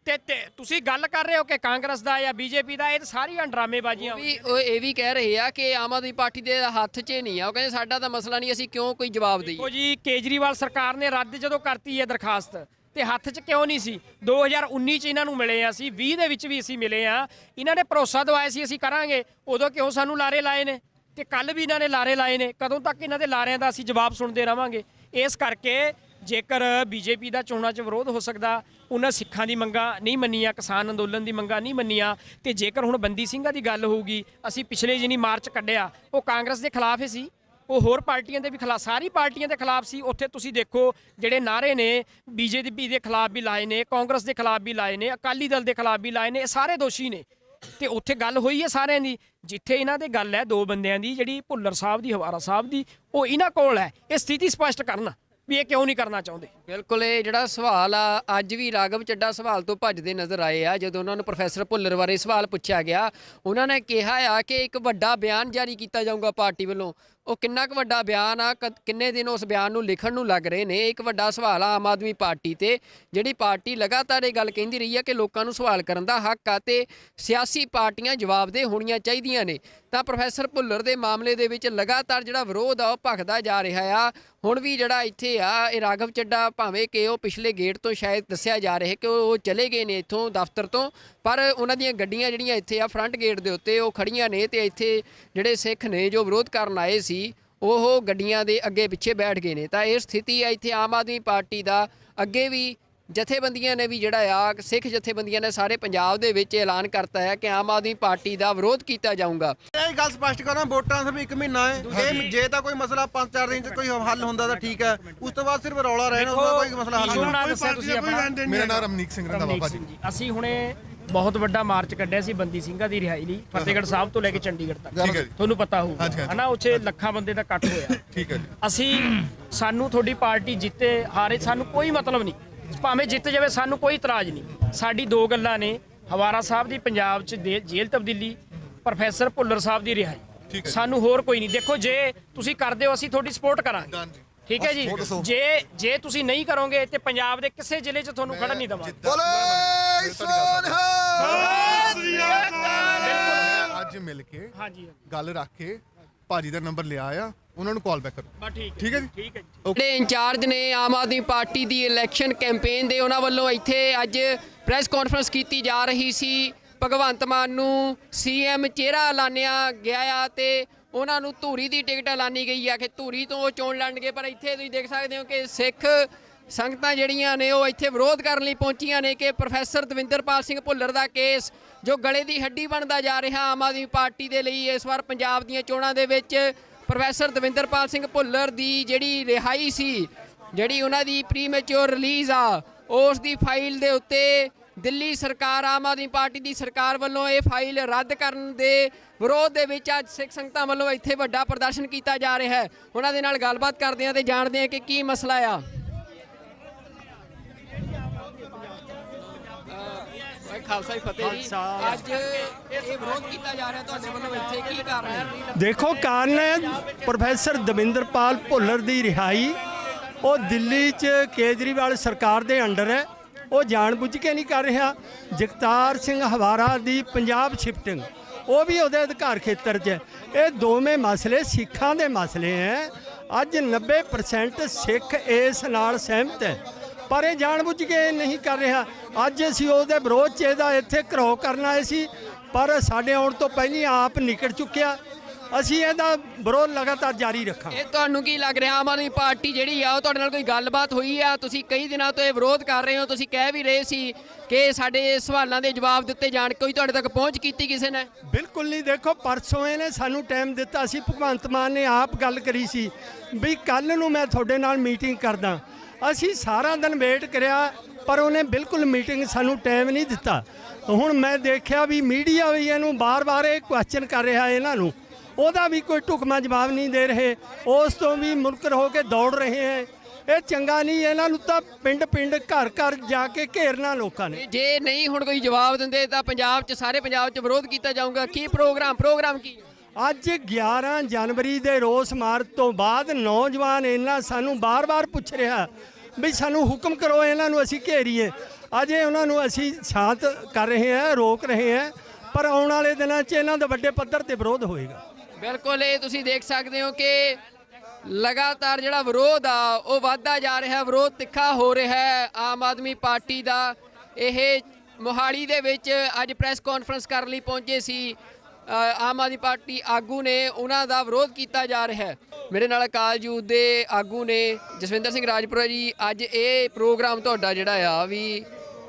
ਤੇ ਤੁਸੀਂ ਗੱਲ ਕਰ ਰਹੇ ਹੋ ਕਿ ਕਾਂਗਰਸ ਦਾ ਜਾਂ ਬੀਜੇਪੀ ਦਾ, ਇਹ ਤਾਂ ਸਾਰੀਆਂ ਡਰਾਮੇਬਾਜ਼ੀਆਂ। ਉਹ ਇਹ ਵੀ ਕਹਿ ਰਹੇ ਆ ਕਿ ਆਮ ਆਦਮੀ ਪਾਰਟੀ ਦੇ ਹੱਥ 'ਚ ਨਹੀਂ ਆ, ਉਹ ਕਹਿੰਦੇ ਸਾਡਾ ਤਾਂ ਮਸਲਾ ਨਹੀਂ, ਅਸੀਂ ਕਿਉਂ ਕੋਈ ਜਵਾਬ ਦਈਏ। ਦੇਖੋ ਜੀ, ਕੇਜਰੀਵਾਲ ਸਰਕਾਰ ਨੇ ਰੱਦ ਜਦੋਂ ਕਰਤੀ ਹੈ ਦਰਖਾਸਤ, ਤੇ ਹੱਥ 'ਚ ਕਿਉਂ ਨਹੀਂ ਸੀ? 2019 'ਚ ਇਹਨਾਂ ਨੂੰ ਮਿਲੇ ਆ ਅਸੀਂ, 20 ਦੇ ਵਿੱਚ ਵੀ ਅਸੀਂ ਮਿਲੇ ਆ, ਇਹਨਾਂ ਨੇ ਭਰੋਸਾ ਦਵਾਇਆ ਸੀ ਅਸੀਂ ਕਰਾਂਗੇ, ਉਦੋਂ ਕਿਉਂ ਸਾਨੂੰ ਲਾਰੇ ਲਾਏ ਨੇ? ਤੇ ਕੱਲ ਵੀ ਇਹਨਾਂ ਨੇ ਲਾਰੇ ਲਾਏ ਨੇ। ਕਦੋਂ ਤੱਕ ਇਹਨਾਂ ਦੇ ਲਾਰਿਆਂ ਦਾ ਅਸੀਂ ਜਵਾਬ ਸੁਣਦੇ ਰਵਾਂਗੇ? ਇਸ ਕਰਕੇ ਜੇਕਰ ਬੀਜੇਪੀ ਦਾ ਚੋਣਾਂ 'ਚ ਵਿਰੋਧ ਹੋ ਸਕਦਾ, ਉਹਨਾਂ ਸਿੱਖਾਂ ਦੀ ਮੰਗਾਂ ਨਹੀਂ ਮੰਨੀਆਂ, ਕਿਸਾਨ ਅੰਦੋਲਨ ਦੀ ਮੰਗਾਂ ਨਹੀਂ ਮੰਨੀਆਂ, ਤੇ ਜੇਕਰ ਹੁਣ ਬੰਦੀ ਸਿੰਘਾਂ ਦੀ ਗੱਲ ਹੋਊਗੀ, ਅਸੀਂ ਪਿਛਲੇ ਜਿਹਨੀ ਮਾਰਚ ਕੱਢਿਆ ਉਹ ਕਾਂਗਰਸ ਦੇ ਖਿਲਾਫ ਹੀ ਸੀ, ਉਹ ਹੋਰ ਪਾਰਟੀਆਂ ਦੇ ਵੀ ਖਿਲਾਫ, ਸਾਰੀ ਪਾਰਟੀਆਂ ਦੇ ਖਿਲਾਫ ਸੀ। ਉੱਥੇ ਤੁਸੀਂ ਦੇਖੋ ਜਿਹੜੇ ਨਾਅਰੇ ਨੇ ਬੀਜੇਪੀ ਦੇ ਖਿਲਾਫ ਵੀ ਲਾਏ ਨੇ, ਕਾਂਗਰਸ ਦੇ ਖਿਲਾਫ ਵੀ ਲਾਏ ਨੇ, ਅਕਾਲੀ ਦਲ ਦੇ ਖਿਲਾਫ ਵੀ ਲਾਏ ਨੇ, ਇਹ ਸਾਰੇ ਦੋਸ਼ੀ ਨੇ। ਤੇ ਉੱਥੇ ਗੱਲ ਹੋਈ ਹੈ ਸਾਰਿਆਂ ਦੀ। ਜਿੱਥੇ ਇਹਨਾਂ ਦੇ ਗੱਲ ਹੈ ਦੋ ਬੰਦਿਆਂ ਦੀ, ਜਿਹੜੀ ਭੁੱਲਰ ਸਾਹਿਬ ਦੀ, ਹਵਾਰਾ ਸਾਹਿਬ ਦੀ, ਉਹ ਇਹਨਾਂ ਕੋਲ ਹੈ ਇਹ ਸਥਿਤੀ ਸਪਸ਼ਟ ਕਰਨ ਵੀ ਇਹ ਕਿਉਂ ਨਹੀਂ ਕਰਨਾ ਚਾਹੁੰਦੇ। ਬਿਲਕੁਲ, ਇਹ ਜਿਹੜਾ ਸਵਾਲ ਆ ਅੱਜ ਵੀ ਰਾਘਵ ਚੱਡਾ ਸਵਾਲ ਤੋਂ ਭੱਜਦੇ ਨਜ਼ਰ ਆਏ ਆ। ਜਦੋਂ ਉਹਨਾਂ ਨੂੰ ਪ੍ਰੋਫੈਸਰ ਭੁੱਲਰ ਬਾਰੇ ਸਵਾਲ ਪੁੱਛਿਆ ਗਿਆ, ਉਹਨਾਂ ਨੇ ਕਿਹਾ ਆ ਕਿ ਇੱਕ ਵੱਡਾ ਬਿਆਨ ਜਾਰੀ ਕੀਤਾ ਜਾਊਗਾ ਪਾਰਟੀ ਵੱਲੋਂ। ਉਹ ਕਿੰਨਾ ਕੁ ਵੱਡਾ ਬਿਆਨ ਆ, ਕਿੰਨੇ ਦਿਨ ਉਸ ਬਿਆਨ ਨੂੰ ਲਿਖਣ ਨੂੰ ਲੱਗ ਰਹੇ ਨੇ, ਇੱਕ ਵੱਡਾ ਸਵਾਲ ਆ ਆਮ ਆਦਮੀ ਪਾਰਟੀ ਤੇ, ਜਿਹੜੀ ਪਾਰਟੀ ਲਗਾਤਾਰ ਇਹ ਗੱਲ ਕਹਿੰਦੀ ਰਹੀ ਆ ਕਿ ਲੋਕਾਂ ਨੂੰ ਸਵਾਲ ਕਰਨ ਦਾ ਹੱਕ ਆ ਤੇ ਸਿਆਸੀ ਪਾਰਟੀਆਂ ਜਵਾਬਦੇਹ ਹੋਣੀਆਂ ਚਾਹੀਦੀਆਂ ਨੇ। ਤਾਂ ਪ੍ਰੋਫੈਸਰ ਭੁੱਲਰ ਦੇ ਮਾਮਲੇ ਦੇ ਵਿੱਚ ਲਗਾਤਾਰ ਜਿਹੜਾ ਵਿਰੋਧ ਆ ਉਹ ਭਖਦਾ ਜਾ ਰਿਹਾ ਆ। ਹੁਣ ਵੀ ਜਿਹੜਾ ਇੱਥੇ ਆ ਇਹ ਰਾਘਵ ਚੱਡਾ, ਭਾਵੇਂ ਕਿ ਉਹ ਪਿਛਲੇ ਗੇਟ ਤੋਂ ਸ਼ਾਇਦ ਦੱਸਿਆ ਜਾ ਰਿਹਾ ਕਿ ਉਹ ਚਲੇ ਗਏ ਨੇ ਇੱਥੋਂ ਦਫ਼ਤਰ ਤੋਂ, ਪਰ ਉਹਨਾਂ ਦੀਆਂ ਗੱਡੀਆਂ ਜਿਹੜੀਆਂ ਇੱਥੇ ਆ ਫਰੰਟ ਗੇਟ ਦੇ ਉੱਤੇ ਉਹ ਖੜੀਆਂ ਨੇ, ਤੇ ਇੱਥੇ ਜਿਹੜੇ ਸਿੱਖ ਨੇ ਜੋ ਵਿਰੋਧ ਕਰਨ ਆਏ ਸੀ ਉਹ ਗੱਡੀਆਂ ਦੇ ਅੱਗੇ ਪਿੱਛੇ ਬੈਠ ਗਏ ਨੇ। ਤਾਂ ਇਹ ਸਥਿਤੀ ਆ ਇੱਥੇ ਆਮ ਆਦਮੀ ਪਾਰਟੀ ਦਾ। ਅੱਗੇ ਵੀ ਜਥੇਬੰਦੀਆਂ ਨੇ ਵੀ ਜਿਹੜਾ ਆ, ਸਿੱਖ ਜਥੇਬੰਦੀਆਂ ਨੇ ਸਾਰੇ ਪੰਜਾਬ ਦੇ ਵਿੱਚ ਐਲਾਨ ਕਰਤਾ ਹੈ ਕਿ ਆਮ ਆਦਮੀ ਪਾਰਟੀ ਦਾ ਵਿਰੋਧ ਕੀਤਾ ਜਾਊਗਾ। ਇਹ ਗੱਲ ਸਪਸ਼ਟ ਕਰਾਂ, ਵੋਟਾਂ ਸਿਰਫ 1 ਮਹੀਨਾ ਹੈ, ਇਹ ਜੇ ਤਾਂ ਕੋਈ ਮਸਲਾ 5-4 ਦਿਨ 'ਚ ਕੋਈ ਹੱਲ ਹੁੰਦਾ ਤਾਂ ਠੀਕ ਹੈ, ਉਸ ਤੋਂ ਬਾਅਦ ਸਿਰਫ ਰੌਲਾ ਰਹਿਣਾ, ਉਹਦਾ ਕੋਈ ਮਸਲਾ ਹੱਲ ਨਹੀਂ ਹੋਣਾ। ਦੱਸਿਆ ਤੁਸੀਂ ਆਪਣਾ। ਮੇਰਾ ਨਾਮ ਰਮਨੀਕ ਸਿੰਘ ਰੰਧਾਵਾ ਭਾਜੀ। ਅਸੀਂ ਹੁਣੇ ਬਹੁਤ ਵੱਡਾ ਮਾਰਚ ਕੱਢਿਆ ਸੀ ਬੰਦੀ ਸਿੰਘਾਂ ਦੀ ਰਿਹਾਈ ਲਈ, ਫਤਿਹਗੜ੍ਹ ਸਾਹਿਬ ਤੋਂ ਲੈ ਕੇ ਚੰਡੀਗੜ੍ਹ ਤੱਕ, ਠੀਕ ਹੈ ਜੀ। ਤੁਹਾਨੂੰ ਪਤਾ ਹੋਊਗਾ ਹਨਾ, ਉੱਥੇ ਲੱਖਾਂ ਬੰਦੇ ਦਾ ਇਕੱਠ ਹੋਇਆ। ਠੀਕ ਹੈ ਜੀ। ਅਸੀਂ, ਸਾਨੂੰ ਤੁਹਾਡੀ ਪਾਰਟੀ ਜਿੱਤੇ ਹਾਰੇ ਸਾਨੂੰ ਕੋਈ ਮਤਲਬ ਨਹੀਂ, ਭਾਵੇਂ ਜਿੱਤ ਜਾਵੇ ਸਾਨੂੰ ਕੋਈ ਇਤਰਾਜ਼ ਨਹੀਂ। ਸਾਡੀ ਦੋ ਗੱਲਾਂ ਨੇ, ਹਵਾਰਾ ਸਾਹਿਬ ਦੀ ਪੰਜਾਬ 'ਚ ਜੇਲ੍ਹ ਤਬਦੀਲੀ, ਪ੍ਰੋਫੈਸਰ ਭੁੱਲਰ ਸਾਹਿਬ ਦੀ ਰਿਹਾਈ, ਸਾਨੂੰ ਹੋਰ ਕੋਈ ਨਹੀਂ। ਦੇਖੋ ਜੇ ਤੁਸੀਂ ਕਰਦੇ ਹੋ ਅਸੀਂ ਤੁਹਾਡੀ ਸਪੋਰਟ ਕਰਾਂਗੇ, ਠੀਕ ਹੈ ਜੀ। ਜੇ ਤੁਸੀਂ ਨਹੀਂ ਕਰੋਗੇ ਤੇ ਪੰਜਾਬ ਦੇ ਕਿਸੇ ਜ਼ਿਲ੍ਹੇ 'ਚ ਤੁਹਾਨੂੰ ਖੜਨ ਨਹੀਂ ਦੇਵਾਂਗੇ। ਅੱਜ ਮਿਲ ਕੇ ਗੱਲ ਰੱਖ ਕੇ ਭਾਜੀ ਦਾ ਨੰਬਰ ਲਿਆ ਆ, ਉਹਨਾਂ ਨੂੰ ਕਾਲ ਬੈਕ ਕਰੋ। ਠੀਕ ਹੈ ਜੀ। ਠੀਕ ਹੈ ਜੀ। ਜਿਹੜੇ ਇੰਚਾਰਜ ਨੇ ਆਮ ਆਦਮੀ ਪਾਰਟੀ ਦੀ ਇਲੈਕਸ਼ਨ ਕੈਂਪੇਨ ਦੇ, ਉਹਨਾਂ ਵੱਲੋਂ ਇੱਥੇ ਅੱਜ ਪ੍ਰੈਸ ਕਾਨਫਰੰਸ ਕੀਤੀ ਜਾ ਰਹੀ ਸੀ। ਭਗਵੰਤ ਮਾਨ ਨੂੰ ਸੀਐਮ ਚਿਹਰਾ ਐਲਾਨਿਆ ਗਿਆ ਆ ਤੇ ਉਹਨਾਂ ਨੂੰ ਧੂਰੀ ਦੀ ਟਿਕਟ ਐਲਾਨੀ ਗਈ ਆ ਕਿ ਧੂਰੀ ਤੋਂ ਉਹ ਚੋਣ ਲੜਨਗੇ। ਪਰ ਇੱਥੇ ਤੁਸੀਂ ਦੇਖ ਸਕਦੇ ਹੋ ਕਿ ਸਿੱਖ ਸੰਗਤਾਂ ਜਿਹੜੀਆਂ ਨੇ ਉਹ ਇੱਥੇ ਵਿਰੋਧ ਕਰਨ ਲਈ ਪਹੁੰਚੀਆਂ ਨੇ ਕਿ ਪ੍ਰੋਫੈਸਰ ਦਵਿੰਦਰਪਾਲ ਸਿੰਘ ਭੁੱਲਰ ਦਾ ਕੇਸ ਜੋ ਗਲੇ ਦੀ ਹੱਡੀ ਬਣਦਾ ਜਾ ਰਿਹਾ ਆਮ ਆਦਮੀ ਪਾਰਟੀ ਦੇ ਲਈ। ਇਸ ਵਾਰ ਪੰਜਾਬ ਦੀਆਂ ਚੋਣਾਂ ਦੇ ਵਿੱਚ ਪ੍ਰੋਫੈਸਰ ਦਵਿੰਦਰਪਾਲ ਸਿੰਘ ਭੁੱਲਰ ਦੀ ਜਿਹੜੀ ਰਿਹਾਈ ਸੀ, ਜਿਹੜੀ ਉਹਨਾਂ ਦੀ ਪ੍ਰੀਮੈਚੁਰ ਰਿਲੀਜ਼ ਆ, ਉਸ ਦੀ ਫਾਈਲ ਦੇ ਉੱਤੇ ਦਿੱਲੀ ਸਰਕਾਰ, ਆਮ ਆਦਮੀ ਪਾਰਟੀ ਦੀ ਸਰਕਾਰ ਵੱਲੋਂ ਇਹ ਫਾਈਲ ਰੱਦ ਕਰਨ ਦੇ ਵਿਰੋਧ ਦੇ ਵਿੱਚ ਅੱਜ ਸਿੱਖ ਸੰਗਤਾਂ ਵੱਲੋਂ ਇੱਥੇ ਵੱਡਾ ਪ੍ਰਦਰਸ਼ਨ ਕੀਤਾ ਜਾ ਰਿਹਾ ਹੈ। ਉਹਨਾਂ ਦੇ ਨਾਲ ਗੱਲਬਾਤ ਕਰਦੇ ਹਾਂ ਤੇ ਜਾਣਦੇ ਹਾਂ ਕਿ ਕੀ ਮਸਲਾ ਆ। ਖਾਲਸਾ ਫਤਿਹ ਜੀ, ਅੱਜ ਇਹ ਵਿਰੋਧ ਕੀਤਾ ਜਾ ਰਿਹਾ ਤੁਹਾਡੇ ਵੱਲੋਂ, ਇੱਥੇ ਕੀ ਕਾਰਨ ਹੈ? ਦੇਖੋ, ਕਾਰਨ ਹੈ ਪ੍ਰੋਫੈਸਰ ਦਵਿੰਦਰਪਾਲ ਭੁੱਲਰ ਦੀ ਰਿਹਾਈ। ਉਹ ਦਿੱਲੀ 'ਚ ਕੇਜਰੀਵਾਲ ਸਰਕਾਰ ਦੇ ਅੰਡਰ ਹੈ, ਉਹ ਜਾਣਬੁੱਝ ਕੇ ਨਹੀਂ ਕਰ ਰਿਹਾ। ਜਗਤਾਰ ਸਿੰਘ ਹਵਾਰਾ ਦੀ ਪੰਜਾਬ ਸ਼ਿਫਟਿੰਗ, ਉਹ ਵੀ ਉਹਦੇ ਅਧਿਕਾਰ ਖੇਤਰ 'ਚ। ਇਹ ਦੋਵੇਂ ਮਸਲੇ ਸਿੱਖਾਂ ਦੇ ਮਸਲੇ ਹੈ। ਅੱਜ 90% ਸਿੱਖ ਇਸ ਨਾਲ ਸਹਿਮਤ ਹੈ, ਪਰ ਇਹ ਜਾਣਬੁੱਝ ਕੇ ਨਹੀਂ ਕਰ ਰਿਹਾ। ਅੱਜ ਅਸੀਂ ਉਹਦੇ ਵਿਰੋਧ 'ਚ ਇਹਦਾ ਇੱਥੇ ਘਰੋ ਕਰਨ ਆਏ ਸੀ, ਪਰ ਸਾਡੇ ਆਉਣ ਤੋਂ ਪਹਿਲਾਂ ਆਪ ਨਿਕਲ ਚੁੱਕਿਆ। ਅਸੀਂ ਇਹਦਾ ਵਿਰੋਧ ਲਗਾਤਾਰ ਜਾਰੀ ਰੱਖਾਂਗੇ। ਇਹ ਤੁਹਾਨੂੰ ਕੀ ਲੱਗ ਰਿਹਾ, ਆਮ ਆਦਮੀ ਪਾਰਟੀ ਜਿਹੜੀ ਆ ਉਹ ਤੁਹਾਡੇ ਨਾਲ ਕੋਈ ਗੱਲਬਾਤ ਹੋਈ ਆ? ਤੁਸੀਂ ਕਈ ਦਿਨਾਂ ਤੋਂ ਇਹ ਵਿਰੋਧ ਕਰ ਰਹੇ ਹੋ, ਤੁਸੀਂ ਕਹਿ ਵੀ ਰਹੇ ਸੀ ਕਿ ਸਾਡੇ ਸਵਾਲਾਂ ਦੇ ਜਵਾਬ ਦਿੱਤੇ ਜਾਣ, ਕੋਈ ਤੁਹਾਡੇ ਤੱਕ ਪਹੁੰਚ ਕੀਤੀ ਕਿਸੇ ਨੇ? ਬਿਲਕੁਲ ਨਹੀਂ। ਦੇਖੋ, ਪਰਸੋਂ ਇਹਨੇ ਸਾਨੂੰ ਟਾਈਮ ਦਿੱਤਾ ਸੀ, ਭਗਵੰਤ ਮਾਨ ਨੇ ਆਪ ਗੱਲ ਕਰੀ ਸੀ ਵੀ ਕੱਲ੍ਹ ਨੂੰ ਮੈਂ ਤੁਹਾਡੇ ਨਾਲ ਮੀਟਿੰਗ ਕਰਦਾ। ਅਸੀਂ ਸਾਰਾ ਦਿਨ ਵੇਟ ਕਰਿਆ, ਪਰ ਉਹਨੇ ਬਿਲਕੁਲ ਮੀਟਿੰਗ ਸਾਨੂੰ ਟਾਈਮ ਨਹੀਂ ਦਿੱਤਾ। ਹੁਣ ਮੈਂ ਦੇਖਿਆ ਵੀ ਮੀਡੀਆ ਵੀ ਇਹਨੂੰ ਬਾਰ-ਬਾਰ ਇਹ ਕੁਐਸਚਨ ਕਰ ਰਿਹਾ ਇਹਨਾਂ ਨੂੰ, ਉਹਦਾ ਵੀ ਕੋਈ ਢੁਕਵਾਂ ਜਵਾਬ ਨਹੀਂ ਦੇ ਰਹੇ, ਉਸ ਤੋਂ ਵੀ ਮੁਨਕਰ ਹੋ ਕੇ ਦੌੜ ਰਹੇ ਹੈ। ਇਹ ਚੰਗਾ ਨਹੀਂ, ਇਹਨਾਂ ਨੂੰ ਤਾਂ ਪਿੰਡ-ਪਿੰਡ ਘਰ-ਘਰ ਜਾ ਕੇ ਘੇਰਨਾ ਲੋਕਾਂ ਨੇ। ਜੇ ਨਹੀਂ ਹੁਣ ਕੋਈ ਜਵਾਬ ਦਿੰਦੇ ਤਾਂ ਪੰਜਾਬ 'ਚ ਸਾਰੇ ਪੰਜਾਬ 'ਚ ਵਿਰੋਧ ਕੀਤਾ ਜਾਊਗਾ। ਕੀ ਪ੍ਰੋਗਰਾਮ ਕੀ? ਅੱਜ 11 ਜਨਵਰੀ ਦੇ ਰੋਸ ਮਾਰਚ ਤੋਂ ਬਾਅਦ ਨੌਜਵਾਨ ਇਹਨਾਂ ਸਾਨੂੰ ਬਾਰ-ਬਾਰ ਪੁੱਛ ਰਿਹਾ ਵੀ ਸਾਨੂੰ ਹੁਕਮ ਕਰੋ, ਇਹਨਾਂ ਨੂੰ ਅਸੀਂ ਘੇਰੀਏ। ਅਜੇ ਉਹਨਾਂ ਨੂੰ ਅਸੀਂ ਸ਼ਾਂਤ ਕਰ ਰਹੇ ਹਾਂ, ਰੋਕ ਰਹੇ ਹਾਂ, ਪਰ ਆਉਣ ਵਾਲੇ ਦਿਨਾਂ 'ਚ ਇਹਨਾਂ ਦਾ ਵੱਡੇ ਪੱਧਰ ਤੇ ਵਿਰੋਧ ਹੋਏਗਾ। ਬਿਲਕੁਲ, ਇਹ ਤੁਸੀਂ ਦੇਖ ਸਕਦੇ ਹੋ ਕਿ ਲਗਾਤਾਰ ਜਿਹੜਾ ਵਿਰੋਧ ਆ ਉਹ ਵੱਧਦਾ ਜਾ ਰਿਹਾ, ਵਿਰੋਧ ਤਿੱਖਾ ਹੋ ਰਿਹਾ ਹੈ ਆਮ ਆਦਮੀ ਪਾਰਟੀ ਦਾ। ਇਹ ਮੋਹਾਲੀ ਦੇ ਵਿੱਚ ਅੱਜ ਪ੍ਰੈਸ ਕਾਨਫਰੰਸ ਕਰਨ ਲਈ ਪਹੁੰਚੇ ਸੀ ਆਮ ਆਦਮੀ ਪਾਰਟੀ ਆਗੂ ਨੇ, ਉਹਨਾਂ ਦਾ ਵਿਰੋਧ ਕੀਤਾ ਜਾ ਰਿਹਾ ਹੈ। ਮੇਰੇ ਨਾਲ ਅਕਾਲ ਯੂਥ ਦੇ ਆਗੂ ਨੇ ਜਸਵਿੰਦਰ ਸਿੰਘ ਰਾਜਪੁਰਾ ਜੀ। ਅੱਜ ਇਹ ਪ੍ਰੋਗਰਾਮ ਤੁਹਾਡਾ ਜਿਹੜਾ ਆ ਵੀ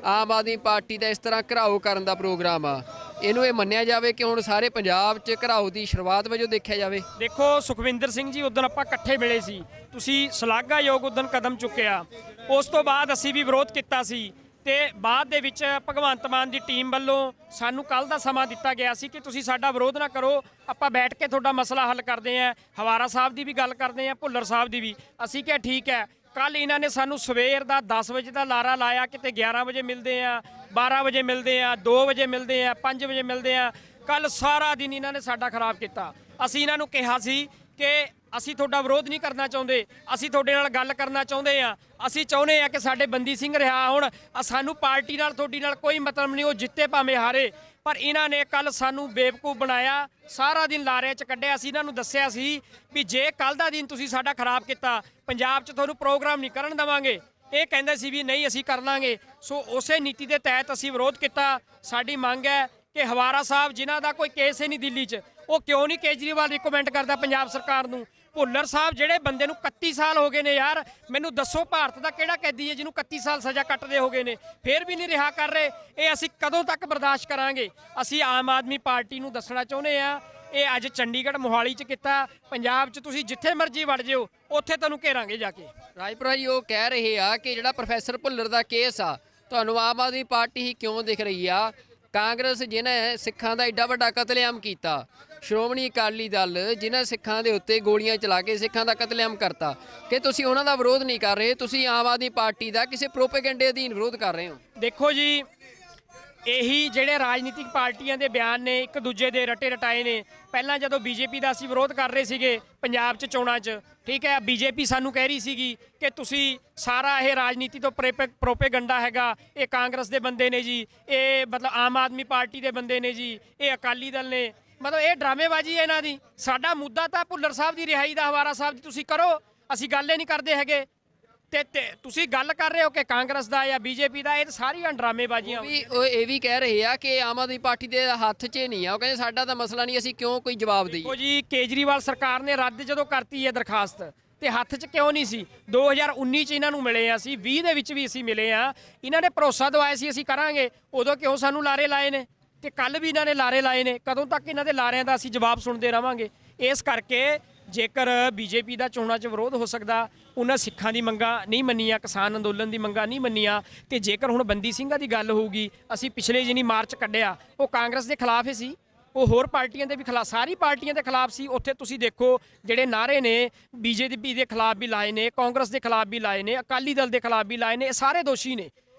ਆਮ ਆਦਮੀ ਪਾਰਟੀ ਦਾ ਇਸ ਤਰ੍ਹਾਂ ਘਿਰਾਓ ਕਰਨ ਦਾ ਪ੍ਰੋਗਰਾਮ ਆ, ਇਹਨੂੰ ਇਹ ਮੰਨਿਆ ਜਾਵੇ ਕਿ ਹੁਣ ਸਾਰੇ ਪੰਜਾਬ 'ਚ ਘਿਰਾਓ ਦੀ ਸ਼ੁਰੂਆਤ ਵਜੋਂ ਦੇਖਿਆ ਜਾਵੇ? ਦੇਖੋ ਸੁਖਵਿੰਦਰ ਸਿੰਘ ਜੀ, ਉਦੋਂ ਆਪਾਂ ਇਕੱਠੇ ਮਿਲੇ ਸੀ, ਤੁਸੀਂ ਸ਼ਲਾਘਾਯੋਗ ਉਦੋਂ ਕਦਮ ਚੁੱਕਿਆ, ਉਸ ਤੋਂ ਬਾਅਦ ਅਸੀਂ ਵੀ ਵਿਰੋਧ ਕੀਤਾ ਸੀ ਤੇ ਬਾਅਦ ਦੇ ਵਿੱਚ ਭਗਵੰਤ ਮਾਨ ਦੀ ਟੀਮ ਵੱਲੋਂ ਸਾਨੂੰ ਕੱਲ ਦਾ ਸਮਾਂ ਦਿੱਤਾ ਗਿਆ ਸੀ ਕਿ ਤੁਸੀਂ ਸਾਡਾ ਵਿਰੋਧ ਨਾ ਕਰੋ, ਆਪਾਂ ਬੈਠ ਕੇ ਤੁਹਾਡਾ ਮਸਲਾ ਹੱਲ ਕਰਦੇ ਆਂ। ਹਵਾਰਾ ਸਾਹਿਬ ਦੀ ਵੀ ਗੱਲ ਕਰਦੇ ਆਂ, ਭੁੱਲਰ ਸਾਹਿਬ ਦੀ ਵੀ। ਅਸੀਂ ਕਿਹਾ ਠੀਕ ਹੈ। ਕੱਲ ਇਹਨਾਂ ਨੇ ਸਾਨੂੰ ਸਵੇਰ ਦਾ 10 ਵਜੇ ਦਾ ਲਾਰਾ ਲਾਇਆ, ਕਿਤੇ 11 ਵਜੇ ਮਿਲਦੇ ਆ, 12 ਵਜੇ ਮਿਲਦੇ ਆ, 2 ਵਜੇ ਮਿਲਦੇ ਆ, 5 ਵਜੇ ਮਿਲਦੇ ਆ। ਕੱਲ ਸਾਰਾ ਦਿਨ ਇਹਨਾਂ ਨੇ ਸਾਡਾ ਖਰਾਬ ਕੀਤਾ। ਅਸੀਂ ਇਹਨਾਂ ਨੂੰ ਕਿਹਾ ਸੀ ਕਿ ਅਸੀਂ ਤੁਹਾਡਾ ਵਿਰੋਧ ਨਹੀਂ ਕਰਨਾ ਚਾਹੁੰਦੇ, ਅਸੀਂ ਤੁਹਾਡੇ ਨਾਲ ਗੱਲ ਕਰਨਾ ਚਾਹੁੰਦੇ ਆ। ਅਸੀਂ ਚਾਹੁੰਦੇ ਆ ਕਿ ਸਾਡੇ ਬੰਦੀ ਸਿੰਘ ਰਿਹਾ ਹੋਣ, ਸਾਨੂੰ ਪਾਰਟੀ ਨਾਲ ਤੁਹਾਡੀ ਨਾਲ ਕੋਈ ਮਤਲਬ ਨਹੀਂ, ਉਹ ਜਿੱਤੇ ਭਾਵੇਂ ਹਾਰੇ। ਪਰ ਇਹਨਾਂ ਨੇ ਕੱਲ ਸਾਨੂੰ ਬੇਵਕੂਫ ਬਣਾਇਆ, ਸਾਰਾ ਦਿਨ ਲਾਰਿਆਂ 'ਚ ਕੱਢਿਆ। ਅਸੀਂ ਇਹਨਾਂ ਨੂੰ ਦੱਸਿਆ ਸੀ ਵੀ ਜੇ ਕੱਲ ਦਾ ਦਿਨ ਤੁਸੀਂ ਸਾਡਾ ਖਰਾਬ ਕੀਤਾ, ਪੰਜਾਬ 'ਚ ਤੁਹਾਨੂੰ ਪ੍ਰੋਗਰਾਮ ਨਹੀਂ ਕਰਨ ਦੇਵਾਂਗੇ। ਇਹ ਕਹਿੰਦੇ ਸੀ ਵੀ ਨਹੀਂ ਅਸੀਂ ਕਰ ਲਾਂਗੇ। ਸੋ ਉਸੇ ਨੀਤੀ ਦੇ ਤਹਿਤ ਅਸੀਂ ਵਿਰੋਧ ਕੀਤਾ। ਸਾਡੀ ਮੰਗ ਹੈ ਕਿ ਹਵਾਰਾ ਸਾਹਿਬ ਜਿਨ੍ਹਾਂ ਦਾ ਕੋਈ ਕੇਸ ਹੀ ਨਹੀਂ ਦਿੱਲੀ 'ਚ, ਉਹ ਕਿਉਂ ਨਹੀਂ ਕੇਜਰੀਵਾਲ ਰਿਕਮੈਂਡ ਕਰਦਾ ਪੰਜਾਬ ਸਰਕਾਰ ਨੂੰ? ਭੁੱਲਰ ਸਾਹਿਬ ਜਿਹੜੇ ਬੰਦੇ ਨੂੰ 31 ਸਾਲ ਹੋ ਗਏ ਨੇ ਯਾਰ, ਮੈਨੂੰ ਦੱਸੋ ਭਾਰਤ ਦਾ ਕਿਹੜਾ ਕੈਦੀ ਹੈ ਜਿਹਨੂੰ 31 ਸਾਲ ਸਜ਼ਾ ਕੱਟਦੇ ਹੋ ਗਏ ਨੇ, ਫੇਰ ਵੀ ਨਹੀਂ ਰਿਹਾ ਕਰ ਰਹੇ? ਇਹ ਅਸੀਂ ਕਦੋਂ ਤੱਕ ਬਰਦਾਸ਼ਤ ਕਰਾਂਗੇ? ਅਸੀਂ ਆਮ ਆਦਮੀ ਪਾਰਟੀ ਨੂੰ ਦੱਸਣਾ ਚਾਹੁੰਦੇ ਆ, ਇਹ ਅੱਜ ਚੰਡੀਗੜ੍ਹ ਮੋਹਾਲੀ 'ਚ ਕੀਤਾ, ਪੰਜਾਬ 'ਚ ਤੁਸੀਂ ਜਿੱਥੇ ਮਰਜ਼ੀ ਵੜ ਜਿਓ, ਉੱਥੇ ਤੁਹਾਨੂੰ ਘੇਰਾਂਗੇ ਜਾ ਕੇ। ਰਾਜਪੁਰਾ ਜੀ ਉਹ ਕਹਿ ਰਹੇ ਆ ਕਿ ਜਿਹੜਾ ਪ੍ਰੋਫੈਸਰ ਭੁੱਲਰ ਦਾ ਕੇਸ ਆ, ਤੁਹਾਨੂੰ ਆਮ ਆਦਮੀ ਪਾਰਟੀ ਹੀ ਕਿਉਂ ਦਿਖ ਰਹੀ ਆ? ਕਾਂਗਰਸ ਜਿਹਨੇ ਸਿੱਖਾਂ ਦਾ ਏਡਾ ਵੱਡਾ ਕਤਲੇਆਮ ਕੀਤਾ, ਸ਼੍ਰੋਮਣੀ ਅਕਾਲੀ ਦਲ ਜਿਨ੍ਹਾਂ ਸਿੱਖਾਂ ਦੇ ਉੱਤੇ ਗੋਲੀਆਂ ਚਲਾ ਕੇ ਸਿੱਖਾਂ ਦਾ ਕਤਲੇਆਮ ਕਰਤਾ, ਕਿ ਤੁਸੀਂ ਉਹਨਾਂ ਦਾ ਵਿਰੋਧ ਨਹੀਂ ਕਰ ਰਹੇ, ਤੁਸੀਂ ਆਮ ਆਦਮੀ ਪਾਰਟੀ ਦਾ ਕਿਸੇ ਪ੍ਰੋਪੇਗੈਂਡੇ ਅਧੀਨ ਵਿਰੋਧ ਕਰ ਰਹੇ ਹੋ? ਦੇਖੋ ਜੀ, ਇਹੀ ਜਿਹੜੇ ਰਾਜਨੀਤਿਕ ਪਾਰਟੀਆਂ ਦੇ ਬਿਆਨ ਨੇ ਇੱਕ ਦੂਜੇ ਦੇ ਰਟੇ ਰਟਾਏ ਨੇ। ਪਹਿਲਾਂ ਜਦੋਂ ਬੀਜੇਪੀ ਦਾ ਅਸੀਂ ਵਿਰੋਧ ਕਰ ਰਹੇ ਸੀਗੇ ਪੰਜਾਬ 'ਚ ਚੋਣਾਂ 'ਚ, ਠੀਕ ਹੈ, ਬੀਜੇਪੀ ਸਾਨੂੰ ਕਹਿ ਰਹੀ ਸੀਗੀ ਕਿ ਤੁਸੀਂ ਸਾਰਾ ਇਹ ਰਾਜਨੀਤੀ ਤੋਂ ਪ੍ਰੋਪੇਗੰਡਾ ਹੈਗਾ, ਇਹ ਕਾਂਗਰਸ ਦੇ ਬੰਦੇ ਨੇ ਜੀ, ਇਹ ਮਤਲਬ ਆਮ ਆਦਮੀ ਪਾਰਟੀ ਦੇ ਬੰਦੇ ਨੇ ਜੀ, ਇਹ ਅਕਾਲੀ ਦਲ ਨੇ, ਮਤਲਬ ਇਹ ਡਰਾਮੇਬਾਜ਼ੀ ਹੈ ਇਹਨਾਂ ਦੀ। ਸਾਡਾ ਮੁੱਦਾ ਤਾਂ ਭੁੱਲਰ ਸਾਹਿਬ ਦੀ ਰਿਹਾਈ ਦਾ, ਹਵਾਰਾ ਸਾਹਿਬ ਦੀ ਤੁਸੀਂ ਕਰੋ, ਅਸੀਂ ਗੱਲ ਹੀ ਨਹੀਂ ਕਰਦੇ ਹੈਗੇ। ਤੇ ਤੁਸੀਂ ਗੱਲ ਕਰ ਰਹੇ ਹੋ ਕਿ ਕਾਂਗਰਸ ਦਾ ਜਾਂ ਬੀਜੇਪੀ ਦਾ, ਇਹ ਸਾਰੀਆਂ ਡਰਾਮੇਬਾਜ਼ੀਆਂ। ਉਹ ਇਹ ਵੀ ਕਹਿ ਰਹੇ ਆ ਕਿ ਆਮ ਆਦਮੀ ਪਾਰਟੀ ਦੇ ਹੱਥ 'ਚ ਨਹੀਂ ਆ, ਉਹ ਕਹਿੰਦੇ ਸਾਡਾ ਤਾਂ ਮਸਲਾ ਨਹੀਂ, ਅਸੀਂ ਕਿਉਂ ਕੋਈ ਜਵਾਬ ਦੇਈਏ? ਦੇਖੋ ਜੀ, ਕੇਜਰੀਵਾਲ ਸਰਕਾਰ ਨੇ ਰੱਦ ਜਦੋਂ ਕਰਤੀ ਹੈ ਦਰਖਾਸਤ, ਤੇ ਹੱਥ 'ਚ ਕਿਉਂ ਨਹੀਂ ਸੀ? 2019 'ਚ ਇਹਨਾਂ ਨੂੰ ਮਿਲੇ ਆ, ਅਸੀਂ 20 ਦੇ ਵਿੱਚ ਵੀ ਅਸੀਂ ਮਿਲੇ ਆ, ਇਹਨਾਂ ਨੇ ਭਰੋਸਾ ਦਵਾਇਆ ਸੀ ਅਸੀਂ ਕਰਾਂਗੇ, ਉਦੋਂ ਕਿਉਂ ਸਾਨੂੰ ਲਾਰੇ ਲਾਏ ਨੇ? ਤੇ ਕੱਲ ਵੀ ਇਹਨਾਂ ਨੇ ਲਾਰੇ ਲਾਏ ਨੇ। ਕਦੋਂ ਤੱਕ ਇਹਨਾਂ ਦੇ ਲਾਰਿਆਂ ਦਾ ਅਸੀਂ ਜਵਾਬ ਸੁਣਦੇ ਰਵਾਂਗੇ? ਇਸ ਕਰਕੇ ਜੇਕਰ ਬੀਜੇਪੀ ਦਾ ਚੋਣਾਂ 'ਚ ਵਿਰੋਧ ਹੋ ਸਕਦਾ, ਉਹਨਾਂ ਸਿੱਖਾਂ ਦੀ ਮੰਗਾਂ ਨਹੀਂ ਮੰਨੀਆਂ, ਕਿਸਾਨ ਅੰਦੋਲਨ ਦੀ ਮੰਗਾਂ ਨਹੀਂ ਮੰਨੀਆਂ, ਤੇ ਜੇਕਰ ਹੁਣ ਬੰਦੀ ਸਿੰਘਾਂ ਦੀ ਗੱਲ ਹੋਊਗੀ, ਅਸੀਂ ਪਿਛਲੇ ਜਿਹਨੀ ਮਾਰਚ ਕੱਢਿਆ ਉਹ ਕਾਂਗਰਸ ਦੇ ਖਿਲਾਫ ਹੀ ਸੀ, ਉਹ ਹੋਰ ਪਾਰਟੀਆਂ ਦੇ ਵੀ ਖਿਲਾਫ, ਸਾਰੀ ਪਾਰਟੀਆਂ ਦੇ ਖਿਲਾਫ ਸੀ। ਉੱਥੇ ਤੁਸੀਂ ਦੇਖੋ ਜਿਹੜੇ ਨਾਅਰੇ ਨੇ ਬੀਜੇਪੀ ਦੇ ਖਿਲਾਫ ਵੀ ਲਾਏ ਨੇ, ਕਾਂਗਰਸ ਦੇ ਖਿਲਾਫ ਵੀ ਲਾਏ ਨੇ, ਅਕਾਲੀ ਦਲ ਦੇ ਖਿਲਾਫ ਵੀ ਲਾਏ ਨੇ, ਇਹ ਸਾਰੇ ਦੋਸ਼ੀ ਨੇ।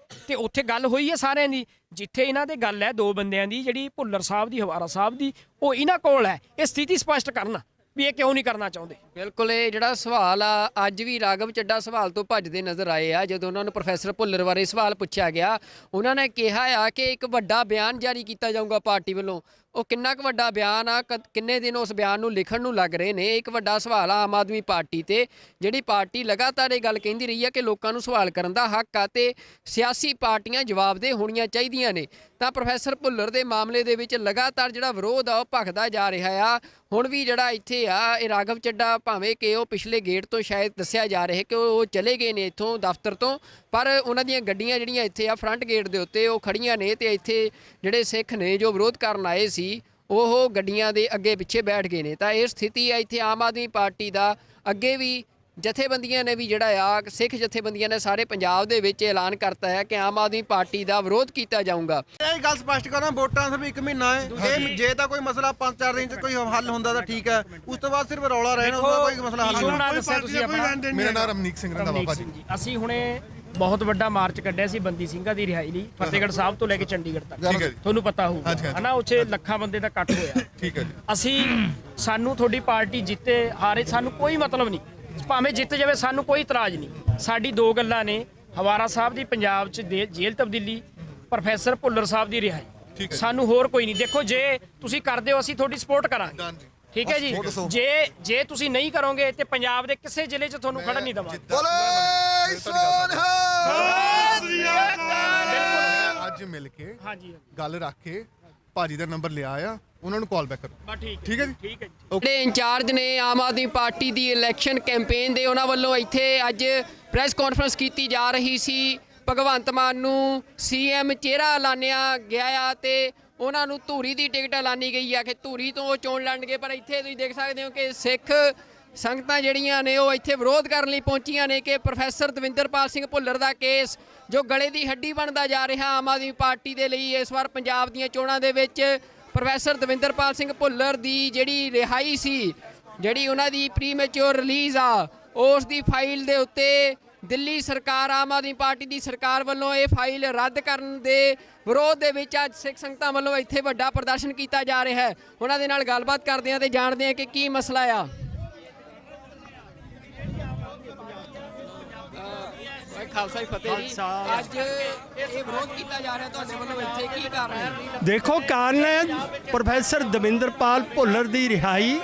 ਤੇ ਉੱਥੇ ਗੱਲ ਹੋਈ ਹੈ ਸਾਰਿਆਂ ਦੀ। ਜਿੱਥੇ ਇਹਨਾਂ ਦੇ ਗੱਲ ਹੈ ਦੋ ਬੰਦਿਆਂ ਦੀ, ਜਿਹੜੀ ਭੁੱਲਰ ਸਾਹਿਬ ਦੀ, ਹਵਾਰਾ ਸਾਹਿਬ ਦੀ, ਉਹ ਇਹਨਾਂ ਕੋਲ ਹੈ ਇਹ ਸਥਿਤੀ ਸਪਸ਼ਟ ਕਰਨਾ ਵੀ ਇਹ ਕਿਉਂ ਨਹੀਂ ਕਰਨਾ ਚਾਹੁੰਦੇ। ਬਿਲਕੁਲ, ਇਹ ਜਿਹੜਾ ਸਵਾਲ ਆ ਅੱਜ ਵੀ ਰਾਘਵ ਚੱਡਾ ਸਵਾਲ ਤੋਂ ਭੱਜਦੇ ਨਜ਼ਰ ਆਏ ਆ। ਜਦੋਂ ਉਹਨਾਂ ਨੂੰ ਪ੍ਰੋਫੈਸਰ ਭੁੱਲਰ ਬਾਰੇ ਸਵਾਲ ਪੁੱਛਿਆ ਗਿਆ, ਉਹਨਾਂ ਨੇ ਕਿਹਾ ਆ ਕਿ ਇੱਕ ਵੱਡਾ ਬਿਆਨ ਜਾਰੀ ਕੀਤਾ ਜਾਊਗਾ ਪਾਰਟੀ ਵੱਲੋਂ। ਉਹ ਕਿੰਨਾ ਕੁ ਵੱਡਾ ਬਿਆਨ ਆ, ਕਿੰਨੇ ਦਿਨ ਉਸ ਬਿਆਨ ਨੂੰ ਲਿਖਣ ਨੂੰ ਲੱਗ ਰਹੇ ਨੇ? ਇੱਕ ਵੱਡਾ ਸਵਾਲ ਆ ਆਮ ਆਦਮੀ ਪਾਰਟੀ ਤੇ, ਜਿਹੜੀ ਪਾਰਟੀ ਲਗਾਤਾਰ ਇਹ ਗੱਲ ਕਹਿੰਦੀ ਰਹੀ ਆ ਕਿ ਲੋਕਾਂ ਨੂੰ ਸਵਾਲ ਕਰਨ ਦਾ ਹੱਕ ਆ ਤੇ ਸਿਆਸੀ ਪਾਰਟੀਆਂ ਜਵਾਬਦੇਹ ਹੋਣੀਆਂ ਚਾਹੀਦੀਆਂ ਨੇ। ਤਾਂ ਪ੍ਰੋਫੈਸਰ ਭੁੱਲਰ ਦੇ ਮਾਮਲੇ ਦੇ ਵਿੱਚ ਲਗਾਤਾਰ ਜਿਹੜਾ ਵਿਰੋਧ ਆ ਉਹ ਭਖਦਾ ਜਾ ਰਿਹਾ ਆ। ਹੁਣ ਵੀ ਜਿਹੜਾ ਇੱਥੇ ਆ ਇਹ ਰਾਘਵ ਚੱਡਾ, ਭਾਵੇਂ ਕਿ ਉਹ ਪਿਛਲੇ ਗੇਟ ਤੋਂ ਸ਼ਾਇਦ ਦੱਸਿਆ ਜਾ ਰਿਹਾ ਕਿ ਉਹ ਚਲੇ ਗਏ ਨੇ ਇੱਥੋਂ ਦਫ਼ਤਰ ਤੋਂ, ਪਰ ਉਹਨਾਂ ਦੀਆਂ ਗੱਡੀਆਂ ਜਿਹੜੀਆਂ ਇੱਥੇ ਆ ਫਰੰਟ ਗੇਟ ਦੇ ਉੱਤੇ ਉਹ ਖੜੀਆਂ ਨੇ, ਤੇ ਇੱਥੇ ਜਿਹੜੇ ਸਿੱਖ ਨੇ ਜੋ ਵਿਰੋਧ ਕਰਨ ਆਏ ਸੀ ਉਹ ਗੱਡੀਆਂ ਦੇ ਅੱਗੇ ਪਿੱਛੇ ਬੈਠ ਗਏ ਨੇ। ਤਾਂ ਇਹ ਸਥਿਤੀ ਹੈ ਇੱਥੇ ਆਮ ਆਦਮੀ ਪਾਰਟੀ ਦਾ ਅੱਗੇ ਵੀ ਜਥੇਬੰਦੀਆਂ ਨੇ ਵੀ ਜਿਹੜਾ ਆ ਸਿੱਖ ਜਥੇਬੰਦੀਆਂ ਨੇ ਸਾਰੇ ਪੰਜਾਬ ਦੇ ਵਿੱਚ ਐਲਾਨ ਕਰਤਾ ਹੈ ਕਿ ਆਮ ਆਦਮੀ ਪਾਰਟੀ ਦਾ ਵਿਰੋਧ ਕੀਤਾ ਜਾਊਗਾ। ਇਹ ਗੱਲ ਸਪਸ਼ਟ ਕਰਾਂ, ਵੋਟਾਂ ਸਿਰਫ 1 ਮਹੀਨਾ ਹੈ। ਇਹ ਜੇ ਤਾਂ ਕੋਈ ਮਸਲਾ 5-4 ਦਿਨ ਚ ਕੋਈ ਹੱਲ ਹੁੰਦਾ ਤਾਂ ਠੀਕ ਹੈ, ਉਸ ਤੋਂ ਬਾਅਦ ਸਿਰਫ ਰੌਲਾ ਰਹਿਣਾ, ਉਹਦਾ ਕੋਈ ਮਸਲਾ ਹੱਲ ਨਹੀਂ ਨਾ ਦੱਸਿਆ ਤੁਸੀਂ ਆਪਣਾ। ਮੇਰਾ ਨਾਮ ਰਮਨੀਕ ਸਿੰਘ ਰੰਧਾਵਾ ਭਾਜੀ। ਅਸੀਂ ਹੁਣੇ ਬਹੁਤ ਵੱਡਾ ਮਾਰਚ ਕੱਢਿਆ ਸੀ ਬੰਦੀ ਸਿੰਘਾਂ ਦੀ ਰਿਹਾਈ ਲਈ, ਫਤਿਹਗੜ੍ਹ ਸਾਹਿਬ ਤੋਂ ਲੈ ਕੇ ਚੰਡੀਗੜ੍ਹ ਤੱਕ। ਠੀਕ ਹੈ ਜੀ। ਤੁਹਾਨੂੰ ਪਤਾ ਹੋਊਗਾ ਹਨਾ, ਉੱਥੇ ਲੱਖਾਂ ਬੰਦੇ ਦਾ ਇਕੱਠ ਹੋਇਆ। ਠੀਕ ਹੈ ਜੀ। ਅਸੀਂ ਸਾਨੂੰ ਤੁਹਾਡੀ ਪਾਰਟੀ ਜਿੱਤੇ ਹਾਰੇ ਸਾਨੂੰ ਕੋਈ ਮਤਲਬ ਨਹੀਂ, ਭਾਵੇਂ ਜਿੱਤ ਜਾਵੇ ਸਾਨੂੰ ਕੋਈ ਇਤਰਾਜ਼ ਨਹੀਂ। ਸਾਡੀ ਦੋ ਗੱਲਾਂ ਨੇ, ਹਵਾਰਾ ਸਾਹਿਬ ਦੀ ਪੰਜਾਬ 'ਚ ਜੇਲ੍ਹ ਤਬਦੀਲੀ, ਪ੍ਰੋਫੈਸਰ ਭੁੱਲਰ ਸਾਹਿਬ ਦੀ ਰਿਹਾਈ। ਸਾਨੂੰ ਹੋਰ ਕੋਈ ਨਹੀਂ। ਦੇਖੋ ਜੇ ਤੁਸੀਂ ਕਰਦੇ ਹੋ ਅਸੀਂ ਤੁਹਾਡੀ ਸਪੋਰਟ ਕਰਾਂਗੇ, ਠੀਕ ਹੈ ਜੀ। ਜੇ ਤੁਸੀਂ ਨਹੀਂ ਕਰੋਗੇ ਤੇ ਪੰਜਾਬ ਦੇ ਕਿਸੇ ਜ਼ਿਲ੍ਹੇ 'ਚ ਤੁਹਾਨੂੰ ਖੜਨ ਨਹੀਂ ਦੇਵਾਂਗੇ। ਅੱਜ ਮਿਲ ਕੇ ਗੱਲ ਰੱਖ ਕੇ ਭਾਜੀ ਦਾ ਨੰਬਰ ਲਿਆ ਆ, ਉਹਨਾਂ ਨੂੰ ਕਾਲ ਬੈਕ ਕਰੋ। ਠੀਕ ਹੈ ਜੀ। ਠੀਕ ਹੈ ਜੀ। ਜਿਹੜੇ ਇੰਚਾਰਜ ਨੇ ਆਮ ਆਦਮੀ ਪਾਰਟੀ ਦੀ ਇਲੈਕਸ਼ਨ ਕੈਂਪੇਨ ਦੇ, ਉਹਨਾਂ ਵੱਲੋਂ ਇੱਥੇ ਅੱਜ ਪ੍ਰੈਸ ਕਾਨਫਰੰਸ ਕੀਤੀ ਜਾ ਰਹੀ ਸੀ। ਭਗਵੰਤ ਮਾਨ ਨੂੰ ਸੀਐਮ ਚਿਹਰਾ ਐਲਾਨਿਆ ਗਿਆ ਆ ਤੇ ਉਹਨਾਂ ਨੂੰ ਧੂਰੀ ਦੀ ਟਿਕਟ ਐਲਾਨੀ ਗਈ ਆ ਕਿ ਧੂਰੀ ਤੋਂ ਉਹ ਚੋਣ ਲੜਨਗੇ। ਪਰ ਇੱਥੇ ਤੁਸੀਂ ਦੇਖ ਸਕਦੇ ਹੋ ਕਿ ਸਿੱਖ ਸੰਗਤਾਂ ਜਿਹੜੀਆਂ ਨੇ ਉਹ ਇੱਥੇ ਵਿਰੋਧ ਕਰਨ ਲਈ ਪਹੁੰਚੀਆਂ ਨੇ ਕਿ ਪ੍ਰੋਫੈਸਰ ਦਵਿੰਦਰਪਾਲ ਸਿੰਘ ਭੁੱਲਰ ਦਾ ਕੇਸ ਜੋ ਗਲੇ ਦੀ ਹੱਡੀ ਬਣਦਾ ਜਾ ਰਿਹਾ ਆਮ ਆਦਮੀ ਪਾਰਟੀ ਦੇ ਲਈ। ਇਸ ਵਾਰ ਪੰਜਾਬ ਦੀਆਂ ਚੋਣਾਂ ਦੇ ਵਿੱਚ ਪ੍ਰੋਫੈਸਰ ਦਵਿੰਦਰਪਾਲ ਸਿੰਘ ਭੁੱਲਰ ਦੀ ਜਿਹੜੀ ਰਿਹਾਈ ਸੀ, ਜਿਹੜੀ ਉਹਨਾਂ ਦੀ ਪ੍ਰੀਮੈਚੁਰ ਰਿਲੀਜ਼ ਆ, ਉਸ ਦੀ ਫਾਈਲ ਦੇ ਉੱਤੇ ਦਿੱਲੀ ਸਰਕਾਰ, ਆਮ ਆਦਮੀ ਪਾਰਟੀ ਦੀ ਸਰਕਾਰ ਵੱਲੋਂ ਇਹ ਫਾਈਲ ਰੱਦ ਕਰਨ ਦੇ ਵਿਰੋਧ ਦੇ ਵਿੱਚ ਅੱਜ ਸਿੱਖ ਸੰਗਤਾਂ ਵੱਲੋਂ ਇੱਥੇ ਵੱਡਾ ਪ੍ਰਦਰਸ਼ਨ ਕੀਤਾ ਜਾ ਰਿਹਾ ਹੈ। ਉਹਨਾਂ ਦੇ ਨਾਲ ਗੱਲਬਾਤ ਕਰਦੇ ਹਾਂ ਤੇ ਜਾਣਦੇ ਹਾਂ ਕਿ ਕੀ ਮਸਲਾ ਆ। ਖਾਲਸਾ ਫਤਿਹ ਜੀ, ਅੱਜ ਇਹ ਵਿਰੋਧ ਕੀਤਾ ਜਾ ਰਿਹਾ ਤੁਹਾਡੇ ਵੱਲੋਂ, ਇੱਥੇ ਕੀ ਕਾਰਨ ਹੈ? ਦੇਖੋ, ਕਾਰਨ ਹੈ ਪ੍ਰੋਫੈਸਰ ਦਵਿੰਦਰਪਾਲ ਭੁੱਲਰ ਦੀ ਰਿਹਾਈ।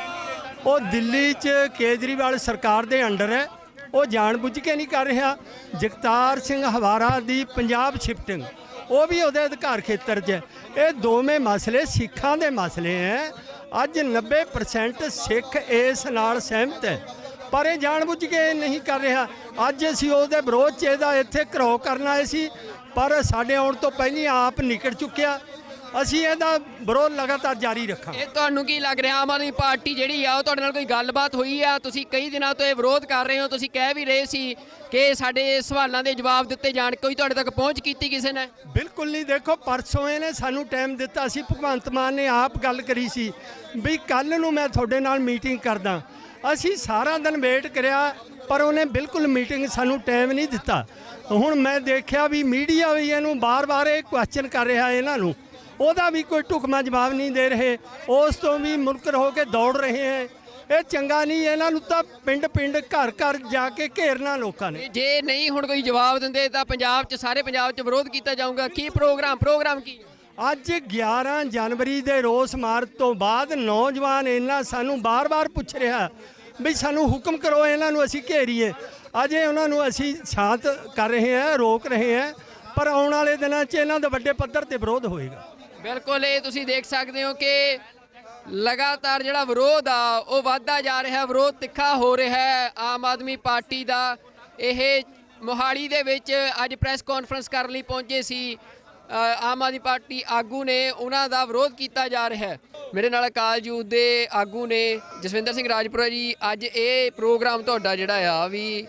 ਉਹ ਦਿੱਲੀ 'ਚ ਕੇਜਰੀਵਾਲ ਸਰਕਾਰ ਦੇ ਅੰਡਰ ਹੈ, ਉਹ ਜਾਣਬੁੱਝ ਕੇ ਨਹੀਂ ਕਰ ਰਿਹਾ। ਜਗਤਾਰ ਸਿੰਘ ਹਵਾਰਾ ਦੀ ਪੰਜਾਬ ਸ਼ਿਫਟਿੰਗ, ਉਹ ਵੀ ਉਹਦੇ ਅਧਿਕਾਰ ਖੇਤਰ 'ਚ ਹੈ। ਇਹ ਦੋਵੇਂ ਮਸਲੇ ਸਿੱਖਾਂ ਦੇ ਮਸਲੇ ਹੈ। ਅੱਜ 90% ਸਿੱਖ ਇਸ ਨਾਲ ਸਹਿਮਤ ਹੈ, ਪਰ ਇਹ ਜਾਣਬੁੱਝ ਕੇ ਨਹੀਂ ਕਰ ਰਿਹਾ। ਅੱਜ ਅਸੀਂ ਉਹਦੇ ਵਿਰੋਧ 'ਚ ਇਹਦਾ ਇੱਥੇ ਘਰੋ ਕਰਨ ਆਏ ਸੀ, ਪਰ ਸਾਡੇ ਆਉਣ ਤੋਂ ਪਹਿਲਾਂ ਆਪ ਨਿਕਲ ਚੁੱਕਿਆ। ਅਸੀਂ ਇਹਦਾ ਵਿਰੋਧ ਲਗਾਤਾਰ ਜਾਰੀ ਰੱਖਾਂਗੇ। ਇਹ ਤੁਹਾਨੂੰ ਕੀ ਲੱਗ ਰਿਹਾ, ਆਮ ਆਦਮੀ ਪਾਰਟੀ ਜਿਹੜੀ ਆ ਉਹ ਤੁਹਾਡੇ ਨਾਲ ਕੋਈ ਗੱਲਬਾਤ ਹੋਈ ਆ? ਤੁਸੀਂ ਕਈ ਦਿਨਾਂ ਤੋਂ ਇਹ ਵਿਰੋਧ ਕਰ ਰਹੇ ਹੋ, ਤੁਸੀਂ ਕਹਿ ਵੀ ਰਹੇ ਸੀ ਕਿ ਸਾਡੇ ਸਵਾਲਾਂ ਦੇ ਜਵਾਬ ਦਿੱਤੇ ਜਾਣ, ਕੋਈ ਤੁਹਾਡੇ ਤੱਕ ਪਹੁੰਚ ਕੀਤੀ ਕਿਸੇ ਨੇ? ਬਿਲਕੁਲ ਨਹੀਂ। ਦੇਖੋ, ਪਰਸੋਂ ਇਹਨੇ ਸਾਨੂੰ ਟਾਈਮ ਦਿੱਤਾ ਸੀ, ਭਗਵੰਤ ਮਾਨ ਨੇ ਆਪ ਗੱਲ ਕਰੀ ਸੀ ਵੀ ਕੱਲ੍ਹ ਨੂੰ ਮੈਂ ਤੁਹਾਡੇ ਨਾਲ ਮੀਟਿੰਗ ਕਰਦਾ। ਅਸੀਂ ਸਾਰਾ ਦਿਨ ਵੇਟ ਕਰਿਆ, ਪਰ ਉਹਨੇ ਬਿਲਕੁਲ ਮੀਟਿੰਗ ਸਾਨੂੰ ਟਾਈਮ ਨਹੀਂ ਦਿੱਤਾ। ਹੁਣ ਮੈਂ ਦੇਖਿਆ ਵੀ ਮੀਡੀਆ ਵੀ ਇਹਨੂੰ ਬਾਰ-ਬਾਰ ਇਹ ਕੁਐਸਚਨ ਕਰ ਰਿਹਾ, ਇਹਨਾਂ ਨੂੰ ਉਹਦਾ ਵੀ ਕੋਈ ਢੁਕਵਾਂ ਜਵਾਬ ਨਹੀਂ ਦੇ ਰਹੇ, ਉਸ ਤੋਂ ਵੀ ਮੁਨਕਰ ਹੋ ਕੇ ਦੌੜ ਰਹੇ ਹੈ। ਇਹ ਚੰਗਾ ਨਹੀਂ। ਇਹਨਾਂ ਨੂੰ ਤਾਂ ਪਿੰਡ-ਪਿੰਡ, ਘਰ-ਘਰ ਜਾ ਕੇ ਘੇਰਨਾ ਲੋਕਾਂ ਨੇ। ਜੇ ਨਹੀਂ ਹੁਣ ਕੋਈ ਜਵਾਬ ਦਿੰਦੇ ਤਾਂ ਪੰਜਾਬ 'ਚ, ਸਾਰੇ ਪੰਜਾਬ 'ਚ ਵਿਰੋਧ ਕੀਤਾ ਜਾਊਗਾ। ਕੀ ਪ੍ਰੋਗਰਾਮ ਕੀ? ਅੱਜ 11 ਜਨਵਰੀ ਦੇ ਰੋਸ ਮਾਰਚ ਤੋਂ ਬਾਅਦ ਨੌਜਵਾਨ ਇਹਨਾਂ ਸਾਨੂੰ ਬਾਰ-ਬਾਰ ਪੁੱਛ ਰਿਹਾ ਵੀ ਸਾਨੂੰ ਹੁਕਮ ਕਰੋ, ਇਹਨਾਂ ਨੂੰ ਅਸੀਂ ਘੇਰੀਏ। ਅਜੇ ਉਹਨਾਂ ਨੂੰ ਅਸੀਂ ਸ਼ਾਂਤ ਕਰ ਰਹੇ ਹਾਂ, ਰੋਕ ਰਹੇ ਹਾਂ, ਪਰ ਆਉਣ ਵਾਲੇ ਦਿਨਾਂ 'ਚ ਇਹਨਾਂ ਦਾ ਵੱਡੇ ਪੱਧਰ ਤੇ ਵਿਰੋਧ ਹੋਏਗਾ। ਬਿਲਕੁਲ, ਇਹ ਤੁਸੀਂ ਦੇਖ ਸਕਦੇ ਹੋ ਕਿ ਲਗਾਤਾਰ ਜਿਹੜਾ ਵਿਰੋਧ ਆ ਉਹ ਵੱਧਦਾ ਜਾ ਰਿਹਾ, ਵਿਰੋਧ ਤਿੱਖਾ ਹੋ ਰਿਹਾ ਹੈ ਆਮ ਆਦਮੀ ਪਾਰਟੀ ਦਾ। ਇਹ ਮੋਹਾਲੀ ਦੇ ਵਿੱਚ ਅੱਜ ਪ੍ਰੈਸ ਕਾਨਫਰੰਸ ਕਰਨ ਲਈ ਪਹੁੰਚੇ ਸੀ ਆਮ ਆਦਮੀ ਪਾਰਟੀ ਆਗੂ ਨੇ, ਉਹਨਾਂ ਦਾ ਵਿਰੋਧ ਕੀਤਾ ਜਾ ਰਿਹਾ ਹੈ। ਮੇਰੇ ਨਾਲ ਅਕਾਲ ਯੂਥ ਦੇ ਆਗੂ ਨੇ ਜਸਵਿੰਦਰ ਸਿੰਘ ਰਾਜਪੁਰਾ ਜੀ। ਅੱਜ ਇਹ ਪ੍ਰੋਗਰਾਮ ਤੁਹਾਡਾ ਜਿਹੜਾ ਆ ਵੀ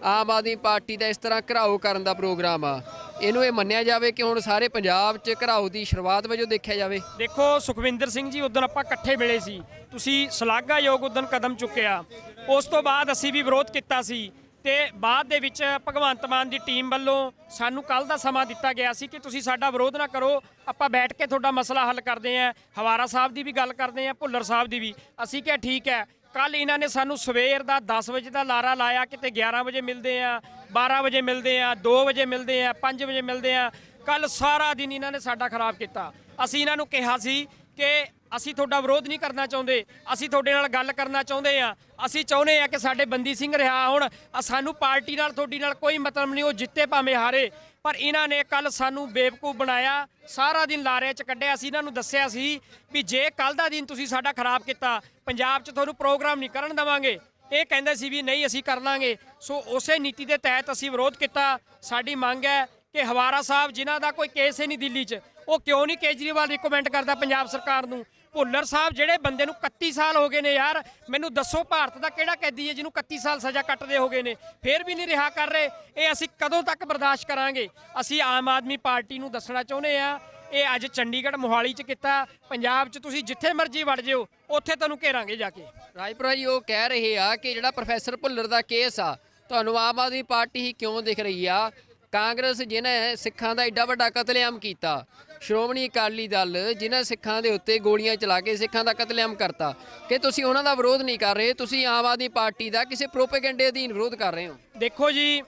ਆਮ ਆਦਮੀ ਪਾਰਟੀ ਦਾ ਇਸ ਤਰ੍ਹਾਂ ਘਿਰਾਓ ਕਰਨ ਦਾ ਪ੍ਰੋਗਰਾਮ ਆ, ਇਹਨੂੰ ਇਹ ਮੰਨਿਆ ਜਾਵੇ ਕਿ ਹੁਣ ਸਾਰੇ ਪੰਜਾਬ 'ਚ ਘਿਰਾਓ ਦੀ ਸ਼ੁਰੂਆਤ ਵਜੋਂ ਦੇਖਿਆ ਜਾਵੇ? ਦੇਖੋ ਸੁਖਵਿੰਦਰ ਸਿੰਘ ਜੀ, ਉਦੋਂ ਆਪਾਂ ਇਕੱਠੇ ਵੇਲੇ ਸੀ, ਤੁਸੀਂ ਸ਼ਲਾਘਾਯੋਗ ਉਦੋਂ ਕਦਮ ਚੁੱਕਿਆ। ਉਸ ਤੋਂ ਬਾਅਦ ਅਸੀਂ ਵੀ ਵਿਰੋਧ ਕੀਤਾ ਸੀ ਤੇ ਬਾਅਦ ਦੇ ਵਿੱਚ ਭਗਵੰਤ ਮਾਨ ਦੀ ਟੀਮ ਵੱਲੋਂ ਸਾਨੂੰ ਕੱਲ ਦਾ ਸਮਾਂ ਦਿੱਤਾ ਗਿਆ ਸੀ ਕਿ ਤੁਸੀਂ ਸਾਡਾ ਵਿਰੋਧ ਨਾ ਕਰੋ, ਆਪਾਂ ਬੈਠ ਕੇ ਤੁਹਾਡਾ ਮਸਲਾ ਹੱਲ ਕਰਦੇ ਆਂ। ਹਵਾਰਾ ਸਾਹਿਬ ਦੀ ਵੀ ਗੱਲ ਕਰਦੇ ਆਂ, ਭੁੱਲਰ ਸਾਹਿਬ ਦੀ ਵੀ। ਅਸੀਂ ਕਿਹਾ ਠੀਕ ਹੈ। ਕੱਲ ਇਹਨਾਂ ਨੇ ਸਾਨੂੰ ਸਵੇਰ ਦਾ 10 ਵਜੇ ਦਾ ਲਾਰਾ ਲਾਇਆ, ਕਿਤੇ 11 ਵਜੇ ਮਿਲਦੇ ਆ, 12 ਵਜੇ ਮਿਲਦੇ ਆ, 2 ਵਜੇ ਮਿਲਦੇ ਆ, 5 ਵਜੇ ਮਿਲਦੇ ਆ। ਕੱਲ ਸਾਰਾ ਦਿਨ ਇਹਨਾਂ ਨੇ ਸਾਡਾ ਖਰਾਬ ਕੀਤਾ। ਅਸੀਂ ਇਹਨਾਂ ਨੂੰ ਕਿਹਾ ਸੀ ਕਿ ਅਸੀਂ ਤੁਹਾਡਾ ਵਿਰੋਧ ਨਹੀਂ ਕਰਨਾ ਚਾਹੁੰਦੇ, ਅਸੀਂ ਤੁਹਾਡੇ ਨਾਲ ਗੱਲ ਕਰਨਾ ਚਾਹੁੰਦੇ ਆ। ਅਸੀਂ ਚਾਹੁੰਦੇ ਆ ਕਿ ਸਾਡੇ ਬੰਦੀ ਸਿੰਘ ਰਿਹਾ ਹੋਣ। ਸਾਨੂੰ ਪਾਰਟੀ ਨਾਲ, ਤੁਹਾਡੀ ਨਾਲ ਕੋਈ ਮਤਲਬ ਨਹੀਂ, ਉਹ ਜਿੱਤੇ ਭਾਵੇਂ ਹਾਰੇ। ਪਰ ਇਹਨਾਂ ਨੇ ਕੱਲ ਸਾਨੂੰ ਬੇਵਕੂਫ ਬਣਾਇਆ, ਸਾਰਾ ਦਿਨ ਲਾਰੇ 'ਚ ਕੱਢਿਆ। ਅਸੀਂ ਇਹਨਾਂ ਨੂੰ ਦੱਸਿਆ ਸੀ ਵੀ ਜੇ ਕੱਲ ਦਾ ਦਿਨ ਤੁਸੀਂ ਸਾਡਾ ਖਰਾਬ ਕੀਤਾ, ਪੰਜਾਬ 'ਚ ਤੁਹਾਨੂੰ ਪ੍ਰੋਗਰਾਮ ਨਹੀਂ ਕਰਨ ਦੇਵਾਂਗੇ। ਇਹ ਕਹਿੰਦੇ ਸੀ ਵੀ ਨਹੀਂ ਅਸੀਂ ਕਰ ਲਾਂਗੇ। ਸੋ ਉਸੇ ਨੀਤੀ ਦੇ ਤਹਿਤ ਅਸੀਂ ਵਿਰੋਧ ਕੀਤਾ। ਸਾਡੀ ਮੰਗ ਹੈ ਕਿ ਹਵਾਰਾ ਸਾਹਿਬ, ਜਿਨ੍ਹਾਂ ਦਾ ਕੋਈ ਕੇਸ ਹੀ ਨਹੀਂ ਦਿੱਲੀ 'ਚ, ਉਹ ਕਿਉਂ ਨਹੀਂ ਕੇਜਰੀਵਾਲ ਰਿਕਮੈਂਡ ਕਰਦਾ ਪੰਜਾਬ ਸਰਕਾਰ ਨੂੰ? ਭੁੱਲਰ ਸਾਹਿਬ ਜਿਹੜੇ ਬੰਦੇ ਨੂੰ 31 ਸਾਲ ਹੋ ਗਏ ਨੇ ਯਾਰ, ਮੈਨੂੰ ਦੱਸੋ ਭਾਰਤ ਦਾ ਕਿਹੜਾ ਕੈਦੀ ਹੈ ਜਿਹਨੂੰ 31 ਸਾਲ ਸਜ਼ਾ ਕੱਟਦੇ ਹੋ ਗਏ ਨੇ, ਫਿਰ ਵੀ ਨਹੀਂ ਰਿਹਾ ਕਰ ਰਹੇ। ਇਹ ਅਸੀਂ ਕਦੋਂ ਤੱਕ ਬਰਦਾਸ਼ਤ ਕਰਾਂਗੇ? ਅਸੀਂ ਆਮ ਆਦਮੀ ਪਾਰਟੀ ਨੂੰ ਦੱਸਣਾ ਚਾਹੁੰਦੇ ਆ, ਇਹ ਅੱਜ ਚੰਡੀਗੜ੍ਹ ਮੋਹਾਲੀ 'ਚ ਕੀਤਾ, ਪੰਜਾਬ 'ਚ ਤੁਸੀਂ ਜਿੱਥੇ ਮਰਜ਼ੀ ਵੜ ਜਿਓ, ਉੱਥੇ ਤੁਹਾਨੂੰ ਘੇਰਾਂਗੇ ਜਾ ਕੇ। ਰਾਜਪੁਰਾ ਜੀ ਉਹ ਕਹਿ ਰਹੇ ਆ ਕਿ ਜਿਹੜਾ ਪ੍ਰੋਫੈਸਰ ਭੁੱਲਰ ਦਾ ਕੇਸ ਆ, ਤੁਹਾਨੂੰ ਆਮ ਆਦਮੀ ਪਾਰਟੀ ਹੀ ਕਿਉਂ ਦਿਖ ਰਹੀ ਆ? ਕਾਂਗਰਸ ਜਿਹਨੇ ਸਿੱਖਾਂ ਦਾ ਐਡਾ ਵੱਡਾ ਕਤਲੇਆਮ ਕੀਤਾ, ਸ਼੍ਰੋਮਣੀ ਅਕਾਲੀ ਦਲ ਜਿਨ੍ਹਾਂ ਸਿੱਖਾਂ ਦੇ ਉੱਤੇ ਗੋਲੀਆਂ ਚਲਾ ਕੇ ਸਿੱਖਾਂ ਦਾ ਕਤਲੇਆਮ ਕਰਤਾ, ਕਿ ਤੁਸੀਂ ਉਹਨਾਂ ਦਾ ਵਿਰੋਧ ਨਹੀਂ ਕਰ ਰਹੇ, ਤੁਸੀਂ ਆਮ ਆਦਮੀ ਪਾਰਟੀ ਦਾ ਕਿਸੇ ਪ੍ਰੋਪੇਗੈਂਡੇ ਅਧੀਨ ਵਿਰੋਧ ਕਰ ਰਹੇ ਹੋ। ਦੇਖੋ ਜੀ,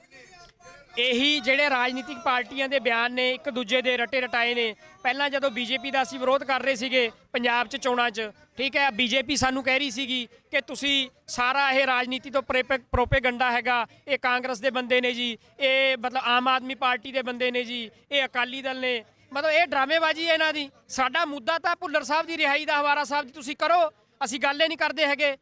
ਇਹੀ ਜਿਹੜੇ ਰਾਜਨੀਤਿਕ ਪਾਰਟੀਆਂ ਦੇ ਬਿਆਨ ਨੇ ਇੱਕ ਦੂਜੇ ਦੇ ਰਟੇ ਰਟਾਏ ਨੇ। ਪਹਿਲਾਂ ਜਦੋਂ ਬੀਜੇਪੀ ਦਾ ਅਸੀਂ ਵਿਰੋਧ ਕਰ ਰਹੇ ਸੀਗੇ ਪੰਜਾਬ 'ਚ ਚੋਣਾਂ 'ਚ, ਠੀਕ ਹੈ, ਬੀਜੇਪੀ ਸਾਨੂੰ ਕਹਿ ਰਹੀ ਸੀਗੀ ਕਿ ਤੁਸੀਂ ਸਾਰਾ ਇਹ ਰਾਜਨੀਤੀ ਤੋਂ ਪ੍ਰੋਪੇਗੰਡਾ ਹੈਗਾ, ਇਹ ਕਾਂਗਰਸ ਦੇ ਬੰਦੇ ਨੇ ਜੀ, ਇਹ ਮਤਲਬ ਆਮ ਆਦਮੀ ਪਾਰਟੀ ਦੇ ਬੰਦੇ ਨੇ ਜੀ, ਇਹ ਅਕਾਲੀ ਦਲ ਨੇ, ਮਤਲਬ ਇਹ ਡਰਾਮੇਬਾਜ਼ੀ ਹੈ ਇਹਨਾਂ ਦੀ। ਸਾਡਾ ਮੁੱਦਾ ਤਾਂ ਭੁੱਲਰ ਸਾਹਿਬ ਦੀ ਰਿਹਾਈ ਦਾ, ਹਵਾਰਾ ਸਾਹਿਬ ਦੀ ਤੁਸੀਂ ਕਰੋ, ਅਸੀਂ ਗੱਲ ਹੀ ਨਹੀਂ ਕਰਦੇ ਹੈਗੇ।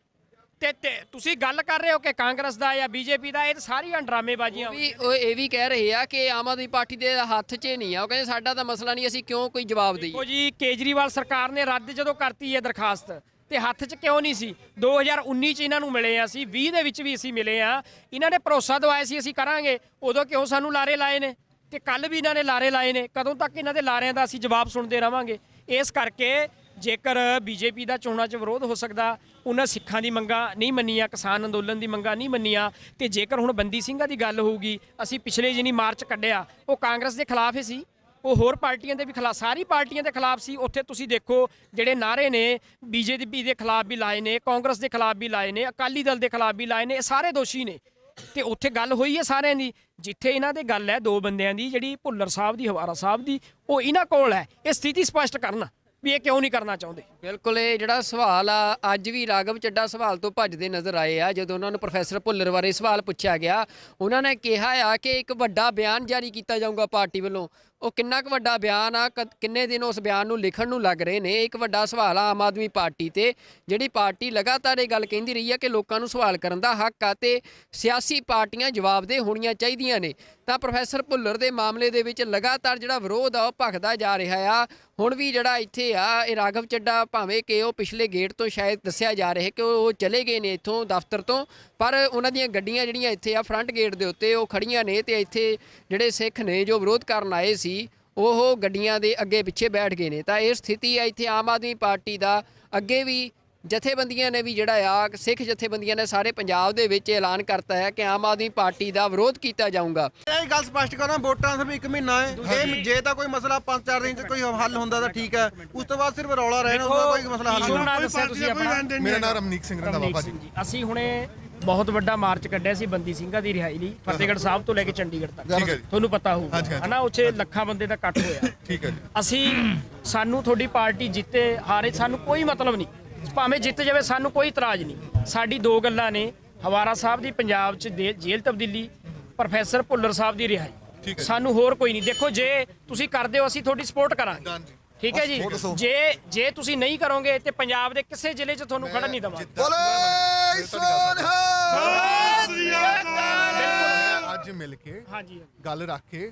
ਤੇ ਤੁਸੀਂ ਗੱਲ ਕਰ ਰਹੇ ਹੋ ਕਿ ਕਾਂਗਰਸ ਦਾ ਜਾਂ ਬੀਜੇਪੀ ਦਾ, ਇਹ ਸਾਰੀਆਂ ਡਰਾਮੇਬਾਜ਼ੀਆਂ। ਉਹ ਇਹ ਵੀ ਕਹਿ ਰਹੇ ਆ ਕਿ ਆਮ ਆਦਮੀ ਪਾਰਟੀ ਦੇ ਹੱਥ 'ਚ ਨਹੀਂ ਆ, ਉਹ ਕਹਿੰਦੇ ਸਾਡਾ ਤਾਂ ਮਸਲਾ ਨਹੀਂ, ਅਸੀਂ ਕਿਉਂ ਕੋਈ ਜਵਾਬ ਦੇਈਏ। ਦੇਖੋ ਜੀ, ਕੇਜਰੀਵਾਲ ਸਰਕਾਰ ਨੇ ਰੱਦ ਜਦੋਂ ਕਰਤੀ ਹੈ ਦਰਖਾਸਤ, ਤੇ ਹੱਥ 'ਚ ਕਿਉਂ ਨਹੀਂ ਸੀ? 2019 'ਚ ਇਹਨਾਂ ਨੂੰ ਮਿਲੇ ਆ ਅਸੀਂ, 20 ਦੇ ਵਿੱਚ ਵੀ ਅਸੀਂ ਮਿਲੇ ਆ, ਇਹਨਾਂ ਨੇ ਭਰੋਸਾ ਦਵਾਇਆ ਸੀ ਅਸੀਂ ਕਰਾਂਗੇ, ਉਦੋਂ ਕਿਉਂ ਸਾਨੂੰ ਲਾਰੇ ਲਾਏ ਨੇ? ਤੇ ਕੱਲ ਵੀ ਇਹਨਾਂ ਨੇ ਲਾਰੇ ਲਾਏ ਨੇ। ਕਦੋਂ ਤੱਕ ਇਹਨਾਂ ਦੇ ਲਾਰਿਆਂ ਦਾ ਅਸੀਂ ਜਵਾਬ ਸੁਣਦੇ ਰਵਾਂਗੇ? ਇਸ ਕਰਕੇ ਜੇਕਰ ਬੀਜੇਪੀ ਦਾ ਚੋਣਾਂ 'ਚ ਵਿਰੋਧ ਹੋ ਸਕਦਾ, ਉਹਨਾਂ ਸਿੱਖਾਂ ਦੀ ਮੰਗਾਂ ਨਹੀਂ ਮੰਨੀਆਂ, ਕਿਸਾਨ ਅੰਦੋਲਨ ਦੀ ਮੰਗਾਂ ਨਹੀਂ ਮੰਨੀਆਂ, ਤੇ ਜੇਕਰ ਹੁਣ ਬੰਦੀ ਸਿੰਘਾਂ ਦੀ ਗੱਲ ਹੋਊਗੀ, ਅਸੀਂ ਪਿਛਲੇ ਜਿਹਨੀ ਮਾਰਚ ਕੱਢਿਆ ਉਹ ਕਾਂਗਰਸ ਦੇ ਖਿਲਾਫ ਹੀ ਸੀ, ਉਹ ਹੋਰ ਪਾਰਟੀਆਂ ਦੇ ਵੀ ਖਿਲਾਫ, ਸਾਰੀ ਪਾਰਟੀਆਂ ਦੇ ਖਿਲਾਫ ਸੀ। ਉੱਥੇ ਤੁਸੀਂ ਦੇਖੋ ਜਿਹੜੇ ਨਾਅਰੇ ਨੇ ਬੀਜੇਪੀ ਦੇ ਖਿਲਾਫ ਵੀ ਲਾਏ ਨੇ, ਕਾਂਗਰਸ ਦੇ ਖਿਲਾਫ ਵੀ ਲਾਏ ਨੇ, ਅਕਾਲੀ ਦਲ ਦੇ ਖਿਲਾਫ ਵੀ ਲਾਏ ਨੇ, ਇਹ ਸਾਰੇ ਦੋਸ਼ੀ ਨੇ। ਤੇ ਉੱਥੇ ਗੱਲ ਹੋਈ ਹੈ ਸਾਰਿਆਂ ਦੀ। ਜਿੱਥੇ ਇਹਨਾਂ ਦੇ ਗੱਲ ਹੈ ਦੋ ਬੰਦਿਆਂ ਦੀ, ਜਿਹੜੀ ਭੁੱਲਰ ਸਾਹਿਬ ਦੀ, ਹਵਾਰਾ ਸਾਹਿਬ ਦੀ, ਉਹ ਇਹਨਾਂ ਕੋਲ ਹੈ ਇਹ ਸਥਿਤੀ ਸਪਸ਼ਟ ਕਰਨਾ ਵੀ ਇਹ ਕਿਉਂ ਨਹੀਂ ਕਰਨਾ ਚਾਹੁੰਦੇ। ਬਿਲਕੁਲ, ਇਹ ਜਿਹੜਾ ਸਵਾਲ ਆ, ਅੱਜ ਵੀ ਰਾਘਵ ਚੱਡਾ ਸਵਾਲ ਤੋਂ ਭੱਜਦੇ ਨਜ਼ਰ ਆਏ ਆ। ਜਦੋਂ ਉਹਨਾਂ ਨੂੰ ਪ੍ਰੋਫੈਸਰ ਭੁੱਲਰ ਬਾਰੇ ਸਵਾਲ ਪੁੱਛਿਆ ਗਿਆ, ਉਹਨਾਂ ਨੇ ਕਿਹਾ ਆ ਕਿ ਇੱਕ ਵੱਡਾ ਬਿਆਨ ਜਾਰੀ ਕੀਤਾ ਜਾਊਗਾ ਪਾਰਟੀ ਵੱਲੋਂ। ਉਹ ਕਿੰਨਾ ਕੁ ਵੱਡਾ ਬਿਆਨ ਆ, ਕਿੰਨੇ ਦਿਨ ਉਸ ਬਿਆਨ ਨੂੰ ਲਿਖਣ ਨੂੰ ਲੱਗ ਰਹੇ ਨੇ, ਇੱਕ ਵੱਡਾ ਸਵਾਲ ਆ ਆਮ ਆਦਮੀ ਪਾਰਟੀ ਤੇ, ਜਿਹੜੀ ਪਾਰਟੀ ਲਗਾਤਾਰ ਇਹ ਗੱਲ ਕਹਿੰਦੀ ਰਹੀ ਆ ਕਿ ਲੋਕਾਂ ਨੂੰ ਸਵਾਲ ਕਰਨ ਦਾ ਹੱਕ ਆ ਤੇ ਸਿਆਸੀ ਪਾਰਟੀਆਂ ਜਵਾਬਦੇਹ ਹੋਣੀਆਂ ਚਾਹੀਦੀਆਂ ਨੇ। ਤਾਂ ਪ੍ਰੋਫੈਸਰ ਭੁੱਲਰ ਦੇ ਮਾਮਲੇ ਦੇ ਵਿੱਚ ਲਗਾਤਾਰ ਜਿਹੜਾ ਵਿਰੋਧ ਆ ਉਹ ਭਖਦਾ ਜਾ ਰਿਹਾ ਆ। ਹੁਣ ਵੀ ਜਿਹੜਾ ਇੱਥੇ ਆ ਇਹ ਰਾਘਵ ਚੱਡਾ, ਭਾਵੇਂ ਕਿ ਉਹ ਪਿਛਲੇ ਗੇਟ ਤੋਂ ਸ਼ਾਇਦ ਦੱਸਿਆ ਜਾ ਰਿਹਾ ਕਿ ਉਹ ਚਲੇ ਗਏ ਨੇ ਇੱਥੋਂ ਦਫ਼ਤਰ ਤੋਂ, ਪਰ ਉਹਨਾਂ ਦੀਆਂ ਗੱਡੀਆਂ ਜਿਹੜੀਆਂ ਇੱਥੇ ਆ ਫਰੰਟ ਗੇਟ ਦੇ ਉੱਤੇ ਉਹ ਖੜੀਆਂ ਨੇ, ਤੇ ਇੱਥੇ ਜਿਹੜੇ ਸਿੱਖ ਨੇ ਜੋ ਵਿਰੋਧ ਕਰਨ ਆਏ ਸੀ ਉਹ ਗੱਡੀਆਂ ਦੇ ਅੱਗੇ ਪਿੱਛੇ ਬੈਠ ਗਏ ਨੇ। ਤਾਂ ਇਹ ਸਥਿਤੀ ਆ ਇੱਥੇ ਆਮ ਆਦਮੀ ਪਾਰਟੀ ਦਾ। ਅੱਗੇ ਵੀ ਜਥੇਬੰਦੀਆਂ ਨੇ ਵੀ ਜਿਹੜਾ ਆ, ਸਿੱਖ ਜਥੇਬੰਦੀਆਂ ਨੇ ਸਾਰੇ ਪੰਜਾਬ ਦੇ ਵਿੱਚ ਐਲਾਨ ਕਰਤਾ ਹੈ ਕਿ ਆਮ ਆਦਮੀ ਪਾਰਟੀ ਦਾ ਵਿਰੋਧ ਕੀਤਾ ਜਾਊਗਾ। ਇਹ ਗੱਲ ਸਪਸ਼ਟ ਕਰਾਂ, ਵੋਟਾਂ ਸਿਰਫ 1 ਮਹੀਨਾ ਹੈ, ਇਹ ਜੇ ਤਾਂ ਕੋਈ ਮਸਲਾ 5-4 ਦਿਨ 'ਚ ਕੋਈ ਹੱਲ ਹੁੰਦਾ ਤਾਂ ਠੀਕ ਹੈ, ਉਸ ਤੋਂ ਬਾਅਦ ਸਿਰਫ ਰੌਲਾ ਰਹਿਣਾ, ਉਹਦਾ ਕੋਈ ਮਸਲਾ ਹੱਲ ਨਹੀਂ। ਮੇਰਾ ਨਾਮ ਰਮਨੀਕ ਸਿੰਘ ਰੰਧਾਵਾ ਭਾਜੀ। ਅਸੀਂ ਹੁਣੇ ਬਹੁਤ ਵੱਡਾ ਮਾਰਚ ਕੱਢਿਆ ਸੀ ਬੰਦੀ ਸਿੰਘਾਂ ਦੀ ਰਿਹਾਈ ਲਈ, ਫਤਿਹਗੜ੍ਹ ਸਾਹਿਬ ਤੋਂ ਲੈ ਕੇ ਚੰਡੀਗੜ੍ਹ ਤੱਕ, ਤੁਹਾਨੂੰ ਪਤਾ ਹੋਊਗਾ ਹਨਾ, ਉੱਥੇ ਲੱਖਾਂ ਬੰਦੇ ਦਾ ਇਕੱਠ ਹੋਇਆ। ਠੀਕ ਹੈ ਜੀ। ਅਸੀਂ, ਸਾਨੂੰ ਤੁਹਾਡੀ ਪਾਰਟੀ ਜਿੱਤੇ ਹਾਰੇ ਸਾਨੂੰ ਕੋਈ ਮਤਲਬ ਨਹੀਂ, ਭਾਵੇਂ ਜਿੱਤ ਜਾਵੇ ਸਾਨੂੰ ਕੋਈ ਇਤਰਾਜ਼ ਨਹੀਂ। ਸਾਡੀ ਦੋ ਗੱਲਾਂ ਨੇ, ਹਵਾਰਾ ਸਾਹਿਬ ਦੀ ਪੰਜਾਬ 'ਚ ਜੇਲ੍ਹ ਤਬਦੀਲੀ, ਪ੍ਰੋਫੈਸਰ ਭੁੱਲਰ ਸਾਹਿਬ ਦੀ ਰਿਹਾਈ, ਸਾਨੂੰ ਹੋਰ ਕੋਈ ਨਹੀਂ। ਦੇਖੋ, ਜੇ ਤੁਸੀਂ ਕਰਦੇ ਹੋ ਅਸੀਂ ਤੁਹਾਡੀ ਸਪੋਰਟ ਕਰਾਂਗੇ, ਠੀਕ ਹੈ ਜੀ। ਜੇ ਤੁਸੀਂ ਨਹੀਂ ਕਰੋਗੇ ਤੇ ਪੰਜਾਬ ਦੇ ਕਿਸੇ ਜ਼ਿਲ੍ਹੇ 'ਚ ਤੁਹਾਨੂੰ ਖੜਨ ਨਹੀਂ ਦੇਵਾਂਗੇ। ਅੱਜ ਮਿਲ ਕੇ ਗੱਲ ਰੱਖ ਕੇ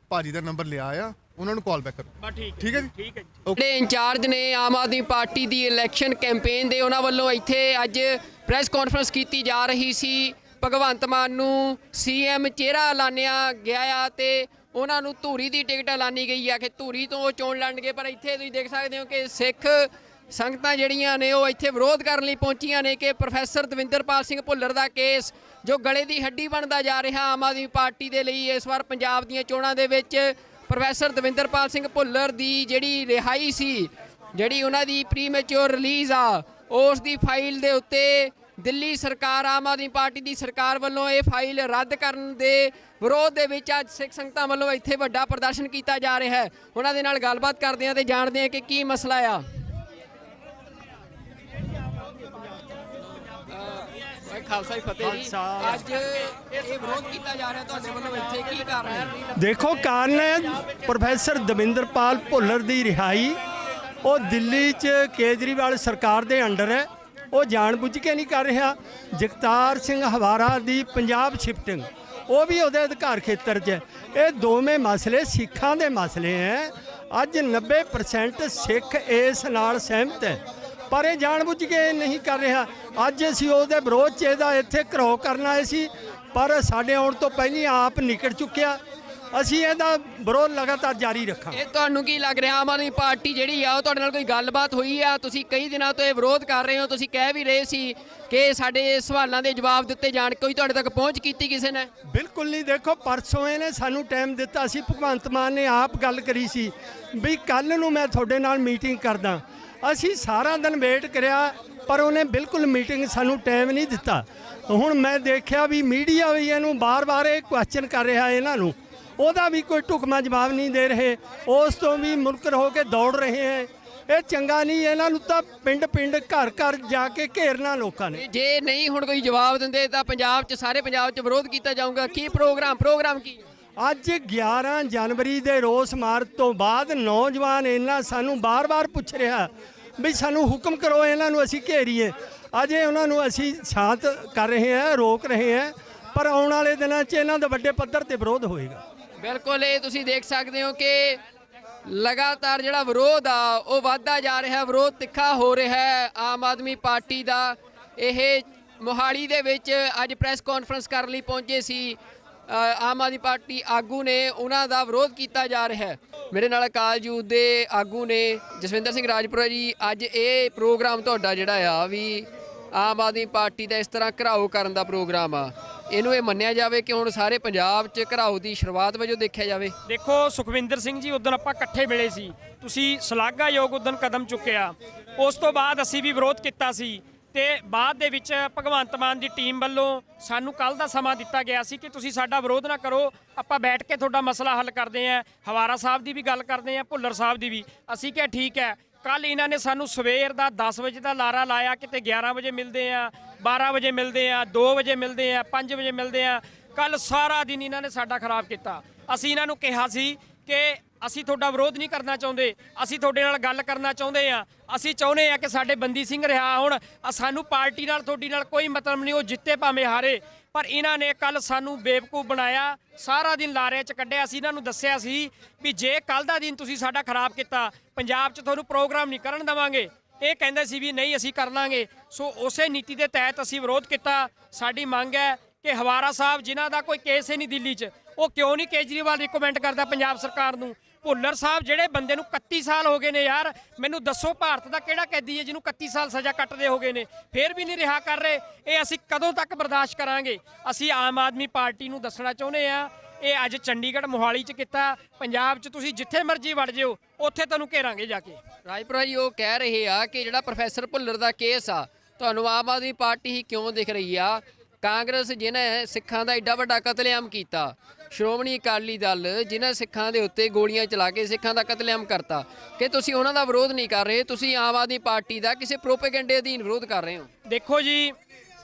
ਭਾਜੀ ਦਾ ਨੰਬਰ ਲਿਆ ਆ, ਉਹਨਾਂ ਨੂੰ ਕਾਲ ਬੈਕ ਕਰੋ। ਠੀਕ ਹੈ ਜੀ। ਠੀਕ ਹੈ ਜੀ। ਜਿਹੜੇ ਇੰਚਾਰਜ ਨੇ ਆਮ ਆਦਮੀ ਪਾਰਟੀ ਦੀ ਇਲੈਕਸ਼ਨ ਕੈਂਪੇਨ ਦੇ, ਉਹਨਾਂ ਵੱਲੋਂ ਇੱਥੇ ਅੱਜ ਪ੍ਰੈਸ ਕਾਨਫਰੰਸ ਕੀਤੀ ਜਾ ਰਹੀ ਸੀ। ਭਗਵੰਤ ਮਾਨ ਨੂੰ ਸੀਐਮ ਚਿਹਰਾ ਐਲਾਨਿਆ ਗਿਆ ਆ ਤੇ ਉਹਨਾਂ ਨੂੰ ਧੂਰੀ ਦੀ ਟਿਕਟ ਐਲਾਨੀ ਗਈ ਆ ਕਿ ਧੂਰੀ ਤੋਂ ਉਹ ਚੋਣ ਲੜਨਗੇ। ਪਰ ਇੱਥੇ ਤੁਸੀਂ ਦੇਖ ਸਕਦੇ ਹੋ ਕਿ ਸਿੱਖ ਸੰਗਤਾਂ ਜਿਹੜੀਆਂ ਨੇ ਉਹ ਇੱਥੇ ਵਿਰੋਧ ਕਰਨ ਲਈ ਪਹੁੰਚੀਆਂ ਨੇ ਕਿ ਪ੍ਰੋਫੈਸਰ ਦਵਿੰਦਰਪਾਲ ਸਿੰਘ ਭੁੱਲਰ ਦਾ ਕੇਸ ਜੋ ਗਲੇ ਦੀ ਹੱਡੀ ਬਣਦਾ ਜਾ ਰਿਹਾ ਆਮ ਆਦਮੀ ਪਾਰਟੀ ਦੇ ਲਈ, ਇਸ ਵਾਰ ਪੰਜਾਬ ਦੀਆਂ ਚੋਣਾਂ ਦੇ ਵਿੱਚ ਪ੍ਰੋਫੈਸਰ ਦਵਿੰਦਰਪਾਲ ਸਿੰਘ ਭੁੱਲਰ ਦੀ ਜਿਹੜੀ ਰਿਹਾਈ ਸੀ, ਜਿਹੜੀ ਉਹਨਾਂ ਦੀ ਪ੍ਰੀਮੈਚੁਰ ਰਿਲੀਜ਼ ਆ, ਉਸ ਦੀ ਫਾਈਲ ਦੇ ਉੱਤੇ ਦਿੱਲੀ ਸਰਕਾਰ, ਆਮ ਆਦਮੀ ਪਾਰਟੀ ਦੀ ਸਰਕਾਰ ਵੱਲੋਂ ਇਹ ਫਾਈਲ ਰੱਦ ਕਰਨ ਦੇ ਵਿਰੋਧ ਦੇ ਵਿੱਚ ਅੱਜ ਸਿੱਖ ਸੰਗਤਾਂ ਵੱਲੋਂ ਇੱਥੇ ਵੱਡਾ ਪ੍ਰਦਰਸ਼ਨ ਕੀਤਾ ਜਾ ਰਿਹਾ ਹੈ। ਉਹਨਾਂ ਦੇ ਨਾਲ ਗੱਲਬਾਤ ਕਰਦੇ ਹਾਂ ਤੇ ਜਾਣਦੇ ਹਾਂ ਕਿ ਕੀ ਮਸਲਾ ਆ। ਖਾਲਸਾ ਜੀ ਫਤਿਹ ਜੀ। ਅੱਜ ਇਹ ਵਿਰੋਧ ਕੀਤਾ ਜਾ ਰਿਹਾ ਤੁਹਾਡੇ ਵੱਲੋਂ, ਇੱਥੇ ਕੀ ਕਾਰਨ ਹੈ? ਦੇਖੋ, ਕਾਰਨ ਹੈ ਪ੍ਰੋਫੈਸਰ ਦਵਿੰਦਰਪਾਲ ਭੁੱਲਰ ਦੀ ਰਿਹਾਈ। ਉਹ ਦਿੱਲੀ 'ਚ ਕੇਜਰੀਵਾਲ ਸਰਕਾਰ ਦੇ ਅੰਡਰ ਹੈ, ਉਹ ਜਾਣਬੁੱਝ ਕੇ ਨਹੀਂ ਕਰ ਰਿਹਾ। ਜਗਤਾਰ ਸਿੰਘ ਹਵਾਰਾ ਦੀ ਪੰਜਾਬ ਸ਼ਿਫਟਿੰਗ, ਉਹ ਵੀ ਉਹਦੇ ਅਧਿਕਾਰ ਖੇਤਰ 'ਚ ਹੈ। ਇਹ ਦੋਵੇਂ ਮਸਲੇ ਸਿੱਖਾਂ ਦੇ ਮਸਲੇ ਹੈ। ਅੱਜ 90% ਸਿੱਖ ਇਸ ਨਾਲ ਸਹਿਮਤ ਹੈ। ਪਰ ਇਹ ਜਾਣਬੁੱਝ ਕੇ ਨਹੀਂ ਕਰ ਰਿਹਾ। ਅੱਜ ਅਸੀਂ ਉਹਦੇ ਵਿਰੋਧ 'ਚ ਇਹਦਾ ਇੱਥੇ ਘਰੋ ਕਰਨ ਆਏ ਸੀ, ਪਰ ਸਾਡੇ ਆਉਣ ਤੋਂ ਪਹਿਲਾਂ ਆਪ ਨਿਕਲ ਚੁੱਕਿਆ। ਅਸੀਂ ਇਹਦਾ ਵਿਰੋਧ ਲਗਾਤਾਰ ਜਾਰੀ ਰੱਖਾਂਗੇ। ਇਹ ਤੁਹਾਨੂੰ ਕੀ ਲੱਗ ਰਿਹਾ, ਆਮ ਆਦਮੀ ਪਾਰਟੀ ਜਿਹੜੀ ਆ ਉਹ ਤੁਹਾਡੇ ਨਾਲ ਕੋਈ ਗੱਲਬਾਤ ਹੋਈ ਆ? ਤੁਸੀਂ ਕਈ ਦਿਨਾਂ ਤੋਂ ਇਹ ਵਿਰੋਧ ਕਰ ਰਹੇ ਹੋ, ਤੁਸੀਂ ਕਹਿ ਵੀ ਰਹੇ ਸੀ ਕਿ ਸਾਡੇ ਸਵਾਲਾਂ ਦੇ ਜਵਾਬ ਦਿੱਤੇ ਜਾਣ, ਕੋਈ ਤੁਹਾਡੇ ਤੱਕ ਪਹੁੰਚ ਕੀਤੀ ਕਿਸੇ ਨੇ? ਬਿਲਕੁਲ ਨਹੀਂ। ਦੇਖੋ, ਪਰਸੋਂ ਇਹਨੇ ਸਾਨੂੰ ਟਾਈਮ ਦਿੱਤਾ ਸੀ, ਭਗਵੰਤ ਮਾਨ ਨੇ ਆਪ ਗੱਲ ਕਰੀ ਸੀ ਵੀ ਕੱਲ ਨੂੰ ਮੈਂ ਤੁਹਾਡੇ ਨਾਲ ਮੀਟਿੰਗ ਕਰਦਾ। ਅਸੀਂ ਸਾਰਾ ਦਿਨ ਵੇਟ ਕਰਿਆ, ਪਰ ਉਹਨੇ ਬਿਲਕੁਲ ਮੀਟਿੰਗ ਸਾਨੂੰ ਟਾਈਮ ਨਹੀਂ ਦਿੱਤਾ। ਹੁਣ ਮੈਂ ਦੇਖਿਆ ਵੀ ਮੀਡੀਆ ਵੀ ਇਹਨੂੰ ਬਾਰ-ਬਾਰ ਇਹ ਕੁਐਸਚਨ ਕਰ ਰਿਹਾ, ਇਹਨਾਂ ਨੂੰ ਉਹਦਾ ਵੀ ਕੋਈ ਢੁਕਵਾਂ ਜਵਾਬ ਨਹੀਂ ਦੇ ਰਹੇ, ਉਸ ਤੋਂ ਵੀ ਮੁਨਕਰ ਹੋ ਕੇ ਦੌੜ ਰਹੇ ਹੈ। ਇਹ ਚੰਗਾ ਨਹੀਂ। ਇਹਨਾਂ ਨੂੰ ਤਾਂ ਪਿੰਡ-ਪਿੰਡ ਘਰ-ਘਰ ਜਾ ਕੇ ਘੇਰਨਾ ਲੋਕਾਂ ਨੇ। ਜੇ ਨਹੀਂ ਹੁਣ ਕੋਈ ਜਵਾਬ ਦਿੰਦੇ ਤਾਂ ਪੰਜਾਬ 'ਚ, ਸਾਰੇ ਪੰਜਾਬ 'ਚ ਵਿਰੋਧ ਕੀਤਾ ਜਾਊਗਾ। ਕੀ ਪ੍ਰੋਗਰਾਮ ਕੀ? ਅੱਜ 11 ਜਨਵਰੀ ਦੇ ਰੋਸ ਮਾਰਚ ਤੋਂ ਬਾਅਦ ਨੌਜਵਾਨ ਇਹਨਾਂ ਸਾਨੂੰ ਬਾਰ-ਬਾਰ ਪੁੱਛ ਰਿਹਾ ਵੀ ਸਾਨੂੰ ਹੁਕਮ ਕਰੋ, ਇਹਨਾਂ ਨੂੰ ਅਸੀਂ ਘੇਰੀਏ। ਅਜੇ ਉਹਨਾਂ ਨੂੰ ਅਸੀਂ ਸ਼ਾਂਤ ਕਰ ਰਹੇ ਹਾਂ, ਰੋਕ ਰਹੇ ਹਾਂ, ਪਰ ਆਉਣ ਵਾਲੇ ਦਿਨਾਂ 'ਚ ਇਹਨਾਂ ਦਾ ਵੱਡੇ ਪੱਧਰ ਤੇ ਵਿਰੋਧ ਹੋਏਗਾ। ਬਿਲਕੁਲ, ਇਹ ਤੁਸੀਂ ਦੇਖ ਸਕਦੇ ਹੋ ਕਿ ਲਗਾਤਾਰ ਜਿਹੜਾ ਵਿਰੋਧ ਆ ਉਹ ਵੱਧਦਾ ਜਾ ਰਿਹਾ, ਵਿਰੋਧ ਤਿੱਖਾ ਹੋ ਰਿਹਾ ਹੈ ਆਮ ਆਦਮੀ ਪਾਰਟੀ ਦਾ। ਇਹ ਮੋਹਾਲੀ ਦੇ ਵਿੱਚ ਅੱਜ ਪ੍ਰੈਸ ਕਾਨਫਰੰਸ ਕਰਨ ਲਈ ਪਹੁੰਚੇ ਸੀ ਆਮ ਆਦਮੀ ਪਾਰਟੀ ਆਗੂ ਨੇ, ਉਹਨਾਂ ਦਾ ਵਿਰੋਧ ਕੀਤਾ ਜਾ ਰਿਹਾ ਹੈ। ਮੇਰੇ ਨਾਲ ਅਕਾਲ ਯੂਥ ਦੇ ਆਗੂ ਨੇ ਜਸਵਿੰਦਰ ਸਿੰਘ ਰਾਜਪੁਰਾ ਜੀ। ਅੱਜ ਇਹ ਪ੍ਰੋਗਰਾਮ ਤੁਹਾਡਾ ਜਿਹੜਾ ਆ ਵੀ ਆਮ ਆਦਮੀ ਪਾਰਟੀ ਦਾ ਇਸ ਤਰ੍ਹਾਂ ਘਿਰਾਓ ਕਰਨ ਦਾ ਪ੍ਰੋਗਰਾਮ ਆ, ਇਹਨੂੰ ਇਹ ਮੰਨਿਆ ਜਾਵੇ ਕਿ ਹੁਣ ਸਾਰੇ ਪੰਜਾਬ 'ਚ ਘਿਰਾਓ ਦੀ ਸ਼ੁਰੂਆਤ ਵਜੋਂ ਦੇਖਿਆ ਜਾਵੇ? ਦੇਖੋ ਸੁਖਵਿੰਦਰ ਸਿੰਘ ਜੀ, ਉਦੋਂ ਆਪਾਂ ਇਕੱਠੇ ਮਿਲੇ ਸੀ, ਤੁਸੀਂ ਸ਼ਲਾਘਾਯੋਗ ਉਦੋਂ ਕਦਮ ਚੁੱਕਿਆ। ਉਸ ਤੋਂ ਬਾਅਦ ਅਸੀਂ ਵੀ ਵਿਰੋਧ ਕੀਤਾ ਸੀ ਤੇ ਬਾਅਦ ਦੇ ਵਿੱਚ ਭਗਵੰਤ ਮਾਨ ਦੀ ਟੀਮ ਵੱਲੋਂ ਸਾਨੂੰ ਕੱਲ ਦਾ ਸਮਾਂ ਦਿੱਤਾ ਗਿਆ ਸੀ ਕਿ ਤੁਸੀਂ ਸਾਡਾ ਵਿਰੋਧ ਨਾ ਕਰੋ, ਆਪਾਂ ਬੈਠ ਕੇ ਤੁਹਾਡਾ ਮਸਲਾ ਹੱਲ ਕਰਦੇ ਆਂ। ਹਵਾਰਾ ਸਾਹਿਬ ਦੀ ਵੀ ਗੱਲ ਕਰਦੇ ਆਂ, ਭੁੱਲਰ ਸਾਹਿਬ ਦੀ ਵੀ। ਅਸੀਂ ਕਿਹਾ ਠੀਕ ਹੈ। ਕੱਲ ਇਹਨਾਂ ਨੇ ਸਾਨੂੰ ਸਵੇਰ ਦਾ 10 ਵਜੇ ਦਾ ਲਾਰਾ ਲਾਇਆ, ਕਿਤੇ 11 ਵਜੇ ਮਿਲਦੇ ਆ, 12 ਵਜੇ ਮਿਲਦੇ ਆ, 2 ਵਜੇ ਮਿਲਦੇ ਆ, 5 ਵਜੇ ਮਿਲਦੇ ਆ। ਕੱਲ ਸਾਰਾ ਦਿਨ ਇਹਨਾਂ ਨੇ ਸਾਡਾ ਖਰਾਬ ਕੀਤਾ। ਅਸੀਂ ਇਹਨਾਂ ਨੂੰ ਕਿਹਾ ਸੀ ਕਿ ਅਸੀਂ ਤੁਹਾਡਾ ਵਿਰੋਧ ਨਹੀਂ ਕਰਨਾ ਚਾਹੁੰਦੇ, ਅਸੀਂ ਤੁਹਾਡੇ ਨਾਲ ਗੱਲ ਕਰਨਾ ਚਾਹੁੰਦੇ ਆ। ਅਸੀਂ ਚਾਹੁੰਦੇ ਆ ਕਿ ਸਾਡੇ ਬੰਦੀ ਸਿੰਘ ਰਿਹਾ ਹੋਣ, ਸਾਨੂੰ ਪਾਰਟੀ ਨਾਲ ਤੁਹਾਡੀ ਨਾਲ ਕੋਈ ਮਤਲਬ ਨਹੀਂ, ਉਹ ਜਿੱਤੇ ਭਾਵੇਂ ਹਾਰੇ। ਪਰ ਇਹਨਾਂ ਨੇ ਕੱਲ ਸਾਨੂੰ ਬੇਵਕੂਫ ਬਣਾਇਆ, ਸਾਰਾ ਦਿਨ ਲਾਰਿਆਂ 'ਚ ਕੱਢਿਆ। ਅਸੀਂ ਇਹਨਾਂ ਨੂੰ ਦੱਸਿਆ ਸੀ ਵੀ ਜੇ ਕੱਲ ਦਾ ਦਿਨ ਤੁਸੀਂ ਸਾਡਾ ਖਰਾਬ ਕੀਤਾ, ਪੰਜਾਬ 'ਚ ਤੁਹਾਨੂੰ ਪ੍ਰੋਗਰਾਮ ਨਹੀਂ ਕਰਨ ਦੇਵਾਂਗੇ। ਇਹ ਕਹਿੰਦੇ ਸੀ ਵੀ ਨਹੀਂ ਅਸੀਂ ਕਰ ਲਾਂਗੇ। ਸੋ ਉਸੇ ਨੀਤੀ ਦੇ ਤਹਿਤ ਅਸੀਂ ਵਿਰੋਧ ਕੀਤਾ। ਸਾਡੀ ਮੰਗ ਹੈ ਕਿ ਹਵਾਰਾ ਸਾਹਿਬ, ਜਿਨ੍ਹਾਂ ਦਾ ਕੋਈ ਕੇਸ ਹੀ ਨਹੀਂ ਦਿੱਲੀ 'ਚ, ਉਹ ਕਿਉਂ ਨਹੀਂ ਕੇਜਰੀਵਾਲ ਰਿਕਮੈਂਡ ਕਰਦਾ ਪੰਜਾਬ ਸਰਕਾਰ ਨੂੰ? ਭੁੱਲਰ ਸਾਹਿਬ, ਜਿਹੜੇ ਬੰਦੇ ਨੂੰ 31 ਸਾਲ ਹੋ ਗਏ ਨੇ ਯਾਰ, ਮੈਨੂੰ ਦੱਸੋ ਭਾਰਤ ਦਾ ਕਿਹੜਾ ਕੈਦੀ ਹੈ ਜਿਹਨੂੰ 31 ਸਾਲ ਸਜ਼ਾ ਕੱਟਦੇ ਹੋ ਗਏ ਨੇ, ਫਿਰ ਵੀ ਨਹੀਂ ਰਿਹਾ ਕਰ ਰਹੇ? ਇਹ ਅਸੀਂ ਕਦੋਂ ਤੱਕ ਬਰਦਾਸ਼ਤ ਕਰਾਂਗੇ? ਅਸੀਂ ਆਮ ਆਦਮੀ ਪਾਰਟੀ ਨੂੰ ਦੱਸਣਾ ਚਾਹੁੰਦੇ ਆ, ਇਹ ਅੱਜ ਚੰਡੀਗੜ੍ਹ ਮੋਹਾਲੀ 'ਚ ਕੀਤਾ, ਪੰਜਾਬ 'ਚ ਤੁਸੀਂ ਜਿੱਥੇ ਮਰਜ਼ੀ ਵੜ ਜਿਓ, ਉੱਥੇ ਤੁਹਾਨੂੰ ਘੇਰਾਂਗੇ ਜਾ ਕੇ। ਰਾਜਪੁਰਾ ਜੀ ਉਹ ਕਹਿ ਰਹੇ ਆ ਕਿ ਜਿਹੜਾ ਪ੍ਰੋਫੈਸਰ ਭੁੱਲਰ ਦਾ ਕੇਸ ਆ, ਤੁਹਾਨੂੰ ਆਮ ਆਦਮੀ ਪਾਰਟੀ ਹੀ ਕਿਉਂ ਦਿਖ ਰਹੀ ਆ? ਕਾਂਗਰਸ ਜਿਹਨੇ ਸਿੱਖਾਂ ਦਾ ਏਡਾ ਵੱਡਾ ਕਤਲੇਆਮ ਕੀਤਾ, ਸ਼੍ਰੋਮਣੀ ਅਕਾਲੀ ਦਲ ਜਿਨ੍ਹਾਂ ਸਿੱਖਾਂ ਦੇ ਉੱਤੇ ਗੋਲੀਆਂ ਚਲਾ ਕੇ ਸਿੱਖਾਂ ਦਾ ਕਤਲੇਆਮ ਕਰਤਾ, ਕਿ ਤੁਸੀਂ ਉਹਨਾਂ ਦਾ ਵਿਰੋਧ ਨਹੀਂ ਕਰ ਰਹੇ, ਤੁਸੀਂ ਆਮ ਆਦਮੀ ਪਾਰਟੀ ਦਾ ਕਿਸੇ ਪ੍ਰੋਪੇਗੈਂਡੇ ਅਧੀਨ ਵਿਰੋਧ ਕਰ ਰਹੇ ਹੋ? ਦੇਖੋ ਜੀ,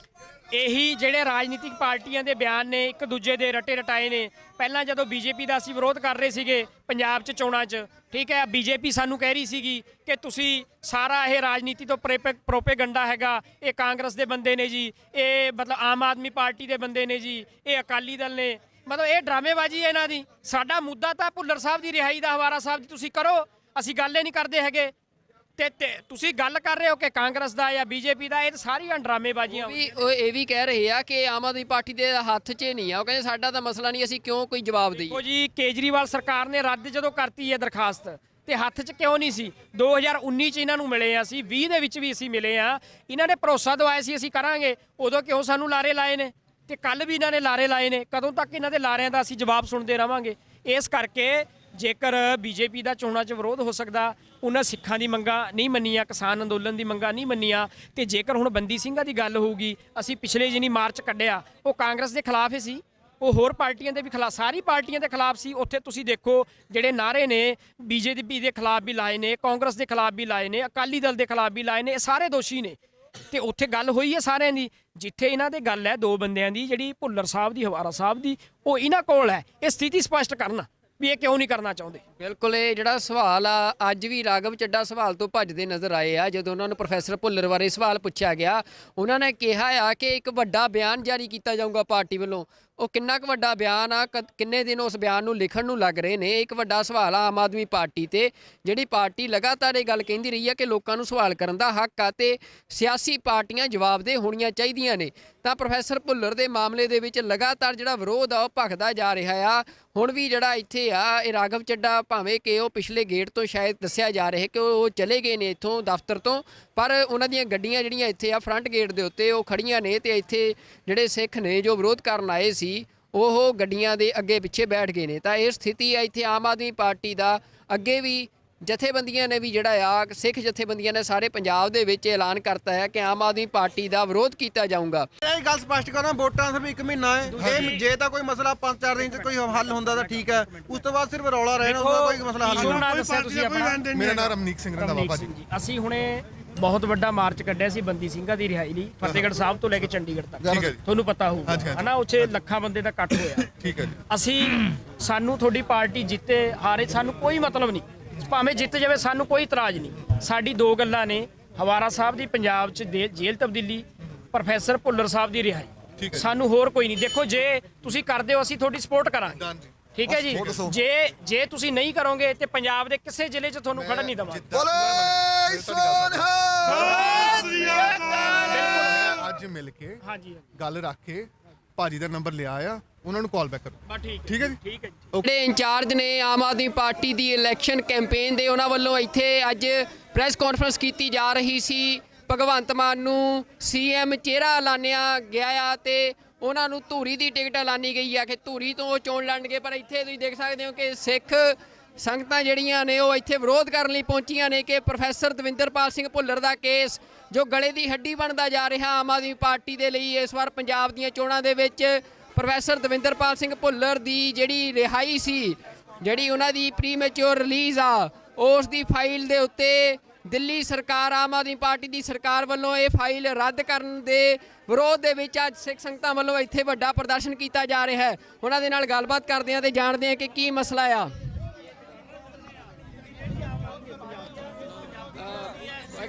ਇਹੀ ਜਿਹੜੇ ਰਾਜਨੀਤਿਕ ਪਾਰਟੀਆਂ ਦੇ ਬਿਆਨ ਨੇ ਇੱਕ ਦੂਜੇ ਦੇ ਰਟੇ ਰਟਾਏ ਨੇ। ਪਹਿਲਾਂ ਜਦੋਂ ਬੀਜੇਪੀ ਦਾ ਅਸੀਂ ਵਿਰੋਧ ਕਰ ਰਹੇ ਸੀਗੇ ਪੰਜਾਬ 'ਚ ਚੋਣਾਂ 'ਚ, ਠੀਕ ਹੈ, ਬੀਜੇਪੀ ਸਾਨੂੰ ਕਹਿ ਰਹੀ ਸੀਗੀ ਕਿ ਤੁਸੀਂ ਸਾਰਾ ਇਹ ਰਾਜਨੀਤੀ ਤੋਂ ਪ੍ਰੋਪੇਗੰਡਾ ਹੈਗਾ, ਇਹ ਕਾਂਗਰਸ ਦੇ ਬੰਦੇ ਨੇ ਜੀ, ਇਹ ਮਤਲਬ ਆਮ ਆਦਮੀ ਪਾਰਟੀ ਦੇ ਬੰਦੇ ਨੇ ਜੀ, ਇਹ ਅਕਾਲੀ ਦਲ ਨੇ, ਮਤਲਬ ਇਹ ਡਰਾਮੇਬਾਜ਼ੀ ਹੈ ਇਹਨਾਂ ਦੀ। ਸਾਡਾ ਮੁੱਦਾ ਤਾਂ ਭੁੱਲਰ ਸਾਹਿਬ ਦੀ ਰਿਹਾਈ ਦਾ, ਹਵਾਰਾ ਸਾਹਿਬ ਦੀ ਤੁਸੀਂ ਕਰੋ, ਅਸੀਂ ਗੱਲ ਹੀ ਨਹੀਂ ਕਰਦੇ ਹੈਗੇ। ਤੇ ਤੁਸੀਂ ਗੱਲ ਕਰ ਰਹੇ ਹੋ ਕਿ ਕਾਂਗਰਸ ਦਾ ਜਾਂ ਬੀਜੇਪੀ ਦਾ, ਇਹ ਸਾਰੀਆਂ ਡਰਾਮੇਬਾਜ਼ੀਆਂ। ਉਹ ਇਹ ਵੀ ਕਹਿ ਰਹੇ ਆ ਕਿ ਆਮ ਆਦਮੀ ਪਾਰਟੀ ਦੇ ਹੱਥ 'ਚ ਨਹੀਂ ਆ, ਉਹ ਕਹਿੰਦੇ ਸਾਡਾ ਤਾਂ ਮਸਲਾ ਨਹੀਂ, ਅਸੀਂ ਕਿਉਂ ਕੋਈ ਜਵਾਬ ਦਈਏ? ਦੇਖੋ ਜੀ, ਕੇਜਰੀਵਾਲ ਸਰਕਾਰ ਨੇ ਰੱਦ ਜਦੋਂ ਕਰਤੀ ਹੈ ਦਰਖਾਸਤ, ਤੇ ਹੱਥ 'ਚ ਕਿਉਂ ਨਹੀਂ ਸੀ? 2019 'ਚ ਇਹਨਾਂ ਨੂੰ ਮਿਲੇ ਆ, ਅਸੀਂ 20 ਦੇ ਵਿੱਚ ਵੀ ਅਸੀਂ ਮਿਲੇ ਆ, ਇਹਨਾਂ ਨੇ ਭਰੋਸਾ ਦਵਾਇਆ ਸੀ ਅਸੀਂ ਕਰਾਂਗੇ, ਉਦੋਂ ਕਿਉਂ ਸਾਨੂੰ ਲਾਰੇ ਲਾਏ ਨੇ? ਤੇ ਕੱਲ ਵੀ ਇਹਨਾਂ ਨੇ ਲਾਰੇ ਲਾਏ ਨੇ। ਕਦੋਂ ਤੱਕ ਇਹਨਾਂ ਦੇ ਲਾਰਿਆਂ ਦਾ ਅਸੀਂ ਜਵਾਬ ਸੁਣਦੇ ਰਵਾਂਗੇ? ਇਸ ਕਰਕੇ ਜੇਕਰ ਬੀਜੇਪੀ ਦਾ ਚੋਣਾਂ 'ਚ ਵਿਰੋਧ ਹੋ ਸਕਦਾ, ਉਹਨਾਂ ਸਿੱਖਾਂ ਦੀ ਮੰਗਾਂ ਨਹੀਂ ਮੰਨੀਆਂ, ਕਿਸਾਨ ਅੰਦੋਲਨ ਦੀ ਮੰਗਾਂ ਨਹੀਂ ਮੰਨੀਆਂ, ਤੇ ਜੇਕਰ ਹੁਣ ਬੰਦੀ ਸਿੰਘਾਂ ਦੀ ਗੱਲ ਹੋਊਗੀ, ਅਸੀਂ ਪਿਛਲੇ ਜਿਹਨੀ ਮਾਰਚ ਕੱਢਿਆ ਉਹ ਕਾਂਗਰਸ ਦੇ ਖਿਲਾਫ ਹੀ ਸੀ, ਉਹ ਹੋਰ ਪਾਰਟੀਆਂ ਦੇ ਵੀ ਖਿਲਾਫ, ਸਾਰੀ ਪਾਰਟੀਆਂ ਦੇ ਖਿਲਾਫ ਸੀ। ਉੱਥੇ ਤੁਸੀਂ ਦੇਖੋ ਜਿਹੜੇ ਨਾਅਰੇ ਨੇ ਬੀਜੇਪੀ ਦੇ ਖਿਲਾਫ ਵੀ ਲਾਏ ਨੇ, ਕਾਂਗਰਸ ਦੇ ਖਿਲਾਫ ਵੀ ਲਾਏ ਨੇ, ਅਕਾਲੀ ਦਲ ਦੇ ਖਿਲਾਫ ਵੀ ਲਾਏ ਨੇ, ਇਹ ਸਾਰੇ ਦੋਸ਼ੀ ਨੇ। ਤੇ ਉੱਥੇ ਗੱਲ ਹੋਈ ਹੈ ਸਾਰਿਆਂ ਦੀ। ਜਿੱਥੇ ਇਹਨਾਂ ਦੇ ਗੱਲ ਹੈ ਦੋ ਬੰਦਿਆਂ ਦੀ, ਜਿਹੜੀ ਭੁੱਲਰ ਸਾਹਿਬ ਦੀ, ਹਵਾਰਾ ਸਾਹਿਬ ਦੀ, ਉਹ ਇਹਨਾਂ ਕੋਲ ਹੈ। ਇਹ ਸਥਿਤੀ ਸਪਸ਼ਟ ਕਰਨ ਵੀ ਇਹ ਕਿਉਂ ਨਹੀਂ ਕਰਨਾ ਚਾਹੁੰਦੇ। ਬਿਲਕੁਲ ਇਹ ਜਿਹੜਾ ਸਵਾਲ ਆ ਅੱਜ ਵੀ ਰਾਘਵ ਚੱਡਾ ਸਵਾਲ ਤੋਂ ਭੱਜਦੇ ਨਜ਼ਰ ਆਏ ਆ। ਜਦੋਂ ਉਹਨਾਂ ਨੂੰ ਪ੍ਰੋਫੈਸਰ ਭੁੱਲਰ ਬਾਰੇ ਸਵਾਲ ਪੁੱਛਿਆ ਗਿਆ, ਉਹਨਾਂ ਨੇ ਕਿਹਾ ਆ ਕਿ ਇੱਕ ਵੱਡਾ ਬਿਆਨ ਜਾਰੀ ਕੀਤਾ ਜਾਊਗਾ ਪਾਰਟੀ ਵੱਲੋਂ। ਉਹ ਕਿੰਨਾ ਕੁ ਵੱਡਾ ਬਿਆਨ ਆ, ਕਿੰਨੇ ਦਿਨ ਉਸ ਬਿਆਨ ਨੂੰ ਲਿਖਣ ਨੂੰ ਲੱਗ ਰਹੇ ਨੇ, ਇੱਕ ਵੱਡਾ ਸਵਾਲ ਆ ਆਮ ਆਦਮੀ ਪਾਰਟੀ ਤੇ, ਜਿਹੜੀ ਪਾਰਟੀ ਲਗਾਤਾਰ ਇਹ ਗੱਲ ਕਹਿੰਦੀ ਰਹੀ ਆ ਕਿ ਲੋਕਾਂ ਨੂੰ ਸਵਾਲ ਕਰਨ ਦਾ ਹੱਕ ਆ ਤੇ ਸਿਆਸੀ ਪਾਰਟੀਆਂ ਜਵਾਬਦੇਹ ਹੋਣੀਆਂ ਚਾਹੀਦੀਆਂ ਨੇ। ਤਾਂ ਪ੍ਰੋਫੈਸਰ ਭੁੱਲਰ ਦੇ ਮਾਮਲੇ ਦੇ ਵਿੱਚ ਲਗਾਤਾਰ ਜਿਹੜਾ ਵਿਰੋਧ ਆ ਉਹ ਭਖਦਾ ਜਾ ਰਿਹਾ ਆ। ਹੁਣ ਵੀ ਜਿਹੜਾ ਇੱਥੇ ਆ ਇਹ ਰਾਘਵ ਚੱਡਾ, ਭਾਵੇਂ ਕਿ ਉਹ ਪਿਛਲੇ ਗੇਟ ਤੋਂ ਸ਼ਾਇਦ ਦੱਸਿਆ ਜਾ ਰਿਹਾ ਕਿ ਉਹ ਚਲੇ ਗਏ ਨੇ ਇੱਥੋਂ ਦਫ਼ਤਰ ਤੋਂ, ਪਰ ਉਹਨਾਂ ਦੀਆਂ ਗੱਡੀਆਂ ਜਿਹੜੀਆਂ ਇੱਥੇ ਆ ਫਰੰਟ ਗੇਟ ਦੇ ਉੱਤੇ ਉਹ ਖੜੀਆਂ ਨੇ ਤੇ ਇੱਥੇ ਜਿਹੜੇ ਸਿੱਖ ਨੇ ਜੋ ਵਿਰੋਧ ਕਰਨ ਆਏ ਸੀ ਉਹ ਗੱਡੀਆਂ ਦੇ ਅੱਗੇ ਪਿੱਛੇ ਬੈਠ ਗਏ ਨੇ। ਤਾਂ ਇਹ ਸਥਿਤੀ ਆ ਇੱਥੇ ਆਮ ਆਦਮੀ ਪਾਰਟੀ ਦਾ। ਅੱਗੇ ਵੀ ਜਥੇਬੰਦੀਆਂ ਨੇ ਵੀ ਜਿਹੜਾ ਆ ਸਿੱਖ ਜਥੇਬੰਦੀਆਂ ਨੇ ਸਾਰੇ ਪੰਜਾਬ ਦੇ ਵਿੱਚ ਐਲਾਨ ਕਰਤਾ ਹੈ ਕਿ ਆਮ ਆਦਮੀ ਪਾਰਟੀ ਦਾ ਵਿਰੋਧ ਕੀਤਾ ਜਾਊਗਾ। ਇਹ ਗੱਲ ਸਪਸ਼ਟ ਕਰਨਾ, ਵੋਟਾਂ ਸਿਰਫ 1 ਮਹੀਨਾ ਹੈ। ਇਹ ਜੇ ਤਾਂ ਕੋਈ ਮਸਲਾ 5-4 ਦਿਨ ਚ ਕੋਈ ਹੱਲ ਹੁੰਦਾ ਤਾਂ ਠੀਕ ਹੈ, ਉਸ ਤੋਂ ਬਾਅਦ ਸਿਰਫ ਰੌਲਾ ਰਹਿਣਾ, ਉਹਦਾ ਕੋਈ ਮਸਲਾ ਹੱਲ ਨਹੀਂ ਹੋਣਾ। ਦੱਸਿਆ ਤੁਸੀਂ ਆਪਣਾ, ਮੇਰਾ ਨਾਮ ਰਮਨੀਕ ਸਿੰਘ ਰੰਧਾਵਾ ਭਾਜੀ। ਅਸੀਂ ਹੁਣੇ ਬਹੁਤ ਵੱਡਾ ਮਾਰਚ ਕੱਢਿਆ ਸੀ ਬੰਦੀ ਸਿੰਘਾਂ ਦੀ ਰਿਹਾਈ ਲਈ, ਫਤਿਹਗੜ੍ਹ ਸਾਹਿਬ ਤੋਂ ਲੈ ਕੇ ਚੰਡੀਗੜ੍ਹ ਤੱਕ, ਤੁਹਾਨੂੰ ਪਤਾ ਹੋਊਗਾ ਹਨਾ। ਉੱਥੇ ਲੱਖਾਂ ਬੰਦੇ ਦਾ ਇਕੱਠ ਹੋਇਆ। ਠੀਕ ਹੈ ਜੀ। ਅਸੀਂ ਸਾਨੂੰ ਤੁਹਾਡੀ ਪਾਰਟੀ ਜਿੱਤੇ ਹਾਰੇ ਸਾਨੂੰ ਕੋਈ ਮਤਲਬ ਨਹੀਂ, ਭਾਵੇਂ ਜਿੱਤ ਜਾਵੇ ਸਾਨੂੰ ਕੋਈ ਇਤਰਾਜ਼ ਨਹੀਂ। ਸਾਡੀ ਦੋ ਗੱਲਾਂ ਨੇ, ਹਵਾਰਾ ਸਾਹਿਬ ਦੀ ਪੰਜਾਬ 'ਚ ਜੇਲ੍ਹ ਤਬਦੀਲੀ, ਪ੍ਰੋਫੈਸਰ ਭੁੱਲਰ ਸਾਹਿਬ ਦੀ ਰਿਹਾਈ। ਸਾਨੂੰ ਹੋਰ ਕੋਈ ਨਹੀਂ। ਦੇਖੋ ਜੇ ਤੁਸੀਂ ਕਰਦੇ ਹੋ ਅਸੀਂ ਤੁਹਾਡੀ ਸਪੋਰਟ ਕਰਾਂਗੇ, ਠੀਕ ਹੈ ਜੀ। ਜੇ ਤੁਸੀਂ ਨਹੀਂ ਕਰੋਗੇ ਤੇ ਪੰਜਾਬ ਦੇ ਕਿਸੇ ਜ਼ਿਲ੍ਹੇ 'ਚ ਤੁਹਾਨੂੰ ਖੜਨ ਨਹੀਂ ਦੇਵਾਂਗੇ। ਅੱਜ ਮਿਲ ਕੇ ਗੱਲ ਰੱਖ ਕੇ ਭਾਜੀ ਦਾ ਨੰਬਰ ਲਿਆ ਆ, ਉਹਨਾਂ ਨੂੰ ਕਾਲ ਬੈਕ ਕਰੋ। ਠੀਕ ਹੈ ਜੀ। ਠੀਕ ਹੈ ਜੀ। ਜਿਹੜੇ ਇੰਚਾਰਜ ਨੇ ਆਮ ਆਦਮੀ ਪਾਰਟੀ ਦੀ ਇਲੈਕਸ਼ਨ ਕੈਂਪੇਨ ਦੇ, ਉਹਨਾਂ ਵੱਲੋਂ ਇੱਥੇ ਅੱਜ ਪ੍ਰੈਸ ਕਾਨਫਰੰਸ ਕੀਤੀ ਜਾ ਰਹੀ ਸੀ। ਭਗਵੰਤ ਮਾਨ ਨੂੰ ਸੀਐਮ ਚਿਹਰਾ ਐਲਾਨਿਆ ਗਿਆ ਆ ਤੇ ਉਹਨਾਂ ਨੂੰ ਧੂਰੀ ਦੀ ਟਿਕਟ ਐਲਾਨੀ ਗਈ ਆ ਕਿ ਧੂਰੀ ਤੋਂ ਉਹ ਚੋਣ ਲੜਨਗੇ। ਪਰ ਇੱਥੇ ਤੁਸੀਂ ਦੇਖ ਸਕਦੇ ਹੋ ਕਿ ਸਿੱਖ ਸੰਗਤਾਂ ਜਿਹੜੀਆਂ ਨੇ ਉਹ ਇੱਥੇ ਵਿਰੋਧ ਕਰਨ ਲਈ ਪਹੁੰਚੀਆਂ ਨੇ ਕਿ ਪ੍ਰੋਫੈਸਰ ਦਵਿੰਦਰਪਾਲ ਸਿੰਘ ਭੁੱਲਰ ਦਾ ਕੇਸ ਜੋ ਗਲੇ ਦੀ ਹੱਡੀ ਬਣਦਾ ਜਾ ਰਿਹਾ ਆਮ ਆਦਮੀ ਪਾਰਟੀ ਦੇ ਲਈ। ਇਸ ਵਾਰ ਪੰਜਾਬ ਦੀਆਂ ਚੋਣਾਂ ਦੇ ਵਿੱਚ ਪ੍ਰੋਫੈਸਰ ਦਵਿੰਦਰਪਾਲ ਸਿੰਘ ਭੁੱਲਰ ਦੀ ਜਿਹੜੀ ਰਿਹਾਈ ਸੀ, ਜਿਹੜੀ ਉਹਨਾਂ ਦੀ ਪ੍ਰੀਮੈਚੁਰ ਰਿਲੀਜ਼ ਆ, ਉਸ ਦੀ ਫਾਈਲ ਦੇ ਉੱਤੇ ਦਿੱਲੀ ਸਰਕਾਰ, ਆਮ ਆਦਮੀ ਪਾਰਟੀ ਦੀ ਸਰਕਾਰ ਵੱਲੋਂ ਇਹ ਫਾਈਲ ਰੱਦ ਕਰਨ ਦੇ ਵਿਰੋਧ ਦੇ ਵਿੱਚ ਅੱਜ ਸਿੱਖ ਸੰਗਤਾਂ ਵੱਲੋਂ ਇੱਥੇ ਵੱਡਾ ਪ੍ਰਦਰਸ਼ਨ ਕੀਤਾ ਜਾ ਰਿਹਾ ਹੈ। ਉਹਨਾਂ ਦੇ ਨਾਲ ਗੱਲਬਾਤ ਕਰਦੇ ਹਾਂ ਤੇ ਜਾਣਦੇ ਹਾਂ ਕਿ ਕੀ ਮਸਲਾ ਆ।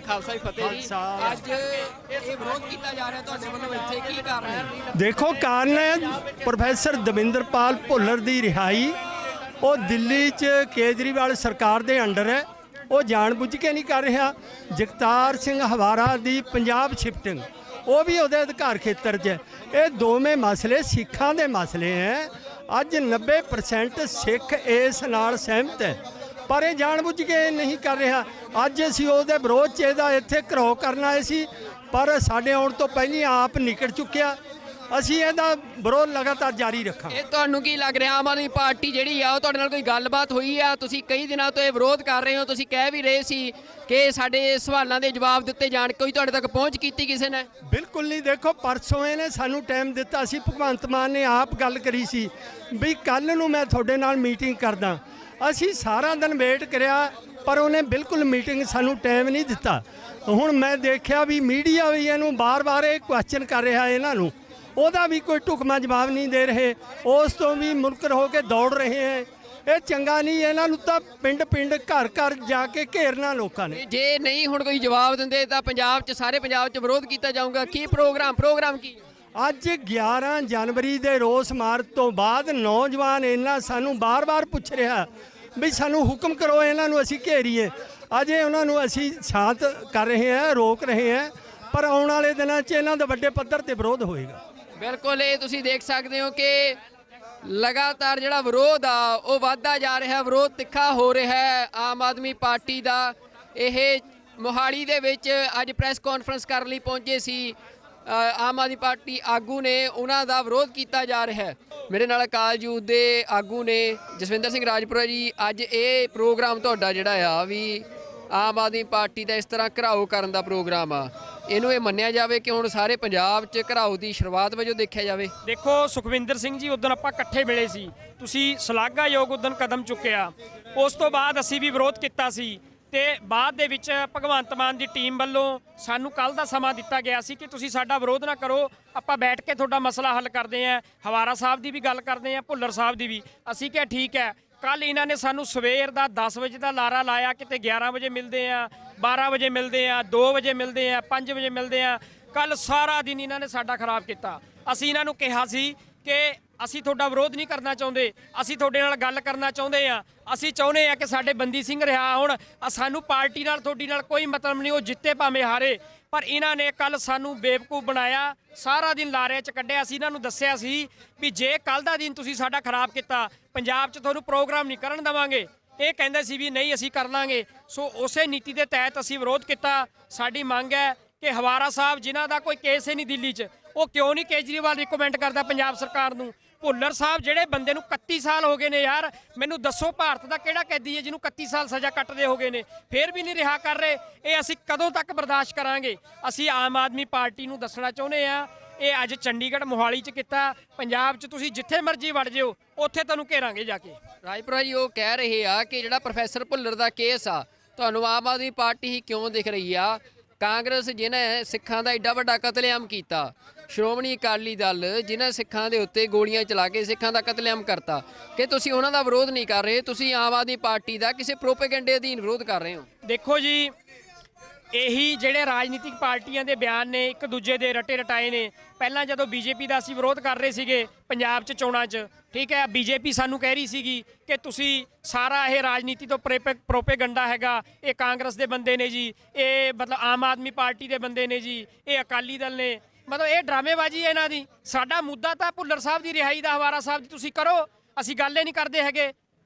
ਖਾਲਸਾ ਜੀ ਫਤਿਹ ਜੀ। ਅੱਜ ਇਹ ਵਿਰੋਧ ਕੀਤਾ ਜਾ ਰਿਹਾ ਤੁਹਾਡੇ ਵੱਲੋਂ, ਇੱਥੇ ਕੀ ਕਾਰਨ ਹੈ? ਦੇਖੋ ਕਾਰਨ ਹੈ ਪ੍ਰੋਫੈਸਰ ਦਵਿੰਦਰਪਾਲ ਭੁੱਲਰ ਦੀ ਰਿਹਾਈ। ਉਹ ਦਿੱਲੀ 'ਚ ਕੇਜਰੀਵਾਲ ਸਰਕਾਰ ਦੇ ਅੰਡਰ ਹੈ, ਉਹ ਜਾਣਬੁੱਝ ਕੇ ਨਹੀਂ ਕਰ ਰਿਹਾ। ਜਗਤਾਰ ਸਿੰਘ ਹਵਾਰਾ ਦੀ ਪੰਜਾਬ ਸ਼ਿਫਟਿੰਗ, ਉਹ ਵੀ ਉਹਦੇ ਅਧਿਕਾਰ ਖੇਤਰ 'ਚ ਹੈ। ਇਹ ਦੋਵੇਂ ਮਸਲੇ ਸਿੱਖਾਂ ਦੇ ਮਸਲੇ ਹੈ। ਅੱਜ 90% ਸਿੱਖ ਇਸ ਨਾਲ ਸਹਿਮਤ ਹੈ, ਪਰ ਇਹ ਜਾਣਬੁੱਝ ਕੇ ਨਹੀਂ ਕਰ ਰਿਹਾ। ਅੱਜ ਅਸੀਂ ਉਹਦੇ ਵਿਰੋਧ 'ਚ ਇਹਦਾ ਇੱਥੇ ਘਰੋ ਕਰਨ ਆਏ ਸੀ, ਪਰ ਸਾਡੇ ਆਉਣ ਤੋਂ ਪਹਿਲਾਂ ਆਪ ਨਿਕਲ ਚੁੱਕਿਆ। ਅਸੀਂ ਇਹਦਾ ਵਿਰੋਧ ਲਗਾਤਾਰ ਜਾਰੀ ਰੱਖਾਂਗੇ। ਇਹ ਤੁਹਾਨੂੰ ਕੀ ਲੱਗ ਰਿਹਾ, ਆਮ ਆਦਮੀ ਪਾਰਟੀ ਜਿਹੜੀ ਆ ਉਹ ਤੁਹਾਡੇ ਨਾਲ ਕੋਈ ਗੱਲਬਾਤ ਹੋਈ ਆ? ਤੁਸੀਂ ਕਈ ਦਿਨਾਂ ਤੋਂ ਇਹ ਵਿਰੋਧ ਕਰ ਰਹੇ ਹੋ, ਤੁਸੀਂ ਕਹਿ ਵੀ ਰਹੇ ਸੀ ਕਿ ਸਾਡੇ ਸਵਾਲਾਂ ਦੇ ਜਵਾਬ ਦਿੱਤੇ ਜਾਣ, ਕੋਈ ਤੁਹਾਡੇ ਤੱਕ ਪਹੁੰਚ ਕੀਤੀ ਕਿਸੇ ਨੇ? ਬਿਲਕੁਲ ਨਹੀਂ। ਦੇਖੋ ਪਰਸੋਂ ਇਹਨੇ ਸਾਨੂੰ ਟਾਈਮ ਦਿੱਤਾ ਸੀ, ਭਗਵੰਤ ਮਾਨ ਨੇ ਆਪ ਗੱਲ ਕਰੀ ਸੀ ਵੀ ਕੱਲ੍ਹ ਨੂੰ ਮੈਂ ਤੁਹਾਡੇ ਨਾਲ ਮੀਟਿੰਗ ਕਰਦਾ। ਅਸੀਂ ਸਾਰਾ ਦਿਨ ਵੇਟ ਕਰਿਆ, ਪਰ ਉਹਨੇ ਬਿਲਕੁਲ ਮੀਟਿੰਗ ਸਾਨੂੰ ਟਾਈਮ ਨਹੀਂ ਦਿੱਤਾ। ਹੁਣ ਮੈਂ ਦੇਖਿਆ ਵੀ ਮੀਡੀਆ ਵੀ ਇਹਨੂੰ ਬਾਰ-ਬਾਰ ਇਹ ਕੁਐਸਚਨ ਕਰ ਰਿਹਾ, ਇਹਨਾਂ ਨੂੰ ਉਹਦਾ ਵੀ ਕੋਈ ਢੁਕਵਾਂ ਜਵਾਬ ਨਹੀਂ ਦੇ ਰਹੇ, ਉਸ ਤੋਂ ਵੀ ਮੁਨਕਰ ਹੋ ਕੇ ਦੌੜ ਰਹੇ ਹੈ। ਇਹ ਚੰਗਾ ਨਹੀਂ। ਇਹਨਾਂ ਨੂੰ ਤਾਂ ਪਿੰਡ-ਪਿੰਡ, ਘਰ-ਘਰ ਜਾ ਕੇ ਘੇਰਨਾ ਲੋਕਾਂ ਨੇ। ਜੇ ਨਹੀਂ ਹੁਣ ਕੋਈ ਜਵਾਬ ਦਿੰਦੇ ਤਾਂ ਪੰਜਾਬ 'ਚ, ਸਾਰੇ ਪੰਜਾਬ 'ਚ ਵਿਰੋਧ ਕੀਤਾ ਜਾਊਗਾ। ਕੀ ਪ੍ਰੋਗਰਾਮ ਕੀ? ਅੱਜ 11 ਜਨਵਰੀ ਦੇ ਰੋਸ ਮਾਰਚ ਤੋਂ ਬਾਅਦ ਨੌਜਵਾਨ ਇਹਨਾਂ ਸਾਨੂੰ ਬਾਰ-ਬਾਰ ਪੁੱਛ ਰਿਹਾ ਵੀ ਸਾਨੂੰ ਹੁਕਮ ਕਰੋ, ਇਹਨਾਂ ਨੂੰ ਅਸੀਂ ਘੇਰੀਏ। ਅਜੇ ਉਹਨਾਂ ਨੂੰ ਅਸੀਂ ਸ਼ਾਂਤ ਕਰ ਰਹੇ ਹਾਂ, ਰੋਕ ਰਹੇ ਹਾਂ, ਪਰ ਆਉਣ ਵਾਲੇ ਦਿਨਾਂ 'ਚ ਇਹਨਾਂ ਦਾ ਵੱਡੇ ਪੱਧਰ ਤੇ ਵਿਰੋਧ ਹੋਏਗਾ। ਬਿਲਕੁਲ, ਇਹ ਤੁਸੀਂ ਦੇਖ ਸਕਦੇ ਹੋ ਕਿ ਲਗਾਤਾਰ ਜਿਹੜਾ ਵਿਰੋਧ ਆ ਉਹ ਵੱਧਦਾ ਜਾ ਰਿਹਾ, ਵਿਰੋਧ ਤਿੱਖਾ ਹੋ ਰਿਹਾ ਹੈ ਆਮ ਆਦਮੀ ਪਾਰਟੀ ਦਾ। ਇਹ ਮੋਹਾਲੀ ਦੇ ਵਿੱਚ ਅੱਜ ਪ੍ਰੈਸ ਕਾਨਫਰੰਸ ਕਰਨ ਲਈ ਪਹੁੰਚੇ ਸੀ ਆਮ ਆਦਮੀ ਪਾਰਟੀ ਆਗੂ ਨੇ, ਉਹਨਾਂ ਦਾ ਵਿਰੋਧ ਕੀਤਾ ਜਾ ਰਿਹਾ ਹੈ। ਮੇਰੇ ਨਾਲ ਅਕਾਲ ਯੂਥ ਦੇ ਆਗੂ ਨੇ ਜਸਵਿੰਦਰ ਸਿੰਘ ਰਾਜਪੁਰਾ ਜੀ। ਅੱਜ ਇਹ ਪ੍ਰੋਗਰਾਮ ਤੁਹਾਡਾ ਜਿਹੜਾ ਆ ਵੀ ਆਮ ਆਦਮੀ ਪਾਰਟੀ ਦਾ ਇਸ ਤਰ੍ਹਾਂ ਘਿਰਾਓ ਕਰਨ ਦਾ ਪ੍ਰੋਗਰਾਮ ਆ, ਇਹਨੂੰ ਇਹ ਮੰਨਿਆ ਜਾਵੇ ਕਿ ਹੁਣ ਸਾਰੇ ਪੰਜਾਬ 'ਚ ਘਿਰਾਓ ਦੀ ਸ਼ੁਰੂਆਤ ਵਜੋਂ ਦੇਖਿਆ ਜਾਵੇ? ਦੇਖੋ ਸੁਖਵਿੰਦਰ ਸਿੰਘ ਜੀ, ਉਦੋਂ ਆਪਾਂ ਇਕੱਠੇ ਮਿਲੇ ਸੀ, ਤੁਸੀਂ ਸ਼ਲਾਘਾਯੋਗ ਉਦੋਂ ਕਦਮ ਚੁੱਕਿਆ। ਉਸ ਤੋਂ ਬਾਅਦ ਅਸੀਂ ਵੀ ਵਿਰੋਧ ਕੀਤਾ ਸੀ ਤੇ ਬਾਅਦ ਦੇ ਵਿੱਚ ਭਗਵੰਤ ਮਾਨ ਦੀ ਟੀਮ ਵੱਲੋਂ ਸਾਨੂੰ ਕੱਲ ਦਾ ਸਮਾਂ ਦਿੱਤਾ ਗਿਆ ਸੀ ਕਿ ਤੁਸੀਂ ਸਾਡਾ ਵਿਰੋਧ ਨਾ ਕਰੋ, ਆਪਾਂ ਬੈਠ ਕੇ ਤੁਹਾਡਾ ਮਸਲਾ ਹੱਲ ਕਰਦੇ ਆਂ। ਹਵਾਰਾ ਸਾਹਿਬ ਦੀ ਵੀ ਗੱਲ ਕਰਦੇ ਆਂ, ਭੁੱਲਰ ਸਾਹਿਬ ਦੀ ਵੀ। ਅਸੀਂ ਕਿਹਾ ਠੀਕ ਹੈ, ਕੱਲ ਇਹਨਾਂ ਨੇ ਸਾਨੂੰ ਸਵੇਰ ਦਾ 10 ਵਜੇ ਦਾ ਲਾਰਾ ਲਾਇਆ, ਕਿਤੇ 11 ਵਜੇ ਮਿਲਦੇ ਆ, 12 ਵਜੇ ਮਿਲਦੇ ਆ, 2 ਵਜੇ ਮਿਲਦੇ ਆ, 5 ਵਜੇ ਮਿਲਦੇ ਆ। ਕੱਲ ਸਾਰਾ ਦਿਨ ਇਹਨਾਂ ਨੇ ਸਾਡਾ ਖਰਾਬ ਕੀਤਾ। ਅਸੀਂ ਇਹਨਾਂ ਨੂੰ ਕਿਹਾ ਸੀ ਕਿ ਅਸੀਂ ਤੁਹਾਡਾ ਵਿਰੋਧ ਨਹੀਂ ਕਰਨਾ ਚਾਹੁੰਦੇ, ਅਸੀਂ ਤੁਹਾਡੇ ਨਾਲ ਗੱਲ ਕਰਨਾ ਚਾਹੁੰਦੇ ਆ। ਅਸੀਂ ਚਾਹੁੰਦੇ ਆ ਕਿ ਸਾਡੇ ਬੰਦੀ ਸਿੰਘ ਰਿਹਾ ਹੋਣ। ਸਾਨੂੰ ਪਾਰਟੀ ਨਾਲ ਤੁਹਾਡੀ ਨਾਲ ਕੋਈ ਮਤਲਬ ਨਹੀਂ, ਉਹ ਜਿੱਤੇ ਭਾਵੇਂ ਹਾਰੇ। ਪਰ ਇਹਨਾਂ ਨੇ ਕੱਲ ਸਾਨੂੰ ਬੇਵਕੂਫ ਬਣਾਇਆ, ਸਾਰਾ ਦਿਨ ਲਾਰਿਆਂ 'ਚ ਕੱਢਿਆ। ਅਸੀਂ ਇਹਨਾਂ ਨੂੰ ਦੱਸਿਆ ਸੀ ਵੀ ਜੇ ਕੱਲ ਦਾ ਦਿਨ ਤੁਸੀਂ ਸਾਡਾ ਖਰਾਬ ਕੀਤਾ, ਪੰਜਾਬ 'ਚ ਤੁਹਾਨੂੰ ਪ੍ਰੋਗਰਾਮ ਨਹੀਂ ਕਰਨ ਦੇਵਾਂਗੇ। ਇਹ ਕਹਿੰਦੇ ਸੀ ਵੀ ਨਹੀਂ ਅਸੀਂ ਕਰ ਲਾਂਗੇ। ਸੋ ਉਸੇ ਨੀਤੀ ਦੇ ਤਹਿਤ ਅਸੀਂ ਵਿਰੋਧ ਕੀਤਾ। ਸਾਡੀ ਮੰਗ ਹੈ ਕਿ ਹਵਾਰਾ ਸਾਹਿਬ ਜਿਨ੍ਹਾਂ ਦਾ ਕੋਈ ਕੇਸ ਹੀ ਨਹੀਂ ਦਿੱਲੀ 'ਚ, ਉਹ ਕਿਉਂ ਨਹੀਂ ਕੇਜਰੀਵਾਲ ਰਿਕਮੈਂਡ ਕਰਦਾ ਪੰਜਾਬ ਸਰਕਾਰ ਨੂੰ। ਭੁੱਲਰ ਸਾਹਿਬ ਜਿਹੜੇ ਬੰਦੇ ਨੂੰ 31 ਸਾਲ ਹੋ ਗਏ ਨੇ ਯਾਰ, ਮੈਨੂੰ ਦੱਸੋ ਭਾਰਤ ਦਾ ਕਿਹੜਾ ਕੈਦੀ ਹੈ ਜਿਹਨੂੰ 31 ਸਾਲ ਸਜ਼ਾ ਕੱਟਦੇ ਹੋ ਗਏ ਨੇ, ਫਿਰ ਵੀ ਨਹੀਂ ਰਿਹਾ ਕਰ ਰਹੇ। ਇਹ ਅਸੀਂ ਕਦੋਂ ਤੱਕ ਬਰਦਾਸ਼ਤ ਕਰਾਂਗੇ? ਅਸੀਂ ਆਮ ਆਦਮੀ ਪਾਰਟੀ ਨੂੰ ਦੱਸਣਾ ਚਾਹੁੰਦੇ ਆ, ਇਹ ਅੱਜ ਚੰਡੀਗੜ੍ਹ ਮੋਹਾਲੀ 'ਚ ਕੀਤਾ, ਪੰਜਾਬ 'ਚ ਤੁਸੀਂ ਜਿੱਥੇ ਮਰਜ਼ੀ ਵੜ ਜਿਓ, ਉੱਥੇ ਤੁਹਾਨੂੰ ਘੇਰਾਂਗੇ ਜਾ ਕੇ। ਰਾਜਪੁਰਾ ਜੀ ਉਹ ਕਹਿ ਰਹੇ ਆ ਕਿ ਜਿਹੜਾ ਪ੍ਰੋਫੈਸਰ ਭੁੱਲਰ ਦਾ ਕੇਸ ਆ, ਤੁਹਾਨੂੰ ਆਮ ਆਦਮੀ ਪਾਰਟੀ ਹੀ ਕਿਉਂ ਦਿਖ ਰਹੀ ਆ? ਕਾਂਗਰਸ ਜਿਹਨੇ ਸਿੱਖਾਂ ਦਾ ਏਡਾ ਵੱਡਾ ਕਤਲੇਆਮ ਕੀਤਾ, ਸ਼੍ਰੋਮਣੀ ਅਕਾਲੀ ਦਲ ਜਿਨ੍ਹਾਂ ਸਿੱਖਾਂ ਦੇ ਉੱਤੇ ਗੋਲੀਆਂ ਚਲਾ ਕੇ ਸਿੱਖਾਂ ਦਾ ਕਤਲੇਆਮ ਕਰਤਾ, ਕਿ ਤੁਸੀਂ ਉਹਨਾਂ ਦਾ ਵਿਰੋਧ ਨਹੀਂ ਕਰ ਰਹੇ, ਤੁਸੀਂ ਆਮ ਆਦਮੀ ਪਾਰਟੀ ਦਾ ਕਿਸੇ ਪ੍ਰੋਪੇਗੈਂਡੇ ਅਧੀਨ ਵਿਰੋਧ ਕਰ ਰਹੇ ਹੋ। ਦੇਖੋ ਜੀ, ਇਹੀ ਜਿਹੜੇ ਰਾਜਨੀਤਿਕ ਪਾਰਟੀਆਂ ਦੇ ਬਿਆਨ ਨੇ ਇੱਕ ਦੂਜੇ ਦੇ ਰਟੇ ਰਟਾਏ ਨੇ। ਪਹਿਲਾਂ ਜਦੋਂ ਬੀਜੇਪੀ ਦਾ ਅਸੀਂ ਵਿਰੋਧ ਕਰ ਰਹੇ ਸੀਗੇ ਪੰਜਾਬ 'ਚ ਚੋਣਾਂ 'ਚ, ਠੀਕ ਹੈ, ਬੀਜੇਪੀ ਸਾਨੂੰ ਕਹਿ ਰਹੀ ਸੀਗੀ ਕਿ ਤੁਸੀਂ ਸਾਰਾ ਇਹ ਰਾਜਨੀਤੀ ਤੋਂ ਪ੍ਰੋਪੇਗੰਡਾ ਹੈਗਾ, ਇਹ ਕਾਂਗਰਸ ਦੇ ਬੰਦੇ ਨੇ ਜੀ, ਇਹ ਮਤਲਬ ਆਮ ਆਦਮੀ ਪਾਰਟੀ ਦੇ ਬੰਦੇ ਨੇ ਜੀ, ਇਹ ਅਕਾਲੀ ਦਲ ਨੇ, ਮਤਲਬ ਇਹ ਡਰਾਮੇਬਾਜ਼ੀ ਹੈ ਇਹਨਾਂ ਦੀ। ਸਾਡਾ ਮੁੱਦਾ ਤਾਂ ਭੁੱਲਰ ਸਾਹਿਬ ਦੀ ਰਿਹਾਈ ਦਾ, ਹਵਾਰਾ ਸਾਹਿਬ ਦੀ ਤੁਸੀਂ ਕਰੋ, ਅਸੀਂ ਗੱਲ ਹੀ ਨਹੀਂ ਕਰਦੇ ਹੈਗੇ।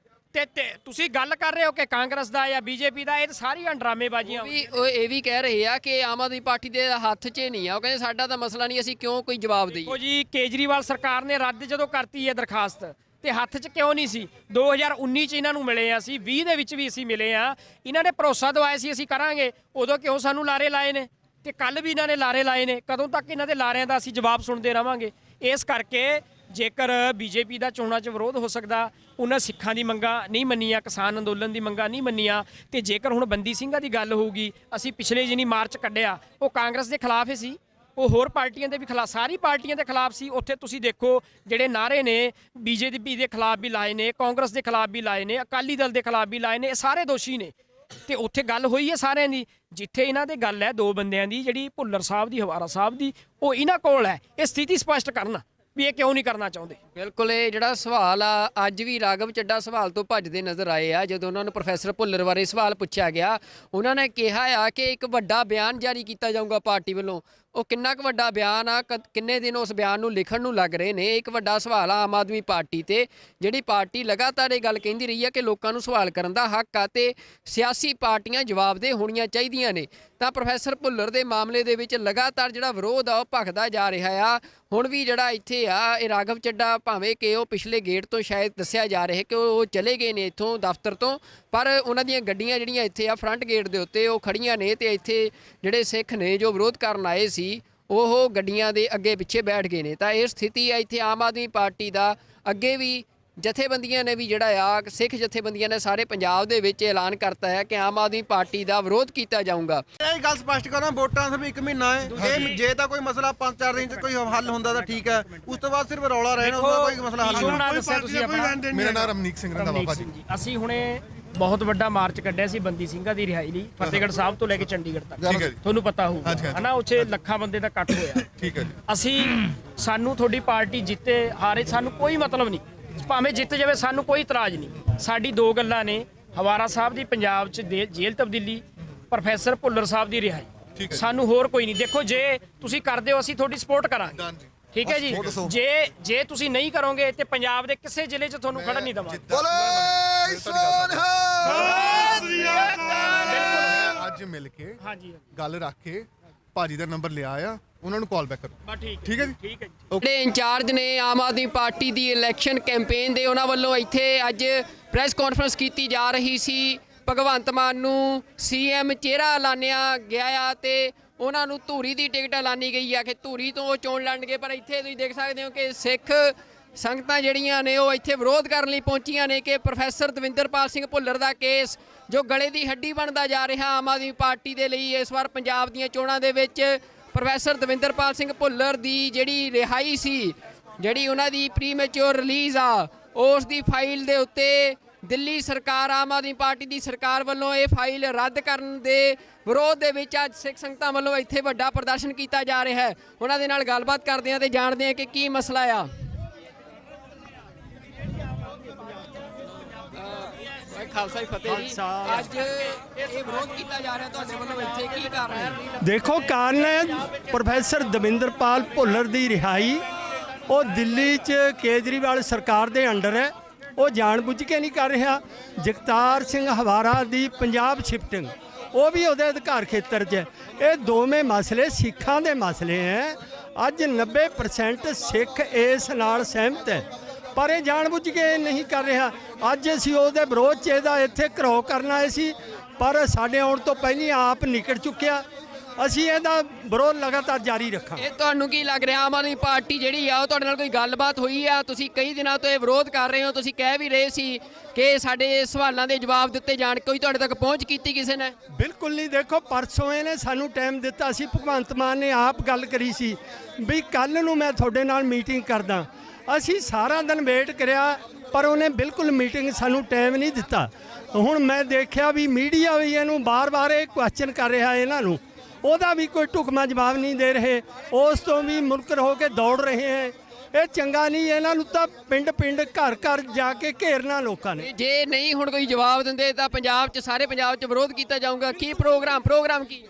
ਤੇ ਤੁਸੀਂ ਗੱਲ ਕਰ ਰਹੇ ਹੋ ਕਿ ਕਾਂਗਰਸ ਦਾ ਜਾਂ ਬੀਜੇਪੀ ਦਾ, ਇਹ ਸਾਰੀਆਂ ਡਰਾਮੇਬਾਜ਼ੀਆਂ। ਉਹ ਇਹ ਵੀ ਕਹਿ ਰਹੇ ਆ ਕਿ ਆਮ ਆਦਮੀ ਪਾਰਟੀ ਦੇ ਹੱਥ 'ਚ ਨਹੀਂ ਆ, ਉਹ ਕਹਿੰਦੇ ਸਾਡਾ ਤਾਂ ਮਸਲਾ ਨਹੀਂ, ਅਸੀਂ ਕਿਉਂ ਕੋਈ ਜਵਾਬ ਦੇਈਏ। ਦੇਖੋ ਜੀ, ਕੇਜਰੀਵਾਲ ਸਰਕਾਰ ਨੇ ਰੱਦ ਜਦੋਂ ਕਰਤੀ ਹੈ ਦਰਖਾਸਤ, ਤੇ ਹੱਥ 'ਚ ਕਿਉਂ ਨਹੀਂ ਸੀ? 2019 'ਚ ਇਹਨਾਂ ਨੂੰ ਮਿਲੇ ਆ, ਅਸੀਂ 20 ਦੇ ਵਿੱਚ ਵੀ ਅਸੀਂ ਮਿਲੇ ਆ। ਇਹਨਾਂ ਨੇ ਭਰੋਸਾ ਦਵਾਇਆ ਸੀ ਅਸੀਂ ਕਰਾਂਗੇ, ਉਦੋਂ ਕਿਉਂ ਸਾਨੂੰ ਲਾਰੇ ਲਾਏ ਨੇ? ਤੇ ਕੱਲ ਵੀ ਇਹਨਾਂ ਨੇ ਲਾਰੇ ਲਾਏ ਨੇ। ਕਦੋਂ ਤੱਕ ਇਹਨਾਂ ਦੇ ਲਾਰਿਆਂ ਦਾ ਅਸੀਂ ਜਵਾਬ ਸੁਣਦੇ ਰਵਾਂਗੇ? ਇਸ ਕਰਕੇ ਜੇਕਰ ਬੀਜੇਪੀ ਦਾ ਚੋਣਾਂ 'ਚ ਵਿਰੋਧ ਹੋ ਸਕਦਾ, ਉਹਨਾਂ ਸਿੱਖਾਂ ਦੀ ਮੰਗਾਂ ਨਹੀਂ ਮੰਨੀਆਂ, ਕਿਸਾਨ ਅੰਦੋਲਨ ਦੀ ਮੰਗਾਂ ਨਹੀਂ ਮੰਨੀਆਂ, ਤੇ ਜੇਕਰ ਹੁਣ ਬੰਦੀ ਸਿੰਘਾਂ ਦੀ ਗੱਲ ਹੋਊਗੀ, ਅਸੀਂ ਪਿਛਲੇ ਜਿਹਨੀ ਮਾਰਚ ਕੱਢਿਆ ਉਹ ਕਾਂਗਰਸ ਦੇ ਖਿਲਾਫ ਹੀ ਸੀ, ਉਹ ਹੋਰ ਪਾਰਟੀਆਂ ਦੇ ਵੀ ਖਿਲਾਫ, ਸਾਰੀ ਪਾਰਟੀਆਂ ਦੇ ਖਿਲਾਫ ਸੀ। ਉੱਥੇ ਤੁਸੀਂ ਦੇਖੋ ਜਿਹੜੇ ਨਾਅਰੇ ਨੇ ਬੀਜੇਪੀ ਦੇ ਖਿਲਾਫ ਵੀ ਲਾਏ ਨੇ, ਕਾਂਗਰਸ ਦੇ ਖਿਲਾਫ ਵੀ ਲਾਏ ਨੇ, ਅਕਾਲੀ ਦਲ ਦੇ ਖਿਲਾਫ ਵੀ ਲਾਏ ਨੇ, ਇਹ ਸਾਰੇ ਦੋਸ਼ੀ ਨੇ। ਤੇ ਉੱਥੇ ਗੱਲ ਹੋਈ ਹੈ ਸਾਰਿਆਂ ਦੀ। ਜਿੱਥੇ ਇਹਨਾਂ ਦੇ ਗੱਲ ਹੈ ਦੋ ਬੰਦਿਆਂ ਦੀ, ਜਿਹੜੀ ਭੁੱਲਰ ਸਾਹਿਬ ਦੀ, ਹਵਾਰਾ ਸਾਹਿਬ ਦੀ, ਉਹ ਇਹਨਾਂ ਕੋਲ ਹੈ। ਇਹ ਸਥਿਤੀ ਸਪਸ਼ਟ ਕਰਨ ਵੀ ਇਹ ਕਿਉਂ ਨਹੀਂ ਕਰਨਾ ਚਾਹੁੰਦੇ। ਬਿਲਕੁਲ, ਇਹ ਜਿਹੜਾ ਸਵਾਲ ਆ, ਅੱਜ ਵੀ ਰਾਘਵ ਚੱਡਾ ਸਵਾਲ ਤੋਂ ਭੱਜਦੇ ਨਜ਼ਰ ਆਏ ਆ। ਜਦੋਂ ਉਹਨਾਂ ਨੂੰ ਪ੍ਰੋਫੈਸਰ ਭੁੱਲਰ ਬਾਰੇ ਸਵਾਲ ਪੁੱਛਿਆ ਗਿਆ, ਉਹਨਾਂ ਨੇ ਕਿਹਾ ਆ ਕਿ ਇੱਕ ਵੱਡਾ ਬਿਆਨ ਜਾਰੀ ਕੀਤਾ ਜਾਊਗਾ ਪਾਰਟੀ ਵੱਲੋਂ। ਉਹ ਕਿੰਨਾ ਕੁ ਵੱਡਾ ਬਿਆਨ ਆ, ਕਿੰਨੇ ਦਿਨ ਉਸ ਬਿਆਨ ਨੂੰ ਲਿਖਣ ਨੂੰ ਲੱਗ ਰਹੇ ਨੇ, ਇੱਕ ਵੱਡਾ ਸਵਾਲ ਆ ਆਮ ਆਦਮੀ ਪਾਰਟੀ ਤੇ, ਜਿਹੜੀ ਪਾਰਟੀ ਲਗਾਤਾਰ ਇਹ ਗੱਲ ਕਹਿੰਦੀ ਰਹੀ ਆ ਕਿ ਲੋਕਾਂ ਨੂੰ ਸਵਾਲ ਕਰਨ ਦਾ ਹੱਕ ਆ ਤੇ ਸਿਆਸੀ ਪਾਰਟੀਆਂ ਜਵਾਬਦੇਹ ਹੋਣੀਆਂ ਚਾਹੀਦੀਆਂ ਨੇ। ਤਾਂ ਪ੍ਰੋਫੈਸਰ ਭੁੱਲਰ ਦੇ ਮਾਮਲੇ ਦੇ ਵਿੱਚ ਲਗਾਤਾਰ ਜਿਹੜਾ ਵਿਰੋਧ ਆ ਉਹ ਭਖਦਾ ਜਾ ਰਿਹਾ ਆ। ਹੁਣ ਵੀ ਜਿਹੜਾ ਇੱਥੇ ਆ, ਇਹ ਰਾਘਵ ਚੱਡਾ, ਭਾਵੇਂ ਕਿ ਉਹ ਪਿਛਲੇ ਗੇਟ ਤੋਂ ਸ਼ਾਇਦ ਦੱਸਿਆ ਜਾ ਰਿਹਾ ਕਿ ਉਹ ਚਲੇ ਗਏ ਨੇ ਇੱਥੋਂ ਦਫ਼ਤਰ ਤੋਂ, ਪਰ ਉਹਨਾਂ ਦੀਆਂ ਗੱਡੀਆਂ ਜਿਹੜੀਆਂ ਇੱਥੇ ਆ ਫਰੰਟ ਗੇਟ ਦੇ ਉੱਤੇ ਉਹ ਖੜੀਆਂ ਨੇ, ਤੇ ਇੱਥੇ ਜਿਹੜੇ ਸਿੱਖ ਨੇ ਜੋ ਵਿਰੋਧ ਕਰਨ ਆਏ ਸੀ ਉਹ ਗੱਡੀਆਂ ਦੇ ਅੱਗੇ ਪਿੱਛੇ ਬੈਠ ਗਏ ਨੇ। ਤਾਂ ਇਹ ਸਥਿਤੀ ਆ ਇੱਥੇ ਆਮ ਆਦਮੀ ਪਾਰਟੀ ਦਾ। ਅੱਗੇ ਵੀ ਜਥੇਬੰਦੀਆਂ ਨੇ ਵੀ ਜਿਹੜਾ ਆ, ਸਿੱਖ ਜਥੇਬੰਦੀਆਂ ਨੇ ਸਾਰੇ ਪੰਜਾਬ ਦੇ ਵਿੱਚ ਐਲਾਨ ਕਰਤਾ ਹੈ ਕਿ ਆਮ ਆਦਮੀ ਪਾਰਟੀ ਦਾ ਵਿਰੋਧ ਕੀਤਾ ਜਾਊਗਾ। ਇਹ ਗੱਲ ਸਪਸ਼ਟ ਕਰਾਂ, ਵੋਟਾਂ ਸਿਰਫ 1 ਮਹੀਨਾ ਹੈ। ਇਹ ਜੇ ਤਾਂ ਕੋਈ ਮਸਲਾ 5-4 ਦਿਨ 'ਚ ਕੋਈ ਹੱਲ ਹੁੰਦਾ ਤਾਂ ਠੀਕ ਹੈ, ਉਸ ਤੋਂ ਬਾਅਦ ਸਿਰਫ ਰੌਲਾ ਰਹਿਣਾ, ਉਹਦਾ ਕੋਈ ਮਸਲਾ ਹੱਲ ਨਹੀਂ। ਦੱਸਿਆ ਤੁਸੀਂ ਆਪਣਾ। ਮੇਰਾ ਨਾਮ ਰਮਨੀਕ ਸਿੰਘ ਰੰਧਾਵਾ ਭਾਜੀ। ਅਸੀਂ ਹੁਣੇ ਬਹੁਤ ਵੱਡਾ ਮਾਰਚ ਕੱਢਿਆ ਸੀ ਬੰਦੀ ਸਿੰਘਾਂ ਦੀ ਰਿਹਾਈ ਲਈ, ਫਤਿਹਗੜ੍ਹ ਸਾਹਿਬ ਤੋਂ ਲੈ ਕੇ ਚੰਡੀਗੜ੍ਹ ਤੱਕ। ਠੀਕ ਹੈ ਜੀ, ਤੁਹਾਨੂੰ ਪਤਾ ਹੋਊਗਾ ਹਨਾ, ਉੱਥੇ ਲੱਖਾਂ ਬੰਦੇ ਦਾ ਇਕੱਠ ਹੋਇਆ। ਠੀਕ ਹੈ ਜੀ। ਅਸੀਂ, ਸਾਨੂੰ ਤੁਹਾਡੀ ਪਾਰਟੀ ਜਿੱਤੇ ਹਾਰੇ ਸਾਨੂੰ ਕੋਈ ਮਤਲਬ ਨਹੀਂ, ਭਾਵੇਂ ਜਿੱਤ ਜਾਵੇ ਸਾਨੂੰ ਕੋਈ ਇਤਰਾਜ਼ ਨਹੀਂ। ਸਾਡੀ ਦੋ ਗੱਲਾਂ ਨੇ, ਹਵਾਰਾ ਸਾਹਿਬ ਦੀ ਪੰਜਾਬ 'ਚ ਜੇਲ੍ਹ ਤਬਦੀਲੀ, ਪ੍ਰੋਫੈਸਰ ਭੁੱਲਰ ਸਾਹਿਬ ਦੀ ਰਿਹਾਈ। ਸਾਨੂੰ ਹੋਰ ਕੋਈ ਨਹੀਂ। ਦੇਖੋ, ਜੇ ਤੁਸੀਂ ਕਰਦੇ ਹੋ ਅਸੀਂ ਤੁਹਾਡੀ ਸਪੋਰਟ ਕਰਾਂਗੇ, ਠੀਕ ਹੈ ਜੀ। ਜੇ ਤੁਸੀਂ ਨਹੀਂ ਕਰੋਗੇ ਤੇ ਪੰਜਾਬ ਦੇ ਕਿਸੇ ਜ਼ਿਲ੍ਹੇ 'ਚ ਤੁਹਾਨੂੰ ਖੜਨ ਨਹੀਂ ਦੇਵਾਂਗੇ। ਅੱਜ ਮਿਲ ਕੇ ਗੱਲ ਰੱਖ ਕੇ ਭਾਜੀ ਦਾ ਨੰਬਰ ਲਿਆ ਆ, ਉਹਨਾਂ ਨੂੰ ਕਾਲ ਬੈਕ ਕਰੋ। ਠੀਕ ਹੈ ਜੀ, ਠੀਕ ਹੈ ਜੀ। ਜਿਹੜੇ ਇੰਚਾਰਜ ਨੇ ਆਮ ਆਦਮੀ ਪਾਰਟੀ ਦੀ ਇਲੈਕਸ਼ਨ ਕੈਂਪੇਨ ਦੇ, ਉਹਨਾਂ ਵੱਲੋਂ ਇੱਥੇ ਅੱਜ ਪ੍ਰੈਸ ਕਾਨਫਰੰਸ ਕੀਤੀ ਜਾ ਰਹੀ ਸੀ। ਭਗਵੰਤ ਮਾਨ ਨੂੰ ਸੀਐਮ ਚਿਹਰਾ ਐਲਾਨਿਆ ਗਿਆ ਆ ਤੇ ਉਹਨਾਂ ਨੂੰ ਧੂਰੀ ਦੀ ਟਿਕਟ ਐਲਾਨੀ ਗਈ ਆ ਕਿ ਧੂਰੀ ਤੋਂ ਉਹ ਚੋਣ ਲੜਨਗੇ। ਪਰ ਇੱਥੇ ਤੁਸੀਂ ਦੇਖ ਸਕਦੇ ਹੋ ਕਿ ਸਿੱਖ ਸੰਗਤਾਂ ਜਿਹੜੀਆਂ ਨੇ ਉਹ ਇੱਥੇ ਵਿਰੋਧ ਕਰਨ ਲਈ ਪਹੁੰਚੀਆਂ ਨੇ ਕਿ ਪ੍ਰੋਫੈਸਰ ਦਵਿੰਦਰਪਾਲ ਸਿੰਘ ਭੁੱਲਰ ਦਾ ਕੇਸ ਜੋ ਗਲੇ ਦੀ ਹੱਡੀ ਬਣਦਾ ਜਾ ਰਿਹਾ ਆਮ ਆਦਮੀ ਪਾਰਟੀ ਦੇ ਲਈ ਇਸ ਵਾਰ ਪੰਜਾਬ ਦੀਆਂ ਚੋਣਾਂ ਦੇ ਵਿੱਚ, ਪ੍ਰੋਫੈਸਰ ਦਵਿੰਦਰਪਾਲ ਸਿੰਘ ਭੁੱਲਰ ਦੀ ਜਿਹੜੀ ਰਿਹਾਈ ਸੀ, ਜਿਹੜੀ ਉਹਨਾਂ ਦੀ ਪ੍ਰੀਮੈਚੁਰ ਰਿਲੀਜ਼ ਆ, ਉਸ ਦੀ ਫਾਈਲ ਦੇ ਉੱਤੇ ਦਿੱਲੀ ਸਰਕਾਰ ਆਮ ਆਦਮੀ ਪਾਰਟੀ ਦੀ ਸਰਕਾਰ ਵੱਲੋਂ ਇਹ ਫਾਈਲ ਰੱਦ ਕਰਨ ਦੇ ਵਿਰੋਧ ਦੇ ਵਿੱਚ ਅੱਜ ਸਿੱਖ ਸੰਗਤਾਂ ਵੱਲੋਂ ਇੱਥੇ ਵੱਡਾ ਪ੍ਰਦਰਸ਼ਨ ਕੀਤਾ ਜਾ ਰਿਹਾ ਹੈ। ਉਹਨਾਂ ਦੇ ਨਾਲ ਗੱਲਬਾਤ ਕਰਦੇ ਹਾਂ ਤੇ ਜਾਣਦੇ ਹਾਂ ਕਿ ਕੀ ਮਸਲਾ ਆ। ਖਾਲਸਾ ਜੀ ਫਤਿਹ ਜੀ। ਅੱਜ ਇਹ ਵਿਰੋਧ ਕੀਤਾ ਜਾ ਰਿਹਾ ਤੁਹਾਡੇ ਵੱਲੋਂ ਇੱਥੇ ਕੀ ਕਾਰਨ ਹੈ? ਦੇਖੋ ਕਾਰਨ ਹੈ ਪ੍ਰੋਫੈਸਰ ਦਵਿੰਦਰਪਾਲ ਭੁੱਲਰ ਦੀ ਰਿਹਾਈ। ਉਹ ਦਿੱਲੀ 'ਚ ਕੇਜਰੀਵਾਲ ਸਰਕਾਰ ਦੇ ਅੰਡਰ ਹੈ, ਉਹ ਜਾਣਬੁੱਝ ਕੇ ਨਹੀਂ ਕਰ ਰਿਹਾ। ਜਗਤਾਰ ਸਿੰਘ ਹਵਾਰਾ ਦੀ ਪੰਜਾਬ ਸ਼ਿਫਟਿੰਗ ਉਹ ਵੀ ਉਹਦੇ ਅਧਿਕਾਰ ਖੇਤਰ 'ਚ ਹੈ। ਇਹ ਦੋਵੇਂ ਮਸਲੇ ਸਿੱਖਾਂ ਦੇ ਮਸਲੇ ਹੈ। ਅੱਜ 90% ਸਿੱਖ ਇਸ ਨਾਲ ਸਹਿਮਤ ਹੈ, ਪਰ ਇਹ ਜਾਣਬੁੱਝ ਕੇ ਨਹੀਂ ਕਰ ਰਿਹਾ। ਅੱਜ ਅਸੀਂ ਉਹਦੇ ਵਿਰੋਧ 'ਚ ਇਹਦਾ ਇੱਥੇ ਘਿਰਾਓ ਕਰਨ ਆਏ ਸੀ, ਪਰ ਸਾਡੇ ਆਉਣ ਤੋਂ ਪਹਿਲਾਂ ਆਪ ਨਿਕਲ ਚੁੱਕਿਆ। ਅਸੀਂ ਇਹਦਾ ਵਿਰੋਧ ਲਗਾਤਾਰ ਜਾਰੀ ਰੱਖਾਂਗੇ। ਇਹ ਤੁਹਾਨੂੰ ਕੀ ਲੱਗ ਰਿਹਾ ਆਮ ਆਦਮੀ ਪਾਰਟੀ ਜਿਹੜੀ ਆ ਉਹ ਤੁਹਾਡੇ ਨਾਲ ਕੋਈ ਗੱਲਬਾਤ ਹੋਈ ਆ? ਤੁਸੀਂ ਕਈ ਦਿਨਾਂ ਤੋਂ ਇਹ ਵਿਰੋਧ ਕਰ ਰਹੇ ਹੋ, ਤੁਸੀਂ ਕਹਿ ਵੀ ਰਹੇ ਸੀ ਕਿ ਸਾਡੇ ਸਵਾਲਾਂ ਦੇ ਜਵਾਬ ਦਿੱਤੇ ਜਾਣ, ਕੋਈ ਤੁਹਾਡੇ ਤੱਕ ਪਹੁੰਚ ਕੀਤੀ ਕਿਸੇ ਨੇ? ਬਿਲਕੁਲ ਨਹੀਂ। ਦੇਖੋ ਪਰਸੋਂ ਇਹਨੇ ਸਾਨੂੰ ਟਾਈਮ ਦਿੱਤਾ ਸੀ, ਭਗਵੰਤ ਮਾਨ ਨੇ ਆਪ ਗੱਲ ਕਰੀ ਸੀ ਵੀ ਕੱਲ ਨੂੰ ਮੈਂ ਤੁਹਾਡੇ ਨਾਲ ਮੀਟਿੰਗ ਕਰਦਾ। ਅਸੀਂ ਸਾਰਾ ਦਿਨ ਵੇਟ ਕਰਿਆ, ਪਰ ਉਹਨੇ ਬਿਲਕੁਲ ਮੀਟਿੰਗ ਸਾਨੂੰ ਟਾਈਮ ਨਹੀਂ ਦਿੱਤਾ। ਹੁਣ ਮੈਂ ਦੇਖਿਆ ਵੀ ਮੀਡੀਆ ਵੀ ਇਹਨੂੰ ਬਾਰ-ਬਾਰ ਇਹ ਕੁਐਸਚਨ ਕਰ ਰਿਹਾ ਇਹਨਾਂ ਨੂੰ, ਉਹਦਾ ਵੀ ਕੋਈ ਢੁਕਵਾਂ ਜਵਾਬ ਨਹੀਂ ਦੇ ਰਹੇ। ਉਸ ਤੋਂ ਵੀ ਮੁਨਕਰ ਹੋ ਕੇ ਦੌੜ ਰਹੇ ਹੈ। ਇਹ ਚੰਗਾ ਨਹੀਂ। ਇਹਨਾਂ ਨੂੰ ਤਾਂ ਪਿੰਡ-ਪਿੰਡ ਘਰ-ਘਰ ਜਾ ਕੇ ਘੇਰਨਾ ਲੋਕਾਂ ਨੇ। ਜੇ ਨਹੀਂ ਹੁਣ ਕੋਈ ਜਵਾਬ ਦਿੰਦੇ ਤਾਂ ਪੰਜਾਬ 'ਚ ਸਾਰੇ ਪੰਜਾਬ 'ਚ ਵਿਰੋਧ ਕੀਤਾ ਜਾਊਗਾ। ਕੀ ਪ੍ਰੋਗਰਾਮ ਕੀ?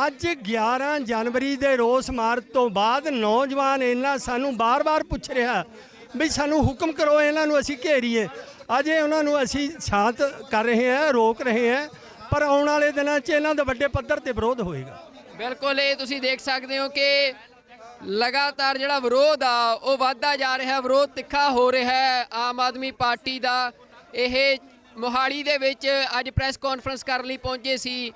ਅੱਜ 11 ਜਨਵਰੀ ਦੇ ਰੋਸ ਮਾਰਚ ਤੋਂ ਬਾਅਦ ਨੌਜਵਾਨ ਇਹਨਾਂ ਸਾਨੂੰ ਬਾਰ-ਬਾਰ ਪੁੱਛ ਰਿਹਾ ਵੀ ਸਾਨੂੰ ਹੁਕਮ ਕਰੋ, ਇਹਨਾਂ ਨੂੰ ਅਸੀਂ ਘੇਰੀਏ। ਅਜੇ ਉਹਨਾਂ ਨੂੰ ਅਸੀਂ ਸ਼ਾਂਤ ਕਰ ਰਹੇ ਹਾਂ, ਰੋਕ ਰਹੇ ਹਾਂ, ਪਰ ਆਉਣ ਵਾਲੇ ਦਿਨਾਂ 'ਚ ਇਹਨਾਂ ਦਾ ਵੱਡੇ ਪੱਧਰ ਤੇ ਵਿਰੋਧ ਹੋਏਗਾ। ਬਿਲਕੁਲ, ਇਹ ਤੁਸੀਂ ਦੇਖ ਸਕਦੇ ਹੋ ਕਿ ਲਗਾਤਾਰ ਜਿਹੜਾ ਵਿਰੋਧ ਆ ਉਹ ਵੱਧਦਾ ਜਾ ਰਿਹਾ, ਵਿਰੋਧ ਤਿੱਖਾ ਹੋ ਰਿਹਾ ਹੈ ਆਮ ਆਦਮੀ ਪਾਰਟੀ ਦਾ। ਇਹ ਮੋਹਾਲੀ ਦੇ ਵਿੱਚ ਅੱਜ ਪ੍ਰੈਸ ਕਾਨਫਰੰਸ ਕਰਨ ਲਈ ਪਹੁੰਚੇ ਸੀ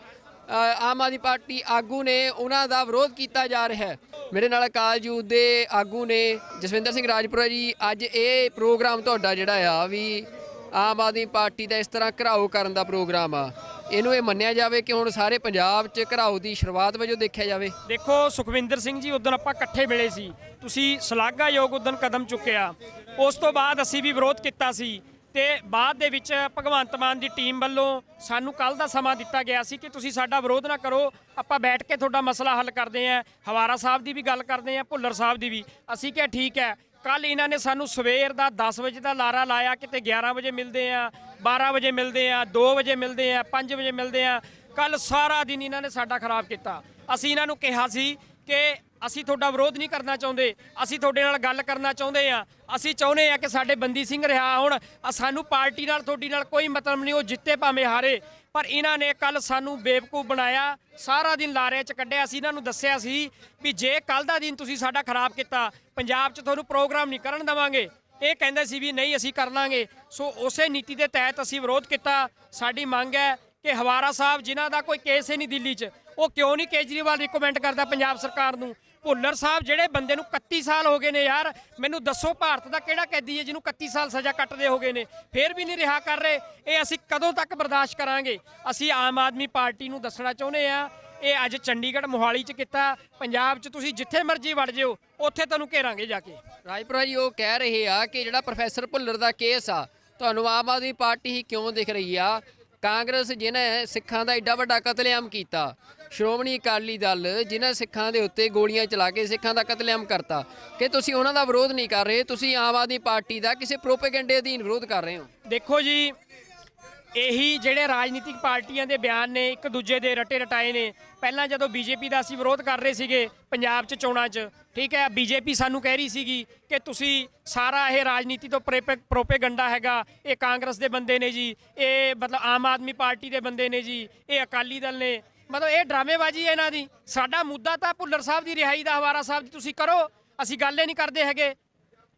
ਆਮ ਆਦਮੀ ਪਾਰਟੀ ਆਗੂ ਨੇ, ਉਹਨਾਂ ਦਾ ਵਿਰੋਧ ਕੀਤਾ ਜਾ ਰਿਹਾ ਹੈ। ਮੇਰੇ ਨਾਲ ਅਕਾਲ ਯੂਥ ਦੇ ਆਗੂ ਨੇ ਜਸਵਿੰਦਰ ਸਿੰਘ ਰਾਜਪੁਰਾ ਜੀ। ਅੱਜ ਇਹ ਪ੍ਰੋਗਰਾਮ ਤੁਹਾਡਾ ਜਿਹੜਾ ਆ ਵੀ ਆਮ ਆਦਮੀ ਪਾਰਟੀ ਦਾ ਇਸ ਤਰ੍ਹਾਂ ਘਿਰਾਓ ਕਰਨ ਦਾ ਪ੍ਰੋਗਰਾਮ ਆ, ਇਹਨੂੰ ਇਹ ਮੰਨਿਆ ਜਾਵੇ ਕਿ ਹੁਣ ਸਾਰੇ ਪੰਜਾਬ 'ਚ ਘਿਰਾਓ ਦੀ ਸ਼ੁਰੂਆਤ ਵਜੋਂ ਦੇਖਿਆ ਜਾਵੇ? ਦੇਖੋ ਸੁਖਵਿੰਦਰ ਸਿੰਘ ਜੀ, ਉਦੋਂ ਆਪਾਂ ਇਕੱਠੇ ਮਿਲੇ ਸੀ, ਤੁਸੀਂ ਸ਼ਲਾਘਾਯੋਗ ਉਦੋਂ ਕਦਮ ਚੁੱਕਿਆ। ਉਸ ਤੋਂ ਬਾਅਦ ਅਸੀਂ ਵੀ ਵਿਰੋਧ ਕੀਤਾ ਸੀ ਤੇ ਬਾਅਦ ਦੇ ਵਿੱਚ ਭਗਵੰਤ ਮਾਨ ਦੀ ਟੀਮ ਵੱਲੋਂ ਸਾਨੂੰ ਕੱਲ ਦਾ ਸਮਾਂ ਦਿੱਤਾ ਗਿਆ ਸੀ ਕਿ ਤੁਸੀਂ ਸਾਡਾ ਵਿਰੋਧ ਨਾ ਕਰੋ, ਆਪਾਂ ਬੈਠ ਕੇ ਤੁਹਾਡਾ ਮਸਲਾ ਹੱਲ ਕਰਦੇ ਆਂ। ਹਵਾਰਾ ਸਾਹਿਬ ਦੀ ਵੀ ਗੱਲ ਕਰਦੇ ਆਂ, ਭੁੱਲਰ ਸਾਹਿਬ ਦੀ ਵੀ। ਅਸੀਂ ਕਿਹਾ ਠੀਕ ਹੈ। ਕੱਲ ਇਹਨਾਂ ਨੇ ਸਾਨੂੰ ਸਵੇਰ ਦਾ 10 ਵਜੇ ਦਾ ਲਾਰਾ ਲਾਇਆ, ਕਿਤੇ 11 ਵਜੇ ਮਿਲਦੇ ਆ, 12 ਵਜੇ ਮਿਲਦੇ ਆ, 2 ਵਜੇ ਮਿਲਦੇ ਆ, 5 ਵਜੇ ਮਿਲਦੇ ਆ। ਕੱਲ ਸਾਰਾ ਦਿਨ ਇਹਨਾਂ ਨੇ ਸਾਡਾ ਖਰਾਬ ਕੀਤਾ। ਅਸੀਂ ਇਹਨਾਂ ਨੂੰ ਕਿਹਾ ਸੀ ਕਿ ਅਸੀਂ ਤੁਹਾਡਾ ਵਿਰੋਧ ਨਹੀਂ ਕਰਨਾ ਚਾਹੁੰਦੇ, ਅਸੀਂ ਤੁਹਾਡੇ ਨਾਲ ਗੱਲ ਕਰਨਾ ਚਾਹੁੰਦੇ ਆ। ਅਸੀਂ ਚਾਹੁੰਦੇ ਆ ਕਿ ਸਾਡੇ ਬੰਦੀ ਸਿੰਘ ਰਿਹਾ ਹੋਣ। ਸਾਨੂੰ ਪਾਰਟੀ ਨਾਲ ਤੁਹਾਡੀ ਨਾਲ ਕੋਈ ਮਤਲਬ ਨਹੀਂ, ਉਹ ਜਿੱਤੇ ਭਾਵੇਂ ਹਾਰੇ। ਪਰ ਇਹਨਾਂ ਨੇ ਕੱਲ ਸਾਨੂੰ ਬੇਵਕੂਫ ਬਣਾਇਆ, ਸਾਰਾ ਦਿਨ ਲਾਰੇ 'ਚ ਕੱਢਿਆ। ਅਸੀਂ ਇਹਨਾਂ ਨੂੰ ਦੱਸਿਆ ਸੀ ਵੀ ਜੇ ਕੱਲ ਦਾ ਦਿਨ ਤੁਸੀਂ ਸਾਡਾ ਖਰਾਬ ਕੀਤਾ, ਪੰਜਾਬ 'ਚ ਤੁਹਾਨੂੰ ਪ੍ਰੋਗਰਾਮ ਨਹੀਂ ਕਰਨ ਦੇਵਾਂਗੇ। ਇਹ ਕਹਿੰਦੇ ਸੀ ਵੀ ਨਹੀਂ ਅਸੀਂ ਕਰ ਲਾਂਗੇ। ਸੋ ਉਸੇ ਨੀਤੀ ਦੇ ਤਹਿਤ ਅਸੀਂ ਵਿਰੋਧ ਕੀਤਾ। ਸਾਡੀ ਮੰਗ ਹੈ ਕਿ ਹਵਾਰਾ ਸਾਹਿਬ ਜਿਨ੍ਹਾਂ ਦਾ ਕੋਈ ਕੇਸ ਹੀ ਨਹੀਂ ਦਿੱਲੀ 'ਚ, ਉਹ ਕਿਉਂ ਨਹੀਂ ਕੇਜਰੀਵਾਲ ਰਿਕਮੈਂਡ ਕਰਦਾ ਪੰਜਾਬ ਸਰਕਾਰ ਨੂੰ? ਭੁੱਲਰ ਸਾਹਿਬ ਜਿਹੜੇ ਬੰਦੇ ਨੂੰ 31 ਸਾਲ ਹੋ ਗਏ ਨੇ ਯਾਰ, ਮੈਨੂੰ ਦੱਸੋ ਭਾਰਤ ਦਾ ਕਿਹੜਾ ਕੈਦੀ ਹੈ ਜਿਹਨੂੰ 31 ਸਾਲ ਸਜ਼ਾ ਕੱਟਦੇ ਹੋ ਗਏ ਨੇ, ਫੇਰ ਵੀ ਨਹੀਂ ਰਿਹਾ ਕਰ ਰਹੇ? ਇਹ ਅਸੀਂ ਕਦੋਂ ਤੱਕ ਬਰਦਾਸ਼ਤ ਕਰਾਂਗੇ? ਅਸੀਂ ਆਮ ਆਦਮੀ ਪਾਰਟੀ ਨੂੰ ਦੱਸਣਾ ਚਾਹੁੰਦੇ ਆ, ਇਹ ਅੱਜ ਚੰਡੀਗੜ੍ਹ ਮੋਹਾਲੀ 'ਚ ਕੀਤਾ, ਪੰਜਾਬ 'ਚ ਤੁਸੀਂ ਜਿੱਥੇ ਮਰਜ਼ੀ ਵੜ ਜਿਓ, ਉੱਥੇ ਤੁਹਾਨੂੰ ਘੇਰਾਂਗੇ ਜਾ ਕੇ। ਰਾਜਪੁਰਾ ਜੀ ਉਹ ਕਹਿ ਰਹੇ ਆ ਕਿ ਜਿਹੜਾ ਪ੍ਰੋਫੈਸਰ ਭੁੱਲਰ ਦਾ ਕੇਸ ਆ, ਤੁਹਾਨੂੰ ਆਮ ਆਦਮੀ ਪਾਰਟੀ ਹੀ ਕਿਉਂ ਦਿਖ ਰਹੀ ਆ? ਕਾਂਗਰਸ ਜਿਹਨੇ ਸਿੱਖਾਂ ਦਾ ਐਡਾ ਵੱਡਾ ਕਤਲੇਆਮ ਕੀਤਾ, ਸ਼੍ਰੋਮਣੀ ਅਕਾਲੀ ਦਲ ਜਿਨ੍ਹਾਂ ਸਿੱਖਾਂ ਦੇ ਉੱਤੇ ਗੋਲੀਆਂ ਚਲਾ ਕੇ ਸਿੱਖਾਂ ਦਾ ਕਤਲੇਆਮ ਕਰਤਾ, ਕਿ ਤੁਸੀਂ ਉਹਨਾਂ ਦਾ ਵਿਰੋਧ ਨਹੀਂ ਕਰ ਰਹੇ, ਤੁਸੀਂ ਆਮ ਆਦਮੀ ਪਾਰਟੀ ਦਾ ਕਿਸੇ ਪ੍ਰੋਪੇਗੈਂਡੇ ਅਧੀਨ ਵਿਰੋਧ ਕਰ ਰਹੇ ਹੋ। ਦੇਖੋ ਜੀ, ਇਹੀ ਜਿਹੜੇ ਰਾਜਨੀਤਿਕ ਪਾਰਟੀਆਂ ਦੇ ਬਿਆਨ ਨੇ ਇੱਕ ਦੂਜੇ ਦੇ ਰਟੇ ਰਟਾਏ ਨੇ। ਪਹਿਲਾਂ ਜਦੋਂ ਬੀਜੇਪੀ ਦਾ ਅਸੀਂ ਵਿਰੋਧ ਕਰ ਰਹੇ ਸੀਗੇ ਪੰਜਾਬ 'ਚ ਚੋਣਾਂ 'ਚ, ਠੀਕ ਹੈ, ਬੀਜੇਪੀ ਸਾਨੂੰ ਕਹਿ ਰਹੀ ਸੀਗੀ ਕਿ ਤੁਸੀਂ ਸਾਰਾ ਇਹ ਰਾਜਨੀਤੀ ਤੋਂ ਪ੍ਰੋਪੇਗੰਡਾ ਹੈਗਾ, ਇਹ ਕਾਂਗਰਸ ਦੇ ਬੰਦੇ ਨੇ ਜੀ, ਇਹ ਮਤਲਬ ਆਮ ਆਦਮੀ ਪਾਰਟੀ ਦੇ ਬੰਦੇ ਨੇ ਜੀ, ਇਹ ਅਕਾਲੀ ਦਲ ਨੇ, ਮਤਲਬ ਇਹ ਡਰਾਮੇਬਾਜ਼ੀ ਹੈ ਇਹਨਾਂ ਦੀ। ਸਾਡਾ ਮੁੱਦਾ ਤਾਂ ਭੁੱਲਰ ਸਾਹਿਬ ਦੀ ਰਿਹਾਈ ਦਾ, ਹਵਾਰਾ ਸਾਹਿਬ ਦੀ ਤੁਸੀਂ ਕਰੋ, ਅਸੀਂ ਗੱਲ ਹੀ ਨਹੀਂ ਕਰਦੇ ਹੈਗੇ।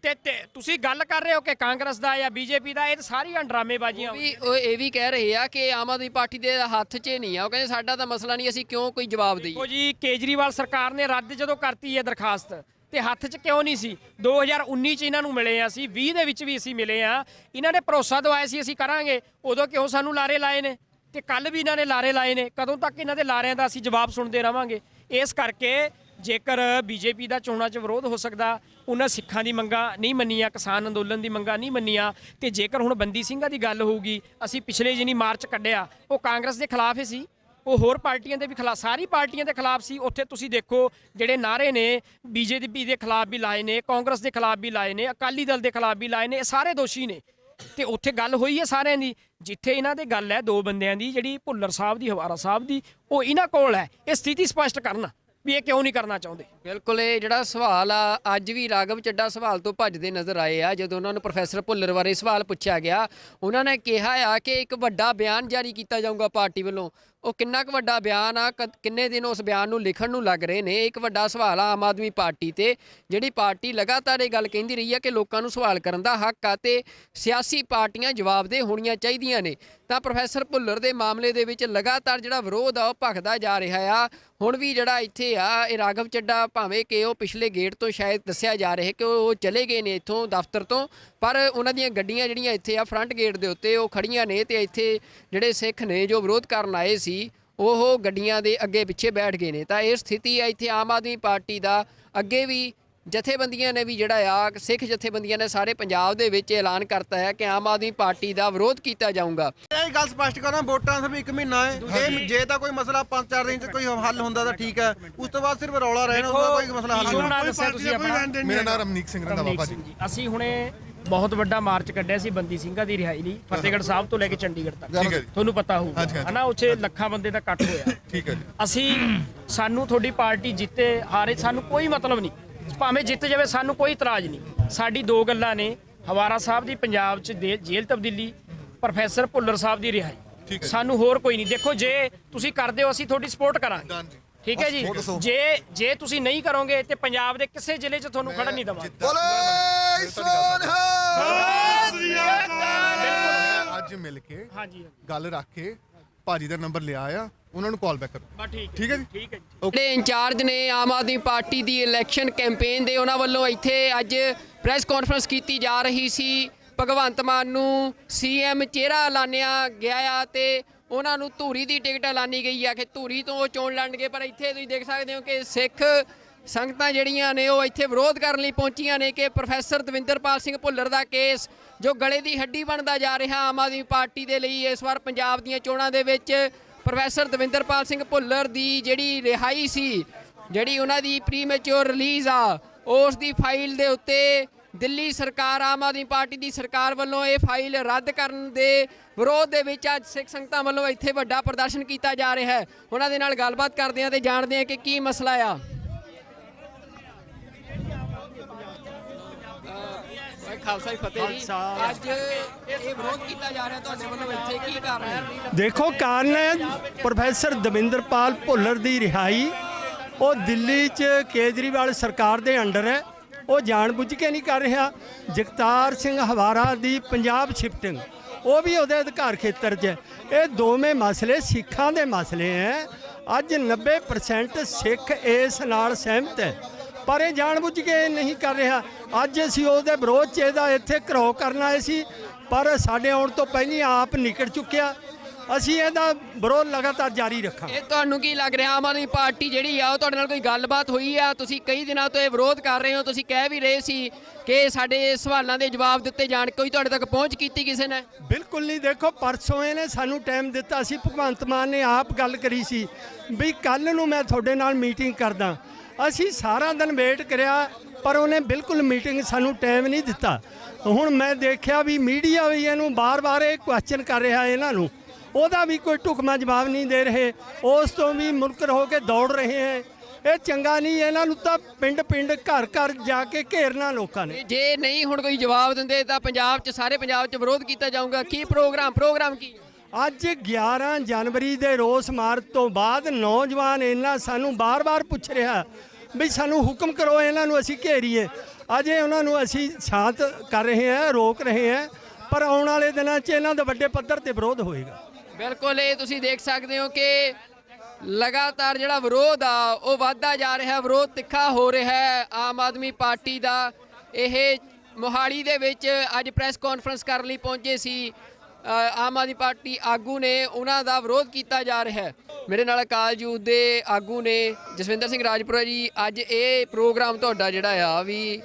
ਤੇ ਤੁਸੀਂ ਗੱਲ ਕਰ ਰਹੇ ਹੋ ਕਿ ਕਾਂਗਰਸ ਦਾ ਜਾਂ ਬੀਜੇਪੀ ਦਾ, ਇਹ ਸਾਰੀਆਂ ਡਰਾਮੇਬਾਜ਼ੀਆਂ। ਉਹ ਇਹ ਵੀ ਕਹਿ ਰਹੇ ਆ ਕਿ ਆਮ ਆਦਮੀ ਪਾਰਟੀ ਦੇ ਹੱਥ 'ਚ ਨਹੀਂ ਆ, ਉਹ ਕਹਿੰਦੇ ਸਾਡਾ ਤਾਂ ਮਸਲਾ ਨਹੀਂ, ਅਸੀਂ ਕਿਉਂ ਕੋਈ ਜਵਾਬ ਦਈਏ? ਦੇਖੋ ਜੀ, ਕੇਜਰੀਵਾਲ ਸਰਕਾਰ ਨੇ ਰੱਦ ਜਦੋਂ ਕਰਤੀ ਹੈ ਦਰਖਾਸਤ, ਤੇ ਹੱਥ 'ਚ ਕਿਉਂ ਨਹੀਂ ਸੀ? 2019 'ਚ ਇਹਨਾਂ ਨੂੰ ਮਿਲੇ ਆ ਅਸੀਂ, 20 ਦੇ ਵਿੱਚ ਵੀ ਅਸੀਂ ਮਿਲੇ ਆ। ਇਹਨਾਂ ਨੇ ਭਰੋਸਾ ਦਵਾਇਆ ਸੀ ਅਸੀਂ ਕਰਾਂਗੇ, ਉਦੋਂ ਕਿਉਂ ਸਾਨੂੰ ਲਾਰੇ ਲਾਏ ਨੇ? ਤੇ ਕੱਲ ਵੀ ਇਹਨਾਂ ਨੇ ਲਾਰੇ ਲਾਏ ਨੇ। ਕਦੋਂ ਤੱਕ ਇਹਨਾਂ ਦੇ ਲਾਰਿਆਂ ਦਾ ਅਸੀਂ ਜਵਾਬ ਸੁਣਦੇ ਰਵਾਂਗੇ? ਇਸ ਕਰਕੇ ਜੇਕਰ ਬੀਜੇਪੀ ਦਾ ਚੋਣਾਂ 'ਚ ਵਿਰੋਧ ਹੋ ਸਕਦਾ, ਉਹਨਾਂ ਸਿੱਖਾਂ ਦੀ ਮੰਗਾਂ ਨਹੀਂ ਮੰਨੀਆਂ, ਕਿਸਾਨ ਅੰਦੋਲਨ ਦੀ ਮੰਗਾਂ ਨਹੀਂ ਮੰਨੀਆਂ, ਤੇ ਜੇਕਰ ਹੁਣ ਬੰਦੀ ਸਿੰਘਾਂ ਦੀ ਗੱਲ ਹੋਊਗੀ, ਅਸੀਂ ਪਿਛਲੇ ਜਿਹਨੀ ਮਾਰਚ ਕੱਢਿਆ ਉਹ ਕਾਂਗਰਸ ਦੇ ਖਿਲਾਫ ਹੀ ਸੀ, ਉਹ ਹੋਰ ਪਾਰਟੀਆਂ ਦੇ ਵੀ ਖਿਲਾਫ, ਸਾਰੀ ਪਾਰਟੀਆਂ ਦੇ ਖਿਲਾਫ ਸੀ। ਉੱਥੇ ਤੁਸੀਂ ਦੇਖੋ ਜਿਹੜੇ ਨਾਅਰੇ ਨੇ ਬੀਜੇਪੀ ਦੇ ਖਿਲਾਫ ਵੀ ਲਾਏ ਨੇ, ਕਾਂਗਰਸ ਦੇ ਖਿਲਾਫ ਵੀ ਲਾਏ ਨੇ, ਅਕਾਲੀ ਦਲ ਦੇ ਖਿਲਾਫ ਵੀ ਲਾਏ ਨੇ, ਇਹ ਸਾਰੇ ਦੋਸ਼ੀ ਨੇ। ਤੇ ਉੱਥੇ ਗੱਲ ਹੋਈ ਹੈ ਸਾਰਿਆਂ ਦੀ। ਜਿੱਥੇ ਇਹਨਾਂ ਦੇ ਗੱਲ ਹੈ ਦੋ ਬੰਦਿਆਂ ਦੀ, ਜਿਹੜੀ ਭੁੱਲਰ ਸਾਹਿਬ ਦੀ, ਹਵਾਰਾ ਸਾਹਿਬ ਦੀ, ਉਹ ਇਹਨਾਂ ਕੋਲ ਹੈ। ਇਹ ਸਥਿਤੀ ਸਪਸ਼ਟ ਕਰਨ ਵੀ ਇਹ ਕਿਉਂ ਨਹੀਂ ਕਰਨਾ ਚਾਹੁੰਦੇ। ਬਿਲਕੁਲ, ਇਹ ਜਿਹੜਾ ਸਵਾਲ ਆ ਅੱਜ ਵੀ ਰਾਘਵ ਚੱਡਾ ਸਵਾਲ ਤੋਂ ਭੱਜਦੇ ਨਜ਼ਰ ਆਏ ਆ। ਜਦੋਂ ਉਹਨਾਂ ਨੂੰ ਪ੍ਰੋਫੈਸਰ ਭੁੱਲਰ ਬਾਰੇ ਸਵਾਲ ਪੁੱਛਿਆ ਗਿਆ, ਉਹਨਾਂ ਨੇ ਕਿਹਾ ਆ ਕਿ ਇੱਕ ਵੱਡਾ ਬਿਆਨ ਜਾਰੀ ਕੀਤਾ ਜਾਊਗਾ ਪਾਰਟੀ ਵੱਲੋਂ। ਉਹ ਕਿੰਨਾ ਕੁ ਵੱਡਾ ਬਿਆਨ ਆ, ਕਿੰਨੇ ਦਿਨ ਉਸ ਬਿਆਨ ਨੂੰ ਲਿਖਣ ਨੂੰ ਲੱਗ ਰਹੇ ਨੇ, ਇੱਕ ਵੱਡਾ ਸਵਾਲ ਆ ਆਮ ਆਦਮੀ ਪਾਰਟੀ ਤੇ, ਜਿਹੜੀ ਪਾਰਟੀ ਲਗਾਤਾਰ ਇਹ ਗੱਲ ਕਹਿੰਦੀ ਰਹੀ ਆ ਕਿ ਲੋਕਾਂ ਨੂੰ ਸਵਾਲ ਕਰਨ ਦਾ ਹੱਕ ਆ ਤੇ ਸਿਆਸੀ ਪਾਰਟੀਆਂ ਜਵਾਬਦੇਹ ਹੋਣੀਆਂ ਚਾਹੀਦੀਆਂ ਨੇ। ਤਾਂ ਪ੍ਰੋਫੈਸਰ ਭੁੱਲਰ ਦੇ ਮਾਮਲੇ ਦੇ ਵਿੱਚ ਲਗਾਤਾਰ ਜਿਹੜਾ ਵਿਰੋਧ ਆ ਉਹ ਭਖਦਾ ਜਾ ਰਿਹਾ ਆ। ਹੁਣ ਵੀ ਜਿਹੜਾ ਇੱਥੇ ਆ ਇਹ ਰਾਘਵ ਚੱਡਾ, ਭਾਵੇਂ ਕਿ ਉਹ ਪਿਛਲੇ ਗੇਟ ਤੋਂ ਸ਼ਾਇਦ ਦੱਸਿਆ ਜਾ ਰਿਹਾ ਕਿ ਉਹ ਚਲੇ ਗਏ ਨੇ ਇੱਥੋਂ ਦਫ਼ਤਰ ਤੋਂ, ਪਰ ਉਹਨਾਂ ਦੀਆਂ ਗੱਡੀਆਂ ਜਿਹੜੀਆਂ ਇੱਥੇ ਆ ਫਰੰਟ ਗੇਟ ਦੇ ਉੱਤੇ ਉਹ ਖੜੀਆਂ ਨੇ ਤੇ ਇੱਥੇ ਜਿਹੜੇ ਸਿੱਖ ਨੇ ਜੋ ਵਿਰੋਧ ਕਰਨ ਆਏ ਸੀ ਉਹ ਗੱਡੀਆਂ ਦੇ ਅੱਗੇ ਪਿੱਛੇ ਬੈਠ ਗਏ ਨੇ। ਤਾਂ ਇਹ ਸਥਿਤੀ ਆ ਇੱਥੇ ਆਮ ਆਦਮੀ ਪਾਰਟੀ ਦਾ। ਅੱਗੇ ਵੀ ਜਥੇਬੰਦੀਆਂ ਨੇ ਵੀ ਜਿਹੜਾ ਆ ਸਿੱਖ ਜਥੇਬੰਦੀਆਂ ਨੇ ਸਾਰੇ ਪੰਜਾਬ ਦੇ ਵਿੱਚ ਐਲਾਨ ਕਰਤਾ ਹੈ ਕਿ ਆਮ ਆਦਮੀ ਪਾਰਟੀ ਦਾ ਵਿਰੋਧ ਕੀਤਾ ਜਾਊਗਾ। ਇਹ ਗੱਲ ਸਪਸ਼ਟ ਕਰਾਂ, ਵੋਟਾਂ ਸਿਰਫ 1 ਮਹੀਨਾ ਹੈ। ਇਹ ਜੇ ਤਾਂ ਕੋਈ ਮਸਲਾ 5-4 ਦਿਨ 'ਚ ਕੋਈ ਹੱਲ ਹੁੰਦਾ ਤਾਂ ਠੀਕ ਹੈ, ਉਸ ਤੋਂ ਬਾਅਦ ਸਿਰਫ ਰੌਲਾ ਰਹਿਣਾ, ਉਹਦਾ ਕੋਈ ਮਸਲਾ ਹੱਲ ਨਹੀਂ ਹੋਣਾ। ਦੱਸਿਆ ਤੁਸੀਂ ਆਪਣਾ। ਮੇਰਾ ਨਾਮ ਰਮਨੀਕ ਸਿੰਘ ਰੰਧਾਵਾ ਭਾਜੀ। ਅਸੀਂ ਹੁਣੇ ਬਹੁਤ ਵੱਡਾ ਮਾਰਚ ਕੱਢਿਆ ਸੀ ਬੰਦੀ ਸਿੰਘਾਂ ਦੀ ਰਿਹਾਈ ਲਈ, ਫਤਿਹਗੜ੍ਹ ਸਾਹਿਬ ਤੋਂ ਲੈ ਕੇ ਚੰਡੀਗੜ੍ਹ ਤੱਕ। ਠੀਕ ਹੈ ਜੀ। ਤੁਹਾਨੂੰ ਪਤਾ ਹੋਊਗਾ ਹਨਾ, ਉੱਥੇ ਲੱਖਾਂ ਬੰਦੇ ਦਾ ਇਕੱਠ ਹੋਇਆ। ਠੀਕ ਹੈ ਜੀ। ਅਸੀਂ ਸਾਨੂੰ ਤੁਹਾਡੀ ਪਾਰਟੀ ਜਿੱਤੇ ਹਾਰੇ ਸਾਨੂੰ ਕੋਈ ਮਤਲਬ ਨਹੀਂ, ਭਾਵੇਂ ਜਿੱਤ ਜਾਵੇ ਸਾਨੂੰ ਕੋਈ ਇਤਰਾਜ਼ ਨਹੀਂ। ਸਾਡੀ ਦੋ ਗੱਲਾਂ ਨੇ, ਹਵਾਰਾ ਸਾਹਿਬ ਦੀ ਪੰਜਾਬ 'ਚ ਜੇਲ੍ਹ ਤਬਦੀਲੀ, ਪ੍ਰੋਫੈਸਰ ਭੁੱਲਰ ਸਾਹਿਬ ਦੀ ਰਿਹਾਈ। ਸਾਨੂੰ ਹੋਰ ਕੋਈ ਨਹੀਂ। ਦੇਖੋ ਜੇ ਤੁਸੀਂ ਕਰਦੇ ਹੋ ਅਸੀਂ ਤੁਹਾਡੀ ਸਪੋਰਟ ਕਰਾਂਗੇ, ਠੀਕ ਹੈ ਜੀ। ਜੇ ਤੁਸੀਂ ਨਹੀਂ ਕਰੋਗੇ ਤੇ ਪੰਜਾਬ ਦੇ ਕਿਸੇ ਜ਼ਿਲ੍ਹੇ 'ਚ ਤੁਹਾਨੂੰ ਖੜਨ ਨਹੀਂ ਦੇਵਾਂਗੇ। ਅੱਜ ਮਿਲ ਕੇ ਗੱਲ ਰੱਖ ਕੇ ਭਾਜੀ ਦਾ ਨੰਬਰ ਲਿਆ ਆ, ਉਹਨਾਂ ਨੂੰ ਕਾਲ ਬੈਕ ਕਰੋ। ਠੀਕ ਹੈ ਜੀ। ਠੀਕ ਹੈ ਜੀ। ਜਿਹੜੇ ਇੰਚਾਰਜ ਨੇ ਆਮ ਆਦਮੀ ਪਾਰਟੀ ਦੀ ਇਲੈਕਸ਼ਨ ਕੈਂਪੇਨ ਦੇ, ਉਹਨਾਂ ਵੱਲੋਂ ਇੱਥੇ ਅੱਜ ਪ੍ਰੈਸ ਕਾਨਫਰੰਸ ਕੀਤੀ ਜਾ ਰਹੀ ਸੀ। ਭਗਵੰਤ ਮਾਨ ਨੂੰ ਸੀਐਮ ਚਿਹਰਾ ਐਲਾਨਿਆ ਗਿਆ ਆ ਤੇ ਉਹਨਾਂ ਨੂੰ ਧੂਰੀ ਦੀ ਟਿਕਟ ਐਲਾਨੀ ਗਈ ਆ ਕਿ ਧੂਰੀ ਤੋਂ ਉਹ ਚੋਣ ਲੜਨਗੇ। ਪਰ ਇੱਥੇ ਤੁਸੀਂ ਦੇਖ ਸਕਦੇ ਹੋ ਕਿ ਸਿੱਖ ਸੰਗਤਾਂ ਜਿਹੜੀਆਂ ਨੇ ਉਹ ਇੱਥੇ ਵਿਰੋਧ ਕਰਨ ਲਈ ਪਹੁੰਚੀਆਂ ਨੇ ਕਿ ਪ੍ਰੋਫੈਸਰ ਦਵਿੰਦਰਪਾਲ ਸਿੰਘ ਭੁੱਲਰ ਦਾ ਕੇਸ ਜੋ ਗਲੇ ਦੀ ਹੱਡੀ ਬਣਦਾ ਜਾ ਰਿਹਾ ਆਮ ਆਦਮੀ ਪਾਰਟੀ ਦੇ ਲਈ। ਇਸ ਵਾਰ ਪੰਜਾਬ ਦੀਆਂ ਚੋਣਾਂ ਦੇ ਵਿੱਚ ਪ੍ਰੋਫੈਸਰ ਦਵਿੰਦਰਪਾਲ ਸਿੰਘ ਭੁੱਲਰ ਦੀ ਜਿਹੜੀ ਰਿਹਾਈ ਸੀ, ਜਿਹੜੀ ਉਹਨਾਂ ਦੀ ਪ੍ਰੀਮੈਚੁਰ ਰਿਲੀਜ਼ ਆ, ਉਸ ਦੀ ਫਾਈਲ ਦੇ ਉੱਤੇ ਦਿੱਲੀ ਸਰਕਾਰ, ਆਮ ਆਦਮੀ ਪਾਰਟੀ ਦੀ ਸਰਕਾਰ ਵੱਲੋਂ ਇਹ ਫਾਈਲ ਰੱਦ ਕਰਨ ਦੇ ਵਿਰੋਧ ਦੇ ਵਿੱਚ ਅੱਜ ਸਿੱਖ ਸੰਗਤਾਂ ਵੱਲੋਂ ਇੱਥੇ ਵੱਡਾ ਪ੍ਰਦਰਸ਼ਨ ਕੀਤਾ ਜਾ ਰਿਹਾ ਹੈ। ਉਹਨਾਂ ਦੇ ਨਾਲ ਗੱਲਬਾਤ ਕਰਦੇ ਹਾਂ ਤੇ ਜਾਣਦੇ ਹਾਂ ਕਿ ਕੀ ਮਸਲਾ ਆ। ਖਾਲਸਾ ਫਤਿਹ ਜੀ, ਅੱਜ ਇਹ ਵਿਰੋਧ ਕੀਤਾ ਜਾ ਰਿਹਾ ਤੁਹਾਡੇ ਵੱਲੋਂ, ਇੱਥੇ ਕੀ ਕਾਰਨ ਹੈ? ਦੇਖੋ, ਕਾਰਨ ਹੈ ਪ੍ਰੋਫੈਸਰ ਦਵਿੰਦਰਪਾਲ ਭੁੱਲਰ ਦੀ ਰਿਹਾਈ। ਉਹ ਦਿੱਲੀ 'ਚ ਕੇਜਰੀਵਾਲ ਸਰਕਾਰ ਦੇ ਅੰਡਰ ਹੈ, ਉਹ ਜਾਣਬੁੱਝ ਕੇ ਨਹੀਂ ਕਰ ਰਿਹਾ। ਜਗਤਾਰ ਸਿੰਘ ਹਵਾਰਾ ਦੀ ਪੰਜਾਬ ਸ਼ਿਫਟਿੰਗ, ਉਹ ਵੀ ਉਹਦੇ ਅਧਿਕਾਰ ਖੇਤਰ 'ਚ। ਇਹ ਦੋਵੇਂ ਮਸਲੇ ਸਿੱਖਾਂ ਦੇ ਮਸਲੇ ਹੈ। ਅੱਜ 90% ਸਿੱਖ ਇਸ ਨਾਲ ਸਹਿਮਤ ਹੈ, ਪਰ ਇਹ ਜਾਣਬੁੱਝ ਕੇ ਨਹੀਂ ਕਰ ਰਿਹਾ। ਅੱਜ ਅਸੀਂ ਉਹਦੇ ਵਿਰੋਧ 'ਚ ਇਹਦਾ ਇੱਥੇ ਘਰੋ ਕਰਨ ਆਏ ਸੀ, ਪਰ ਸਾਡੇ ਆਉਣ ਤੋਂ ਪਹਿਲਾਂ ਆਪ ਨਿਕਲ ਚੁੱਕਿਆ। ਅਸੀਂ ਇਹਦਾ ਵਿਰੋਧ ਲਗਾਤਾਰ ਜਾਰੀ ਰੱਖਾਂਗੇ। ਇਹ ਤੁਹਾਨੂੰ ਕੀ ਲੱਗ ਰਿਹਾ, ਆਮ ਆਦਮੀ ਪਾਰਟੀ ਜਿਹੜੀ ਆ ਉਹ ਤੁਹਾਡੇ ਨਾਲ ਕੋਈ ਗੱਲਬਾਤ ਹੋਈ ਆ? ਤੁਸੀਂ ਕਈ ਦਿਨਾਂ ਤੋਂ ਇਹ ਵਿਰੋਧ ਕਰ ਰਹੇ ਹੋ, ਤੁਸੀਂ ਕਹਿ ਵੀ ਰਹੇ ਸੀ ਕਿ ਸਾਡੇ ਸਵਾਲਾਂ ਦੇ ਜਵਾਬ ਦਿੱਤੇ ਜਾਣ, ਕੋਈ ਤੁਹਾਡੇ ਤੱਕ ਪਹੁੰਚ ਕੀਤੀ ਕਿਸੇ ਨੇ? ਬਿਲਕੁਲ ਨਹੀਂ। ਦੇਖੋ, ਪਰਸੋਂ ਇਹਨੇ ਸਾਨੂੰ ਟਾਈਮ ਦਿੱਤਾ ਸੀ, ਭਗਵੰਤ ਮਾਨ ਨੇ ਆਪ ਗੱਲ ਕਰੀ ਸੀ ਵੀ ਕੱਲ੍ਹ ਨੂੰ ਮੈਂ ਤੁਹਾਡੇ ਨਾਲ ਮੀਟਿੰਗ ਕਰਦਾ। ਅਸੀਂ ਸਾਰਾ ਦਿਨ ਵੇਟ ਕਰਿਆ, ਪਰ ਉਹਨੇ ਬਿਲਕੁਲ ਮੀਟਿੰਗ ਸਾਨੂੰ ਟਾਈਮ ਨਹੀਂ ਦਿੱਤਾ। ਹੁਣ ਮੈਂ ਦੇਖਿਆ ਵੀ ਮੀਡੀਆ ਵੀ ਇਹਨੂੰ ਬਾਰ-ਬਾਰ ਇਹ ਕੁਐਸਚਨ ਕਰ ਰਿਹਾ, ਇਹਨਾਂ ਨੂੰ ਉਹਦਾ ਵੀ ਕੋਈ ਢੁਕਵਾਂ ਜਵਾਬ ਨਹੀਂ ਦੇ ਰਹੇ, ਉਸ ਤੋਂ ਵੀ ਮੁਨਕਰ ਹੋ ਕੇ ਦੌੜ ਰਹੇ ਹੈ। ਇਹ ਚੰਗਾ ਨਹੀਂ। ਇਹਨਾਂ ਨੂੰ ਤਾਂ ਪਿੰਡ-ਪਿੰਡ, ਘਰ-ਘਰ ਜਾ ਕੇ ਘੇਰਨਾ ਲੋਕਾਂ ਨੇ। ਜੇ ਨਹੀਂ ਹੁਣ ਕੋਈ ਜਵਾਬ ਦਿੰਦੇ ਤਾਂ ਪੰਜਾਬ 'ਚ, ਸਾਰੇ ਪੰਜਾਬ 'ਚ ਵਿਰੋਧ ਕੀਤਾ ਜਾਊਗਾ। ਕੀ ਪ੍ਰੋਗਰਾਮ ਕੀ? ਅੱਜ 11 ਜਨਵਰੀ ਦੇ ਰੋਸ ਮਾਰਚ ਤੋਂ ਬਾਅਦ ਨੌਜਵਾਨ ਇਹਨਾਂ ਸਾਨੂੰ ਬਾਰ-ਬਾਰ ਪੁੱਛ ਰਿਹਾ ਵੀ ਸਾਨੂੰ ਹੁਕਮ ਕਰੋ, ਇਹਨਾਂ ਨੂੰ ਅਸੀਂ ਘੇਰੀਏ। ਅਜੇ ਉਹਨਾਂ ਨੂੰ ਅਸੀਂ ਸ਼ਾਂਤ ਕਰ ਰਹੇ ਹਾਂ, ਰੋਕ ਰਹੇ ਹਾਂ, ਪਰ ਆਉਣ ਵਾਲੇ ਦਿਨਾਂ 'ਚ ਇਹਨਾਂ ਦਾ ਵੱਡੇ ਪੱਧਰ ਤੇ ਵਿਰੋਧ ਹੋਏਗਾ। ਬਿਲਕੁਲ, ਇਹ ਤੁਸੀਂ ਦੇਖ ਸਕਦੇ ਹੋ ਕਿ ਲਗਾਤਾਰ ਜਿਹੜਾ ਵਿਰੋਧ ਆ ਉਹ ਵੱਧਦਾ ਜਾ ਰਿਹਾ, ਵਿਰੋਧ ਤਿੱਖਾ ਹੋ ਰਿਹਾ ਹੈ ਆਮ ਆਦਮੀ ਪਾਰਟੀ ਦਾ। ਇਹ ਮੋਹਾਲੀ ਦੇ ਵਿੱਚ ਅੱਜ ਪ੍ਰੈਸ ਕਾਨਫਰੰਸ ਕਰਨ ਲਈ ਪਹੁੰਚੇ ਸੀ ਆਮ ਆਦਮੀ ਪਾਰਟੀ ਆਗੂ ਨੇ ਉਹਨਾਂ ਦਾ ਵਿਰੋਧ ਕੀਤਾ ਜਾ ਰਿਹਾ ਹੈ। ਮੇਰੇ ਨਾਲ ਅਕਾਲ ਯੂਥ ਦੇ ਆਗੂ ਨੇ ਜਸਵਿੰਦਰ ਸਿੰਘ ਰਾਜਪੁਰਾ ਜੀ। ਅੱਜ ਇਹ ਪ੍ਰੋਗਰਾਮ ਤੁਹਾਡਾ ਜਿਹੜਾ ਆ ਵੀ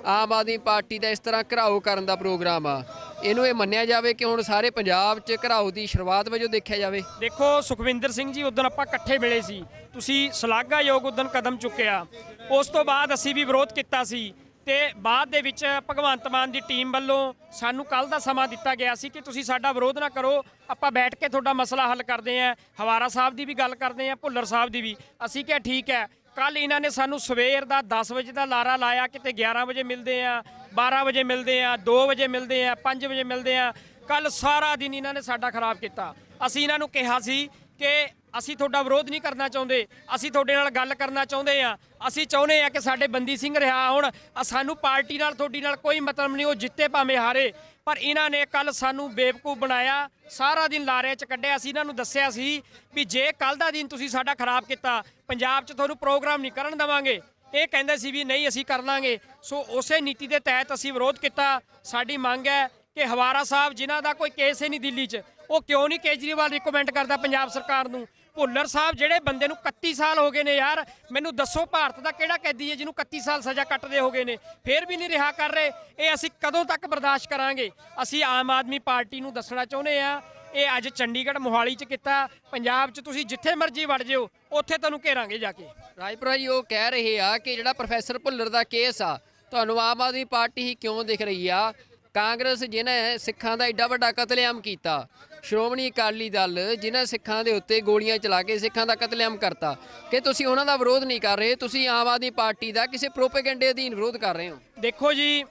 ਆਮ ਆਦਮੀ ਪਾਰਟੀ ਦਾ ਇਸ ਤਰ੍ਹਾਂ ਘਿਰਾਓ ਕਰਨ ਦਾ ਪ੍ਰੋਗਰਾਮ ਆ, ਇਹਨੂੰ ਇਹ ਮੰਨਿਆ ਜਾਵੇ ਕਿ ਹੁਣ ਸਾਰੇ ਪੰਜਾਬ 'ਚ ਘਿਰਾਓ ਦੀ ਸ਼ੁਰੂਆਤ ਵਜੋਂ ਦੇਖਿਆ ਜਾਵੇ? ਦੇਖੋ ਸੁਖਵਿੰਦਰ ਸਿੰਘ ਜੀ, ਉਦੋਂ ਆਪਾਂ ਇਕੱਠੇ ਮਿਲੇ ਸੀ, ਤੁਸੀਂ ਸ਼ਲਾਘਾਯੋਗ ਉਦੋਂ ਕਦਮ ਚੁੱਕਿਆ। ਉਸ ਤੋਂ ਬਾਅਦ ਅਸੀਂ ਵੀ ਵਿਰੋਧ ਕੀਤਾ ਸੀ ਤੇ ਬਾਅਦ ਦੇ ਵਿੱਚ ਭਗਵੰਤ ਮਾਨ ਦੀ ਟੀਮ ਵੱਲੋਂ ਸਾਨੂੰ ਕੱਲ ਦਾ ਸਮਾਂ ਦਿੱਤਾ ਗਿਆ ਸੀ ਕਿ ਤੁਸੀਂ ਸਾਡਾ ਵਿਰੋਧ ਨਾ ਕਰੋ, ਆਪਾਂ ਬੈਠ ਕੇ ਤੁਹਾਡਾ ਮਸਲਾ ਹੱਲ ਕਰਦੇ ਆਂ। ਹਵਾਰਾ ਸਾਹਿਬ ਦੀ ਵੀ ਗੱਲ ਕਰਦੇ ਆਂ, ਭੁੱਲਰ ਸਾਹਿਬ ਦੀ ਵੀ। ਅਸੀਂ ਕਿਹਾ ਠੀਕ ਹੈ। ਕੱਲ ਇਹਨਾਂ ਨੇ ਸਾਨੂੰ ਸਵੇਰ ਦਾ 10 ਵਜੇ ਦਾ ਲਾਰਾ ਲਾਇਆ, ਕਿਤੇ 11 ਵਜੇ ਮਿਲਦੇ ਆ, 12 ਵਜੇ ਮਿਲਦੇ ਆ, 2 ਵਜੇ ਮਿਲਦੇ ਆ, 5 ਵਜੇ ਮਿਲਦੇ ਆ। ਕੱਲ ਸਾਰਾ ਦਿਨ ਇਹਨਾਂ ਨੇ ਸਾਡਾ ਖਰਾਬ ਕੀਤਾ। ਅਸੀਂ ਇਹਨਾਂ ਨੂੰ ਕਿਹਾ ਸੀ ਕਿ ਅਸੀਂ ਤੁਹਾਡਾ ਵਿਰੋਧ ਨਹੀਂ ਕਰਨਾ ਚਾਹੁੰਦੇ, ਅਸੀਂ ਤੁਹਾਡੇ ਨਾਲ ਗੱਲ ਕਰਨਾ ਚਾਹੁੰਦੇ ਆ। ਅਸੀਂ ਚਾਹੁੰਦੇ ਆ ਕਿ ਸਾਡੇ ਬੰਦੀ ਸਿੰਘ ਰਿਹਾ ਹੋਣ। ਸਾਨੂੰ ਪਾਰਟੀ ਨਾਲ ਤੁਹਾਡੀ ਨਾਲ ਕੋਈ ਮਤਲਬ ਨਹੀਂ, ਉਹ ਜਿੱਤੇ ਭਾਵੇਂ ਹਾਰੇ। ਪਰ ਇਹਨਾਂ ਨੇ ਕੱਲ ਸਾਨੂੰ ਬੇਵਕੂਫ ਬਣਾਇਆ, ਸਾਰਾ ਦਿਨ ਲਾਰੇ 'ਚ ਕੱਢਿਆ। ਅਸੀਂ ਇਹਨਾਂ ਨੂੰ ਦੱਸਿਆ ਸੀ ਵੀ ਜੇ ਕੱਲ ਦਾ ਦਿਨ ਤੁਸੀਂ ਸਾਡਾ ਖਰਾਬ ਕੀਤਾ, ਪੰਜਾਬ 'ਚ ਤੁਹਾਨੂੰ ਪ੍ਰੋਗਰਾਮ ਨਹੀਂ ਕਰਨ ਦੇਵਾਂਗੇ। ਇਹ ਕਹਿੰਦੇ ਸੀ ਵੀ ਨਹੀਂ ਅਸੀਂ ਕਰ ਲਾਂਗੇ। ਸੋ ਉਸੇ ਨੀਤੀ ਦੇ ਤਹਿਤ ਅਸੀਂ ਵਿਰੋਧ ਕੀਤਾ। ਸਾਡੀ ਮੰਗ ਹੈ ਕਿ ਹਵਾਰਾ ਸਾਹਿਬ ਜਿਨ੍ਹਾਂ ਦਾ ਕੋਈ ਕੇਸ ਹੀ ਨਹੀਂ ਦਿੱਲੀ 'ਚ, ਉਹ ਕਿਉਂ ਨਹੀਂ ਕੇਜਰੀਵਾਲ ਰਿਕਮੈਂਡ ਕਰਦਾ ਪੰਜਾਬ ਸਰਕਾਰ ਨੂੰ? ਭੁੱਲਰ ਸਾਹਿਬ ਜਿਹੜੇ ਬੰਦੇ ਨੂੰ 31 ਸਾਲ ਹੋ ਗਏ ਨੇ ਯਾਰ, ਮੈਨੂੰ ਦੱਸੋ ਭਾਰਤ ਦਾ ਕਿਹੜਾ ਕੈਦੀ ਹੈ ਜਿਹਨੂੰ 31 ਸਾਲ ਸਜ਼ਾ ਕੱਟਦੇ ਹੋ ਗਏ ਨੇ, ਫਿਰ ਵੀ ਨਹੀਂ ਰਿਹਾ ਕਰ ਰਹੇ? ਇਹ ਅਸੀਂ ਕਦੋਂ ਤੱਕ ਬਰਦਾਸ਼ਤ ਕਰਾਂਗੇ? ਅਸੀਂ ਆਮ ਆਦਮੀ ਪਾਰਟੀ ਨੂੰ ਦੱਸਣਾ ਚਾਹੁੰਦੇ ਆ, ਇਹ ਅੱਜ ਚੰਡੀਗੜ੍ਹ ਮੋਹਾਲੀ 'ਚ ਕੀਤਾ, ਪੰਜਾਬ 'ਚ ਤੁਸੀਂ ਜਿੱਥੇ ਮਰਜ਼ੀ ਵੜ ਜਿਓ, ਉੱਥੇ ਤੁਹਾਨੂੰ ਘੇਰਾਂਗੇ ਜਾ ਕੇ। ਰਾਜਪੁਰਾ ਜੀ ਉਹ ਕਹਿ ਰਹੇ ਆ ਕਿ ਜਿਹੜਾ ਪ੍ਰੋਫੈਸਰ ਭੁੱਲਰ ਦਾ ਕੇਸ ਆ, ਤੁਹਾਨੂੰ ਆਮ ਆਦਮੀ ਪਾਰਟੀ ਹੀ ਕਿਉਂ ਦਿਖ ਰਹੀ ਆ? ਕਾਂਗਰਸ ਜਿਹਨੇ ਸਿੱਖਾਂ ਦਾ ਏਡਾ ਵੱਡਾ ਕਤਲੇਆਮ ਕੀਤਾ, ਸ਼੍ਰੋਮਣੀ ਅਕਾਲੀ ਦਲ ਜਿਨ੍ਹਾਂ ਸਿੱਖਾਂ ਦੇ ਉੱਤੇ ਗੋਲੀਆਂ ਚਲਾ ਕੇ ਸਿੱਖਾਂ ਦਾ ਕਤਲੇਆਮ ਕਰਤਾ, ਕਿ ਤੁਸੀਂ ਉਹਨਾਂ ਦਾ ਵਿਰੋਧ ਨਹੀਂ ਕਰ ਰਹੇ, ਤੁਸੀਂ ਆਮ ਆਦਮੀ ਪਾਰਟੀ ਦਾ ਕਿਸੇ ਪ੍ਰੋਪੇਗੈਂਡੇ ਅਧੀਨ ਵਿਰੋਧ ਕਰ ਰਹੇ ਹੋ? ਦੇਖੋ ਜੀ,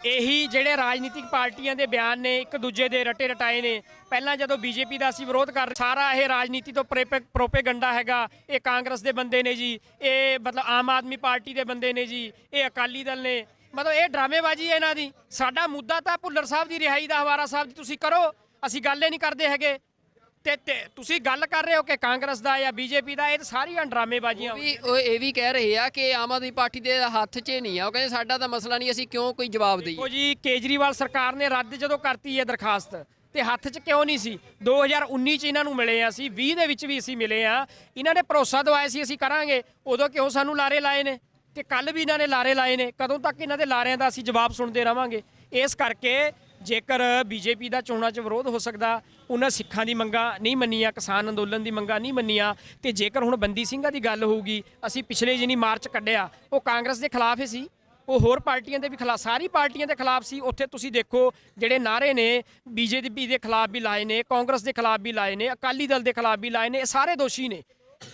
ਇਹੀ ਜਿਹੜੇ ਰਾਜਨੀਤਿਕ ਪਾਰਟੀਆਂ ਦੇ ਬਿਆਨ ਨੇ ਇੱਕ ਦੂਜੇ ਦੇ ਰਟੇ ਰਟਾਏ ਨੇ। ਪਹਿਲਾਂ ਜਦੋਂ ਬੀਜੇਪੀ ਦਾ ਅਸੀਂ ਵਿਰੋਧ ਕਰ ਰਹੇ, ਸਾਰਾ ਇਹ ਰਾਜਨੀਤੀ ਤੋਂ ਪ੍ਰੋਪੇਗੰਡਾ ਹੈਗਾ। ਇਹ ਕਾਂਗਰਸ ਦੇ ਬੰਦੇ ਨੇ ਜੀ, ਇਹ ਮਤਲਬ ਆਮ ਆਦਮੀ ਪਾਰਟੀ ਦੇ ਬੰਦੇ ਨੇ ਜੀ, ਇਹ ਅਕਾਲੀ ਦਲ ਨੇ, ਮਤਲਬ ਇਹ ਡਰਾਮੇਬਾਜ਼ੀ ਹੈ ਇਹਨਾਂ ਦੀ। ਸਾਡਾ ਮੁੱਦਾ ਤਾਂ ਭੁੱਲਰ ਸਾਹਿਬ ਦੀ ਰਿਹਾਈ ਦਾ, ਹਵਾਰਾ ਸਾਹਿਬ ਦੀ ਤੁਸੀਂ ਕਰੋ, ਅਸੀਂ ਗੱਲ ਹੀ ਨਹੀਂ ਕਰਦੇ ਹੈਗੇ। ਤੇ ਤੁਸੀਂ ਗੱਲ ਕਰ ਰਹੇ ਹੋ ਕਿ ਕਾਂਗਰਸ ਦਾ ਜਾਂ ਬੀਜੇਪੀ ਦਾ, ਇਹ ਸਾਰੀਆਂ ਡਰਾਮੇਬਾਜ਼ੀਆਂ। ਉਹ ਇਹ ਵੀ ਕਹਿ ਰਹੇ ਆ ਕਿ ਆਮ ਆਦਮੀ ਪਾਰਟੀ ਦੇ ਹੱਥ 'ਚ ਨਹੀਂ ਆ, ਉਹ ਕਹਿੰਦੇ ਸਾਡਾ ਤਾਂ ਮਸਲਾ ਨਹੀਂ, ਅਸੀਂ ਕਿਉਂ ਕੋਈ ਜਵਾਬ ਦਈਏ? ਦੇਖੋ ਜੀ, ਕੇਜਰੀਵਾਲ ਸਰਕਾਰ ਨੇ ਰੱਦ ਜਦੋਂ ਕਰਤੀ ਹੈ ਦਰਖਾਸਤ, ਤੇ ਹੱਥ 'ਚ ਕਿਉਂ ਨਹੀਂ ਸੀ? 2019 'ਚ ਇਹਨਾਂ ਨੂੰ ਮਿਲੇ ਆ, ਅਸੀਂ 20 ਦੇ ਵਿੱਚ ਵੀ ਅਸੀਂ ਮਿਲੇ ਆ। ਇਹਨਾਂ ਨੇ ਭਰੋਸਾ ਦਵਾਇਆ ਸੀ ਅਸੀਂ ਕਰਾਂਗੇ, ਉਦੋਂ ਕਿਉਂ ਸਾਨੂੰ ਲਾਰੇ ਲਾਏ ਨੇ? ਤੇ ਕੱਲ ਵੀ ਇਹਨਾਂ ਨੇ ਲਾਰੇ ਲਾਏ ਨੇ। ਕਦੋਂ ਤੱਕ ਇਹਨਾਂ ਦੇ ਲਾਰਿਆਂ ਦਾ ਅਸੀਂ ਜਵਾਬ ਸੁਣਦੇ ਰਵਾਂਗੇ? ਇਸ ਕਰਕੇ ਜੇਕਰ ਬੀਜੇਪੀ ਦਾ ਚੋਣਾਂ 'ਚ ਵਿਰੋਧ ਹੋ ਸਕਦਾ, ਉਹਨਾਂ ਸਿੱਖਾਂ ਦੀ ਮੰਗਾਂ ਨਹੀਂ ਮੰਨੀਆਂ, ਕਿਸਾਨ ਅੰਦੋਲਨ ਦੀ ਮੰਗਾਂ ਨਹੀਂ ਮੰਨੀਆਂ, ਤੇ ਜੇਕਰ ਹੁਣ ਬੰਦੀ ਸਿੰਘਾਂ ਦੀ ਗੱਲ ਹੋਊਗੀ, ਅਸੀਂ ਪਿਛਲੇ ਜਿਹਨੀ ਮਾਰਚ ਕੱਢਿਆ ਉਹ ਕਾਂਗਰਸ ਦੇ ਖਿਲਾਫ ਹੀ ਸੀ, ਉਹ ਹੋਰ ਪਾਰਟੀਆਂ ਦੇ ਵੀ ਖਿਲਾਫ, ਸਾਰੀ ਪਾਰਟੀਆਂ ਦੇ ਖਿਲਾਫ ਸੀ। ਉੱਥੇ ਤੁਸੀਂ ਦੇਖੋ ਜਿਹੜੇ ਨਾਅਰੇ ਨੇ ਬੀਜੇਪੀ ਦੇ ਖਿਲਾਫ ਵੀ ਲਾਏ ਨੇ, ਕਾਂਗਰਸ ਦੇ ਖਿਲਾਫ ਵੀ ਲਾਏ ਨੇ, ਅਕਾਲੀ ਦਲ ਦੇ ਖਿਲਾਫ ਵੀ ਲਾਏ ਨੇ, ਇਹ ਸਾਰੇ ਦੋਸ਼ੀ ਨੇ।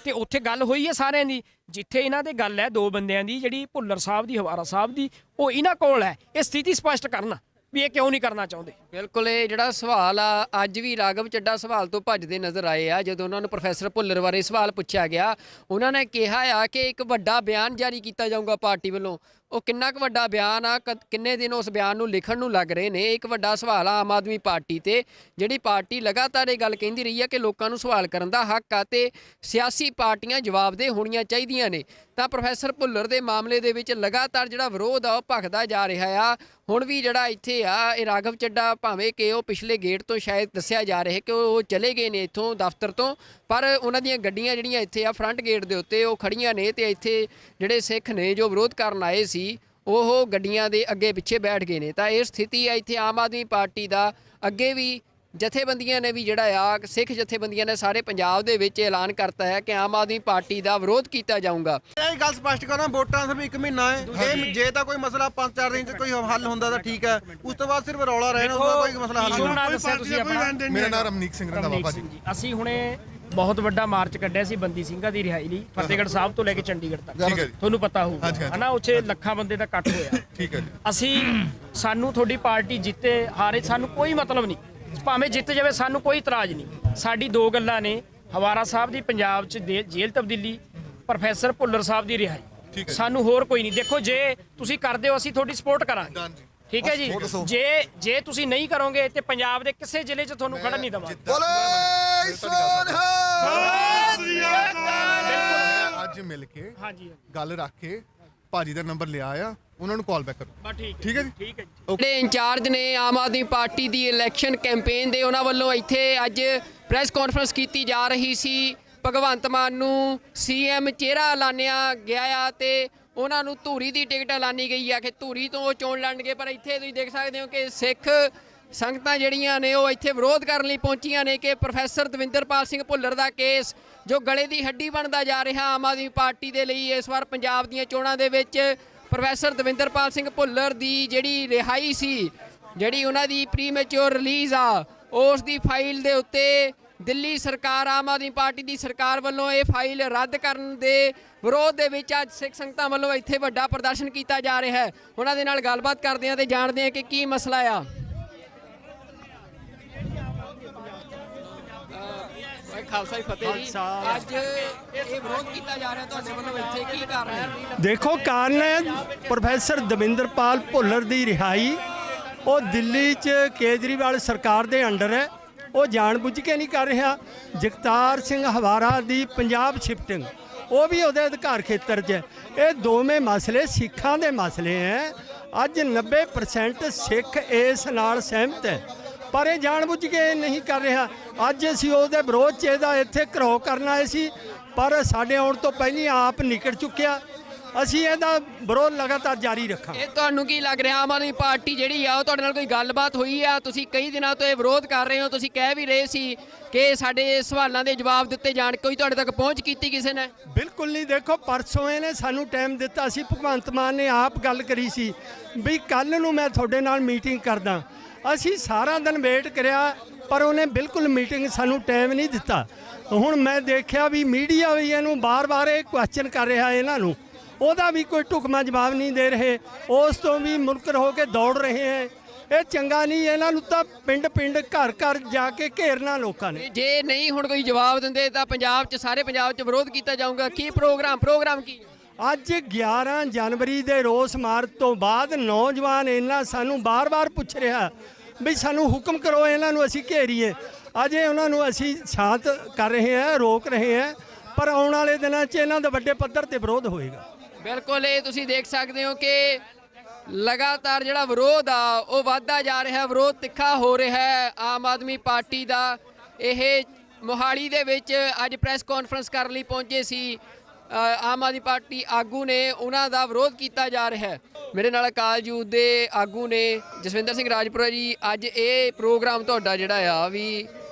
ਤੇ ਉੱਥੇ ਗੱਲ ਹੋਈ ਹੈ ਸਾਰਿਆਂ ਦੀ। ਜਿੱਥੇ ਇਹਨਾਂ ਦੇ ਗੱਲ ਹੈ ਦੋ ਬੰਦਿਆਂ ਦੀ, ਜਿਹੜੀ ਭੁੱਲਰ ਸਾਹਿਬ ਦੀ, ਹਵਾਰਾ ਸਾਹਿਬ ਦੀ, ਉਹ ਇਹਨਾਂ ਕੋਲ ਹੈ। ਇਹ ਸਥਿਤੀ ਸਪਸ਼ਟ ਕਰਨਾ ਵੀ ਇਹ ਕਿਉਂ ਨਹੀਂ ਕਰਨਾ ਚਾਹੁੰਦੇ। ਬਿਲਕੁਲ, ਇਹ ਜਿਹੜਾ ਸਵਾਲ ਆ, ਅੱਜ ਵੀ ਰਾਘਵ ਚੱਡਾ ਸਵਾਲ ਤੋਂ ਭੱਜਦੇ ਨਜ਼ਰ ਆਏ ਆ। ਜਦੋਂ ਉਹਨਾਂ ਨੂੰ ਪ੍ਰੋਫੈਸਰ ਭੁੱਲਰ ਬਾਰੇ ਸਵਾਲ ਪੁੱਛਿਆ ਗਿਆ, ਉਹਨਾਂ ਨੇ ਕਿਹਾ ਆ ਕਿ ਇੱਕ ਵੱਡਾ ਬਿਆਨ ਜਾਰੀ ਕੀਤਾ ਜਾਊਗਾ ਪਾਰਟੀ ਵੱਲੋਂ। ਉਹ ਕਿੰਨਾ ਕੁ ਵੱਡਾ ਬਿਆਨ ਆ, ਕਿੰਨੇ ਦਿਨ ਉਸ ਬਿਆਨ ਨੂੰ ਲਿਖਣ ਨੂੰ ਲੱਗ ਰਹੇ ਨੇ? ਇੱਕ ਵੱਡਾ ਸਵਾਲ ਆ ਆਮ ਆਦਮੀ ਪਾਰਟੀ ਤੇ, ਜਿਹੜੀ ਪਾਰਟੀ ਲਗਾਤਾਰ ਇਹ ਗੱਲ ਕਹਿੰਦੀ ਰਹੀ ਆ ਕਿ ਲੋਕਾਂ ਨੂੰ ਸਵਾਲ ਕਰਨ ਦਾ ਹੱਕ ਆ ਤੇ ਸਿਆਸੀ ਪਾਰਟੀਆਂ ਜਵਾਬਦੇਹ ਹੋਣੀਆਂ ਚਾਹੀਦੀਆਂ ਨੇ। ਤਾਂ ਪ੍ਰੋਫੈਸਰ ਭੁੱਲਰ ਦੇ ਮਾਮਲੇ ਦੇ ਵਿੱਚ ਲਗਾਤਾਰ ਜਿਹੜਾ ਵਿਰੋਧ ਆ ਉਹ ਭਖਦਾ ਜਾ ਰਿਹਾ ਆ। ਹੁਣ ਵੀ ਜਿਹੜਾ ਇੱਥੇ ਆ, ਇਹ ਰਾਘਵ ਚੱਡਾ ਭਾਵੇਂ ਕਿ ਉਹ ਪਿਛਲੇ ਗੇਟ ਤੋਂ ਸ਼ਾਇਦ ਦੱਸਿਆ ਜਾ ਰਿਹਾ ਕਿ ਉਹ ਚਲੇ ਗਏ ਨੇ ਇੱਥੋਂ ਦਫ਼ਤਰ ਤੋਂ, ਪਰ ਉਹਨਾਂ ਦੀਆਂ ਗੱਡੀਆਂ ਜਿਹੜੀਆਂ ਇੱਥੇ ਆ ਫਰੰਟ ਗੇਟ ਦੇ ਉੱਤੇ ਉਹ ਖੜੀਆਂ ਨੇ, ਤੇ ਇੱਥੇ ਜਿਹੜੇ ਸਿੱਖ ਨੇ ਜੋ ਵਿਰੋਧ ਕਰਨ ਆਏ ਸੀ ਉਹ ਗੱਡੀਆਂ ਦੇ ਅੱਗੇ ਪਿੱਛੇ ਬੈਠ ਗਏ ਨੇ। ਤਾਂ ਇਹ ਸਥਿਤੀ ਆ ਇੱਥੇ ਆਮ ਆਦਮੀ ਪਾਰਟੀ ਦਾ। ਅੱਗੇ ਵੀ ਜਥੇਬੰਦੀਆਂ ਨੇ ਵੀ ਜਿਹੜਾ ਆ, ਸਿੱਖ ਜਥੇਬੰਦੀਆਂ ਨੇ ਸਾਰੇ ਪੰਜਾਬ ਦੇ ਵਿੱਚ ਐਲਾਨ ਕਰਤਾ ਹੈ ਕਿ ਆਮ ਆਦਮੀ ਪਾਰਟੀ ਦਾ ਵਿਰੋਧ ਕੀਤਾ ਜਾਊਗਾ। ਇਹ ਗੱਲ ਸਪਸ਼ਟ ਕਰਾਂ, ਵੋਟਾਂ ਸਿਰਫ 1 ਮਹੀਨਾ ਹੈ। ਇਹ ਜੇ ਤਾਂ ਕੋਈ ਮਸਲਾ 5-4 ਦਿਨ 'ਚ ਕੋਈ ਹੱਲ ਹੁੰਦਾ ਤਾਂ ਠੀਕ ਹੈ, ਉਸ ਤੋਂ ਬਾਅਦ ਸਿਰਫ ਰੌਲਾ ਰਹਿਣਾ, ਉਹਦਾ ਕੋਈ ਮਸਲਾ ਹੱਲ ਨਹੀਂ। ਮੇਰਾ ਨਾਮ ਰਮਨੀਕ ਸਿੰਘ ਰੰਧਾਵਾ ਜੀ। ਅਸੀਂ ਹੁਣੇ ਬਹੁਤ ਵੱਡਾ ਮਾਰਚ ਕੱਢਿਆ ਸੀ ਬੰਦੀ ਸਿੰਘਾਂ ਦੀ ਰਿਹਾਈ ਲਈ, ਫਤਿਹਗੜ੍ਹ ਸਾਹਿਬ ਤੋਂ ਲੈ ਕੇ ਚੰਡੀਗੜ੍ਹ ਤੱਕ। ਤੁਹਾਨੂੰ ਪਤਾ ਹੋਊਗਾ ਹਨਾ, ਉੱਥੇ ਲੱਖਾਂ ਬੰਦੇ ਦਾ ਇਕੱਠ ਹੋਇਆ। ਠੀਕ ਹੈ ਜੀ। ਸਾਨੂੰ ਤੁਹਾਡੀ ਪਾਰਟੀ ਜਿੱਤੇ ਹਾਰੇ ਸਾਨੂੰ ਕੋਈ ਮਤਲਬ ਨਹੀਂ, ਭਾਵੇਂ ਜਿੱਤ ਜਾਵੇ ਸਾਨੂੰ ਕੋਈ ਇਤਰਾਜ਼ ਨਹੀਂ। ਸਾਡੀ ਦੋ ਗੱਲਾਂ ਨੇ, ਹਵਾਰਾ ਸਾਹਿਬ ਦੀ ਪੰਜਾਬ 'ਚ ਜੇਲ੍ਹ ਤਬਦੀਲੀ, ਪ੍ਰੋਫੈਸਰ ਭੁੱਲਰ ਸਾਹਿਬ ਦੀ ਰਿਹਾਈ। ਸਾਨੂੰ ਹੋਰ ਕੋਈ ਨਹੀਂ। ਦੇਖੋ, ਜੇ ਤੁਸੀਂ ਕਰਦੇ ਹੋ ਅਸੀਂ ਤੁਹਾਡੀ ਸਪੋਰਟ ਕਰਾਂਗੇ, ਠੀਕ ਹੈ ਜੀ। ਜੇ ਤੁਸੀਂ ਨਹੀਂ ਕਰੋਗੇ ਤੇ ਪੰਜਾਬ ਦੇ ਕਿਸੇ ਜ਼ਿਲ੍ਹੇ 'ਚ ਤੁਹਾਨੂੰ ਖੜਨ ਨਹੀਂ ਦੇਵਾਂਗੇ। ਅੱਜ ਮਿਲ ਕੇ ਗੱਲ ਰੱਖ ਕੇ ਭਾਜੀ ਦਾ ਨੰਬਰ ਲਿਆ ਆ, ਉਹਨਾਂ ਨੂੰ ਕਾਲ ਬੈਕ ਕਰੋ। ਠੀਕ ਹੈ ਜੀ। ਠੀਕ ਹੈ ਜੀ। ਜਿਹੜੇ ਇੰਚਾਰਜ ਨੇ ਆਮ ਆਦਮੀ ਪਾਰਟੀ ਦੀ ਇਲੈਕਸ਼ਨ ਕੈਂਪੇਨ ਦੇ, ਉਹਨਾਂ ਵੱਲੋਂ ਇੱਥੇ ਅੱਜ ਪ੍ਰੈਸ ਕਾਨਫਰੰਸ ਕੀਤੀ ਜਾ ਰਹੀ ਸੀ। ਭਗਵੰਤ ਮਾਨ ਨੂੰ ਸੀਐਮ ਚਿਹਰਾ ਐਲਾਨਿਆ ਗਿਆ ਆ ਤੇ ਉਹਨਾਂ ਨੂੰ ਧੂਰੀ ਦੀ ਟਿਕਟ ਐਲਾਨੀ ਗਈ ਆ ਕਿ ਧੂਰੀ ਤੋਂ ਉਹ ਚੋਣ ਲੜਨਗੇ। ਪਰ ਇੱਥੇ ਤੁਸੀਂ ਦੇਖ ਸਕਦੇ ਹੋ ਕਿ ਸਿੱਖ ਸੰਗਤਾਂ ਜਿਹੜੀਆਂ ਨੇ ਉਹ ਇੱਥੇ ਵਿਰੋਧ ਕਰਨ ਲਈ ਪਹੁੰਚੀਆਂ ਨੇ ਕਿ ਪ੍ਰੋਫੈਸਰ ਦਵਿੰਦਰਪਾਲ ਸਿੰਘ ਭੁੱਲਰ ਦਾ ਕੇਸ ਜੋ ਗਲੇ ਦੀ ਹੱਡੀ ਬਣਦਾ ਜਾ ਰਿਹਾ ਆਮ ਆਦਮੀ ਪਾਰਟੀ ਦੇ ਲਈ ਇਸ ਵਾਰ ਪੰਜਾਬ ਦੀਆਂ ਚੋਣਾਂ ਦੇ ਵਿੱਚ ਪ੍ਰੋਫੈਸਰ ਦਵਿੰਦਰਪਾਲ ਸਿੰਘ ਭੁੱਲਰ ਦੀ ਜਿਹੜੀ ਰਿਹਾਈ ਸੀ, ਜਿਹੜੀ ਉਹਨਾਂ ਦੀ ਪ੍ਰੀਮੈਚੁਰ ਰਿਲੀਜ਼ ਆ, ਉਸ ਦੀ ਫਾਈਲ ਦੇ ਉੱਤੇ ਦਿੱਲੀ ਸਰਕਾਰ ਆਮ ਆਦਮੀ ਪਾਰਟੀ ਦੀ ਸਰਕਾਰ ਵੱਲੋਂ ਇਹ ਫਾਈਲ ਰੱਦ ਕਰਨ ਦੇ ਵਿਰੋਧ ਦੇ ਵਿੱਚ ਅੱਜ ਸਿੱਖ ਸੰਗਤਾਂ ਵੱਲੋਂ ਇੱਥੇ ਵੱਡਾ ਪ੍ਰਦਰਸ਼ਨ ਕੀਤਾ ਜਾ ਰਿਹਾ ਹੈ। ਉਹਨਾਂ ਦੇ ਨਾਲ ਗੱਲਬਾਤ ਕਰਦੇ ਹਾਂ ਤੇ ਜਾਣਦੇ ਹਾਂ ਕਿ ਕੀ ਮਸਲਾ ਆ। ਖਾਲਸਾ ਜੀ ਫਤਿਹ ਜੀ। ਅੱਜ ਇਹ ਵਿਰੋਧ ਕੀਤਾ ਜਾ ਰਿਹਾ ਤੁਹਾਡੇ ਵੱਲੋਂ, ਇੱਥੇ ਕੀ ਕਾਰਨ ਹੈ? ਦੇਖੋ, ਕਾਰਨ ਹੈ ਪ੍ਰੋਫੈਸਰ ਦਵਿੰਦਰਪਾਲ ਭੁੱਲਰ ਦੀ ਰਿਹਾਈ। ਉਹ ਦਿੱਲੀ 'ਚ ਕੇਜਰੀਵਾਲ ਸਰਕਾਰ ਦੇ ਅੰਡਰ ਹੈ, ਉਹ ਜਾਣਬੁੱਝ ਕੇ ਨਹੀਂ ਕਰ ਰਿਹਾ। ਜਗਤਾਰ ਸਿੰਘ ਹਵਾਰਾ ਦੀ ਪੰਜਾਬ ਸ਼ਿਫਟਿੰਗ, ਉਹ ਵੀ ਉਹਦੇ ਅਧਿਕਾਰ ਖੇਤਰ 'ਚ ਹੈ। ਇਹ ਦੋਵੇਂ ਮਸਲੇ ਸਿੱਖਾਂ ਦੇ ਮਸਲੇ ਹੈ। ਅੱਜ 90% ਸਿੱਖ ਇਸ ਨਾਲ ਸਹਿਮਤ ਹੈ, ਪਰ ਇਹ ਜਾਣਬੁੱਝ ਕੇ ਨਹੀਂ ਕਰ ਰਿਹਾ। ਅੱਜ ਅਸੀਂ ਉਹਦੇ ਵਿਰੋਧ 'ਚ ਇਹਦਾ ਇੱਥੇ ਘਰੋ ਕਰਨ ਆਏ ਸੀ, ਪਰ ਸਾਡੇ ਆਉਣ ਤੋਂ ਪਹਿਲਾਂ ਆਪ ਨਿਕਲ ਚੁੱਕਿਆ। ਅਸੀਂ ਇਹਦਾ ਵਿਰੋਧ ਲਗਾਤਾਰ ਜਾਰੀ ਰੱਖਾਂਗੇ। ਇਹ ਤੁਹਾਨੂੰ ਕੀ ਲੱਗ ਰਿਹਾ, ਆਮ ਆਦਮੀ ਪਾਰਟੀ ਜਿਹੜੀ ਆ ਉਹ ਤੁਹਾਡੇ ਨਾਲ ਕੋਈ ਗੱਲਬਾਤ ਹੋਈ ਆ? ਤੁਸੀਂ ਕਈ ਦਿਨਾਂ ਤੋਂ ਇਹ ਵਿਰੋਧ ਕਰ ਰਹੇ ਹੋ, ਤੁਸੀਂ ਕਹਿ ਵੀ ਰਹੇ ਸੀ ਕਿ ਸਾਡੇ ਸਵਾਲਾਂ ਦੇ ਜਵਾਬ ਦਿੱਤੇ ਜਾਣ, ਕੋਈ ਤੁਹਾਡੇ ਤੱਕ ਪਹੁੰਚ ਕੀਤੀ ਕਿਸੇ ਨੇ? ਬਿਲਕੁਲ ਨਹੀਂ। ਦੇਖੋ, ਪਰਸੋਂ ਇਹਨੇ ਸਾਨੂੰ ਟਾਈਮ ਦਿੱਤਾ ਸੀ, ਭਗਵੰਤ ਮਾਨ ਨੇ ਆਪ ਗੱਲ ਕਰੀ ਸੀ ਵੀ ਕੱਲ੍ਹ ਨੂੰ ਮੈਂ ਤੁਹਾਡੇ ਨਾਲ ਮੀਟਿੰਗ ਕਰਦਾ। ਅਸੀਂ ਸਾਰਾ ਦਿਨ ਵੇਟ ਕਰਿਆ, ਪਰ ਉਹਨੇ ਬਿਲਕੁਲ ਮੀਟਿੰਗ ਸਾਨੂੰ ਟਾਈਮ ਨਹੀਂ ਦਿੱਤਾ। ਹੁਣ ਮੈਂ ਦੇਖਿਆ ਵੀ ਮੀਡੀਆ ਵੀ ਇਹਨੂੰ ਬਾਰ-ਬਾਰ ਇਹ ਕੁਐਸਚਨ ਕਰ ਰਿਹਾ, ਇਹਨਾਂ ਨੂੰ ਉਹਦਾ ਵੀ ਕੋਈ ਢੁਕਵਾਂ ਜਵਾਬ ਨਹੀਂ ਦੇ ਰਹੇ। ਉਸ ਤੋਂ ਵੀ ਮੁਨਕਰ ਹੋ ਕੇ ਦੌੜ ਰਹੇ ਹੈ। ਇਹ ਚੰਗਾ ਨਹੀਂ। ਇਹਨਾਂ ਨੂੰ ਤਾਂ ਪਿੰਡ-ਪਿੰਡ, ਘਰ-ਘਰ ਜਾ ਕੇ ਘੇਰਨਾ ਲੋਕਾਂ ਨੇ। ਜੇ ਨਹੀਂ ਹੁਣ ਕੋਈ ਜਵਾਬ ਦਿੰਦੇ ਤਾਂ ਪੰਜਾਬ 'ਚ, ਸਾਰੇ ਪੰਜਾਬ 'ਚ ਵਿਰੋਧ ਕੀਤਾ ਜਾਊਗਾ। ਕੀ ਪ੍ਰੋਗਰਾਮ ਕੀ? ਅੱਜ 11 ਜਨਵਰੀ ਦੇ ਰੋਸ ਮਾਰਚ ਤੋਂ ਬਾਅਦ ਨੌਜਵਾਨ ਇਹਨਾਂ ਸਾਨੂੰ ਬਾਰ-ਬਾਰ ਪੁੱਛ ਰਿਹਾ ਵੀ ਸਾਨੂੰ ਹੁਕਮ ਕਰੋ, ਇਹਨਾਂ ਨੂੰ ਅਸੀਂ ਘੇਰੀਏ। ਅਜੇ ਉਹਨਾਂ ਨੂੰ ਅਸੀਂ ਸ਼ਾਂਤ ਕਰ ਰਹੇ ਹਾਂ, ਰੋਕ ਰਹੇ ਹਾਂ, ਪਰ ਆਉਣ ਵਾਲੇ ਦਿਨਾਂ 'ਚ ਇਹਨਾਂ ਦਾ ਵੱਡੇ ਪੱਧਰ ਤੇ ਵਿਰੋਧ ਹੋਏਗਾ। ਬਿਲਕੁਲ, ਇਹ ਤੁਸੀਂ ਦੇਖ ਸਕਦੇ ਹੋ ਕਿ ਲਗਾਤਾਰ ਜਿਹੜਾ ਵਿਰੋਧ ਆ ਉਹ ਵੱਧਦਾ ਜਾ ਰਿਹਾ, ਵਿਰੋਧ ਤਿੱਖਾ ਹੋ ਰਿਹਾ ਹੈ ਆਮ ਆਦਮੀ ਪਾਰਟੀ ਦਾ। ਇਹ ਮੋਹਾਲੀ ਦੇ ਵਿੱਚ ਅੱਜ ਪ੍ਰੈਸ ਕਾਨਫਰੰਸ ਕਰਨ ਲਈ ਪਹੁੰਚੇ ਸੀ ਆਮ ਆਦਮੀ ਪਾਰਟੀ ਆਗੂ ਨੇ, ਉਹਨਾਂ ਦਾ ਵਿਰੋਧ ਕੀਤਾ ਜਾ ਰਿਹਾ ਹੈ। ਮੇਰੇ ਨਾਲ ਅਕਾਲ ਯੂਥ ਦੇ ਆਗੂ ਨੇ ਜਸਵਿੰਦਰ ਸਿੰਘ ਰਾਜਪੁਰਾ ਜੀ। ਅੱਜ ਇਹ ਪ੍ਰੋਗਰਾਮ ਤੁਹਾਡਾ ਜਿਹੜਾ ਆ ਵੀ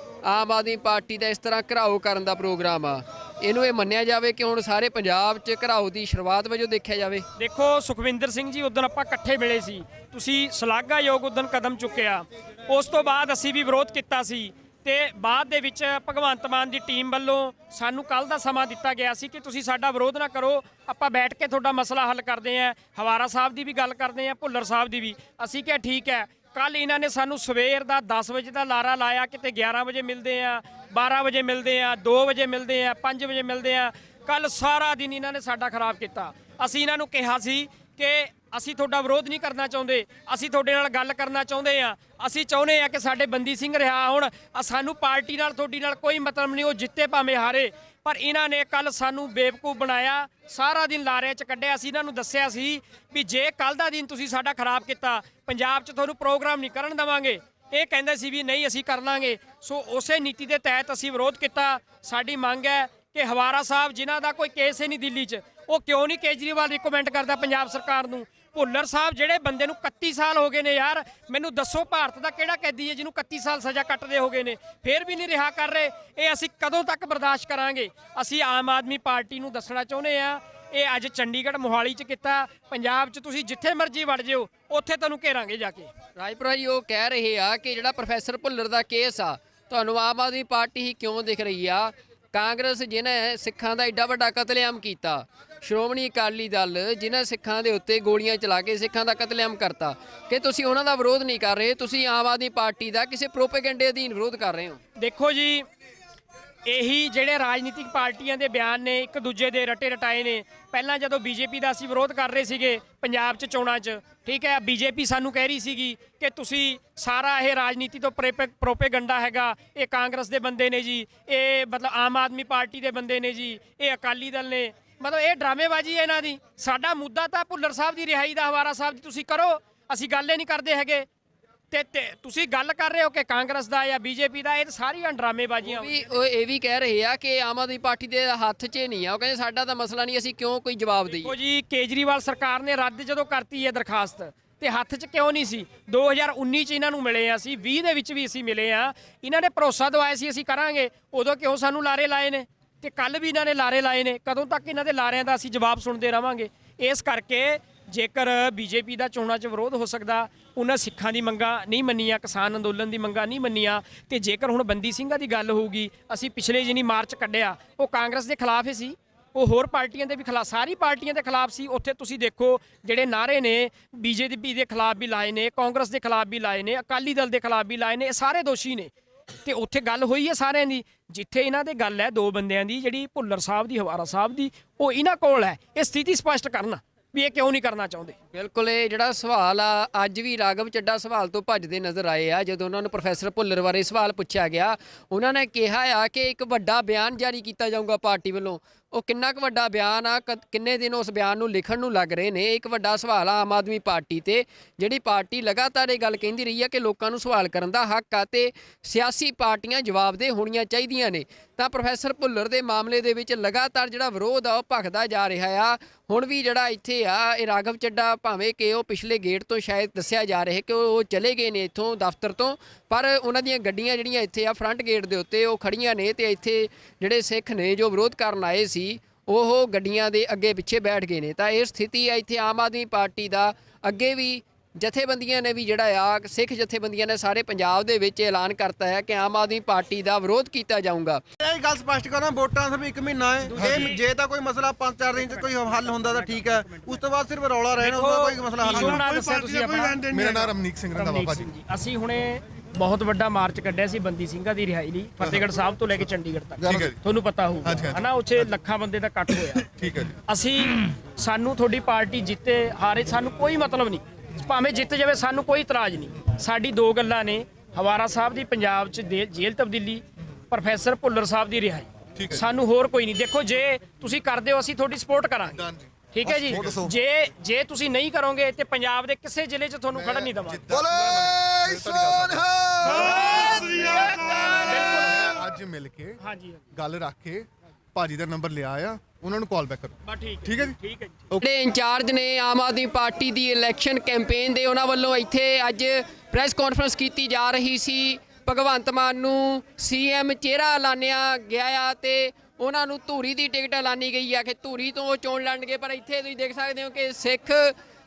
ਆਮ ਆਦਮੀ ਪਾਰਟੀ ਦਾ ਇਸ ਤਰ੍ਹਾਂ ਘਿਰਾਓ ਕਰਨ ਦਾ ਪ੍ਰੋਗਰਾਮ ਆ, ਇਹਨੂੰ ਇਹ ਮੰਨਿਆ ਜਾਵੇ ਕਿ ਹੁਣ ਸਾਰੇ ਪੰਜਾਬ 'ਚ ਘਿਰਾਓ ਦੀ ਸ਼ੁਰੂਆਤ ਵਜੋਂ ਦੇਖਿਆ ਜਾਵੇ? ਦੇਖੋ ਸੁਖਵਿੰਦਰ ਸਿੰਘ ਜੀ, ਉਦੋਂ ਆਪਾਂ ਇਕੱਠੇ ਮਿਲੇ ਸੀ, ਤੁਸੀਂ ਸ਼ਲਾਘਾਯੋਗ ਉਦੋਂ ਕਦਮ ਚੁੱਕਿਆ। ਉਸ ਤੋਂ ਬਾਅਦ ਅਸੀਂ ਵੀ ਵਿਰੋਧ ਕੀਤਾ ਸੀ ਤੇ ਬਾਅਦ ਦੇ ਵਿੱਚ ਭਗਵੰਤ ਮਾਨ ਦੀ ਟੀਮ ਵੱਲੋਂ ਸਾਨੂੰ ਕੱਲ ਦਾ ਸਮਾਂ ਦਿੱਤਾ ਗਿਆ ਸੀ ਕਿ ਤੁਸੀਂ ਸਾਡਾ ਵਿਰੋਧ ਨਾ ਕਰੋ, ਆਪਾਂ ਬੈਠ ਕੇ ਤੁਹਾਡਾ ਮਸਲਾ ਹੱਲ ਕਰਦੇ ਆਂ। ਹਵਾਰਾ ਸਾਹਿਬ ਦੀ ਵੀ ਗੱਲ ਕਰਦੇ ਆਂ, ਭੁੱਲਰ ਸਾਹਿਬ ਦੀ ਵੀ। ਅਸੀਂ ਕਿਹਾ ਠੀਕ ਹੈ। ਕੱਲ ਇਹਨਾਂ ਨੇ ਸਾਨੂੰ ਸਵੇਰ ਦਾ 10 ਵਜੇ ਦਾ ਲਾਰਾ ਲਾਇਆ, ਕਿਤੇ 11 ਵਜੇ ਮਿਲਦੇ ਆ, 12 ਵਜੇ ਮਿਲਦੇ ਆ, 2 ਵਜੇ ਮਿਲਦੇ ਆ, 5 ਵਜੇ ਮਿਲਦੇ ਆ। ਕੱਲ ਸਾਰਾ ਦਿਨ ਇਹਨਾਂ ਨੇ ਸਾਡਾ ਖਰਾਬ ਕੀਤਾ। ਅਸੀਂ ਇਹਨਾਂ ਨੂੰ ਕਿਹਾ ਸੀ ਕਿ ਅਸੀਂ ਤੁਹਾਡਾ ਵਿਰੋਧ ਨਹੀਂ ਕਰਨਾ ਚਾਹੁੰਦੇ, ਅਸੀਂ ਤੁਹਾਡੇ ਨਾਲ ਗੱਲ ਕਰਨਾ ਚਾਹੁੰਦੇ ਆ। ਅਸੀਂ ਚਾਹੁੰਦੇ ਆ ਕਿ ਸਾਡੇ ਬੰਦੀ ਸਿੰਘ ਰਿਹਾ ਹੋਣ। ਸਾਨੂੰ ਪਾਰਟੀ ਨਾਲ, ਤੁਹਾਡੀ ਨਾਲ ਕੋਈ ਮਤਲਬ ਨਹੀਂ, ਉਹ ਜਿੱਤੇ ਭਾਵੇਂ ਹਾਰੇ। ਪਰ ਇਹਨਾਂ ਨੇ ਕੱਲ ਸਾਨੂੰ ਬੇਵਕੂਫ ਬਣਾਇਆ, ਸਾਰਾ ਦਿਨ ਲਾਰੇ 'ਚ ਕੱਢਿਆ। ਅਸੀਂ ਇਹਨਾਂ ਨੂੰ ਦੱਸਿਆ ਸੀ ਵੀ ਜੇ ਕੱਲ ਦਾ ਦਿਨ ਤੁਸੀਂ ਸਾਡਾ ਖਰਾਬ ਕੀਤਾ, ਪੰਜਾਬ 'ਚ ਤੁਹਾਨੂੰ ਪ੍ਰੋਗਰਾਮ ਨਹੀਂ ਕਰਨ ਦੇਵਾਂਗੇ। ਇਹ ਕਹਿੰਦੇ ਸੀ ਵੀ ਨਹੀਂ ਅਸੀਂ ਕਰ ਲਾਂਗੇ। ਸੋ ਉਸੇ ਨੀਤੀ ਦੇ ਤਹਿਤ ਅਸੀਂ ਵਿਰੋਧ ਕੀਤਾ। ਸਾਡੀ ਮੰਗ ਹੈ ਕਿ ਹਵਾਰਾ ਸਾਹਿਬ, ਜਿਨ੍ਹਾਂ ਦਾ ਕੋਈ ਕੇਸ ਹੀ ਨਹੀਂ ਦਿੱਲੀ 'ਚ, ਉਹ ਕਿਉਂ ਨਹੀਂ ਕੇਜਰੀਵਾਲ ਰਿਕਮੈਂਡ ਕਰਦਾ ਪੰਜਾਬ ਸਰਕਾਰ ਨੂੰ? ਭੁੱਲਰ ਸਾਹਿਬ, ਜਿਹੜੇ ਬੰਦੇ ਨੂੰ 31 ਸਾਲ ਹੋ ਗਏ ਨੇ ਯਾਰ, ਮੈਨੂੰ ਦੱਸੋ ਭਾਰਤ ਦਾ ਕਿਹੜਾ ਕੈਦੀ ਹੈ ਜਿਹਨੂੰ 31 ਸਾਲ ਸਜ਼ਾ ਕੱਟਦੇ ਹੋ ਗਏ ਨੇ, ਫੇਰ ਵੀ ਨਹੀਂ ਰਿਹਾ ਕਰ ਰਹੇ? ਇਹ ਅਸੀਂ ਕਦੋਂ ਤੱਕ ਬਰਦਾਸ਼ਤ ਕਰਾਂਗੇ? ਅਸੀਂ ਆਮ ਆਦਮੀ ਪਾਰਟੀ ਨੂੰ ਦੱਸਣਾ ਚਾਹੁੰਦੇ ਆ, ਇਹ ਅੱਜ ਚੰਡੀਗੜ੍ਹ ਮੋਹਾਲੀ 'ਚ ਕੀਤਾ, ਪੰਜਾਬ 'ਚ ਤੁਸੀਂ ਜਿੱਥੇ ਮਰਜ਼ੀ ਵੜ ਜਿਓ, ਉੱਥੇ ਤੁਹਾਨੂੰ ਘੇਰਾਂਗੇ ਜਾ ਕੇ। ਰਾਜਪੁਰਾ ਜੀ ਉਹ ਕਹਿ ਰਹੇ ਆ ਕਿ ਜਿਹੜਾ ਪ੍ਰੋਫੈਸਰ ਭੁੱਲਰ ਦਾ ਕੇਸ ਆ, ਤੁਹਾਨੂੰ ਆਮ ਆਦਮੀ ਪਾਰਟੀ ਹੀ ਕਿਉਂ ਦਿਖ ਰਹੀ ਆ? ਕਾਂਗਰਸ ਜਿਹਨੇ ਸਿੱਖਾਂ ਦਾ ਐਡਾ ਵੱਡਾ ਕਤਲੇਆਮ ਕੀਤਾ, ਸ਼੍ਰੋਮਣੀ ਅਕਾਲੀ ਦਲ ਜਿਨ੍ਹਾਂ ਸਿੱਖਾਂ ਦੇ ਉੱਤੇ ਗੋਲੀਆਂ ਚਲਾ ਕੇ ਸਿੱਖਾਂ ਦਾ ਕਤਲੇਆਮ ਕਰਤਾ, ਕਿ ਤੁਸੀਂ ਉਹਨਾਂ ਦਾ ਵਿਰੋਧ ਨਹੀਂ ਕਰ ਰਹੇ, ਤੁਸੀਂ ਆਮ ਆਦਮੀ ਪਾਰਟੀ ਦਾ ਕਿਸੇ ਪ੍ਰੋਪੇਗੈਂਡੇ ਅਧੀਨ ਵਿਰੋਧ ਕਰ ਰਹੇ ਹੋ? ਦੇਖੋ ਜੀ, ਇਹੀ ਜਿਹੜੇ ਰਾਜਨੀਤਿਕ ਪਾਰਟੀਆਂ ਦੇ ਬਿਆਨ ਨੇ, ਇੱਕ ਦੂਜੇ ਦੇ ਰਟੇ ਰਟਾਏ ਨੇ। ਪਹਿਲਾਂ ਜਦੋਂ ਬੀਜੇਪੀ ਦਾ ਅਸੀਂ ਵਿਰੋਧ ਕਰ ਰਹੇ ਸੀਗੇ ਪੰਜਾਬ 'ਚ ਚੋਣਾਂ 'ਚ, ਠੀਕ ਹੈ, ਬੀਜੇਪੀ ਸਾਨੂੰ ਕਹਿ ਰਹੀ ਸੀਗੀ ਕਿ ਤੁਸੀਂ ਸਾਰਾ ਇਹ ਰਾਜਨੀਤੀ ਤੋਂ ਪ੍ਰੋਪੇਗੰਡਾ ਹੈਗਾ, ਇਹ ਕਾਂਗਰਸ ਦੇ ਬੰਦੇ ਨੇ ਜੀ, ਇਹ ਮਤਲਬ ਆਮ ਆਦਮੀ ਪਾਰਟੀ ਦੇ ਬੰਦੇ ਨੇ ਜੀ, ਇਹ ਅਕਾਲੀ ਦਲ ਨੇ। ਮਤਲਬ ਇਹ ਡਰਾਮੇਬਾਜ਼ੀ ਹੈ ਇਹਨਾਂ ਦੀ। ਸਾਡਾ ਮੁੱਦਾ ਤਾਂ ਭੁੱਲਰ ਸਾਹਿਬ ਦੀ ਰਿਹਾਈ ਦਾ, ਹਵਾਰਾ ਸਾਹਿਬ ਦੀ ਤੁਸੀਂ ਕਰੋ, ਅਸੀਂ ਗੱਲ ਹੀ ਨਹੀਂ ਕਰਦੇ ਹੈਗੇ। ਤੇ ਤੁਸੀਂ ਗੱਲ ਕਰ ਰਹੇ ਹੋ ਕਿ ਕਾਂਗਰਸ ਦਾ ਜਾਂ ਬੀਜੇਪੀ ਦਾ, ਇਹ ਤਾਂ ਸਾਰੀਆਂ ਡਰਾਮੇਬਾਜ਼ੀਆਂ। ਉਹ ਇਹ ਵੀ ਕਹਿ ਰਹੇ ਆ ਕਿ ਆਮ ਆਦਮੀ ਪਾਰਟੀ ਦੇ ਹੱਥ 'ਚ ਨਹੀਂ ਆ। ਉਹ ਕਹਿੰਦੇ ਸਾਡਾ ਤਾਂ ਮਸਲਾ ਨਹੀਂ, ਅਸੀਂ ਕਿਉਂ ਕੋਈ ਜਵਾਬ ਦਈਏ। ਦੇਖੋ ਜੀ, ਕੇਜਰੀਵਾਲ ਸਰਕਾਰ ਨੇ ਰੱਦ ਜਦੋਂ ਕਰਤੀ ਹੈ ਦਰਖਾਸਤ, ਤੇ ਹੱਥ 'ਚ ਕਿਉਂ ਨਹੀਂ ਸੀ? 2019 'ਚ ਇਹਨਾਂ ਨੂੰ ਮਿਲੇ ਆ, ਅਸੀਂ 20 ਦੇ ਵਿੱਚ ਵੀ ਅਸੀਂ ਮਿਲੇ ਆ। ਇਹਨਾਂ ਨੇ ਭਰੋਸਾ ਦਵਾਇਆ ਸੀ ਅਸੀਂ ਕਰਾਂਗੇ, ਉਦੋਂ ਕਿਉਂ ਸਾਨੂੰ ਲਾਰੇ ਲਾਏ ਨੇ? ਤੇ ਕੱਲ ਵੀ ਇਹਨਾਂ ਨੇ ਲਾਰੇ ਲਾਏ ਨੇ। ਕਦੋਂ ਤੱਕ ਇਹਨਾਂ ਦੇ ਲਾਰਿਆਂ ਦਾ ਅਸੀਂ ਜਵਾਬ ਸੁਣਦੇ ਰਵਾਂਗੇ? ਇਸ ਕਰਕੇ ਜੇਕਰ ਬੀਜੇਪੀ ਦਾ ਚੋਣਾਂ 'ਚ ਵਿਰੋਧ ਹੋ ਸਕਦਾ, ਉਹਨਾਂ ਸਿੱਖਾਂ ਦੀ ਮੰਗਾਂ ਨਹੀਂ ਮੰਨੀਆਂ, ਕਿਸਾਨ ਅੰਦੋਲਨ ਦੀ ਮੰਗਾਂ ਨਹੀਂ ਮੰਨੀਆਂ, ਤੇ ਜੇਕਰ ਹੁਣ ਬੰਦੀ ਸਿੰਘਾਂ ਦੀ ਗੱਲ ਹੋਊਗੀ, ਅਸੀਂ ਪਿਛਲੇ ਜਿਹਨੀ ਮਾਰਚ ਕੱਢਿਆ ਉਹ ਕਾਂਗਰਸ ਦੇ ਖਿਲਾਫ ਹੀ ਸੀ, ਉਹ ਹੋਰ ਪਾਰਟੀਆਂ ਦੇ ਵੀ ਖਿਲਾਫ, ਸਾਰੀ ਪਾਰਟੀਆਂ ਦੇ ਖਿਲਾਫ ਸੀ। ਉੱਥੇ ਤੁਸੀਂ ਦੇਖੋ ਜਿਹੜੇ ਨਾਅਰੇ ਨੇ ਬੀਜੇਪੀ ਦੇ ਖਿਲਾਫ ਵੀ ਲਾਏ ਨੇ, ਕਾਂਗਰਸ ਦੇ ਖਿਲਾਫ ਵੀ ਲਾਏ ਨੇ, ਅਕਾਲੀ ਦਲ ਦੇ ਖਿਲਾਫ ਵੀ ਲਾਏ ਨੇ, ਇਹ ਸਾਰੇ ਦੋਸ਼ੀ ਨੇ। ਤੇ ਉੱਥੇ ਗੱਲ ਹੋਈ ਹੈ ਸਾਰਿਆਂ ਦੀ। ਜਿੱਥੇ ਇਹਨਾਂ ਦੇ ਗੱਲ ਹੈ ਦੋ ਬੰਦਿਆਂ ਦੀ, ਜਿਹੜੀ ਭੁੱਲਰ ਸਾਹਿਬ ਦੀ, ਹਵਾਰਾ ਸਾਹਿਬ ਦੀ, ਉਹ ਇਹਨਾਂ ਕੋਲ ਹੈ। ਇਹ ਸਥਿਤੀ ਸਪਸ਼ਟ ਕਰਨ ਵੀ ਇਹ ਕਿਉਂ ਨਹੀਂ ਕਰਨਾ ਚਾਹੁੰਦੇ। ਬਿਲਕੁਲ, ਇਹ ਜਿਹੜਾ ਸਵਾਲ ਆ ਅੱਜ ਵੀ ਰਾਘਵ ਚੱਡਾ ਸਵਾਲ ਤੋਂ ਭੱਜਦੇ ਨਜ਼ਰ ਆਏ ਆ। ਜਦੋਂ ਉਹਨਾਂ ਨੂੰ ਪ੍ਰੋਫੈਸਰ ਭੁੱਲਰ ਬਾਰੇ ਸਵਾਲ ਪੁੱਛਿਆ ਗਿਆ, ਉਹਨਾਂ ਨੇ ਕਿਹਾ ਆ ਕਿ ਇੱਕ ਵੱਡਾ ਬਿਆਨ ਜਾਰੀ ਕੀਤਾ ਜਾਊਗਾ ਪਾਰਟੀ ਵੱਲੋਂ। ਉਹ ਕਿੰਨਾ ਕੁ ਵੱਡਾ ਬਿਆਨ ਆ, ਕਿੰਨੇ ਦਿਨ ਉਸ ਬਿਆਨ ਨੂੰ ਲਿਖਣ ਨੂੰ ਲੱਗ ਰਹੇ ਨੇ, ਇੱਕ ਵੱਡਾ ਸਵਾਲ ਆ ਆਮ ਆਦਮੀ ਪਾਰਟੀ ਤੇ। ਜਿਹੜੀ ਪਾਰਟੀ ਲਗਾਤਾਰ ਇਹ ਗੱਲ ਕਹਿੰਦੀ ਰਹੀ ਆ ਕਿ ਲੋਕਾਂ ਨੂੰ ਸਵਾਲ ਕਰਨ ਦਾ ਹੱਕ ਆ ਤੇ ਸਿਆਸੀ ਪਾਰਟੀਆਂ ਜਵਾਬਦੇਹ ਹੋਣੀਆਂ ਚਾਹੀਦੀਆਂ ਨੇ, ਤਾਂ ਪ੍ਰੋਫੈਸਰ ਭੁੱਲਰ ਦੇ ਮਾਮਲੇ ਦੇ ਵਿੱਚ ਲਗਾਤਾਰ ਜਿਹੜਾ ਵਿਰੋਧ ਆ ਉਹ ਭਖਦਾ ਜਾ ਰਿਹਾ ਆ। ਹੁਣ ਵੀ ਜਿਹੜਾ ਇੱਥੇ ਆ ਇਹ ਰਾਘਵ ਚੱਡਾ, ਭਾਵੇਂ ਕਿ ਉਹ ਪਿਛਲੇ ਗੇਟ ਤੋਂ ਸ਼ਾਇਦ ਦੱਸਿਆ ਜਾ ਰਿਹਾ ਕਿ ਉਹ ਚਲੇ ਗਏ ਨੇ ਇੱਥੋਂ ਦਫ਼ਤਰ ਤੋਂ, ਪਰ ਉਹਨਾਂ ਦੀਆਂ ਗੱਡੀਆਂ ਜਿਹੜੀਆਂ ਇੱਥੇ ਆ ਫਰੰਟ ਗੇਟ ਦੇ ਉੱਤੇ ਉਹ ਖੜੀਆਂ ਨੇ। ਤੇ ਇੱਥੇ ਜਿਹੜੇ ਸਿੱਖ ਨੇ ਜੋ ਵਿਰੋਧ ਕਰਨ ਆਏ ਸੀ ਉਹ ਗੱਡੀਆਂ ਦੇ ਅੱਗੇ ਪਿੱਛੇ ਬੈਠ ਗਏ ਨੇ। ਤਾਂ ਇਹ ਸਥਿਤੀ ਆ ਇੱਥੇ ਆਮ ਆਦਮੀ ਪਾਰਟੀ ਦਾ। ਅੱਗੇ ਵੀ ਜਥੇਬੰਦੀਆਂ ਨੇ ਵੀ ਜਿਹੜਾ ਆ, ਸਿੱਖ ਜਥੇਬੰਦੀਆਂ ਨੇ ਸਾਰੇ ਪੰਜਾਬ ਦੇ ਵਿੱਚ ਐਲਾਨ ਕਰਤਾ ਹੈ ਕਿ ਆਮ ਆਦਮੀ ਪਾਰਟੀ ਦਾ ਵਿਰੋਧ ਕੀਤਾ ਜਾਊਗਾ। ਇਹ ਗੱਲ ਸਪਸ਼ਟ ਕਰਨਾ, ਵੋਟਾਂ ਸਿਰਫ 1 ਮਹੀਨਾ ਹੈ। ਇਹ ਜੇ ਤਾਂ ਕੋਈ ਮਸਲਾ 5-4 ਦਿਨ 'ਚ ਕੋਈ ਹੱਲ ਹੁੰਦਾ ਤਾਂ ਠੀਕ ਹੈ, ਉਸ ਤੋਂ ਬਾਅਦ ਸਿਰਫ ਰੌਲਾ ਰਹਿਣਾ, ਉਹਦਾ ਕੋਈ ਮਸਲਾ ਹੱਲ ਨਹੀਂ ਹੋਣਾ। ਦੱਸਿਆ ਤੁਸੀਂ ਆਪਣਾ। ਮੇਰਾ ਨਾਮ ਰਮਨੀਕ ਸਿੰਘ ਰੰਧਾਵਾ ਭਾਜੀ। ਅਸੀਂ ਹੁਣੇ ਬਹੁਤ ਵੱਡਾ ਮਾਰਚ ਕੱਢਿਆ ਸੀ ਬੰਦੀ ਸਿੰਘਾਂ ਦੀ ਰਿਹਾਈ ਲਈ, ਫਤਿਹਗੜ੍ਹ ਸਾਹਿਬ ਤੋਂ ਲੈ ਕੇ ਚੰਡੀਗੜ੍ਹ ਤੱਕ। ਤੁਹਾਨੂੰ ਪਤਾ ਹੋਊਗਾ ਹਨਾ, ਉੱਥੇ ਲੱਖਾਂ ਬੰਦੇ ਦਾ ਇਕੱਠ ਹੋਇਆ। ਠੀਕ ਹੈ ਜੀ। ਸਾਨੂੰ ਤੁਹਾਡੀ ਪਾਰਟੀ ਜਿੱਤੇ ਹਾਰੇ ਸਾਨੂੰ ਕੋਈ ਮਤਲਬ ਨਹੀਂ, ਭਾਵੇਂ ਜਿੱਤ ਜਾਵੇ ਸਾਨੂੰ ਕੋਈ ਇਤਰਾਜ਼ ਨਹੀਂ। ਸਾਡੀ ਦੋ ਗੱਲਾਂ ਨੇ, ਹਵਾਰਾ ਸਾਹਿਬ ਦੀ ਪੰਜਾਬ 'ਚ ਜੇਲ੍ਹ ਤਬਦੀਲੀ, ਪ੍ਰੋਫੈਸਰ ਭੁੱਲਰ ਸਾਹਿਬ ਦੀ ਰਿਹਾਈ। ਸਾਨੂੰ ਹੋਰ ਕੋਈ ਨਹੀਂ। ਦੇਖੋ, ਜੇ ਤੁਸੀਂ ਕਰਦੇ ਹੋ ਅਸੀਂ ਤੁਹਾਡੀ ਸਪੋਰਟ ਕਰਾਂਗੇ, ਠੀਕ ਹੈ ਜੀ। ਜੇ ਤੁਸੀਂ ਨਹੀਂ ਕਰੋਗੇ ਤੇ ਪੰਜਾਬ ਦੇ ਕਿਸੇ ਜ਼ਿਲ੍ਹੇ 'ਚ ਤੁਹਾਨੂੰ ਖੜਨ ਨਹੀਂ ਦੇਵਾਂਗੇ। ਅੱਜ ਮਿਲ ਕੇ ਗੱਲ ਰੱਖ ਕੇ ਭਾਜੀ ਦਾ ਨੰਬਰ ਲਿਆ ਆ, ਉਹਨਾਂ ਨੂੰ ਕਾਲ ਬੈਕ ਕਰੋ। ਠੀਕ ਹੈ ਜੀ। ਠੀਕ ਹੈ ਜੀ। ਜਿਹੜੇ ਇੰਚਾਰਜ ਨੇ ਆਮ ਆਦਮੀ ਪਾਰਟੀ ਦੀ ਇਲੈਕਸ਼ਨ ਕੈਂਪੇਨ ਦੇ, ਉਹਨਾਂ ਵੱਲੋਂ ਇੱਥੇ ਅੱਜ ਪ੍ਰੈਸ ਕਾਨਫਰੰਸ ਕੀਤੀ ਜਾ ਰਹੀ ਸੀ। ਭਗਵੰਤ ਮਾਨ ਨੂੰ ਸੀਐਮ ਚਿਹਰਾ ਐਲਾਨਿਆ ਗਿਆ ਆ ਤੇ ਉਹਨਾਂ ਨੂੰ ਧੂਰੀ ਦੀ ਟਿਕਟ ਐਲਾਨੀ ਗਈ ਆ ਕਿ ਧੂਰੀ ਤੋਂ ਉਹ ਚੋਣ ਲੜਨਗੇ। ਪਰ ਇੱਥੇ ਤੁਸੀਂ ਦੇਖ ਸਕਦੇ ਹੋ ਕਿ ਸਿੱਖ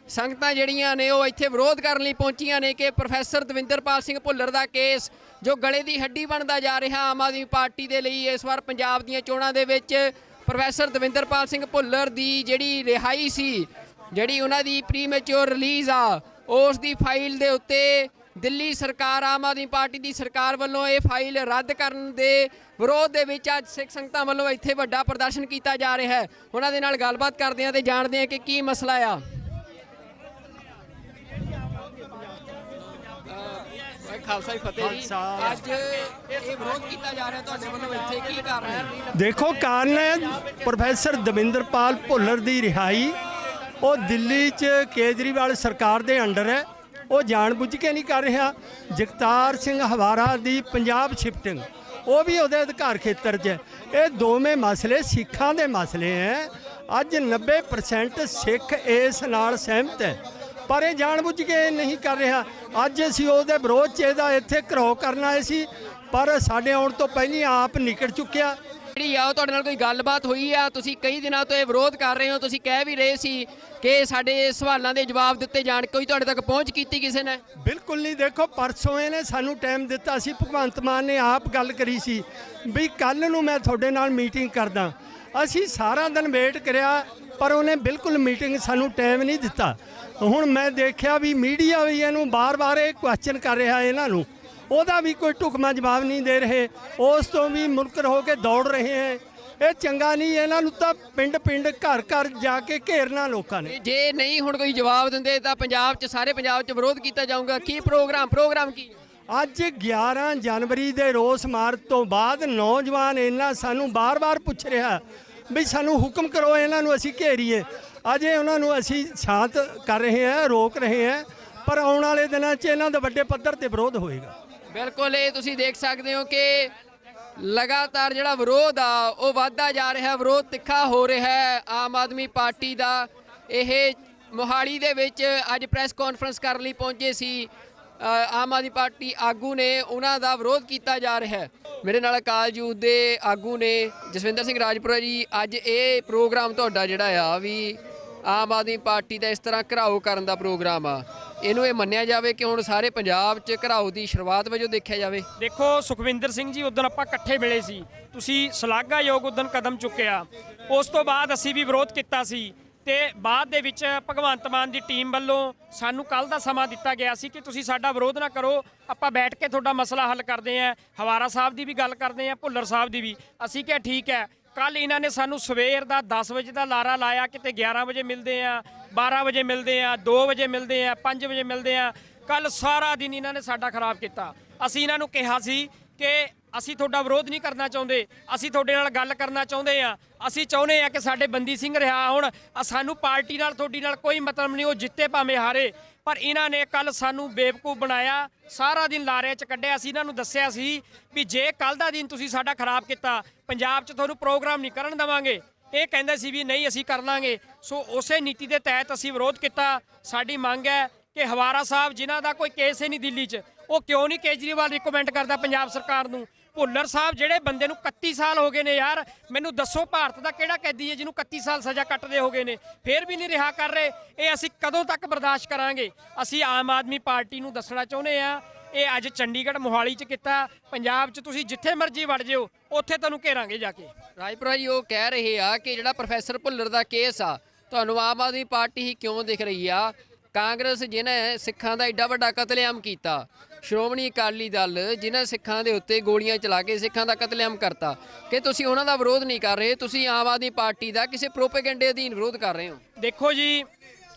ਸੰਗਤਾਂ ਜਿਹੜੀਆਂ ਨੇ ਉਹ ਇੱਥੇ ਵਿਰੋਧ ਕਰਨ ਲਈ ਪਹੁੰਚੀਆਂ ਨੇ ਕਿ ਪ੍ਰੋਫੈਸਰ ਦਵਿੰਦਰਪਾਲ ਸਿੰਘ ਭੁੱਲਰ ਦਾ ਕੇਸ ਜੋ ਗਲੇ ਦੀ ਹੱਡੀ ਬਣਦਾ ਜਾ ਰਿਹਾ ਆਮ ਆਦਮੀ ਪਾਰਟੀ ਦੇ ਲਈ। ਇਸ ਵਾਰ ਪੰਜਾਬ ਦੀਆਂ ਚੋਣਾਂ ਦੇ ਵਿੱਚ ਪ੍ਰੋਫੈਸਰ ਦਵਿੰਦਰਪਾਲ ਸਿੰਘ ਭੁੱਲਰ ਦੀ ਜਿਹੜੀ ਰਿਹਾਈ ਸੀ, ਜਿਹੜੀ ਉਹਨਾਂ ਦੀ ਪ੍ਰੀਮੈਚੁਰ ਰਿਲੀਜ਼ ਆ, ਉਸ ਦੀ ਫਾਈਲ ਦੇ ਉੱਤੇ ਦਿੱਲੀ ਸਰਕਾਰ, ਆਮ ਆਦਮੀ ਪਾਰਟੀ ਦੀ ਸਰਕਾਰ ਵੱਲੋਂ ਇਹ ਫਾਈਲ ਰੱਦ ਕਰਨ ਦੇ ਵਿਰੋਧ ਦੇ ਵਿੱਚ ਅੱਜ ਸਿੱਖ ਸੰਗਤਾਂ ਵੱਲੋਂ ਇੱਥੇ ਵੱਡਾ ਪ੍ਰਦਰਸ਼ਨ ਕੀਤਾ ਜਾ ਰਿਹਾ ਹੈ। ਉਹਨਾਂ ਦੇ ਨਾਲ ਗੱਲਬਾਤ ਕਰਦੇ ਹਾਂ ਤੇ ਜਾਣਦੇ ਹਾਂ ਕਿ ਕੀ ਮਸਲਾ ਆ। ਖਾਲਸਾ ਫਤਿਹ ਜੀ, ਅੱਜ ਇਹ ਵਿਰੋਧ ਕੀਤਾ ਜਾ ਰਿਹਾ ਤੁਹਾਡੇ ਵੱਲੋਂ, ਇੱਥੇ ਕੀ ਕਾਰਨ ਹੈ? ਦੇਖੋ, ਕਾਰਨ ਹੈ ਪ੍ਰੋਫੈਸਰ ਦਵਿੰਦਰਪਾਲ ਭੁੱਲਰ ਦੀ ਰਿਹਾਈ। ਉਹ ਦਿੱਲੀ 'ਚ ਕੇਜਰੀਵਾਲ ਸਰਕਾਰ ਦੇ ਅੰਡਰ ਹੈ, ਉਹ ਜਾਣਬੁੱਝ ਕੇ ਨਹੀਂ ਕਰ ਰਿਹਾ। ਜਗਤਾਰ ਸਿੰਘ ਹਵਾਰਾ ਦੀ ਪੰਜਾਬ ਸ਼ਿਫਟਿੰਗ, ਉਹ ਵੀ ਉਹਦੇ ਅਧਿਕਾਰ ਖੇਤਰ 'ਚ ਹੈ। ਇਹ ਦੋਵੇਂ ਮਸਲੇ ਸਿੱਖਾਂ ਦੇ ਮਸਲੇ ਹੈ। ਅੱਜ 90% ਸਿੱਖ ਇਸ ਨਾਲ ਸਹਿਮਤ ਹੈ, ਪਰ ਇਹ ਜਾਣਬੁੱਝ ਕੇ ਨਹੀਂ ਕਰ ਰਿਹਾ। ਅੱਜ ਅਸੀਂ ਉਹਦੇ ਵਿਰੋਧ 'ਚ ਇਹਦਾ ਇੱਥੇ ਘਰੋ ਕਰਨ ਆਏ ਸੀ, ਪਰ ਸਾਡੇ ਆਉਣ ਤੋਂ ਪਹਿਲਾਂ ਆਪ ਨਿਕਲ ਚੁੱਕਿਆ। ਜਿਹੜੀ ਆ ਉਹ ਤੁਹਾਡੇ ਨਾਲ ਕੋਈ ਗੱਲਬਾਤ ਹੋਈ ਆ? ਤੁਸੀਂ ਕਈ ਦਿਨਾਂ ਤੋਂ ਇਹ ਵਿਰੋਧ ਕਰ ਰਹੇ ਹੋ, ਤੁਸੀਂ ਕਹਿ ਵੀ ਰਹੇ ਸੀ ਕਿ ਸਾਡੇ ਸਵਾਲਾਂ ਦੇ ਜਵਾਬ ਦਿੱਤੇ ਜਾਣ। ਕੋਈ ਤੁਹਾਡੇ ਤੱਕ ਪਹੁੰਚ ਕੀਤੀ ਕਿਸੇ ਨੇ? ਬਿਲਕੁਲ ਨਹੀਂ। ਦੇਖੋ, ਪਰਸੋਂ ਇਹਨੇ ਸਾਨੂੰ ਟਾਈਮ ਦਿੱਤਾ ਸੀ, ਭਗਵੰਤ ਮਾਨ ਨੇ ਆਪ ਗੱਲ ਕਰੀ ਸੀ ਵੀ ਕੱਲ ਨੂੰ ਮੈਂ ਤੁਹਾਡੇ ਨਾਲ ਮੀਟਿੰਗ ਕਰਦਾ। ਅਸੀਂ ਸਾਰਾ ਦਿਨ ਵੇਟ ਕਰਿਆ, ਪਰ ਉਹਨੇ ਬਿਲਕੁਲ ਮੀਟਿੰਗ ਸਾਨੂੰ ਟਾਈਮ ਨਹੀਂ ਦਿੱਤਾ। ਹੁਣ ਮੈਂ ਦੇਖਿਆ ਵੀ ਮੀਡੀਆ ਵੀ ਇਹਨੂੰ ਬਾਰ-ਬਾਰ ਇਹ ਕੁਐਸਚਨ ਕਰ ਰਿਹਾ, ਇਹਨਾਂ ਨੂੰ ਉਹਦਾ ਵੀ ਕੋਈ ਢੁਕਵਾਂ ਜਵਾਬ ਨਹੀਂ ਦੇ ਰਹੇ, ਉਸ ਤੋਂ ਵੀ ਮੁਨਕਰ ਹੋ ਕੇ ਦੌੜ ਰਹੇ ਹੈ। ਇਹ ਚੰਗਾ ਨਹੀਂ। ਇਹਨਾਂ ਨੂੰ ਤਾਂ ਪਿੰਡ-ਪਿੰਡ, ਘਰ-ਘਰ ਜਾ ਕੇ ਘੇਰਨਾ ਲੋਕਾਂ ਨੇ। ਜੇ ਨਹੀਂ ਹੁਣ ਕੋਈ ਜਵਾਬ ਦਿੰਦੇ ਤਾਂ ਪੰਜਾਬ 'ਚ, ਸਾਰੇ ਪੰਜਾਬ 'ਚ ਵਿਰੋਧ ਕੀਤਾ ਜਾਊਗਾ। ਕੀ ਪ੍ਰੋਗਰਾਮ ਕੀ? ਅੱਜ 11 ਜਨਵਰੀ ਦੇ ਰੋਸ ਮਾਰਚ ਤੋਂ ਬਾਅਦ ਨੌਜਵਾਨ ਇਹਨਾਂ ਸਾਨੂੰ ਬਾਰ-ਬਾਰ ਪੁੱਛ ਰਿਹਾ, ਵੀ ਸਾਨੂੰ ਹੁਕਮ ਕਰੋ, ਇਹਨਾਂ ਨੂੰ ਅਸੀਂ ਘੇਰੀਏ। ਅਜੇ ਉਹਨਾਂ ਨੂੰ ਅਸੀਂ ਸ਼ਾਂਤ ਕਰ ਰਹੇ ਹਾਂ, ਰੋਕ ਰਹੇ ਹਾਂ, ਪਰ ਆਉਣ ਵਾਲੇ ਦਿਨਾਂ 'ਚ ਇਹਨਾਂ ਦਾ ਵੱਡੇ ਪੱਧਰ ਤੇ ਵਿਰੋਧ ਹੋਏਗਾ। ਬਿਲਕੁਲ, ਇਹ ਤੁਸੀਂ ਦੇਖ ਸਕਦੇ ਹੋ ਕਿ ਲਗਾਤਾਰ ਜਿਹੜਾ ਵਿਰੋਧ ਆ ਉਹ ਵੱਧਦਾ ਜਾ ਰਿਹਾ, ਵਿਰੋਧ ਤਿੱਖਾ ਹੋ ਰਿਹਾ ਹੈ ਆਮ ਆਦਮੀ ਪਾਰਟੀ ਦਾ। ਇਹ ਮੋਹਾਲੀ ਦੇ ਵਿੱਚ ਅੱਜ ਪ੍ਰੈਸ ਕਾਨਫਰੰਸ ਕਰਨ ਲਈ ਪਹੁੰਚੇ ਸੀ ਆਮ ਆਦਮੀ ਪਾਰਟੀ ਆਗੂ ਨੇ, ਉਹਨਾਂ ਦਾ ਵਿਰੋਧ ਕੀਤਾ ਜਾ ਰਿਹਾ ਹੈ। ਮੇਰੇ ਨਾਲ ਅਕਾਲ ਯੂਥ ਦੇ ਆਗੂ ਨੇ ਜਸਵਿੰਦਰ ਸਿੰਘ ਰਾਜਪੁਰਾ ਜੀ। ਅੱਜ ਇਹ ਪ੍ਰੋਗਰਾਮ ਤੁਹਾਡਾ ਜਿਹੜਾ ਆ ਵੀ ਆਮ ਆਦਮੀ ਪਾਰਟੀ ਦਾ ਇਸ ਤਰ੍ਹਾਂ ਘਿਰਾਓ ਕਰਨ ਦਾ ਪ੍ਰੋਗਰਾਮ ਆ, ਇਹਨੂੰ ਇਹ ਮੰਨਿਆ ਜਾਵੇ ਕਿ ਹੁਣ ਸਾਰੇ ਪੰਜਾਬ 'ਚ ਘਿਰਾਓ ਦੀ ਸ਼ੁਰੂਆਤ ਵਜੋਂ ਦੇਖਿਆ ਜਾਵੇ? ਦੇਖੋ ਸੁਖਵਿੰਦਰ ਸਿੰਘ ਜੀ, ਉਦੋਂ ਆਪਾਂ ਇਕੱਠੇ ਮਿਲੇ ਸੀ, ਤੁਸੀਂ ਸ਼ਲਾਘਾਯੋਗ ਉਦੋਂ ਕਦਮ ਚੁੱਕਿਆ। ਉਸ ਤੋਂ ਬਾਅਦ ਅਸੀਂ ਵੀ ਵਿਰੋਧ ਕੀਤਾ ਸੀ ਤੇ ਬਾਅਦ ਦੇ ਵਿੱਚ ਭਗਵੰਤ ਮਾਨ ਦੀ ਟੀਮ ਵੱਲੋਂ ਸਾਨੂੰ ਕੱਲ ਦਾ ਸਮਾਂ ਦਿੱਤਾ ਗਿਆ ਸੀ ਕਿ ਤੁਸੀਂ ਸਾਡਾ ਵਿਰੋਧ ਨਾ ਕਰੋ, ਆਪਾਂ ਬੈਠ ਕੇ ਤੁਹਾਡਾ ਮਸਲਾ ਹੱਲ ਕਰਦੇ ਆਂ। ਹਵਾਰਾ ਸਾਹਿਬ ਦੀ ਵੀ ਗੱਲ ਕਰਦੇ ਆਂ, ਭੁੱਲਰ ਸਾਹਿਬ ਦੀ ਵੀ। ਅਸੀਂ ਕਿਹਾ ਠੀਕ ਹੈ। ਕੱਲ ਇਹਨਾਂ ਨੇ ਸਾਨੂੰ ਸਵੇਰ ਦਾ 10 ਵਜੇ ਦਾ ਲਾਰਾ ਲਾਇਆ, ਕਿਤੇ 11 ਵਜੇ ਮਿਲਦੇ ਆ, 12 ਵਜੇ ਮਿਲਦੇ ਆ, 2 ਵਜੇ ਮਿਲਦੇ ਆ, 5 ਵਜੇ ਮਿਲਦੇ ਆ। ਕੱਲ ਸਾਰਾ ਦਿਨ ਇਹਨਾਂ ਨੇ ਸਾਡਾ ਖਰਾਬ ਕੀਤਾ। ਅਸੀਂ ਇਹਨਾਂ ਨੂੰ ਕਿਹਾ ਸੀ ਕਿ ਅਸੀਂ ਤੁਹਾਡਾ ਵਿਰੋਧ ਨਹੀਂ ਕਰਨਾ ਚਾਹੁੰਦੇ, ਅਸੀਂ ਤੁਹਾਡੇ ਨਾਲ ਗੱਲ ਕਰਨਾ ਚਾਹੁੰਦੇ ਆ। ਅਸੀਂ ਚਾਹੁੰਦੇ ਆ ਕਿ ਸਾਡੇ ਬੰਦੀ ਸਿੰਘ ਰਿਹਾ ਹੋਣ, ਸਾਨੂੰ ਪਾਰਟੀ ਨਾਲ ਤੁਹਾਡੀ ਨਾਲ ਕੋਈ ਮਤਲਬ ਨਹੀਂ, ਉਹ ਜਿੱਤੇ ਭਾਵੇਂ ਹਾਰੇ। ਪਰ ਇਹਨਾਂ ਨੇ ਕੱਲ ਸਾਨੂੰ ਬੇਵਕੂਫ ਬਣਾਇਆ, ਸਾਰਾ ਦਿਨ ਲਾਰੇ 'ਚ ਕੱਢਿਆ। ਅਸੀਂ ਇਹਨਾਂ ਨੂੰ ਦੱਸਿਆ ਸੀ ਵੀ ਜੇ ਕੱਲ ਦਾ ਦਿਨ ਤੁਸੀਂ ਸਾਡਾ ਖਰਾਬ ਕੀਤਾ, ਪੰਜਾਬ 'ਚ ਤੁਹਾਨੂੰ ਪ੍ਰੋਗਰਾਮ ਨਹੀਂ ਕਰਨ ਦੇਵਾਂਗੇ। ਇਹ ਕਹਿੰਦੇ ਸੀ ਵੀ ਨਹੀਂ ਅਸੀਂ ਕਰ ਲਾਂਗੇ। ਸੋ ਉਸੇ ਨੀਤੀ ਦੇ ਤਹਿਤ ਅਸੀਂ ਵਿਰੋਧ ਕੀਤਾ। ਸਾਡੀ ਮੰਗ ਹੈ ਕਿ ਹਵਾਰਾ ਸਾਹਿਬ ਜਿਨ੍ਹਾਂ ਦਾ ਕੋਈ ਕੇਸ ਹੀ ਨਹੀਂ ਦਿੱਲੀ 'ਚ, ਉਹ ਕਿਉਂ ਨਹੀਂ ਕੇਜਰੀਵਾਲ ਰਿਕਮੈਂਡ ਕਰਦਾ ਪੰਜਾਬ ਸਰਕਾਰ ਨੂੰ? ਭੁੱਲਰ ਸਾਹਿਬ ਜਿਹੜੇ ਬੰਦੇ ਨੂੰ 31 ਸਾਲ ਹੋ ਗਏ ਨੇ ਯਾਰ, ਮੈਨੂੰ ਦੱਸੋ ਭਾਰਤ ਦਾ ਕਿਹੜਾ ਕੈਦੀ ਹੈ ਜਿਹਨੂੰ 31 ਸਾਲ ਸਜ਼ਾ ਕੱਟਦੇ ਹੋ ਗਏ ਨੇ, ਫਿਰ ਵੀ ਨਹੀਂ ਰਿਹਾ ਕਰ ਰਹੇ? ਇਹ ਅਸੀਂ ਕਦੋਂ ਤੱਕ ਬਰਦਾਸ਼ਤ ਕਰਾਂਗੇ? ਅਸੀਂ ਆਮ ਆਦਮੀ ਪਾਰਟੀ ਨੂੰ ਦੱਸਣਾ ਚਾਹੁੰਦੇ ਆ, ਇਹ ਅੱਜ ਚੰਡੀਗੜ੍ਹ ਮੋਹਾਲੀ 'ਚ ਕੀਤਾ, ਪੰਜਾਬ 'ਚ ਤੁਸੀਂ ਜਿੱਥੇ ਮਰਜ਼ੀ ਵੜ ਜਿਓ, ਉੱਥੇ ਤੁਹਾਨੂੰ ਘੇਰਾਂਗੇ ਜਾ ਕੇ। ਰਾਜਪੁਰਾ ਜੀ ਉਹ ਕਹਿ ਰਹੇ ਆ ਕਿ ਜਿਹੜਾ ਪ੍ਰੋਫੈਸਰ ਭੁੱਲਰ ਦਾ ਕੇਸ ਆ, ਤੁਹਾਨੂੰ ਆਮ ਆਦਮੀ ਪਾਰਟੀ ਹੀ ਕਿਉਂ ਦਿਖ ਰਹੀ ਆ? ਕਾਂਗਰਸ ਜਿਹਨੇ ਸਿੱਖਾਂ ਦਾ ਏਡਾ ਵੱਡਾ ਕਤਲੇਆਮ ਕੀਤਾ, ਸ਼੍ਰੋਮਣੀ ਅਕਾਲੀ ਦਲ ਜਿਨ੍ਹਾਂ ਸਿੱਖਾਂ ਦੇ ਉੱਤੇ ਗੋਲੀਆਂ ਚਲਾ ਕੇ ਸਿੱਖਾਂ ਦਾ ਕਤਲੇਆਮ ਕਰਤਾ, ਕਿ ਤੁਸੀਂ ਉਹਨਾਂ ਦਾ ਵਿਰੋਧ ਨਹੀਂ ਕਰ ਰਹੇ, ਤੁਸੀਂ ਆਮ ਆਦਮੀ ਪਾਰਟੀ ਦਾ ਕਿਸੇ ਪ੍ਰੋਪੇਗੈਂਡੇ ਅਧੀਨ ਵਿਰੋਧ ਕਰ ਰਹੇ ਹੋ? ਦੇਖੋ ਜੀ,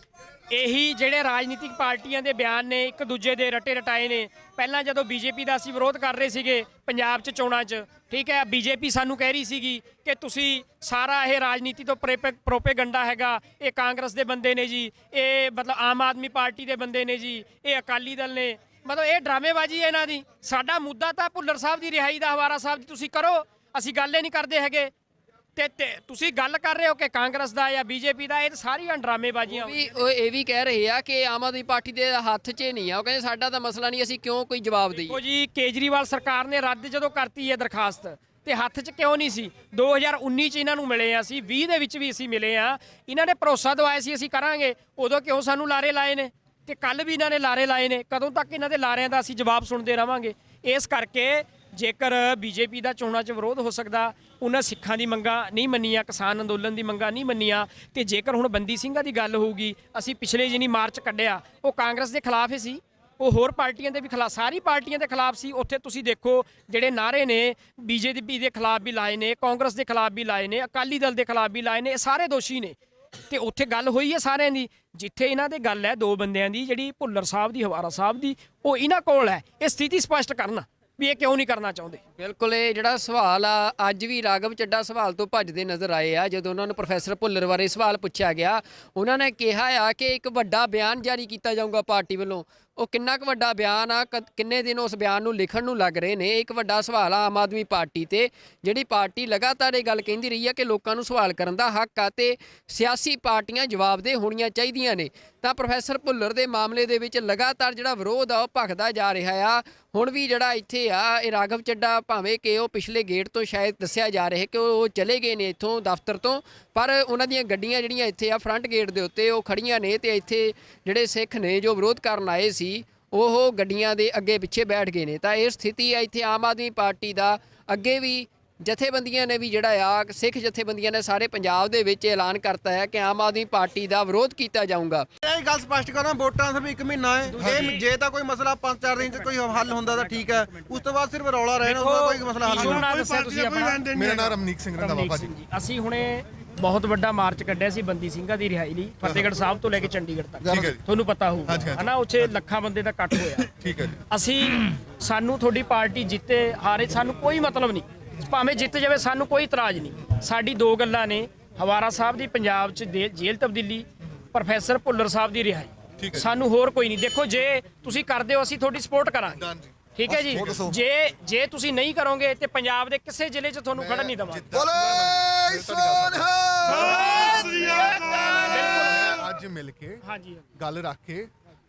ਇਹੀ ਜਿਹੜੇ ਰਾਜਨੀਤਿਕ ਪਾਰਟੀਆਂ ਦੇ ਬਿਆਨ ਨੇ ਇੱਕ ਦੂਜੇ ਦੇ ਰਟੇ ਰਟਾਏ ਨੇ। ਪਹਿਲਾਂ ਜਦੋਂ ਬੀਜੇਪੀ ਦਾ ਅਸੀਂ ਵਿਰੋਧ ਕਰ ਰਹੇ ਸੀਗੇ ਪੰਜਾਬ 'ਚ ਚੋਣਾਂ 'ਚ, ਠੀਕ ਹੈ, ਬੀਜੇਪੀ ਸਾਨੂੰ ਕਹਿ ਰਹੀ ਸੀਗੀ ਕਿ ਤੁਸੀਂ ਸਾਰਾ ਇਹ ਰਾਜਨੀਤੀ ਤੋਂ ਪ੍ਰੋਪੇਗੰਡਾ ਹੈਗਾ, ਇਹ ਕਾਂਗਰਸ ਦੇ ਬੰਦੇ ਨੇ ਜੀ, ਇਹ ਮਤਲਬ ਆਮ ਆਦਮੀ ਪਾਰਟੀ ਦੇ ਬੰਦੇ ਨੇ ਜੀ, ਇਹ ਅਕਾਲੀ ਦਲ ਨੇ, ਮਤਲਬ ਇਹ ਡਰਾਮੇਬਾਜ਼ੀ ਹੈ ਇਹਨਾਂ ਦੀ। ਸਾਡਾ ਮੁੱਦਾ ਤਾਂ ਭੁੱਲਰ ਸਾਹਿਬ ਦੀ ਰਿਹਾਈ ਦਾ, ਹਵਾਰਾ ਸਾਹਿਬ ਦੀ ਤੁਸੀਂ ਕਰੋ, ਅਸੀਂ ਗੱਲ ਹੀ ਨਹੀਂ ਕਰਦੇ ਹੈਗੇ। ਤੇ ਤੁਸੀਂ ਗੱਲ ਕਰ ਰਹੇ ਹੋ ਕਿ ਕਾਂਗਰਸ ਦਾ ਜਾਂ ਬੀਜੇਪੀ ਦਾ, ਇਹ ਸਾਰੀਆਂ ਡਰਾਮੇਬਾਜ਼ੀਆਂ। ਉਹ ਇਹ ਵੀ ਕਹਿ ਰਹੇ ਆ ਕਿ ਆਮ ਆਦਮੀ ਪਾਰਟੀ ਦੇ ਹੱਥ 'ਚ ਨਹੀਂ ਆ, ਉਹ ਕਹਿੰਦੇ ਸਾਡਾ ਤਾਂ ਮਸਲਾ ਨਹੀਂ, ਅਸੀਂ ਕਿਉਂ ਕੋਈ ਜਵਾਬ ਦਈਏ? ਦੇਖੋ ਜੀ, ਕੇਜਰੀਵਾਲ ਸਰਕਾਰ ਨੇ ਰੱਦ ਜਦੋਂ ਕਰਤੀ ਹੈ ਦਰਖਾਸਤ, ਤੇ ਹੱਥ 'ਚ ਕਿਉਂ ਨਹੀਂ ਸੀ? 2019 'ਚ ਇਹਨਾਂ ਨੂੰ ਮਿਲੇ ਆ, ਅਸੀਂ 20 ਦੇ ਵਿੱਚ ਵੀ ਅਸੀਂ ਮਿਲੇ ਆ, ਇਹਨਾਂ ਨੇ ਭਰੋਸਾ ਦਵਾਇਆ ਸੀ ਅਸੀਂ ਕਰਾਂਗੇ, ਉਦੋਂ ਕਿਉਂ ਸਾਨੂੰ ਲਾਰੇ ਲਾਏ ਨੇ? ਤੇ ਕੱਲ ਵੀ ਇਹਨਾਂ ਨੇ ਲਾਰੇ ਲਾਏ ਨੇ। ਕਦੋਂ ਤੱਕ ਇਹਨਾਂ ਦੇ ਲਾਰਿਆਂ ਦਾ ਅਸੀਂ ਜਵਾਬ ਸੁਣਦੇ ਰਵਾਂਗੇ? ਇਸ ਕਰਕੇ ਜੇਕਰ ਬੀਜੇਪੀ ਦਾ ਚੋਣਾਂ 'ਚ ਵਿਰੋਧ ਹੋ ਸਕਦਾ, ਉਹਨਾਂ ਸਿੱਖਾਂ ਦੀ ਮੰਗਾਂ ਨਹੀਂ ਮੰਨੀਆਂ, ਕਿਸਾਨ ਅੰਦੋਲਨ ਦੀ ਮੰਗਾਂ ਨਹੀਂ ਮੰਨੀਆਂ, ਤੇ ਜੇਕਰ ਹੁਣ ਬੰਦੀ ਸਿੰਘਾਂ ਦੀ ਗੱਲ ਹੋਊਗੀ, ਅਸੀਂ ਪਿਛਲੇ ਜਿਹਨੀ ਮਾਰਚ ਕੱਢਿਆ ਉਹ ਕਾਂਗਰਸ ਦੇ ਖਿਲਾਫ ਹੀ ਸੀ, ਉਹ ਹੋਰ ਪਾਰਟੀਆਂ ਦੇ ਵੀ ਖਿਲਾਫ, ਸਾਰੀ ਪਾਰਟੀਆਂ ਦੇ ਖਿਲਾਫ ਸੀ। ਉੱਥੇ ਤੁਸੀਂ ਦੇਖੋ ਜਿਹੜੇ ਨਾਅਰੇ ਨੇ ਬੀਜੇਪੀ ਦੇ ਖਿਲਾਫ ਵੀ ਲਾਏ ਨੇ, ਕਾਂਗਰਸ ਦੇ ਖਿਲਾਫ ਵੀ ਲਾਏ ਨੇ, ਅਕਾਲੀ ਦਲ ਦੇ ਖਿਲਾਫ ਵੀ ਲਾਏ ਨੇ, ਇਹ ਸਾਰੇ ਦੋਸ਼ੀ ਨੇ। ਤੇ ਉੱਥੇ ਗੱਲ ਹੋਈ ਹੈ ਸਾਰਿਆਂ ਦੀ। ਜਿੱਥੇ ਇਹਨਾਂ ਦੇ ਗੱਲ ਹੈ ਦੋ ਬੰਦਿਆਂ ਦੀ, ਜਿਹੜੀ ਭੁੱਲਰ ਸਾਹਿਬ ਦੀ, ਹਵਾਰਾ ਸਾਹਿਬ ਦੀ, ਉਹ ਇਹਨਾਂ ਕੋਲ ਹੈ। ਇਹ ਸਥਿਤੀ ਸਪਸ਼ਟ ਕਰਨਾ ਵੀ ਇਹ ਕਿਉਂ ਨਹੀਂ ਕਰਨਾ ਚਾਹੁੰਦੇ। ਬਿਲਕੁਲ, ਇਹ ਜਿਹੜਾ ਸਵਾਲ ਆ, ਅੱਜ ਵੀ ਰਾਘਵ ਚੱਡਾ ਸਵਾਲ ਤੋਂ ਭੱਜਦੇ ਨਜ਼ਰ ਆਏ ਆ। ਜਦੋਂ ਉਹਨਾਂ ਨੂੰ ਪ੍ਰੋਫੈਸਰ ਭੁੱਲਰ ਬਾਰੇ ਸਵਾਲ ਪੁੱਛਿਆ ਗਿਆ, ਉਹਨਾਂ ਨੇ ਕਿਹਾ ਆ ਕਿ ਇੱਕ ਵੱਡਾ ਬਿਆਨ ਜਾਰੀ ਕੀਤਾ ਜਾਊਗਾ ਪਾਰਟੀ ਵੱਲੋਂ। ਉਹ ਕਿੰਨਾ ਕੁ ਵੱਡਾ ਬਿਆਨ ਆ, ਕਿੰਨੇ ਦਿਨ ਉਸ ਬਿਆਨ ਨੂੰ ਲਿਖਣ ਨੂੰ ਲੱਗ ਰਹੇ ਨੇ? ਇੱਕ ਵੱਡਾ ਸਵਾਲ ਆ ਆਮ ਆਦਮੀ ਪਾਰਟੀ ਤੇ, ਜਿਹੜੀ ਪਾਰਟੀ ਲਗਾਤਾਰ ਇਹ ਗੱਲ ਕਹਿੰਦੀ ਰਹੀ ਆ ਕਿ ਲੋਕਾਂ ਨੂੰ ਸਵਾਲ ਕਰਨ ਦਾ ਹੱਕ ਆ ਤੇ ਸਿਆਸੀ ਪਾਰਟੀਆਂ ਜਵਾਬਦੇਹ ਹੋਣੀਆਂ ਚਾਹੀਦੀਆਂ ਨੇ। ਤਾਂ ਪ੍ਰੋਫੈਸਰ ਭੁੱਲਰ ਦੇ ਮਾਮਲੇ ਦੇ ਵਿੱਚ ਲਗਾਤਾਰ ਜਿਹੜਾ ਵਿਰੋਧ ਆ ਉਹ ਭਖਦਾ ਜਾ ਰਿਹਾ ਆ। ਹੁਣ ਵੀ ਜਿਹੜਾ ਇੱਥੇ ਆ, ਇਹ ਰਾਘਵ ਚੱਡਾ ਭਾਵੇਂ ਕਿ ਉਹ ਪਿਛਲੇ ਗੇਟ ਤੋਂ ਸ਼ਾਇਦ ਦੱਸਿਆ ਜਾ ਰਿਹਾ ਕਿ ਉਹ ਚਲੇ ਗਏ ਨੇ ਇੱਥੋਂ ਦਫ਼ਤਰ ਤੋਂ, ਪਰ ਉਹਨਾਂ ਦੀਆਂ ਗੱਡੀਆਂ ਜਿਹੜੀਆਂ ਇੱਥੇ ਆ ਫਰੰਟ ਗੇਟ ਦੇ ਉੱਤੇ ਉਹ ਖੜੀਆਂ ਨੇ, ਤੇ ਇੱਥੇ ਜਿਹੜੇ ਸਿੱਖ ਨੇ ਜੋ ਵਿਰੋਧ ਕਰਨ ਆਏ ਸੀ ਉਹ ਗੱਡੀਆਂ ਦੇ ਅੱਗੇ ਪਿੱਛੇ ਬੈਠ ਗਏ ਨੇ। ਤਾਂ ਇਹ ਸਥਿਤੀ ਆ ਇੱਥੇ ਆਮ ਆਦਮੀ ਪਾਰਟੀ ਦਾ। ਅੱਗੇ ਵੀ ਜਥੇਬੰਦੀਆਂ ਨੇ ਵੀ ਜਿਹੜਾ ਆ, ਸਿੱਖ ਜਥੇਬੰਦੀਆਂ ਨੇ ਸਾਰੇ ਪੰਜਾਬ ਦੇ ਵਿੱਚ ਐਲਾਨ ਕਰਤਾ ਹੈ ਕਿ ਆਮ ਆਦਮੀ ਪਾਰਟੀ ਦਾ ਵਿਰੋਧ ਕੀਤਾ ਜਾਊਗਾ। ਇਹ ਗੱਲ ਸਪਸ਼ਟ ਕਰਾਂ, ਵੋਟਾਂ ਸਿਰਫ 1 ਮਹੀਨਾ ਹੈ। ਇਹ ਜੇ ਤਾਂ ਕੋਈ ਮਸਲਾ 5-4 ਦਿਨ 'ਚ ਕੋਈ ਹੱਲ ਹੁੰਦਾ ਤਾਂ ਠੀਕ ਹੈ, ਉਸ ਤੋਂ ਬਾਅਦ ਸਿਰਫ ਰੌਲਾ ਰਹਿਣਾ, ਉਹਦਾ ਕੋਈ ਮਸਲਾ ਹੱਲ ਨਹੀਂ। ਮੇਰਾ ਨਾਮ ਰਮਨੀਕ ਸਿੰਘ ਰੰਧਾਵਾ ਭਾਜੀ। ਅਸੀਂ ਹੁਣੇ ਬਹੁਤ ਵੱਡਾ ਮਾਰਚ ਕੱਢਿਆ ਸੀ ਬੰਦੀ ਸਿੰਘਾਂ ਦੀ ਰਿਹਾਈ ਲਈ, ਫਤਿਹਗੜ੍ਹ ਸਾਹਿਬ ਤੋਂ ਲੈ ਕੇ ਚੰਡੀਗੜ੍ਹ ਤੱਕ, ਤੁਹਾਨੂੰ ਪਤਾ ਹੋਊਗਾ ਹਨਾ, ਉੱਥੇ ਲੱਖਾਂ ਬੰਦੇ ਦਾ ਇਕੱਠ ਹੋਇਆ। ਠੀਕ ਹੈ ਜੀ। ਅਸੀਂ ਸਾਨੂੰ ਤੁਹਾਡੀ ਪਾਰਟੀ ਜਿੱਤੇ ਹਾਰੇ ਸਾਨੂੰ ਕੋਈ ਮਤਲਬ ਨਹੀਂ, ਭਾਵੇਂ ਜਿੱਤ ਜਾਵੇ ਸਾਨੂੰ ਕੋਈ ਇਤਰਾਜ਼ ਨਹੀਂ। ਸਾਡੀ ਦੋ ਗੱਲਾਂ ਨੇ, ਹਵਾਰਾ ਸਾਹਿਬ ਦੀ ਪੰਜਾਬ 'ਚ ਜੇਲ੍ਹ ਤਬਦੀਲੀ, ਪ੍ਰੋਫੈਸਰ ਭੁੱਲਰ ਸਾਹਿਬ ਦੀ ਰਿਹਾਈ। ਸਾਨੂੰ ਹੋਰ ਕੋਈ ਨਹੀਂ। ਦੇਖੋ ਜੇ ਤੁਸੀਂ ਕਰਦੇ ਹੋ ਅਸੀਂ ਤੁਹਾਡੀ ਸਪੋਰਟ ਕਰਾਂਗੇ, ਠੀਕ ਹੈ ਜੀ। ਜੇ ਤੁਸੀਂ ਨਹੀਂ ਕਰੋਗੇ ਤੇ ਪੰਜਾਬ ਦੇ ਕਿਸੇ ਜ਼ਿਲ੍ਹੇ 'ਚ ਤੁਹਾਨੂੰ ਖੜਨ ਨਹੀਂ ਦੇਵਾਂਗੇ। ਅੱਜ ਮਿਲ ਕੇ ਗੱਲ ਰੱਖ ਕੇ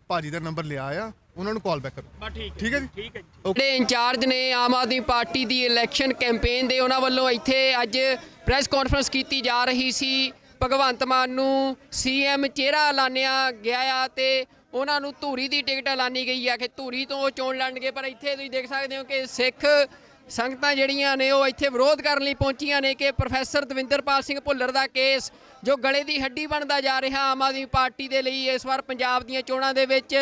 ਭਾਜੀ ਦਾ ਨੰਬਰ ਲਿਆ ਆ, ਉਹਨਾਂ ਨੂੰ ਕਾਲ ਬੈਕ ਕਰੋ। ਠੀਕ ਹੈ ਜੀ, ਠੀਕ ਹੈ ਜੀ। ਜਿਹੜੇ ਇੰਚਾਰਜ ਨੇ ਆਮ ਆਦਮੀ ਪਾਰਟੀ ਦੀ ਇਲੈਕਸ਼ਨ ਕੈਂਪੇਨ ਦੇ, ਉਹਨਾਂ ਵੱਲੋਂ ਇੱਥੇ ਅੱਜ ਪ੍ਰੈਸ ਕਾਨਫਰੰਸ ਕੀਤੀ ਜਾ ਰਹੀ ਸੀ। ਭਗਵੰਤ ਮਾਨ ਨੂੰ ਸੀਐਮ ਚਿਹਰਾ ਐਲਾਨਿਆ ਗਿਆ ਆ ਤੇ ਉਹਨਾਂ ਨੂੰ ਧੂਰੀ ਦੀ ਟਿਕਟ ਐਲਾਨੀ ਗਈ ਆ ਕਿ ਧੂਰੀ ਤੋਂ ਉਹ ਚੋਣ ਲੜਨਗੇ। ਪਰ ਇੱਥੇ ਤੁਸੀਂ ਦੇਖ ਸਕਦੇ ਹੋ ਕਿ ਸਿੱਖ ਸੰਗਤਾਂ ਜਿਹੜੀਆਂ ਨੇ ਉਹ ਇੱਥੇ ਵਿਰੋਧ ਕਰਨ ਲਈ ਪਹੁੰਚੀਆਂ ਨੇ ਕਿ ਪ੍ਰੋਫੈਸਰ ਦਵਿੰਦਰਪਾਲ ਸਿੰਘ ਭੁੱਲਰ ਦਾ ਕੇਸ ਜੋ ਗਲੇ ਦੀ ਹੱਡੀ ਬਣਦਾ ਜਾ ਰਿਹਾ ਆਮ ਆਦਮੀ ਪਾਰਟੀ ਦੇ ਲਈ। ਇਸ ਵਾਰ ਪੰਜਾਬ ਦੀਆਂ ਚੋਣਾਂ ਦੇ ਵਿੱਚ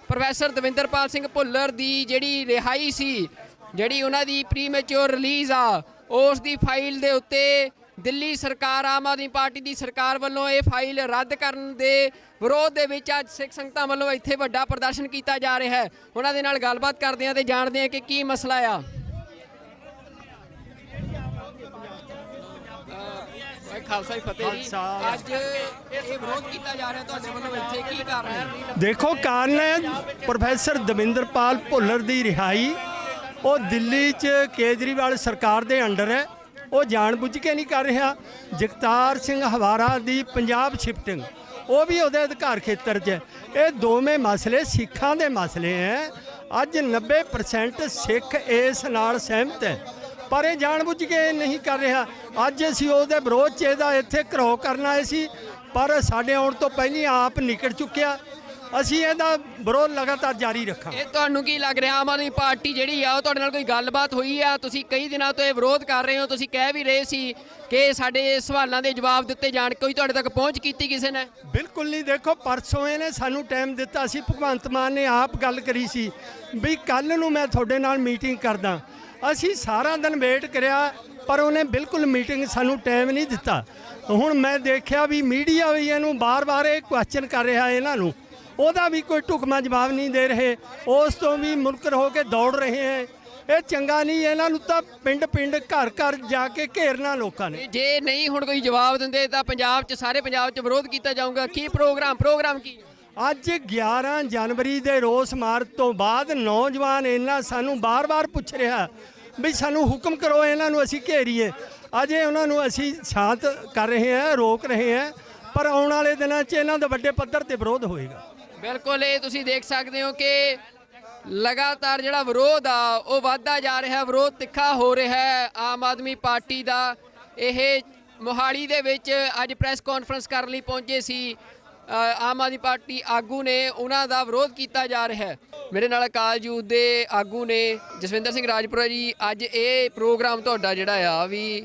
ਪ੍ਰੋਫੈਸਰ ਦਵਿੰਦਰਪਾਲ ਸਿੰਘ ਭੁੱਲਰ ਦੀ ਜਿਹੜੀ ਰਿਹਾਈ ਸੀ, ਜਿਹੜੀ ਉਹਨਾਂ ਦੀ ਪ੍ਰੀਮੈਚੁਰ ਰਿਲੀਜ਼ ਆ, ਉਸ ਦੀ ਫਾਈਲ ਦੇ ਉੱਤੇ ਦਿੱਲੀ ਸਰਕਾਰ, ਆਮ ਆਦਮੀ ਪਾਰਟੀ ਦੀ ਸਰਕਾਰ ਵੱਲੋਂ ਇਹ ਫਾਈਲ ਰੱਦ ਕਰਨ ਦੇ ਵਿਰੋਧ ਦੇ ਵਿੱਚ ਅੱਜ ਸਿੱਖ ਸੰਗਤਾਂ ਵੱਲੋਂ ਇੱਥੇ ਵੱਡਾ ਪ੍ਰਦਰਸ਼ਨ ਕੀਤਾ ਜਾ ਰਿਹਾ ਹੈ। ਉਹਨਾਂ ਦੇ ਨਾਲ ਗੱਲਬਾਤ ਕਰਦੇ ਹਾਂ ਤੇ ਜਾਣਦੇ ਹਾਂ ਕਿ ਕੀ ਮਸਲਾ ਆ। ਖਾਲਸਾ ਜੀ ਫਤਿਹ ਜੀ। ਅੱਜ ਇਹ ਵਿਰੋਧ ਕੀਤਾ ਜਾ ਰਿਹਾ ਤੁਹਾਡੇ ਵੱਲੋਂ, ਇੱਥੇ ਕੀ ਕਾਰਨ ਹੈ? ਦੇਖੋ ਕਾਰਨ ਹੈ ਪ੍ਰੋਫੈਸਰ ਦਵਿੰਦਰਪਾਲ ਭੁੱਲਰ ਦੀ ਰਿਹਾਈ। ਉਹ ਦਿੱਲੀ 'ਚ ਕੇਜਰੀਵਾਲ ਸਰਕਾਰ ਦੇ ਅੰਡਰ ਹੈ, ਉਹ ਜਾਣਬੁੱਝ ਕੇ ਨਹੀਂ ਕਰ ਰਿਹਾ। ਜਗਤਾਰ ਸਿੰਘ ਹਵਾਰਾ ਦੀ ਪੰਜਾਬ ਸ਼ਿਫਟਿੰਗ, ਉਹ ਵੀ ਉਹਦੇ ਅਧਿਕਾਰ ਖੇਤਰ 'ਚ ਹੈ। ਇਹ ਦੋਵੇਂ ਮਸਲੇ ਸਿੱਖਾਂ ਦੇ ਮਸਲੇ ਹੈ। ਅੱਜ 90% ਸਿੱਖ ਇਸ ਨਾਲ ਸਹਿਮਤ ਹੈ, ਪਰ ਇਹ ਜਾਣਬੁੱਝ ਕੇ ਨਹੀਂ ਕਰ ਰਿਹਾ। ਅੱਜ ਅਸੀਂ ਉਹਦੇ ਵਿਰੋਧ 'ਚ ਇਹਦਾ ਇੱਥੇ ਘਰੋ ਕਰਨ ਆਏ ਸੀ, ਪਰ ਸਾਡੇ ਆਉਣ ਤੋਂ ਪਹਿਲਾਂ ਆਪ ਨਿਕਲ ਚੁੱਕਿਆ। ਅਸੀਂ ਇਹਦਾ ਵਿਰੋਧ ਲਗਾਤਾਰ ਜਾਰੀ ਰੱਖਾਂਗੇ। ਇਹ ਤੁਹਾਨੂੰ ਕੀ ਲੱਗ ਰਿਹਾ, ਆਮ ਆਦਮੀ ਪਾਰਟੀ ਜਿਹੜੀ ਆ ਉਹ ਤੁਹਾਡੇ ਨਾਲ ਕੋਈ ਗੱਲਬਾਤ ਹੋਈ ਆ? ਤੁਸੀਂ ਕਈ ਦਿਨਾਂ ਤੋਂ ਇਹ ਵਿਰੋਧ ਕਰ ਰਹੇ ਹੋ, ਤੁਸੀਂ ਕਹਿ ਵੀ ਰਹੇ ਸੀ ਕਿ ਸਾਡੇ ਸਵਾਲਾਂ ਦੇ ਜਵਾਬ ਦਿੱਤੇ ਜਾਣ, ਕੋਈ ਤੁਹਾਡੇ ਤੱਕ ਪਹੁੰਚ ਕੀਤੀ ਕਿਸੇ ਨੇ? ਬਿਲਕੁਲ ਨਹੀਂ। ਦੇਖੋ ਪਰਸੋਂ ਇਹਨੇ ਸਾਨੂੰ ਟਾਈਮ ਦਿੱਤਾ ਸੀ, ਭਗਵੰਤ ਮਾਨ ਨੇ ਆਪ ਗੱਲ ਕਰੀ ਸੀ ਵੀ ਕੱਲ ਨੂੰ ਮੈਂ ਤੁਹਾਡੇ ਨਾਲ ਮੀਟਿੰਗ ਕਰਦਾ। ਅਸੀਂ ਸਾਰਾ ਦਿਨ ਵੇਟ ਕਰਿਆ, ਪਰ ਉਹਨੇ ਬਿਲਕੁਲ ਮੀਟਿੰਗ ਸਾਨੂੰ ਟਾਈਮ ਨਹੀਂ ਦਿੱਤਾ। ਹੁਣ ਮੈਂ ਦੇਖਿਆ ਵੀ ਮੀਡੀਆ ਵੀ ਇਹਨੂੰ ਬਾਰ-ਬਾਰ ਇਹ ਕੁਐਸਚਨ ਕਰ ਰਿਹਾ, ਇਹਨਾਂ ਨੂੰ ਉਹਦਾ ਵੀ ਕੋਈ ਢੁਕਵਾਂ ਜਵਾਬ ਨਹੀਂ ਦੇ ਰਹੇ। ਉਸ ਤੋਂ ਵੀ ਮੁਨਕਰ ਹੋ ਕੇ ਦੌੜ ਰਹੇ ਹੈ। ਇਹ ਚੰਗਾ ਨਹੀਂ। ਇਹਨਾਂ ਨੂੰ ਤਾਂ ਪਿੰਡ-ਪਿੰਡ, ਘਰ-ਘਰ ਜਾ ਕੇ ਘੇਰਨਾ ਲੋਕਾਂ ਨੇ। ਜੇ ਨਹੀਂ ਹੁਣ ਕੋਈ ਜਵਾਬ ਦਿੰਦੇ ਤਾਂ ਪੰਜਾਬ 'ਚ, ਸਾਰੇ ਪੰਜਾਬ 'ਚ ਵਿਰੋਧ ਕੀਤਾ ਜਾਊਗਾ। ਕੀ ਪ੍ਰੋਗਰਾਮ ਕੀ? ਅੱਜ 11 ਜਨਵਰੀ ਦੇ ਰੋਸ ਮਾਰਚ ਤੋਂ ਬਾਅਦ ਨੌਜਵਾਨ ਇਹਨਾਂ ਸਾਨੂੰ ਬਾਰ-ਬਾਰ ਪੁੱਛ ਰਿਹਾ ਵੀ ਸਾਨੂੰ ਹੁਕਮ ਕਰੋ, ਇਹਨਾਂ ਨੂੰ ਅਸੀਂ ਘੇਰੀਏ। ਅਜੇ ਉਹਨਾਂ ਨੂੰ ਅਸੀਂ ਸ਼ਾਂਤ ਕਰ ਰਹੇ ਹਾਂ, ਰੋਕ ਰਹੇ ਹਾਂ, ਪਰ ਆਉਣ ਵਾਲੇ ਦਿਨਾਂ 'ਚ ਇਹਨਾਂ ਦਾ ਵੱਡੇ ਪੱਧਰ ਤੇ ਵਿਰੋਧ ਹੋਏਗਾ। ਬਿਲਕੁਲ, ਇਹ ਤੁਸੀਂ ਦੇਖ ਸਕਦੇ ਹੋ ਕਿ ਲਗਾਤਾਰ ਜਿਹੜਾ ਵਿਰੋਧ ਆ ਉਹ ਵੱਧਦਾ ਜਾ ਰਿਹਾ, ਵਿਰੋਧ ਤਿੱਖਾ ਹੋ ਰਿਹਾ ਹੈ ਆਮ ਆਦਮੀ ਪਾਰਟੀ ਦਾ। ਇਹ ਮੋਹਾਲੀ ਦੇ ਵਿੱਚ ਅੱਜ ਪ੍ਰੈਸ ਕਾਨਫਰੰਸ ਕਰਨ ਲਈ ਪਹੁੰਚੇ ਸੀ ਆਮ ਆਦਮੀ ਪਾਰਟੀ ਆਗੂ ਨੇ, ਉਹਨਾਂ ਦਾ ਵਿਰੋਧ ਕੀਤਾ ਜਾ ਰਿਹਾ ਹੈ। ਮੇਰੇ ਨਾਲ ਅਕਾਲ ਯੂਥ ਦੇ ਆਗੂ ਨੇ ਜਸਵਿੰਦਰ ਸਿੰਘ ਰਾਜਪੁਰਾ ਜੀ। ਅੱਜ ਇਹ ਪ੍ਰੋਗਰਾਮ ਤੁਹਾਡਾ ਜਿਹੜਾ ਆ ਵੀ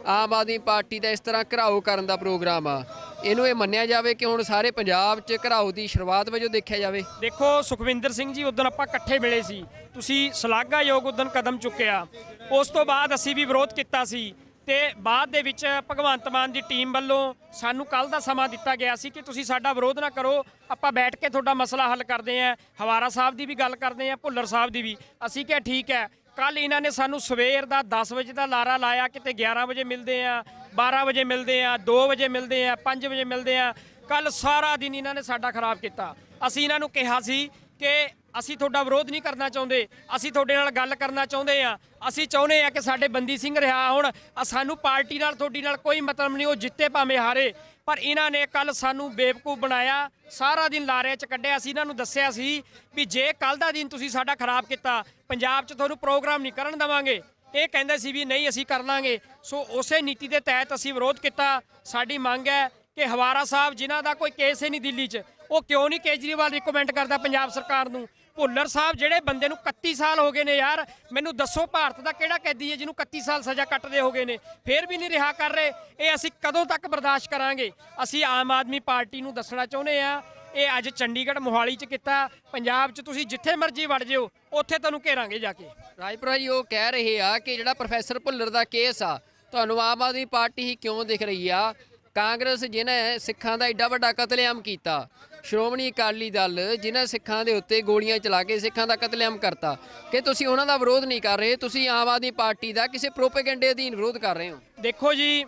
ਆਮ ਆਦਮੀ ਪਾਰਟੀ ਦਾ ਇਸ ਤਰ੍ਹਾਂ ਘਿਰਾਓ ਕਰਨ ਦਾ ਪ੍ਰੋਗਰਾਮ ਆ, ਇਹਨੂੰ ਇਹ ਮੰਨਿਆ ਜਾਵੇ ਕਿ ਹੁਣ ਸਾਰੇ ਪੰਜਾਬ 'ਚ ਘਿਰਾਓ ਦੀ ਸ਼ੁਰੂਆਤ ਵਜੋਂ ਦੇਖਿਆ ਜਾਵੇ? ਦੇਖੋ ਸੁਖਵਿੰਦਰ ਸਿੰਘ ਜੀ, ਉਦੋਂ ਆਪਾਂ ਇਕੱਠੇ ਮਿਲੇ ਸੀ, ਤੁਸੀਂ ਸ਼ਲਾਘਾਯੋਗ ਉਦੋਂ ਕਦਮ ਚੁੱਕਿਆ। ਉਸ ਤੋਂ ਬਾਅਦ ਅਸੀਂ ਵੀ ਵਿਰੋਧ ਕੀਤਾ ਸੀ ਤੇ ਬਾਅਦ ਦੇ ਵਿੱਚ ਭਗਵੰਤ ਮਾਨ ਦੀ ਟੀਮ ਵੱਲੋਂ ਸਾਨੂੰ ਕੱਲ ਦਾ ਸਮਾਂ ਦਿੱਤਾ ਗਿਆ ਸੀ ਕਿ ਤੁਸੀਂ ਸਾਡਾ ਵਿਰੋਧ ਨਾ ਕਰੋ, ਆਪਾਂ ਬੈਠ ਕੇ ਤੁਹਾਡਾ ਮਸਲਾ ਹੱਲ ਕਰਦੇ ਆਂ। ਹਵਾਰਾ ਸਾਹਿਬ ਦੀ ਵੀ ਗੱਲ ਕਰਦੇ ਆਂ, ਭੁੱਲਰ ਸਾਹਿਬ ਦੀ ਵੀ। ਅਸੀਂ ਕਿਹਾ ਠੀਕ ਹੈ। ਕੱਲ ਇਹਨਾਂ ਨੇ ਸਾਨੂੰ ਸਵੇਰ ਦਾ 10 ਵਜੇ ਦਾ ਲਾਰਾ ਲਾਇਆ, ਕਿਤੇ 11 ਵਜੇ ਮਿਲਦੇ ਆ, 12 ਵਜੇ ਮਿਲਦੇ ਆ, 2 ਵਜੇ ਮਿਲਦੇ ਆ, 5 ਵਜੇ ਮਿਲਦੇ ਆ। ਕੱਲ ਸਾਰਾ ਦਿਨ ਇਹਨਾਂ ਨੇ ਸਾਡਾ ਖਰਾਬ ਕੀਤਾ। ਅਸੀਂ ਇਹਨਾਂ ਨੂੰ ਕਿਹਾ ਸੀ ਕਿ ਅਸੀਂ ਤੁਹਾਡਾ ਵਿਰੋਧ ਨਹੀਂ ਕਰਨਾ ਚਾਹੁੰਦੇ, ਅਸੀਂ ਤੁਹਾਡੇ ਨਾਲ ਗੱਲ ਕਰਨਾ ਚਾਹੁੰਦੇ ਆ। ਅਸੀਂ ਚਾਹੁੰਦੇ ਆ ਕਿ ਸਾਡੇ ਬੰਦੀ ਸਿੰਘ ਰਿਹਾ ਹੋਣ। ਸਾਨੂੰ ਪਾਰਟੀ ਨਾਲ, ਤੁਹਾਡੀ ਨਾਲ ਕੋਈ ਮਤਲਬ ਨਹੀਂ, ਉਹ ਜਿੱਤੇ ਭਾਵੇਂ ਹਾਰੇ। ਪਰ ਇਹਨਾਂ ਨੇ ਕੱਲ ਸਾਨੂੰ ਬੇਵਕੂਫ ਬਣਾਇਆ, ਸਾਰਾ ਦਿਨ ਲਾਰੇ 'ਚ ਕੱਢਿਆ। ਅਸੀਂ ਇਹਨਾਂ ਨੂੰ ਦੱਸਿਆ ਸੀ ਵੀ ਜੇ ਕੱਲ ਦਾ ਦਿਨ ਤੁਸੀਂ ਸਾਡਾ ਖਰਾਬ ਕੀਤਾ, ਪੰਜਾਬ 'ਚ ਤੁਹਾਨੂੰ ਪ੍ਰੋਗਰਾਮ ਨਹੀਂ ਕਰਨ ਦੇਵਾਂਗੇ। ਇਹ ਕਹਿੰਦੇ ਸੀ ਵੀ ਨਹੀਂ ਅਸੀਂ ਕਰ ਲਾਂਗੇ। ਸੋ ਉਸੇ ਨੀਤੀ ਦੇ ਤਹਿਤ ਅਸੀਂ ਵਿਰੋਧ ਕੀਤਾ। ਸਾਡੀ ਮੰਗ ਹੈ ਕਿ ਹਵਾਰਾ ਸਾਹਿਬ, ਜਿਨ੍ਹਾਂ ਦਾ ਕੋਈ ਕੇਸ ਹੀ ਨਹੀਂ ਦਿੱਲੀ 'ਚ, ਉਹ ਕਿਉਂ ਨਹੀਂ ਕੇਜਰੀਵਾਲ ਰਿਕਮੈਂਡ ਕਰਦਾ ਪੰਜਾਬ ਸਰਕਾਰ ਨੂੰ? ਭੁੱਲਰ ਸਾਹਿਬ ਜਿਹੜੇ ਬੰਦੇ ਨੂੰ 31 ਸਾਲ ਹੋ ਗਏ ਨੇ ਯਾਰ, ਮੈਨੂੰ ਦੱਸੋ ਭਾਰਤ ਦਾ ਕਿਹੜਾ ਕੈਦੀ ਹੈ ਜਿਹਨੂੰ 31 ਸਾਲ ਸਜ਼ਾ ਕੱਟਦੇ ਹੋ ਗਏ ਨੇ, ਫੇਰ ਵੀ ਨਹੀਂ ਰਿਹਾ ਕਰ ਰਹੇ? ਇਹ ਅਸੀਂ ਕਦੋਂ ਤੱਕ ਬਰਦਾਸ਼ਤ ਕਰਾਂਗੇ? ਅਸੀਂ ਆਮ ਆਦਮੀ ਪਾਰਟੀ ਨੂੰ ਦੱਸਣਾ ਚਾਹੁੰਦੇ ਆ, ਇਹ ਅੱਜ ਚੰਡੀਗੜ੍ਹ ਮੋਹਾਲੀ 'ਚ ਕੀਤਾ, ਪੰਜਾਬ 'ਚ ਤੁਸੀਂ ਜਿੱਥੇ ਮਰਜ਼ੀ ਵੜ ਜਿਓ, ਉੱਥੇ ਤੁਹਾਨੂੰ ਘੇਰਾਂਗੇ ਜਾ ਕੇ। ਰਾਜਪੁਰਾ ਜੀ ਉਹ ਕਹਿ ਰਹੇ ਆ ਕਿ ਜਿਹੜਾ ਪ੍ਰੋਫੈਸਰ ਭੁੱਲਰ ਦਾ ਕੇਸ ਆ, ਤੁਹਾਨੂੰ ਆਮ ਆਦਮੀ ਪਾਰਟੀ ਹੀ ਕਿਉਂ ਦਿਖ ਰਹੀ ਆ? ਕਾਂਗਰਸ ਜਿਹਨੇ ਸਿੱਖਾਂ ਦਾ ਐਡਾ ਵੱਡਾ ਕਤਲੇਆਮ ਕੀਤਾ, ਸ਼੍ਰੋਮਣੀ ਅਕਾਲੀ ਦਲ ਜਿਨ੍ਹਾਂ ਸਿੱਖਾਂ ਦੇ ਉੱਤੇ ਗੋਲੀਆਂ ਚਲਾ ਕੇ ਸਿੱਖਾਂ ਦਾ ਕਤਲੇਆਮ ਕਰਤਾ, ਕਿ ਤੁਸੀਂ ਉਹਨਾਂ ਦਾ ਵਿਰੋਧ ਨਹੀਂ ਕਰ ਰਹੇ, ਤੁਸੀਂ ਆਮ ਆਦਮੀ ਪਾਰਟੀ ਦਾ ਕਿਸੇ ਪ੍ਰੋਪੇਗੈਂਡੇ ਅਧੀਨ ਵਿਰੋਧ ਕਰ ਰਹੇ ਹੋ? ਦੇਖੋ ਜੀ,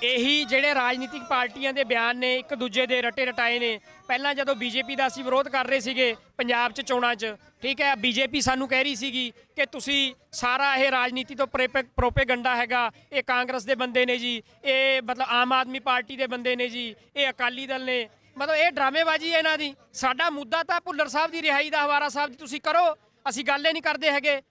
ਇਹੀ ਜਿਹੜੇ ਰਾਜਨੀਤਿਕ ਪਾਰਟੀਆਂ ਦੇ ਬਿਆਨ ਨੇ ਇੱਕ ਦੂਜੇ ਦੇ ਰਟੇ ਰਟਾਏ ਨੇ। ਪਹਿਲਾਂ ਜਦੋਂ ਬੀਜੇਪੀ ਦਾ ਅਸੀਂ ਵਿਰੋਧ ਕਰ ਰਹੇ ਸੀਗੇ ਪੰਜਾਬ 'ਚ ਚੋਣਾਂ 'ਚ, ਠੀਕ ਹੈ, ਬੀਜੇਪੀ ਸਾਨੂੰ ਕਹਿ ਰਹੀ ਸੀਗੀ ਕਿ ਤੁਸੀਂ ਸਾਰਾ ਇਹ ਰਾਜਨੀਤੀ ਤੋਂ ਪ੍ਰੋਪੇਗੰਡਾ ਹੈਗਾ, ਇਹ ਕਾਂਗਰਸ ਦੇ ਬੰਦੇ ਨੇ ਜੀ, ਇਹ ਮਤਲਬ ਆਮ ਆਦਮੀ ਪਾਰਟੀ ਦੇ ਬੰਦੇ ਨੇ ਜੀ, ਇਹ ਅਕਾਲੀ ਦਲ ਨੇ, ਮਤਲਬ ਇਹ ਡਰਾਮੇਬਾਜ਼ੀ ਹੈ ਇਹਨਾਂ ਦੀ। ਸਾਡਾ ਮੁੱਦਾ ਤਾਂ ਭੁੱਲਰ ਸਾਹਿਬ ਦੀ ਰਿਹਾਈ ਦਾ, ਹਵਾਰਾ ਸਾਹਿਬ ਦੀ ਤੁਸੀਂ ਕਰੋ, ਅਸੀਂ ਗੱਲ ਹੀ ਨਹੀਂ ਕਰਦੇ ਹੈਗੇ।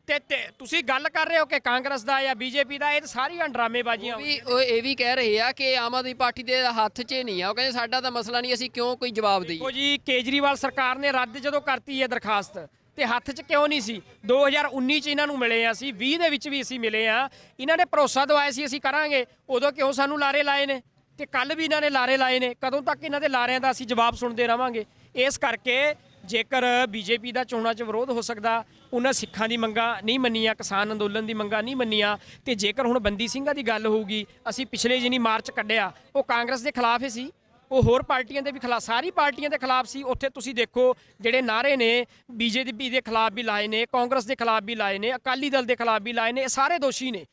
ਤੇ ਤੁਸੀਂ ਗੱਲ ਕਰ ਰਹੇ ਹੋ ਕਿ ਕਾਂਗਰਸ ਦਾ ਜਾਂ ਬੀਜੇਪੀ ਦਾ, ਇਹ ਤਾਂ ਸਾਰੀਆਂ ਡਰਾਮੇਬਾਜ਼ੀਆਂ। ਉਹ ਇਹ ਵੀ ਕਹਿ ਰਹੇ ਆ ਕਿ ਆਮ ਆਦਮੀ ਪਾਰਟੀ ਦੇ ਹੱਥ 'ਚ ਨਹੀਂ ਆ, ਉਹ ਕਹਿੰਦੇ ਸਾਡਾ ਤਾਂ ਮਸਲਾ ਨਹੀਂ, ਅਸੀਂ ਕਿਉਂ ਕੋਈ ਜਵਾਬ ਦਈਏ। ਦੇਖੋ ਜੀ, ਕੇਜਰੀਵਾਲ ਸਰਕਾਰ ਨੇ ਰੱਦ ਜਦੋਂ ਕਰਤੀ ਹੈ ਦਰਖਾਸਤ, ਤੇ ਹੱਥ 'ਚ ਕਿਉਂ ਨਹੀਂ ਸੀ? 2019 'ਚ ਇਹਨਾਂ ਨੂੰ ਮਿਲੇ ਆ ਅਸੀਂ, 20 ਦੇ ਵਿੱਚ ਵੀ ਅਸੀਂ ਮਿਲੇ ਆ, ਇਹਨਾਂ ਨੇ ਭਰੋਸਾ ਦਵਾਇਆ ਸੀ ਅਸੀਂ ਕਰਾਂਗੇ, ਉਦੋਂ ਕਿਉਂ ਸਾਨੂੰ ਲਾਰੇ ਲਾਏ ਨੇ? ਤੇ ਕੱਲ ਵੀ ਇਹਨਾਂ ਨੇ ਲਾਰੇ ਲਾਏ ਨੇ। ਕਦੋਂ ਤੱਕ ਇਹਨਾਂ ਦੇ ਲਾਰਿਆਂ ਦਾ ਅਸੀਂ ਜਵਾਬ ਸੁਣਦੇ ਰਵਾਂਗੇ? ਇਸ ਕਰਕੇ ਜੇਕਰ ਬੀਜੇਪੀ ਦਾ ਚੋਣਾਂ 'ਚ ਵਿਰੋਧ ਹੋ ਸਕਦਾ, ਉਹਨਾਂ ਸਿੱਖਾਂ ਦੀ ਮੰਗਾਂ ਨਹੀਂ ਮੰਨੀਆਂ, ਕਿਸਾਨ ਅੰਦੋਲਨ ਦੀ ਮੰਗਾਂ ਨਹੀਂ ਮੰਨੀਆਂ, ਤੇ ਜੇਕਰ ਹੁਣ ਬੰਦੀ ਸਿੰਘਾਂ ਦੀ ਗੱਲ ਹੋਊਗੀ, ਅਸੀਂ ਪਿਛਲੇ ਜਿਹਨੀ ਮਾਰਚ ਕੱਢਿਆ ਉਹ ਕਾਂਗਰਸ ਦੇ ਖਿਲਾਫ ਹੀ ਸੀ, ਉਹ ਹੋਰ ਪਾਰਟੀਆਂ ਦੇ ਵੀ ਖਿਲਾਫ, ਸਾਰੀ ਪਾਰਟੀਆਂ ਦੇ ਖਿਲਾਫ ਸੀ। ਉੱਥੇ ਤੁਸੀਂ ਦੇਖੋ ਜਿਹੜੇ ਨਾਅਰੇ ਨੇ ਬੀਜੇਪੀ ਦੇ ਖਿਲਾਫ ਵੀ ਲਾਏ ਨੇ, ਕਾਂਗਰਸ ਦੇ ਖਿਲਾਫ ਵੀ ਲਾਏ ਨੇ, ਅਕਾਲੀ ਦਲ ਦੇ ਖਿਲਾਫ ਵੀ ਲਾਏ ਨੇ, ਇਹ ਸਾਰੇ ਦੋਸ਼ੀ ਨੇ।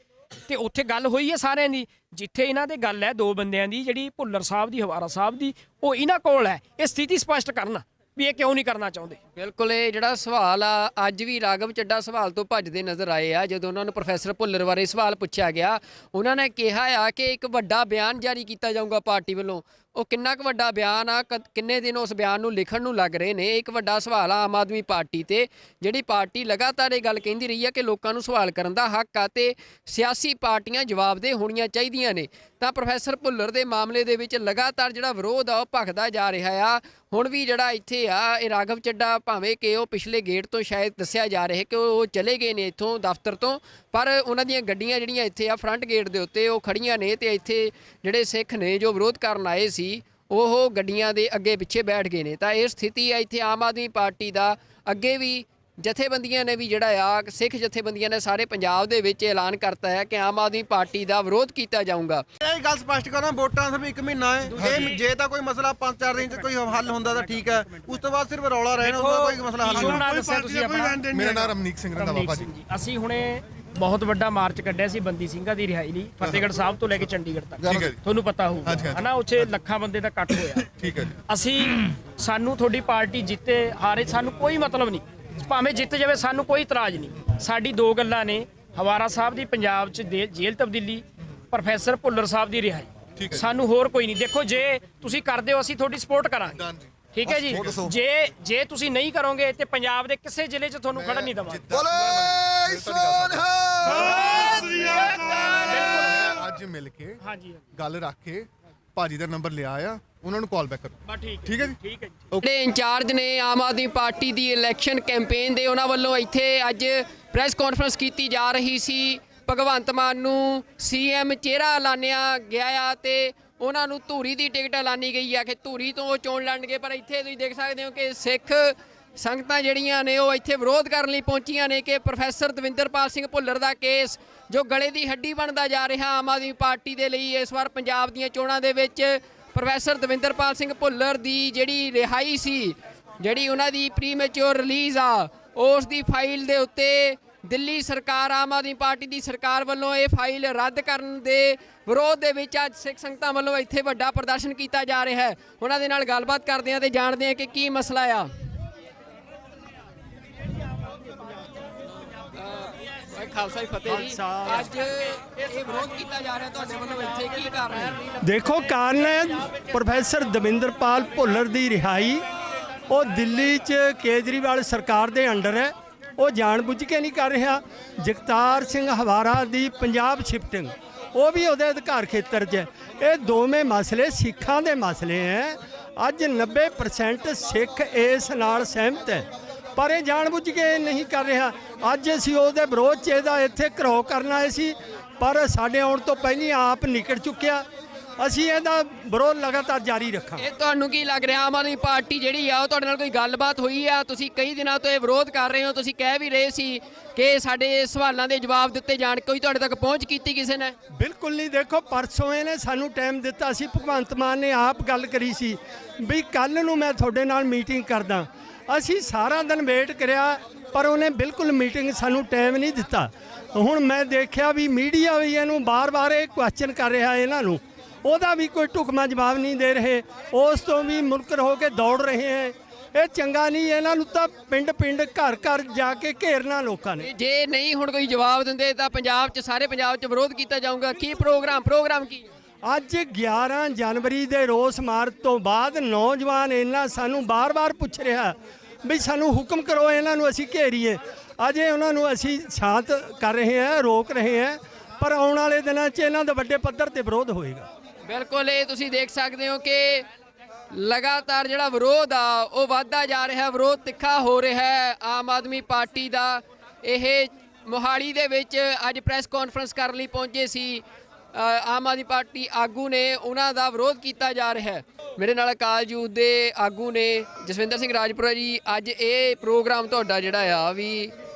ਤੇ ਉੱਥੇ ਗੱਲ ਹੋਈ ਹੈ ਸਾਰਿਆਂ ਦੀ। ਜਿੱਥੇ ਇਹਨਾਂ ਦੇ ਗੱਲ ਹੈ ਦੋ ਬੰਦਿਆਂ ਦੀ, ਜਿਹੜੀ ਭੁੱਲਰ ਸਾਹਿਬ ਦੀ, ਹਵਾਰਾ ਸਾਹਿਬ ਦੀ, ਉਹ ਇਹਨਾਂ ਕੋਲ ਹੈ ਇਹ ਸਥਿਤੀ ਸਪਸ਼ਟ ਕਰਨ ਵੀ ਇਹ ਕਿਉਂ ਨਹੀਂ ਕਰਨਾ ਚਾਹੁੰਦੇ। ਬਿਲਕੁਲ, ਇਹ ਜਿਹੜਾ ਸਵਾਲ ਆ ਅੱਜ ਵੀ ਰਾਘਵ ਚੱਡਾ ਸਵਾਲ ਤੋਂ ਭੱਜਦੇ ਨਜ਼ਰ ਆਏ ਆ। ਜਦੋਂ ਉਹਨਾਂ ਨੂੰ ਪ੍ਰੋਫੈਸਰ ਭੁੱਲਰ ਬਾਰੇ ਸਵਾਲ ਪੁੱਛਿਆ ਗਿਆ, ਉਹਨਾਂ ਨੇ ਕਿਹਾ ਆ ਕਿ ਇੱਕ ਵੱਡਾ ਬਿਆਨ ਜਾਰੀ ਕੀਤਾ ਜਾਊਗਾ ਪਾਰਟੀ ਵੱਲੋਂ। ਉਹ ਕਿੰਨਾ ਕੁ ਵੱਡਾ ਬਿਆਨ ਆ, ਕਿੰਨੇ ਦਿਨ ਉਸ ਬਿਆਨ ਨੂੰ ਲਿਖਣ ਨੂੰ ਲੱਗ ਰਹੇ ਨੇ, ਇੱਕ ਵੱਡਾ ਸਵਾਲ ਆ ਆਮ ਆਦਮੀ ਪਾਰਟੀ ਤੇ, ਜਿਹੜੀ ਪਾਰਟੀ ਲਗਾਤਾਰ ਇਹ ਗੱਲ ਕਹਿੰਦੀ ਰਹੀ ਆ ਕਿ ਲੋਕਾਂ ਨੂੰ ਸਵਾਲ ਕਰਨ ਦਾ ਹੱਕ ਆ ਤੇ ਸਿਆਸੀ ਪਾਰਟੀਆਂ ਜਵਾਬਦੇਹ ਹੋਣੀਆਂ ਚਾਹੀਦੀਆਂ ਨੇ। ਤਾਂ ਪ੍ਰੋਫੈਸਰ ਭੁੱਲਰ ਦੇ ਮਾਮਲੇ ਦੇ ਵਿੱਚ ਲਗਾਤਾਰ ਜਿਹੜਾ ਵਿਰੋਧ ਆ ਉਹ ਭਖਦਾ ਜਾ ਰਿਹਾ ਆ। ਹੁਣ ਵੀ ਜਿਹੜਾ ਇੱਥੇ ਆ ਇਹ ਰਾਘਵ ਚੱਡਾ, ਭਾਵੇਂ ਕਿ ਉਹ ਪਿਛਲੇ ਗੇਟ ਤੋਂ ਸ਼ਾਇਦ ਦੱਸਿਆ ਜਾ ਰਿਹਾ ਕਿ ਉਹ ਚਲੇ ਗਏ ਨੇ ਇੱਥੋਂ ਦਫ਼ਤਰ ਤੋਂ, ਪਰ ਉਹਨਾਂ ਦੀਆਂ ਗੱਡੀਆਂ ਜਿਹੜੀਆਂ ਇੱਥੇ ਆ ਫਰੰਟ ਗੇਟ ਦੇ ਉੱਤੇ ਉਹ ਖੜੀਆਂ ਨੇ, ਤੇ ਇੱਥੇ ਜਿਹੜੇ ਸਿੱਖ ਨੇ ਜੋ ਵਿਰੋਧ ਕਰਨ ਆਏ ਸੀ ਉਹ ਗੱਡੀਆਂ ਦੇ ਅੱਗੇ ਪਿੱਛੇ ਬੈਠ ਗਏ ਨੇ। ਤਾਂ ਇਹ ਸਥਿਤੀ ਆ ਇੱਥੇ ਆਮ ਆਦਮੀ ਪਾਰਟੀ ਦਾ। ਅੱਗੇ ਵੀ ਜਥੇਬੰਦੀਆਂ ਨੇ ਵੀ ਜਿਹੜਾ ਆ, ਸਿੱਖ ਜਥੇਬੰਦੀਆਂ ਨੇ ਸਾਰੇ ਪੰਜਾਬ ਦੇ ਵਿੱਚ ਐਲਾਨ ਕਰਤਾ ਹੈ ਕਿ ਆਮ ਆਦਮੀ ਪਾਰਟੀ ਦਾ ਵਿਰੋਧ ਕੀਤਾ ਜਾਊਗਾ। ਇਹ ਗੱਲ ਸਪਸ਼ਟ ਕਰਾਂ, ਵੋਟਾਂ ਸਿਰਫ 1 ਮਹੀਨਾ ਹੈ, ਇਹ ਜੇ ਤਾਂ ਕੋਈ ਮਸਲਾ 5-4 ਦਿਨ 'ਚ ਕੋਈ ਹੱਲ ਹੁੰਦਾ ਤਾਂ ਠੀਕ ਹੈ, ਉਸ ਤੋਂ ਬਾਅਦ ਸਿਰਫ ਰੌਲਾ ਰਹਿਣਾ, ਉਹਦਾ ਕੋਈ ਮਸਲਾ ਹੱਲ ਨਹੀਂ। ਮੇਰਾ ਨਾਮ ਰਮਨੀਕ ਸਿੰਘ ਰੰਧਾਵਾ ਭਾਜੀ। ਅਸੀਂ ਹੁਣੇ ਬਹੁਤ ਵੱਡਾ ਮਾਰਚ ਕੱਢਿਆ ਸੀ ਬੰਦੀ ਸਿੰਘਾਂ ਦੀ ਰਿਹਾਈ ਲਈ, ਫਤਿਹਗੜ੍ਹ ਸਾਹਿਬ ਤੋਂ ਲੈ ਕੇ ਚੰਡੀਗੜ੍ਹ ਤੱਕ, ਤੁਹਾਨੂੰ ਪਤਾ ਹੋਊਗਾ ਹਨਾ, ਉੱਥੇ ਲੱਖਾਂ ਬੰਦੇ ਦਾ ਇਕੱਠ ਹੋਇਆ। ਠੀਕ ਹੈ ਜੀ। ਅਸੀਂ, ਸਾਨੂੰ ਤੁਹਾਡੀ ਪਾਰਟੀ ਜਿੱਤੇ ਹਾਰੇ ਸਾਨੂੰ ਕੋਈ ਮਤਲਬ ਨਹੀਂ, ਭਾਵੇਂ ਜਿੱਤ ਜਾਵੇ ਸਾਨੂੰ ਕੋਈ ਇਤਰਾਜ਼ ਨਹੀਂ। ਸਾਡੀ ਦੋ ਗੱਲਾਂ ਨੇ, ਹਵਾਰਾ ਸਾਹਿਬ ਦੀ ਪੰਜਾਬ 'ਚ ਜੇਲ੍ਹ ਤਬਦੀਲੀ, ਪ੍ਰੋਫੈਸਰ ਭੁੱਲਰ ਸਾਹਿਬ ਦੀ ਰਿਹਾਈ, ਸਾਨੂੰ ਹੋਰ ਕੋਈ ਨਹੀਂ। ਦੇਖੋ ਜੇ ਤੁਸੀਂ ਕਰਦੇ ਹੋ ਅਸੀਂ ਤੁਹਾਡੀ ਸਪੋਰਟ ਕਰਾਂਗੇ, ਠੀਕ ਹੈ ਜੀ। ਜੇ ਤੁਸੀਂ ਨਹੀਂ ਕਰੋਗੇ ਤੇ ਪੰਜਾਬ ਦੇ ਕਿਸੇ ਜ਼ਿਲ੍ਹੇ 'ਚ ਤੁਹਾਨੂੰ ਖੜਨ ਨਹੀਂ ਦੇਵਾਂਗੇ। ਅੱਜ ਮਿਲ ਕੇ ਗੱਲ ਰੱਖ ਕੇ ਭਾਜੀ ਦਾ ਨੰਬਰ ਲਿਆ ਆ, ਉਹਨਾਂ ਨੂੰ ਕਾਲ ਬੈਕ ਕਰੋ। ਠੀਕ ਹੈ ਜੀ। ਠੀਕ ਹੈ ਜੀ। ਜਿਹੜੇ ਇੰਚਾਰਜ ਨੇ ਆਮ ਆਦਮੀ ਪਾਰਟੀ ਦੀ ਇਲੈਕਸ਼ਨ ਕੈਂਪੇਨ ਦੇ, ਉਹਨਾਂ ਵੱਲੋਂ ਇੱਥੇ ਅੱਜ ਪ੍ਰੈਸ ਕਾਨਫਰੰਸ ਕੀਤੀ ਜਾ ਰਹੀ ਸੀ। ਭਗਵੰਤ ਮਾਨ ਨੂੰ ਸੀਐਮ ਚਿਹਰਾ ਐਲਾਨਿਆ ਗਿਆ ਆ ਤੇ ਉਹਨਾਂ ਨੂੰ ਧੂਰੀ ਦੀ ਟਿਕਟ ਐਲਾਨੀ ਗਈ ਆ ਕਿ ਧੂਰੀ ਤੋਂ ਉਹ ਚੋਣ ਲੜਨਗੇ। ਪਰ ਇੱਥੇ ਤੁਸੀਂ ਦੇਖ ਸਕਦੇ ਹੋ ਕਿ ਸਿੱਖ ਸੰਗਤਾਂ ਜਿਹੜੀਆਂ ਨੇ ਉਹ ਇੱਥੇ ਵਿਰੋਧ ਕਰਨ ਲਈ ਪਹੁੰਚੀਆਂ ਨੇ ਕਿ ਪ੍ਰੋਫੈਸਰ ਦਵਿੰਦਰਪਾਲ ਸਿੰਘ ਭੁੱਲਰ ਦਾ ਕੇਸ ਜੋ ਗਲੇ ਦੀ ਹੱਡੀ ਬਣਦਾ ਜਾ ਰਿਹਾ ਆਮ ਆਦਮੀ ਪਾਰਟੀ ਦੇ ਲਈ। ਇਸ ਵਾਰ ਪੰਜਾਬ ਦੀਆਂ ਚੋਣਾਂ ਦੇ ਵਿੱਚ ਪ੍ਰੋਫੈਸਰ ਦਵਿੰਦਰਪਾਲ ਸਿੰਘ ਭੁੱਲਰ ਦੀ ਜਿਹੜੀ ਰਿਹਾਈ ਸੀ, ਜਿਹੜੀ ਉਹਨਾਂ ਦੀ ਪ੍ਰੀਮੈਚੁਰ ਰਿਲੀਜ਼ ਆ, ਉਸ ਦੀ ਫਾਈਲ ਦੇ ਉੱਤੇ ਦਿੱਲੀ ਸਰਕਾਰ, ਆਮ ਆਦਮੀ ਪਾਰਟੀ ਦੀ ਸਰਕਾਰ ਵੱਲੋਂ ਇਹ ਫਾਈਲ ਰੱਦ ਕਰਨ ਦੇ ਵਿਰੋਧ ਦੇ ਵਿੱਚ ਅੱਜ ਸਿੱਖ ਸੰਗਤਾਂ ਵੱਲੋਂ ਇੱਥੇ ਵੱਡਾ ਪ੍ਰਦਰਸ਼ਨ ਕੀਤਾ ਜਾ ਰਿਹਾ ਹੈ। ਉਹਨਾਂ ਦੇ ਨਾਲ ਗੱਲਬਾਤ ਕਰਦੇ ਹਾਂ ਤੇ ਜਾਣਦੇ ਹਾਂ ਕਿ ਕੀ ਮਸਲਾ ਆ। ਖਾਲਸਾ ਫਤਿਹ ਜੀ, ਅੱਜ ਇਹ ਵਿਰੋਧ ਕੀਤਾ ਜਾ ਰਿਹਾ ਤੁਹਾਡੇ ਵੱਲੋਂ, ਇੱਥੇ ਕੀ ਕਾਰਨ ਹੈ? ਦੇਖੋ, ਕਾਰਨ ਹੈ ਪ੍ਰੋਫੈਸਰ ਦਵਿੰਦਰਪਾਲ ਭੁੱਲਰ ਦੀ ਰਿਹਾਈ। ਉਹ ਦਿੱਲੀ 'ਚ ਕੇਜਰੀਵਾਲ ਸਰਕਾਰ ਦੇ ਅੰਡਰ ਹੈ, ਉਹ ਜਾਣਬੁੱਝ ਕੇ ਨਹੀਂ ਕਰ ਰਿਹਾ। ਜਗਤਾਰ ਸਿੰਘ ਹਵਾਰਾ ਦੀ ਪੰਜਾਬ ਸ਼ਿਫਟਿੰਗ, ਉਹ ਵੀ ਉਹਦੇ ਅਧਿਕਾਰ ਖੇਤਰ 'ਚ ਹੈ। ਇਹ ਦੋਵੇਂ ਮਸਲੇ ਸਿੱਖਾਂ ਦੇ ਮਸਲੇ ਹੈ। ਅੱਜ 90% ਸਿੱਖ ਇਸ ਨਾਲ ਸਹਿਮਤ ਹੈ, ਪਰ ਇਹ ਜਾਣਬੁੱਝ ਕੇ ਨਹੀਂ ਕਰ ਰਿਹਾ। ਅੱਜ ਅਸੀਂ ਉਹਦੇ ਵਿਰੋਧ 'ਚ ਇਹਦਾ ਇੱਥੇ ਘਰੋ ਕਰਨ ਆਏ ਸੀ, ਪਰ ਸਾਡੇ ਆਉਣ ਤੋਂ ਪਹਿਲਾਂ ਆਪ ਨਿਕਲ ਚੁੱਕਿਆ। ਅਸੀਂ ਇਹਦਾ ਵਿਰੋਧ ਲਗਾਤਾਰ ਜਾਰੀ ਰੱਖਾਂਗੇ। ਇਹ ਤੁਹਾਨੂੰ ਕੀ ਲੱਗ ਰਿਹਾ ਆਮ ਆਦਮੀ ਪਾਰਟੀ ਜਿਹੜੀ ਆ ਉਹ ਤੁਹਾਡੇ ਨਾਲ ਕੋਈ ਗੱਲਬਾਤ ਹੋਈ ਆ? ਤੁਸੀਂ ਕਈ ਦਿਨਾਂ ਤੋਂ ਇਹ ਵਿਰੋਧ ਕਰ ਰਹੇ ਹੋ, ਤੁਸੀਂ ਕਹਿ ਵੀ ਰਹੇ ਸੀ ਕਿ ਸਾਡੇ ਸਵਾਲਾਂ ਦੇ ਜਵਾਬ ਦਿੱਤੇ ਜਾਣ, ਕੋਈ ਤੁਹਾਡੇ ਤੱਕ ਪਹੁੰਚ ਕੀਤੀ ਕਿਸੇ ਨੇ? ਬਿਲਕੁਲ ਨਹੀਂ। ਦੇਖੋ ਪਰਸੋਂ ਇਹਨੇ ਸਾਨੂੰ ਟਾਈਮ ਦਿੱਤਾ ਸੀ, ਭਗਵੰਤ ਮਾਨ ਨੇ ਆਪ ਗੱਲ ਕਰੀ ਸੀ ਵੀ ਕੱਲ ਨੂੰ ਮੈਂ ਤੁਹਾਡੇ ਨਾਲ ਮੀਟਿੰਗ ਕਰਦਾ। ਅਸੀਂ ਸਾਰਾ ਦਿਨ ਵੇਟ ਕਰਿਆ ਪਰ ਉਹਨੇ ਬਿਲਕੁਲ ਮੀਟਿੰਗ ਸਾਨੂੰ ਟਾਈਮ ਨਹੀਂ ਦਿੱਤਾ। ਹੁਣ ਮੈਂ ਦੇਖਿਆ ਵੀ ਮੀਡੀਆ ਵੀ ਇਹਨੂੰ ਬਾਰ-ਬਾਰ ਇਹ ਕੁਐਸਚਨ ਕਰ ਰਿਹਾ ਇਹਨਾਂ ਨੂੰ, ਉਹਦਾ ਵੀ ਕੋਈ ਢੁਕਵਾਂ ਜਵਾਬ ਨਹੀਂ ਦੇ ਰਹੇ, ਉਸ ਤੋਂ ਵੀ ਮੁਨਕਰ ਹੋ ਕੇ ਦੌੜ ਰਹੇ ਹੈ। ਇਹ ਚੰਗਾ ਨਹੀਂ, ਇਹਨਾਂ ਨੂੰ ਤਾਂ ਪਿੰਡ-ਪਿੰਡ ਘਰ-ਘਰ ਜਾ ਕੇ ਘੇਰਨਾ ਲੋਕਾਂ ਨੇ। ਜੇ ਨਹੀਂ ਹੁਣ ਕੋਈ ਜਵਾਬ ਦਿੰਦੇ ਤਾਂ ਪੰਜਾਬ 'ਚ ਸਾਰੇ ਪੰਜਾਬ 'ਚ ਵਿਰੋਧ ਕੀਤਾ ਜਾਊਗਾ। ਕੀ ਪ੍ਰੋਗਰਾਮ ਕੀ? ਅੱਜ 11 ਜਨਵਰੀ ਦੇ ਰੋਸ ਮਾਰਚ ਤੋਂ ਬਾਅਦ ਨੌਜਵਾਨ ਇਹਨਾਂ ਸਾਨੂੰ ਬਾਰ-ਬਾਰ ਪੁੱਛ ਰਿਹਾ ਵੀ ਸਾਨੂੰ ਹੁਕਮ ਕਰੋ, ਇਹਨਾਂ ਨੂੰ ਅਸੀਂ ਘੇਰੀਏ। ਅਜੇ ਉਹਨਾਂ ਨੂੰ ਅਸੀਂ ਸ਼ਾਂਤ ਕਰ ਰਹੇ ਹਾਂ, ਰੋਕ ਰਹੇ ਹਾਂ, ਪਰ ਆਉਣ ਵਾਲੇ ਦਿਨਾਂ 'ਚ ਇਹਨਾਂ ਦਾ ਵੱਡੇ ਪੱਧਰ ਤੇ ਵਿਰੋਧ ਹੋਏਗਾ। ਬਿਲਕੁਲ, ਇਹ ਤੁਸੀਂ ਦੇਖ ਸਕਦੇ ਹੋ ਕਿ ਲਗਾਤਾਰ ਜਿਹੜਾ ਵਿਰੋਧ ਆ ਉਹ ਵੱਧਦਾ ਜਾ ਰਿਹਾ, ਵਿਰੋਧ ਤਿੱਖਾ ਹੋ ਰਿਹਾ ਹੈ ਆਮ ਆਦਮੀ ਪਾਰਟੀ ਦਾ। ਇਹ ਮੋਹਾਲੀ ਦੇ ਵਿੱਚ ਅੱਜ ਪ੍ਰੈਸ ਕਾਨਫਰੰਸ ਕਰਨ ਲਈ ਪਹੁੰਚੇ ਸੀ ਆਮ ਆਦਮੀ ਪਾਰਟੀ ਆਗੂ ਨੇ, ਉਹਨਾਂ ਦਾ ਵਿਰੋਧ ਕੀਤਾ ਜਾ ਰਿਹਾ ਹੈ। ਮੇਰੇ ਨਾਲ ਅਕਾਲ ਯੂਥ ਦੇ ਆਗੂ ਨੇ ਜਸਵਿੰਦਰ ਸਿੰਘ ਰਾਜਪੁਰਾ ਜੀ। ਅੱਜ ਇਹ ਪ੍ਰੋਗਰਾਮ ਤੁਹਾਡਾ ਜਿਹੜਾ ਆ ਵੀ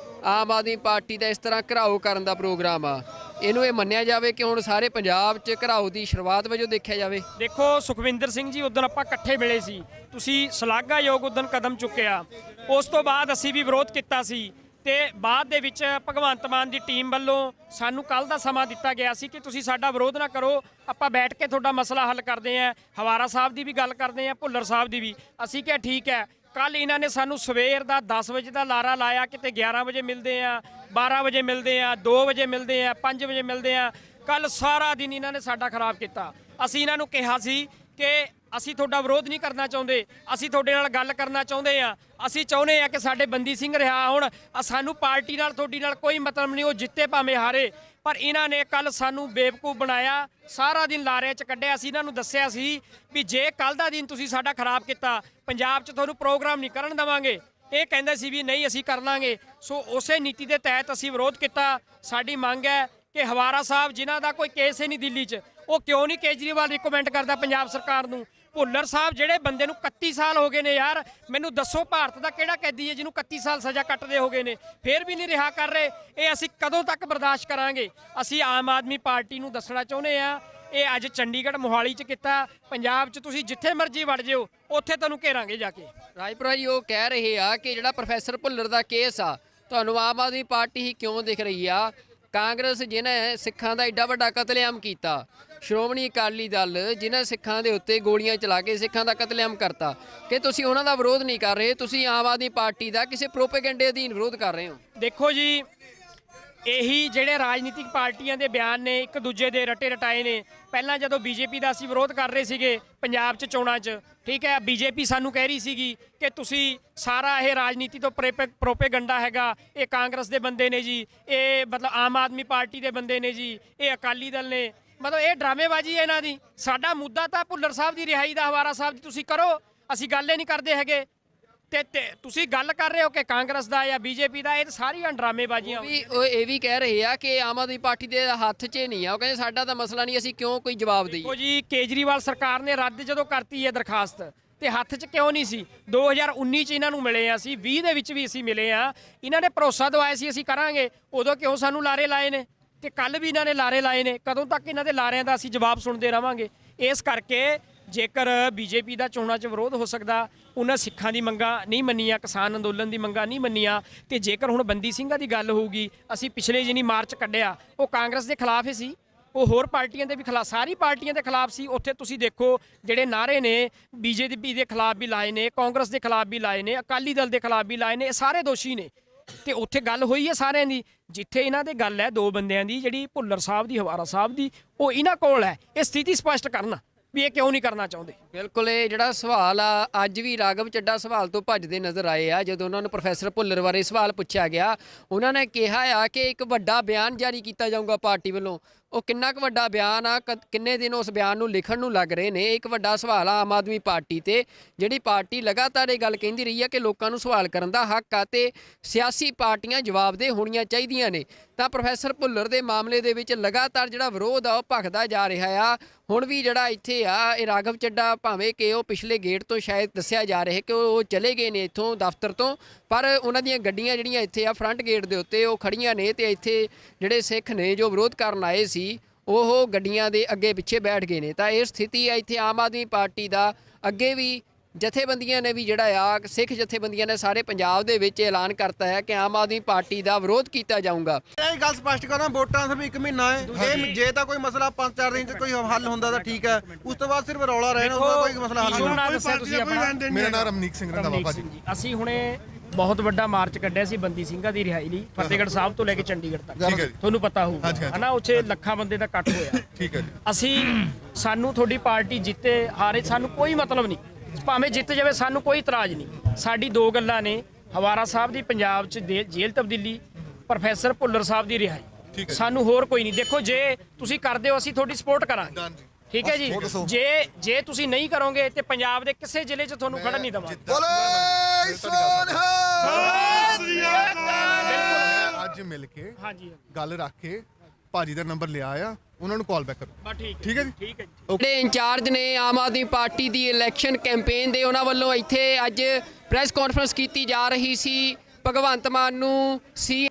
ਆਮ ਆਦਮੀ ਪਾਰਟੀ ਦਾ ਇਸ ਤਰ੍ਹਾਂ ਘਿਰਾਓ ਕਰਨ ਦਾ ਪ੍ਰੋਗਰਾਮ ਆ, ਇਹਨੂੰ ਇਹ ਮੰਨਿਆ ਜਾਵੇ ਕਿ ਹੁਣ ਸਾਰੇ ਪੰਜਾਬ 'ਚ ਘਿਰਾਓ ਦੀ ਸ਼ੁਰੂਆਤ ਵਜੋਂ ਦੇਖਿਆ ਜਾਵੇ? ਦੇਖੋ ਸੁਖਵਿੰਦਰ ਸਿੰਘ ਜੀ, ਉਦੋਂ ਆਪਾਂ ਇਕੱਠੇ ਮਿਲੇ ਸੀ, ਤੁਸੀਂ ਸ਼ਲਾਘਾਯੋਗ ਉਦੋਂ ਕਦਮ ਚੁੱਕਿਆ। ਉਸ ਤੋਂ ਬਾਅਦ ਅਸੀਂ ਵੀ ਵਿਰੋਧ ਕੀਤਾ ਸੀ ਤੇ ਬਾਅਦ ਦੇ ਵਿੱਚ ਭਗਵੰਤ ਮਾਨ ਦੀ ਟੀਮ ਵੱਲੋਂ ਸਾਨੂੰ ਕੱਲ ਦਾ ਸਮਾਂ ਦਿੱਤਾ ਗਿਆ ਸੀ ਕਿ ਤੁਸੀਂ ਸਾਡਾ ਵਿਰੋਧ ਨਾ ਕਰੋ, ਆਪਾਂ ਬੈਠ ਕੇ ਤੁਹਾਡਾ ਮਸਲਾ ਹੱਲ ਕਰਦੇ ਆਂ। ਹਵਾਰਾ ਸਾਹਿਬ ਦੀ ਵੀ ਗੱਲ ਕਰਦੇ ਆਂ, ਭੁੱਲਰ ਸਾਹਿਬ ਦੀ ਵੀ। ਅਸੀਂ ਕਿਹਾ ਠੀਕ ਹੈ। ਕੱਲ ਇਹਨਾਂ ਨੇ ਸਾਨੂੰ ਸਵੇਰ ਦਾ 10 ਵਜੇ ਦਾ ਲਾਰਾ ਲਾਇਆ, ਕਿਤੇ 11 ਵਜੇ ਮਿਲਦੇ ਆ, 12 ਵਜੇ ਮਿਲਦੇ ਆ, 2 ਵਜੇ ਮਿਲਦੇ ਆ, 5 ਵਜੇ ਮਿਲਦੇ ਆ। ਕੱਲ ਸਾਰਾ ਦਿਨ ਇਹਨਾਂ ਨੇ ਸਾਡਾ ਖਰਾਬ ਕੀਤਾ। ਅਸੀਂ ਇਹਨਾਂ ਨੂੰ ਕਿਹਾ ਸੀ ਕਿ ਅਸੀਂ ਤੁਹਾਡਾ ਵਿਰੋਧ ਨਹੀਂ ਕਰਨਾ ਚਾਹੁੰਦੇ, ਅਸੀਂ ਤੁਹਾਡੇ ਨਾਲ ਗੱਲ ਕਰਨਾ ਚਾਹੁੰਦੇ ਆ। ਅਸੀਂ ਚਾਹੁੰਦੇ ਆ ਕਿ ਸਾਡੇ ਬੰਦੀ ਸਿੰਘ ਰਿਹਾ ਹੋਣ, ਸਾਨੂੰ ਪਾਰਟੀ ਨਾਲ ਤੁਹਾਡੀ ਨਾਲ ਕੋਈ ਮਤਲਬ ਨਹੀਂ, ਉਹ ਜਿੱਤੇ ਭਾਵੇਂ ਹਾਰੇ। ਪਰ ਇਹਨਾਂ ਨੇ ਕੱਲ ਸਾਨੂੰ ਬੇਵਕੂਫ ਬਣਾਇਆ, ਸਾਰਾ ਦਿਨ ਲਾਰੇ 'ਚ ਕੱਢਿਆ। ਅਸੀਂ ਇਹਨਾਂ ਨੂੰ ਦੱਸਿਆ ਸੀ ਵੀ ਜੇ ਕੱਲ ਦਾ ਦਿਨ ਤੁਸੀਂ ਸਾਡਾ ਖਰਾਬ ਕੀਤਾ, ਪੰਜਾਬ 'ਚ ਤੁਹਾਨੂੰ ਪ੍ਰੋਗਰਾਮ ਨਹੀਂ ਕਰਨ ਦੇਵਾਂਗੇ। ਇਹ ਕਹਿੰਦੇ ਸੀ ਵੀ ਨਹੀਂ ਅਸੀਂ ਕਰ ਲਾਂਗੇ। ਸੋ ਉਸੇ ਨੀਤੀ ਦੇ ਤਹਿਤ ਅਸੀਂ ਵਿਰੋਧ ਕੀਤਾ। ਸਾਡੀ ਮੰਗ ਹੈ ਕਿ ਹਵਾਰਾ ਸਾਹਿਬ ਜਿਨ੍ਹਾਂ ਦਾ ਕੋਈ ਕੇਸ ਹੀ ਨਹੀਂ ਦਿੱਲੀ 'ਚ, ਉਹ ਕਿਉਂ ਨਹੀਂ ਕੇਜਰੀਵਾਲ ਰਿਕਮੈਂਡ ਕਰਦਾ ਪੰਜਾਬ ਸਰਕਾਰ ਨੂੰ? ਭੁੱਲਰ ਸਾਹਿਬ ਜਿਹੜੇ ਬੰਦੇ ਨੂੰ 31 ਸਾਲ ਹੋ ਗਏ ਨੇ ਯਾਰ, ਮੈਨੂੰ ਦੱਸੋ ਭਾਰਤ ਦਾ ਕਿਹੜਾ ਕੈਦੀ ਹੈ ਜਿਹਨੂੰ 31 ਸਾਲ ਸਜ਼ਾ ਕੱਟਦੇ ਹੋ ਗਏ ਨੇ, ਫੇਰ ਵੀ ਨਹੀਂ ਰਿਹਾ ਕਰ ਰਹੇ? ਇਹ ਅਸੀਂ ਕਦੋਂ ਤੱਕ ਬਰਦਾਸ਼ਤ ਕਰਾਂਗੇ? ਅਸੀਂ ਆਮ ਆਦਮੀ ਪਾਰਟੀ ਨੂੰ ਦੱਸਣਾ ਚਾਹੁੰਦੇ ਆ, ਇਹ ਅੱਜ ਚੰਡੀਗੜ੍ਹ ਮੋਹਾਲੀ 'ਚ ਕੀਤਾ, ਪੰਜਾਬ 'ਚ ਤੁਸੀਂ ਜਿੱਥੇ ਮਰਜ਼ੀ ਵੜ ਜਿਓ, ਉੱਥੇ ਤੁਹਾਨੂੰ ਘੇਰਾਂਗੇ ਜਾ ਕੇ। ਰਾਜਪੁਰਾ ਜੀ ਉਹ ਕਹਿ ਰਹੇ ਆ ਕਿ ਜਿਹੜਾ ਪ੍ਰੋਫੈਸਰ ਭੁੱਲਰ ਦਾ ਕੇਸ ਆ, ਤੁਹਾਨੂੰ ਆਮ ਆਦਮੀ ਪਾਰਟੀ ਹੀ ਕਿਉਂ ਦਿਖ ਰਹੀ ਆ? ਕਾਂਗਰਸ ਜਿਹਨੇ ਸਿੱਖਾਂ ਦਾ ਏਡਾ ਵੱਡਾ ਕਤਲੇਆਮ ਕੀਤਾ, ਸ਼੍ਰੋਮਣੀ ਅਕਾਲੀ ਦਲ ਜਿਨ੍ਹਾਂ ਸਿੱਖਾਂ ਦੇ ਉੱਤੇ ਗੋਲੀਆਂ ਚਲਾ ਕੇ ਸਿੱਖਾਂ ਦਾ ਕਤਲੇਆਮ ਕਰਤਾ, ਕਿ ਤੁਸੀਂ ਉਹਨਾਂ ਦਾ ਵਿਰੋਧ ਨਹੀਂ ਕਰ ਰਹੇ, ਤੁਸੀਂ ਆਮ ਆਦਮੀ ਪਾਰਟੀ ਦਾ ਕਿਸੇ ਪ੍ਰੋਪੇਗੈਂਡੇ ਅਧੀਨ ਵਿਰੋਧ ਕਰ ਰਹੇ ਹੋ? ਦੇਖੋ ਜੀ, ਇਹੀ ਜਿਹੜੇ ਰਾਜਨੀਤਿਕ ਪਾਰਟੀਆਂ ਦੇ ਬਿਆਨ ਨੇ ਇੱਕ ਦੂਜੇ ਦੇ ਰਟੇ ਰਟਾਏ ਨੇ। ਪਹਿਲਾਂ ਜਦੋਂ ਬੀਜੇਪੀ ਦਾ ਅਸੀਂ ਵਿਰੋਧ ਕਰ ਰਹੇ ਸੀਗੇ ਪੰਜਾਬ 'ਚ ਚੋਣਾਂ 'ਚ, ਠੀਕ ਹੈ, ਬੀਜੇਪੀ ਸਾਨੂੰ ਕਹਿ ਰਹੀ ਸੀਗੀ ਕਿ ਤੁਸੀਂ ਸਾਰਾ ਇਹ ਰਾਜਨੀਤੀ ਤੋਂ ਪ੍ਰੋਪੇਗੰਡਾ ਹੈਗਾ, ਇਹ ਕਾਂਗਰਸ ਦੇ ਬੰਦੇ ਨੇ ਜੀ, ਇਹ ਮਤਲਬ ਆਮ ਆਦਮੀ ਪਾਰਟੀ ਦੇ ਬੰਦੇ ਨੇ ਜੀ, ਇਹ ਅਕਾਲੀ ਦਲ ਨੇ, ਮਤਲਬ ਇਹ ਡਰਾਮੇਬਾਜ਼ੀ ਹੈ ਇਹਨਾਂ ਦੀ। ਸਾਡਾ ਮੁੱਦਾ ਤਾਂ ਭੁੱਲਰ ਸਾਹਿਬ ਦੀ ਰਿਹਾਈ ਦਾ, ਹਵਾਰਾ ਸਾਹਿਬ ਦੀ ਤੁਸੀਂ ਕਰੋ, ਅਸੀਂ ਗੱਲ ਹੀ ਨਹੀਂ ਕਰਦੇ ਹੈਗੇ। ਤੇ ਤੁਸੀਂ ਗੱਲ ਕਰ ਰਹੇ ਹੋ ਕਿ ਕਾਂਗਰਸ ਦਾ ਜਾਂ ਬੀਜੇਪੀ ਦਾ, ਇਹ ਤਾਂ ਸਾਰੀਆਂ ਡਰਾਮੇਬਾਜ਼ੀਆਂ। ਉਹ ਇਹ ਵੀ ਕਹਿ ਰਹੇ ਆ ਕਿ ਆਮ ਆਦਮੀ ਪਾਰਟੀ ਦੇ ਹੱਥ 'ਚ ਨਹੀਂ ਆ, ਉਹ ਕਹਿੰਦੇ ਸਾਡਾ ਤਾਂ ਮਸਲਾ ਨਹੀਂ, ਅਸੀਂ ਕਿਉਂ ਕੋਈ ਜਵਾਬ ਦਈਏ? ਦੇਖੋ ਜੀ, ਕੇਜਰੀਵਾਲ ਸਰਕਾਰ ਨੇ ਰੱਦ ਜਦੋਂ ਕਰਤੀ ਹੈ ਦਰਖਾਸਤ, ਤੇ ਹੱਥ 'ਚ ਕਿਉਂ ਨਹੀਂ ਸੀ? 2019 'ਚ ਇਹਨਾਂ ਨੂੰ ਮਿਲੇ ਆ ਅਸੀਂ, 20 ਦੇ ਵਿੱਚ ਵੀ ਅਸੀਂ ਮਿਲੇ ਆ। ਇਹਨਾਂ ਨੇ ਭਰੋਸਾ ਦਵਾਇਆ ਸੀ ਅਸੀਂ ਕਰਾਂਗੇ, ਉਦੋਂ ਕਿਉਂ ਸਾਨੂੰ ਲਾਰੇ ਲਾਏ ਨੇ? ਤੇ ਕੱਲ ਵੀ ਇਹਨਾਂ ਨੇ ਲਾਰੇ ਲਾਏ ਨੇ। ਕਦੋਂ ਤੱਕ ਇਹਨਾਂ ਦੇ ਲਾਰਿਆਂ ਦਾ ਅਸੀਂ ਜਵਾਬ ਸੁਣਦੇ ਰਵਾਂਗੇ? ਇਸ ਕਰਕੇ ਜੇਕਰ ਬੀਜੇਪੀ ਦਾ ਚੋਣਾਂ 'ਚ ਵਿਰੋਧ ਹੋ ਸਕਦਾ, ਉਹਨਾਂ ਸਿੱਖਾਂ ਦੀ ਮੰਗਾਂ ਨਹੀਂ ਮੰਨੀਆਂ, ਕਿਸਾਨ ਅੰਦੋਲਨ ਦੀ ਮੰਗਾਂ ਨਹੀਂ ਮੰਨੀਆਂ, ਤੇ ਜੇਕਰ ਹੁਣ ਬੰਦੀ ਸਿੰਘਾਂ ਦੀ ਗੱਲ ਹੋਊਗੀ, ਅਸੀਂ ਪਿਛਲੇ ਜਿਹਨੀ ਮਾਰਚ ਕੱਢਿਆ ਉਹ ਕਾਂਗਰਸ ਦੇ ਖਿਲਾਫ ਹੀ ਸੀ, ਉਹ ਹੋਰ ਪਾਰਟੀਆਂ ਦੇ ਵੀ ਖਿਲਾਫ, ਸਾਰੀ ਪਾਰਟੀਆਂ ਦੇ ਖਿਲਾਫ ਸੀ। ਉੱਥੇ ਤੁਸੀਂ ਦੇਖੋ ਜਿਹੜੇ ਨਾਅਰੇ ਨੇ ਬੀਜੇਪੀ ਦੇ ਖਿਲਾਫ ਵੀ ਲਾਏ ਨੇ, ਕਾਂਗਰਸ ਦੇ ਖਿਲਾਫ ਵੀ ਲਾਏ ਨੇ, ਅਕਾਲੀ ਦਲ ਦੇ ਖਿਲਾਫ ਵੀ ਲਾਏ ਨੇ, ਇਹ ਸਾਰੇ ਦੋਸ਼ੀ ਨੇ। ਤੇ ਉੱਥੇ ਗੱਲ ਹੋਈ ਹੈ ਸਾਰਿਆਂ ਦੀ। ਜਿੱਥੇ ਇਹਨਾਂ ਦੇ ਗੱਲ ਹੈ ਦੋ ਬੰਦਿਆਂ ਦੀ, ਜਿਹੜੀ ਭੁੱਲਰ ਸਾਹਿਬ ਦੀ, ਹਵਾਰਾ ਸਾਹਿਬ ਦੀ, ਉਹ ਇਹਨਾਂ ਕੋਲ ਹੈ ਇਹ ਸਥਿਤੀ ਸਪਸ਼ਟ ਕਰਨਾ ਵੀ ਇਹ ਕਿਉਂ ਨਹੀਂ ਕਰਨਾ ਚਾਹੁੰਦੇ। ਬਿਲਕੁਲ, ਇਹ ਜਿਹੜਾ ਸਵਾਲ ਆ ਅੱਜ ਵੀ ਰਾਘਵ ਚੱਡਾ ਸਵਾਲ ਤੋਂ ਭੱਜਦੇ ਨਜ਼ਰ ਆਏ ਆ। ਜਦੋਂ ਉਹਨਾਂ ਨੂੰ ਪ੍ਰੋਫੈਸਰ ਭੁੱਲਰ ਬਾਰੇ ਸਵਾਲ ਪੁੱਛਿਆ ਗਿਆ, ਉਹਨਾਂ ਨੇ ਕਿਹਾ ਆ ਕਿ ਇੱਕ ਵੱਡਾ ਬਿਆਨ ਜਾਰੀ ਕੀਤਾ ਜਾਊਗਾ ਪਾਰਟੀ ਵੱਲੋਂ। ਉਹ ਕਿੰਨਾ ਕੁ ਵੱਡਾ ਬਿਆਨ ਆ, ਕਿੰਨੇ ਦਿਨ ਉਸ ਬਿਆਨ ਨੂੰ ਲਿਖਣ ਨੂੰ ਲੱਗ ਰਹੇ ਨੇ। ਇੱਕ ਵੱਡਾ ਸਵਾਲ ਆ ਆਮ ਆਦਮੀ ਪਾਰਟੀ ਤੇ, ਜਿਹੜੀ ਪਾਰਟੀ ਲਗਾਤਾਰ ਇਹ ਗੱਲ ਕਹਿੰਦੀ ਰਹੀ ਆ ਕਿ ਲੋਕਾਂ ਨੂੰ ਸਵਾਲ ਕਰਨ ਦਾ ਹੱਕ ਆ ਤੇ ਸਿਆਸੀ ਪਾਰਟੀਆਂ ਜਵਾਬਦੇਹ ਹੋਣੀਆਂ ਚਾਹੀਦੀਆਂ ਨੇ। ਤਾਂ ਪ੍ਰੋਫੈਸਰ ਭੁੱਲਰ ਦੇ ਮਾਮਲੇ ਦੇ ਵਿੱਚ ਲਗਾਤਾਰ ਜਿਹੜਾ ਵਿਰੋਧ ਆ ਉਹ ਭਖਦਾ ਜਾ ਰਿਹਾ ਆ। ਹੁਣ ਵੀ ਜਿਹੜਾ ਇੱਥੇ ਆ ਇਹ ਰਾਘਵ ਚੱਡਾ, ਭਾਵੇਂ ਕਿ ਉਹ ਪਿਛਲੇ ਗੇਟ ਤੋਂ ਸ਼ਾਇਦ ਦੱਸਿਆ ਜਾ ਰਿਹਾ ਕਿ ਉਹ ਚਲੇ ਗਏ ਨੇ ਇੱਥੋਂ ਦਫ਼ਤਰ ਤੋਂ, ਪਰ ਉਹਨਾਂ ਦੀਆਂ ਗੱਡੀਆਂ ਜਿਹੜੀਆਂ ਇੱਥੇ ਆ ਫਰੰਟ ਗੇਟ ਦੇ ਉੱਤੇ ਉਹ ਖੜੀਆਂ ਨੇ ਤੇ ਇੱਥੇ ਜਿਹੜੇ ਸਿੱਖ ਨੇ ਜੋ ਵਿਰੋਧ ਕਰਨ ਆਏ ਸੀ ਉਹ ਗੱਡੀਆਂ ਦੇ ਅੱਗੇ ਪਿੱਛੇ ਬੈਠ ਗਏ ਨੇ। ਤਾਂ ਇਹ ਸਥਿਤੀ ਹੈ ਇੱਥੇ ਆਮ ਆਦਮੀ ਪਾਰਟੀ ਦਾ। ਅੱਗੇ ਵੀ ਜਥੇਬੰਦੀਆਂ ਨੇ ਵੀ ਜਿਹੜਾ ਆ ਸਿੱਖ ਜਥੇਬੰਦੀਆਂ ਨੇ ਸਾਰੇ ਪੰਜਾਬ ਦੇ ਵਿੱਚ ਐਲਾਨ ਕਰਤਾ ਹੈ ਕਿ ਆਮ ਆਦਮੀ ਪਾਰਟੀ ਦਾ ਵਿਰੋਧ ਕੀਤਾ ਜਾਊਗਾ। ਇਹ ਗੱਲ ਸਪਸ਼ਟ ਕਰਨਾ, ਵੋਟਾਂ ਸਿਰਫ 1 ਮਹੀਨਾ ਹੈ। ਇਹ ਜੇ ਤਾਂ ਕੋਈ ਮਸਲਾ 5-4 ਦਿਨ ਚ ਕੋਈ ਹੱਲ ਹੁੰਦਾ ਤਾਂ ਠੀਕ ਹੈ, ਉਸ ਤੋਂ ਬਾਅਦ ਸਿਰਫ ਰੌਲਾ ਰਹਿਣਾ, ਉਹਦਾ ਕੋਈ ਮਸਲਾ ਹੱਲ ਨਹੀਂ ਹੋਣਾ। ਮੇਰਾ ਨਾਮ ਰਮਨੀਕ ਸਿੰਘ ਰੰਧਾਵਾ ਭਾਜੀ। ਅਸੀਂ ਹੁਣੇ ਬਹੁਤ ਵੱਡਾ ਮਾਰਚ ਕੱਢਿਆ ਸੀ ਬੰਦੀ ਸਿੰਘਾਂ ਦੀ ਰਿਹਾਈ ਲਈ, ਫਤਿਹਗੜ੍ਹ ਸਾਹਿਬ ਤੋਂ ਲੈ ਕੇ ਚੰਡੀਗੜ੍ਹ ਤੱਕ। ਤੁਹਾਨੂੰ ਪਤਾ ਹੋਊਗਾ ਹਨਾ, ਉੱਥੇ ਲੱਖਾਂ ਬੰਦੇ ਦਾ ਇਕੱਠ ਹੋਇਆ। ਠੀਕ ਹੈ ਜੀ। ਸਾਨੂੰ ਤੁਹਾਡੀ ਪਾਰਟੀ ਜਿੱਤੇ ਹਾਰੇ ਸਾਨੂੰ ਕੋਈ ਮਤਲਬ ਨਹੀਂ, ਭਾਵੇਂ ਜਿੱਤ ਜਾਵੇ ਸਾਨੂੰ ਕੋਈ ਇਤਰਾਜ਼ ਨਹੀਂ। ਸਾਡੀ 2 ਗੱਲਾਂ ਨੇ, ਹਵਾਰਾ ਸਾਹਿਬ ਦੀ ਪੰਜਾਬ 'ਚ ਜੇਲ੍ਹ ਤਬਦੀਲੀ, ਪ੍ਰੋਫੈਸਰ ਭੁੱਲਰ ਸਾਹਿਬ ਦੀ ਰਿਹਾਈ। ਸਾਨੂੰ ਹੋਰ ਕੋਈ ਨਹੀਂ। ਦੇਖੋ ਜੇ ਤੁਸੀਂ ਕਰਦੇ ਹੋ ਅਸੀਂ ਤੁਹਾਡੀ ਸਪੋਰਟ ਕਰਾਂਗੇ, ਠੀਕ ਹੈ ਜੀ। ਜੇ ਤੁਸੀਂ ਨਹੀਂ ਕਰੋਗੇ ਤੇ ਪੰਜਾਬ ਦੇ ਕਿਸੇ ਜ਼ਿਲ੍ਹੇ 'ਚ ਤੁਹਾਨੂੰ ਖੜਨ ਨਹੀਂ ਦੇਵਾਂਗੇ। ਅੱਜ ਮਿਲ ਕੇ ਗੱਲ ਰੱਖ ਕੇ ਭਾਜੀ ਦਾ ਨੰਬਰ ਲਿਆ ਆ, ਉਹਨਾਂ ਨੂੰ ਕਾਲ ਬੈਕ ਕਰੋ। ਠੀਕ ਹੈ ਜੀ। ਠੀਕ ਹੈ ਜੀ। ਜਿਹੜੇ ਇੰਚਾਰਜ ਨੇ ਆਮ ਆਦਮੀ ਪਾਰਟੀ ਦੀ ਇਲੈਕਸ਼ਨ ਕੈਂਪੇਨ ਦੇ, ਉਹਨਾਂ ਵੱਲੋਂ ਇੱਥੇ ਅੱਜ ਪ੍ਰੈਸ ਕਾਨਫਰੰਸ ਕੀਤੀ ਜਾ ਰਹੀ ਸੀ। ਭਗਵੰਤ ਮਾਨ ਨੂੰ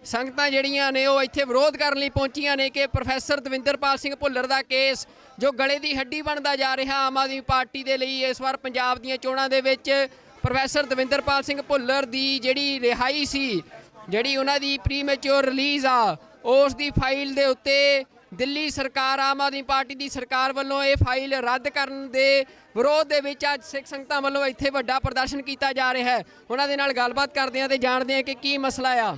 ਸੰਗਤਾਂ ਜਿਹੜੀਆਂ ਨੇ ਉਹ ਇੱਥੇ ਵਿਰੋਧ ਕਰਨ ਲਈ ਪਹੁੰਚੀਆਂ ਨੇ ਕਿ ਪ੍ਰੋਫੈਸਰ ਦਵਿੰਦਰਪਾਲ ਸਿੰਘ ਭੁੱਲਰ ਦਾ ਕੇਸ ਜੋ ਗਲੇ ਦੀ ਹੱਡੀ ਬਣਦਾ ਜਾ ਰਿਹਾ ਆਮ ਆਦਮੀ ਪਾਰਟੀ ਦੇ ਲਈ। ਇਸ ਵਾਰ ਪੰਜਾਬ ਦੀਆਂ ਚੋਣਾਂ ਦੇ ਵਿੱਚ ਪ੍ਰੋਫੈਸਰ ਦਵਿੰਦਰਪਾਲ ਸਿੰਘ ਭੁੱਲਰ ਦੀ ਜਿਹੜੀ ਰਿਹਾਈ ਸੀ, ਜਿਹੜੀ ਉਹਨਾਂ ਦੀ ਪ੍ਰੀਮੈਚੁਰ ਰਿਲੀਜ਼ ਆ, ਉਸ ਦੀ ਫਾਈਲ ਦੇ ਉੱਤੇ ਦਿੱਲੀ ਸਰਕਾਰ, ਆਮ ਆਦਮੀ ਪਾਰਟੀ ਦੀ ਸਰਕਾਰ ਵੱਲੋਂ ਇਹ ਫਾਈਲ ਰੱਦ ਕਰਨ ਦੇ ਵਿਰੋਧ ਦੇ ਵਿੱਚ ਅੱਜ ਸਿੱਖ ਸੰਗਤਾਂ ਵੱਲੋਂ ਇੱਥੇ ਵੱਡਾ ਪ੍ਰਦਰਸ਼ਨ ਕੀਤਾ ਜਾ ਰਿਹਾ ਹੈ। ਉਹਨਾਂ ਦੇ ਨਾਲ ਗੱਲਬਾਤ ਕਰਦੇ ਹਾਂ ਤੇ ਜਾਣਦੇ ਹਾਂ ਕਿ ਕੀ ਮਸਲਾ ਆ।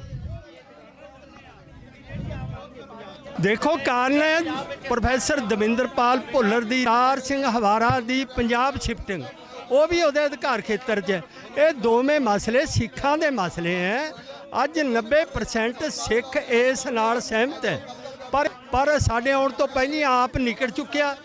ਦੇਖੋ, ਕਾਰਨ ਹੈ ਪ੍ਰੋਫੈਸਰ ਦਵਿੰਦਰਪਾਲ ਭੁੱਲਰ ਦੀ, ਤਾਰ ਸਿੰਘ ਹਵਾਰਾ ਦੀ ਪੰਜਾਬ ਸ਼ਿਫਟਿੰਗ, ਉਹ ਵੀ ਉਹਦੇ ਅਧਿਕਾਰ ਖੇਤਰ 'ਚ। ਇਹ ਦੋਵੇਂ ਮਸਲੇ ਸਿੱਖਾਂ ਦੇ ਮਸਲੇ ਹੈ। ਅੱਜ 90% ਸਿੱਖ ਇਸ ਨਾਲ ਸਹਿਮਤ ਹੈ, ਪਰ ਸਾਡੇ ਆਉਣ ਤੋਂ ਪਹਿਲਾਂ ਆਪ ਨਿਕਲ ਚੁੱਕਿਆ।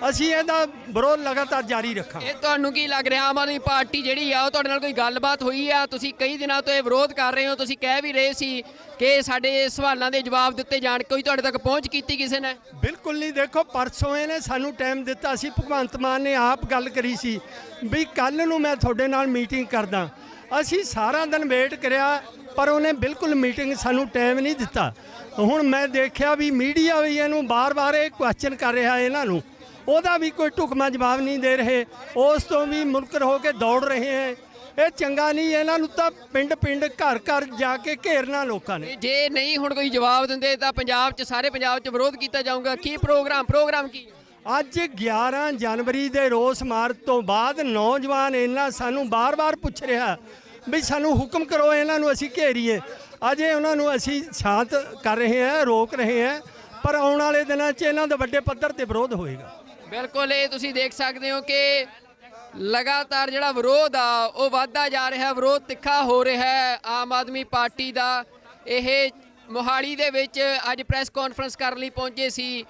ਅਸੀਂ ਇਹਦਾ ਵਿਰੋਧ ਲਗਾਤਾਰ ਜਾਰੀ ਰੱਖਾਂਗੇ। ਇਹ ਤੁਹਾਨੂੰ ਕੀ ਲੱਗ ਰਿਹਾ, ਆਮ ਆਦਮੀ ਪਾਰਟੀ ਜਿਹੜੀ ਆ ਉਹ ਤੁਹਾਡੇ ਨਾਲ ਕੋਈ ਗੱਲਬਾਤ ਹੋਈ ਆ? ਤੁਸੀਂ ਕਈ ਦਿਨਾਂ ਤੋਂ ਇਹ ਵਿਰੋਧ ਕਰ ਰਹੇ ਹੋ, ਤੁਸੀਂ ਕਹਿ ਵੀ ਰਹੇ ਸੀ ਕਿ ਸਾਡੇ ਸਵਾਲਾਂ ਦੇ ਜਵਾਬ ਦਿੱਤੇ ਜਾਣ, ਕੋਈ ਤੁਹਾਡੇ ਤੱਕ ਪਹੁੰਚ ਕੀਤੀ ਕਿਸੇ ਨੇ? ਬਿਲਕੁਲ ਨਹੀਂ। ਦੇਖੋ, ਪਰਸੋਂ ਇਹਨੇ ਸਾਨੂੰ ਟਾਈਮ ਦਿੱਤਾ ਸੀ, ਭਗਵੰਤ ਮਾਨ ਨੇ ਆਪ ਗੱਲ ਕਰੀ ਸੀ ਵੀ ਕੱਲ ਨੂੰ ਮੈਂ ਤੁਹਾਡੇ ਨਾਲ ਮੀਟਿੰਗ ਕਰਦਾ। ਅਸੀਂ ਸਾਰਾ ਦਿਨ ਵੇਟ ਕਰਿਆ, ਪਰ ਉਹਨੇ ਬਿਲਕੁਲ ਮੀਟਿੰਗ ਸਾਨੂੰ ਟਾਈਮ ਨਹੀਂ ਦਿੱਤਾ। ਹੁਣ ਮੈਂ ਦੇਖਿਆ ਵੀ ਮੀਡੀਆ ਵੀ ਇਹਨੂੰ ਬਾਰ-ਬਾਰ ਇਹ ਕੁਐਸਚਨ ਕਰ ਰਿਹਾ, ਇਹਨਾਂ ਨੂੰ ਉਹਦਾ ਵੀ ਕੋਈ ਢੁਕਵਾਂ ਜਵਾਬ ਨਹੀਂ ਦੇ ਰਹੇ, ਉਸ ਤੋਂ ਵੀ ਮੁਨਕਰ ਹੋ ਕੇ ਦੌੜ ਰਹੇ ਹੈ। ਇਹ ਚੰਗਾ ਨਹੀਂ। ਇਹਨਾਂ ਨੂੰ ਤਾਂ ਪਿੰਡ-ਪਿੰਡ, ਘਰ-ਘਰ ਜਾ ਕੇ ਘੇਰਨਾ ਲੋਕਾਂ ਨੇ। ਜੇ ਨਹੀਂ ਹੁਣ ਕੋਈ ਜਵਾਬ ਦਿੰਦੇ ਤਾਂ ਪੰਜਾਬ 'ਚ, ਸਾਰੇ ਪੰਜਾਬ 'ਚ ਵਿਰੋਧ ਕੀਤਾ ਜਾਊਗਾ। ਕੀ ਪ੍ਰੋਗਰਾਮ ਕੀ? ਅੱਜ 11 ਜਨਵਰੀ ਦੇ ਰੋਸ ਮਾਰਚ ਤੋਂ ਬਾਅਦ ਨੌਜਵਾਨ ਇਹਨਾਂ ਸਾਨੂੰ ਬਾਰ-ਬਾਰ ਪੁੱਛ ਰਿਹਾ ਵੀ ਸਾਨੂੰ ਹੁਕਮ ਕਰੋ, ਇਹਨਾਂ ਨੂੰ ਅਸੀਂ ਘੇਰੀਏ। ਅਜੇ ਉਹਨਾਂ ਨੂੰ ਅਸੀਂ ਸ਼ਾਂਤ ਕਰ ਰਹੇ ਹਾਂ, ਰੋਕ ਰਹੇ ਹਾਂ, ਪਰ ਆਉਣ ਵਾਲੇ ਦਿਨਾਂ 'ਚ ਇਹਨਾਂ ਦਾ ਵੱਡੇ ਪੱਧਰ ਤੇ ਵਿਰੋਧ ਹੋਏਗਾ। ਬਿਲਕੁਲ, ਇਹ ਤੁਸੀਂ ਦੇਖ ਸਕਦੇ ਹੋ ਕਿ ਲਗਾਤਾਰ ਜਿਹੜਾ ਵਿਰੋਧ ਆ ਉਹ ਵੱਧਦਾ ਜਾ ਰਿਹਾ, ਵਿਰੋਧ ਤਿੱਖਾ ਹੋ ਰਿਹਾ ਹੈ ਆਮ ਆਦਮੀ ਪਾਰਟੀ ਦਾ। ਇਹ ਮੋਹਾਲੀ ਦੇ ਵਿੱਚ ਅੱਜ ਪ੍ਰੈਸ ਕਾਨਫਰੰਸ ਕਰਨ ਲਈ ਪਹੁੰਚੇ ਸੀ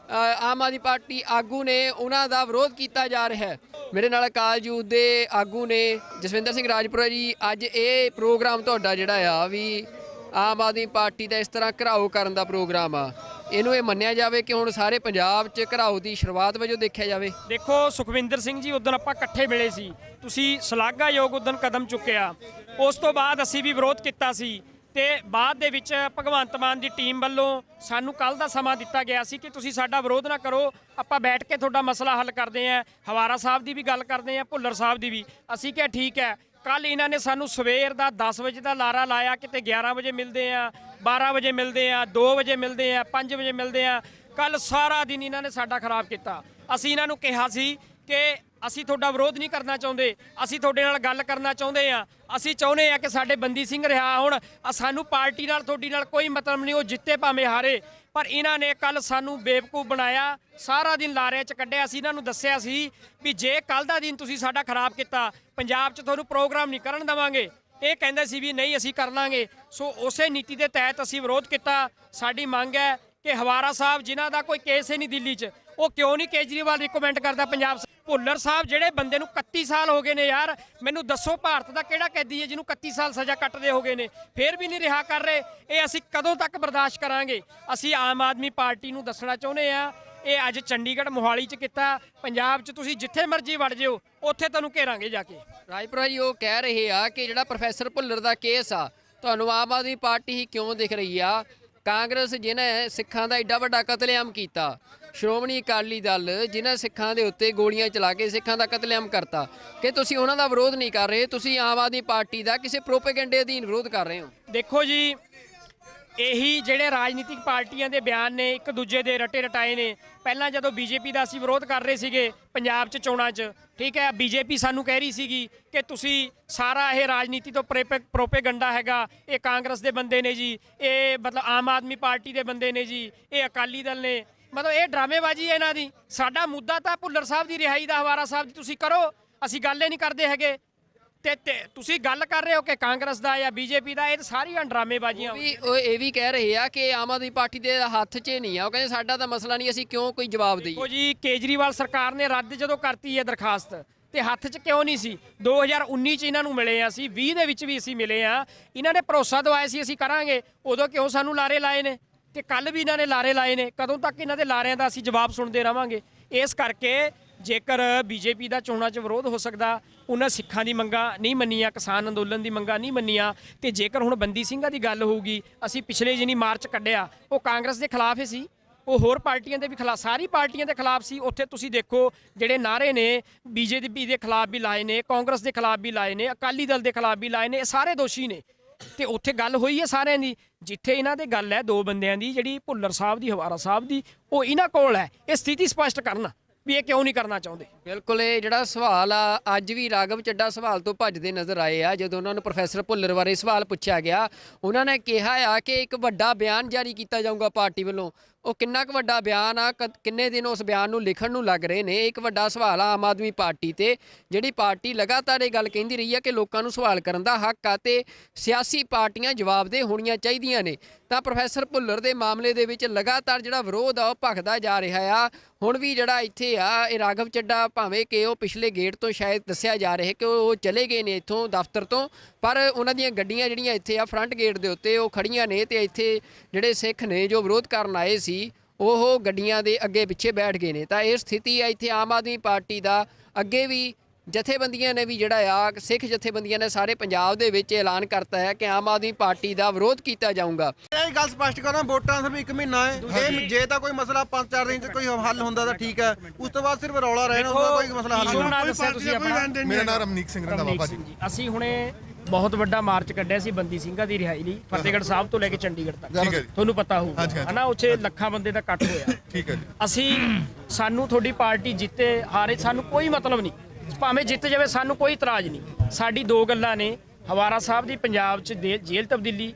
ਆਮ ਆਦਮੀ ਪਾਰਟੀ ਆਗੂ ਨੇ, ਉਹਨਾਂ ਦਾ ਵਿਰੋਧ ਕੀਤਾ ਜਾ ਰਿਹਾ ਹੈ। ਮੇਰੇ ਨਾਲ ਅਕਾਲ ਯੂਥ ਦੇ ਆਗੂ ਨੇ ਜਸਵਿੰਦਰ ਸਿੰਘ ਰਾਜਪੁਰਾ ਜੀ। ਅੱਜ ਇਹ ਪ੍ਰੋਗਰਾਮ ਤੁਹਾਡਾ ਜਿਹੜਾ ਆ ਵੀ ਆਮ ਆਦਮੀ ਪਾਰਟੀ ਦਾ ਇਸ ਤਰ੍ਹਾਂ ਘਿਰਾਓ ਕਰਨ ਦਾ ਪ੍ਰੋਗਰਾਮ ਆ, ਇਹਨੂੰ ਇਹ ਮੰਨਿਆ ਜਾਵੇ ਕਿ ਹੁਣ ਸਾਰੇ ਪੰਜਾਬ 'ਚ ਘਿਰਾਓ ਦੀ ਸ਼ੁਰੂਆਤ ਵਜੋਂ ਦੇਖਿਆ ਜਾਵੇ? ਦੇਖੋ ਸੁਖਵਿੰਦਰ ਸਿੰਘ ਜੀ, ਉਦੋਂ ਆਪਾਂ ਇਕੱਠੇ ਮਿਲੇ ਸੀ, ਤੁਸੀਂ ਸ਼ਲਾਘਾਯੋਗ ਉਦੋਂ ਕਦਮ ਚੁੱਕਿਆ। ਉਸ ਤੋਂ ਬਾਅਦ ਅਸੀਂ ਵੀ ਵਿਰੋਧ ਕੀਤਾ ਸੀ ਤੇ ਬਾਅਦ ਦੇ ਵਿੱਚ ਭਗਵੰਤ ਮਾਨ ਦੀ ਟੀਮ ਵੱਲੋਂ ਸਾਨੂੰ ਕੱਲ ਦਾ ਸਮਾਂ ਦਿੱਤਾ ਗਿਆ ਸੀ ਕਿ ਤੁਸੀਂ ਸਾਡਾ ਵਿਰੋਧ ਨਾ ਕਰੋ, ਆਪਾਂ ਬੈਠ ਕੇ ਤੁਹਾਡਾ ਮਸਲਾ ਹੱਲ ਕਰਦੇ ਆਂ। ਹਵਾਰਾ ਸਾਹਿਬ ਦੀ ਵੀ ਗੱਲ ਕਰਦੇ ਆਂ, ਭੁੱਲਰ ਸਾਹਿਬ ਦੀ ਵੀ। ਅਸੀਂ ਕਿਹਾ ਠੀਕ ਹੈ। ਕੱਲ ਇਹਨਾਂ ਨੇ ਸਾਨੂੰ ਸਵੇਰ ਦਾ 10 ਵਜੇ ਦਾ ਲਾਰਾ ਲਾਇਆ, ਕਿਤੇ 11 ਵਜੇ ਮਿਲਦੇ ਆ, 12 ਵਜੇ ਮਿਲਦੇ ਆ, 2 ਵਜੇ ਮਿਲਦੇ ਆ, 5 ਵਜੇ ਮਿਲਦੇ ਆ। ਕੱਲ ਸਾਰਾ ਦਿਨ ਇਹਨਾਂ ਨੇ ਸਾਡਾ ਖਰਾਬ ਕੀਤਾ। ਅਸੀਂ ਇਹਨਾਂ ਨੂੰ ਕਿਹਾ ਸੀ ਕਿ ਅਸੀਂ ਤੁਹਾਡਾ ਵਿਰੋਧ ਨਹੀਂ ਕਰਨਾ ਚਾਹੁੰਦੇ, ਅਸੀਂ ਤੁਹਾਡੇ ਨਾਲ ਗੱਲ ਕਰਨਾ ਚਾਹੁੰਦੇ ਆ। ਅਸੀਂ ਚਾਹੁੰਦੇ ਆ ਕਿ ਸਾਡੇ ਬੰਦੀ ਸਿੰਘ ਰਿਹਾ ਹੋਣ, ਸਾਨੂੰ ਪਾਰਟੀ ਨਾਲ ਤੁਹਾਡੀ ਨਾਲ ਕੋਈ ਮਤਲਬ ਨਹੀਂ, ਉਹ ਜਿੱਤੇ ਭਾਵੇਂ ਹਾਰੇ। ਪਰ ਇਹਨਾਂ ਨੇ ਕੱਲ ਸਾਨੂੰ ਬੇਵਕੂਫ ਬਣਾਇਆ, ਸਾਰਾ ਦਿਨ ਲਾਰਿਆਂ 'ਚ ਕੱਢਿਆ। ਅਸੀਂ ਇਹਨਾਂ ਨੂੰ ਦੱਸਿਆ ਸੀ ਵੀ ਜੇ ਕੱਲ ਦਾ ਦਿਨ ਤੁਸੀਂ ਸਾਡਾ ਖਰਾਬ ਕੀਤਾ, ਪੰਜਾਬ 'ਚ ਤੁਹਾਨੂੰ ਪ੍ਰੋਗਰਾਮ ਨਹੀਂ ਕਰਨ ਦੇਵਾਂਗੇ। ਇਹ ਕਹਿੰਦੇ ਸੀ ਵੀ ਨਹੀਂ ਅਸੀਂ ਕਰ ਲਾਂਗੇ। ਸੋ ਉਸੇ ਨੀਤੀ ਦੇ ਤਹਿਤ ਅਸੀਂ ਵਿਰੋਧ ਕੀਤਾ। ਸਾਡੀ ਮੰਗ ਹੈ ਕਿ ਹਵਾਰਾ ਸਾਹਿਬ ਜਿਨ੍ਹਾਂ ਦਾ ਕੋਈ ਕੇਸ ਹੀ ਨਹੀਂ ਦਿੱਲੀ 'ਚ, ਉਹ ਕਿਉਂ ਨਹੀਂ ਕੇਜਰੀਵਾਲ ਰਿਕਮੈਂਡ ਕਰਦਾ ਪੰਜਾਬ। ਭੁੱਲਰ ਸਾਹਿਬ ਜਿਹੜੇ ਬੰਦੇ ਨੂੰ 31 ਸਾਲ ਹੋ ਗਏ ਨੇ ਯਾਰ, ਮੈਨੂੰ ਦੱਸੋ ਭਾਰਤ ਦਾ ਕਿਹੜਾ ਕੈਦੀ ਹੈ ਜਿਹਨੂੰ 31 ਸਾਲ ਸਜ਼ਾ ਕੱਟਦੇ ਹੋ ਗਏ ਨੇ, ਫੇਰ ਵੀ ਨਹੀਂ ਰਿਹਾ ਕਰ ਰਹੇ। ਇਹ ਅਸੀਂ ਕਦੋਂ ਤੱਕ ਬਰਦਾਸ਼ਤ ਕਰਾਂਗੇ? ਅਸੀਂ ਆਮ ਆਦਮੀ ਪਾਰਟੀ ਨੂੰ ਦੱਸਣਾ ਚਾਹੁੰਦੇ ਆ, ਇਹ ਅੱਜ ਚੰਡੀਗੜ੍ਹ ਮੋਹਾਲੀ 'ਚ ਕੀਤਾ, ਪੰਜਾਬ 'ਚ ਤੁਸੀਂ ਜਿੱਥੇ ਮਰਜ਼ੀ ਵੜ ਜਿਓ, ਉੱਥੇ ਤੁਹਾਨੂੰ ਘੇਰਾਂਗੇ ਜਾ ਕੇ। ਰਾਜਪੁਰਾ ਜੀ ਉਹ ਕਹਿ ਰਹੇ ਆ ਕਿ ਜਿਹੜਾ ਪ੍ਰੋਫੈਸਰ ਭੁੱਲਰ ਦਾ ਕੇਸ ਆ, ਤੁਹਾਨੂੰ ਆਮ ਆਦਮੀ ਪਾਰਟੀ ਹੀ ਕਿਉਂ ਦਿਖ ਰਹੀ ਆ? ਕਾਂਗਰਸ ਜਿਹਨੇ ਸਿੱਖਾਂ ਦਾ ਐਡਾ ਵੱਡਾ ਕਤਲੇਆਮ ਕੀਤਾ, ਸ਼੍ਰੋਮਣੀ ਅਕਾਲੀ ਦਲ ਜਿਨ੍ਹਾਂ ਸਿੱਖਾਂ ਦੇ ਉੱਤੇ ਗੋਲੀਆਂ ਚਲਾ ਕੇ ਸਿੱਖਾਂ ਦਾ ਕਤਲੇਆਮ ਕਰਤਾ, ਕਿ ਤੁਸੀਂ ਉਹਨਾਂ ਦਾ ਵਿਰੋਧ ਨਹੀਂ ਕਰ ਰਹੇ, ਤੁਸੀਂ ਆਮ ਆਦਮੀ ਪਾਰਟੀ ਦਾ ਕਿਸੇ ਪ੍ਰੋਪੇਗੈਂਡੇ ਅਧੀਨ ਵਿਰੋਧ ਕਰ ਰਹੇ ਹੋ। ਦੇਖੋ ਜੀ, ਇਹੀ ਜਿਹੜੇ ਰਾਜਨੀਤਿਕ ਪਾਰਟੀਆਂ ਦੇ ਬਿਆਨ ਨੇ ਇੱਕ ਦੂਜੇ ਦੇ ਰਟੇ ਰਟਾਏ ਨੇ। ਪਹਿਲਾਂ ਜਦੋਂ ਬੀਜੇਪੀ ਦਾ ਅਸੀਂ ਵਿਰੋਧ ਕਰ ਰਹੇ ਸੀਗੇ ਪੰਜਾਬ 'ਚ ਚੋਣਾਂ 'ਚ, ਠੀਕ ਹੈ, ਬੀਜੇਪੀ ਸਾਨੂੰ ਕਹਿ ਰਹੀ ਸੀਗੀ ਕਿ ਤੁਸੀਂ ਸਾਰਾ ਇਹ ਰਾਜਨੀਤੀ ਤੋਂ ਪ੍ਰੋਪੇਗੰਡਾ ਹੈਗਾ, ਇਹ ਕਾਂਗਰਸ ਦੇ ਬੰਦੇ ਨੇ ਜੀ, ਇਹ ਮਤਲਬ ਆਮ ਆਦਮੀ ਪਾਰਟੀ ਦੇ ਬੰਦੇ ਨੇ ਜੀ, ਇਹ ਅਕਾਲੀ ਦਲ ਨੇ, ਮਤਲਬ ਇਹ ਡਰਾਮੇਬਾਜ਼ੀ ਹੈ ਇਹਨਾਂ ਦੀ। ਸਾਡਾ ਮੁੱਦਾ ਤਾਂ ਭੁੱਲਰ ਸਾਹਿਬ ਦੀ ਰਿਹਾਈ ਦਾ, ਹਵਾਰਾ ਸਾਹਿਬ ਦੀ ਤੁਸੀਂ ਕਰੋ, ਅਸੀਂ ਗੱਲ ਹੀ ਨਹੀਂ ਕਰਦੇ ਹੈਗੇ। ਤੇ ਤੁਸੀਂ ਗੱਲ ਕਰ ਰਹੇ ਹੋ ਕਿ ਕਾਂਗਰਸ ਦਾ ਜਾਂ ਬੀਜੇਪੀ ਦਾ, ਇਹ ਤਾਂ ਸਾਰੀਆਂ ਡਰਾਮੇਬਾਜ਼ੀਆਂ। ਉਹ ਇਹ ਵੀ ਕਹਿ ਰਹੇ ਆ ਕਿ ਆਮ ਆਦਮੀ ਪਾਰਟੀ ਦੇ ਹੱਥ 'ਚ ਨਹੀਂ ਆ, ਉਹ ਕਹਿੰਦੇ ਸਾਡਾ ਤਾਂ ਮਸਲਾ ਨਹੀਂ, ਅਸੀਂ ਕਿਉਂ ਕੋਈ ਜਵਾਬ ਦਈਏ। ਦੇਖੋ ਜੀ, ਕੇਜਰੀਵਾਲ ਸਰਕਾਰ ਨੇ ਰੱਦ ਜਦੋਂ ਕਰਤੀ ਹੈ ਦਰਖਾਸਤ, ਤੇ ਹੱਥ 'ਚ ਕਿਉਂ ਨਹੀਂ ਸੀ? 2019 'ਚ ਇਹਨਾਂ ਨੂੰ ਮਿਲੇ ਆ, ਅਸੀਂ 20 ਦੇ ਵਿੱਚ ਵੀ ਅਸੀਂ ਮਿਲੇ ਆ, ਇਹਨਾਂ ਨੇ ਭਰੋਸਾ ਦਵਾਇਆ ਸੀ ਅਸੀਂ ਕਰਾਂਗੇ, ਉਦੋਂ ਕਿਉਂ ਸਾਨੂੰ ਲਾਰੇ ਲਾਏ ਨੇ? ਤੇ ਕੱਲ ਵੀ ਇਹਨਾਂ ਨੇ ਲਾਰੇ ਲਾਏ ਨੇ। ਕਦੋਂ ਤੱਕ ਇਹਨਾਂ ਦੇ ਲਾਰਿਆਂ ਦਾ ਅਸੀਂ ਜਵਾਬ ਸੁਣਦੇ ਰਵਾਂਗੇ? ਇਸ ਕਰਕੇ ਜੇਕਰ ਬੀਜੇਪੀ ਦਾ ਚੋਣਾਂ 'ਚ ਵਿਰੋਧ ਹੋ ਸਕਦਾ, ਉਹਨਾਂ ਸਿੱਖਾਂ ਦੀ ਮੰਗਾਂ ਨਹੀਂ ਮੰਨੀਆਂ, ਕਿਸਾਨ ਅੰਦੋਲਨ ਦੀ ਮੰਗਾਂ ਨਹੀਂ ਮੰਨੀਆਂ, ਤੇ ਜੇਕਰ ਹੁਣ ਬੰਦੀ ਸਿੰਘਾਂ ਦੀ ਗੱਲ ਹੋਊਗੀ, ਅਸੀਂ ਪਿਛਲੇ ਜਿਹਨੀ ਮਾਰਚ ਕੱਢਿਆ ਉਹ ਕਾਂਗਰਸ ਦੇ ਖਿਲਾਫ ਹੀ ਸੀ, ਉਹ ਹੋਰ ਪਾਰਟੀਆਂ ਦੇ ਵੀ ਖਿਲਾਫ, ਸਾਰੀ ਪਾਰਟੀਆਂ ਦੇ ਖਿਲਾਫ ਸੀ। ਉੱਥੇ ਤੁਸੀਂ ਦੇਖੋ ਜਿਹੜੇ ਨਾਅਰੇ ਨੇ ਬੀਜੇਪੀ ਦੇ ਖਿਲਾਫ ਵੀ ਲਾਏ ਨੇ, ਕਾਂਗਰਸ ਦੇ ਖਿਲਾਫ ਵੀ ਲਾਏ ਨੇ, ਅਕਾਲੀ ਦਲ ਦੇ ਖਿਲਾਫ ਵੀ ਲਾਏ ਨੇ, ਇਹ ਸਾਰੇ ਦੋਸ਼ੀ ਨੇ। ਤੇ ਉੱਥੇ ਗੱਲ ਹੋਈ ਹੈ ਸਾਰਿਆਂ ਦੀ। ਜਿੱਥੇ ਇਹਨਾਂ ਦੇ ਗੱਲ ਹੈ ਦੋ ਬੰਦਿਆਂ ਦੀ, ਜਿਹੜੀ ਭੁੱਲਰ ਸਾਹਿਬ ਦੀ, ਹਵਾਰਾ ਸਾਹਿਬ ਦੀ, ਉਹ ਇਹਨਾਂ ਕੋਲ ਹੈ। ਇਹ ਸਥਿਤੀ ਸਪਸ਼ਟ ਕਰਨ ਵੀ ਇਹ ਕਿਉਂ ਨਹੀਂ ਕਰਨਾ ਚਾਹੁੰਦੇ। ਬਿਲਕੁਲ, ਇਹ ਜਿਹੜਾ ਸਵਾਲ ਆ, ਅੱਜ ਵੀ ਰਾਘਵ ਚੱਡਾ ਸਵਾਲ ਤੋਂ ਭੱਜਦੇ ਨਜ਼ਰ ਆਏ ਆ। ਜਦੋਂ ਉਹਨਾਂ ਨੂੰ ਪ੍ਰੋਫੈਸਰ ਭੁੱਲਰ ਬਾਰੇ ਸਵਾਲ ਪੁੱਛਿਆ ਗਿਆ, ਉਹਨਾਂ ਨੇ ਕਿਹਾ ਆ ਕਿ ਇੱਕ ਵੱਡਾ ਬਿਆਨ ਜਾਰੀ ਕੀਤਾ ਜਾਊਗਾ ਪਾਰਟੀ ਵੱਲੋਂ। ਉਹ ਕਿੰਨਾ ਕੁ ਵੱਡਾ ਬਿਆਨ ਆ, ਕਿੰਨੇ ਦਿਨ ਉਸ ਬਿਆਨ ਨੂੰ ਲਿਖਣ ਨੂੰ ਲੱਗ ਰਹੇ ਨੇ, ਇੱਕ ਵੱਡਾ ਸਵਾਲ ਆ ਆਮ ਆਦਮੀ ਪਾਰਟੀ ਤੇ। ਜਿਹੜੀ ਪਾਰਟੀ ਲਗਾਤਾਰ ਇਹ ਗੱਲ ਕਹਿੰਦੀ ਰਹੀ ਆ ਕਿ ਲੋਕਾਂ ਨੂੰ ਸਵਾਲ ਕਰਨ ਦਾ ਹੱਕ ਆ ਤੇ ਸਿਆਸੀ ਪਾਰਟੀਆਂ ਜਵਾਬਦੇਹ ਹੋਣੀਆਂ ਚਾਹੀਦੀਆਂ ਨੇ, ਤਾਂ ਪ੍ਰੋਫੈਸਰ ਭੁੱਲਰ ਦੇ ਮਾਮਲੇ ਦੇ ਵਿੱਚ ਲਗਾਤਾਰ ਜਿਹੜਾ ਵਿਰੋਧ ਆ ਉਹ ਭਖਦਾ ਜਾ ਰਿਹਾ ਆ। ਹੁਣ ਵੀ ਜਿਹੜਾ ਇੱਥੇ ਆ, ਇਹ ਰਾਘਵ ਚੱਡਾ ਭਾਵੇਂ ਕਿ ਉਹ ਪਿਛਲੇ ਗੇਟ ਤੋਂ ਸ਼ਾਇਦ ਦੱਸਿਆ ਜਾ ਰਿਹਾ ਕਿ ਉਹ ਚਲੇ ਗਏ ਨੇ ਇੱਥੋਂ ਦਫ਼ਤਰ ਤੋਂ, ਪਰ ਉਹਨਾਂ ਦੀਆਂ ਗੱਡੀਆਂ ਜਿਹੜੀਆਂ ਇੱਥੇ ਆ ਫਰੰਟ ਗੇਟ ਦੇ ਉੱਤੇ ਉਹ ਖੜੀਆਂ ਨੇ, ਤੇ ਇੱਥੇ ਜਿਹੜੇ ਸਿੱਖ ਨੇ ਜੋ ਵਿਰੋਧ ਕਰਨ ਆਏ ਸੀ ਉਹ ਗੱਡੀਆਂ ਦੇ ਅੱਗੇ ਪਿੱਛੇ ਬੈਠ ਗਏ ਨੇ। ਤਾਂ ਇਹ ਸਥਿਤੀ ਆ ਇੱਥੇ ਆਮ ਆਦਮੀ ਪਾਰਟੀ ਦਾ। ਅੱਗੇ ਵੀ ਜਥੇਬੰਦੀਆਂ ਨੇ ਵੀ ਜਿਹੜਾ ਆ, ਸਿੱਖ ਜਥੇਬੰਦੀਆਂ ਨੇ ਸਾਰੇ ਪੰਜਾਬ ਦੇ ਵਿੱਚ ਐਲਾਨ ਕਰਤਾ ਹੈ ਕਿ ਆਮ ਆਦਮੀ ਪਾਰਟੀ ਦਾ ਵਿਰੋਧ ਕੀਤਾ ਜਾਊਗਾ। ਇਹ ਗੱਲ ਸਪਸ਼ਟ ਕਰਾਂ, ਵੋਟਾਂ ਸਿਰਫ 1 ਮਹੀਨਾ ਹੈ, ਜੇ ਤਾਂ ਕੋਈ ਮਸਲਾ 5-4 ਦਿਨ 'ਚ ਕੋਈ ਹੱਲ ਹੁੰਦਾ ਤਾਂ ਠੀਕ ਹੈ, ਉਸ ਤੋਂ ਬਾਅਦ ਸਿਰਫ ਰੌਲਾ ਰਹਿਣਾ, ਉਹਦਾ ਕੋਈ ਮਸਲਾ ਹੱਲ ਨਹੀਂ ਹੁੰਦਾ। ਦੱਸਿਆ ਤੁਸੀਂ ਆਪਣਾ? ਮੇਰਾ ਨਾਮ ਰਮਨੀਕ ਸਿੰਘ ਰੰਧਾਵਾ ਭਾਜੀ। ਅਸੀਂ ਹੁਣੇ ਬਹੁਤ ਵੱਡਾ ਮਾਰਚ ਕੱਢਿਆ ਸੀ ਬੰਦੀ ਸਿੰਘਾਂ ਦੀ ਰਿਹਾਈ ਲਈ, ਫਤਿਹਗੜ੍ਹ ਸਾਹਿਬ ਤੋਂ ਲੈ ਕੇ ਚੰਡੀਗੜ੍ਹ ਤੱਕ, ਤੁਹਾਨੂੰ ਪਤਾ ਹੋਊਗਾ ਹਨਾ, ਉੱਥੇ ਲੱਖਾਂ ਬੰਦੇ ਦਾ ਇਕੱਠ ਹੋਇਆ। ਠੀਕ ਹੈ ਜੀ। ਸਾਨੂੰ ਤੁਹਾਡੀ ਪਾਰਟੀ ਜਿੱਤੇ ਹਾਰੇ ਸਾਨੂੰ ਕੋਈ ਮਤਲਬ ਨਹੀਂ, ਭਾਵੇਂ ਜਿੱਤ ਜਾਵੇ ਸਾਨੂੰ ਕੋਈ ਇਤਰਾਜ਼ ਨਹੀਂ। ਸਾਡੀ ਦੋ ਗੱਲਾਂ ਨੇ, ਹਵਾਰਾ ਸਾਹਿਬ ਦੀ ਪੰਜਾਬ 'ਚ ਜੇਲ੍ਹ ਤਬਦੀਲੀ,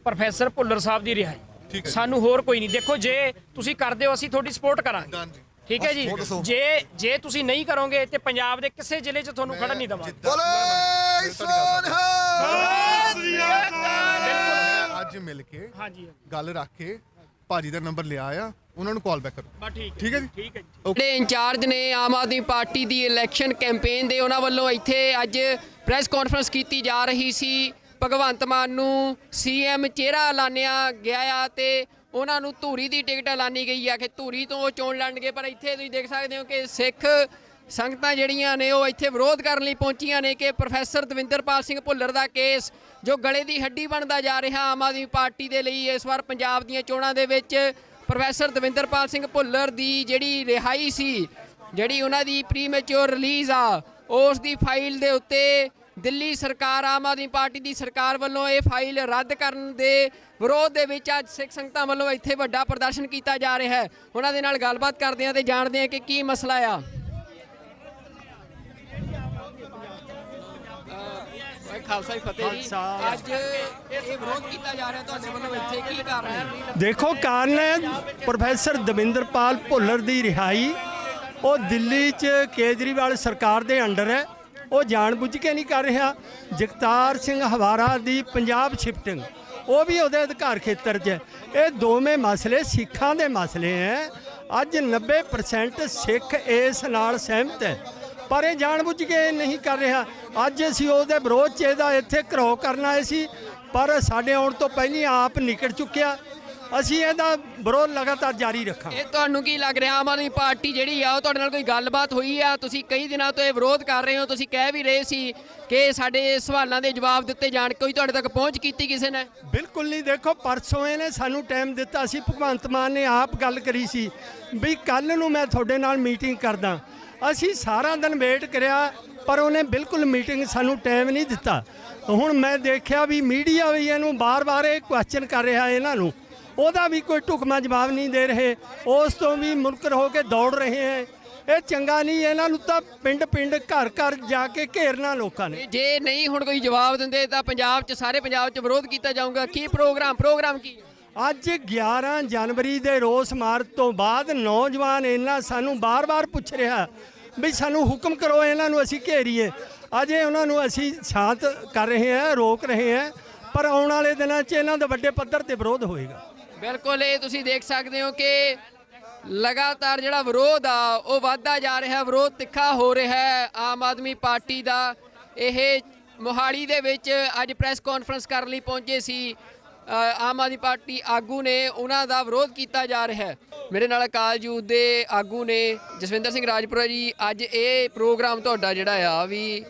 ਪ੍ਰੋਫੈਸਰ ਭੁੱਲਰ ਸਾਹਿਬ ਦੀ ਰਿਹਾਈ, ਸਾਨੂੰ ਹੋਰ ਕੋਈ ਨਹੀਂ। ਦੇਖੋ, ਜੇ ਤੁਸੀਂ ਕਰਦੇ ਹੋ ਅਸੀਂ ਤੁਹਾਡੀ ਸਪੋਰਟ ਕਰਾਂਗੇ, ਠੀਕ ਹੈ ਜੀ। ਜੇ ਤੁਸੀਂ ਨਹੀਂ ਕਰੋਗੇ ਤੇ ਪੰਜਾਬ ਦੇ ਕਿਸੇ ਜ਼ਿਲ੍ਹੇ 'ਚ ਤੁਹਾਨੂੰ ਖੜਨ ਨਹੀਂ ਦੇਵਾਂਗੇ। ਅੱਜ ਮਿਲ ਕੇ ਗੱਲ ਰੱਖ ਕੇ ਭਾਜੀ ਦਾ ਨੰਬਰ ਲਿਆ ਆ, ਉਹਨਾਂ ਨੂੰ ਕਾਲ ਬੈਕ ਕਰੋ। ਠੀਕ ਹੈ ਜੀ। ਠੀਕ ਹੈ ਜੀ। ਜਿਹੜੇ ਇੰਚਾਰਜ ਨੇ ਆਮ ਆਦਮੀ ਪਾਰਟੀ ਦੀ ਇਲੈਕਸ਼ਨ ਕੈਂਪੇਨ ਦੇ, ਉਹਨਾਂ ਵੱਲੋਂ ਇੱਥੇ ਅੱਜ ਪ੍ਰੈਸ ਕਾਨਫਰੰਸ ਕੀਤੀ ਜਾ ਰਹੀ ਸੀ। ਭਗਵੰਤ ਮਾਨ ਨੂੰ ਸੀਐਮ ਚਿਹਰਾ ਐਲਾਨਿਆ ਗਿਆ ਆ ਤੇ ਉਹਨਾਂ ਨੂੰ ਧੂਰੀ ਦੀ ਟਿਕਟ ਐਲਾਨੀ ਗਈ ਆ ਕਿ ਧੂਰੀ ਤੋਂ ਉਹ ਚੋਣ ਲੜਨਗੇ। ਪਰ ਇੱਥੇ ਤੁਸੀਂ ਦੇਖ ਸਕਦੇ ਹੋ ਕਿ ਸਿੱਖ ਸੰਗਤਾਂ ਜਿਹੜੀਆਂ ਨੇ ਉਹ ਇੱਥੇ ਵਿਰੋਧ ਕਰਨ ਲਈ ਪਹੁੰਚੀਆਂ ਨੇ ਕਿ ਪ੍ਰੋਫੈਸਰ ਦਵਿੰਦਰਪਾਲ ਸਿੰਘ ਭੁੱਲਰ ਦਾ ਕੇਸ ਜੋ ਗਲੇ ਦੀ ਹੱਡੀ ਬਣਦਾ ਜਾ ਰਿਹਾ ਆਮ ਆਦਮੀ ਪਾਰਟੀ ਦੇ ਲਈ। ਇਸ ਵਾਰ ਪੰਜਾਬ ਦੀਆਂ ਚੋਣਾਂ ਦੇ ਵਿੱਚ ਪ੍ਰੋਫੈਸਰ ਦਵਿੰਦਰਪਾਲ ਸਿੰਘ ਭੁੱਲਰ ਦੀ ਜਿਹੜੀ ਰਿਹਾਈ ਸੀ, ਜਿਹੜੀ ਉਹਨਾਂ ਦੀ ਪ੍ਰੀਮੈਚੁਰ ਰਿਲੀਜ਼ ਆ, ਉਸ ਦੀ ਫਾਈਲ ਦੇ ਉੱਤੇ ਦਿੱਲੀ ਸਰਕਾਰ, ਆਮ ਆਦਮੀ ਪਾਰਟੀ ਦੀ ਸਰਕਾਰ ਵੱਲੋਂ ਇਹ ਫਾਈਲ ਰੱਦ ਕਰਨ ਦੇ ਵਿਰੋਧ ਦੇ ਵਿੱਚ ਅੱਜ ਸਿੱਖ ਸੰਗਤਾਂ ਵੱਲੋਂ ਇੱਥੇ ਵੱਡਾ ਪ੍ਰਦਰਸ਼ਨ ਕੀਤਾ ਜਾ ਰਿਹਾ ਹੈ। ਉਹਨਾਂ ਦੇ ਨਾਲ ਗੱਲਬਾਤ ਕਰਦੇ ਹਾਂ ਤੇ ਜਾਣਦੇ ਹਾਂ ਕਿ ਕੀ ਮਸਲਾ ਆ। ਖਾਲਸਾ ਫਤਿਹ ਜੀ, ਅੱਜ ਇਹ ਵਿਰੋਧ ਕੀਤਾ ਜਾ ਰਿਹਾ ਤੁਹਾਡੇ ਵੱਲੋਂ, ਇੱਥੇ ਕੀ ਕਾਰਨ ਹੈ? ਦੇਖੋ, ਕਾਰਨ ਹੈ ਪ੍ਰੋਫੈਸਰ ਦਵਿੰਦਰਪਾਲ ਭੁੱਲਰ ਦੀ ਰਿਹਾਈ। ਉਹ ਦਿੱਲੀ 'ਚ ਕੇਜਰੀਵਾਲ ਸਰਕਾਰ ਦੇ ਅੰਡਰ ਹੈ, ਉਹ ਜਾਣਬੁੱਝ ਕੇ ਨਹੀਂ ਕਰ ਰਿਹਾ। ਜਗਤਾਰ ਸਿੰਘ ਹਵਾਰਾ ਦੀ ਪੰਜਾਬ ਸ਼ਿਫਟਿੰਗ, ਉਹ ਵੀ ਉਹਦੇ ਅਧਿਕਾਰ ਖੇਤਰ 'ਚ ਹੈ। ਇਹ ਦੋਵੇਂ ਮਸਲੇ ਸਿੱਖਾਂ ਦੇ ਮਸਲੇ ਹੈ। ਅੱਜ 90% ਸਿੱਖ ਇਸ ਨਾਲ ਸਹਿਮਤ ਹੈ, ਪਰ ਇਹ ਜਾਣਬੁੱਝ ਕੇ ਨਹੀਂ ਕਰ ਰਿਹਾ। ਅੱਜ ਅਸੀਂ ਉਹਦੇ ਵਿਰੋਧ 'ਚ ਇਹਦਾ ਇੱਥੇ ਘਰੋ ਕਰਨ ਆਏ ਸੀ, ਪਰ ਸਾਡੇ ਆਉਣ ਤੋਂ ਪਹਿਲਾਂ ਆਪ ਨਿਕਲ ਚੁੱਕਿਆ। ਅਸੀਂ ਇਹਦਾ ਵਿਰੋਧ ਲਗਾਤਾਰ ਜਾਰੀ ਰੱਖਾਂਗੇ। ਇਹ ਤੁਹਾਨੂੰ ਕੀ ਲੱਗ ਰਿਹਾ, ਆਮ ਆਦਮੀ ਪਾਰਟੀ ਜਿਹੜੀ ਆ ਉਹ ਤੁਹਾਡੇ ਨਾਲ ਕੋਈ ਗੱਲਬਾਤ ਹੋਈ ਆ? ਤੁਸੀਂ ਕਈ ਦਿਨਾਂ ਤੋਂ ਇਹ ਵਿਰੋਧ ਕਰ ਰਹੇ ਹੋ, ਤੁਸੀਂ ਕਹਿ ਵੀ ਰਹੇ ਸੀ ਕਿ ਸਾਡੇ ਸਵਾਲਾਂ ਦੇ ਜਵਾਬ ਦਿੱਤੇ ਜਾਣ, ਕੋਈ ਤੁਹਾਡੇ ਤੱਕ ਪਹੁੰਚ ਕੀਤੀ ਕਿਸੇ ਨੇ? ਬਿਲਕੁਲ ਨਹੀਂ। ਦੇਖੋ, ਪਰਸੋਂ ਇਹਨੇ ਸਾਨੂੰ ਟਾਈਮ ਦਿੱਤਾ ਸੀ, ਭਗਵੰਤ ਮਾਨ ਨੇ ਆਪ ਗੱਲ ਕਰੀ ਸੀ ਵੀ ਕੱਲ੍ਹ ਨੂੰ ਮੈਂ ਤੁਹਾਡੇ ਨਾਲ ਮੀਟਿੰਗ ਕਰਦਾ। ਅਸੀਂ ਸਾਰਾ ਦਿਨ ਵੇਟ ਕਰਿਆ, ਪਰ ਉਹਨੇ ਬਿਲਕੁਲ ਮੀਟਿੰਗ ਸਾਨੂੰ ਟਾਈਮ ਨਹੀਂ ਦਿੱਤਾ। ਹੁਣ ਮੈਂ ਦੇਖਿਆ ਵੀ ਮੀਡੀਆ ਵੀ ਇਹਨੂੰ ਬਾਰ-ਬਾਰ ਇਹ ਕੁਐਸਚਨ ਕਰ ਰਿਹਾ, ਇਹਨਾਂ ਨੂੰ ਉਹਦਾ ਵੀ ਕੋਈ ਢੁਕਵਾਂ ਜਵਾਬ ਨਹੀਂ ਦੇ ਰਹੇ, ਉਸ ਤੋਂ ਵੀ ਮੁਨਕਰ ਹੋ ਕੇ ਦੌੜ ਰਹੇ ਹੈ। ਇਹ ਚੰਗਾ ਨਹੀਂ। ਇਹਨਾਂ ਨੂੰ ਤਾਂ ਪਿੰਡ-ਪਿੰਡ ਘਰ-ਘਰ ਜਾ ਕੇ ਘੇਰਨਾ ਲੋਕਾਂ ਨੇ। ਜੇ ਨਹੀਂ ਹੁਣ ਕੋਈ ਜਵਾਬ ਦਿੰਦੇ ਤਾਂ ਪੰਜਾਬ 'ਚ ਸਾਰੇ ਪੰਜਾਬ 'ਚ ਵਿਰੋਧ ਕੀਤਾ ਜਾਊਗਾ। ਕੀ ਪ੍ਰੋਗਰਾਮ ਕੀ? ਅੱਜ 11 ਜਨਵਰੀ ਦੇ ਰੋਸ ਮਾਰਚ ਤੋਂ ਬਾਅਦ ਨੌਜਵਾਨ ਇਹਨਾਂ ਸਾਨੂੰ ਬਾਰ-ਬਾਰ ਪੁੱਛ ਰਿਹਾ ਵੀ ਸਾਨੂੰ ਹੁਕਮ ਕਰੋ, ਇਹਨਾਂ ਨੂੰ ਅਸੀਂ ਘੇਰੀਏ। ਅਜੇ ਉਹਨਾਂ ਨੂੰ ਅਸੀਂ ਸ਼ਾਂਤ ਕਰ ਰਹੇ ਹਾਂ, ਰੋਕ ਰਹੇ ਹਾਂ, ਪਰ ਆਉਣ ਵਾਲੇ ਦਿਨਾਂ 'ਚ ਇਹਨਾਂ ਦਾ ਵੱਡੇ ਪੱਧਰ ਤੇ ਵਿਰੋਧ ਹੋਏਗਾ। ਬਿਲਕੁਲ, ਇਹ ਤੁਸੀਂ ਦੇਖ ਸਕਦੇ ਹੋ ਕਿ ਲਗਾਤਾਰ ਜਿਹੜਾ ਵਿਰੋਧ ਆ ਉਹ ਵੱਧਦਾ ਜਾ ਰਿਹਾ, ਵਿਰੋਧ ਤਿੱਖਾ ਹੋ ਰਿਹਾ ਹੈ ਆਮ ਆਦਮੀ ਪਾਰਟੀ ਦਾ। ਇਹ ਮੋਹਾਲੀ ਦੇ ਵਿੱਚ ਅੱਜ ਪ੍ਰੈਸ ਕਾਨਫਰੰਸ ਕਰਨ ਲਈ ਪਹੁੰਚੇ ਸੀ ਆਮ ਆਦਮੀ ਪਾਰਟੀ ਆਗੂ ਨੇ, ਉਹਨਾਂ ਦਾ ਵਿਰੋਧ ਕੀਤਾ ਜਾ ਰਿਹਾ ਹੈ। ਮੇਰੇ ਨਾਲ ਅਕਾਲ ਯੂਥ ਦੇ ਆਗੂ ਨੇ ਜਸਵਿੰਦਰ ਸਿੰਘ ਰਾਜਪੁਰਾ ਜੀ। ਅੱਜ ਇਹ ਪ੍ਰੋਗਰਾਮ ਤੁਹਾਡਾ ਜਿਹੜਾ ਆ ਵੀ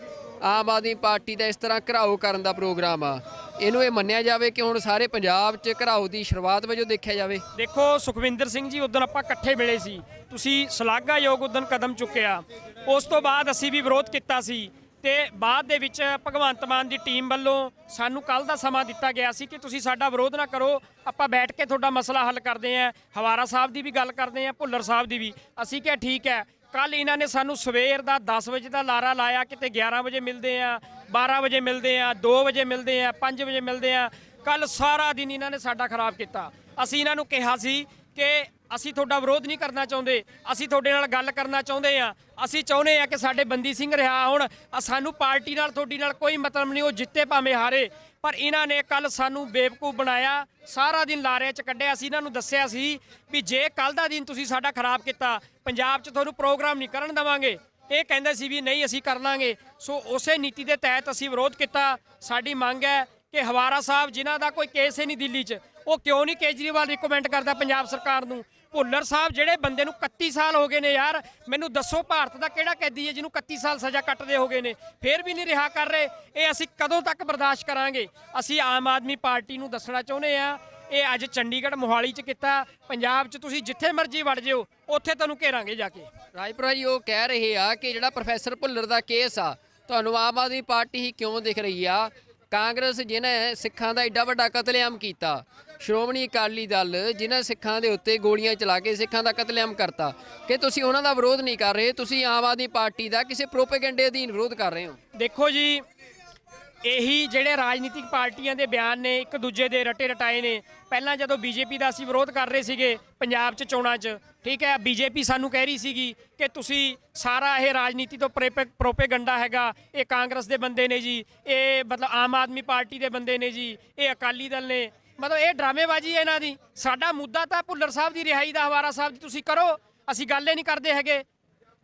ਆਮ ਆਦਮੀ ਪਾਰਟੀ ਦਾ ਇਸ ਤਰ੍ਹਾਂ ਘਿਰਾਓ ਕਰਨ ਦਾ ਪ੍ਰੋਗਰਾਮ ਆ, ਇਹਨੂੰ ਇਹ ਮੰਨਿਆ ਜਾਵੇ ਕਿ ਹੁਣ ਸਾਰੇ ਪੰਜਾਬ 'ਚ ਘਿਰਾਓ ਦੀ ਸ਼ੁਰੂਆਤ ਵਜੋਂ ਦੇਖਿਆ ਜਾਵੇ? ਦੇਖੋ ਸੁਖਵਿੰਦਰ ਸਿੰਘ ਜੀ, ਉਦੋਂ ਆਪਾਂ ਇਕੱਠੇ ਮਿਲੇ ਸੀ, ਤੁਸੀਂ ਸ਼ਲਾਘਾਯੋਗ ਉਦੋਂ ਕਦਮ ਚੁੱਕਿਆ। ਉਸ ਤੋਂ ਬਾਅਦ ਅਸੀਂ ਵੀ ਵਿਰੋਧ ਕੀਤਾ ਸੀ ਤੇ ਬਾਅਦ ਦੇ ਵਿੱਚ ਭਗਵੰਤ ਮਾਨ ਦੀ ਟੀਮ ਵੱਲੋਂ ਸਾਨੂੰ ਕੱਲ ਦਾ ਸਮਾਂ ਦਿੱਤਾ ਗਿਆ ਸੀ ਕਿ ਤੁਸੀਂ ਸਾਡਾ ਵਿਰੋਧ ਨਾ ਕਰੋ, ਆਪਾਂ ਬੈਠ ਕੇ ਤੁਹਾਡਾ ਮਸਲਾ ਹੱਲ ਕਰਦੇ ਆਂ। ਹਵਾਰਾ ਸਾਹਿਬ ਦੀ ਵੀ ਗੱਲ ਕਰਦੇ ਆਂ, ਭੁੱਲਰ ਸਾਹਿਬ ਦੀ ਵੀ। ਅਸੀਂ ਕਿਹਾ ਠੀਕ ਹੈ। ਕੱਲ ਇਹਨਾਂ ਨੇ ਸਾਨੂੰ ਸਵੇਰ ਦਾ 10 ਵਜੇ ਦਾ ਲਾਰਾ ਲਾਇਆ, ਕਿਤੇ 11 ਵਜੇ ਮਿਲਦੇ ਆ, 12 ਵਜੇ ਮਿਲਦੇ ਆ, 2 ਵਜੇ ਮਿਲਦੇ ਆ, 5 ਵਜੇ ਮਿਲਦੇ ਆ। ਕੱਲ ਸਾਰਾ ਦਿਨ ਇਹਨਾਂ ਨੇ ਸਾਡਾ ਖਰਾਬ ਕੀਤਾ। ਅਸੀਂ ਇਹਨਾਂ ਨੂੰ ਕਿਹਾ ਸੀ ਕਿ ਅਸੀਂ ਤੁਹਾਡਾ ਵਿਰੋਧ ਨਹੀਂ ਕਰਨਾ ਚਾਹੁੰਦੇ, ਅਸੀਂ ਤੁਹਾਡੇ ਨਾਲ ਗੱਲ ਕਰਨਾ ਚਾਹੁੰਦੇ ਆ। ਅਸੀਂ ਚਾਹੁੰਦੇ ਆ ਕਿ ਸਾਡੇ ਬੰਦੀ ਸਿੰਘ ਰਿਹਾ ਹੋਣ। ਸਾਨੂੰ ਪਾਰਟੀ ਨਾਲ ਤੁਹਾਡੀ ਨਾਲ ਕੋਈ ਮਤਲਬ ਨਹੀਂ, ਉਹ ਜਿੱਤੇ ਭਾਵੇਂ ਹਾਰੇ। ਪਰ ਇਹਨਾਂ ਨੇ ਕੱਲ ਸਾਨੂੰ ਬੇਵਕੂਫ ਬਣਾਇਆ, ਸਾਰਾ ਦਿਨ ਲਾਰੇ 'ਚ ਕੱਢਿਆ। ਅਸੀਂ ਇਹਨਾਂ ਨੂੰ ਦੱਸਿਆ ਸੀ ਵੀ ਜੇ ਕੱਲ ਦਾ ਦਿਨ ਤੁਸੀਂ ਸਾਡਾ ਖਰਾਬ ਕੀਤਾ, ਪੰਜਾਬ 'ਚ ਤੁਹਾਨੂੰ ਪ੍ਰੋਗਰਾਮ ਨਹੀਂ ਕਰਨ ਦੇਵਾਂਗੇ। ਇਹ ਕਹਿੰਦੇ ਸੀ ਵੀ ਨਹੀਂ ਅਸੀਂ ਕਰ ਲਾਂਗੇ। ਸੋ ਉਸੇ ਨੀਤੀ ਦੇ ਤਹਿਤ ਅਸੀਂ ਵਿਰੋਧ ਕੀਤਾ। ਸਾਡੀ ਮੰਗ ਹੈ ਕਿ ਹਵਾਰਾ ਸਾਹਿਬ ਜਿਨ੍ਹਾਂ ਦਾ ਕੋਈ ਕੇਸ ਹੀ ਨਹੀਂ ਦਿੱਲੀ 'ਚ, ਉਹ ਕਿਉਂ ਨਹੀਂ ਕੇਜਰੀਵਾਲ ਰਿਕਮੈਂਡ ਕਰਦਾ ਪੰਜਾਬ ਸਰਕਾਰ ਨੂੰ? ਭੁੱਲਰ ਸਾਹਿਬ ਜਿਹੜੇ ਬੰਦੇ ਨੂੰ 31 ਸਾਲ ਹੋ ਗਏ ਨੇ ਯਾਰ, ਮੈਨੂੰ ਦੱਸੋ ਭਾਰਤ ਦਾ ਕਿਹੜਾ ਕੈਦੀ ਹੈ ਜਿਹਨੂੰ 31 ਸਾਲ ਸਜ਼ਾ ਕੱਟਦੇ ਹੋ ਗਏ ਨੇ, ਫਿਰ ਵੀ ਨਹੀਂ ਰਿਹਾ ਕਰ ਰਹੇ? ਇਹ ਅਸੀਂ ਕਦੋਂ ਤੱਕ ਬਰਦਾਸ਼ਤ ਕਰਾਂਗੇ? ਅਸੀਂ ਆਮ ਆਦਮੀ ਪਾਰਟੀ ਨੂੰ ਦੱਸਣਾ ਚਾਹੁੰਦੇ ਆ, ਇਹ ਅੱਜ ਚੰਡੀਗੜ੍ਹ ਮੋਹਾਲੀ 'ਚ ਕੀਤਾ, ਪੰਜਾਬ 'ਚ ਤੁਸੀਂ ਜਿੱਥੇ ਮਰਜ਼ੀ ਵੜ ਜਿਓ, ਉੱਥੇ ਤੁਹਾਨੂੰ ਘੇਰਾਂਗੇ ਜਾ ਕੇ। ਰਾਜਪੁਰਾ ਜੀ ਉਹ ਕਹਿ ਰਹੇ ਆ ਕਿ ਜਿਹੜਾ ਪ੍ਰੋਫੈਸਰ ਭੁੱਲਰ ਦਾ ਕੇਸ ਆ, ਤੁਹਾਨੂੰ ਆਮ ਆਦਮੀ ਪਾਰਟੀ ਹੀ ਕਿਉਂ ਦਿਖ ਰਹੀ ਆ? ਕਾਂਗਰਸ ਜਿਹਨੇ ਸਿੱਖਾਂ ਦਾ ਐਡਾ ਵੱਡਾ ਕਤਲੇਆਮ ਕੀਤਾ, ਸ਼੍ਰੋਮਣੀ ਅਕਾਲੀ ਦਲ ਜਿਨ੍ਹਾਂ ਸਿੱਖਾਂ ਦੇ ਉੱਤੇ ਗੋਲੀਆਂ ਚਲਾ ਕੇ ਸਿੱਖਾਂ ਦਾ ਕਤਲੇਆਮ ਕਰਤਾ, ਕਿ ਤੁਸੀਂ ਉਹਨਾਂ ਦਾ ਵਿਰੋਧ ਨਹੀਂ ਕਰ ਰਹੇ, ਤੁਸੀਂ ਆਮ ਆਦਮੀ ਪਾਰਟੀ ਦਾ ਕਿਸੇ ਪ੍ਰੋਪੇਗੈਂਡੇ ਅਧੀਨ ਵਿਰੋਧ ਕਰ ਰਹੇ ਹੋ? ਦੇਖੋ ਜੀ, ਇਹੀ ਜਿਹੜੇ ਰਾਜਨੀਤਿਕ ਪਾਰਟੀਆਂ ਦੇ ਬਿਆਨ ਨੇ ਇੱਕ ਦੂਜੇ ਦੇ ਰਟੇ ਰਟਾਏ ਨੇ। ਪਹਿਲਾਂ ਜਦੋਂ ਬੀਜੇਪੀ ਦਾ ਅਸੀਂ ਵਿਰੋਧ ਕਰ ਰਹੇ ਸੀਗੇ ਪੰਜਾਬ 'ਚ ਚੋਣਾਂ 'ਚ, ਠੀਕ ਹੈ, ਬੀਜੇਪੀ ਸਾਨੂੰ ਕਹਿ ਰਹੀ ਸੀਗੀ ਕਿ ਤੁਸੀਂ ਸਾਰਾ ਇਹ ਰਾਜਨੀਤੀ ਤੋਂ ਪ੍ਰੋਪੇਗੰਡਾ ਹੈਗਾ, ਇਹ ਕਾਂਗਰਸ ਦੇ ਬੰਦੇ ਨੇ ਜੀ, ਇਹ ਮਤਲਬ ਆਮ ਆਦਮੀ ਪਾਰਟੀ ਦੇ ਬੰਦੇ ਨੇ ਜੀ, ਇਹ ਅਕਾਲੀ ਦਲ ਨੇ, ਮਤਲਬ ਇਹ ਡਰਾਮੇਬਾਜ਼ੀ ਹੈ ਇਹਨਾਂ ਦੀ। ਸਾਡਾ ਮੁੱਦਾ ਤਾਂ ਭੁੱਲਰ ਸਾਹਿਬ ਦੀ ਰਿਹਾਈ ਦਾ, ਹਵਾਰਾ ਸਾਹਿਬ ਦੀ ਤੁਸੀਂ ਕਰੋ, ਅਸੀਂ ਗੱਲ ਹੀ ਨਹੀਂ ਕਰਦੇ ਹੈਗੇ।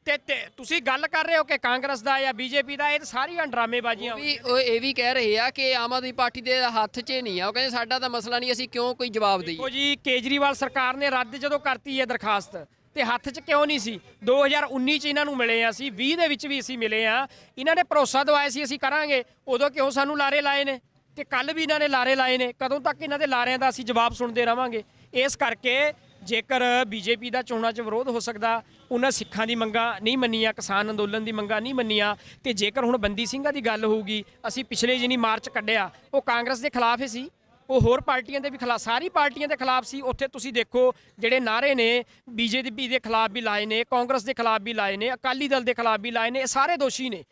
ਤੇ ਤੁਸੀਂ ਗੱਲ ਕਰ ਰਹੇ ਹੋ ਕਿ ਕਾਂਗਰਸ ਦਾ ਜਾਂ ਬੀਜੇਪੀ ਦਾ, ਇਹ ਸਾਰੀਆਂ ਡਰਾਮੇਬਾਜ਼ੀਆਂ। ਉਹ ਇਹ ਵੀ ਕਹਿ ਰਹੇ ਆ ਕਿ ਆਮ ਆਦਮੀ ਪਾਰਟੀ ਦੇ ਹੱਥ 'ਚ ਨਹੀਂ ਆ, ਉਹ ਕਹਿੰਦੇ ਸਾਡਾ ਤਾਂ ਮਸਲਾ ਨਹੀਂ, ਅਸੀਂ ਕਿਉਂ ਕੋਈ ਜਵਾਬ ਦੇਈਏ? ਦੇਖੋ ਜੀ, ਕੇਜਰੀਵਾਲ ਸਰਕਾਰ ਨੇ ਰੱਦ ਜਦੋਂ ਕਰਤੀ ਹੈ ਦਰਖਾਸਤ, ਤੇ ਹੱਥ 'ਚ ਕਿਉਂ ਨਹੀਂ ਸੀ? 2019 'ਚ ਇਹਨਾਂ ਨੂੰ ਮਿਲੇ ਆ ਅਸੀਂ, 20 ਦੇ ਵਿੱਚ ਵੀ ਅਸੀਂ ਮਿਲੇ ਆ। ਇਹਨਾਂ ਨੇ ਭਰੋਸਾ ਦਵਾਇਆ ਸੀ ਅਸੀਂ ਕਰਾਂਗੇ, ਉਦੋਂ ਕਿਉਂ ਸਾਨੂੰ ਲਾਰੇ ਲਾਏ ਨੇ? ਤੇ ਕੱਲ ਵੀ ਇਹਨਾਂ ਨੇ ਲਾਰੇ ਲਾਏ ਨੇ। ਕਦੋਂ ਤੱਕ ਇਹਨਾਂ ਦੇ ਲਾਰਿਆਂ ਦਾ ਅਸੀਂ ਜਵਾਬ ਸੁਣਦੇ ਰਵਾਂਗੇ? ਇਸ ਕਰਕੇ ਜੇਕਰ ਬੀਜੇਪੀ ਦਾ ਚੋਣਾਂ 'ਚ ਵਿਰੋਧ ਹੋ ਸਕਦਾ, ਉਹਨਾਂ ਸਿੱਖਾਂ ਦੀ ਮੰਗਾਂ ਨਹੀਂ ਮੰਨੀਆਂ, ਕਿਸਾਨ ਅੰਦੋਲਨ ਦੀ ਮੰਗਾਂ ਨਹੀਂ ਮੰਨੀਆਂ, ਤੇ ਜੇਕਰ ਹੁਣ ਬੰਦੀ ਸਿੰਘਾਂ ਦੀ ਗੱਲ ਹੋਊਗੀ, ਅਸੀਂ ਪਿਛਲੇ ਜਿਹਨੀ ਮਾਰਚ ਕੱਢਿਆ ਉਹ ਕਾਂਗਰਸ ਦੇ ਖਿਲਾਫ ਹੀ ਸੀ, ਉਹ ਹੋਰ ਪਾਰਟੀਆਂ ਦੇ ਵੀ ਖਿਲਾਫ, ਸਾਰੀ ਪਾਰਟੀਆਂ ਦੇ ਖਿਲਾਫ ਸੀ। ਉੱਥੇ ਤੁਸੀਂ ਦੇਖੋ ਜਿਹੜੇ ਨਾਅਰੇ ਨੇ ਬੀਜੇਪੀ ਦੇ ਖਿਲਾਫ ਵੀ ਲਾਏ ਨੇ, ਕਾਂਗਰਸ ਦੇ ਖਿਲਾਫ ਵੀ ਲਾਏ ਨੇ, ਅਕਾਲੀ ਦਲ ਦੇ ਖਿਲਾਫ ਵੀ ਲਾਏ ਨੇ, ਇਹ ਸਾਰੇ ਦੋਸ਼ੀ ਨੇ।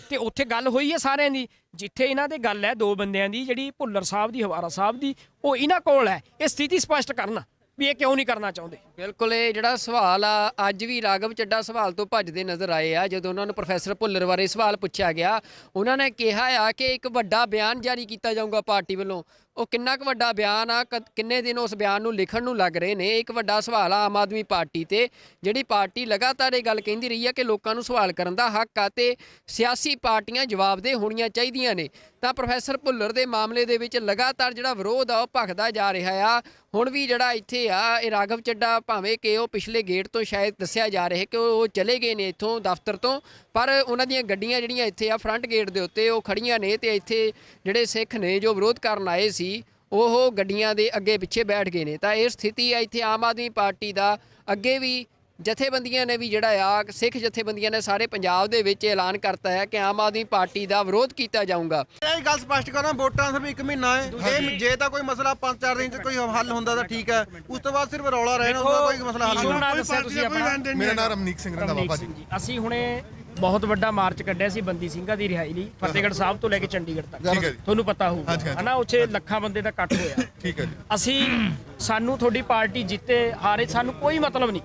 ਤੇ ਉੱਥੇ ਗੱਲ ਹੋਈ ਹੈ ਸਾਰਿਆਂ ਦੀ। ਜਿੱਥੇ ਇਹਨਾਂ ਦੇ ਗੱਲ ਹੈ ਦੋ ਬੰਦਿਆਂ ਦੀ, ਜਿਹੜੀ ਭੁੱਲਰ ਸਾਹਿਬ ਦੀ, ਹਵਾਰਾ ਸਾਹਿਬ ਦੀ, ਉਹ ਇਹਨਾਂ ਕੋਲ ਹੈ ਇਹ ਸਥਿਤੀ ਸਪਸ਼ਟ ਕਰਨਾ ਵੀ ਇਹ ਕਿਉਂ ਨਹੀਂ ਕਰਨਾ ਚਾਹੁੰਦੇ। ਬਿਲਕੁਲ, ਇਹ ਜਿਹੜਾ ਸਵਾਲ ਆ, ਅੱਜ ਵੀ ਰਾਘਵ ਚੱਡਾ ਸਵਾਲ ਤੋਂ ਭੱਜਦੇ ਨਜ਼ਰ ਆਏ ਆ। ਜਦੋਂ ਉਹਨਾਂ ਨੂੰ ਪ੍ਰੋਫੈਸਰ ਭੁੱਲਰ ਬਾਰੇ ਸਵਾਲ ਪੁੱਛਿਆ ਗਿਆ, ਉਹਨਾਂ ਨੇ ਕਿਹਾ ਆ ਕਿ ਇੱਕ ਵੱਡਾ ਬਿਆਨ ਜਾਰੀ ਕੀਤਾ ਜਾਊਗਾ ਪਾਰਟੀ ਵੱਲੋਂ। ਉਹ ਕਿੰਨਾ ਕੁ ਵੱਡਾ ਬਿਆਨ ਆ, ਕਿੰਨੇ ਦਿਨ ਉਸ ਬਿਆਨ ਨੂੰ ਲਿਖਣ ਨੂੰ ਲੱਗ ਰਹੇ ਨੇ। ਇੱਕ ਵੱਡਾ ਸਵਾਲ ਆ ਆਮ ਆਦਮੀ ਪਾਰਟੀ ਤੇ, ਜਿਹੜੀ ਪਾਰਟੀ ਲਗਾਤਾਰ ਇਹ ਗੱਲ ਕਹਿੰਦੀ ਰਹੀ ਆ ਕਿ ਲੋਕਾਂ ਨੂੰ ਸਵਾਲ ਕਰਨ ਦਾ ਹੱਕ ਆ ਤੇ ਸਿਆਸੀ ਪਾਰਟੀਆਂ ਜਵਾਬਦੇਹ ਹੋਣੀਆਂ ਚਾਹੀਦੀਆਂ ਨੇ। ਤਾਂ ਪ੍ਰੋਫੈਸਰ ਭੁੱਲਰ ਦੇ ਮਾਮਲੇ ਦੇ ਵਿੱਚ ਲਗਾਤਾਰ ਜਿਹੜਾ ਵਿਰੋਧ ਆ ਉਹ ਭਖਦਾ ਜਾ ਰਿਹਾ ਆ। ਹੁਣ ਵੀ ਜਿਹੜਾ ਇੱਥੇ ਆ ਇਹ ਰਾਘਵ ਚੱਡਾ, ਭਾਵੇਂ ਕਿ ਉਹ ਪਿਛਲੇ ਗੇਟ ਤੋਂ ਸ਼ਾਇਦ ਦੱਸਿਆ ਜਾ ਰਿਹਾ ਕਿ ਉਹ ਚਲੇ ਗਏ ਨੇ ਇੱਥੋਂ ਦਫ਼ਤਰ ਤੋਂ, ਪਰ ਉਹਨਾਂ ਦੀਆਂ ਗੱਡੀਆਂ ਜਿਹੜੀਆਂ ਇੱਥੇ ਆ ਫਰੰਟ ਗੇਟ ਦੇ ਉੱਤੇ ਉਹ ਖੜੀਆਂ ਨੇ ਤੇ ਇੱਥੇ ਜਿਹੜੇ ਸਿੱਖ ਨੇ ਜੋ ਵਿਰੋਧ ਕਰਨ ਆਏ ਸੀ ਉਹ ਗੱਡੀਆਂ ਦੇ ਅੱਗੇ ਪਿੱਛੇ ਬੈਠ ਗਏ ਨੇ। ਤਾਂ ਇਹ ਸਥਿਤੀ ਆ ਇੱਥੇ ਆਮ ਆਦਮੀ ਪਾਰਟੀ ਦਾ। ਅੱਗੇ ਵੀ ਜਥੇਬੰਦੀਆਂ ਨੇ ਵੀ ਜਿਹੜਾ ਆ ਸਿੱਖ ਜਥੇਬੰਦੀਆਂ ਨੇ ਸਾਰੇ ਪੰਜਾਬ ਦੇ ਵਿੱਚ ਐਲਾਨ ਕਰਤਾ ਹੈ ਕਿ ਆਮ ਆਦਮੀ ਪਾਰਟੀ ਦਾ ਵਿਰੋਧ ਕੀਤਾ ਜਾਊਗਾ। ਇਹ ਗੱਲ ਸਪਸ਼ਟ ਕਰਾਂ, ਵੋਟਾਂ ਸਿਰਫ 1 ਮਹੀਨਾ ਹੈ। ਇਹ ਜੇ ਤਾਂ ਕੋਈ ਮਸਲਾ 5-4 ਦਿਨ ਚ ਕੋਈ ਹੱਲ ਹੁੰਦਾ ਤਾਂ ਠੀਕ ਹੈ, ਉਸ ਤੋਂ ਬਾਅਦ ਸਿਰਫ ਰੌਲਾ ਰਹਿਣਾ, ਉਹਦਾ ਕੋਈ ਮਸਲਾ ਹੱਲ ਨਹੀਂ ਹੋਣਾ। ਮੇਰਾ ਨਾਮ ਰਮਨੀਕ ਸਿੰਘ ਰੰਧਾਵਾ ਭਾਜੀ। ਅਸੀਂ ਹੁਣੇ ਬਹੁਤ ਵੱਡਾ ਮਾਰਚ ਕੱਢਿਆ ਸੀ ਬੰਦੀ ਸਿੰਘਾਂ ਦੀ ਰਿਹਾਈ ਲਈ, ਫਤਿਹਗੜ੍ਹ ਸਾਹਿਬ ਤੋਂ ਲੈ ਕੇ ਚੰਡੀਗੜ੍ਹ ਤੱਕ। ਤੁਹਾਨੂੰ ਪਤਾ ਹੋਊਗਾ ਹਨਾ, ਉੱਥੇ ਲੱਖਾਂ ਬੰਦੇ ਦਾ ਇਕੱਠ ਹੋਇਆ। ਠੀਕ ਹੈ ਜੀ। ਅਸੀਂ ਸਾਨੂੰ ਤੁਹਾਡੀ ਪਾਰਟੀ ਜਿੱਤੇ ਹਾਰੇ ਸਾਨੂੰ ਕੋਈ ਮਤਲਬ ਨਹੀਂ,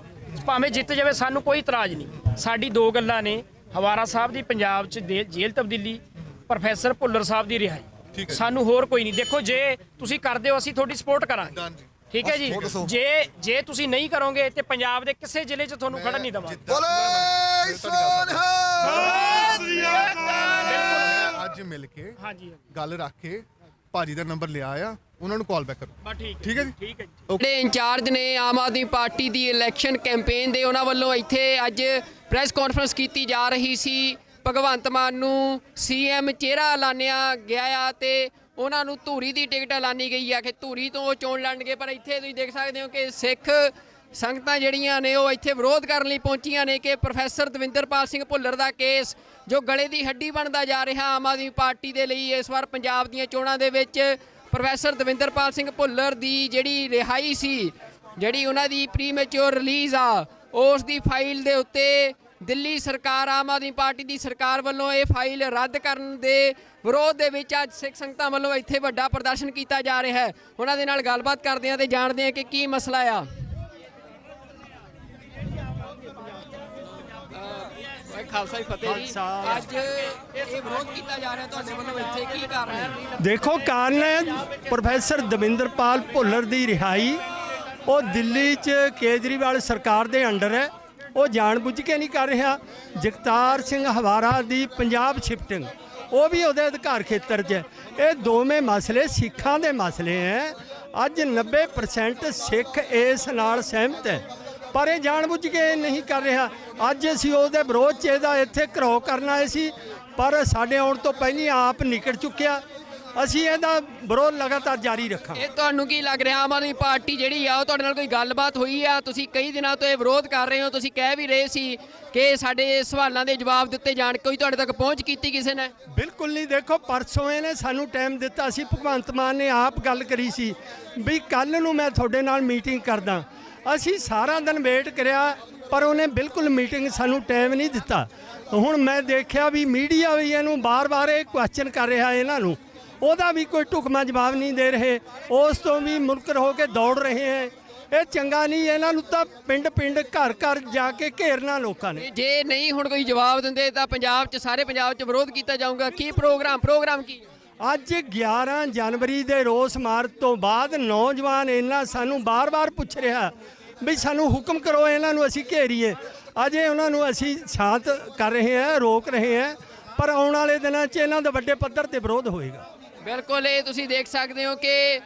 ਭਾਵੇਂ ਜਿੱਤ ਜਾਵੇ ਸਾਨੂੰ ਕੋਈ ਇਤਰਾਜ਼ ਨਹੀਂ। ਸਾਡੀ ਦੋ ਗੱਲਾਂ ਨੇ, ਹਵਾਰਾ ਸਾਹਿਬ ਦੀ ਪੰਜਾਬ 'ਚ ਜੇਲ੍ਹ ਤਬਦੀਲੀ, ਪ੍ਰੋਫੈਸਰ ਭੁੱਲਰ ਸਾਹਿਬ ਦੀ ਰਿਹਾਈ। ਸਾਨੂੰ ਹੋਰ ਕੋਈ ਨਹੀਂ। ਦੇਖੋ ਜੇ ਤੁਸੀਂ ਕਰਦੇ ਹੋ ਅਸੀਂ ਤੁਹਾਡੀ ਸਪੋਰਟ ਕਰਾਂਗੇ, ਠੀਕ ਹੈ ਜੀ। ਜੇ ਤੁਸੀਂ ਨਹੀਂ ਕਰੋਗੇ ਤੇ ਪੰਜਾਬ ਦੇ ਕਿਸੇ ਜ਼ਿਲ੍ਹੇ 'ਚ ਤੁਹਾਨੂੰ ਖੜਨ ਨਹੀਂ ਦੇਵਾਂਗੇ। ਅੱਜ ਮਿਲ ਕੇ ਗੱਲ ਰੱਖ ਕੇ ਭਾਜੀ ਦਾ ਨੰਬਰ ਲਿਆ ਆ, ਉਹਨਾਂ ਨੂੰ ਕਾਲ ਬੈਕ ਕਰੋ। ਠੀਕ ਹੈ ਜੀ। ਜਿਹੜੇ ਇੰਚਾਰਜ ਨੇ ਆਮ ਆਦਮੀ ਪਾਰਟੀ ਦੀ ਇਲੈਕਸ਼ਨ ਕੈਂਪੇਨ ਦੇ, ਉਹਨਾਂ ਵੱਲੋਂ ਇੱਥੇ ਅੱਜ ਪ੍ਰੈਸ ਕਾਨਫਰੰਸ ਕੀਤੀ ਜਾ ਰਹੀ ਸੀ। ਭਗਵੰਤ ਮਾਨ ਨੂੰ ਸੀਐਮ ਚਿਹਰਾ ਐਲਾਨਿਆ ਗਿਆ ਆ ਤੇ ਉਹਨਾਂ ਨੂੰ ਧੂਰੀ ਦੀ ਟਿਕਟ ਐਲਾਨੀ ਗਈ ਆ ਕਿ ਧੂਰੀ ਤੋਂ ਉਹ ਚੋਣ ਲੜਨਗੇ। ਪਰ ਇੱਥੇ ਤੁਸੀਂ ਦੇਖ ਸਕਦੇ ਹੋ ਕਿ ਸਿੱਖ ਸੰਗਤਾਂ ਜਿਹੜੀਆਂ ਨੇ ਉਹ ਇੱਥੇ ਵਿਰੋਧ ਕਰਨ ਲਈ ਪਹੁੰਚੀਆਂ ਨੇ ਕਿ ਪ੍ਰੋਫੈਸਰ ਦਵਿੰਦਰਪਾਲ ਸਿੰਘ ਭੁੱਲਰ ਦਾ ਕੇਸ ਜੋ ਗਲੇ ਦੀ ਹੱਡੀ ਬਣਦਾ ਜਾ ਰਿਹਾ ਆਮ ਆਦਮੀ ਪਾਰਟੀ ਦੇ ਲਈ ਇਸ ਵਾਰ ਪੰਜਾਬ ਦੀਆਂ ਚੋਣਾਂ ਦੇ ਵਿੱਚ ਪ੍ਰੋਫੈਸਰ ਦਵਿੰਦਰਪਾਲ ਸਿੰਘ ਭੁੱਲਰ ਦੀ ਜਿਹੜੀ ਰਿਹਾਈ ਸੀ, ਜਿਹੜੀ ਉਹਨਾਂ ਦੀ ਪ੍ਰੀਮੈਚੁਰ ਰਿਲੀਜ਼ ਆ, ਉਸ ਦੀ ਫਾਈਲ ਦੇ ਉੱਤੇ ਦਿੱਲੀ ਸਰਕਾਰ, ਆਮ ਆਦਮੀ ਪਾਰਟੀ ਦੀ ਸਰਕਾਰ ਵੱਲੋਂ ਇਹ ਫਾਈਲ ਰੱਦ ਕਰਨ ਦੇ ਵਿਰੋਧ ਦੇ ਵਿੱਚ ਅੱਜ ਸਿੱਖ ਸੰਗਤਾਂ ਵੱਲੋਂ ਇੱਥੇ ਵੱਡਾ ਪ੍ਰਦਰਸ਼ਨ ਕੀਤਾ ਜਾ ਰਿਹਾ ਹੈ। ਉਹਨਾਂ ਦੇ ਨਾਲ ਗੱਲਬਾਤ ਕਰਦੇ ਹਾਂ ਤੇ ਜਾਣਦੇ ਹਾਂ ਕਿ ਕੀ ਮਸਲਾ ਆ। ਖਾਲਸਾ ਫਤਿਹ ਜੀ, ਅੱਜ ਇਹ ਵਿਰੋਧ ਕੀਤਾ ਜਾ ਰਿਹਾ ਤੁਹਾਡੇ ਵੱਲੋਂ, ਇੱਥੇ ਕੀ ਕਾਰਨ ਹੈ? ਦੇਖੋ ਕਾਰਨ ਹੈ ਪ੍ਰੋਫੈਸਰ ਦਵਿੰਦਰਪਾਲ ਭੁੱਲਰ ਦੀ ਰਿਹਾਈ। ਉਹ ਦਿੱਲੀ 'ਚ ਕੇਜਰੀਵਾਲ ਸਰਕਾਰ ਦੇ ਅੰਡਰ ਹੈ, ਉਹ ਜਾਣਬੁੱਝ ਕੇ ਨਹੀਂ ਕਰ ਰਿਹਾ। ਜਗਤਾਰ ਸਿੰਘ ਹਵਾਰਾ ਦੀ ਪੰਜਾਬ ਸ਼ਿਫਟਿੰਗ ਉਹ ਵੀ ਉਹਦੇ ਅਧਿਕਾਰ ਖੇਤਰ 'ਚ ਹੈ। ਇਹ ਦੋਵੇਂ ਮਸਲੇ ਸਿੱਖਾਂ ਦੇ ਮਸਲੇ ਹੈ। ਅੱਜ 90% ਸਿੱਖ ਇਸ ਨਾਲ ਸਹਿਮਤ ਹੈ, ਪਰ ਇਹ ਜਾਣਬੁੱਝ ਕੇ ਨਹੀਂ ਕਰ ਰਿਹਾ। ਅੱਜ ਅਸੀਂ ਉਹਦੇ ਵਿਰੋਧ 'ਚ ਇਹਦਾ ਇੱਥੇ ਘਰੋ ਕਰਨ ਆਏ ਸੀ, ਪਰ ਸਾਡੇ ਆਉਣ ਤੋਂ ਪਹਿਲਾਂ ਆਪ ਨਿਕਲ ਚੁੱਕਿਆ। ਅਸੀਂ ਇਹਦਾ ਵਿਰੋਧ ਲਗਾਤਾਰ ਜਾਰੀ ਰੱਖਾਂਗੇ। ਇਹ ਤੁਹਾਨੂੰ ਕੀ ਲੱਗ ਰਿਹਾ, ਆਮ ਆਦਮੀ ਪਾਰਟੀ ਜਿਹੜੀ ਆ ਉਹ ਤੁਹਾਡੇ ਨਾਲ ਕੋਈ ਗੱਲਬਾਤ ਹੋਈ ਆ? ਤੁਸੀਂ ਕਈ ਦਿਨਾਂ ਤੋਂ ਇਹ ਵਿਰੋਧ ਕਰ ਰਹੇ ਹੋ, ਤੁਸੀਂ ਕਹਿ ਵੀ ਰਹੇ ਸੀ ਕਿ ਸਾਡੇ ਸਵਾਲਾਂ ਦੇ ਜਵਾਬ ਦਿੱਤੇ ਜਾਣ, ਕੋਈ ਤੁਹਾਡੇ ਤੱਕ ਪਹੁੰਚ ਕੀਤੀ ਕਿਸੇ ਨੇ? ਬਿਲਕੁਲ ਨਹੀਂ। ਦੇਖੋ ਪਰਸੋਂ ਇਹਨੇ ਸਾਨੂੰ ਟਾਈਮ ਦਿੱਤਾ ਸੀ, ਭਗਵੰਤ ਮਾਨ ਨੇ ਆਪ ਗੱਲ ਕਰੀ ਸੀ ਵੀ ਕੱਲ੍ਹ ਨੂੰ ਮੈਂ ਤੁਹਾਡੇ ਨਾਲ ਮੀਟਿੰਗ ਕਰਦਾ। ਅਸੀਂ ਸਾਰਾ ਦਿਨ ਵੇਟ ਕਰਿਆ, ਪਰ ਉਹਨੇ ਬਿਲਕੁਲ ਮੀਟਿੰਗ ਸਾਨੂੰ ਟਾਈਮ ਨਹੀਂ ਦਿੱਤਾ। ਹੁਣ ਮੈਂ ਦੇਖਿਆ ਵੀ ਮੀਡੀਆ ਵੀ ਇਹਨੂੰ ਬਾਰ-ਬਾਰ ਇਹ ਕੁਐਸਚਨ ਕਰ ਰਿਹਾ ਇਹਨਾਂ ਨੂੰ, ਉਹਦਾ ਵੀ ਕੋਈ ਢੁਕਵਾਂ ਜਵਾਬ ਨਹੀਂ ਦੇ ਰਹੇ, ਉਸ ਤੋਂ ਵੀ ਮੁਨਕਰ ਹੋ ਕੇ ਦੌੜ ਰਹੇ ਹੈ। ਇਹ ਚੰਗਾ ਨਹੀਂ। ਇਹਨਾਂ ਨੂੰ ਤਾਂ ਪਿੰਡ-ਪਿੰਡ, ਘਰ-ਘਰ ਜਾ ਕੇ ਘੇਰਨਾ ਲੋਕਾਂ ਨੇ। ਜੇ ਨਹੀਂ ਹੁਣ ਕੋਈ ਜਵਾਬ ਦਿੰਦੇ ਤਾਂ ਪੰਜਾਬ 'ਚ, ਸਾਰੇ ਪੰਜਾਬ 'ਚ ਵਿਰੋਧ ਕੀਤਾ ਜਾਊਗਾ। ਕੀ ਪ੍ਰੋਗਰਾਮ ਕੀ? ਅੱਜ 11 ਜਨਵਰੀ ਦੇ ਰੋਸ ਮਾਰਚ ਤੋਂ ਬਾਅਦ ਨੌਜਵਾਨ ਇਹਨਾਂ ਸਾਨੂੰ ਬਾਰ-ਬਾਰ ਪੁੱਛ ਰਿਹਾ ਵੀ ਸਾਨੂੰ ਹੁਕਮ ਕਰੋ, ਇਹਨਾਂ ਨੂੰ ਅਸੀਂ ਘੇਰੀਏ। ਅਜੇ ਉਹਨਾਂ ਨੂੰ ਅਸੀਂ ਸ਼ਾਂਤ ਕਰ ਰਹੇ ਹਾਂ, ਰੋਕ ਰਹੇ ਹਾਂ, ਪਰ ਆਉਣ ਵਾਲੇ ਦਿਨਾਂ 'ਚ ਇਹਨਾਂ ਦਾ ਵੱਡੇ ਪੱਧਰ ਤੇ ਵਿਰੋਧ ਹੋਏਗਾ। ਬਿਲਕੁਲ, ਇਹ ਤੁਸੀਂ ਦੇਖ ਸਕਦੇ ਹੋ ਕਿ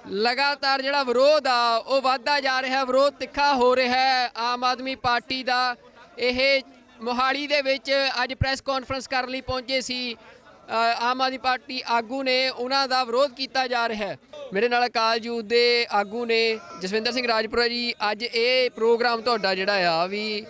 ਲਗਾਤਾਰ ਜਿਹੜਾ ਵਿਰੋਧ ਆ ਉਹ ਵੱਧਦਾ ਜਾ ਰਿਹਾ, ਵਿਰੋਧ ਤਿੱਖਾ ਹੋ ਰਿਹਾ ਹੈ ਆਮ ਆਦਮੀ ਪਾਰਟੀ ਦਾ। ਇਹ ਮੋਹਾਲੀ ਦੇ ਵਿੱਚ ਅੱਜ ਪ੍ਰੈਸ ਕਾਨਫਰੰਸ ਕਰਨ ਲਈ ਪਹੁੰਚੇ ਸੀ ਆਮ ਆਦਮੀ ਪਾਰਟੀ ਆਗੂ ਨੇ, ਉਹਨਾਂ ਦਾ ਵਿਰੋਧ ਕੀਤਾ ਜਾ ਰਿਹਾ ਹੈ। ਮੇਰੇ ਨਾਲ ਅਕਾਲ ਯੂਥ ਦੇ ਆਗੂ ਨੇ ਜਸਵਿੰਦਰ ਸਿੰਘ ਰਾਜਪੁਰਾ ਜੀ। ਅੱਜ ਇਹ ਪ੍ਰੋਗਰਾਮ ਤੁਹਾਡਾ ਜਿਹੜਾ ਆ ਵੀ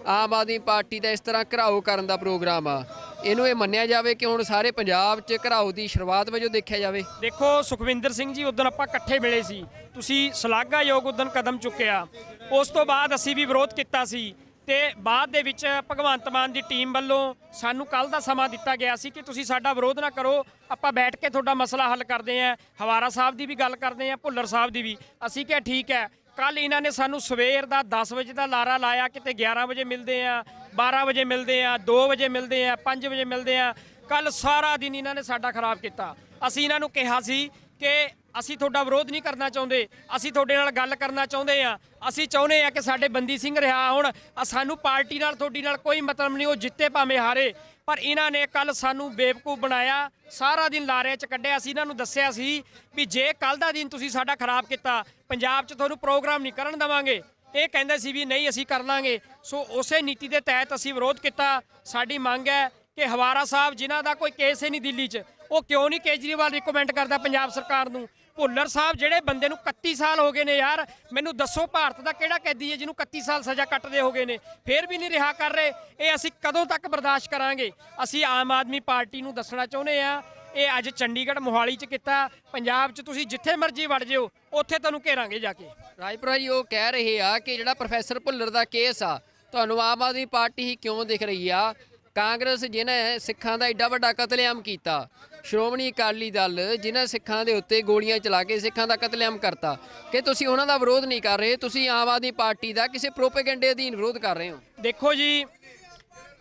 ਆਮ ਆਦਮੀ ਪਾਰਟੀ ਦਾ ਇਸ ਤਰ੍ਹਾਂ ਘਿਰਾਓ ਕਰਨ ਦਾ ਪ੍ਰੋਗਰਾਮ ਆ, ਇਹਨੂੰ ਇਹ ਮੰਨਿਆ ਜਾਵੇ ਕਿ ਹੁਣ ਸਾਰੇ ਪੰਜਾਬ 'ਚ ਘਿਰਾਓ ਦੀ ਸ਼ੁਰੂਆਤ ਵਜੋਂ ਦੇਖਿਆ ਜਾਵੇ? ਦੇਖੋ ਸੁਖਵਿੰਦਰ ਸਿੰਘ ਜੀ, ਉਦੋਂ ਆਪਾਂ ਇਕੱਠੇ ਮਿਲੇ ਸੀ, ਤੁਸੀਂ ਸ਼ਲਾਘਾਯੋਗ ਉਦੋਂ ਕਦਮ ਚੁੱਕਿਆ। ਉਸ ਤੋਂ ਬਾਅਦ ਅਸੀਂ ਵੀ ਵਿਰੋਧ ਕੀਤਾ ਸੀ ਤੇ ਬਾਅਦ ਦੇ ਵਿੱਚ ਭਗਵੰਤ ਮਾਨ ਦੀ ਟੀਮ ਵੱਲੋਂ ਸਾਨੂੰ ਕੱਲ ਦਾ ਸਮਾਂ ਦਿੱਤਾ ਗਿਆ ਸੀ ਕਿ ਤੁਸੀਂ ਸਾਡਾ ਵਿਰੋਧ ਨਾ ਕਰੋ, ਆਪਾਂ ਬੈਠ ਕੇ ਤੁਹਾਡਾ ਮਸਲਾ ਹੱਲ ਕਰਦੇ ਆਂ। ਹਵਾਰਾ ਸਾਹਿਬ ਦੀ ਵੀ ਗੱਲ ਕਰਦੇ ਆਂ, ਭੁੱਲਰ ਸਾਹਿਬ ਦੀ ਵੀ। ਅਸੀਂ ਕਿਹਾ ਠੀਕ ਹੈ। ਕੱਲ ਇਹਨਾਂ ਨੇ ਸਾਨੂੰ ਸਵੇਰ ਦਾ 10 ਵਜੇ ਦਾ ਲਾਰਾ ਲਾਇਆ, ਕਿਤੇ 11 ਵਜੇ ਮਿਲਦੇ ਆ, 12 ਵਜੇ ਮਿਲਦੇ ਆ, 2 ਵਜੇ ਮਿਲਦੇ ਆ, 5 ਵਜੇ ਮਿਲਦੇ ਆ। ਕੱਲ ਸਾਰਾ ਦਿਨ ਇਹਨਾਂ ਨੇ ਸਾਡਾ ਖਰਾਬ ਕੀਤਾ। ਅਸੀਂ ਇਹਨਾਂ ਨੂੰ ਕਿਹਾ ਸੀ ਕਿ ਅਸੀਂ ਤੁਹਾਡਾ ਵਿਰੋਧ ਨਹੀਂ ਕਰਨਾ ਚਾਹੁੰਦੇ, ਅਸੀਂ ਤੁਹਾਡੇ ਨਾਲ ਗੱਲ ਕਰਨਾ ਚਾਹੁੰਦੇ ਆ। ਅਸੀਂ ਚਾਹੁੰਦੇ ਆ ਕਿ ਸਾਡੇ ਬੰਦੀ ਸਿੰਘ ਰਿਹਾ ਹੋਣ। ਸਾਨੂੰ ਪਾਰਟੀ ਨਾਲ ਤੁਹਾਡੀ ਨਾਲ ਕੋਈ ਮਤਲਬ ਨਹੀਂ, ਉਹ ਜਿੱਤੇ ਭਾਵੇਂ ਹਾਰੇ। ਪਰ ਇਹਨਾਂ ਨੇ ਕੱਲ ਸਾਨੂੰ ਬੇਵਕੂਫ ਬਣਾਇਆ, ਸਾਰਾ ਦਿਨ ਲਾਰੇ 'ਚ ਕੱਢਿਆ। ਅਸੀਂ ਇਹਨਾਂ ਨੂੰ ਦੱਸਿਆ ਸੀ ਵੀ ਜੇ ਕੱਲ ਦਾ ਦਿਨ ਤੁਸੀਂ ਸਾਡਾ ਖਰਾਬ ਕੀਤਾ, ਪੰਜਾਬ 'ਚ ਤੁਹਾਨੂੰ ਪ੍ਰੋਗਰਾਮ ਨਹੀਂ ਕਰਨ ਦੇਵਾਂਗੇ। ਇਹ ਕਹਿੰਦੇ ਸੀ ਵੀ ਨਹੀਂ ਅਸੀਂ ਕਰ ਲਾਂਗੇ। ਸੋ ਉਸੇ ਨੀਤੀ ਦੇ ਤਹਿਤ ਅਸੀਂ ਵਿਰੋਧ ਕੀਤਾ। ਸਾਡੀ ਮੰਗ ਹੈ ਕਿ ਹਵਾਰਾ ਸਾਹਿਬ ਜਿਨ੍ਹਾਂ ਦਾ ਕੋਈ ਕੇਸ ਹੀ ਨਹੀਂ ਦਿੱਲੀ 'ਚ, ਉਹ ਕਿਉਂ ਨਹੀਂ ਕੇਜਰੀਵਾਲ ਰਿਕਮੈਂਡ ਕਰਦਾ ਪੰਜਾਬ ਸਰਕਾਰ ਨੂੰ। ਭੁੱਲਰ ਸਾਹਿਬ ਜਿਹੜੇ ਬੰਦੇ ਨੂੰ 31 ਸਾਲ ਹੋ ਗਏ ਨੇ ਯਾਰ, ਮੈਨੂੰ ਦੱਸੋ ਭਾਰਤ ਦਾ ਕਿਹੜਾ ਕੈਦੀ ਹੈ ਜਿਹਨੂੰ 31 ਸਾਲ ਸਜ਼ਾ ਕੱਟਦੇ ਹੋ ਗਏ ਨੇ, ਫਿਰ ਵੀ ਨਹੀਂ ਰਿਹਾ ਕਰ ਰਹੇ। ਇਹ ਅਸੀਂ ਕਦੋਂ ਤੱਕ ਬਰਦਾਸ਼ਤ ਕਰਾਂਗੇ? ਅਸੀਂ ਆਮ ਆਦਮੀ ਪਾਰਟੀ ਨੂੰ ਦੱਸਣਾ ਚਾਹੁੰਦੇ ਆ, ਇਹ ਅੱਜ ਚੰਡੀਗੜ੍ਹ ਮੋਹਾਲੀ 'ਚ ਕੀਤਾ, ਪੰਜਾਬ 'ਚ ਤੁਸੀਂ ਜਿੱਥੇ ਮਰਜ਼ੀ ਵੜ ਜਿਓ, ਉੱਥੇ ਤੁਹਾਨੂੰ ਘੇਰਾਂਗੇ ਜਾ ਕੇ। ਰਾਜਪੁਰਾ ਜੀ ਉਹ ਕਹਿ ਰਹੇ ਆ ਕਿ ਜਿਹੜਾ ਪ੍ਰੋਫੈਸਰ ਭੁੱਲਰ ਦਾ ਕੇਸ ਆ, ਤੁਹਾਨੂੰ ਆਮ ਆਦਮੀ ਪਾਰਟੀ ਹੀ ਕਿਉਂ ਦਿਖ ਰਹੀ ਆ? ਕਾਂਗਰਸ ਜਿਹਨੇ ਸਿੱਖਾਂ ਦਾ ਐਡਾ ਵੱਡਾ ਕਤਲੇਆਮ ਕੀਤਾ, ਸ਼੍ਰੋਮਣੀ ਅਕਾਲੀ ਦਲ ਜਿਨ੍ਹਾਂ ਸਿੱਖਾਂ ਦੇ ਉੱਤੇ ਗੋਲੀਆਂ ਚਲਾ ਕੇ ਸਿੱਖਾਂ ਦਾ ਕਤਲੇਆਮ ਕਰਤਾ, ਕਿ ਤੁਸੀਂ ਉਹਨਾਂ ਦਾ ਵਿਰੋਧ ਨਹੀਂ ਕਰ ਰਹੇ, ਤੁਸੀਂ ਆਮ ਆਦਮੀ ਪਾਰਟੀ ਦਾ ਕਿਸੇ ਪ੍ਰੋਪੇਗੈਂਡੇ ਅਧੀਨ ਵਿਰੋਧ ਕਰ ਰਹੇ ਹੋ। ਦੇਖੋ ਜੀ,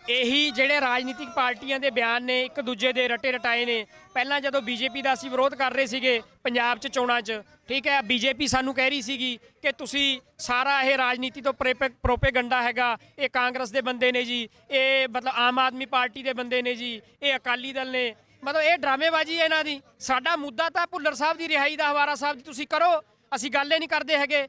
ਇਹੀ ਜਿਹੜੇ ਰਾਜਨੀਤਿਕ ਪਾਰਟੀਆਂ ਦੇ ਬਿਆਨ ਨੇ ਇੱਕ ਦੂਜੇ ਦੇ ਰਟੇ ਰਟਾਏ ਨੇ। ਪਹਿਲਾਂ ਜਦੋਂ ਬੀਜੇਪੀ ਦਾ ਅਸੀਂ ਵਿਰੋਧ ਕਰ ਰਹੇ ਸੀਗੇ ਪੰਜਾਬ 'ਚ ਚੋਣਾਂ 'ਚ, ਠੀਕ ਹੈ, ਬੀਜੇਪੀ ਸਾਨੂੰ ਕਹਿ ਰਹੀ ਸੀਗੀ ਕਿ ਤੁਸੀਂ ਸਾਰਾ ਇਹ ਰਾਜਨੀਤੀ ਤੋਂ ਪ੍ਰੋਪੇਗੰਡਾ ਹੈਗਾ, ਇਹ ਕਾਂਗਰਸ ਦੇ ਬੰਦੇ ਨੇ ਜੀ, ਇਹ ਮਤਲਬ ਆਮ ਆਦਮੀ ਪਾਰਟੀ ਦੇ ਬੰਦੇ ਨੇ ਜੀ, ਇਹ ਅਕਾਲੀ ਦਲ ਨੇ, ਮਤਲਬ ਇਹ ਡਰਾਮੇਬਾਜ਼ੀ ਹੈ ਇਹਨਾਂ ਦੀ। ਸਾਡਾ ਮੁੱਦਾ ਤਾਂ ਭੁੱਲਰ ਸਾਹਿਬ ਦੀ ਰਿਹਾਈ ਦਾ, ਹਵਾਰਾ ਸਾਹਿਬ ਦੀ ਤੁਸੀਂ ਕਰੋ, ਅਸੀਂ ਗੱਲ ਹੀ ਨਹੀਂ ਕਰਦੇ ਹੈਗੇ।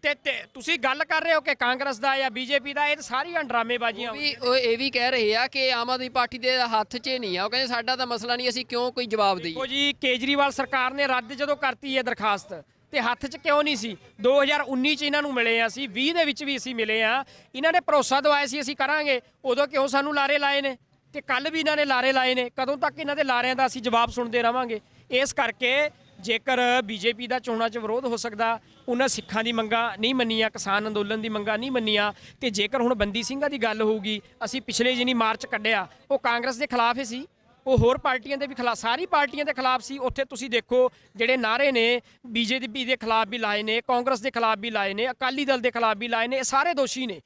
ਤੇ ਤੁਸੀਂ ਗੱਲ ਕਰ ਰਹੇ ਹੋ ਕਿ ਕਾਂਗਰਸ ਦਾ ਜਾਂ ਬੀਜੇਪੀ ਦਾ, ਇਹ ਸਾਰੀਆਂ ਡਰਾਮੇਬਾਜ਼ੀਆਂ। ਉਹ ਇਹ ਵੀ ਕਹਿ ਰਹੇ ਆ ਕਿ ਆਮ ਆਦਮੀ ਪਾਰਟੀ ਦੇ ਹੱਥ 'ਚ ਨਹੀਂ ਆ, ਉਹ ਕਹਿੰਦੇ ਸਾਡਾ ਤਾਂ ਮਸਲਾ ਨਹੀਂ, ਅਸੀਂ ਕਿਉਂ ਕੋਈ ਜਵਾਬ ਦੇਈਏ। ਦੇਖੋ ਜੀ, ਕੇਜਰੀਵਾਲ ਸਰਕਾਰ ਨੇ ਰੱਦ ਜਦੋਂ ਕਰਤੀ ਹੈ ਦਰਖਾਸਤ, ਤੇ ਹੱਥ 'ਚ ਕਿਉਂ ਨਹੀਂ ਸੀ? 2019 'ਚ ਇਹਨਾਂ ਨੂੰ ਮਿਲੇ ਆ ਅਸੀਂ, 20 ਦੇ ਵਿੱਚ ਵੀ ਅਸੀਂ ਮਿਲੇ ਆ। ਇਹਨਾਂ ਨੇ ਭਰੋਸਾ ਦਵਾਇਆ ਸੀ ਅਸੀਂ ਕਰਾਂਗੇ, ਉਦੋਂ ਕਿਉਂ ਸਾਨੂੰ ਲਾਰੇ ਲਾਏ ਨੇ? ਤੇ ਕੱਲ ਵੀ ਇਹਨਾਂ ਨੇ ਲਾਰੇ ਲਾਏ ਨੇ। ਕਦੋਂ ਤੱਕ ਇਹਨਾਂ ਦੇ ਲਾਰਿਆਂ ਦਾ ਅਸੀਂ ਜਵਾਬ ਸੁਣਦੇ ਰਵਾਂਗੇ? ਇਸ ਕਰਕੇ ਜੇਕਰ ਬੀਜੇਪੀ ਦਾ ਚੋਣਾਂ 'ਚ ਵਿਰੋਧ ਹੋ ਸਕਦਾ, ਉਹਨਾਂ ਸਿੱਖਾਂ ਦੀ ਮੰਗਾਂ ਨਹੀਂ ਮੰਨੀਆਂ, ਕਿਸਾਨ ਅੰਦੋਲਨ ਦੀ ਮੰਗਾਂ ਨਹੀਂ ਮੰਨੀਆਂ, ਤੇ ਜੇਕਰ ਹੁਣ ਬੰਦੀ ਸਿੰਘਾਂ ਦੀ ਗੱਲ ਹੋਊਗੀ, ਅਸੀਂ ਪਿਛਲੇ ਜਿਹਨੀ ਮਾਰਚ ਕੱਢਿਆ ਉਹ ਕਾਂਗਰਸ ਦੇ ਖਿਲਾਫ ਹੀ ਸੀ, ਉਹ ਹੋਰ ਪਾਰਟੀਆਂ ਦੇ ਵੀ ਖਿਲਾਫ, ਸਾਰੀ ਪਾਰਟੀਆਂ ਦੇ ਖਿਲਾਫ ਸੀ। ਉੱਥੇ ਤੁਸੀਂ ਦੇਖੋ ਜਿਹੜੇ ਨਾਅਰੇ ਨੇ ਬੀਜੇਪੀ ਦੇ ਖਿਲਾਫ ਵੀ ਲਾਏ ਨੇ, ਕਾਂਗਰਸ ਦੇ ਖਿਲਾਫ ਵੀ ਲਾਏ ਨੇ, ਅਕਾਲੀ ਦਲ ਦੇ ਖਿਲਾਫ ਵੀ ਲਾਏ ਨੇ, ਇਹ ਸਾਰੇ ਦੋਸ਼ੀ ਨੇ।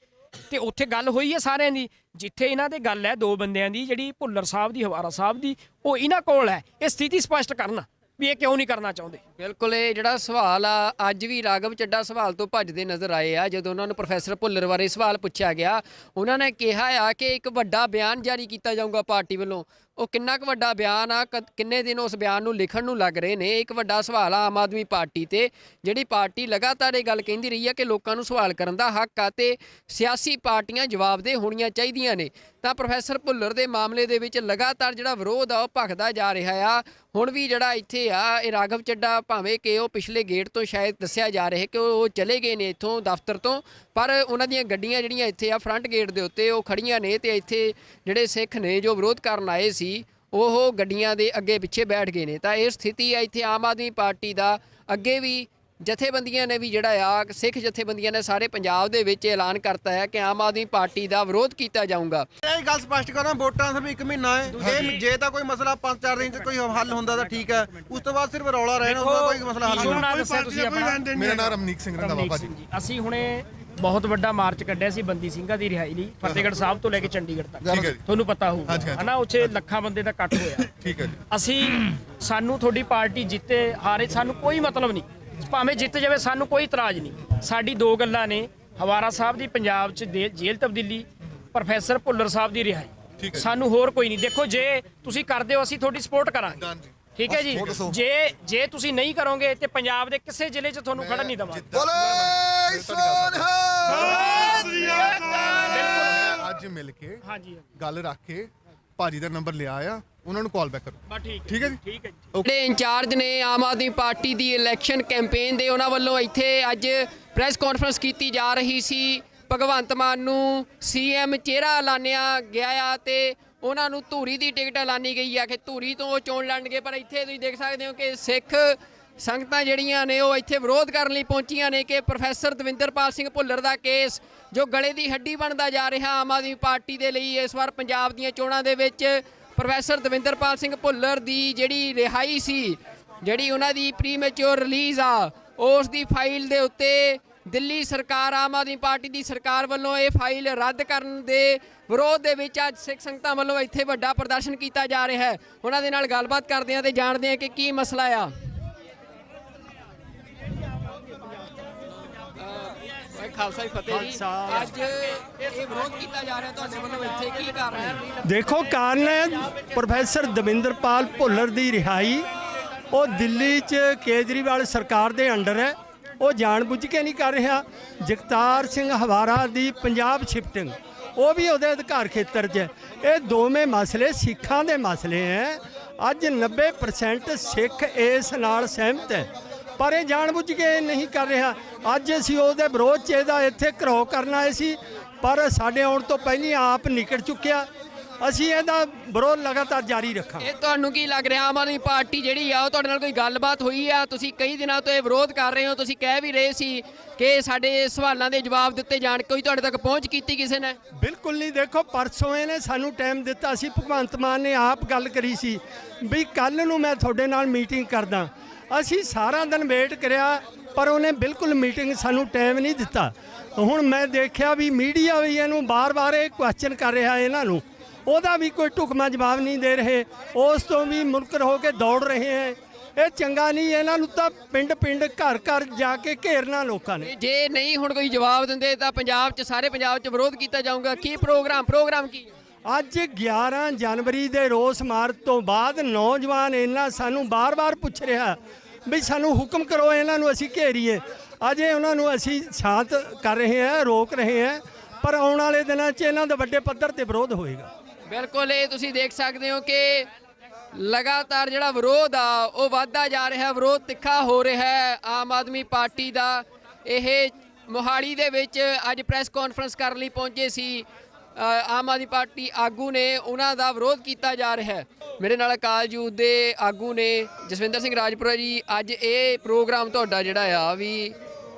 ਤੇ ਉੱਥੇ ਗੱਲ ਹੋਈ ਹੈ ਸਾਰਿਆਂ ਦੀ। ਜਿੱਥੇ ਇਹਨਾਂ ਦੇ ਗੱਲ ਹੈ ਦੋ ਬੰਦਿਆਂ ਦੀ, ਜਿਹੜੀ ਭੁੱਲਰ ਸਾਹਿਬ ਦੀ, ਹਵਾਰਾ ਸਾਹਿਬ ਦੀ, ਉਹ ਇਹਨਾਂ ਕੋਲ ਹੈ। ਇਹ ਸਥਿਤੀ ਸਪਸ਼ਟ ਕਰਨਾ ਵੀ ਇਹ ਕਿਉਂ ਨਹੀਂ ਕਰਨਾ ਚਾਹੁੰਦੇ। ਬਿਲਕੁਲ, ਇਹ ਜਿਹੜਾ ਸਵਾਲ ਆ, ਅੱਜ ਵੀ ਰਾਘਵ ਚੱਡਾ ਸਵਾਲ ਤੋਂ ਭੱਜਦੇ ਨਜ਼ਰ ਆਏ ਆ। ਜਦੋਂ ਉਹਨਾਂ ਨੂੰ ਪ੍ਰੋਫੈਸਰ ਭੁੱਲਰ ਬਾਰੇ ਸਵਾਲ ਪੁੱਛਿਆ ਗਿਆ, ਉਹਨਾਂ ਨੇ ਕਿਹਾ ਆ ਕਿ ਇੱਕ ਵੱਡਾ ਬਿਆਨ ਜਾਰੀ ਕੀਤਾ ਜਾਊਗਾ ਪਾਰਟੀ ਵੱਲੋਂ। ਉਹ ਕਿੰਨਾ ਕੁ ਵੱਡਾ ਬਿਆਨ ਆ, ਕਿੰਨੇ ਦਿਨ ਉਸ ਬਿਆਨ ਨੂੰ ਲਿਖਣ ਨੂੰ ਲੱਗ ਰਹੇ ਨੇ? ਇੱਕ ਵੱਡਾ ਸਵਾਲ ਆ ਆਮ ਆਦਮੀ ਪਾਰਟੀ ਤੇ, ਜਿਹੜੀ ਪਾਰਟੀ ਲਗਾਤਾਰ ਇਹ ਗੱਲ ਕਹਿੰਦੀ ਰਹੀ ਆ ਕਿ ਲੋਕਾਂ ਨੂੰ ਸਵਾਲ ਕਰਨ ਦਾ ਹੱਕ ਆ ਤੇ ਸਿਆਸੀ ਪਾਰਟੀਆਂ ਜਵਾਬਦੇਹ ਹੋਣੀਆਂ ਚਾਹੀਦੀਆਂ ਨੇ। ਤਾਂ ਪ੍ਰੋਫੈਸਰ ਭੁੱਲਰ ਦੇ ਮਾਮਲੇ ਦੇ ਵਿੱਚ ਲਗਾਤਾਰ ਜਿਹੜਾ ਵਿਰੋਧ ਆ ਉਹ ਭਖਦਾ ਜਾ ਰਿਹਾ ਆ। ਹੁਣ ਵੀ ਜਿਹੜਾ ਇੱਥੇ ਆ, ਇਹ ਰਾਘਵ ਚੱਡਾ, ਭਾਵੇਂ ਕਿ ਉਹ ਪਿਛਲੇ ਗੇਟ ਤੋਂ ਸ਼ਾਇਦ ਦੱਸਿਆ ਜਾ ਰਿਹਾ ਕਿ ਉਹ ਚਲੇ ਗਏ ਨੇ ਇੱਥੋਂ ਦਫ਼ਤਰ ਤੋਂ, ਪਰ ਉਹਨਾਂ ਦੀਆਂ ਗੱਡੀਆਂ ਜਿਹੜੀਆਂ ਇੱਥੇ ਆ ਫਰੰਟ ਗੇਟ ਦੇ ਉੱਤੇ ਉਹ ਖੜੀਆਂ ਨੇ, ਤੇ ਇੱਥੇ ਜਿਹੜੇ ਸਿੱਖ ਨੇ ਜੋ ਵਿਰੋਧ ਕਰਨ ਆਏ ਸੀ ਉਹ ਗੱਡੀਆਂ ਦੇ ਅੱਗੇ ਪਿੱਛੇ ਬੈਠ ਗਏ ਨੇ। ਤਾਂ ਇਹ ਸਥਿਤੀ ਹੈ ਇੱਥੇ ਆਮ ਆਦਮੀ ਪਾਰਟੀ ਦਾ। ਅੱਗੇ ਵੀ ਜਥੇਬੰਦੀਆਂ ਨੇ ਵੀ ਜਿਹੜਾ ਆ, ਸਿੱਖ ਜਥੇਬੰਦੀਆਂ ਨੇ ਸਾਰੇ ਪੰਜਾਬ ਦੇ ਵਿੱਚ ਐਲਾਨ ਕਰਤਾ ਹੈ ਕਿ ਆਮ ਆਦਮੀ ਪਾਰਟੀ ਦਾ ਵਿਰੋਧ ਕੀਤਾ ਜਾਊਗਾ। ਇਹ ਗੱਲ ਸਪਸ਼ਟ ਕਰਾਂ, ਵੋਟਾਂ ਸਿਰਫ 1 ਮਹੀਨਾ ਹੈ। ਇਹ ਜੇ ਤਾਂ ਕੋਈ ਮਸਲਾ 5-4 ਦਿਨ 'ਚ ਕੋਈ ਹੱਲ ਹੁੰਦਾ ਤਾਂ ਠੀਕ ਹੈ, ਉਸ ਤੋਂ ਬਾਅਦ ਸਿਰਫ ਰੌਲਾ ਰਹਿਣਾ, ਉਹਦਾ ਕੋਈ ਮਸਲਾ ਹੱਲ ਨਹੀਂ। ਮੇਰਾ ਨਾਮ ਰਮਨੀਕ ਸਿੰਘ ਰੰਧਾਵਾ ਭਾਜੀ। ਅਸੀਂ ਹੁਣੇ ਬਹੁਤ ਵੱਡਾ ਮਾਰਚ ਕੱਢਿਆ ਸੀ ਬੰਦੀ ਸਿੰਘਾਂ ਦੀ ਰਿਹਾਈ ਲਈ, ਫਤਿਹਗੜ੍ਹ ਸਾਹਿਬ ਤੋਂ ਲੈ ਕੇ ਚੰਡੀਗੜ੍ਹ ਤੱਕ, ਠੀਕ ਹੈ ਜੀ। ਤੁਹਾਨੂੰ ਪਤਾ ਹੋਊਗਾ ਹਨਾ, ਉੱਥੇ ਲੱਖਾਂ ਬੰਦੇ ਦਾ ਇਕੱਠ ਹੋਇਆ। ਠੀਕ ਹੈ ਜੀ। ਅਸੀਂ, ਸਾਨੂੰ ਤੁਹਾਡੀ ਪਾਰਟੀ ਜਿੱਤੇ ਹਾਰੇ ਸਾਨੂੰ ਕੋਈ ਮਤਲਬ ਨਹੀਂ, ਭਾਵੇਂ ਜਿੱਤ ਜਾਵੇ ਸਾਨੂੰ ਕੋਈ ਇਤਰਾਜ਼ ਨਹੀਂ। ਸਾਡੀ ਦੋ ਗੱਲਾਂ ਨੇ, ਹਵਾਰਾ ਸਾਹਿਬ ਦੀ ਪੰਜਾਬ 'ਚ ਜੇਲ੍ਹ ਤਬਦੀਲੀ, ਪ੍ਰੋਫੈਸਰ ਭੁੱਲਰ ਸਾਹਿਬ ਦੀ ਰਿਹਾਈ, ਸਾਨੂੰ ਹੋਰ ਕੋਈ ਨਹੀਂ। ਦੇਖੋ, ਜੇ ਤੁਸੀਂ ਕਰਦੇ ਹੋ ਅਸੀਂ ਤੁਹਾਡੀ ਸਪੋਰਟ ਕਰਾਂਗੇ, ਠੀਕ ਹੈ ਜੀ। ਜੇ ਤੁਸੀਂ ਨਹੀਂ ਕਰੋਗੇ ਤੇ ਪੰਜਾਬ ਦੇ ਕਿਸੇ ਜ਼ਿਲ੍ਹੇ 'ਚ ਤੁਹਾਨੂੰ ਖੜਨ ਨਹੀਂ ਦੇਵਾਂਗੇ। ਅੱਜ ਮਿਲ ਕੇ ਗੱਲ ਰੱਖ ਕੇ ਭਾਜੀ ਦਾ ਨੰਬਰ ਲਿਆ ਆ, ਉਹਨਾਂ ਨੂੰ ਕਾਲ ਬੈਕ ਕਰੋ। ਠੀਕ ਹੈ ਜੀ। ਠੀਕ ਹੈ ਜੀ। ਜਿਹੜੇ ਇੰਚਾਰਜ ਨੇ ਆਮ ਆਦਮੀ ਪਾਰਟੀ ਦੀ ਇਲੈਕਸ਼ਨ ਕੈਂਪੇਨ ਦੇ, ਉਹਨਾਂ ਵੱਲੋਂ ਇੱਥੇ ਅੱਜ ਪ੍ਰੈਸ ਕਾਨਫਰੰਸ ਕੀਤੀ ਜਾ ਰਹੀ ਸੀ। ਭਗਵੰਤ ਮਾਨ ਨੂੰ ਸੀਐਮ ਚਿਹਰਾ ਐਲਾਨਿਆ ਗਿਆ ਆ ਤੇ ਉਹਨਾਂ ਨੂੰ ਧੂਰੀ ਦੀ ਟਿਕਟ ਐਲਾਨੀ ਗਈ ਆ ਕਿ ਧੂਰੀ ਤੋਂ ਉਹ ਚੋਣ ਲੜਨਗੇ। ਪਰ ਇੱਥੇ ਤੁਸੀਂ ਦੇਖ ਸਕਦੇ ਹੋ ਕਿ ਸਿੱਖ ਸੰਗਤਾਂ ਜਿਹੜੀਆਂ ਨੇ ਉਹ ਇੱਥੇ ਵਿਰੋਧ ਕਰਨ ਲਈ ਪਹੁੰਚੀਆਂ ਨੇ ਕਿ ਪ੍ਰੋਫੈਸਰ ਦਵਿੰਦਰਪਾਲ ਸਿੰਘ ਭੁੱਲਰ ਦਾ ਕੇਸ ਜੋ ਗਲੇ ਦੀ ਹੱਡੀ ਬਣਦਾ ਜਾ ਰਿਹਾ ਆਮ ਆਦਮੀ ਪਾਰਟੀ ਦੇ ਲਈ। ਇਸ ਵਾਰ ਪੰਜਾਬ ਦੀਆਂ ਚੋਣਾਂ ਦੇ ਵਿੱਚ ਪ੍ਰੋਫੈਸਰ ਦਵਿੰਦਰਪਾਲ ਸਿੰਘ ਭੁੱਲਰ ਦੀ ਜਿਹੜੀ ਰਿਹਾਈ ਸੀ, ਜਿਹੜੀ ਉਹਨਾਂ ਦੀ ਪ੍ਰੀਮੈਚੁਰ ਰਿਲੀਜ਼ ਆ, ਉਸ ਦੀ ਫਾਈਲ ਦੇ ਉੱਤੇ ਦਿੱਲੀ ਸਰਕਾਰ, ਆਮ ਆਦਮੀ ਪਾਰਟੀ ਦੀ ਸਰਕਾਰ ਵੱਲੋਂ ਇਹ ਫਾਈਲ ਰੱਦ ਕਰਨ ਦੇ ਵਿਰੋਧ ਦੇ ਵਿੱਚ ਅੱਜ ਸਿੱਖ ਸੰਗਤਾਂ ਵੱਲੋਂ ਇੱਥੇ ਵੱਡਾ ਪ੍ਰਦਰਸ਼ਨ ਕੀਤਾ ਜਾ ਰਿਹਾ ਹੈ। ਉਹਨਾਂ ਦੇ ਨਾਲ ਗੱਲਬਾਤ ਕਰਦੇ ਹਾਂ ਤੇ ਜਾਣਦੇ ਹਾਂ ਕਿ ਕੀ ਮਸਲਾ ਆ। ਖਾਲਸਾ ਜੀ ਫਤਿਹ ਜੀ। ਅੱਜ ਇਹ ਵਿਰੋਧ ਕੀਤਾ ਜਾ ਰਿਹਾ ਤੁਹਾਡੇ ਵੱਲੋਂ, ਇੱਥੇ ਕੀ ਕਾਰਨ ਹੈ? ਦੇਖੋ, ਕਾਰਨ ਹੈ ਪ੍ਰੋਫੈਸਰ ਦਵਿੰਦਰਪਾਲ ਭੁੱਲਰ ਦੀ ਰਿਹਾਈ। ਉਹ ਦਿੱਲੀ 'ਚ ਕੇਜਰੀਵਾਲ ਸਰਕਾਰ ਦੇ ਅੰਡਰ ਹੈ, ਉਹ ਜਾਣਬੁੱਝ ਕੇ ਨਹੀਂ ਕਰ ਰਿਹਾ। ਜਗਤਾਰ ਸਿੰਘ ਹਵਾਰਾ ਦੀ ਪੰਜਾਬ ਸ਼ਿਫਟਿੰਗ, ਉਹ ਵੀ ਉਹਦੇ ਅਧਿਕਾਰ ਖੇਤਰ 'ਚ ਹੈ। ਇਹ ਦੋਵੇਂ ਮਸਲੇ ਸਿੱਖਾਂ ਦੇ ਮਸਲੇ ਹੈ। ਅੱਜ 90% ਸਿੱਖ ਇਸ ਨਾਲ ਸਹਿਮਤ ਹੈ, ਪਰ ਇਹ ਜਾਣਬੁੱਝ ਕੇ ਨਹੀਂ ਕਰ ਰਿਹਾ। ਅੱਜ ਅਸੀਂ ਉਹਦੇ ਵਿਰੋਧ 'ਚ ਇਹਦਾ ਇੱਥੇ ਘਿਰਾਓ ਕਰਨ ਆਏ ਸੀ, ਪਰ ਸਾਡੇ ਆਉਣ ਤੋਂ ਪਹਿਲਾਂ ਆਪ ਨਿਕਲ ਚੁੱਕਿਆ। ਅਸੀਂ ਇਹਦਾ ਵਿਰੋਧ ਲਗਾਤਾਰ ਜਾਰੀ ਰੱਖਾਂਗੇ। ਇਹ ਤੁਹਾਨੂੰ ਕੀ ਲੱਗ ਰਿਹਾ, ਆਮ ਆਦਮੀ ਪਾਰਟੀ ਜਿਹੜੀ ਆ ਉਹ ਤੁਹਾਡੇ ਨਾਲ ਕੋਈ ਗੱਲਬਾਤ ਹੋਈ ਆ? ਤੁਸੀਂ ਕਈ ਦਿਨਾਂ ਤੋਂ ਇਹ ਵਿਰੋਧ ਕਰ ਰਹੇ ਹੋ, ਤੁਸੀਂ ਕਹਿ ਵੀ ਰਹੇ ਸੀ ਕਿ ਸਾਡੇ ਸਵਾਲਾਂ ਦੇ ਜਵਾਬ ਦਿੱਤੇ ਜਾਣ, ਕੋਈ ਤੁਹਾਡੇ ਤੱਕ ਪਹੁੰਚ ਕੀਤੀ ਕਿਸੇ ਨੇ? ਬਿਲਕੁਲ ਨਹੀਂ। ਦੇਖੋ, ਪਰਸੋਂ ਇਹਨੇ ਸਾਨੂੰ ਟਾਈਮ ਦਿੱਤਾ ਸੀ, ਭਗਵੰਤ ਮਾਨ ਨੇ ਆਪ ਗੱਲ ਕਰੀ ਸੀ ਵੀ ਕੱਲ ਨੂੰ ਮੈਂ ਤੁਹਾਡੇ ਨਾਲ ਮੀਟਿੰਗ ਕਰਦਾ। ਅਸੀਂ ਸਾਰਾ ਦਿਨ ਵੇਟ ਕਰਿਆ, ਪਰ ਉਹਨੇ ਬਿਲਕੁਲ ਮੀਟਿੰਗ ਸਾਨੂੰ ਟਾਈਮ ਨਹੀਂ ਦਿੱਤਾ। ਹੁਣ ਮੈਂ ਦੇਖਿਆ ਵੀ ਮੀਡੀਆ ਵੀ ਇਹਨੂੰ ਬਾਰ-ਬਾਰ ਇਹ ਕੁਐਸਚਨ ਕਰ ਰਿਹਾ, ਇਹਨਾਂ ਨੂੰ ਉਹਦਾ ਵੀ ਕੋਈ ਢੁਕਵਾਂ ਜਵਾਬ ਨਹੀਂ ਦੇ ਰਹੇ, ਉਸ ਤੋਂ ਵੀ ਮੁਨਕਰ ਹੋ ਕੇ ਦੌੜ ਰਹੇ ਹੈ। ਇਹ ਚੰਗਾ ਨਹੀਂ। ਇਹਨਾਂ ਨੂੰ ਤਾਂ ਪਿੰਡ-ਪਿੰਡ, ਘਰ-ਘਰ ਜਾ ਕੇ ਘੇਰਨਾ ਲੋਕਾਂ ਨੇ। ਜੇ ਨਹੀਂ ਹੁਣ ਕੋਈ ਜਵਾਬ ਦਿੰਦੇ ਤਾਂ ਪੰਜਾਬ 'ਚ, ਸਾਰੇ ਪੰਜਾਬ 'ਚ ਵਿਰੋਧ ਕੀਤਾ ਜਾਊਗਾ। ਕੀ ਪ੍ਰੋਗਰਾਮ ਕੀ? ਅੱਜ 11 ਜਨਵਰੀ ਦੇ ਰੋਸ ਮਾਰਚ ਤੋਂ ਬਾਅਦ ਨੌਜਵਾਨ ਇਹਨਾਂ ਸਾਨੂੰ ਬਾਰ-ਬਾਰ ਪੁੱਛ ਰਿਹਾ ਵੀ ਸਾਨੂੰ ਹੁਕਮ ਕਰੋ, ਇਹਨਾਂ ਨੂੰ ਅਸੀਂ ਘੇਰੀਏ। ਅਜੇ ਉਹਨਾਂ ਨੂੰ ਅਸੀਂ ਸ਼ਾਂਤ ਕਰ ਰਹੇ ਹਾਂ, ਰੋਕ ਰਹੇ ਹਾਂ, ਪਰ ਆਉਣ ਵਾਲੇ ਦਿਨਾਂ 'ਚ ਇਹਨਾਂ ਦਾ ਵੱਡੇ ਪੱਧਰ ਤੇ ਵਿਰੋਧ ਹੋਏਗਾ। ਬਿਲਕੁਲ, ਇਹ ਤੁਸੀਂ ਦੇਖ ਸਕਦੇ ਹੋ ਕਿ ਲਗਾਤਾਰ ਜਿਹੜਾ ਵਿਰੋਧ ਆ ਉਹ ਵੱਧਦਾ ਜਾ ਰਿਹਾ, ਵਿਰੋਧ ਤਿੱਖਾ ਹੋ ਰਿਹਾ ਹੈ ਆਮ ਆਦਮੀ ਪਾਰਟੀ ਦਾ। ਇਹ ਮੋਹਾਲੀ ਦੇ ਵਿੱਚ ਅੱਜ ਪ੍ਰੈਸ ਕਾਨਫਰੰਸ ਕਰਨ ਲਈ ਪਹੁੰਚੇ ਸੀ ਆਮ ਆਦਮੀ ਪਾਰਟੀ ਆਗੂ ਨੇ, ਉਹਨਾਂ ਦਾ ਵਿਰੋਧ ਕੀਤਾ ਜਾ ਰਿਹਾ ਹੈ। ਮੇਰੇ ਨਾਲ ਅਕਾਲ ਯੂਥ ਦੇ ਆਗੂ ਨੇ ਜਸਵਿੰਦਰ ਸਿੰਘ ਰਾਜਪੁਰਾ ਜੀ। ਅੱਜ ਇਹ ਪ੍ਰੋਗਰਾਮ ਤੁਹਾਡਾ ਜਿਹੜਾ ਆ ਵੀ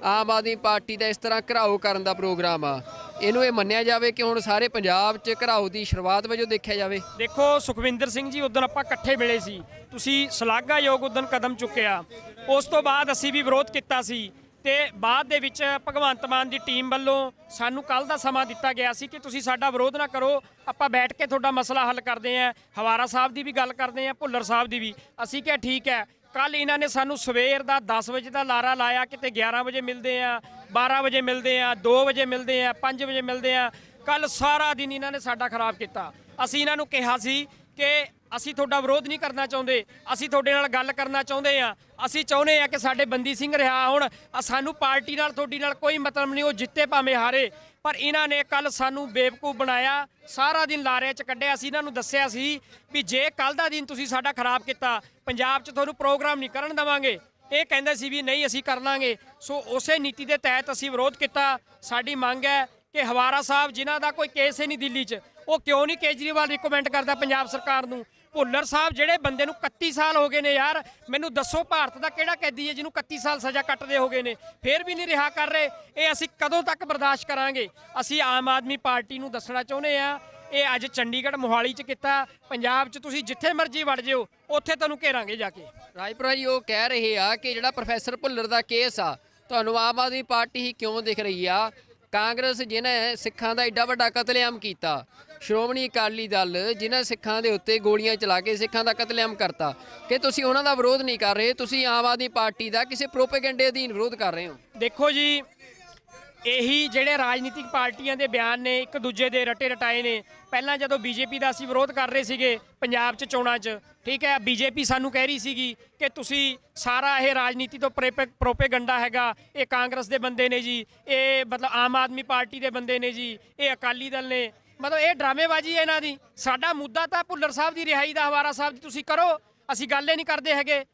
ਆਮ ਆਦਮੀ ਪਾਰਟੀ ਦਾ ਇਸ ਤਰ੍ਹਾਂ ਘਿਰਾਓ ਕਰਨ ਦਾ ਪ੍ਰੋਗਰਾਮ ਆ, ਇਹਨੂੰ ਇਹ ਮੰਨਿਆ ਜਾਵੇ ਕਿ ਹੁਣ ਸਾਰੇ ਪੰਜਾਬ 'ਚ ਘਿਰਾਓ ਦੀ ਸ਼ੁਰੂਆਤ ਵਜੋਂ ਦੇਖਿਆ ਜਾਵੇ? ਦੇਖੋ ਸੁਖਵਿੰਦਰ ਸਿੰਘ ਜੀ, ਉਦੋਂ ਆਪਾਂ ਇਕੱਠੇ ਮਿਲੇ ਸੀ, ਤੁਸੀਂ ਸ਼ਲਾਘਾਯੋਗ ਉਦੋਂ ਕਦਮ ਚੁੱਕਿਆ। ਉਸ ਤੋਂ ਬਾਅਦ ਅਸੀਂ ਵੀ ਵਿਰੋਧ ਕੀਤਾ ਸੀ ਤੇ ਬਾਅਦ ਦੇ ਵਿੱਚ ਭਗਵੰਤ ਮਾਨ ਦੀ ਟੀਮ ਵੱਲੋਂ ਸਾਨੂੰ ਕੱਲ ਦਾ ਸਮਾਂ ਦਿੱਤਾ ਗਿਆ ਸੀ ਕਿ ਤੁਸੀਂ ਸਾਡਾ ਵਿਰੋਧ ਨਾ ਕਰੋ, ਆਪਾਂ ਬੈਠ ਕੇ ਤੁਹਾਡਾ ਮਸਲਾ ਹੱਲ ਕਰਦੇ ਆਂ। ਹਵਾਰਾ ਸਾਹਿਬ ਦੀ ਵੀ ਗੱਲ ਕਰਦੇ ਆਂ, ਭੁੱਲਰ ਸਾਹਿਬ ਦੀ ਵੀ। ਅਸੀਂ ਕਿਹਾ ਠੀਕ ਹੈ। ਕੱਲ ਇਹਨਾਂ ਨੇ ਸਾਨੂੰ ਸਵੇਰ ਦਾ 10 ਵਜੇ ਦਾ ਲਾਰਾ ਲਾਇਆ, ਕਿਤੇ 11 ਵਜੇ ਮਿਲਦੇ ਆ, 12 ਵਜੇ ਮਿਲਦੇ ਆ, 2 ਵਜੇ ਮਿਲਦੇ ਆ, 5 ਵਜੇ ਮਿਲਦੇ ਆ। ਕੱਲ ਸਾਰਾ ਦਿਨ ਇਹਨਾਂ ਨੇ ਸਾਡਾ ਖਰਾਬ ਕੀਤਾ। ਅਸੀਂ ਇਹਨਾਂ ਨੂੰ ਕਿਹਾ ਸੀ ਕਿ ਅਸੀਂ ਤੁਹਾਡਾ ਵਿਰੋਧ ਨਹੀਂ ਕਰਨਾ ਚਾਹੁੰਦੇ, ਅਸੀਂ ਤੁਹਾਡੇ ਨਾਲ ਗੱਲ ਕਰਨਾ ਚਾਹੁੰਦੇ ਆ। ਅਸੀਂ ਚਾਹੁੰਦੇ ਆ ਕਿ ਸਾਡੇ ਬੰਦੀ ਸਿੰਘ ਰਿਹਾ ਹੋਣ, ਸਾਨੂੰ ਪਾਰਟੀ ਨਾਲ ਤੁਹਾਡੀ ਨਾਲ ਕੋਈ ਮਤਲਬ ਨਹੀਂ, ਉਹ ਜਿੱਤੇ ਭਾਵੇਂ ਹਾਰੇ। ਪਰ ਇਹਨਾਂ ਨੇ ਕੱਲ ਸਾਨੂੰ ਬੇਵਕੂਫ ਬਣਾਇਆ, ਸਾਰਾ ਦਿਨ ਲਾਰੇ 'ਚ ਕੱਢਿਆ। ਅਸੀਂ ਇਹਨਾਂ ਨੂੰ ਦੱਸਿਆ ਸੀ ਵੀ ਜੇ ਕੱਲ ਦਾ ਦਿਨ ਤੁਸੀਂ ਸਾਡਾ ਖਰਾਬ ਕੀਤਾ, ਪੰਜਾਬ 'ਚ ਤੁਹਾਨੂੰ ਪ੍ਰੋਗਰਾਮ ਨਹੀਂ ਕਰਨ ਦੇਵਾਂਗੇ। ਇਹ ਕਹਿੰਦੇ ਸੀ ਵੀ ਨਹੀਂ ਅਸੀਂ ਕਰ ਲਾਂਗੇ। ਸੋ ਉਸੇ ਨੀਤੀ ਦੇ ਤਹਿਤ ਅਸੀਂ ਵਿਰੋਧ ਕੀਤਾ। ਸਾਡੀ ਮੰਗ ਹੈ ਕਿ ਹਵਾਰਾ ਸਾਹਿਬ, ਜਿਨ੍ਹਾਂ ਦਾ ਕੋਈ ਕੇਸ ਹੀ ਨਹੀਂ ਦਿੱਲੀ 'ਚ, ਉਹ ਕਿਉਂ ਨਹੀਂ ਕੇਜਰੀਵਾਲ ਰਿਕਮੈਂਡ ਕਰਦਾ ਪੰਜਾਬ ਸਰਕਾਰ ਨੂੰ? ਭੁੱਲਰ ਸਾਹਿਬ, ਜਿਹੜੇ ਬੰਦੇ ਨੂੰ 31 ਸਾਲ ਹੋ ਗਏ ਨੇ ਯਾਰ, ਮੈਨੂੰ ਦੱਸੋ ਭਾਰਤ ਦਾ ਕਿਹੜਾ ਕੈਦੀ ਹੈ ਜਿਹਨੂੰ 31 ਸਾਲ ਸਜ਼ਾ ਕੱਟਦੇ ਹੋ ਗਏ ਨੇ, ਫਿਰ ਵੀ ਨਹੀਂ ਰਿਹਾ ਕਰ ਰਹੇ? ਇਹ ਅਸੀਂ ਕਦੋਂ ਤੱਕ ਬਰਦਾਸ਼ਤ ਕਰਾਂਗੇ? ਅਸੀਂ ਆਮ ਆਦਮੀ ਪਾਰਟੀ ਨੂੰ ਦੱਸਣਾ ਚਾਹੁੰਦੇ ਆ, ਇਹ ਅੱਜ ਚੰਡੀਗੜ੍ਹ ਮੋਹਾਲੀ 'ਚ ਕੀਤਾ, ਪੰਜਾਬ 'ਚ ਤੁਸੀਂ ਜਿੱਥੇ ਮਰਜ਼ੀ ਵੜ ਜਿਓ, ਉੱਥੇ ਤੁਹਾਨੂੰ ਘੇਰਾਂਗੇ ਜਾ ਕੇ। ਰਾਜਪੁਰਾ ਜੀ ਉਹ ਕਹਿ ਰਹੇ ਆ ਕਿ ਜਿਹੜਾ ਪ੍ਰੋਫੈਸਰ ਭੁੱਲਰ ਦਾ ਕੇਸ ਆ, ਤੁਹਾਨੂੰ ਆਮ ਆਦਮੀ ਪਾਰਟੀ ਹੀ ਕਿਉਂ ਦਿਖ ਰਹੀ ਆ? ਕਾਂਗਰਸ ਜਿਹਨੇ ਸਿੱਖਾਂ ਦਾ ਏਡਾ ਵੱਡਾ ਕਤਲੇਆਮ ਕੀਤਾ, ਸ਼੍ਰੋਮਣੀ ਅਕਾਲੀ ਦਲ ਜਿਨ੍ਹਾਂ ਸਿੱਖਾਂ ਦੇ ਉੱਤੇ ਗੋਲੀਆਂ ਚਲਾ ਕੇ ਸਿੱਖਾਂ ਦਾ ਕਤਲੇਆਮ ਕਰਤਾ, ਕਿ ਤੁਸੀਂ ਉਹਨਾਂ ਦਾ ਵਿਰੋਧ ਨਹੀਂ ਕਰ ਰਹੇ, ਤੁਸੀਂ ਆਮ ਆਦਮੀ ਪਾਰਟੀ ਦਾ ਕਿਸੇ ਪ੍ਰੋਪੇਗੈਂਡੇ ਅਧੀਨ ਵਿਰੋਧ ਕਰ ਰਹੇ ਹੋ? ਦੇਖੋ ਜੀ, ਇਹੀ ਜਿਹੜੇ ਰਾਜਨੀਤਿਕ ਪਾਰਟੀਆਂ ਦੇ ਬਿਆਨ ਨੇ, ਇੱਕ ਦੂਜੇ ਦੇ ਰਟੇ ਰਟਾਏ ਨੇ। ਪਹਿਲਾਂ ਜਦੋਂ ਬੀਜੇਪੀ ਦਾ ਅਸੀਂ ਵਿਰੋਧ ਕਰ ਰਹੇ ਸੀਗੇ ਪੰਜਾਬ 'ਚ ਚੋਣਾਂ 'ਚ, ਠੀਕ ਹੈ, ਬੀਜੇਪੀ ਸਾਨੂੰ ਕਹਿ ਰਹੀ ਸੀਗੀ ਕਿ ਤੁਸੀਂ ਸਾਰਾ ਇਹ ਰਾਜਨੀਤੀ ਤੋਂ ਪ੍ਰੋਪੇਗੰਡਾ ਹੈਗਾ, ਇਹ ਕਾਂਗਰਸ ਦੇ ਬੰਦੇ ਨੇ ਜੀ, ਇਹ ਮਤਲਬ ਆਮ ਆਦਮੀ ਪਾਰਟੀ ਦੇ ਬੰਦੇ ਨੇ ਜੀ, ਇਹ ਅਕਾਲੀ ਦਲ ਨੇ, ਮਤਲਬ ਇਹ ਡਰਾਮੇਬਾਜ਼ੀ ਹੈ ਇਹਨਾਂ ਦੀ। ਸਾਡਾ ਮੁੱਦਾ ਤਾਂ ਭੁੱਲਰ ਸਾਹਿਬ ਦੀ ਰਿਹਾਈ ਦਾ, ਹਵਾਰਾ ਸਾਹਿਬ ਦੀ ਤੁਸੀਂ ਕਰੋ, ਅਸੀਂ ਗੱਲ ਹੀ ਨਹੀਂ ਕਰਦੇ ਹੈਗੇ।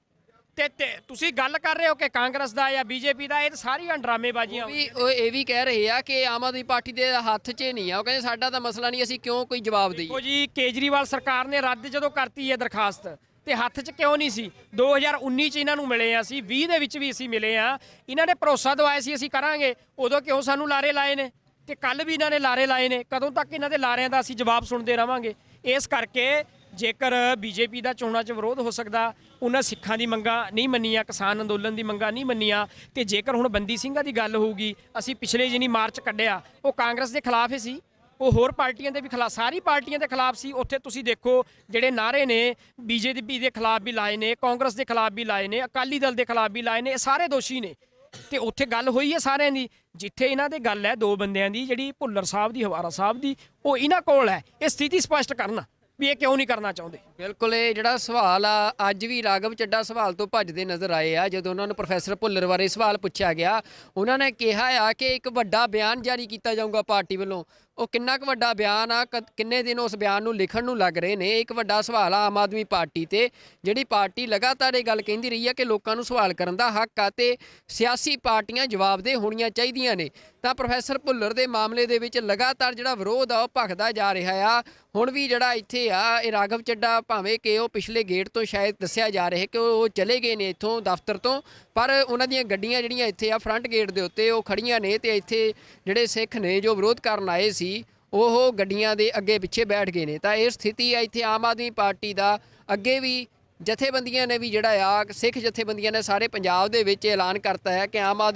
ਤੇ ਤੁਸੀਂ ਗੱਲ ਕਰ ਰਹੇ ਹੋ ਕਿ ਕਾਂਗਰਸ ਦਾ ਜਾਂ ਬੀਜੇਪੀ ਦਾ, ਇਹ ਸਾਰੀਆਂ ਡਰਾਮੇਬਾਜ਼ੀਆਂ। ਉਹ ਇਹ ਵੀ ਕਹਿ ਰਹੇ ਆ ਕਿ ਆਮ ਆਦਮੀ ਪਾਰਟੀ ਦੇ ਹੱਥ 'ਚ ਨਹੀਂ ਆ, ਉਹ ਕਹਿੰਦੇ ਸਾਡਾ ਤਾਂ ਮਸਲਾ ਨਹੀਂ, ਅਸੀਂ ਕਿਉਂ ਕੋਈ ਜਵਾਬ ਦਈਏ? ਦੇਖੋ ਜੀ, ਕੇਜਰੀਵਾਲ ਸਰਕਾਰ ਨੇ ਰੱਦ ਜਦੋਂ ਕਰਤੀ ਹੈ ਦਰਖਾਸਤ, ਤੇ ਹੱਥ 'ਚ ਕਿਉਂ ਨਹੀਂ ਸੀ? 2019 'ਚ ਇਹਨਾਂ ਨੂੰ ਮਿਲੇ ਆ, ਅਸੀਂ 20 ਦੇ ਵਿੱਚ ਵੀ ਅਸੀਂ ਮਿਲੇ ਆ, ਇਹਨਾਂ ਨੇ ਭਰੋਸਾ ਦਵਾਇਆ ਸੀ ਅਸੀਂ ਕਰਾਂਗੇ, ਉਦੋਂ ਕਿਉਂ ਸਾਨੂੰ ਲਾਰੇ ਲਾਏ ਨੇ? ਤੇ ਕੱਲ ਵੀ ਇਹਨਾਂ ਨੇ ਲਾਰੇ ਲਾਏ ਨੇ। ਕਦੋਂ ਤੱਕ ਇਹਨਾਂ ਦੇ ਲਾਰਿਆਂ ਦਾ ਅਸੀਂ ਜਵਾਬ ਸੁਣਦੇ ਰਵਾਂਗੇ? ਇਸ ਕਰਕੇ ਜੇਕਰ ਬੀਜੇਪੀ ਦਾ ਚੋਣਾਂ 'ਚ ਵਿਰੋਧ ਹੋ ਸਕਦਾ, ਉਹਨਾਂ ਸਿੱਖਾਂ ਦੀ ਮੰਗਾਂ ਨਹੀਂ ਮੰਨੀਆਂ, ਕਿਸਾਨ ਅੰਦੋਲਨ ਦੀ ਮੰਗਾਂ ਨਹੀਂ ਮੰਨੀਆਂ, ਤੇ ਜੇਕਰ ਹੁਣ ਬੰਦੀ ਸਿੰਘਾਂ ਦੀ ਗੱਲ ਹੋਊਗੀ, ਅਸੀਂ ਪਿਛਲੇ ਜਿਹਨੀ ਮਾਰਚ ਕੱਢਿਆ ਉਹ ਕਾਂਗਰਸ ਦੇ ਖਿਲਾਫ ਹੀ ਸੀ, ਉਹ ਹੋਰ ਪਾਰਟੀਆਂ ਦੇ ਵੀ ਖਿਲਾਫ, ਸਾਰੀ ਪਾਰਟੀਆਂ ਦੇ ਖਿਲਾਫ ਸੀ। ਉੱਥੇ ਤੁਸੀਂ ਦੇਖੋ ਜਿਹੜੇ ਨਾਅਰੇ ਨੇ ਬੀਜੇਪੀ ਦੇ ਖਿਲਾਫ ਵੀ ਲਾਏ ਨੇ, ਕਾਂਗਰਸ ਦੇ ਖਿਲਾਫ ਵੀ ਲਾਏ ਨੇ, ਅਕਾਲੀ ਦਲ ਦੇ ਖਿਲਾਫ ਵੀ ਲਾਏ ਨੇ, ਇਹ ਸਾਰੇ ਦੋਸ਼ੀ ਨੇ। ਤੇ ਉੱਥੇ ਗੱਲ ਹੋਈ ਹੈ ਸਾਰਿਆਂ ਦੀ। ਜਿੱਥੇ ਇਹਨਾਂ ਦੇ ਗੱਲ ਹੈ ਦੋ ਬੰਦਿਆਂ ਦੀ, ਜਿਹੜੀ ਭੁੱਲਰ ਸਾਹਿਬ ਦੀ, ਹਵਾਰਾ ਸਾਹਿਬ ਦੀ, ਉਹ ਇਹਨਾਂ ਕੋਲ ਹੈ। ਇਹ ਸਥਿਤੀ ਸਪਸ਼ਟ ਕਰਨ ਵੀ ਇਹ ਕਿਉਂ ਨਹੀਂ ਕਰਨਾ ਚਾਹੁੰਦੇ। ਬਿਲਕੁਲ, ਇਹ ਜਿਹੜਾ ਸਵਾਲ ਆ ਅੱਜ ਵੀ ਰਾਘਵ ਚੱਡਾ ਸਵਾਲ ਤੋਂ ਭੱਜਦੇ ਨਜ਼ਰ ਆਏ ਆ। ਜਦੋਂ ਉਹਨਾਂ ਨੂੰ ਪ੍ਰੋਫੈਸਰ ਭੁੱਲਰ ਬਾਰੇ ਸਵਾਲ ਪੁੱਛਿਆ ਗਿਆ, ਉਹਨਾਂ ਨੇ ਕਿਹਾ ਆ ਕਿ ਇੱਕ ਵੱਡਾ ਬਿਆਨ ਜਾਰੀ ਕੀਤਾ ਜਾਊਗਾ ਪਾਰਟੀ ਵੱਲੋਂ। ਉਹ ਕਿੰਨਾ ਕੁ ਵੱਡਾ ਬਿਆਨ ਆ, ਕਿੰਨੇ ਦਿਨ ਉਸ ਬਿਆਨ ਨੂੰ ਲਿਖਣ ਨੂੰ ਲੱਗ ਰਹੇ ਨੇ, ਇੱਕ ਵੱਡਾ ਸਵਾਲ ਆ ਆਮ ਆਦਮੀ ਪਾਰਟੀ ਤੇ। ਜਿਹੜੀ ਪਾਰਟੀ ਲਗਾਤਾਰ ਇਹ ਗੱਲ ਕਹਿੰਦੀ ਰਹੀ ਆ ਕਿ ਲੋਕਾਂ ਨੂੰ ਸਵਾਲ ਕਰਨ ਦਾ ਹੱਕ ਆ ਤੇ ਸਿਆਸੀ ਪਾਰਟੀਆਂ ਜਵਾਬਦੇਹ ਹੋਣੀਆਂ ਚਾਹੀਦੀਆਂ ਨੇ, ਤਾਂ ਪ੍ਰੋਫੈਸਰ ਭੁੱਲਰ ਦੇ ਮਾਮਲੇ ਦੇ ਵਿੱਚ ਲਗਾਤਾਰ ਜਿਹੜਾ ਵਿਰੋਧ ਆ ਉਹ ਭਖਦਾ ਜਾ ਰਿਹਾ ਆ। ਹੁਣ ਵੀ ਜਿਹੜਾ ਇੱਥੇ ਆ ਇਹ ਰਾਘਵ ਚੱਡਾ, ਭਾਵੇਂ ਕਿ ਉਹ ਪਿਛਲੇ ਗੇਟ ਤੋਂ ਸ਼ਾਇਦ ਦੱਸਿਆ ਜਾ ਰਿਹਾ ਕਿ ਉਹ ਚਲੇ ਗਏ ਨੇ ਇੱਥੋਂ ਦਫ਼ਤਰ ਤੋਂ, ਪਰ ਉਹਨਾਂ ਦੀਆਂ ਗੱਡੀਆਂ ਜਿਹੜੀਆਂ ਇੱਥੇ ਆ ਫਰੰਟ ਗੇਟ ਦੇ ਉੱਤੇ ਉਹ ਖੜੀਆਂ ਨੇ ਤੇ ਇੱਥੇ ਜਿਹੜੇ ਸਿੱਖ ਨੇ ਜੋ ਵਿਰੋਧ ਕਰਨ ਆਏ ਸੀ ਉਹ ਗੱਡੀਆਂ ਦੇ ਅੱਗੇ ਪਿੱਛੇ ਬੈਠ ਗਏ ਨੇ। ਤਾਂ ਇਹ ਸਥਿਤੀ ਆ ਇੱਥੇ ਆਮ ਆਦਮੀ ਪਾਰਟੀ ਦਾ। ਅੱਗੇ ਵੀ ਜਥੇਬੰਦੀਆਂ ਨੇ ਵੀ ਜਿਹੜਾ ਆ ਸਿੱਖ ਜਥੇਬੰਦੀਆਂ ਨੇ ਸਾਰੇ ਪੰਜਾਬ ਦੇ ਵਿੱਚ ਐਲਾਨ ਕਰਤਾ ਹੈ ਕਿ ਆਮ ਆਦਮੀ